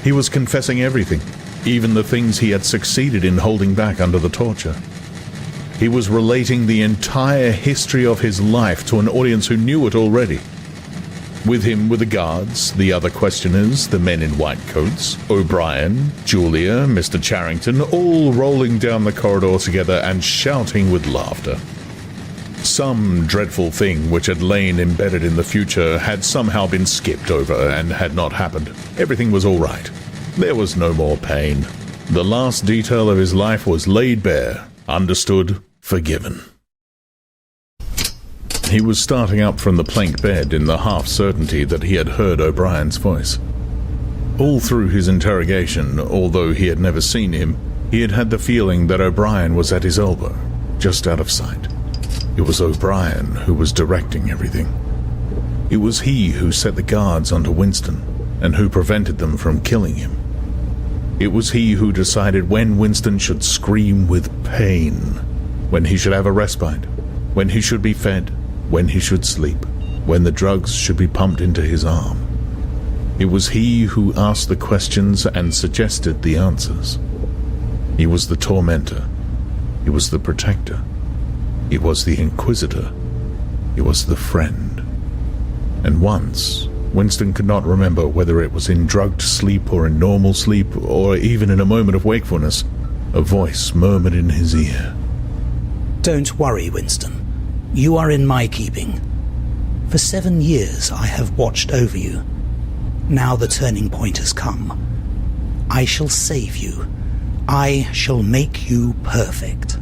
He was confessing everything, even the things he had succeeded in holding back under the torture. He was relating the entire history of his life to an audience who knew it already. With him were the guards, the other questioners, the men in white coats, O'Brien, Julia, Mr. Charrington, all rolling down the corridor together and shouting with laughter. Some dreadful thing which had lain embedded in the future had somehow been skipped over and had not happened. Everything was all right. There was no more pain. The last detail of his life was laid bare, understood, forgiven. He was starting up from the plank bed in the half-certainty that he had heard O'Brien's voice. All through his interrogation, although he had never seen him, he had had the feeling that O'Brien was at his elbow, just out of sight. It was O'Brien who was directing everything. It was he who set the guards onto Winston, and who prevented them from killing him. It was he who decided when Winston should scream with pain, when he should have a respite, when he should be fed, when he should sleep, when the drugs should be pumped into his arm. It was he who asked the questions and suggested the answers. He was the tormentor. He was the protector. He was the inquisitor. He was the friend. And once, Winston could not remember whether it was in drugged sleep or in normal sleep or even in a moment of wakefulness, a voice murmured in his ear. Don't worry, Winston. You are in my keeping. For 7 years I have watched over you. Now the turning point has come. I shall save you. I shall make you perfect.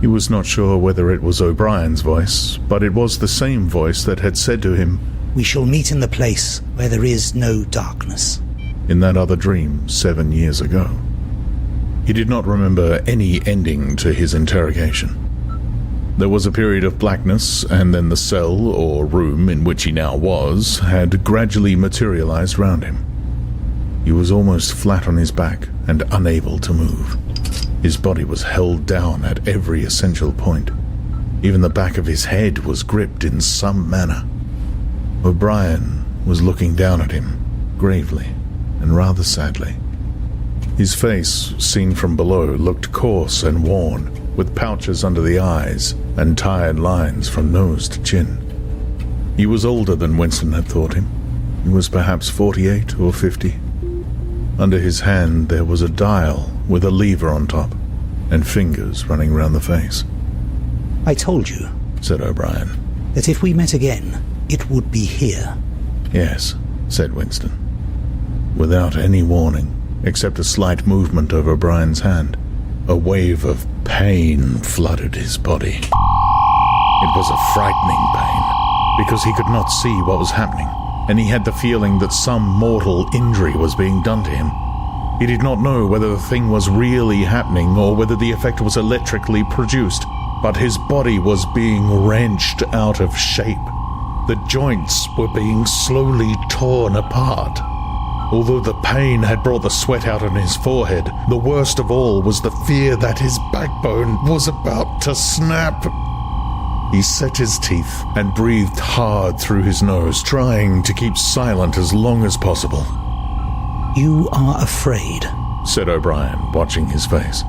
He was not sure whether it was O'Brien's voice, but it was the same voice that had said to him, "We shall meet in the place where there is no darkness," in that other dream 7 years ago. He did not remember any ending to his interrogation. There was a period of blackness, and then the cell, or room, in which he now was, had gradually materialized round him. He was almost flat on his back and unable to move. His body was held down at every essential point. Even the back of his head was gripped in some manner. O'Brien was looking down at him, gravely and rather sadly. His face, seen from below, looked coarse and worn, with pouches under the eyes and tired lines from nose to chin. He was older than Winston had thought him. He was perhaps 48 or 50. Under his hand there was a dial with a lever on top, and fingers running round the face. "I told you," said O'Brien, "that if we met again, it would be here." "Yes," said Winston. Without any warning, except a slight movement of O'Brien's hand, a wave of pain flooded his body. It was a frightening pain, because he could not see what was happening, and he had the feeling that some mortal injury was being done to him. He did not know whether the thing was really happening or whether the effect was electrically produced, but his body was being wrenched out of shape. The joints were being slowly torn apart. Although the pain had brought the sweat out on his forehead, the worst of all was the fear that his backbone was about to snap. He set his teeth and breathed hard through his nose, trying to keep silent as long as possible. You are afraid, said O'Brien, watching his face,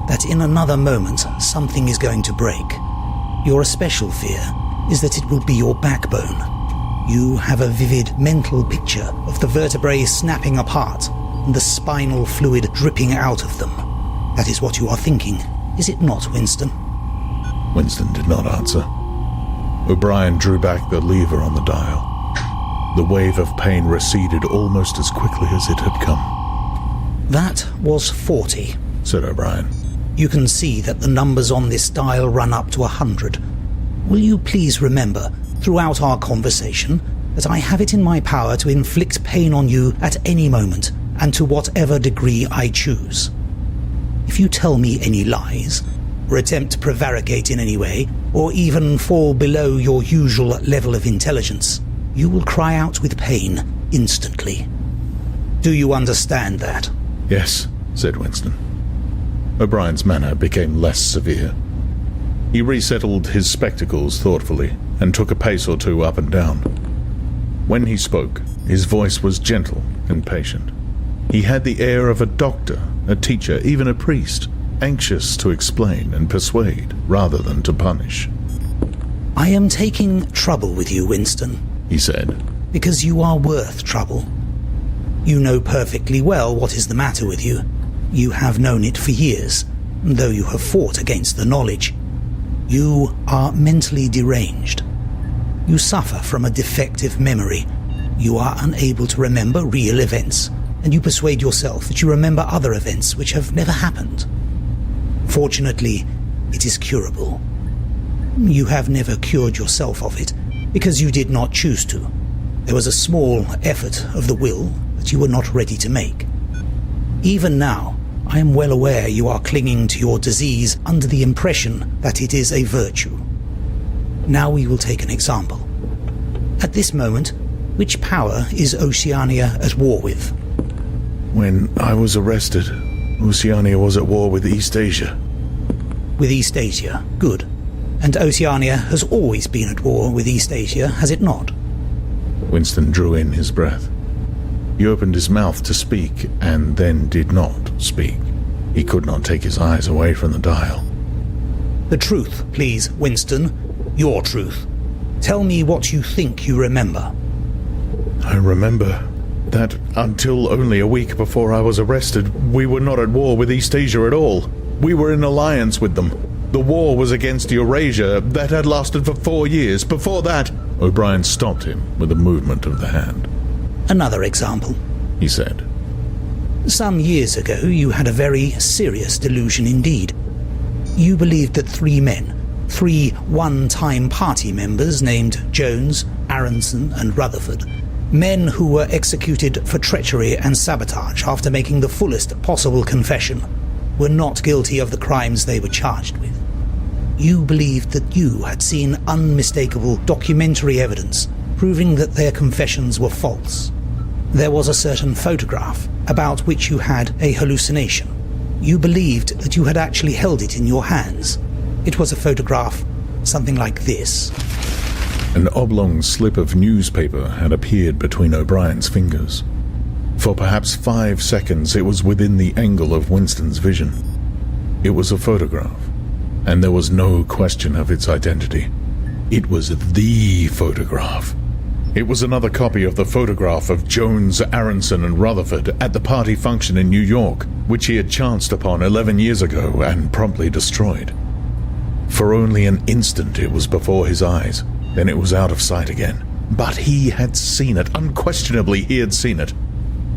that in another moment something is going to break. Your especial fear is that it will be your backbone. You have a vivid mental picture of the vertebrae snapping apart and the spinal fluid dripping out of them. That is what you are thinking, is it not, Winston? Winston did not answer. O'Brien drew back the lever on the dial. The wave of pain receded almost as quickly as it had come. That was 40, said O'Brien. You can see that the numbers on this dial run up to 100. Will you please remember, throughout our conversation, that I have it in my power to inflict pain on you at any moment, and to whatever degree I choose. If you tell me any lies, or attempt to prevaricate in any way, or even fall below your usual level of intelligence, you will cry out with pain instantly. Do you understand that? Yes, said Winston. O'Brien's manner became less severe. He resettled his spectacles thoughtfully and took a pace or two up and down. When he spoke, his voice was gentle and patient. He had the air of a doctor, a teacher, even a priest, anxious to explain and persuade rather than to punish. I am taking trouble with you, Winston, he said, because you are worth trouble. You know perfectly well what is the matter with you. You have known it for years, though you have fought against the knowledge. You are mentally deranged. You suffer from a defective memory. You are unable to remember real events, and you persuade yourself that you remember other events which have never happened. Fortunately, it is curable. You have never cured yourself of it, because you did not choose to. There was a small effort of the will that you were not ready to make. Even now, I am well aware you are clinging to your disease under the impression that it is a virtue. Now we will take an example. At this moment, which power is Oceania at war with? When I was arrested, Oceania was at war with East Asia. With East Asia, good. And Oceania has always been at war with East Asia, has it not? Winston drew in his breath. He opened his mouth to speak, and then did not speak. He could not take his eyes away from the dial. The truth, please, Winston. Your truth. Tell me what you think you remember. I remember that until only a week before I was arrested, we were not at war with East Asia at all. We were in alliance with them. The war was against Eurasia. That had lasted for 4 years. Before that... O'Brien stopped him with a movement of the hand. Another example, he said. Some years ago, you had a very serious delusion indeed. You believed that 3 men, 3 one-time party members named Jones, Aronson, and Rutherford, men who were executed for treachery and sabotage after making the fullest possible confession, were not guilty of the crimes they were charged with. You believed that you had seen unmistakable documentary evidence proving that their confessions were false. There was a certain photograph about which you had a hallucination. You believed that you had actually held it in your hands. It was a photograph, something like this. An oblong slip of newspaper had appeared between O'Brien's fingers. For perhaps 5 seconds it was within the angle of Winston's vision. It was a photograph, and there was no question of its identity. It was the photograph. It was another copy of the photograph of Jones, Aronson, and Rutherford at the party function in New York, which he had chanced upon 11 years ago and promptly destroyed. For only an instant it was before his eyes, then it was out of sight again. But he had seen it. Unquestionably, he had seen it.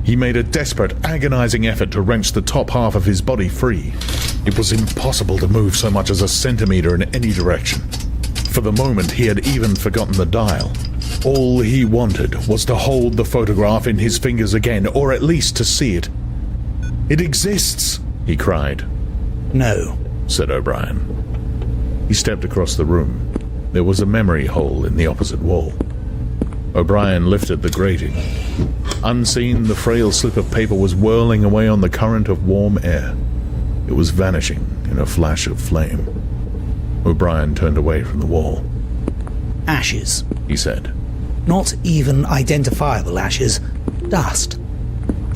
He made a desperate, agonizing effort to wrench the top half of his body free. It was impossible to move so much as a centimeter in any direction. For the moment, he had even forgotten the dial. All he wanted was to hold the photograph in his fingers again, or at least to see it. "It exists!" he cried. "No," said O'Brien. He stepped across the room. There was a memory hole in the opposite wall. O'Brien lifted the grating. Unseen, the frail slip of paper was whirling away on the current of warm air. It was vanishing in a flash of flame. O'Brien turned away from the wall. Ashes, he said. Not even identifiable ashes. Dust.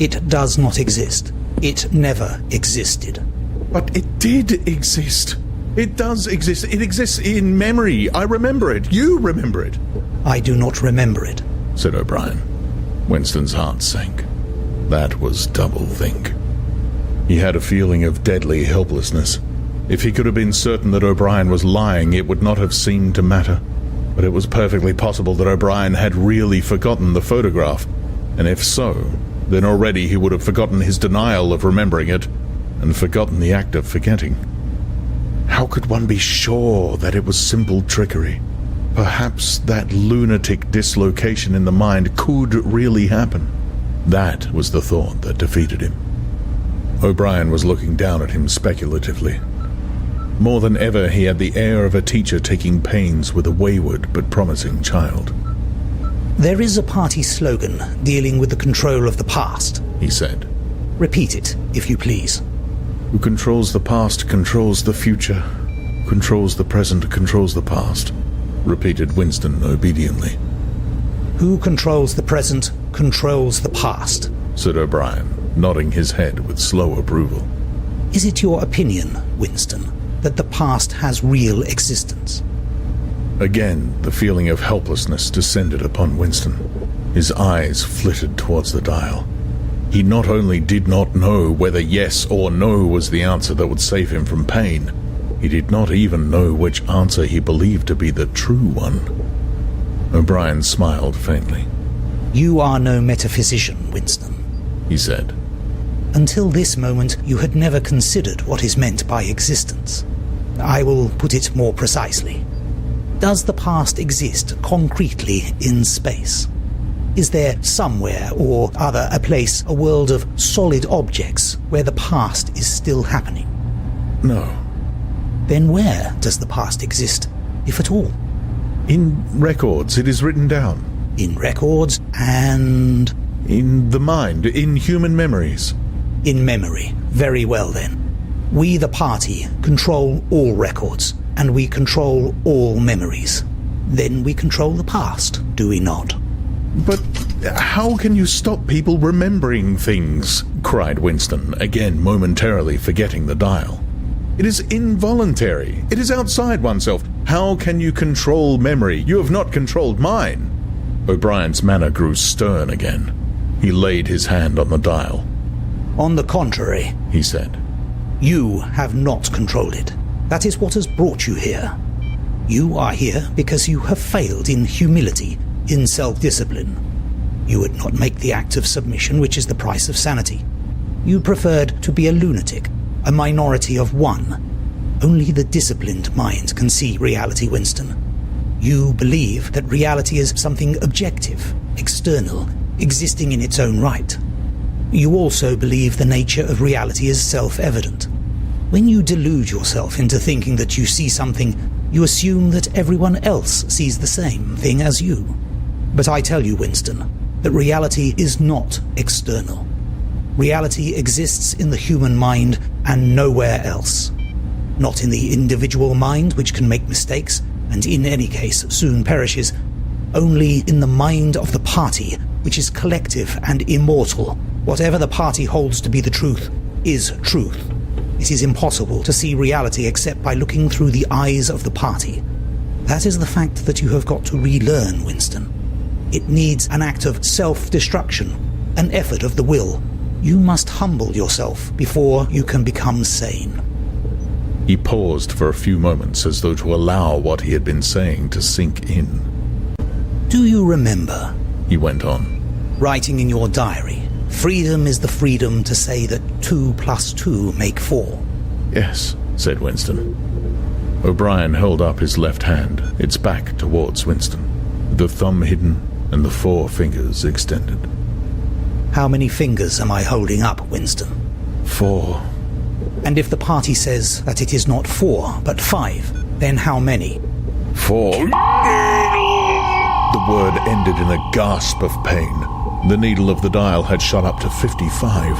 It does not exist. It never existed. But it did exist. It does exist. It exists in memory. I remember it. You remember it. I do not remember it, said O'Brien. Winston's heart sank. That was doublethink. He had a feeling of deadly helplessness. If he could have been certain that O'Brien was lying, it would not have seemed to matter. But it was perfectly possible that O'Brien had really forgotten the photograph, and if so, then already he would have forgotten his denial of remembering it, and forgotten the act of forgetting. How could one be sure that it was simple trickery? Perhaps that lunatic dislocation in the mind could really happen. That was the thought that defeated him. O'Brien was looking down at him speculatively. More than ever, he had the air of a teacher taking pains with a wayward but promising child. There is a party slogan dealing with the control of the past, he said. Repeat it, if you please. Who controls the past controls the future. Who controls the present controls the past, repeated Winston obediently. Who controls the present controls the past, said O'Brien, nodding his head with slow approval. Is it your opinion, Winston, that the past has real existence? Again, the feeling of helplessness descended upon Winston. His eyes flitted towards the dial. He not only did not know whether yes or no was the answer that would save him from pain, he did not even know which answer he believed to be the true one. O'Brien smiled faintly. You are no metaphysician, Winston, he said. Until this moment, you had never considered what is meant by existence. I will put it more precisely. Does the past exist concretely in space? Is there somewhere or other a place, a world of solid objects where the past is still happening? No. Then where does the past exist, if at all? In records, it is written down. In records and... In the mind, in human memories. In memory. Very well then. We, the party, control all records, and we control all memories. Then we control the past, do we not? But how can you stop people remembering things? Cried Winston, again momentarily forgetting the dial. It is involuntary. It is outside oneself. How can you control memory? You have not controlled mine. O'Brien's manner grew stern again. He laid his hand on the dial. On the contrary, he said, you have not controlled it. That is what has brought you here. You are here because you have failed in humility, in self-discipline. You would not make the act of submission, which is the price of sanity. You preferred to be a lunatic, a minority of one. Only the disciplined mind can see reality, Winston. You believe that reality is something objective, external, existing in its own right. You also believe the nature of reality is self-evident. When you delude yourself into thinking that you see something, you assume that everyone else sees the same thing as you. But I tell you, Winston, that reality is not external. Reality exists in the human mind and nowhere else. Not in the individual mind, which can make mistakes, and in any case soon perishes. Only in the mind of the party, which is collective and immortal. Whatever the party holds to be the truth is truth. It is impossible to see reality except by looking through the eyes of the party. That is the fact that you have got to relearn, Winston. It needs an act of self-destruction, an effort of the will. You must humble yourself before you can become sane. He paused for a few moments as though to allow what he had been saying to sink in. Do you remember, he went on, writing in your diary, freedom is the freedom to say that 2 + 2 make 4? Yes, said Winston. O'Brien held up his left hand, its back towards Winston, the thumb hidden and the 4 fingers extended. How many fingers am I holding up, Winston? 4. And if the party says that it is not 4, but 5, then how many? 4. The word ended in a gasp of pain. The needle of the dial had shot up to 55.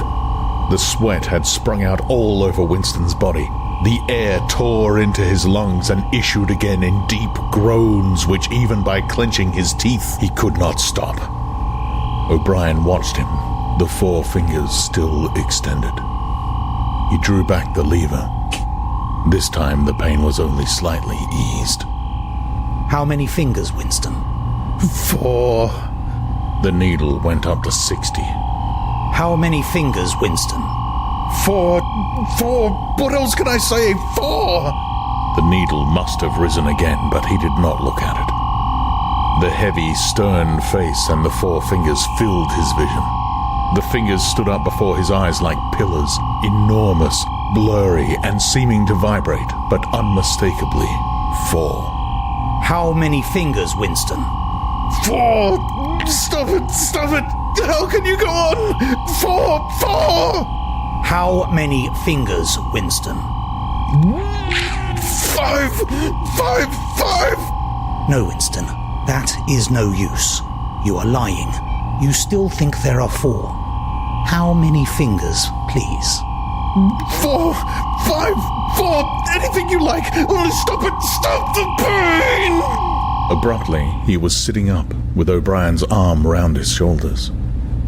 The sweat had sprung out all over Winston's body. The air tore into his lungs and issued again in deep groans, which even by clenching his teeth he could not stop. O'Brien watched him, the 4 fingers still extended. He drew back the lever. This time the pain was only slightly eased. How many fingers, Winston? 4. The needle went up to 60. How many fingers, Winston? 4. What else can I say? 4. The needle must have risen again, but he did not look at it. The heavy, stern face and the 4 fingers filled his vision. The fingers stood up before his eyes like pillars, enormous, blurry, and seeming to vibrate, but unmistakably 4. How many fingers, Winston? 4! Stop it! How can you go on? 4! How many fingers, Winston? 5! No, Winston, that is no use. You are lying. You still think there are 4. How many fingers, please? 4! 5! 4! Anything you like! Only stop it! Stop the pain! Abruptly, he was sitting up, with O'Brien's arm round his shoulders.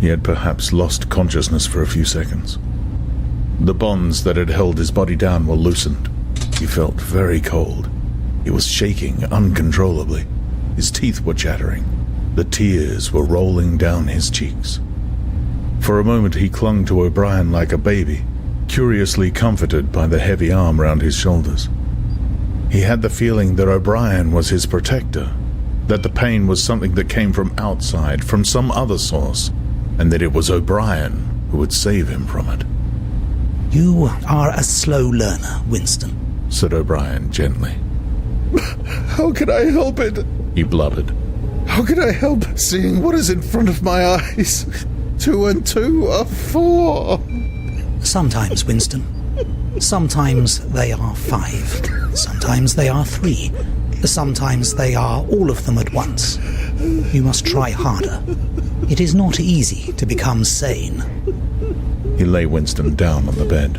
He had perhaps lost consciousness for a few seconds. The bonds that had held his body down were loosened. He felt very cold. He was shaking uncontrollably. His teeth were chattering. The tears were rolling down his cheeks. For a moment he clung to O'Brien like a baby, curiously comforted by the heavy arm round his shoulders. He had the feeling that O'Brien was his protector, that the pain was something that came from outside, from some other source, and that it was O'Brien who would save him from it. You are a slow learner, Winston, said O'Brien gently. How can I help it? He blubbered. How can I help seeing what is in front of my eyes? 2 and 2 are 4. Sometimes, Winston. Sometimes they are 5. Sometimes they are 3. Sometimes they are all of them at once. You must try harder. It is not easy to become sane. He lay Winston down on the bed.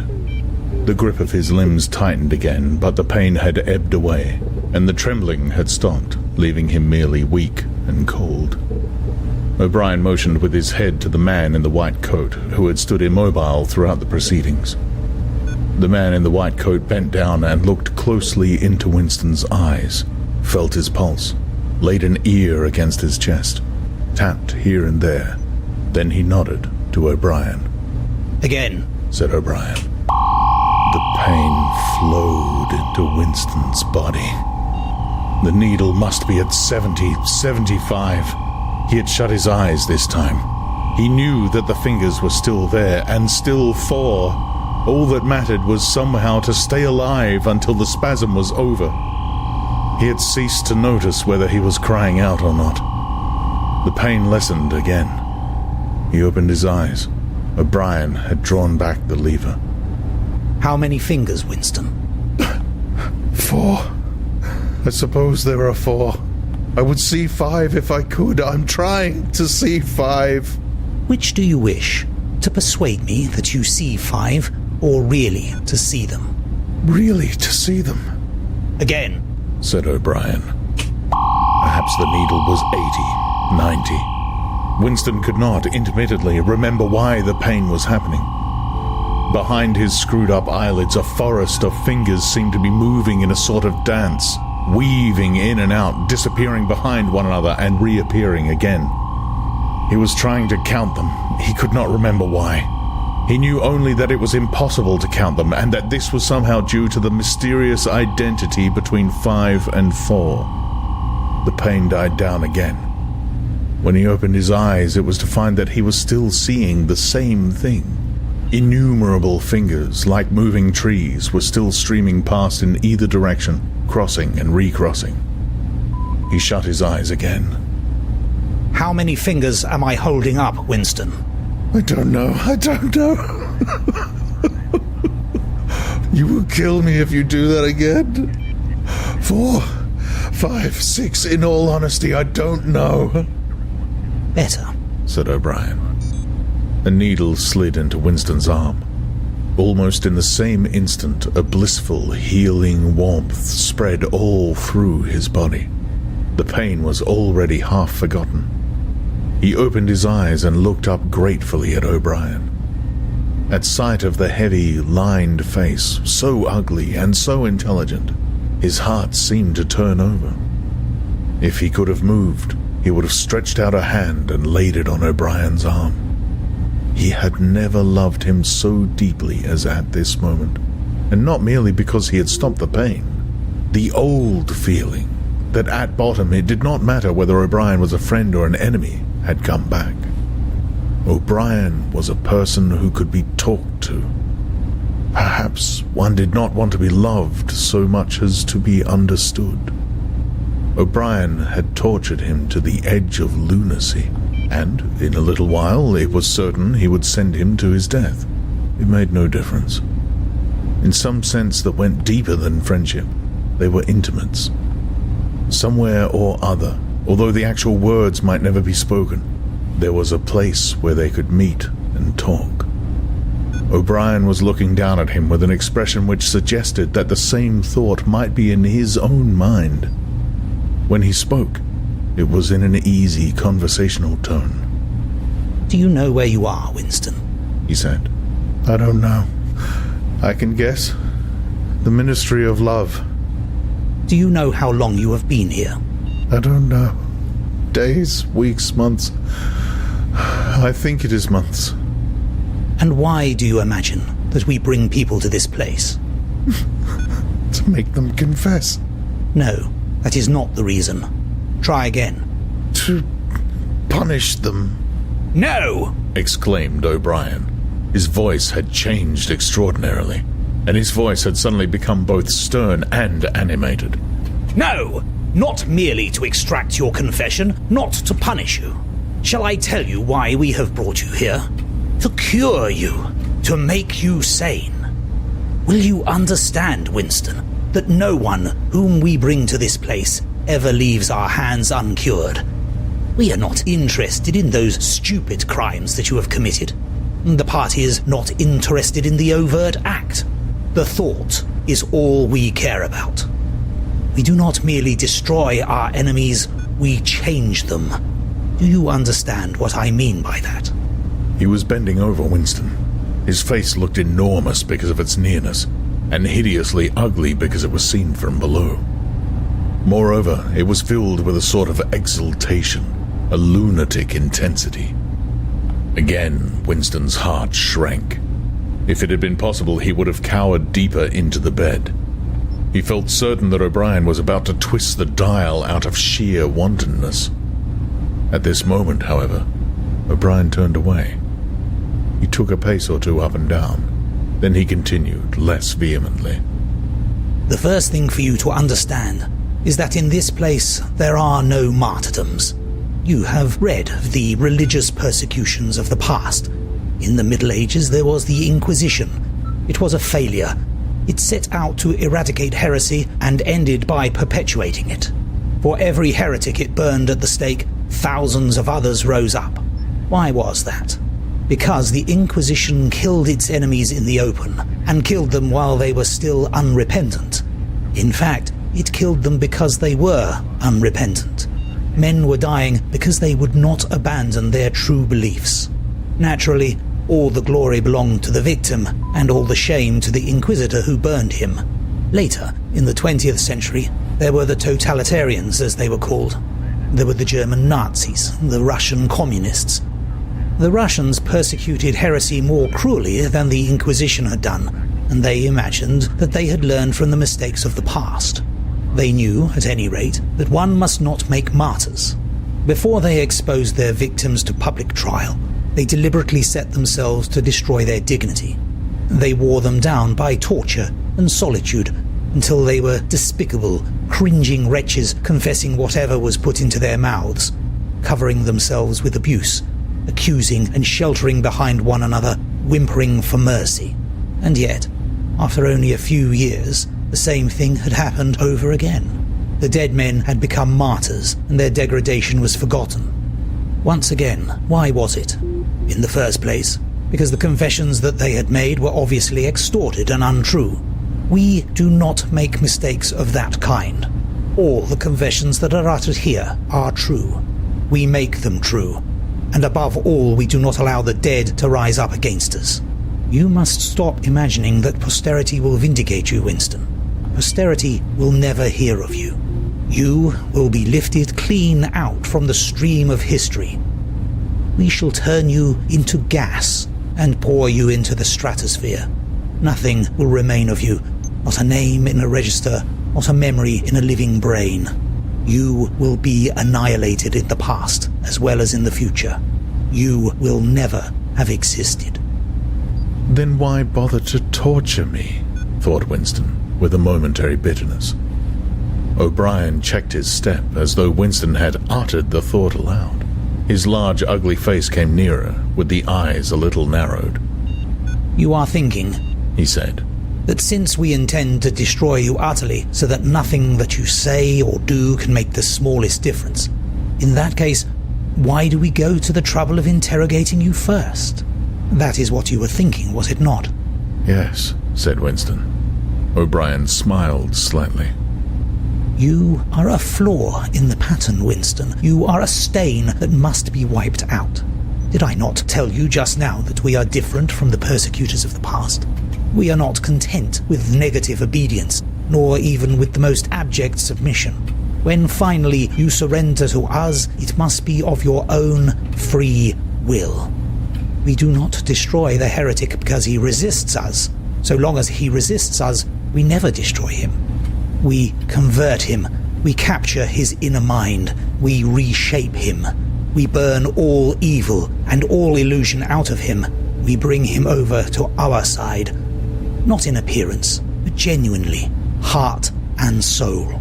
The grip of his limbs tightened again, but the pain had ebbed away, and the trembling had stopped, leaving him merely weak and cold. O'Brien motioned with his head to the man in the white coat, who had stood immobile throughout the proceedings. The man in the white coat bent down and looked closely into Winston's eyes, felt his pulse, laid an ear against his chest, tapped here and there. Then he nodded to O'Brien. Again, said O'Brien. The pain flowed into Winston's body. The needle must be at 70, 75. He had shut his eyes this time. He knew that the fingers were still there, and still 4. All that mattered was somehow to stay alive until the spasm was over. He had ceased to notice whether he was crying out or not. The pain lessened again. He opened his eyes. O'Brien had drawn back the lever. How many fingers, Winston? 4. I suppose there are 4. I would see 5 if I could. I'm trying to see 5. Which do you wish? To persuade me that you see 5, or really to see them? Really to see them. Again, said O'Brien. Perhaps the needle was 80, 90. Winston could not, intermittently, remember why the pain was happening. Behind his screwed-up eyelids, a forest of fingers seemed to be moving in a sort of dance, weaving in and out, disappearing behind one another and reappearing again. He was trying to count them. He could not remember why. He knew only that it was impossible to count them, and that this was somehow due to the mysterious identity between 5 and 4. The pain died down again. When he opened his eyes, it was to find that he was still seeing the same thing. Innumerable fingers, like moving trees, were still streaming past in either direction, crossing and recrossing. He shut his eyes again. How many fingers am I holding up, Winston? I don't know. You will kill me if you do that again. 4. 5, 6, in all honesty, I don't know. Better, said O'Brien. A needle slid into Winston's arm. Almost in the same instant, a blissful, healing warmth spread all through his body. The pain was already half forgotten. He opened his eyes and looked up gratefully at O'Brien. At sight of the heavy, lined face, so ugly and so intelligent, his heart seemed to turn over. If he could have moved, he would have stretched out a hand and laid it on O'Brien's arm. He had never loved him so deeply as at this moment, and not merely because he had stopped the pain. The old feeling that at bottom it did not matter whether O'Brien was a friend or an enemy had come back. O'Brien was a person who could be talked to. Perhaps one did not want to be loved so much as to be understood. O'Brien had tortured him to the edge of lunacy, and in a little while it was certain he would send him to his death. It made no difference. In some sense that went deeper than friendship, they were intimates. Somewhere or other, although the actual words might never be spoken, there was a place where they could meet and talk. O'Brien was looking down at him with an expression which suggested that the same thought might be in his own mind. When he spoke, it was in an easy, conversational tone. Do you know where you are, Winston? He said. I don't know. I can guess. The Ministry of Love. Do you know how long you have been here? I don't know. Days, weeks, months. I think it is months. And why do you imagine that we bring people to this place? To make them confess. No, that is not the reason. Try again. To punish them. No! Exclaimed O'Brien. His voice had changed extraordinarily, and his voice had suddenly become both stern and animated. No! Not merely to extract your confession, not to punish you. Shall I tell you why we have brought you here? To cure you, to make you sane. Will you understand, Winston, that no one whom we bring to this place ever leaves our hands uncured? We are not interested in those stupid crimes that you have committed. The party is not interested in the overt act. The thought is all we care about. We do not merely destroy our enemies, we change them. Do you understand what I mean by that? He was bending over Winston. His face looked enormous because of its nearness, and hideously ugly because it was seen from below. Moreover, it was filled with a sort of exultation, a lunatic intensity. Again, Winston's heart shrank. If it had been possible, he would have cowered deeper into the bed. He felt certain that O'Brien was about to twist the dial out of sheer wantonness. At this moment, however, O'Brien turned away. He took a pace or two up and down. Then he continued, less vehemently. The first thing for you to understand is that in this place there are no martyrdoms. You have read of the religious persecutions of the past. In the Middle Ages there was the Inquisition. It was a failure. It set out to eradicate heresy and ended by perpetuating it. For every heretic it burned at the stake, thousands of others rose up. Why was that? Because the Inquisition killed its enemies in the open, and killed them while they were still unrepentant. In fact, it killed them because they were unrepentant. Men were dying because they would not abandon their true beliefs. Naturally, all the glory belonged to the victim, and all the shame to the inquisitor who burned him. Later, in the 20th century, there were the totalitarians, as they were called. There were the German Nazis, the Russian communists. The Russians persecuted heresy more cruelly than the Inquisition had done, and they imagined that they had learned from the mistakes of the past. They knew, at any rate, that one must not make martyrs. Before they exposed their victims to public trial, they deliberately set themselves to destroy their dignity. They wore them down by torture and solitude until they were despicable, cringing wretches confessing whatever was put into their mouths, covering themselves with abuse, accusing and sheltering behind one another, whimpering for mercy. And yet, after only a few years, the same thing had happened over again. The dead men had become martyrs, and their degradation was forgotten. Once again, why was it? In the first place, because the confessions that they had made were obviously extorted and untrue. We do not make mistakes of that kind. All the confessions that are uttered here are true. We make them true. And above all, we do not allow the dead to rise up against us. You must stop imagining that posterity will vindicate you, Winston. Posterity will never hear of you. You will be lifted clean out from the stream of history. We shall turn you into gas and pour you into the stratosphere. Nothing will remain of you, not a name in a register, not a memory in a living brain. You will be annihilated in the past as well as in the future. You will never have existed. Then why bother to torture me? Thought Winston, with a momentary bitterness. O'Brien checked his step as though Winston had uttered the thought aloud. His large, ugly face came nearer, with the eyes a little narrowed. You are thinking, he said, that since we intend to destroy you utterly so that nothing that you say or do can make the smallest difference, in that case, why do we go to the trouble of interrogating you first? That is what you were thinking, was it not? Yes, said Winston. O'Brien smiled slightly. You are a flaw in the pattern, Winston. You are a stain that must be wiped out. Did I not tell you just now that we are different from the persecutors of the past? We are not content with negative obedience, nor even with the most abject submission. When finally you surrender to us, it must be of your own free will. We do not destroy the heretic because he resists us. So long as he resists us, we never destroy him. We convert him. We capture his inner mind. We reshape him. We burn all evil and all illusion out of him. We bring him over to our side. Not in appearance, but genuinely, heart and soul.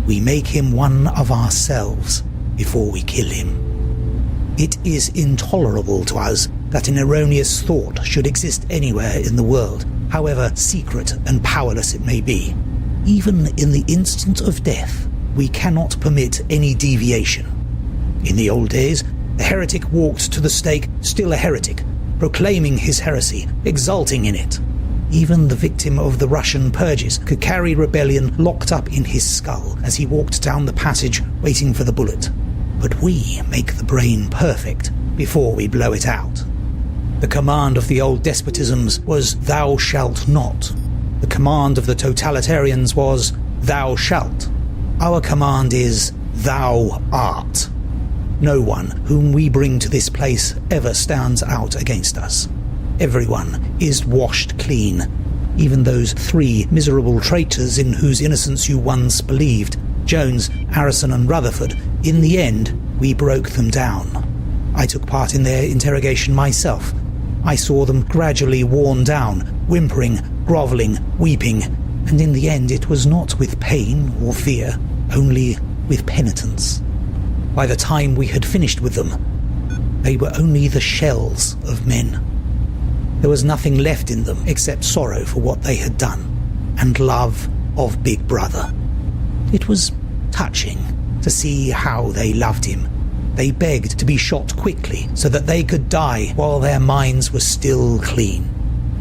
We make him one of ourselves before we kill him. It is intolerable to us that an erroneous thought should exist anywhere in the world, however secret and powerless it may be. Even in the instant of death, we cannot permit any deviation. In the old days, the heretic walked to the stake still a heretic, proclaiming his heresy, exulting in it. Even the victim of the Russian purges could carry rebellion locked up in his skull as he walked down the passage waiting for the bullet. But we make the brain perfect before we blow it out. The command of the old despotisms was "thou shalt not." The command of the totalitarians was "thou shalt." Our command is "thou art." No one whom we bring to this place ever stands out against us. Everyone is washed clean, even those 3 miserable traitors in whose innocence you once believed, Jones, Harrison and Rutherford. In the end, we broke them down. I took part in their interrogation myself. I saw them gradually worn down, whimpering, grovelling, weeping, and in the end it was not with pain or fear, only with penitence. By the time we had finished with them, they were only the shells of men. There was nothing left in them except sorrow for what they had done, and love of Big Brother. It was touching to see how they loved him. They begged to be shot quickly so that they could die while their minds were still clean.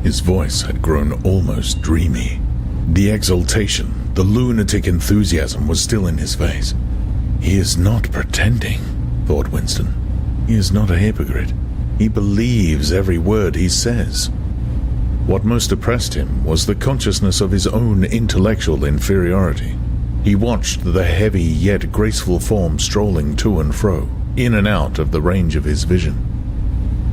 His voice had grown almost dreamy. The exultation, the lunatic enthusiasm was still in his face. He is not pretending, thought Winston. He is not a hypocrite. He believes every word he says. What most oppressed him was the consciousness of his own intellectual inferiority. He watched the heavy yet graceful form strolling to and fro, in and out of the range of his vision.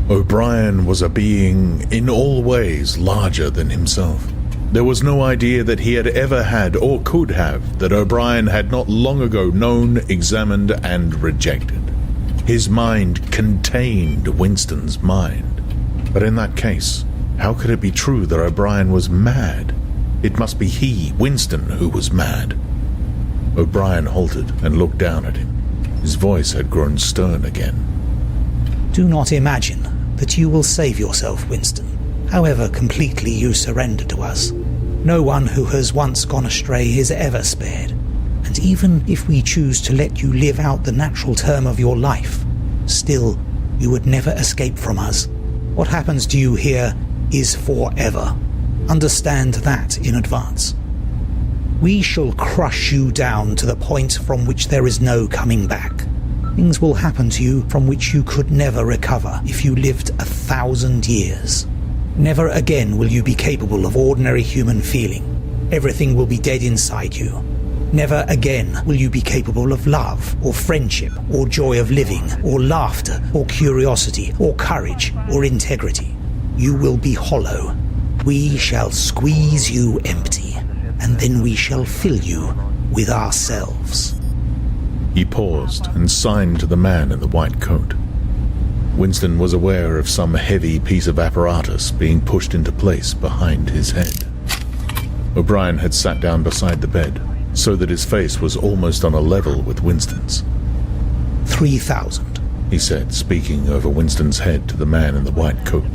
O'Brien was a being in all ways larger than himself. There was no idea that he had ever had or could have that O'Brien had not long ago known, examined, and rejected. His mind contained Winston's mind. But in that case, how could it be true that O'Brien was mad? It must be he, Winston, who was mad. O'Brien halted and looked down at him. His voice had grown stern again. Do not imagine that you will save yourself, Winston, however completely you surrender to us. No one who has once gone astray is ever spared, And even if we choose to let you live out the natural term of your life, still, you would never escape from us. What happens to you here is forever. Understand that in advance. We shall crush you down to the point from which there is no coming back. Things will happen to you from which you could never recover if you lived 1,000 years. Never again will you be capable of ordinary human feeling. Everything will be dead inside you. Never again will you be capable of love, or friendship, or joy of living, or laughter, or curiosity, or courage, or integrity. You will be hollow. We shall squeeze you empty, and then we shall fill you with ourselves. He paused and signed to the man in the white coat. Winston was aware of some heavy piece of apparatus being pushed into place behind his head. O'Brien had sat down beside the bed, so that his face was almost on a level with Winston's. 3,000, he said, speaking over Winston's head to the man in the white coat.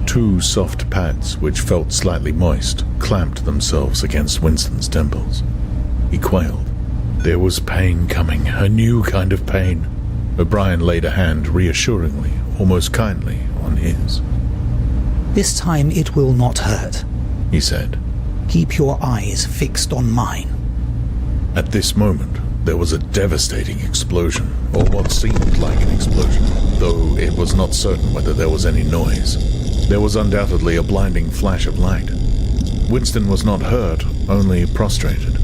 2 soft pads, which felt slightly moist, clamped themselves against Winston's temples. He quailed. There was pain coming, a new kind of pain. O'Brien laid a hand reassuringly, almost kindly, on his. This time it will not hurt, he said. Keep your eyes fixed on mine. At this moment, there was a devastating explosion, or what seemed like an explosion, though it was not certain whether there was any noise. There was undoubtedly a blinding flash of light. Winston was not hurt, only prostrated.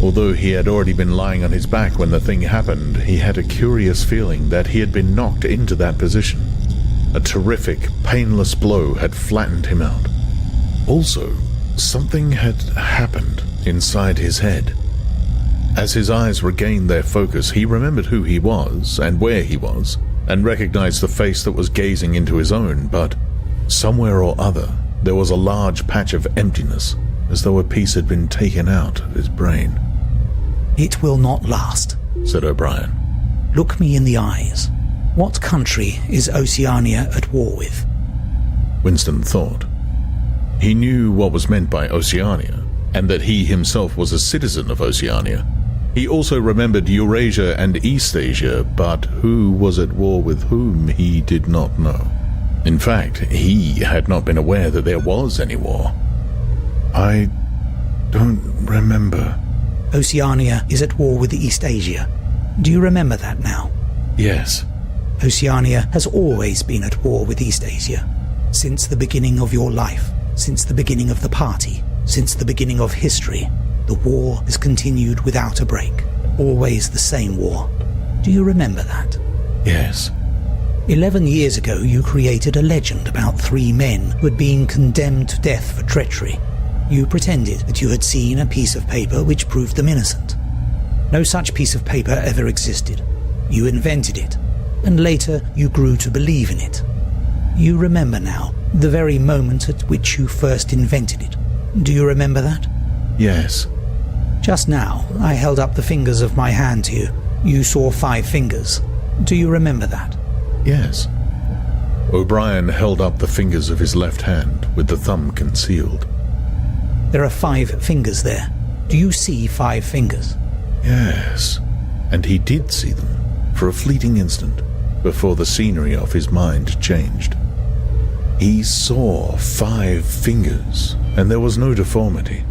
Although he had already been lying on his back when the thing happened, he had a curious feeling that he had been knocked into that position. A terrific, painless blow had flattened him out. Also, something had happened inside his head. As his eyes regained their focus, he remembered who he was and where he was, and recognized the face that was gazing into his own, but somewhere or other there was a large patch of emptiness, as though a piece had been taken out of his brain. It will not last, said O'Brien. Look me in the eyes. What country is Oceania at war with? Winston thought. He knew what was meant by Oceania, and that he himself was a citizen of Oceania. He also remembered Eurasia and Eastasia, but who was at war with whom he did not know. In fact, he had not been aware that there was any war. I don't remember. Oceania is at war with Eastasia. Do you remember that now? Yes. Oceania has always been at war with Eastasia. Since the beginning of your life, since the beginning of the party, since the beginning of history, the war has continued without a break. Always the same war. Do you remember that? Yes. 11 years ago, you created a legend about 3 men who had been condemned to death for treachery. You pretended that you had seen a piece of paper which proved them innocent. No such piece of paper ever existed. You invented it, and later you grew to believe in it. You remember now the very moment at which you first invented it. Do you remember that? Yes. Just now, I held up the fingers of my hand to you. You saw 5 fingers. Do you remember that? Yes. O'Brien held up the fingers of his left hand, with the thumb concealed. There are 5 fingers there. Do you see 5 fingers? Yes. And he did see them, for a fleeting instant, before the scenery of his mind changed. He saw 5 fingers, and there was no deformity.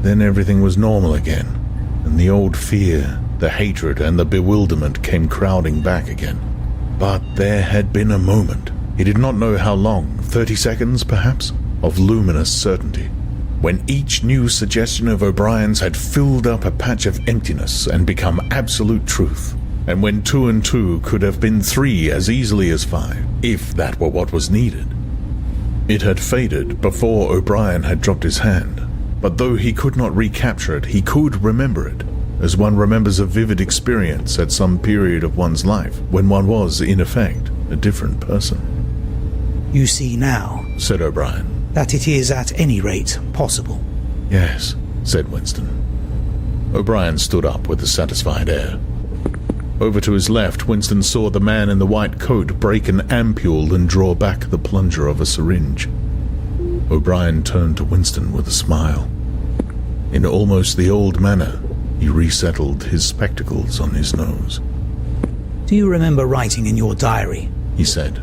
Then everything was normal again, and the old fear, the hatred, and the bewilderment came crowding back again. But there had been a moment, he did not know how long, 30 seconds perhaps, of luminous certainty, when each new suggestion of O'Brien's had filled up a patch of emptiness and become absolute truth, and when 2 and 2 could have been 3 as easily as 5, if that were what was needed. It had faded before O'Brien had dropped his hand, but though he could not recapture it, he could remember it, as one remembers a vivid experience at some period of one's life, when one was, in effect, a different person. You see now, said O'Brien, that it is at any rate possible. Yes, said Winston. O'Brien stood up with a satisfied air. Over to his left, Winston saw the man in the white coat break an ampule and draw back the plunger of a syringe. O'Brien turned to Winston with a smile. In almost the old manner, He resettled his spectacles on his nose. Do you remember writing in your diary, He said,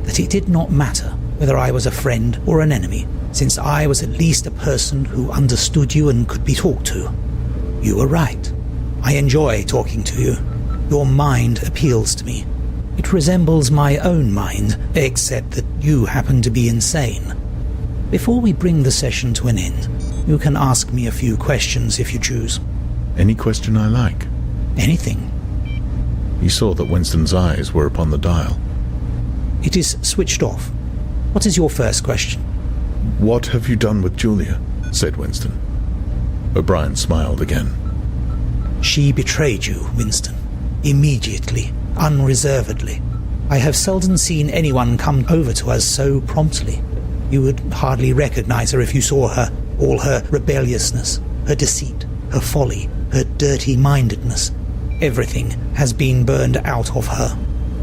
that it did not matter whether I was a friend or an enemy, since I was at least a person who understood you and could be talked to? You were right. I enjoy talking to you. Your mind appeals to me. It resembles my own mind, except that you happen to be insane. Before we bring the session to an end, you can ask me a few questions if you choose. Any question I like. Anything. He saw that Winston's eyes were upon the dial. It is switched off. What is your first question? What have you done with Julia? Said Winston. O'Brien smiled again. She betrayed you, Winston. Immediately, unreservedly. I have seldom seen anyone come over to us so promptly. You would hardly recognize her if you saw her. All her rebelliousness, her deceit, her folly, her dirty-mindedness. Everything has been burned out of her.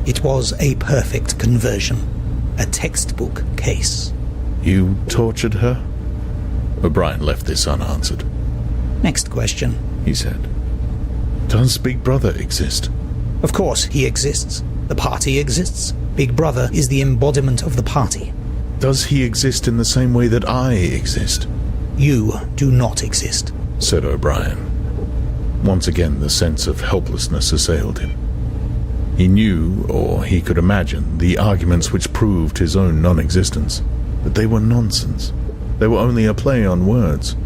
It was a perfect conversion. A textbook case. You tortured her? O'Brien left this unanswered. Next question, he said. Does Big Brother exist? Of course he exists. The party exists. Big Brother is the embodiment of the party. Does he exist in the same way that I exist? You do not exist, said O'Brien. Once again the sense of helplessness assailed him. He knew, or he could imagine, the arguments which proved his own non-existence. But they were nonsense. They were only a play on words.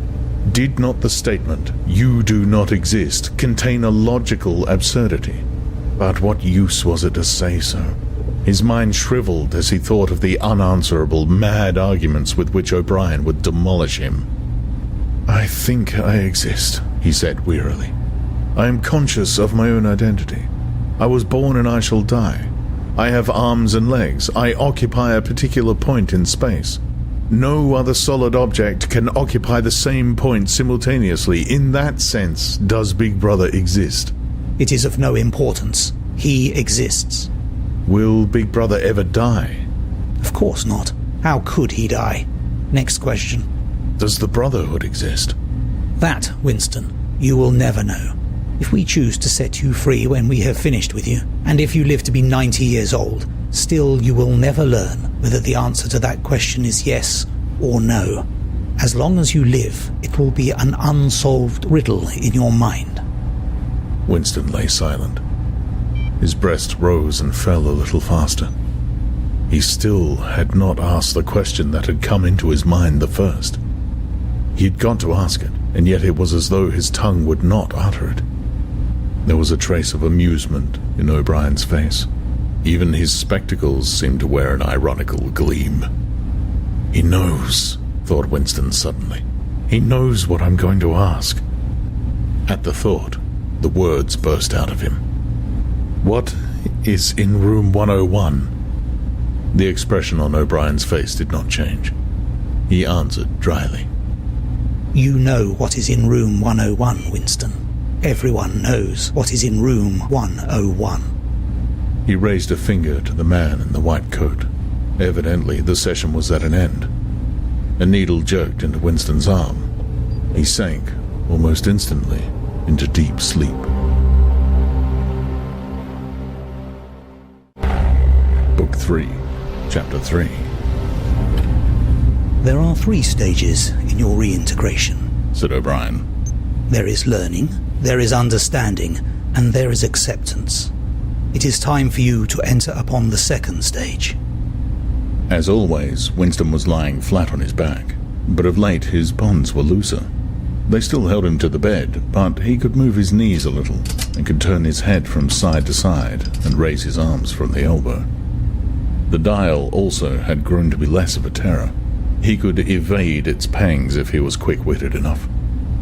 Did not the statement, "You do not exist," contain a logical absurdity? But what use was it to say so? His mind shriveled as he thought of the unanswerable, mad arguments with which O'Brien would demolish him. I think I exist, he said wearily. I am conscious of my own identity. I was born and I shall die. I have arms and legs. I occupy a particular point in space. No other solid object can occupy the same point simultaneously. In that sense, does Big Brother exist? It is of no importance. He exists. Will Big Brother ever die? Of course not. How could he die? Next question. Does the Brotherhood exist? That, Winston, you will never know. If we choose to set you free when we have finished with you, and if you live to be 90 years old, still you will never learn whether the answer to that question is yes or no. As long as you live, it will be an unsolved riddle in your mind. Winston lay silent. His breast rose and fell a little faster. He still had not asked the question that had come into his mind the first. He had got to ask it, and yet it was as though his tongue would not utter it. There was a trace of amusement in O'Brien's face. Even his spectacles seemed to wear an ironical gleam. He knows, thought Winston suddenly. He knows what I'm going to ask. At the thought, the words burst out of him. What is in room 101? The expression on O'Brien's face did not change. He answered dryly. You know what is in room 101, Winston. Everyone knows what is in room 101. He raised a finger to the man in the white coat. Evidently, the session was at an end. A needle jerked into Winston's arm. He sank, almost instantly, into deep sleep. Book 3, Chapter 3. There are 3 stages in your reintegration, said O'Brien. There is learning, there is understanding, and there is acceptance. It is time for you to enter upon the second stage. As always, Winston was lying flat on his back, but of late his bonds were looser. They still held him to the bed, but he could move his knees a little, and could turn his head from side to side and raise his arms from the elbow. The dial also had grown to be less of a terror. He could evade its pangs if he was quick-witted enough.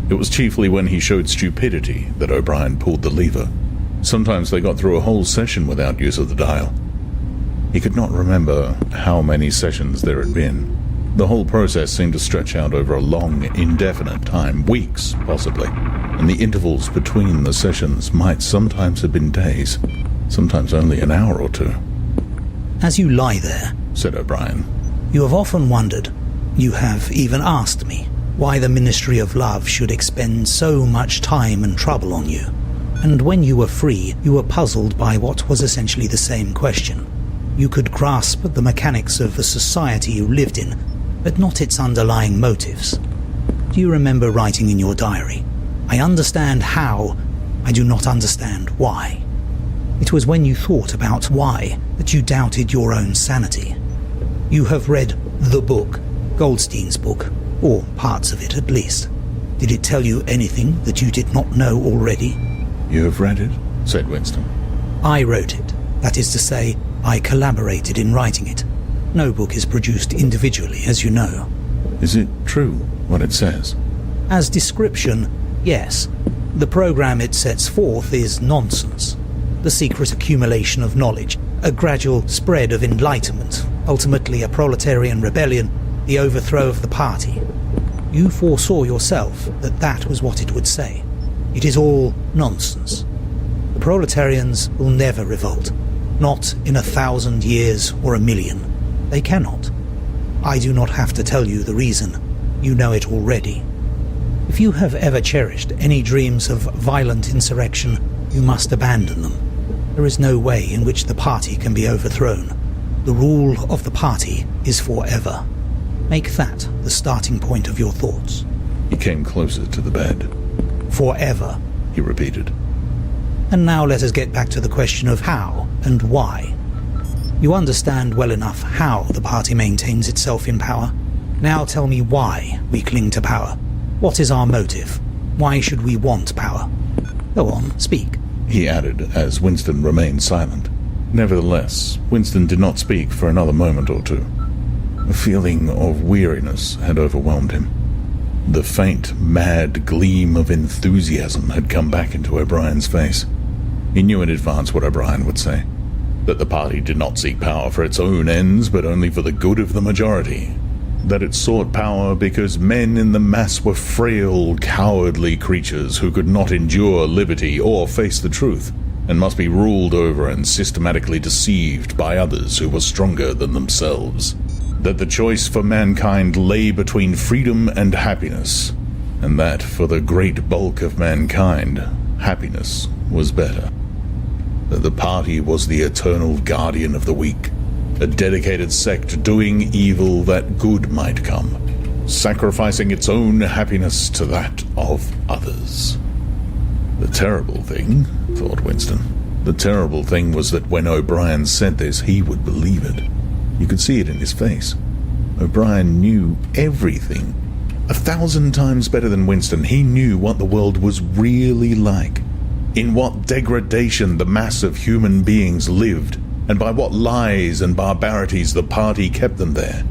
It was chiefly when he showed stupidity that O'Brien pulled the lever. Sometimes they got through a whole session without use of the dial. He could not remember how many sessions there had been. The whole process seemed to stretch out over a long, indefinite time, weeks, possibly, and the intervals between the sessions might sometimes have been days, sometimes only an hour or 2. As you lie there, said O'Brien, you have often wondered, you have even asked me, why the Ministry of Love should expend so much time and trouble on you. And when you were free, you were puzzled by what was essentially the same question. You could grasp the mechanics of the society you lived in, but not its underlying motives. Do you remember writing in your diary, "I understand how, I do not understand why"? It was when you thought about why that you doubted your own sanity. You have read the book, Goldstein's book, or parts of it at least. Did it tell you anything that you did not know already? "You have read it?" said Winston. I wrote it. That is to say, I collaborated in writing it. No book is produced individually, as you know. "Is it true, what it says?" As description, yes. The program it sets forth is nonsense. The secret accumulation of knowledge, a gradual spread of enlightenment, ultimately a proletarian rebellion, the overthrow of the party. You foresaw yourself that that was what it would say. It is all nonsense. The proletarians will never revolt. Not in 1,000 years or 1,000,000. They cannot. I do not have to tell you the reason. You know it already. If you have ever cherished any dreams of violent insurrection, you must abandon them. There is no way in which the party can be overthrown. The rule of the party is forever. Make that the starting point of your thoughts. He came closer to the bed. Forever, he repeated. And now let us get back to the question of how and why. You understand well enough how the party maintains itself in power. Now tell me why we cling to power. What is our motive? Why should we want power? Go on, speak. He added as Winston remained silent. Nevertheless, Winston did not speak for another moment or two. A feeling of weariness had overwhelmed him. The faint, mad gleam of enthusiasm had come back into O'Brien's face. He knew in advance what O'Brien would say, that the party did not seek power for its own ends, but only for the good of the majority. That it sought power because men in the mass were frail, cowardly creatures who could not endure liberty or face the truth, and must be ruled over and systematically deceived by others who were stronger than themselves. That the choice for mankind lay between freedom and happiness, and that for the great bulk of mankind, happiness was better. That the party was the eternal guardian of the weak, a dedicated sect doing evil that good might come, sacrificing its own happiness to that of others. The terrible thing, thought Winston, the terrible thing was that when O'Brien said this, he would believe it. You could see it in his face. O'Brien knew everything. 1,000 times better than Winston, he knew what the world was really like, in what degradation the mass of human beings lived, and by what lies and barbarities the party kept them there.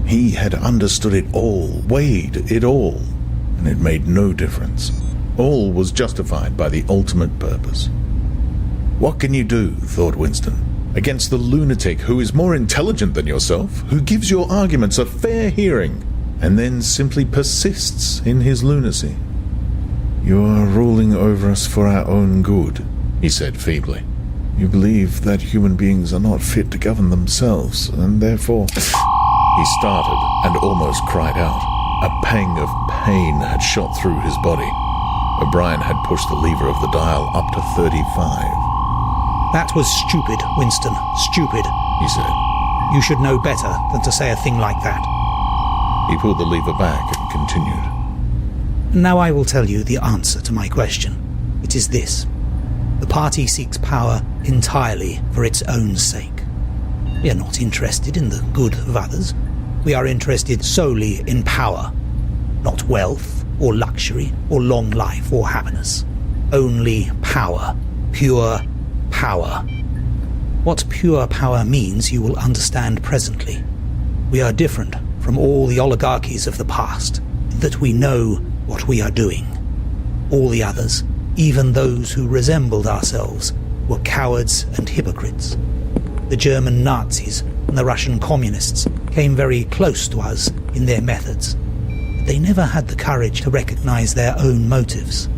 He had understood it all, weighed it all, and it made no difference. All was justified by the ultimate purpose. What can you do, thought Winston, against the lunatic who is more intelligent than yourself, who gives your arguments a fair hearing, and then simply persists in his lunacy? "You are ruling over us for our own good," he said feebly. "You believe that human beings are not fit to govern themselves, and therefore—" He started and almost cried out. A pang of pain had shot through his body. O'Brien had pushed the lever of the dial up to 35. That was stupid, Winston. Stupid, he said. You should know better than to say a thing like that. He pulled the lever back and continued. Now I will tell you the answer to my question. It is this. The party seeks power entirely for its own sake. We are not interested in the good of others. We are interested solely in power, not wealth or luxury or long life or happiness. Only power. Pure power. What pure power means you will understand presently. We are different from all the oligarchies of the past, in that we know what we are doing. All the others, even those who resembled ourselves, were cowards and hypocrites. The German Nazis and the Russian communists came very close to us in their methods, but they never had the courage to recognize their own motives.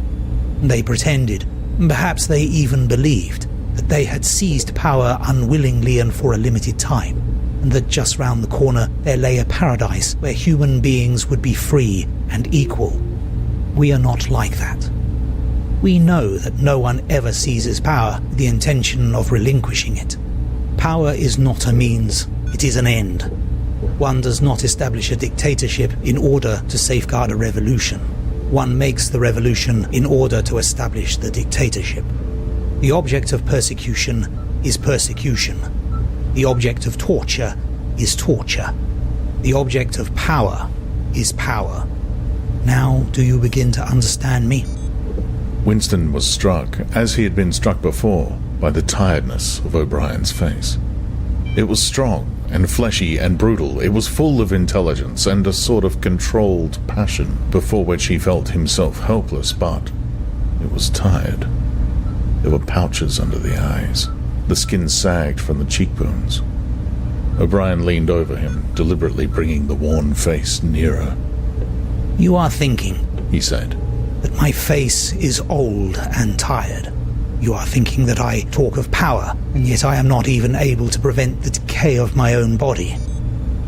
They pretended, and perhaps they even believed, that they had seized power unwillingly and for a limited time, and that just round the corner there lay a paradise where human beings would be free and equal. We are not like that. We know that no one ever seizes power with the intention of relinquishing it. Power is not a means, it is an end. One does not establish a dictatorship in order to safeguard a revolution. One makes the revolution in order to establish the dictatorship. The object of persecution is persecution. The object of torture is torture. The object of power is power. Now do you begin to understand me? Winston was struck, as he had been struck before, by the tiredness of O'Brien's face. It was strong and fleshy and brutal. It was full of intelligence and a sort of controlled passion, before which he felt himself helpless, but it was tired. There were pouches under the eyes. The skin sagged from the cheekbones. O'Brien leaned over him, deliberately bringing the worn face nearer. You are thinking, he said, that my face is old and tired. You are thinking that I talk of power, and yet I am not even able to prevent the decay of my own body.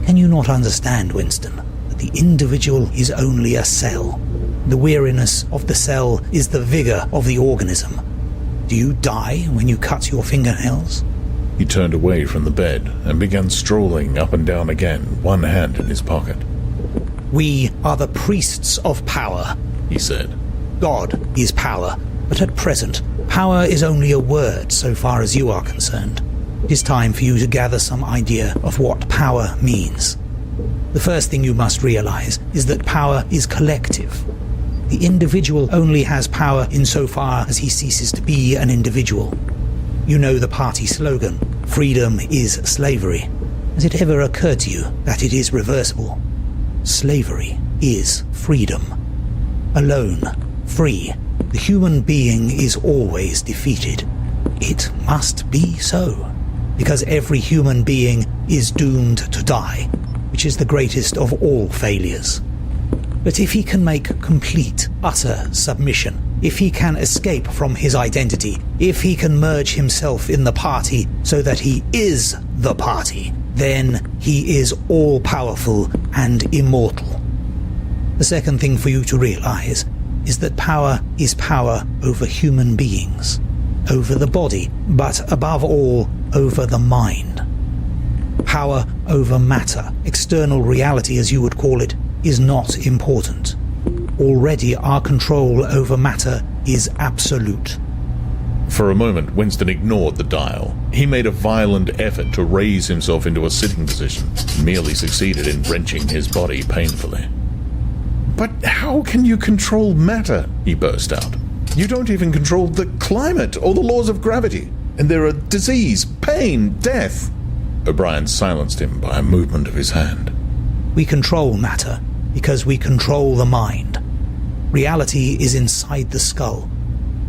Can you not understand, Winston, that the individual is only a cell? The weariness of the cell is the vigor of the organism. Do you die when you cut your fingernails? He turned away from the bed and began strolling up and down again, one hand in his pocket. We are the priests of power, he said. God is power, but at present, power is only a word so far as you are concerned. It is time for you to gather some idea of what power means. The first thing you must realize is that power is collective. The individual only has power insofar as he ceases to be an individual. You know the party slogan, freedom is slavery. Has it ever occurred to you that it is reversible? Slavery is freedom. Alone, free, the human being is always defeated. It must be so, because every human being is doomed to die, which is the greatest of all failures. But if he can make complete, utter submission, if he can escape from his identity, if he can merge himself in the party so that he is the party, then he is all-powerful and immortal. The second thing for you to realize is that power is power over human beings, over the body, but above all, over the mind. Power over matter, external reality as you would call it, is not important. Already our control over matter is absolute. For a moment, Winston ignored the dial. He made a violent effort to raise himself into a sitting position, and merely succeeded in wrenching his body painfully. "But how can you control matter?" he burst out. "You don't even control the climate or the laws of gravity. And there are disease, pain, death." O'Brien silenced him by a movement of his hand. We control matter because we control the mind. Reality is inside the skull.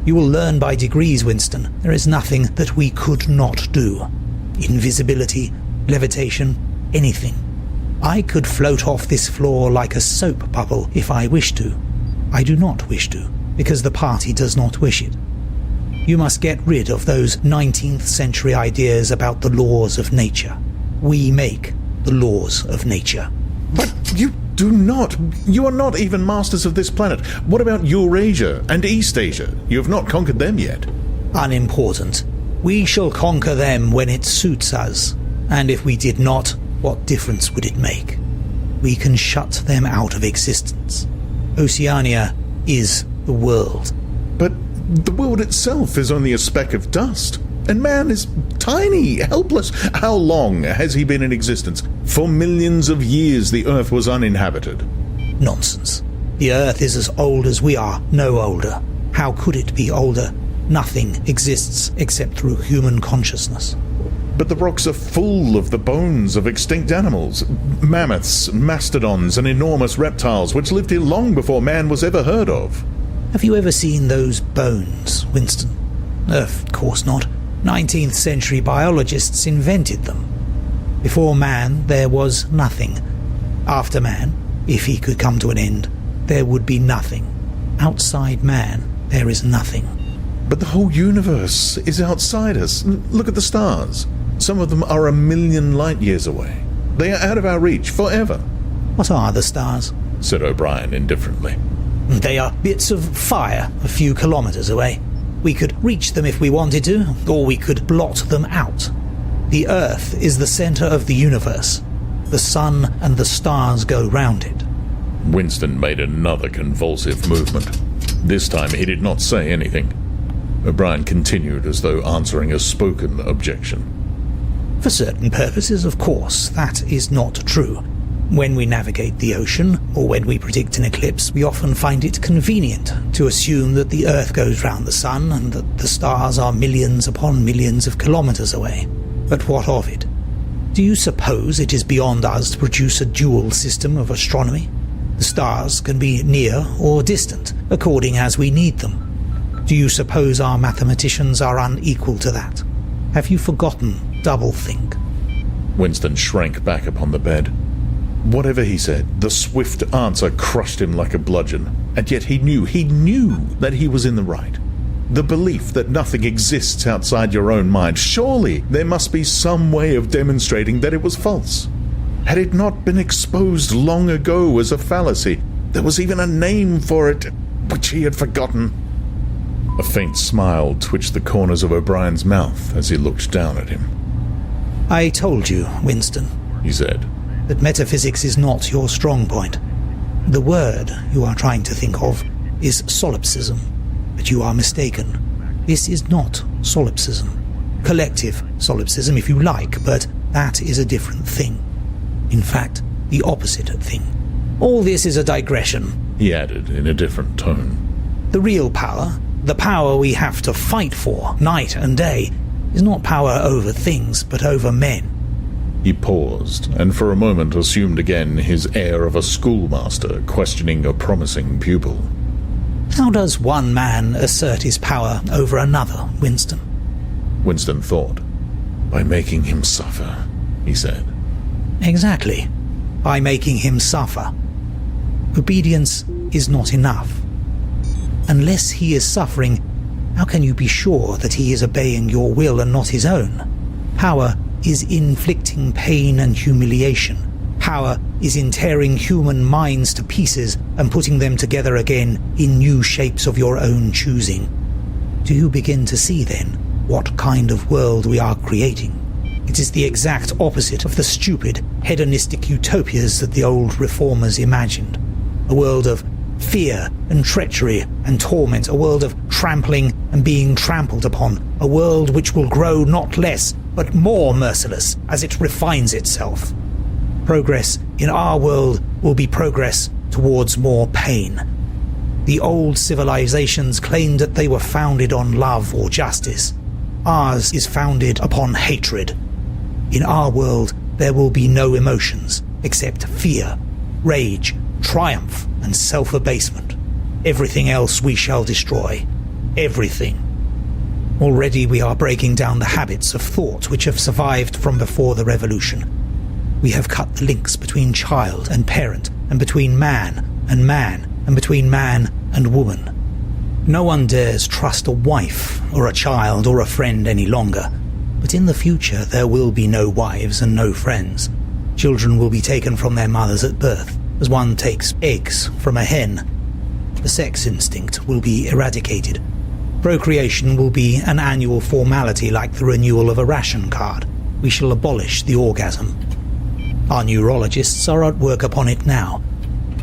You will learn by degrees, Winston. There is nothing that we could not do. Invisibility, levitation, anything. I could float off this floor like a soap bubble if I wished to. I do not wish to, because the party does not wish it. You must get rid of those 19th century ideas about the laws of nature. We make the laws of nature. But you do not. You are not even masters of this planet. What about Eurasia and Eastasia? You have not conquered them yet. Unimportant. We shall conquer them when it suits us. And if we did not, what difference would it make? We can shut them out of existence. Oceania is the world. But the world itself is only a speck of dust. And man is tiny, helpless. How long has he been in existence? For millions of years the Earth was uninhabited. Nonsense. The Earth is as old as we are, no older. How could it be older? Nothing exists except through human consciousness. But the rocks are full of the bones of extinct animals. Mammoths, mastodons, and enormous reptiles which lived here long before man was ever heard of. Have you ever seen those bones, Winston? Of course not. 19th century biologists invented them. Before man, there was nothing. After man, if he could come to an end, there would be nothing. Outside man, there is nothing. But the whole universe is outside us. Look at the stars. Some of them are 1,000,000 light years away. They are out of our reach forever. What are the stars? Said O'Brien indifferently. They are bits of fire a few kilometers away. We could reach them if we wanted to, or we could blot them out. The Earth is the center of the universe. The sun and the stars go round it. Winston made another convulsive movement. This time he did not say anything. O'Brien continued as though answering a spoken objection. For certain purposes, of course, that is not true. When we navigate the ocean, or when we predict an eclipse, we often find it convenient to assume that the Earth goes round the sun and that the stars are millions upon millions of kilometers away. But what of it? Do you suppose it is beyond us to produce a dual system of astronomy? The stars can be near or distant, according as we need them. Do you suppose our mathematicians are unequal to that? Have you forgotten doublethink? Winston shrank back upon the bed. Whatever he said, the swift answer crushed him like a bludgeon, and yet he knew that he was in the right. The belief that nothing exists outside your own mind, surely there must be some way of demonstrating that it was false. Had it not been exposed long ago as a fallacy? There was even a name for it, which he had forgotten. A faint smile twitched the corners of O'Brien's mouth as he looked down at him. I told you, Winston, he said, that metaphysics is not your strong point. The word you are trying to think of is solipsism, but you are mistaken. This is not solipsism. Collective solipsism, if you like, but that is a different thing. In fact, the opposite thing. All this is a digression, he added in a different tone. The real power, the power we have to fight for night and day, is not power over things, but over men. He paused, and for a moment assumed again his air of a schoolmaster questioning a promising pupil. How does one man assert his power over another, Winston? Winston thought. By making him suffer, he said. Exactly. By making him suffer. Obedience is not enough. Unless he is suffering, how can you be sure that he is obeying your will and not his own? Power is inflicting pain and humiliation. Power is in tearing human minds to pieces and putting them together again in new shapes of your own choosing. Do you begin to see, then, what kind of world we are creating? It is the exact opposite of the stupid, hedonistic utopias that the old reformers imagined. A world of fear and treachery and torment, a world of trampling and being trampled upon, a world which will grow not less but more merciless as it refines itself. Progress in our world will be progress towards more pain. The old civilizations claimed that they were founded on love or justice. Ours is founded upon hatred. In our world, there will be no emotions except fear, rage, triumph, and self-abasement. Everything else we shall destroy. Everything. Already we are breaking down the habits of thought which have survived from before the revolution. We have cut the links between child and parent, and between man, and between man and woman. No one dares trust a wife, or a child, or a friend any longer. But in the future there will be no wives and no friends. Children will be taken from their mothers at birth, as one takes eggs from a hen. The sex instinct will be eradicated. Procreation will be an annual formality like the renewal of a ration card. We shall abolish the orgasm. Our neurologists are at work upon it now.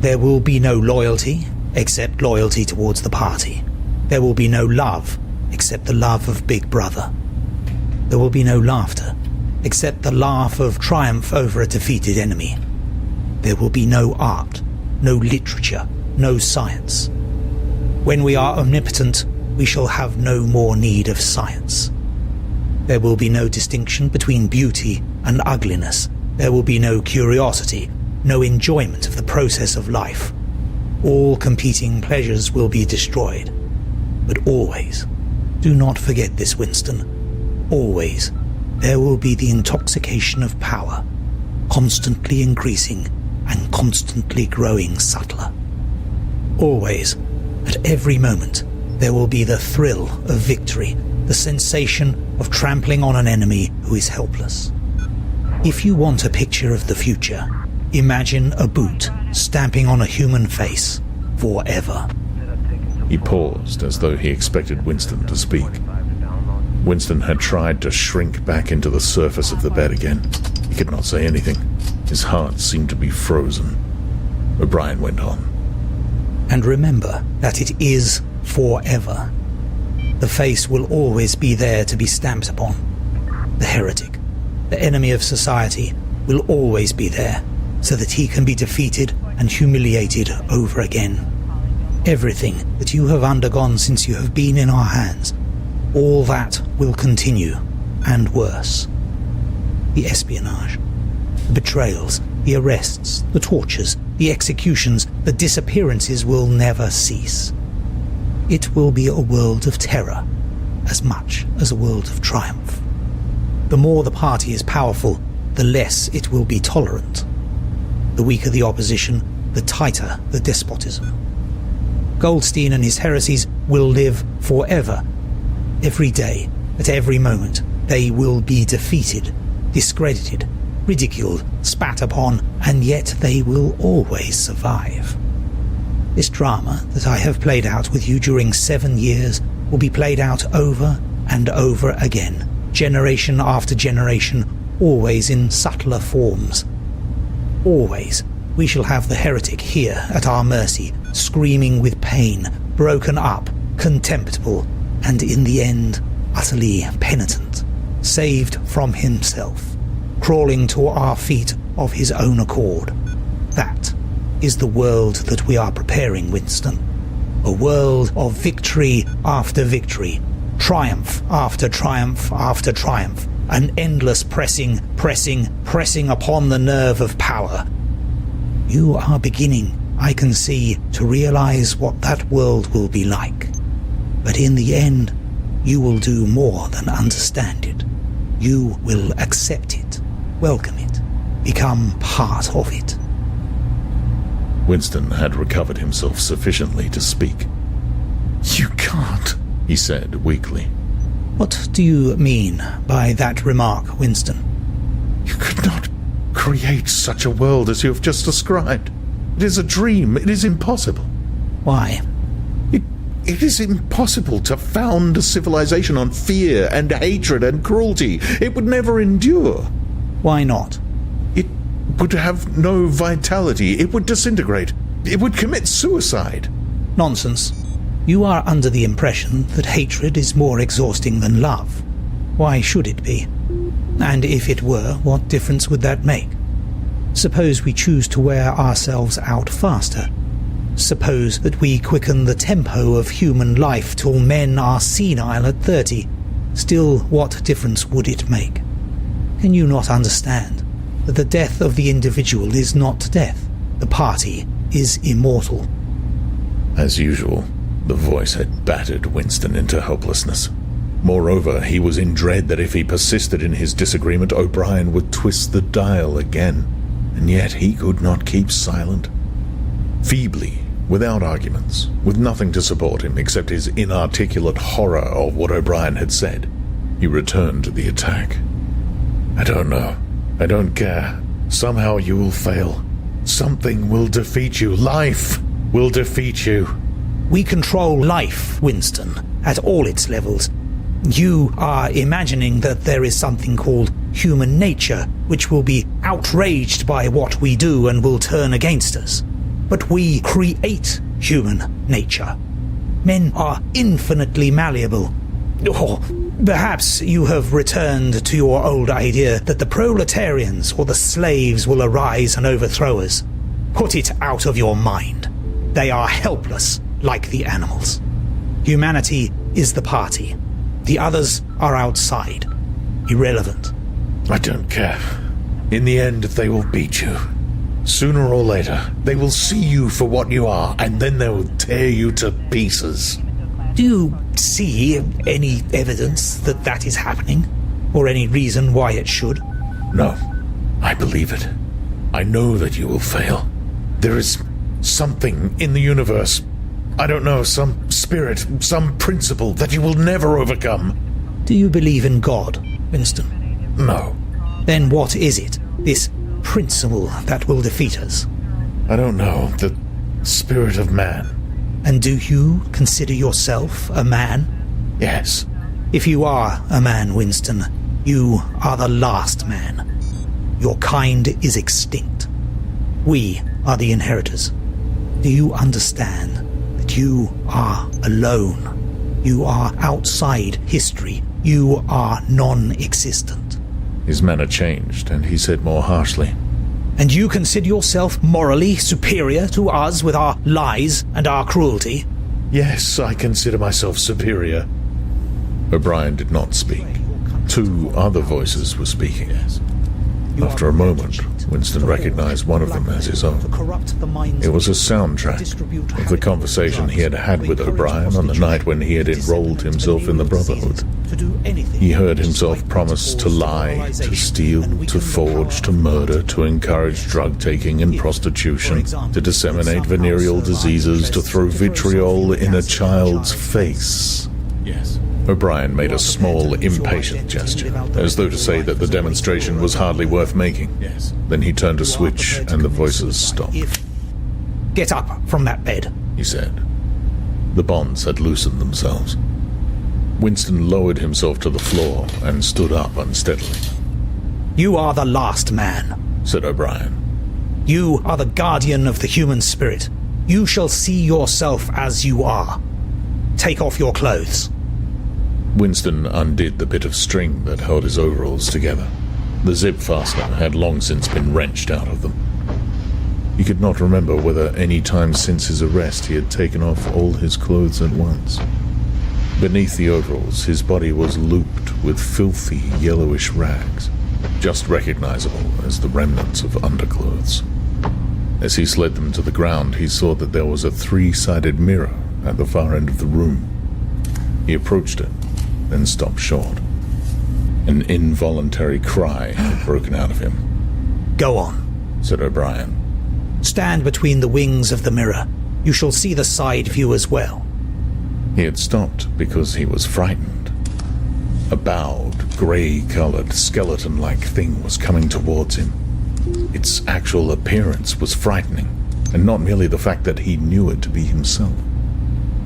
There will be no loyalty, except loyalty towards the party. There will be no love, except the love of Big Brother. There will be no laughter, except the laugh of triumph over a defeated enemy. There will be no art, no literature, no science. When we are omnipotent, we shall have no more need of science. There will be no distinction between beauty and ugliness. There will be no curiosity, no enjoyment of the process of life. All competing pleasures will be destroyed. But always, do not forget this, Winston, always there will be the intoxication of power, constantly increasing and constantly growing subtler. Always, at every moment, there will be the thrill of victory, the sensation of trampling on an enemy who is helpless. If you want a picture of the future, imagine a boot stamping on a human face forever. He paused as though he expected Winston to speak. Winston had tried to shrink back into the surface of the bed again. He could not say anything. His heart seemed to be frozen. O'Brien went on. And remember that it is forever. The face will always be there to be stamped upon. The heretic, the enemy of society, will always be there, so that he can be defeated and humiliated over again. Everything that you have undergone since you have been in our hands, all that will continue, and worse. The espionage, the betrayals, the arrests, the tortures, the executions, the disappearances will never cease. It will be a world of terror, as much as a world of triumph. The more the party is powerful, the less it will be tolerant. The weaker the opposition, the tighter the despotism. Goldstein and his heresies will live forever. Every day, at every moment, they will be defeated, discredited, ridiculed, spat upon, and yet they will always survive. This drama that I have played out with you during 7 years will be played out over and over again, generation after generation, always in subtler forms. Always we shall have the heretic here at our mercy, screaming with pain, broken up, contemptible, and in the end utterly penitent, saved from himself, crawling to our feet of his own accord. That is the world that we are preparing, Winston. A world of victory after victory, triumph after triumph after triumph, an endless pressing upon the nerve of power. You are beginning, I can see, to realize what that world will be like. But in the end, you will do more than understand it. You will accept it, welcome it, become part of it. Winston had recovered himself sufficiently to speak. "You can't," he said weakly. What do you mean by that remark, Winston? "You could not create such a world as you have just described. It is a dream. It is impossible." Why? It is impossible to found a civilization on fear and hatred and cruelty. It would never endure. Why not? It would have no vitality. It would disintegrate. It would commit suicide. Nonsense. You are under the impression that hatred is more exhausting than love. Why should it be? And if it were, what difference would that make? Suppose we choose to wear ourselves out faster. Suppose that we quicken the tempo of human life till men are senile at 30. Still, what difference would it make? Can you not understand that the death of the individual is not death? The party is immortal. As usual, the voice had battered Winston into helplessness. Moreover, he was in dread that if he persisted in his disagreement, O'Brien would twist the dial again, and yet he could not keep silent. Feebly, without arguments, with nothing to support him except his inarticulate horror of what O'Brien had said, he returned to the attack. "I don't know. I don't care. Somehow you will fail. Something will defeat you. Life will defeat you." We control life, Winston, at all its levels. You are imagining that there is something called human nature, which will be outraged by what we do and will turn against us. But we create human nature. Men are infinitely malleable. Or perhaps you have returned to your old idea that the proletarians or the slaves will arise and overthrow us. Put it out of your mind. They are helpless, like the animals. Humanity is the party. The others are outside. Irrelevant. "I don't care. In the end, they will beat you. Sooner or later, they will see you for what you are, and then they will tear you to pieces." Do you see any evidence that that is happening? Or any reason why it should? No, I believe it. I know that you will fail. There is something in the universe, I don't know, some spirit, some principle that you will never overcome. Do you believe in God, Winston? No. Then what is it, this principle that will defeat us? I don't know. The spirit of man. And do you consider yourself a man? Yes. If you are a man, Winston, you are the last man. Your kind is extinct. We are the inheritors. Do you understand that you are alone? You are outside history. You are non-existent. His manner changed, and he said more harshly, And you consider yourself morally superior to us with our lies and our cruelty? Yes, I consider myself superior. O'Brien did not speak. Two other voices were speaking. After a moment, Winston recognized one of them as his own. It was a soundtrack of the conversation he had had with O'Brien on the night when he had enrolled himself in the Brotherhood. He heard himself promise to lie, to steal, to forge, to murder, to encourage drug-taking and prostitution, to disseminate venereal diseases, to throw vitriol in a child's face. Yes. O'Brien made a small, impatient gesture, as though to say that the demonstration was hardly worth making. Yes. Then he turned a switch, and the voices stopped. Get up from that bed, he said. The bonds had loosened themselves. Winston lowered himself to the floor and stood up unsteadily. You are the last man, said O'Brien. You are the guardian of the human spirit. You shall see yourself as you are. Take off your clothes. Winston undid the bit of string that held his overalls together. The zip fastener had long since been wrenched out of them. He could not remember whether any time since his arrest he had taken off all his clothes at once. Beneath the overalls, his body was looped with filthy, yellowish rags, just recognizable as the remnants of underclothes. As he slid them to the ground, he saw that there was a three-sided mirror at the far end of the room. He approached it, then stopped short. An involuntary cry had broken out of him. Go on, said O'Brien. Stand between the wings of the mirror. You shall see the side view as well. He had stopped because he was frightened. A bowed, grey-colored, skeleton-like thing was coming towards him. Its actual appearance was frightening, and not merely the fact that he knew it to be himself.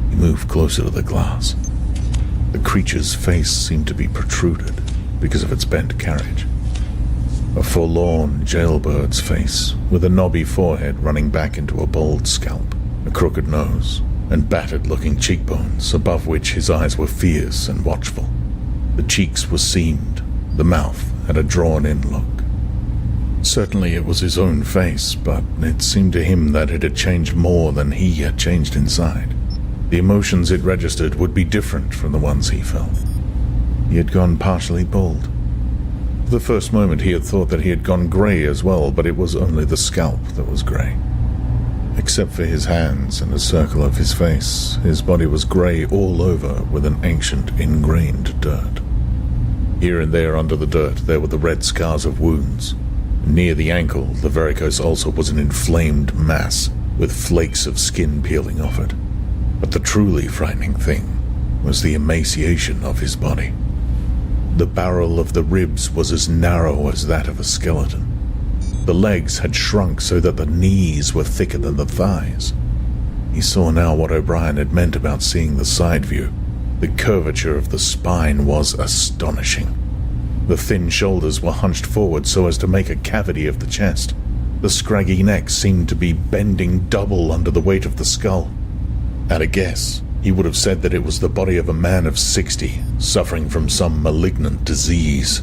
He moved closer to the glass. The creature's face seemed to be protruded because of its bent carriage. A forlorn jailbird's face, with a knobby forehead running back into a bald scalp, a crooked nose, and battered-looking cheekbones, above which his eyes were fierce and watchful. The cheeks were seamed, the mouth had a drawn-in look. Certainly it was his own face, but it seemed to him that it had changed more than he had changed inside. The emotions it registered would be different from the ones he felt. He had gone partially bald. For the first moment he had thought that he had gone grey as well, but it was only the scalp that was grey. Except for his hands and a circle of his face, his body was grey all over with an ancient, ingrained dirt. Here and there under the dirt there were the red scars of wounds. Near the ankle, the varicose ulcer was an inflamed mass, with flakes of skin peeling off it. But the truly frightening thing was the emaciation of his body. The barrel of the ribs was as narrow as that of a skeleton. The legs had shrunk so that the knees were thicker than the thighs. He saw now what O'Brien had meant about seeing the side view. The curvature of the spine was astonishing. The thin shoulders were hunched forward so as to make a cavity of the chest. The scraggy neck seemed to be bending double under the weight of the skull. At a guess, he would have said that it was the body of a man of 60, suffering from some malignant disease.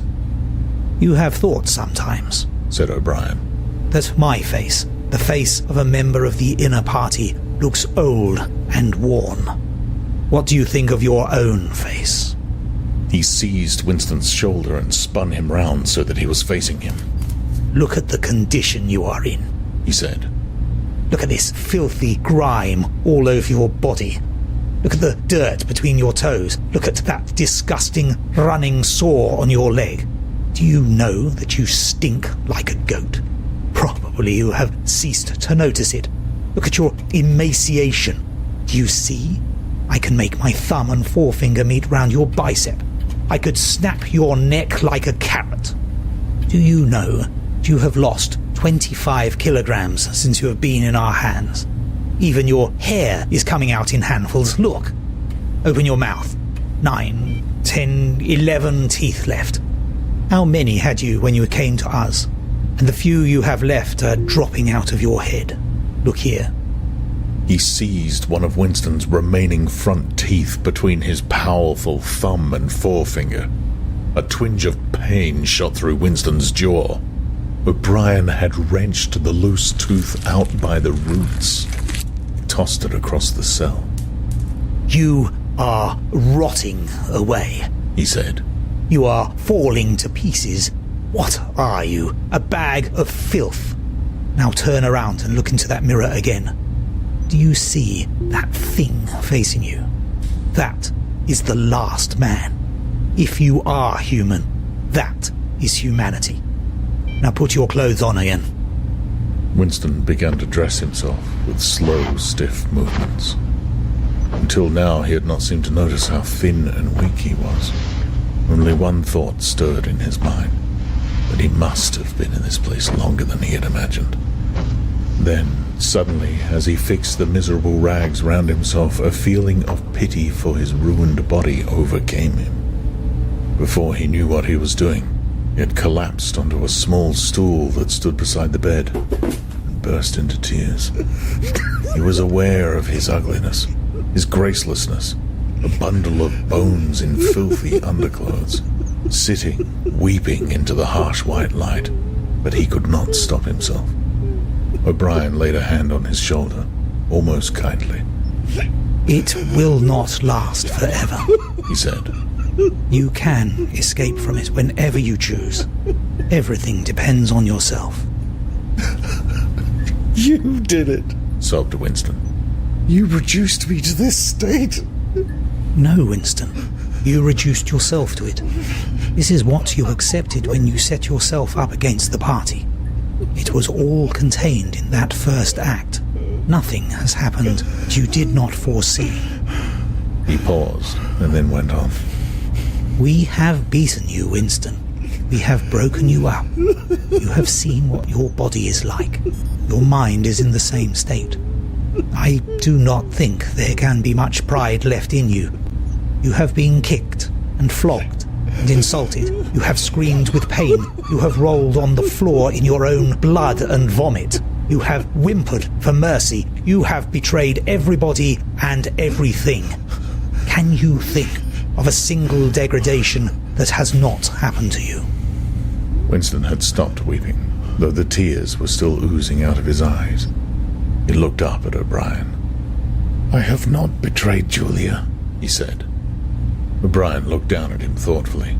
You have thought sometimes, said O'Brien, that my face, the face of a member of the inner party, looks old and worn. What do you think of your own face? He seized Winston's shoulder and spun him round so that he was facing him. Look at the condition you are in, he said. Look at this filthy grime all over your body. Look at the dirt between your toes. Look at that disgusting running sore on your leg. Do you know that you stink like a goat? Probably you have ceased to notice it. Look at your emaciation. Do you see? I can make my thumb and forefinger meet round your bicep. I could snap your neck like a carrot. Do you know you have lost 25 kilograms since you have been in our hands? Even your hair is coming out in handfuls. Look. Open your mouth. 9, 10, 11 teeth left. How many had you when you came to us? And the few you have left are dropping out of your head. Look here. He seized one of Winston's remaining front teeth between his powerful thumb and forefinger. A twinge of pain shot through Winston's jaw. O'Brien had wrenched the loose tooth out by the roots. He tossed it across the cell. You are rotting away, he said. You are falling to pieces. What are you? A bag of filth. Now turn around and look into that mirror again. Do you see that thing facing you? That is the last man. If you are human, that is humanity. Now put your clothes on again. Winston began to dress himself with slow, stiff movements. Until now, he had not seemed to notice how thin and weak he was. Only one thought stirred in his mind, that he must have been in this place longer than he had imagined. Then, suddenly, as he fixed the miserable rags round himself, a feeling of pity for his ruined body overcame him. Before he knew what he was doing, he had collapsed onto a small stool that stood beside the bed and burst into tears. He was aware of his ugliness, his gracelessness, a bundle of bones in filthy underclothes, sitting, weeping into the harsh white light, but he could not stop himself. O'Brien laid a hand on his shoulder, almost kindly. It will not last forever, he said. You can escape from it whenever you choose. Everything depends on yourself. You did it, sobbed Winston. You reduced me to this state. No, Winston. You reduced yourself to it. This is what you accepted when you set yourself up against the party. It was all contained in that first act. Nothing has happened that you did not foresee. He paused and then went on. We have beaten you, Winston. We have broken you up. You have seen what your body is like. Your mind is in the same state. I do not think there can be much pride left in you. You have been kicked and flogged and insulted. You have screamed with pain. You have rolled on the floor in your own blood and vomit. You have whimpered for mercy. You have betrayed everybody and everything. Can you think of a single degradation that has not happened to you? Winston had stopped weeping, though the tears were still oozing out of his eyes. He looked up at O'Brien. I have not betrayed Julia, he said. O'Brien looked down at him thoughtfully.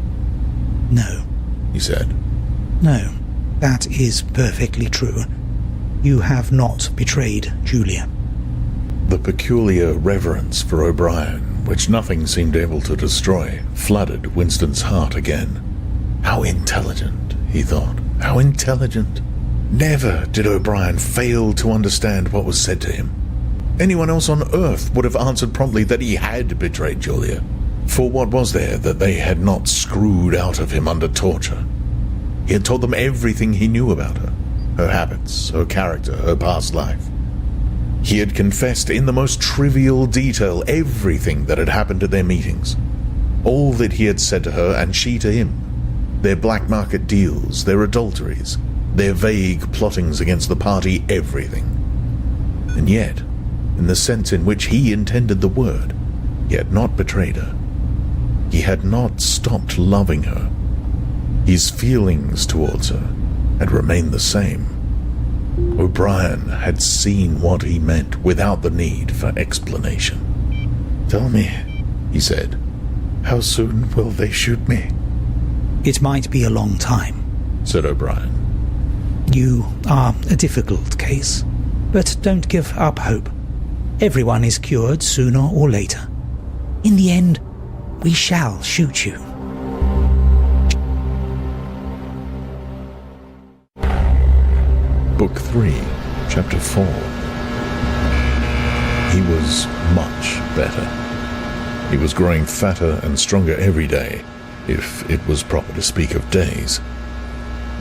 No, he said. No, that is perfectly true. You have not betrayed Julia. The peculiar reverence for O'Brien, which nothing seemed able to destroy, flooded Winston's heart again. How intelligent, he thought. How intelligent. Never did O'Brien fail to understand what was said to him. Anyone else on Earth would have answered promptly that he had betrayed Julia. For what was there that they had not screwed out of him under torture? He had told them everything he knew about her habits, her character, her past life. He had confessed in the most trivial detail everything that had happened at their meetings. All that he had said to her and she to him. Their black market deals, their adulteries, their vague plottings against the party, everything. And yet, in the sense in which he intended the word, he had not betrayed her. He had not stopped loving her. His feelings towards her had remained the same. O'Brien had seen what he meant without the need for explanation. Tell me, he said, how soon will they shoot me? It might be a long time, said O'Brien. You are a difficult case, but don't give up hope. Everyone is cured sooner or later. In the end, we shall shoot you. Book 3, Chapter 4. He was much better. He was growing fatter and stronger every day, if it was proper to speak of days.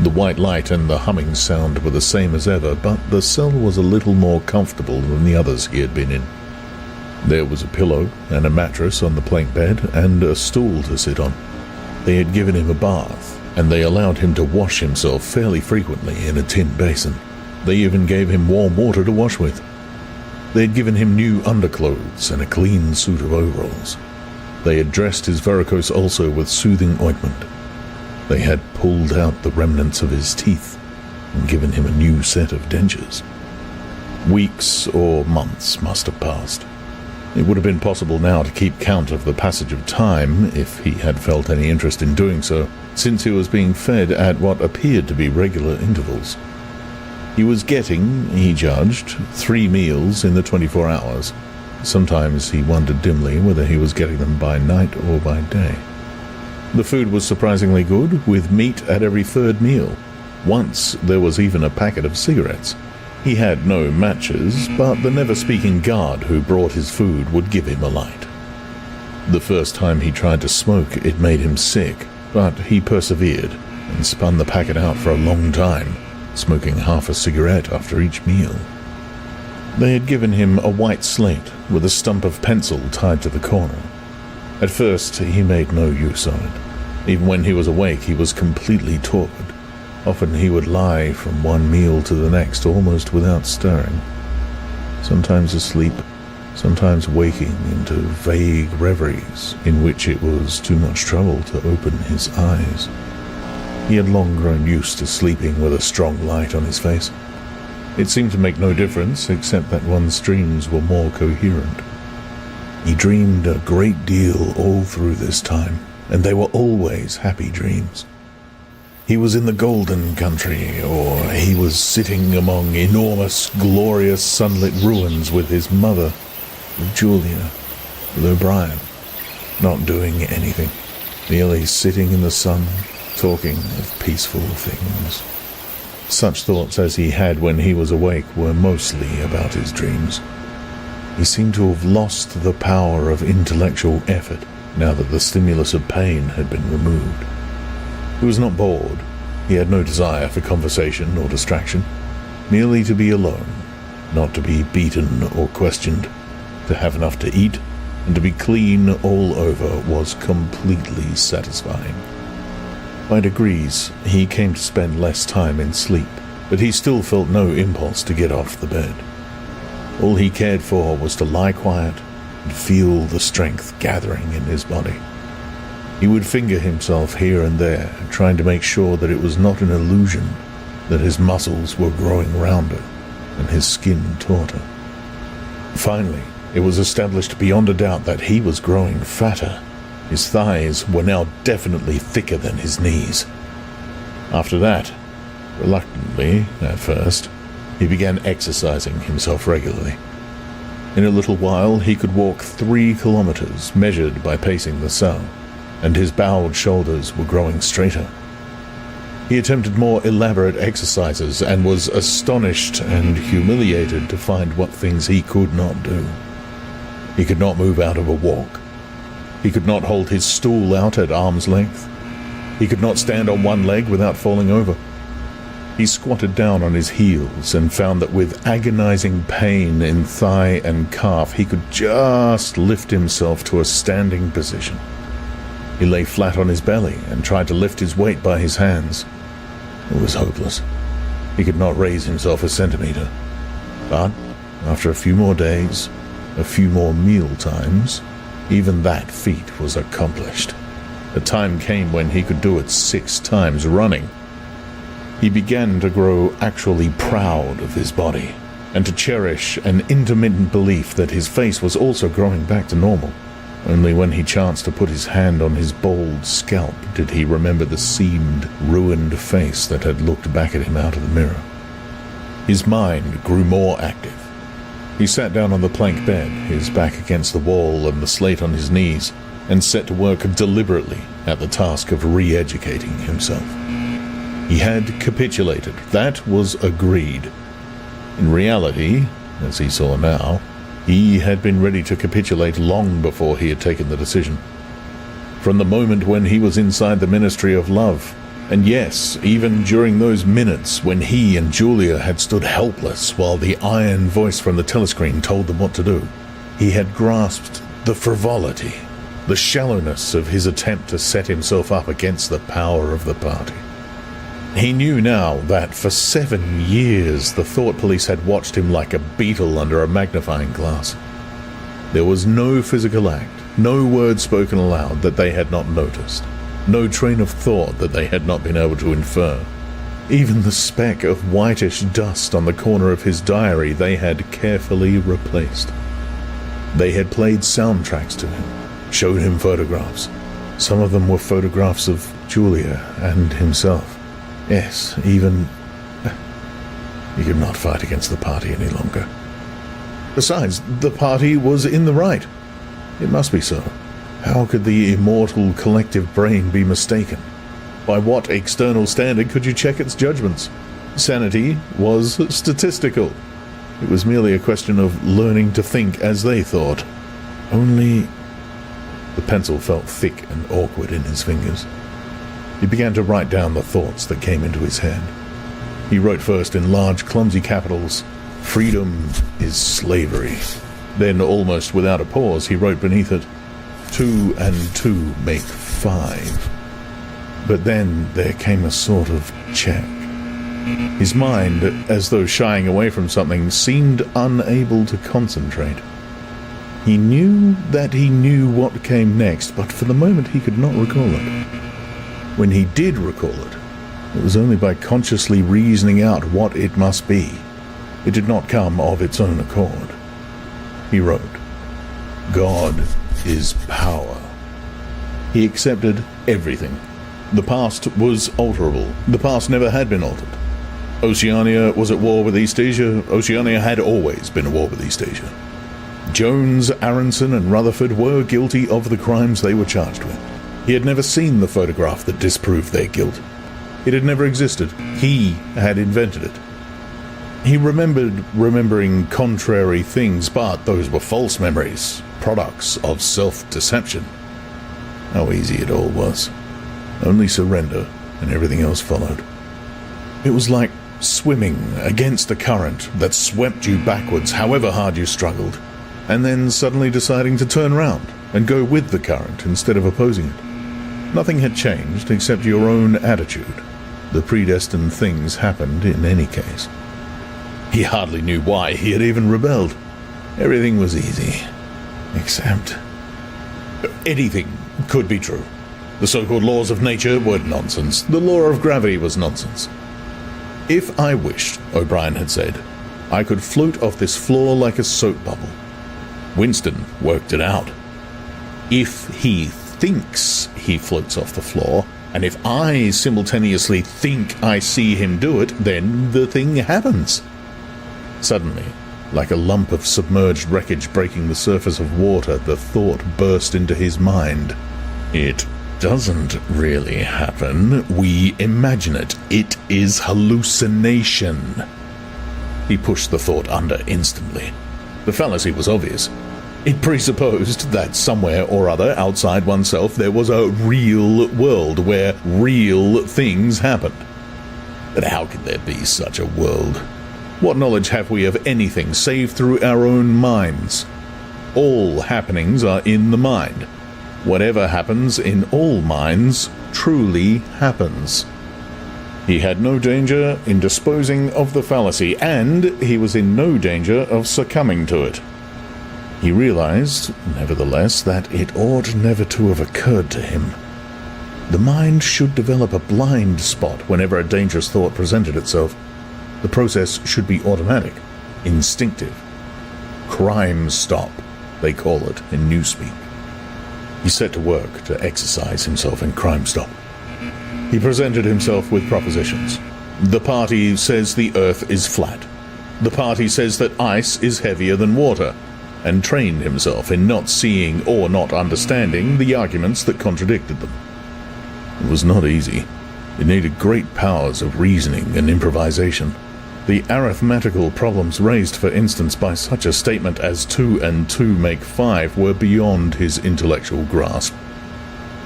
The white light and the humming sound were the same as ever, but the cell was a little more comfortable than the others he had been in. There was a pillow and a mattress on the plank bed and a stool to sit on. They had given him a bath, and they allowed him to wash himself fairly frequently in a tin basin. They even gave him warm water to wash with. They had given him new underclothes and a clean suit of overalls. They had dressed his varicose ulcer with soothing ointment. They had pulled out the remnants of his teeth and given him a new set of dentures. Weeks or months must have passed. It would have been possible now to keep count of the passage of time, if he had felt any interest in doing so, since he was being fed at what appeared to be regular intervals. He was getting, he judged, 3 meals in the 24 hours. Sometimes he wondered dimly whether he was getting them by night or by day. The food was surprisingly good, with meat at every 3rd meal. Once there was even a packet of cigarettes. He had no matches, but the never-speaking guard who brought his food would give him a light. The first time he tried to smoke, it made him sick, but he persevered and spun the packet out for a long time, smoking half a cigarette after each meal. They had given him a white slate with a stump of pencil tied to the corner. At first, he made no use of it. Even when he was awake, he was completely torpid. Often he would lie from one meal to the next almost without stirring. Sometimes asleep, sometimes waking into vague reveries in which it was too much trouble to open his eyes. He had long grown used to sleeping with a strong light on his face. It seemed to make no difference except that one's dreams were more coherent. He dreamed a great deal all through this time, and they were always happy dreams. He was in the Golden Country, or he was sitting among enormous, glorious sunlit ruins with his mother, with Julia, with O'Brien, not doing anything, merely sitting in the sun, talking of peaceful things. Such thoughts as he had when he was awake were mostly about his dreams. He seemed to have lost the power of intellectual effort now that the stimulus of pain had been removed. He was not bored. He had no desire for conversation or distraction, merely to be alone, not to be beaten or questioned, to have enough to eat, and to be clean all over was completely satisfying. By degrees, he came to spend less time in sleep, but he still felt no impulse to get off the bed. All he cared for was to lie quiet and feel the strength gathering in his body. He would finger himself here and there, trying to make sure that it was not an illusion, that his muscles were growing rounder and his skin tauter. Finally, it was established beyond a doubt that he was growing fatter. His thighs were now definitely thicker than his knees. After that, reluctantly at first, he began exercising himself regularly. In a little while, he could walk 3 kilometers, measured by pacing the cell, and his bowed shoulders were growing straighter. He attempted more elaborate exercises and was astonished and humiliated to find what things he could not do. He could not move out of a walk. He could not hold his stool out at arm's length. He could not stand on one leg without falling over. He squatted down on his heels and found that with agonizing pain in thigh and calf, he could just lift himself to a standing position. He lay flat on his belly and tried to lift his weight by his hands. It was hopeless. He could not raise himself a centimeter. But after a few more days, a few more meal times, even that feat was accomplished. The time came when he could do it 6 times running. He began to grow actually proud of his body, and to cherish an intermittent belief that his face was also growing back to normal. Only when he chanced to put his hand on his bald scalp did he remember the seamed, ruined face that had looked back at him out of the mirror. His mind grew more active. He sat down on the plank bed, his back against the wall and the slate on his knees, and set to work deliberately at the task of re-educating himself. He had capitulated. That was agreed. In reality, as he saw now, he had been ready to capitulate long before he had taken the decision. from the moment when he was inside the Ministry of Love. And yes, even during those minutes when he and Julia had stood helpless while the iron voice from the telescreen told them what to do, he had grasped the frivolity, the shallowness of his attempt to set himself up against the power of the party. He knew now that for 7 years the thought police had watched him like a beetle under a magnifying glass. There was no physical act, no word spoken aloud that they had not noticed, no train of thought that they had not been able to infer. Even the speck of whitish dust on the corner of his diary they had carefully replaced. They had played soundtracks to him, showed him photographs. Some of them were photographs of Julia and himself. Yes, even... He could not fight against the party any longer. Besides, the party was in the right. It must be so. How could the immortal collective brain be mistaken? By what external standard could you check its judgments? Sanity was statistical. It was merely a question of learning to think as they thought. Only... The pencil felt thick and awkward in his fingers. He began to write down the thoughts that came into his head. He wrote first in large, clumsy capitals, "Freedom is slavery." Then, almost without a pause, he wrote beneath it, 2 and 2 make 5. But then there came a sort of check. His mind, as though shying away from something, seemed unable to concentrate. He knew that he knew what came next, but for the moment he could not recall it. When he did recall it, it was only by consciously reasoning out what it must be. It did not come of its own accord. He wrote, "God is power." He accepted everything. The past was alterable. The past never had been altered. Oceania was at war with Eastasia. Oceania had always been at war with Eastasia. Jones, Aronson, and Rutherford were guilty of the crimes they were charged with. He had never seen the photograph that disproved their guilt. It had never existed. He had invented it. He remembered remembering contrary things, but those were false memories, products of self-deception. How easy it all was. Only surrender, and everything else followed. It was like swimming against a current that swept you backwards, however hard you struggled, and then suddenly deciding to turn round and go with the current instead of opposing it. Nothing had changed except your own attitude. The predestined things happened in any case. He hardly knew why he had even rebelled. Everything was easy. Except... anything could be true. The so-called laws of nature were nonsense. The law of gravity was nonsense. "If I wished," O'Brien had said, "I could float off this floor like a soap bubble." Winston worked it out. If he thinks he floats off the floor, and if I simultaneously think I see him do it, then the thing happens. Suddenly, like a lump of submerged wreckage breaking the surface of water, the thought burst into his mind. It doesn't really happen. We imagine it. It is hallucination. He pushed the thought under instantly. The fallacy was obvious. It presupposed that somewhere or other outside oneself there was a real world where real things happened. But how could there be such a world? What knowledge have we of anything save through our own minds? All happenings are in the mind. Whatever happens in all minds truly happens. He had no danger in disposing of the fallacy, and he was in no danger of succumbing to it. He realized, nevertheless, that it ought never to have occurred to him. The mind should develop a blind spot whenever a dangerous thought presented itself. The process should be automatic, instinctive. Crime stop, they call it in newspeak. He set to work to exercise himself in crime stop. He presented himself with propositions. The party says the earth is flat. The party says that ice is heavier than water, and trained himself in not seeing or not understanding the arguments that contradicted them. It was not easy. It needed great powers of reasoning and improvisation. The arithmetical problems raised, for instance, by such a statement as 2 and 2 make 5 were beyond his intellectual grasp.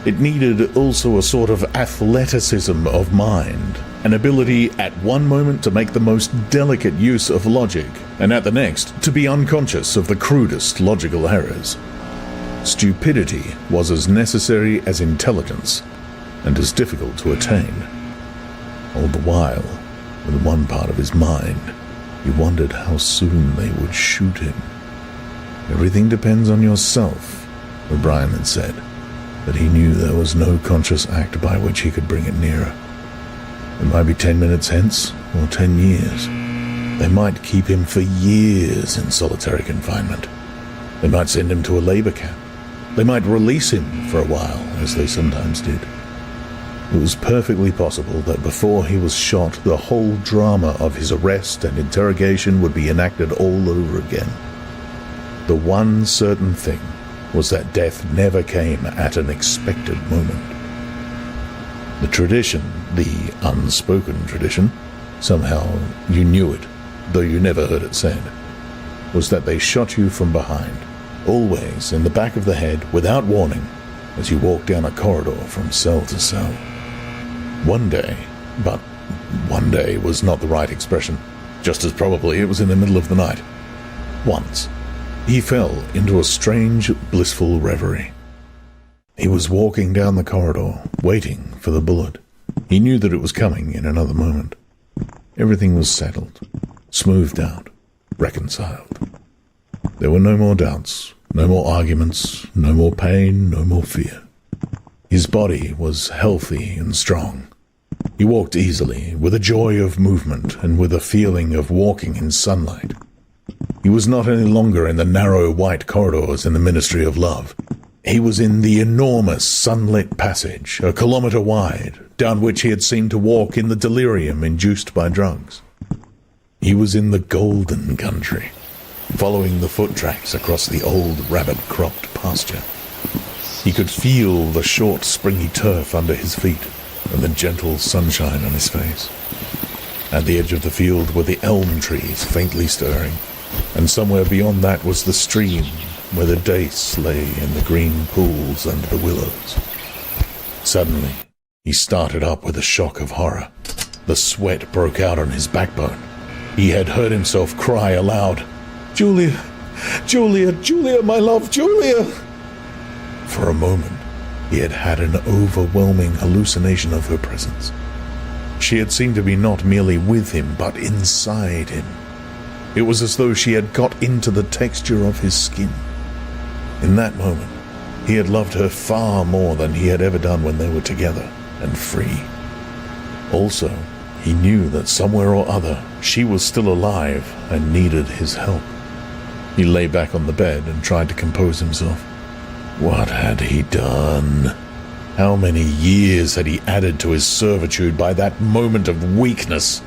It needed also a sort of athleticism of mind, an ability at one moment to make the most delicate use of logic, and at the next to be unconscious of the crudest logical errors. Stupidity was as necessary as intelligence, and as difficult to attain. All the while, with one part of his mind, he wondered how soon they would shoot him. Everything depends on yourself, O'Brien had said, but he knew there was no conscious act by which he could bring it nearer. It might be 10 minutes hence, or 10 years. They might keep him for years in solitary confinement. They might send him to a labor camp. They might release him for a while, as they sometimes did. It was perfectly possible that before he was shot, the whole drama of his arrest and interrogation would be enacted all over again. The one certain thing was that death never came at an expected moment. The tradition, the unspoken tradition, somehow you knew it, though you never heard it said, was that they shot you from behind, always in the back of the head, without warning, as you walked down a corridor from cell to cell. One day, but one day was not the right expression, just as probably it was in the middle of the night. Once, he fell into a strange, blissful reverie. He was walking down the corridor, waiting for the bullet. He knew that it was coming in another moment. Everything was settled, smoothed out, reconciled. There were no more doubts, no more arguments, no more pain, no more fear. His body was healthy and strong. He walked easily, with a joy of movement and with a feeling of walking in sunlight. He was not any longer in the narrow white corridors in the Ministry of Love. He was in the enormous sunlit passage, a kilometre wide, down which he had seemed to walk in the delirium induced by drugs. He was in the golden country, following the foot tracks across the old rabbit-cropped pasture. He could feel the short, springy turf under his feet and the gentle sunshine on his face. At the edge of the field were the elm trees faintly stirring, and somewhere beyond that was the stream where the dace lay in the green pools under the willows. Suddenly, he started up with a shock of horror. The sweat broke out on his backbone. He had heard himself cry aloud, "Julia! Julia! Julia, my love! Julia!" For a moment, he had had an overwhelming hallucination of her presence. She had seemed to be not merely with him, but inside him. It was as though she had got into the texture of his skin. In that moment, he had loved her far more than he had ever done when they were together and free. Also, he knew that somewhere or other she was still alive and needed his help. He lay back on the bed and tried to compose himself. What had he done? How many years had he added to his servitude by that moment of weakness?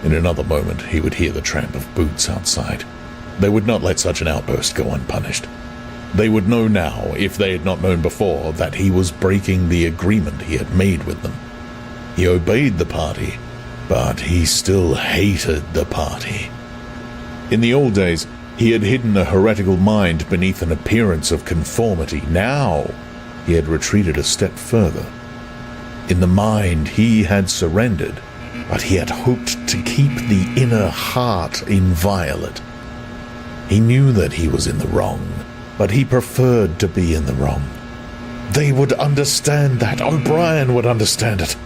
In another moment, he would hear the tramp of boots outside. They would not let such an outburst go unpunished. They would know now, if they had not known before, that he was breaking the agreement he had made with them. He obeyed the party, but he still hated the party. In the old days, he had hidden a heretical mind beneath an appearance of conformity. Now, he had retreated a step further. In the mind, he had surrendered, but he had hoped to keep the inner heart inviolate. He knew that he was in the wrong, but he preferred to be in the wrong. They would understand that. O'Brien would understand it.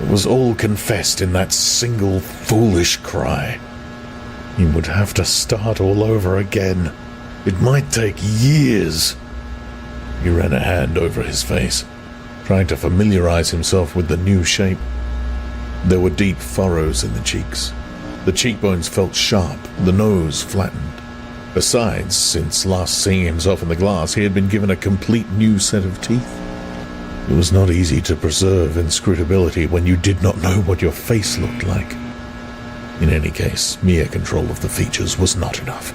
It was all confessed in that single foolish cry. He would have to start all over again. It might take years. He ran a hand over his face, trying to familiarize himself with the new shape. There were deep furrows in the cheeks. The cheekbones felt sharp, the nose flattened. Besides, since last seeing himself in the glass, he had been given a complete new set of teeth. It was not easy to preserve inscrutability when you did not know what your face looked like. In any case, mere control of the features was not enough.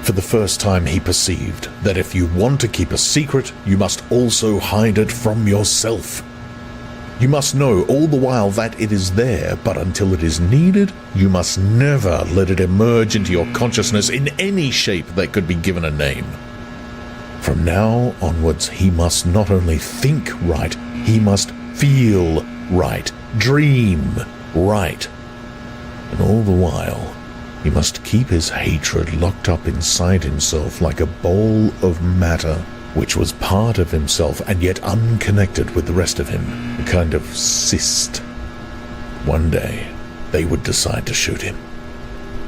For the first time he perceived that if you want to keep a secret, you must also hide it from yourself. You must know all the while that it is there, but until it is needed, you must never let it emerge into your consciousness in any shape that could be given a name. From now onwards, he must not only think right, he must feel right, dream right. And all the while, he must keep his hatred locked up inside himself like a ball of matter, which was part of himself and yet unconnected with the rest of him, a kind of cyst. One day, they would decide to shoot him.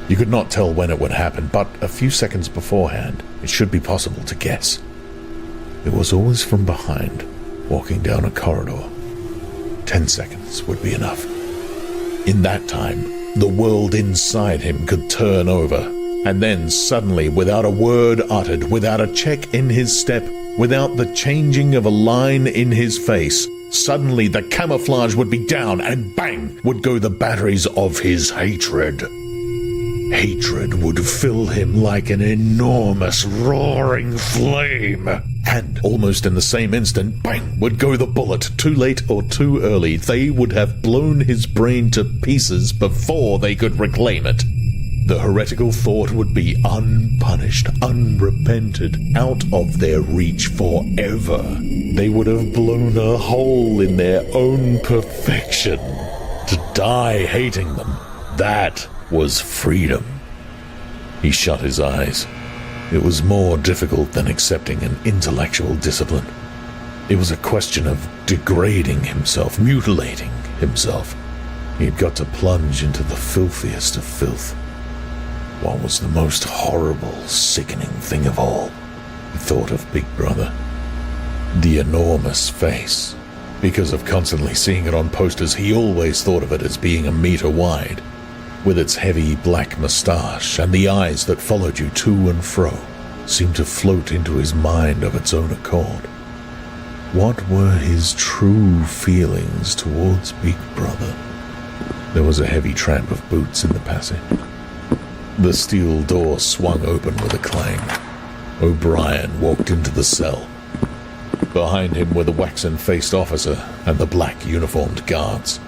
You could not tell when it would happen, but a few seconds beforehand, it should be possible to guess. It was always from behind, walking down a corridor. 10 seconds would be enough. In that time, the world inside him could turn over, and then suddenly, without a word uttered, without a check in his step, without the changing of a line in his face, suddenly the camouflage would be down, and bang would go the batteries of his hatred. Hatred would fill him like an enormous roaring flame. And almost in the same instant, bang, would go the bullet. Too late or too early, they would have blown his brain to pieces before they could reclaim it. The heretical thought would be unpunished, unrepented, out of their reach forever. They would have blown a hole in their own perfection. To die hating them, that was freedom. He shut his eyes. It was more difficult than accepting an intellectual discipline. It was a question of degrading himself, mutilating himself. He had got to plunge into the filthiest of filth. What was the most horrible, sickening thing of all? He thought of Big Brother. The enormous face. Because of constantly seeing it on posters, he always thought of it as being a meter wide, with its heavy black moustache and the eyes that followed you to and fro, seemed to float into his mind of its own accord. What were his true feelings towards Big Brother? There was a heavy tramp of boots in the passage. The steel door swung open with a clang. O'Brien walked into the cell. Behind him were the waxen-faced officer and the black uniformed guards.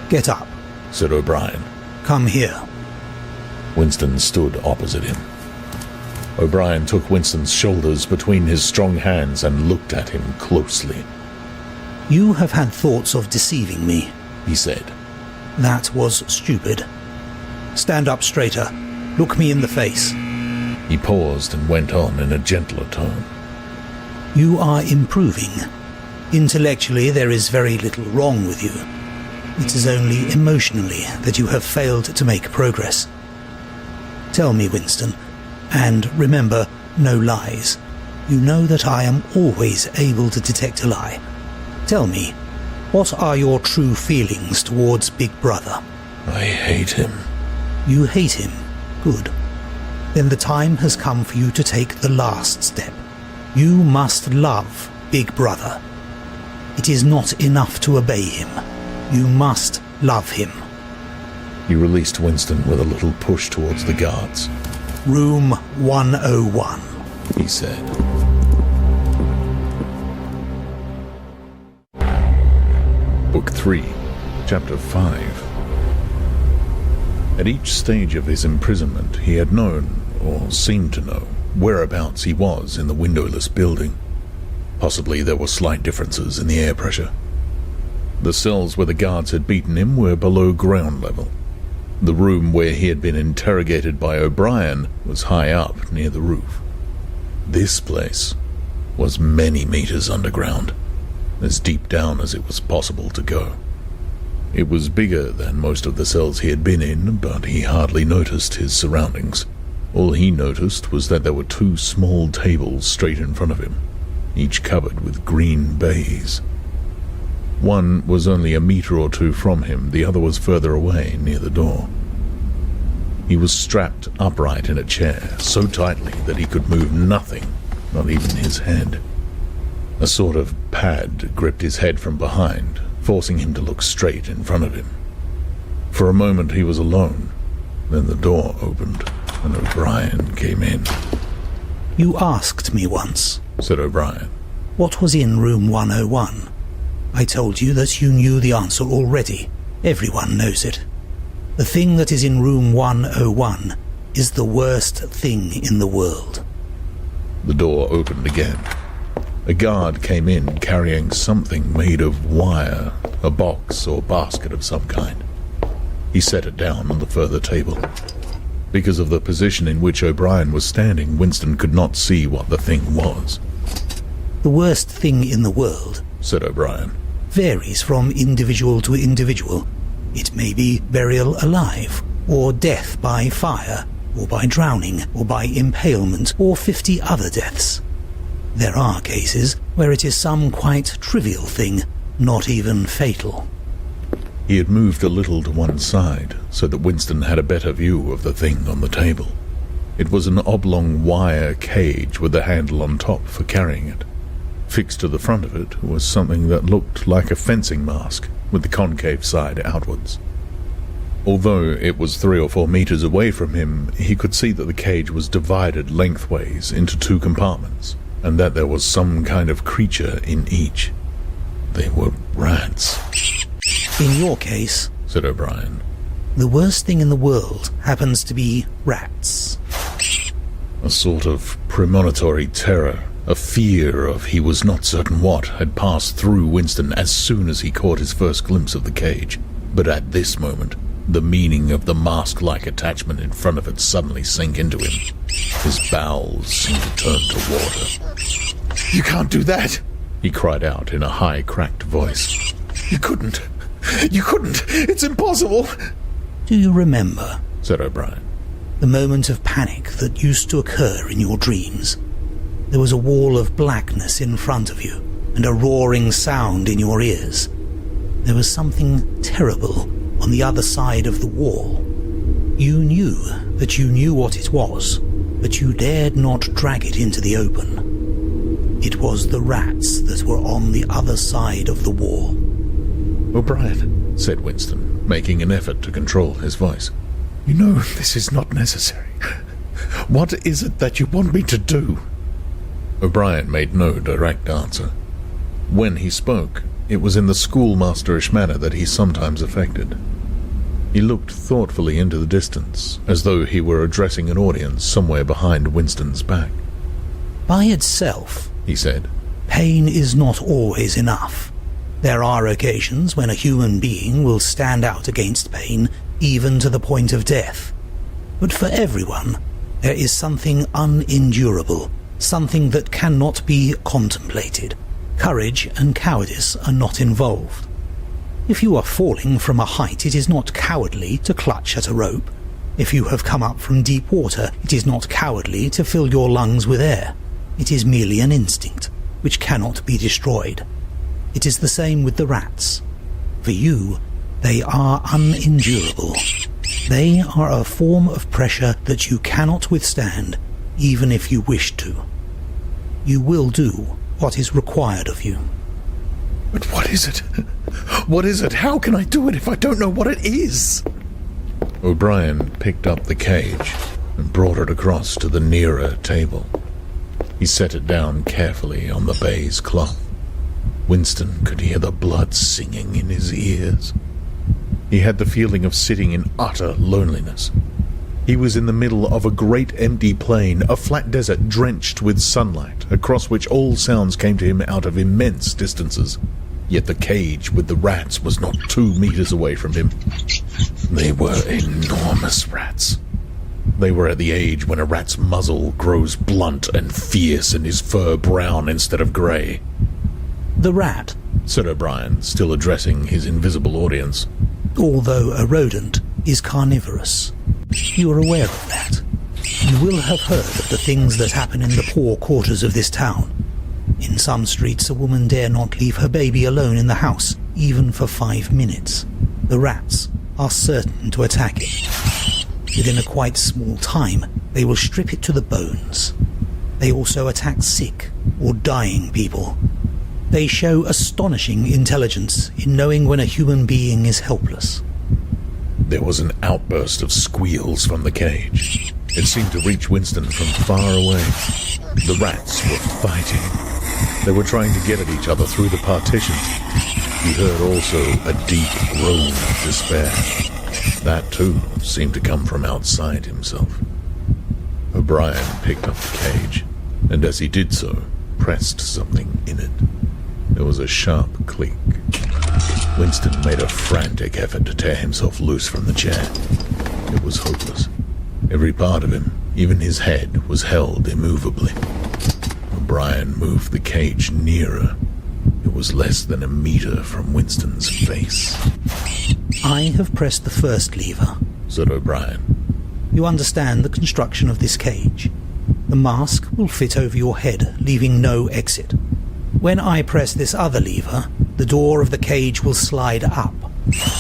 "Get up," said O'Brien. "Come here." Winston stood opposite him. O'Brien took Winston's shoulders between his strong hands and looked at him closely. "You have had thoughts of deceiving me," he said. "That was stupid. Stand up straighter. Look me in the face." He paused and went on in a gentler tone. "You are improving. Intellectually, there is very little wrong with you. It is only emotionally that you have failed to make progress. Tell me, Winston, and remember, no lies. You know that I am always able to detect a lie. Tell me, what are your true feelings towards Big Brother?" "I hate him." "You hate him? Good. Then the time has come for you to take the last step. You must love Big Brother. It is not enough to obey him. You must love him." He released Winston with a little push towards the guards. "Room 101, he said. Book 3, Chapter 5. At each stage of his imprisonment, he had known, or seemed to know, whereabouts he was in the windowless building. Possibly there were slight differences in the air pressure. The cells where the guards had beaten him were below ground level. The room where he had been interrogated by O'Brien was high up near the roof. This place was many meters underground, as deep down as it was possible to go. It was bigger than most of the cells he had been in, but he hardly noticed his surroundings. All he noticed was that there were 2 small tables straight in front of him, each covered with green baize. One was only a meter or 2 from him, the other was further away, near the door. He was strapped upright in a chair, so tightly that he could move nothing, not even his head. A sort of pad gripped his head from behind, forcing him to look straight in front of him. For a moment he was alone, then the door opened, and O'Brien came in. "You asked me once," said O'Brien, "what was in room 101. I told you that you knew the answer already. Everyone knows it. The thing that is in room 101 is the worst thing in the world." The door opened again. A guard came in carrying something made of wire, a box or basket of some kind. He set it down on the further table. Because of the position in which O'Brien was standing, Winston could not see what the thing was. The worst thing in the world, said O'Brien, varies from individual to individual. It may be burial alive, or death by fire, or by drowning, or by impalement, or 50 other deaths. There are cases where it is some quite trivial thing, not even fatal. He had moved a little to one side, so that Winston had a better view of the thing on the table. It was an oblong wire cage with a handle on top for carrying it. Fixed to the front of it was something that looked like a fencing mask, with the concave side outwards. Although it was 3 or 4 meters away from him, he could see that the cage was divided lengthways into 2 compartments, and that there was some kind of creature in each. They were rats. In your case, said O'Brien, the worst thing in the world happens to be rats. A sort of premonitory terror, a fear of he was not certain what, had passed through Winston as soon as he caught his first glimpse of the cage. But at this moment, the meaning of the mask-like attachment in front of it suddenly sank into him. His bowels seemed to turn to water. "You can't do that!" he cried out in a high, cracked voice. "You couldn't! You couldn't! It's impossible!" Do you remember, said O'Brien, the moment of panic that used to occur in your dreams? There was a wall of blackness in front of you, and a roaring sound in your ears. There was something terrible on the other side of the wall. You knew that you knew what it was, but you dared not drag it into the open. It was the rats that were on the other side of the wall. "O'Brien," said Winston, making an effort to control his voice, "you know this is not necessary. What is it that you want me to do?" O'Brien made no direct answer. When he spoke, it was in the schoolmasterish manner that he sometimes affected. He looked thoughtfully into the distance, as though he were addressing an audience somewhere behind Winston's back. By itself, he said, pain is not always enough. There are occasions when a human being will stand out against pain, even to the point of death. But for everyone, there is something unendurable, something that cannot be contemplated. Courage and cowardice are not involved. If you are falling from a height, it is not cowardly to clutch at a rope. If you have come up from deep water, it is not cowardly to fill your lungs with air. It is merely an instinct, which cannot be destroyed. It is the same with the rats. For you, they are unendurable. They are a form of pressure that you cannot withstand, even if you wish to. You will do what is required of you. "But what is it? What is it? How can I do it if I don't know what it is?" O'Brien picked up the cage and brought it across to the nearer table. He set it down carefully on the baize cloth. Winston could hear the blood singing in his ears. He had the feeling of sitting in utter loneliness. He was in the middle of a great empty plain, a flat desert drenched with sunlight, across which all sounds came to him out of immense distances. Yet the cage with the rats was not 2 meters away from him. They were enormous rats. They were at the age when a rat's muzzle grows blunt and fierce and his fur brown instead of grey. The rat, said O'Brien, still addressing his invisible audience, although a rodent, is carnivorous. You are aware of that. You will have heard of the things that happen in the poor quarters of this town. In some streets, a woman dare not leave her baby alone in the house, even for 5 minutes. The rats are certain to attack it. Within a quite small time, they will strip it to the bones. They also attack sick or dying people. They show astonishing intelligence in knowing when a human being is helpless. There was an outburst of squeals from the cage. It seemed to reach Winston from far away. The rats were fighting. They were trying to get at each other through the partitions. He heard also a deep groan of despair. That, too, seemed to come from outside himself. O'Brien picked up the cage. and as he did so, pressed something in it. There was a sharp click. Winston made a frantic effort to tear himself loose from the chair. It was hopeless. Every part of him, even his head, was held immovably. O'Brien moved the cage nearer. It was less than a meter from Winston's face. I have pressed the first lever, said O'Brien. You understand the construction of this cage. The mask will fit over your head, leaving no exit. When I press this other lever, the door of the cage will slide up.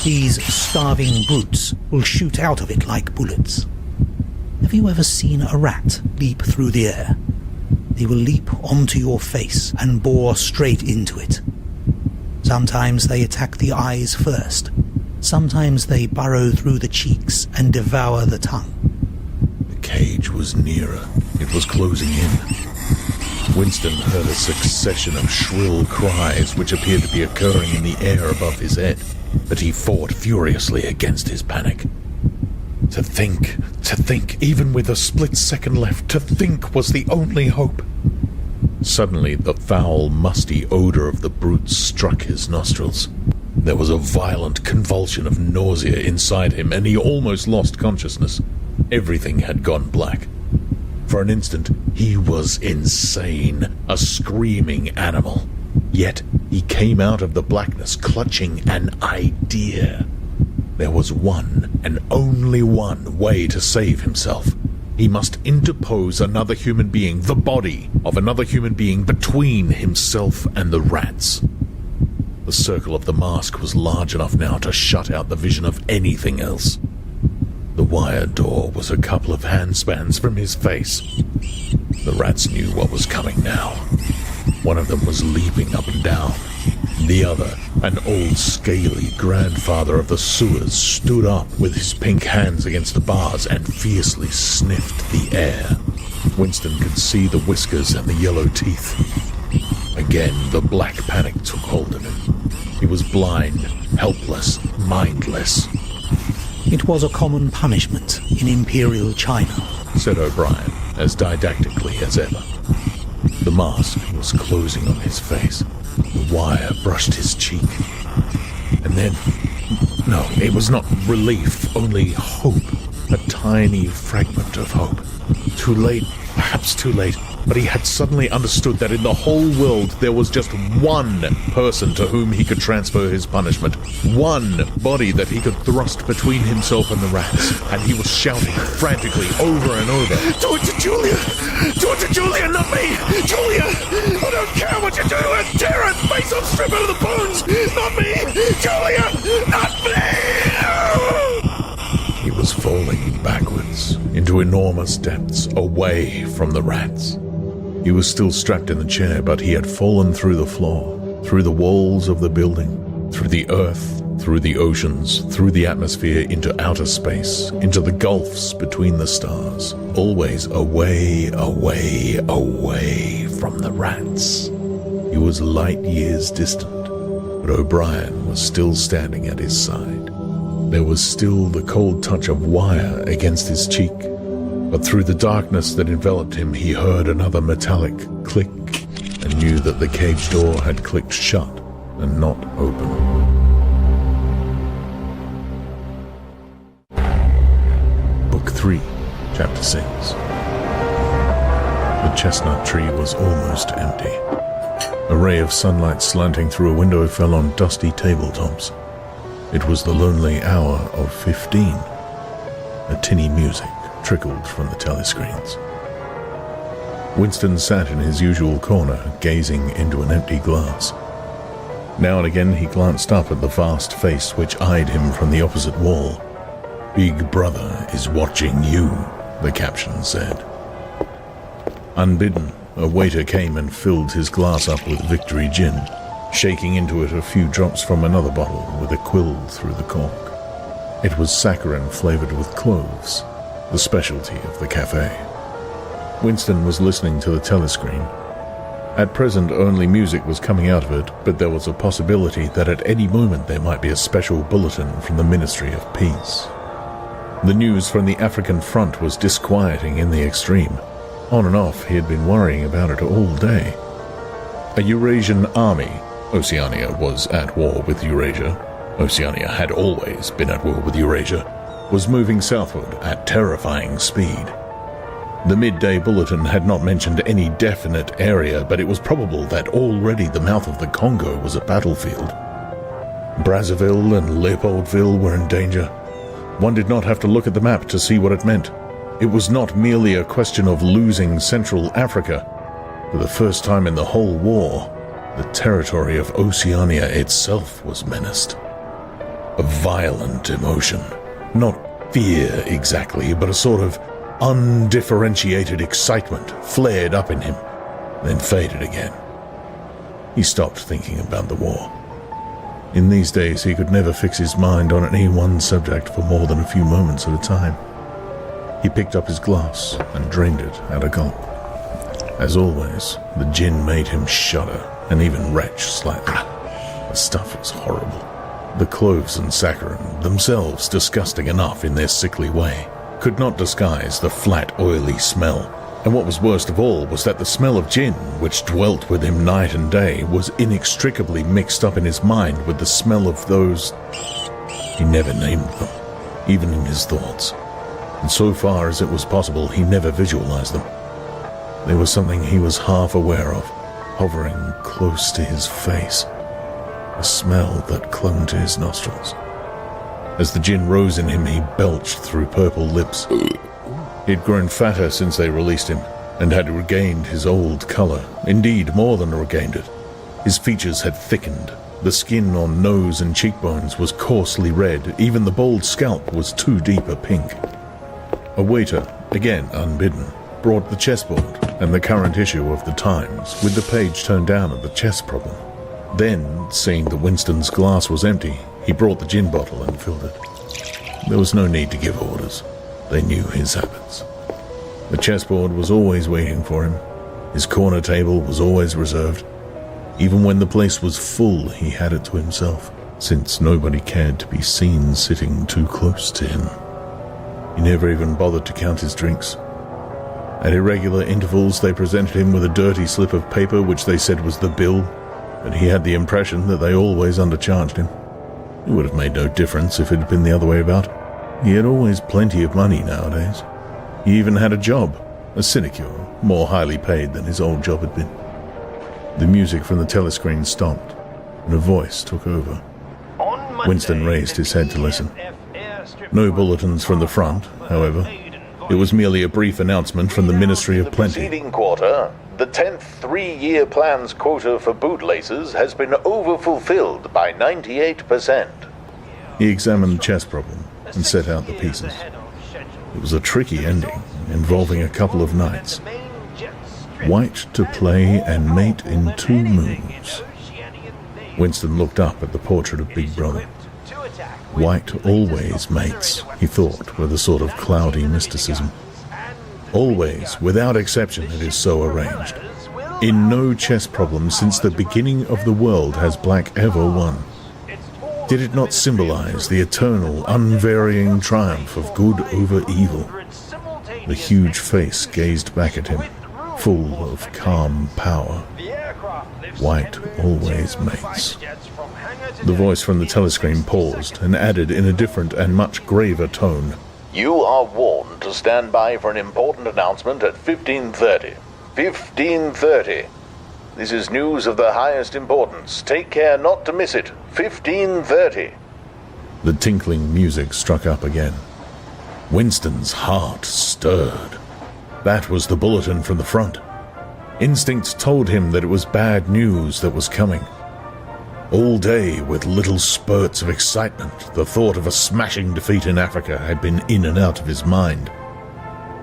These starving brutes will shoot out of it like bullets. Have you ever seen a rat leap through the air? They will leap onto your face and bore straight into it. Sometimes they attack the eyes first. Sometimes they burrow through the cheeks and devour the tongue. The cage was nearer. It was closing in. Winston heard a succession of shrill cries which appeared to be occurring in the air above his head, but he fought furiously against his panic. To think, even with a split second left, to think was the only hope. Suddenly, the foul, musty odor of the brutes struck his nostrils. There was a violent convulsion of nausea inside him, and he almost lost consciousness. Everything had gone black. For an instant, he was insane, a screaming animal. Yet, he came out of the blackness clutching an idea. There was one, and only one, way to save himself. He must interpose another human being, the body of another human being, between himself and the rats. The circle of the mask was large enough now to shut out the vision of anything else. The wire door was a couple of handspans from his face. The rats knew what was coming now. One of them was leaping up and down. The other, an old scaly grandfather of the sewers, stood up with his pink hands against the bars and fiercely sniffed the air. Winston could see the whiskers and the yellow teeth. Again, the black panic took hold of him. He was blind, helpless, mindless. It was a common punishment in Imperial China, said O'Brien, as didactically as ever. The mask was closing on his face. The wire brushed his cheek. And then... no, it was not relief, only hope. A tiny fragment of hope. Too late, perhaps too late, but he had suddenly understood that in the whole world there was just one person to whom he could transfer his punishment. One body that he could thrust between himself and the rats. And he was shouting frantically over and over. Do it to Julia! Do it to Julia, not me! Julia! I don't care what you do! Tear her face off, strip out of the bones! Not me! Julia! Not me! He was falling backwards into enormous depths, away from the rats. He was still strapped in the chair, but he had fallen through the floor, through the walls of the building, through the earth, through the oceans, through the atmosphere, into outer space, into the gulfs between the stars, always away, away, away from the rats. He was light years distant, but O'Brien was still standing at his side. There was still the cold touch of wire against his cheek, but through the darkness that enveloped him he heard another metallic click and knew that the cage door had clicked shut and not open. Book 3, Chapter 6. The chestnut tree was almost empty. A ray of sunlight slanting through a window fell on dusty tabletops. It was the lonely hour of 15. A tinny music trickled from the telescreens. Winston sat in his usual corner, gazing into an empty glass. Now and again he glanced up at the vast face which eyed him from the opposite wall. "Big Brother is watching you," the caption said. Unbidden, a waiter came and filled his glass up with Victory Gin, shaking into it a few drops from another bottle with a quill through the cork. It was saccharin flavored with cloves, the specialty of the cafe. Winston was listening to the telescreen. At present only music was coming out of it, but there was a possibility that at any moment there might be a special bulletin from the Ministry of Peace. The news from the African front was disquieting in the extreme. On and off, he had been worrying about it all day. A Eurasian army, Oceania was at war with Eurasia, Oceania had always been at war with Eurasia, was moving southward at terrifying speed. The midday bulletin had not mentioned any definite area, but it was probable that already the mouth of the Congo was a battlefield. Brazzaville and Leopoldville were in danger. One did not have to look at the map to see what it meant. It was not merely a question of losing Central Africa. For the first time in the whole war, the territory of Oceania itself was menaced. A violent emotion. Not fear exactly, but a sort of undifferentiated excitement flared up in him, then faded again. He stopped thinking about the war. In these days, he could never fix his mind on any one subject for more than a few moments at a time. He picked up his glass and drained it at a gulp. As always, the gin made him shudder and even retch slightly. The stuff was horrible. The cloves and saccharin, themselves disgusting enough in their sickly way, could not disguise the flat, oily smell. And what was worst of all was that the smell of gin, which dwelt with him night and day, was inextricably mixed up in his mind with the smell of those... He never named them, even in his thoughts. And so far as it was possible, he never visualized them. They were something he was half aware of, hovering close to his face. A smell that clung to his nostrils. As the gin rose in him, he belched through purple lips. He'd grown fatter since they released him, and had regained his old color. Indeed, more than regained it. His features had thickened. The skin on nose and cheekbones was coarsely red. Even the bald scalp was too deep a pink. A waiter, again unbidden, brought the chessboard and the current issue of the Times, with the page turned down at the chess problem. Then, seeing that Winston's glass was empty, he brought the gin bottle and filled it. There was no need to give orders. They knew his habits. The chessboard was always waiting for him. His corner table was always reserved. Even when the place was full, he had it to himself, since nobody cared to be seen sitting too close to him. He never even bothered to count his drinks. At irregular intervals, they presented him with a dirty slip of paper which they said was the bill, but he had the impression that they always undercharged him. It would have made no difference if it had been the other way about. He had always plenty of money nowadays. He even had a job, a sinecure, more highly paid than his old job had been. The music from the telescreen stopped, and a voice took over. Winston raised his head to listen. No bulletins from the front, however. It was merely a brief announcement from the Ministry of Plenty. Preceding quarter, the 10th three-year plan's quota for bootlaces has been overfulfilled by 98%. He examined the chess problem and set out the pieces. It was a tricky ending, involving a couple of knights. White to play and mate in 2 moves. Winston looked up at the portrait of Big Brother. White always mates, he thought, with a sort of cloudy mysticism. Always, without exception, it is so arranged. In no chess problem since the beginning of the world has black ever won. Did it not symbolize the eternal, unvarying triumph of good over evil? The huge face gazed back at him, full of calm power. White always mates. The voice from the telescreen paused and added in a different and much graver tone. You are warned to stand by for an important announcement at 15:30. 15:30. This is news of the highest importance. Take care not to miss it. 15:30. The tinkling music struck up again. Winston's heart stirred. That was the bulletin from the front. Instincts told him that it was bad news that was coming. All day, with little spurts of excitement, the thought of a smashing defeat in Africa had been in and out of his mind.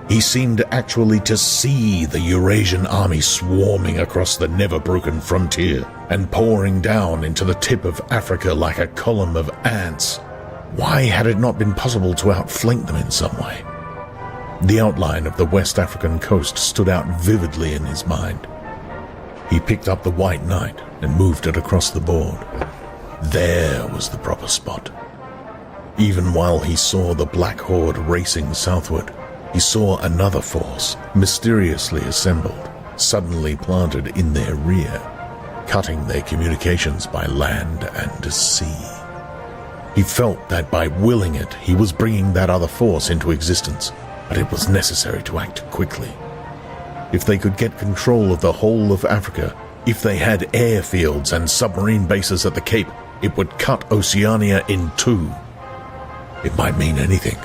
He seemed actually to see the Eurasian army swarming across the never-broken frontier and pouring down into the tip of Africa like a column of ants. Why had it not been possible to outflank them in some way? The outline of the West African coast stood out vividly in his mind. He picked up the white knight and moved it across the board. There was the proper spot. Even while he saw the black horde racing southward, he saw another force, mysteriously assembled, suddenly planted in their rear, cutting their communications by land and sea. He felt that by willing it, he was bringing that other force into existence, but it was necessary to act quickly. If they could get control of the whole of Africa, if they had airfields and submarine bases at the Cape, it would cut Oceania in two. It might mean anything.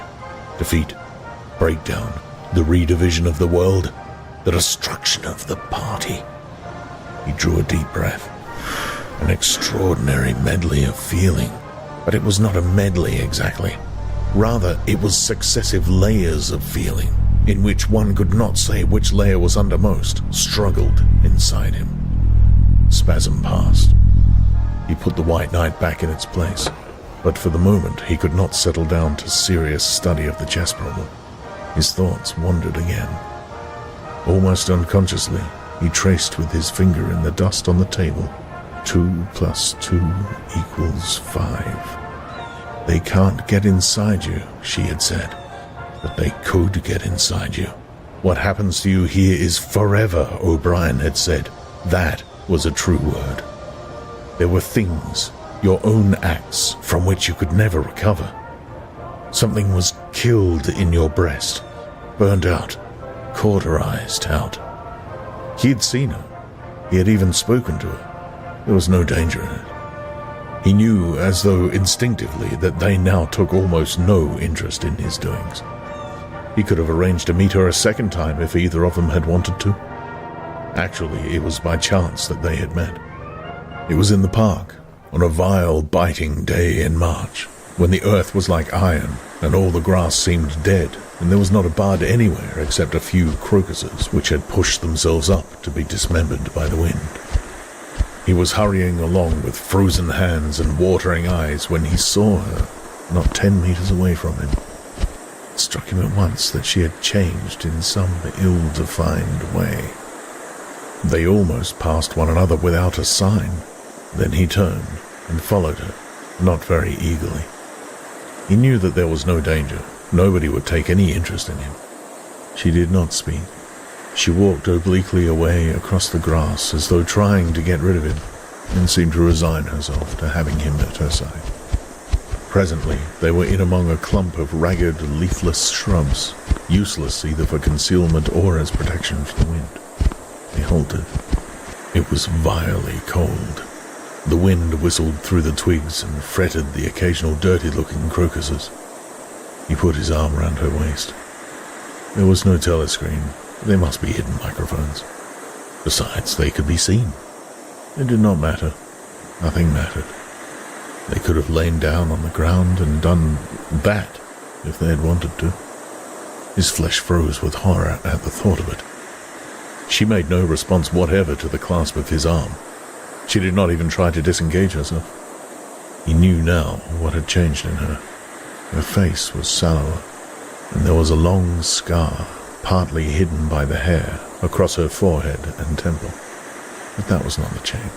Defeat, breakdown, the redivision of the world, the destruction of the party. He drew a deep breath. An extraordinary medley of feeling. But it was not a medley exactly. Rather, it was successive layers of feeling, in which one could not say which layer was undermost, struggled inside him. Spasm passed. He put the White Knight back in its place, but for the moment he could not settle down to serious study of the chess problem. His thoughts wandered again. Almost unconsciously, he traced with his finger in the dust on the table, 2 + 2 = 5. They can't get inside you, she had said, but they could get inside you. What happens to you here is forever, O'Brien had said. That was a true word. There were things, your own acts, from which you could never recover. Something was killed in your breast, burned out, cauterized out. He had seen her. He had even spoken to her. There was no danger in it. He knew, as though instinctively, that they now took almost no interest in his doings. He could have arranged to meet her a second time if either of them had wanted to. Actually, it was by chance that they had met. It was in the park, on a vile, biting day in March, when the earth was like iron, and all the grass seemed dead, and there was not a bud anywhere except a few crocuses which had pushed themselves up to be dismembered by the wind. He was hurrying along with frozen hands and watering eyes when he saw her, not 10 meters away from him. It struck him at once that she had changed in some ill-defined way. They almost passed one another without a sign. Then he turned and followed her, not very eagerly. He knew that there was no danger. Nobody would take any interest in him. She did not speak. She walked obliquely away across the grass as though trying to get rid of him, and seemed to resign herself to having him at her side. Presently, they were in among a clump of ragged, leafless shrubs, useless either for concealment or as protection from the wind. They halted. It was vilely cold. The wind whistled through the twigs and fretted the occasional dirty-looking crocuses. He put his arm round her waist. There was no telescreen. They must be hidden microphones. Besides, they could be seen. It did not matter. Nothing mattered. They could have lain down on the ground and done that if they had wanted to. His flesh froze with horror at the thought of it. She made no response whatever to the clasp of his arm. She did not even try to disengage herself. He knew now what had changed in her. Her face was sallower, and there was a long scar, partly hidden by the hair, across her forehead and temple. But that was not the change.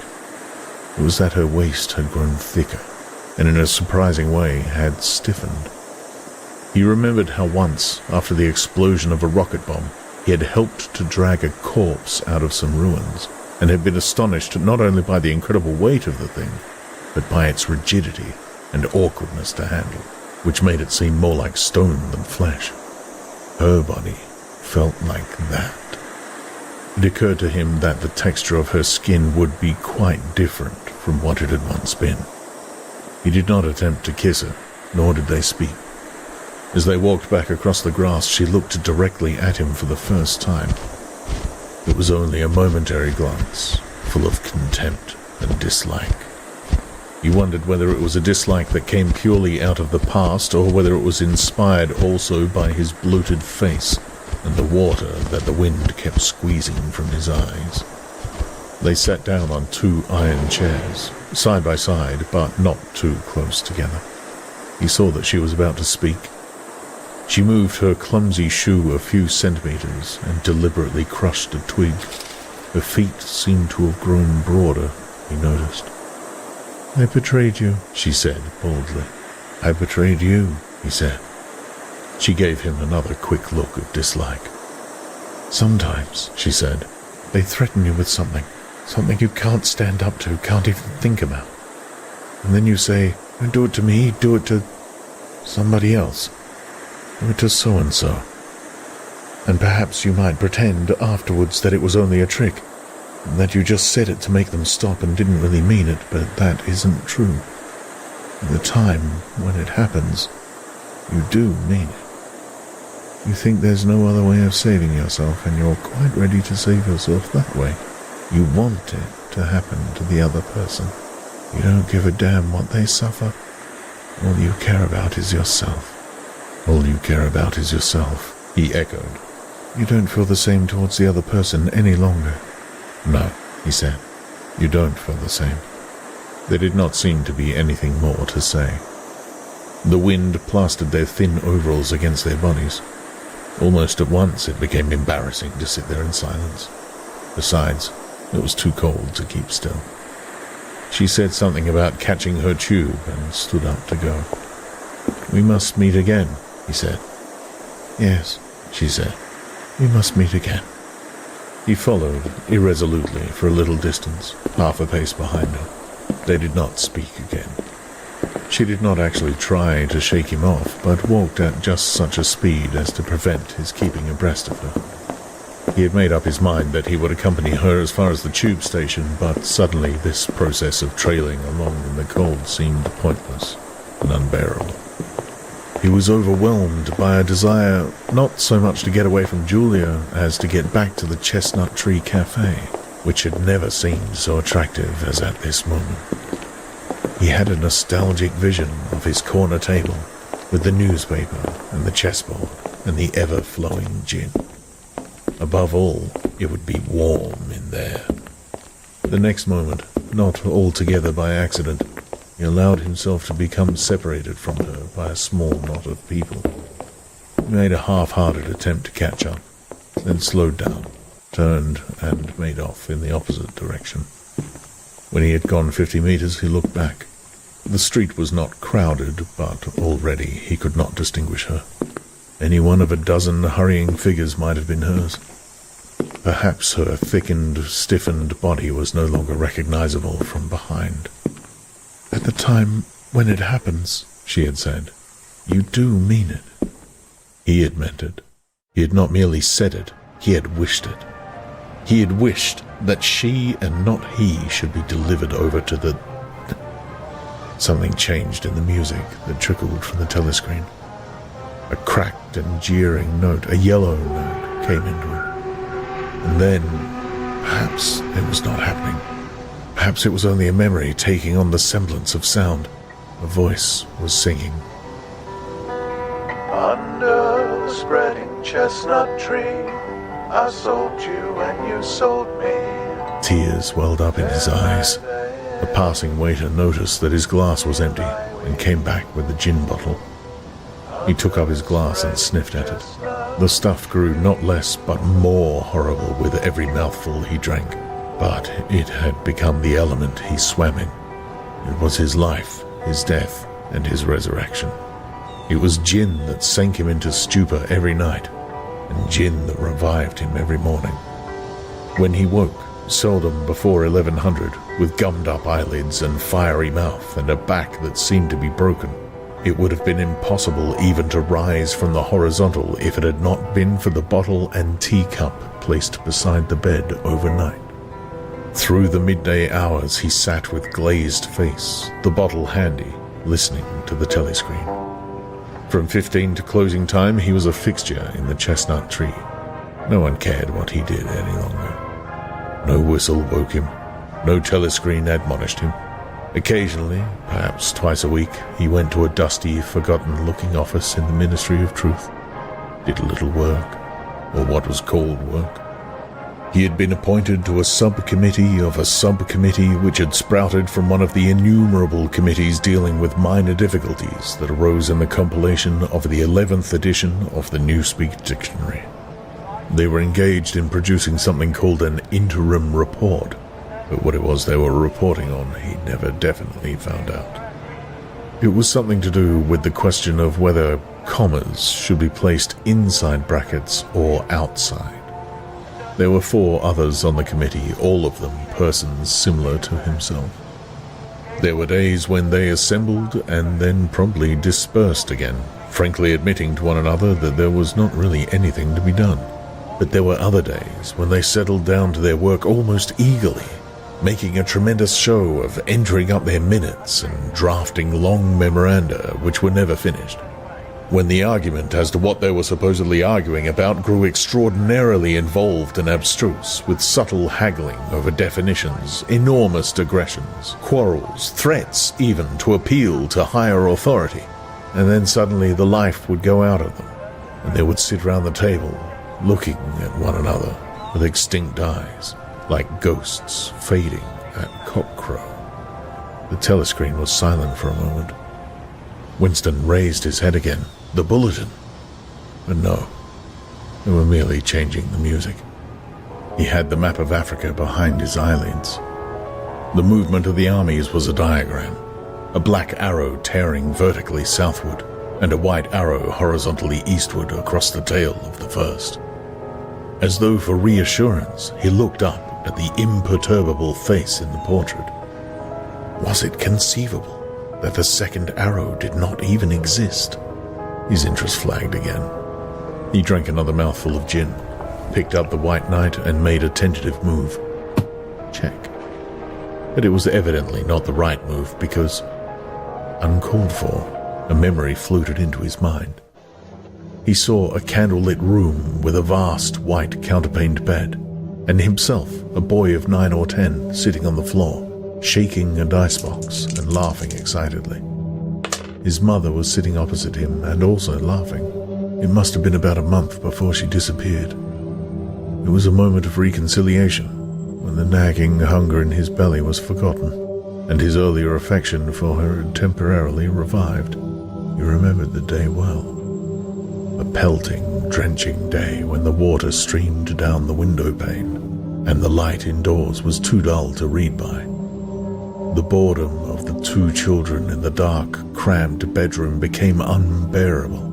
It was that her waist had grown thicker, and in a surprising way had stiffened. He remembered how once, after the explosion of a rocket bomb, he had helped to drag a corpse out of some ruins, and had been astonished not only by the incredible weight of the thing, but by its rigidity and awkwardness to handle, which made it seem more like stone than flesh. Her body felt like that. It occurred to him that the texture of her skin would be quite different from what it had once been. He did not attempt to kiss her, nor did they speak. As they walked back across the grass, she looked directly at him for the first time. It was only a momentary glance, full of contempt and dislike. He wondered whether it was a dislike that came purely out of the past, or whether it was inspired also by his bloated face and the water that the wind kept squeezing from his eyes. They sat down on 2 iron chairs, side by side, but not too close together. He saw that she was about to speak. She moved her clumsy shoe a few centimeters and deliberately crushed a twig. Her feet seemed to have grown broader, he noticed. "I betrayed you," she said boldly. "I betrayed you," he said. She gave him another quick look of dislike. "Sometimes," she said, "they threaten you with something you can't stand up to, can't even think about. And then you say, don't do it to me, do it to somebody else. Do it to so-and-so. And perhaps you might pretend afterwards that it was only a trick, and that you just said it to make them stop and didn't really mean it, but that isn't true. At the time when it happens, you do mean it. You think there's no other way of saving yourself, and you're quite ready to save yourself that way. You want it to happen to the other person. You don't give a damn what they suffer. All you care about is yourself." "All you care about is yourself," he echoed. "You don't feel the same towards the other person any longer." "No," he said. "You don't feel the same." There did not seem to be anything more to say. The wind plastered their thin overalls against their bodies. Almost at once it became embarrassing to sit there in silence. Besides, it was too cold to keep still. She said something about catching her tube and stood up to go. "We must meet again," he said. "Yes," she said. "We must meet again." He followed irresolutely for a little distance, half a pace behind her. They did not speak again. She did not actually try to shake him off, but walked at just such a speed as to prevent his keeping abreast of her. He had made up his mind that he would accompany her as far as the tube station, but suddenly this process of trailing along in the cold seemed pointless and unbearable. He was overwhelmed by a desire not so much to get away from Julia as to get back to the Chestnut Tree Cafe, which had never seemed so attractive as at this moment. He had a nostalgic vision of his corner table, with the newspaper and the chessboard and the ever-flowing gin. Above all, it would be warm in there. The next moment, not altogether by accident, he allowed himself to become separated from her by a small knot of people. He made a half-hearted attempt to catch up, then slowed down, turned, and made off in the opposite direction. When he had gone 50 meters, he looked back. The street was not crowded, but already he could not distinguish her. Any one of a dozen hurrying figures might have been hers. Perhaps her thickened, stiffened body was no longer recognizable from behind. "At the time when it happens," she had said, "you do mean it." He had meant it. He had not merely said it, he had wished it. He had wished that she and not he should be delivered over to the... Something changed in the music that trickled from the telescreen. A cracked and jeering note, a yellow note, came into it. And then, perhaps it was not happening. Perhaps it was only a memory taking on the semblance of sound. A voice was singing. Under the spreading chestnut tree, I sold you and you sold me. Tears welled up in his eyes. A passing waiter noticed that his glass was empty and came back with the gin bottle. He took up his glass and sniffed at it. The stuff grew not less but more horrible with every mouthful he drank. But it had become the element he swam in. It was his life, his death, and his resurrection. It was gin that sank him into stupor every night, and gin that revived him every morning. When he woke, seldom before 1100, with gummed-up eyelids and fiery mouth and a back that seemed to be broken, it would have been impossible even to rise from the horizontal if it had not been for the bottle and teacup placed beside the bed overnight. Through the midday hours he sat with glazed face, the bottle handy, listening to the telescreen. From 15 to closing time he was a fixture in the Chestnut Tree. No one cared what he did any longer. No whistle woke him, no telescreen admonished him. Occasionally, perhaps twice a week, he went to a dusty, forgotten-looking office in the Ministry of Truth, did a little work, or what was called work. He had been appointed to a subcommittee of a subcommittee which had sprouted from one of the innumerable committees dealing with minor difficulties that arose in the compilation of the 11th edition of the Newspeak Dictionary. They were engaged in producing something called an interim report, but what it was they were reporting on he never definitely found out. It was something to do with the question of whether commas should be placed inside brackets or outside. There were 4 others on the committee, all of them persons similar to himself. There were days when they assembled and then promptly dispersed again, frankly admitting to one another that there was not really anything to be done. But there were other days when they settled down to their work almost eagerly, making a tremendous show of entering up their minutes and drafting long memoranda which were never finished. When the argument as to what they were supposedly arguing about grew extraordinarily involved and abstruse, with subtle haggling over definitions, enormous digressions, quarrels, threats even to appeal to higher authority, and then suddenly the life would go out of them, and they would sit round the table, looking at one another with extinct eyes, like ghosts fading at cockcrow. The telescreen was silent for a moment. Winston raised his head again. The bulletin. But no, they were merely changing the music. He had the map of Africa behind his eyelids. The movement of the armies was a diagram, a black arrow tearing vertically southward, and a white arrow horizontally eastward across the tail of the first. As though for reassurance, he looked up at the imperturbable face in the portrait. Was it conceivable that the second arrow did not even exist? His interest flagged again. He drank another mouthful of gin, picked up the White Knight and made a tentative move. Check. But it was evidently not the right move because, uncalled for, a memory floated into his mind. He saw a candlelit room with a vast white counterpaned bed, and himself, a boy of 9 or 10, sitting on the floor, shaking a dice box and laughing excitedly. His mother was sitting opposite him and also laughing. It must have been about a month before she disappeared. It was a moment of reconciliation, when the nagging hunger in his belly was forgotten, and his earlier affection for her had temporarily revived. He remembered the day well. A pelting, drenching day when the water streamed down the window pane, and the light indoors was too dull to read by. The boredom of the 2 children in the dark, cramped bedroom became unbearable.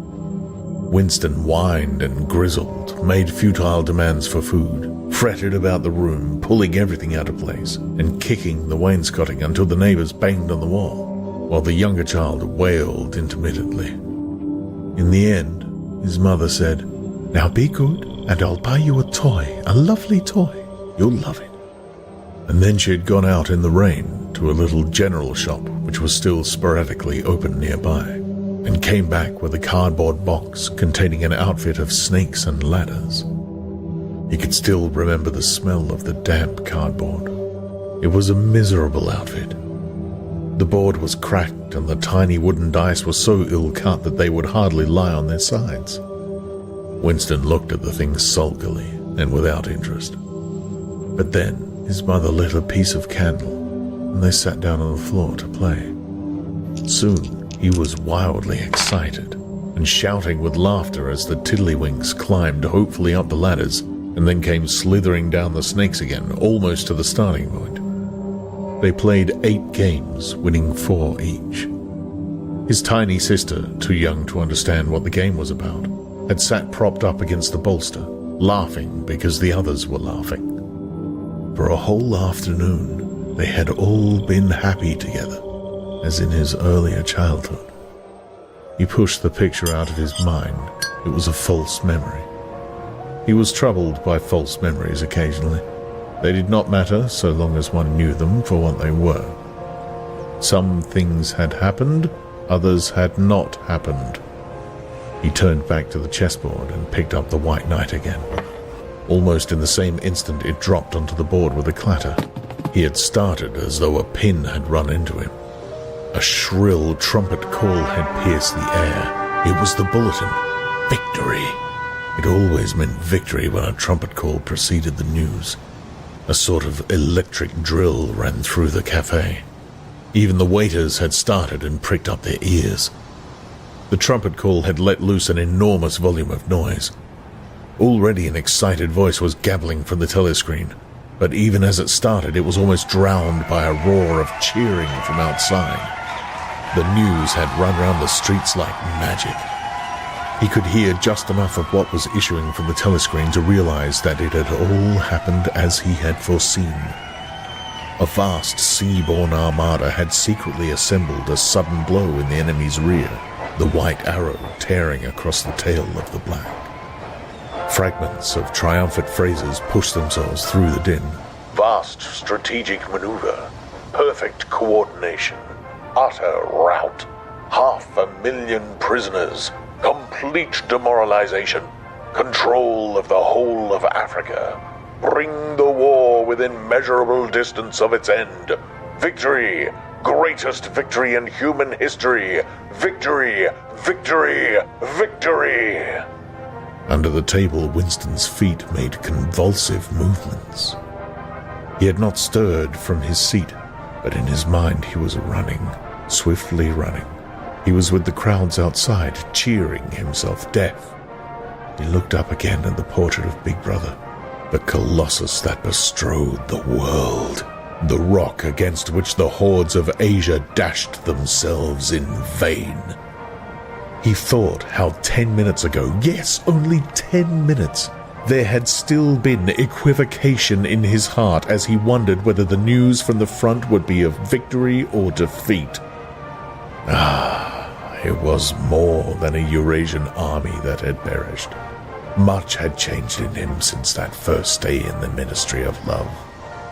Winston whined and grizzled, made futile demands for food, fretted about the room, pulling everything out of place, and kicking the wainscoting until the neighbors banged on the wall, while the younger child wailed intermittently. In the end, his mother said, "Now be good, and I'll buy you a toy, a lovely toy. You'll love it." And then she had gone out in the rain to a little general shop which was still sporadically open nearby, and came back with a cardboard box containing an outfit of snakes and ladders. He could still remember the smell of the damp cardboard. It was a miserable outfit. The board was cracked and the tiny wooden dice were so ill-cut that they would hardly lie on their sides. Winston looked at the things sulkily and without interest. But then his mother lit a piece of candle, and they sat down on the floor to play. Soon he was wildly excited, and shouting with laughter as the tiddlywinks climbed hopefully up the ladders, and then came slithering down the snakes again, almost to the starting point. They played 8 games, winning 4 each. His tiny sister, too young to understand what the game was about, had sat propped up against the bolster, laughing because the others were laughing. For a whole afternoon, they had all been happy together, as in his earlier childhood. He pushed the picture out of his mind. It was a false memory. He was troubled by false memories occasionally. They did not matter so long as one knew them for what they were. Some things had happened, others had not happened. He turned back to the chessboard and picked up the White Knight again. Almost in the same instant it dropped onto the board with a clatter. He had started as though a pin had run into him. A shrill trumpet call had pierced the air. It was the bulletin. Victory! It always meant victory when a trumpet call preceded the news. A sort of electric drill ran through the cafe. Even the waiters had started and pricked up their ears. The trumpet call had let loose an enormous volume of noise. Already an excited voice was gabbling from the telescreen, but even as it started, it was almost drowned by a roar of cheering from outside. The news had run round the streets like magic. He could hear just enough of what was issuing from the telescreen to realize that it had all happened as he had foreseen. A vast sea-borne armada had secretly assembled a sudden blow in the enemy's rear, the white arrow tearing across the tail of the black. Fragments of triumphant phrases pushed themselves through the din. Vast strategic maneuver, perfect coordination, utter rout, 500,000 prisoners, complete demoralization, control of the whole of Africa, bring the war within measurable distance of its end, victory, greatest victory in human history, victory, victory, victory. Under the table, Winston's feet made convulsive movements. He had not stirred from his seat, but in his mind he was running, swiftly running. He was with the crowds outside, cheering himself deaf. He looked up again at the portrait of Big Brother, the colossus that bestrode the world, the rock against which the hordes of Asia dashed themselves in vain. He thought how 10 minutes ago, yes, only 10 minutes, there had still been equivocation in his heart as he wondered whether the news from the front would be of victory or defeat. It was more than a Eurasian army that had perished. Much had changed in him since that first day in the Ministry of Love.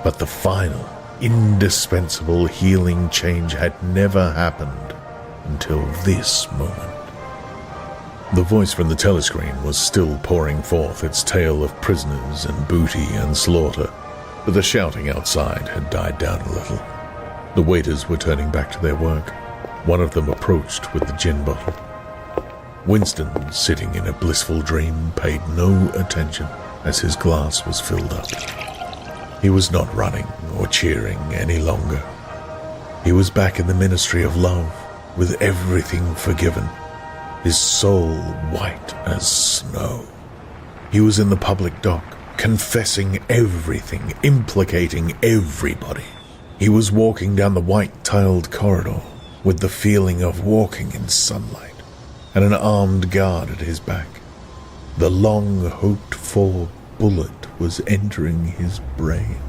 But the final, indispensable healing change had never happened until this moment. The voice from the telescreen was still pouring forth its tale of prisoners and booty and slaughter, but the shouting outside had died down a little. The waiters were turning back to their work. One of them approached with the gin bottle. Winston, sitting in a blissful dream, paid no attention as his glass was filled up. He was not running or cheering any longer. He was back in the Ministry of Love, with everything forgiven, his soul white as snow. He was in the public dock, confessing everything, implicating everybody. He was walking down the white-tiled corridor, with the feeling of walking in sunlight, and an armed guard at his back. The long-hoped-for bullet was entering his brain.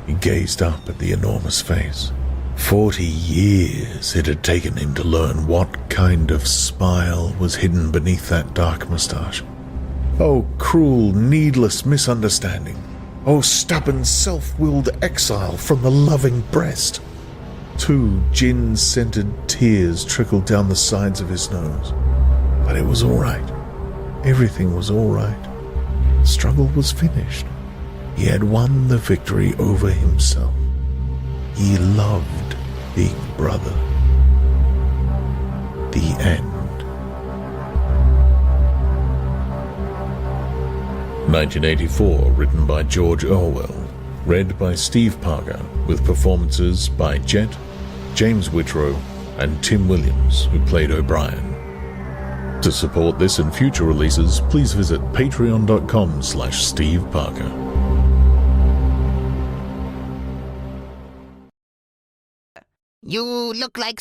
He gazed up at the enormous face. 40 years it had taken him to learn what kind of smile was hidden beneath that dark moustache. Oh, cruel, needless misunderstanding. Oh, stubborn, self-willed exile from the loving breast. 2 gin-scented tears trickled down the sides of his nose. But it was all right. Everything was all right. The struggle was finished. He had won the victory over himself. He loved Big Brother. The end. 1984, written by George Orwell. Read by Steve Parker, with performances by Jet, James Whitrow, and Tim Williams, who played O'Brien. To support this and future releases, please visit patreon.com/Steve Parker. You look like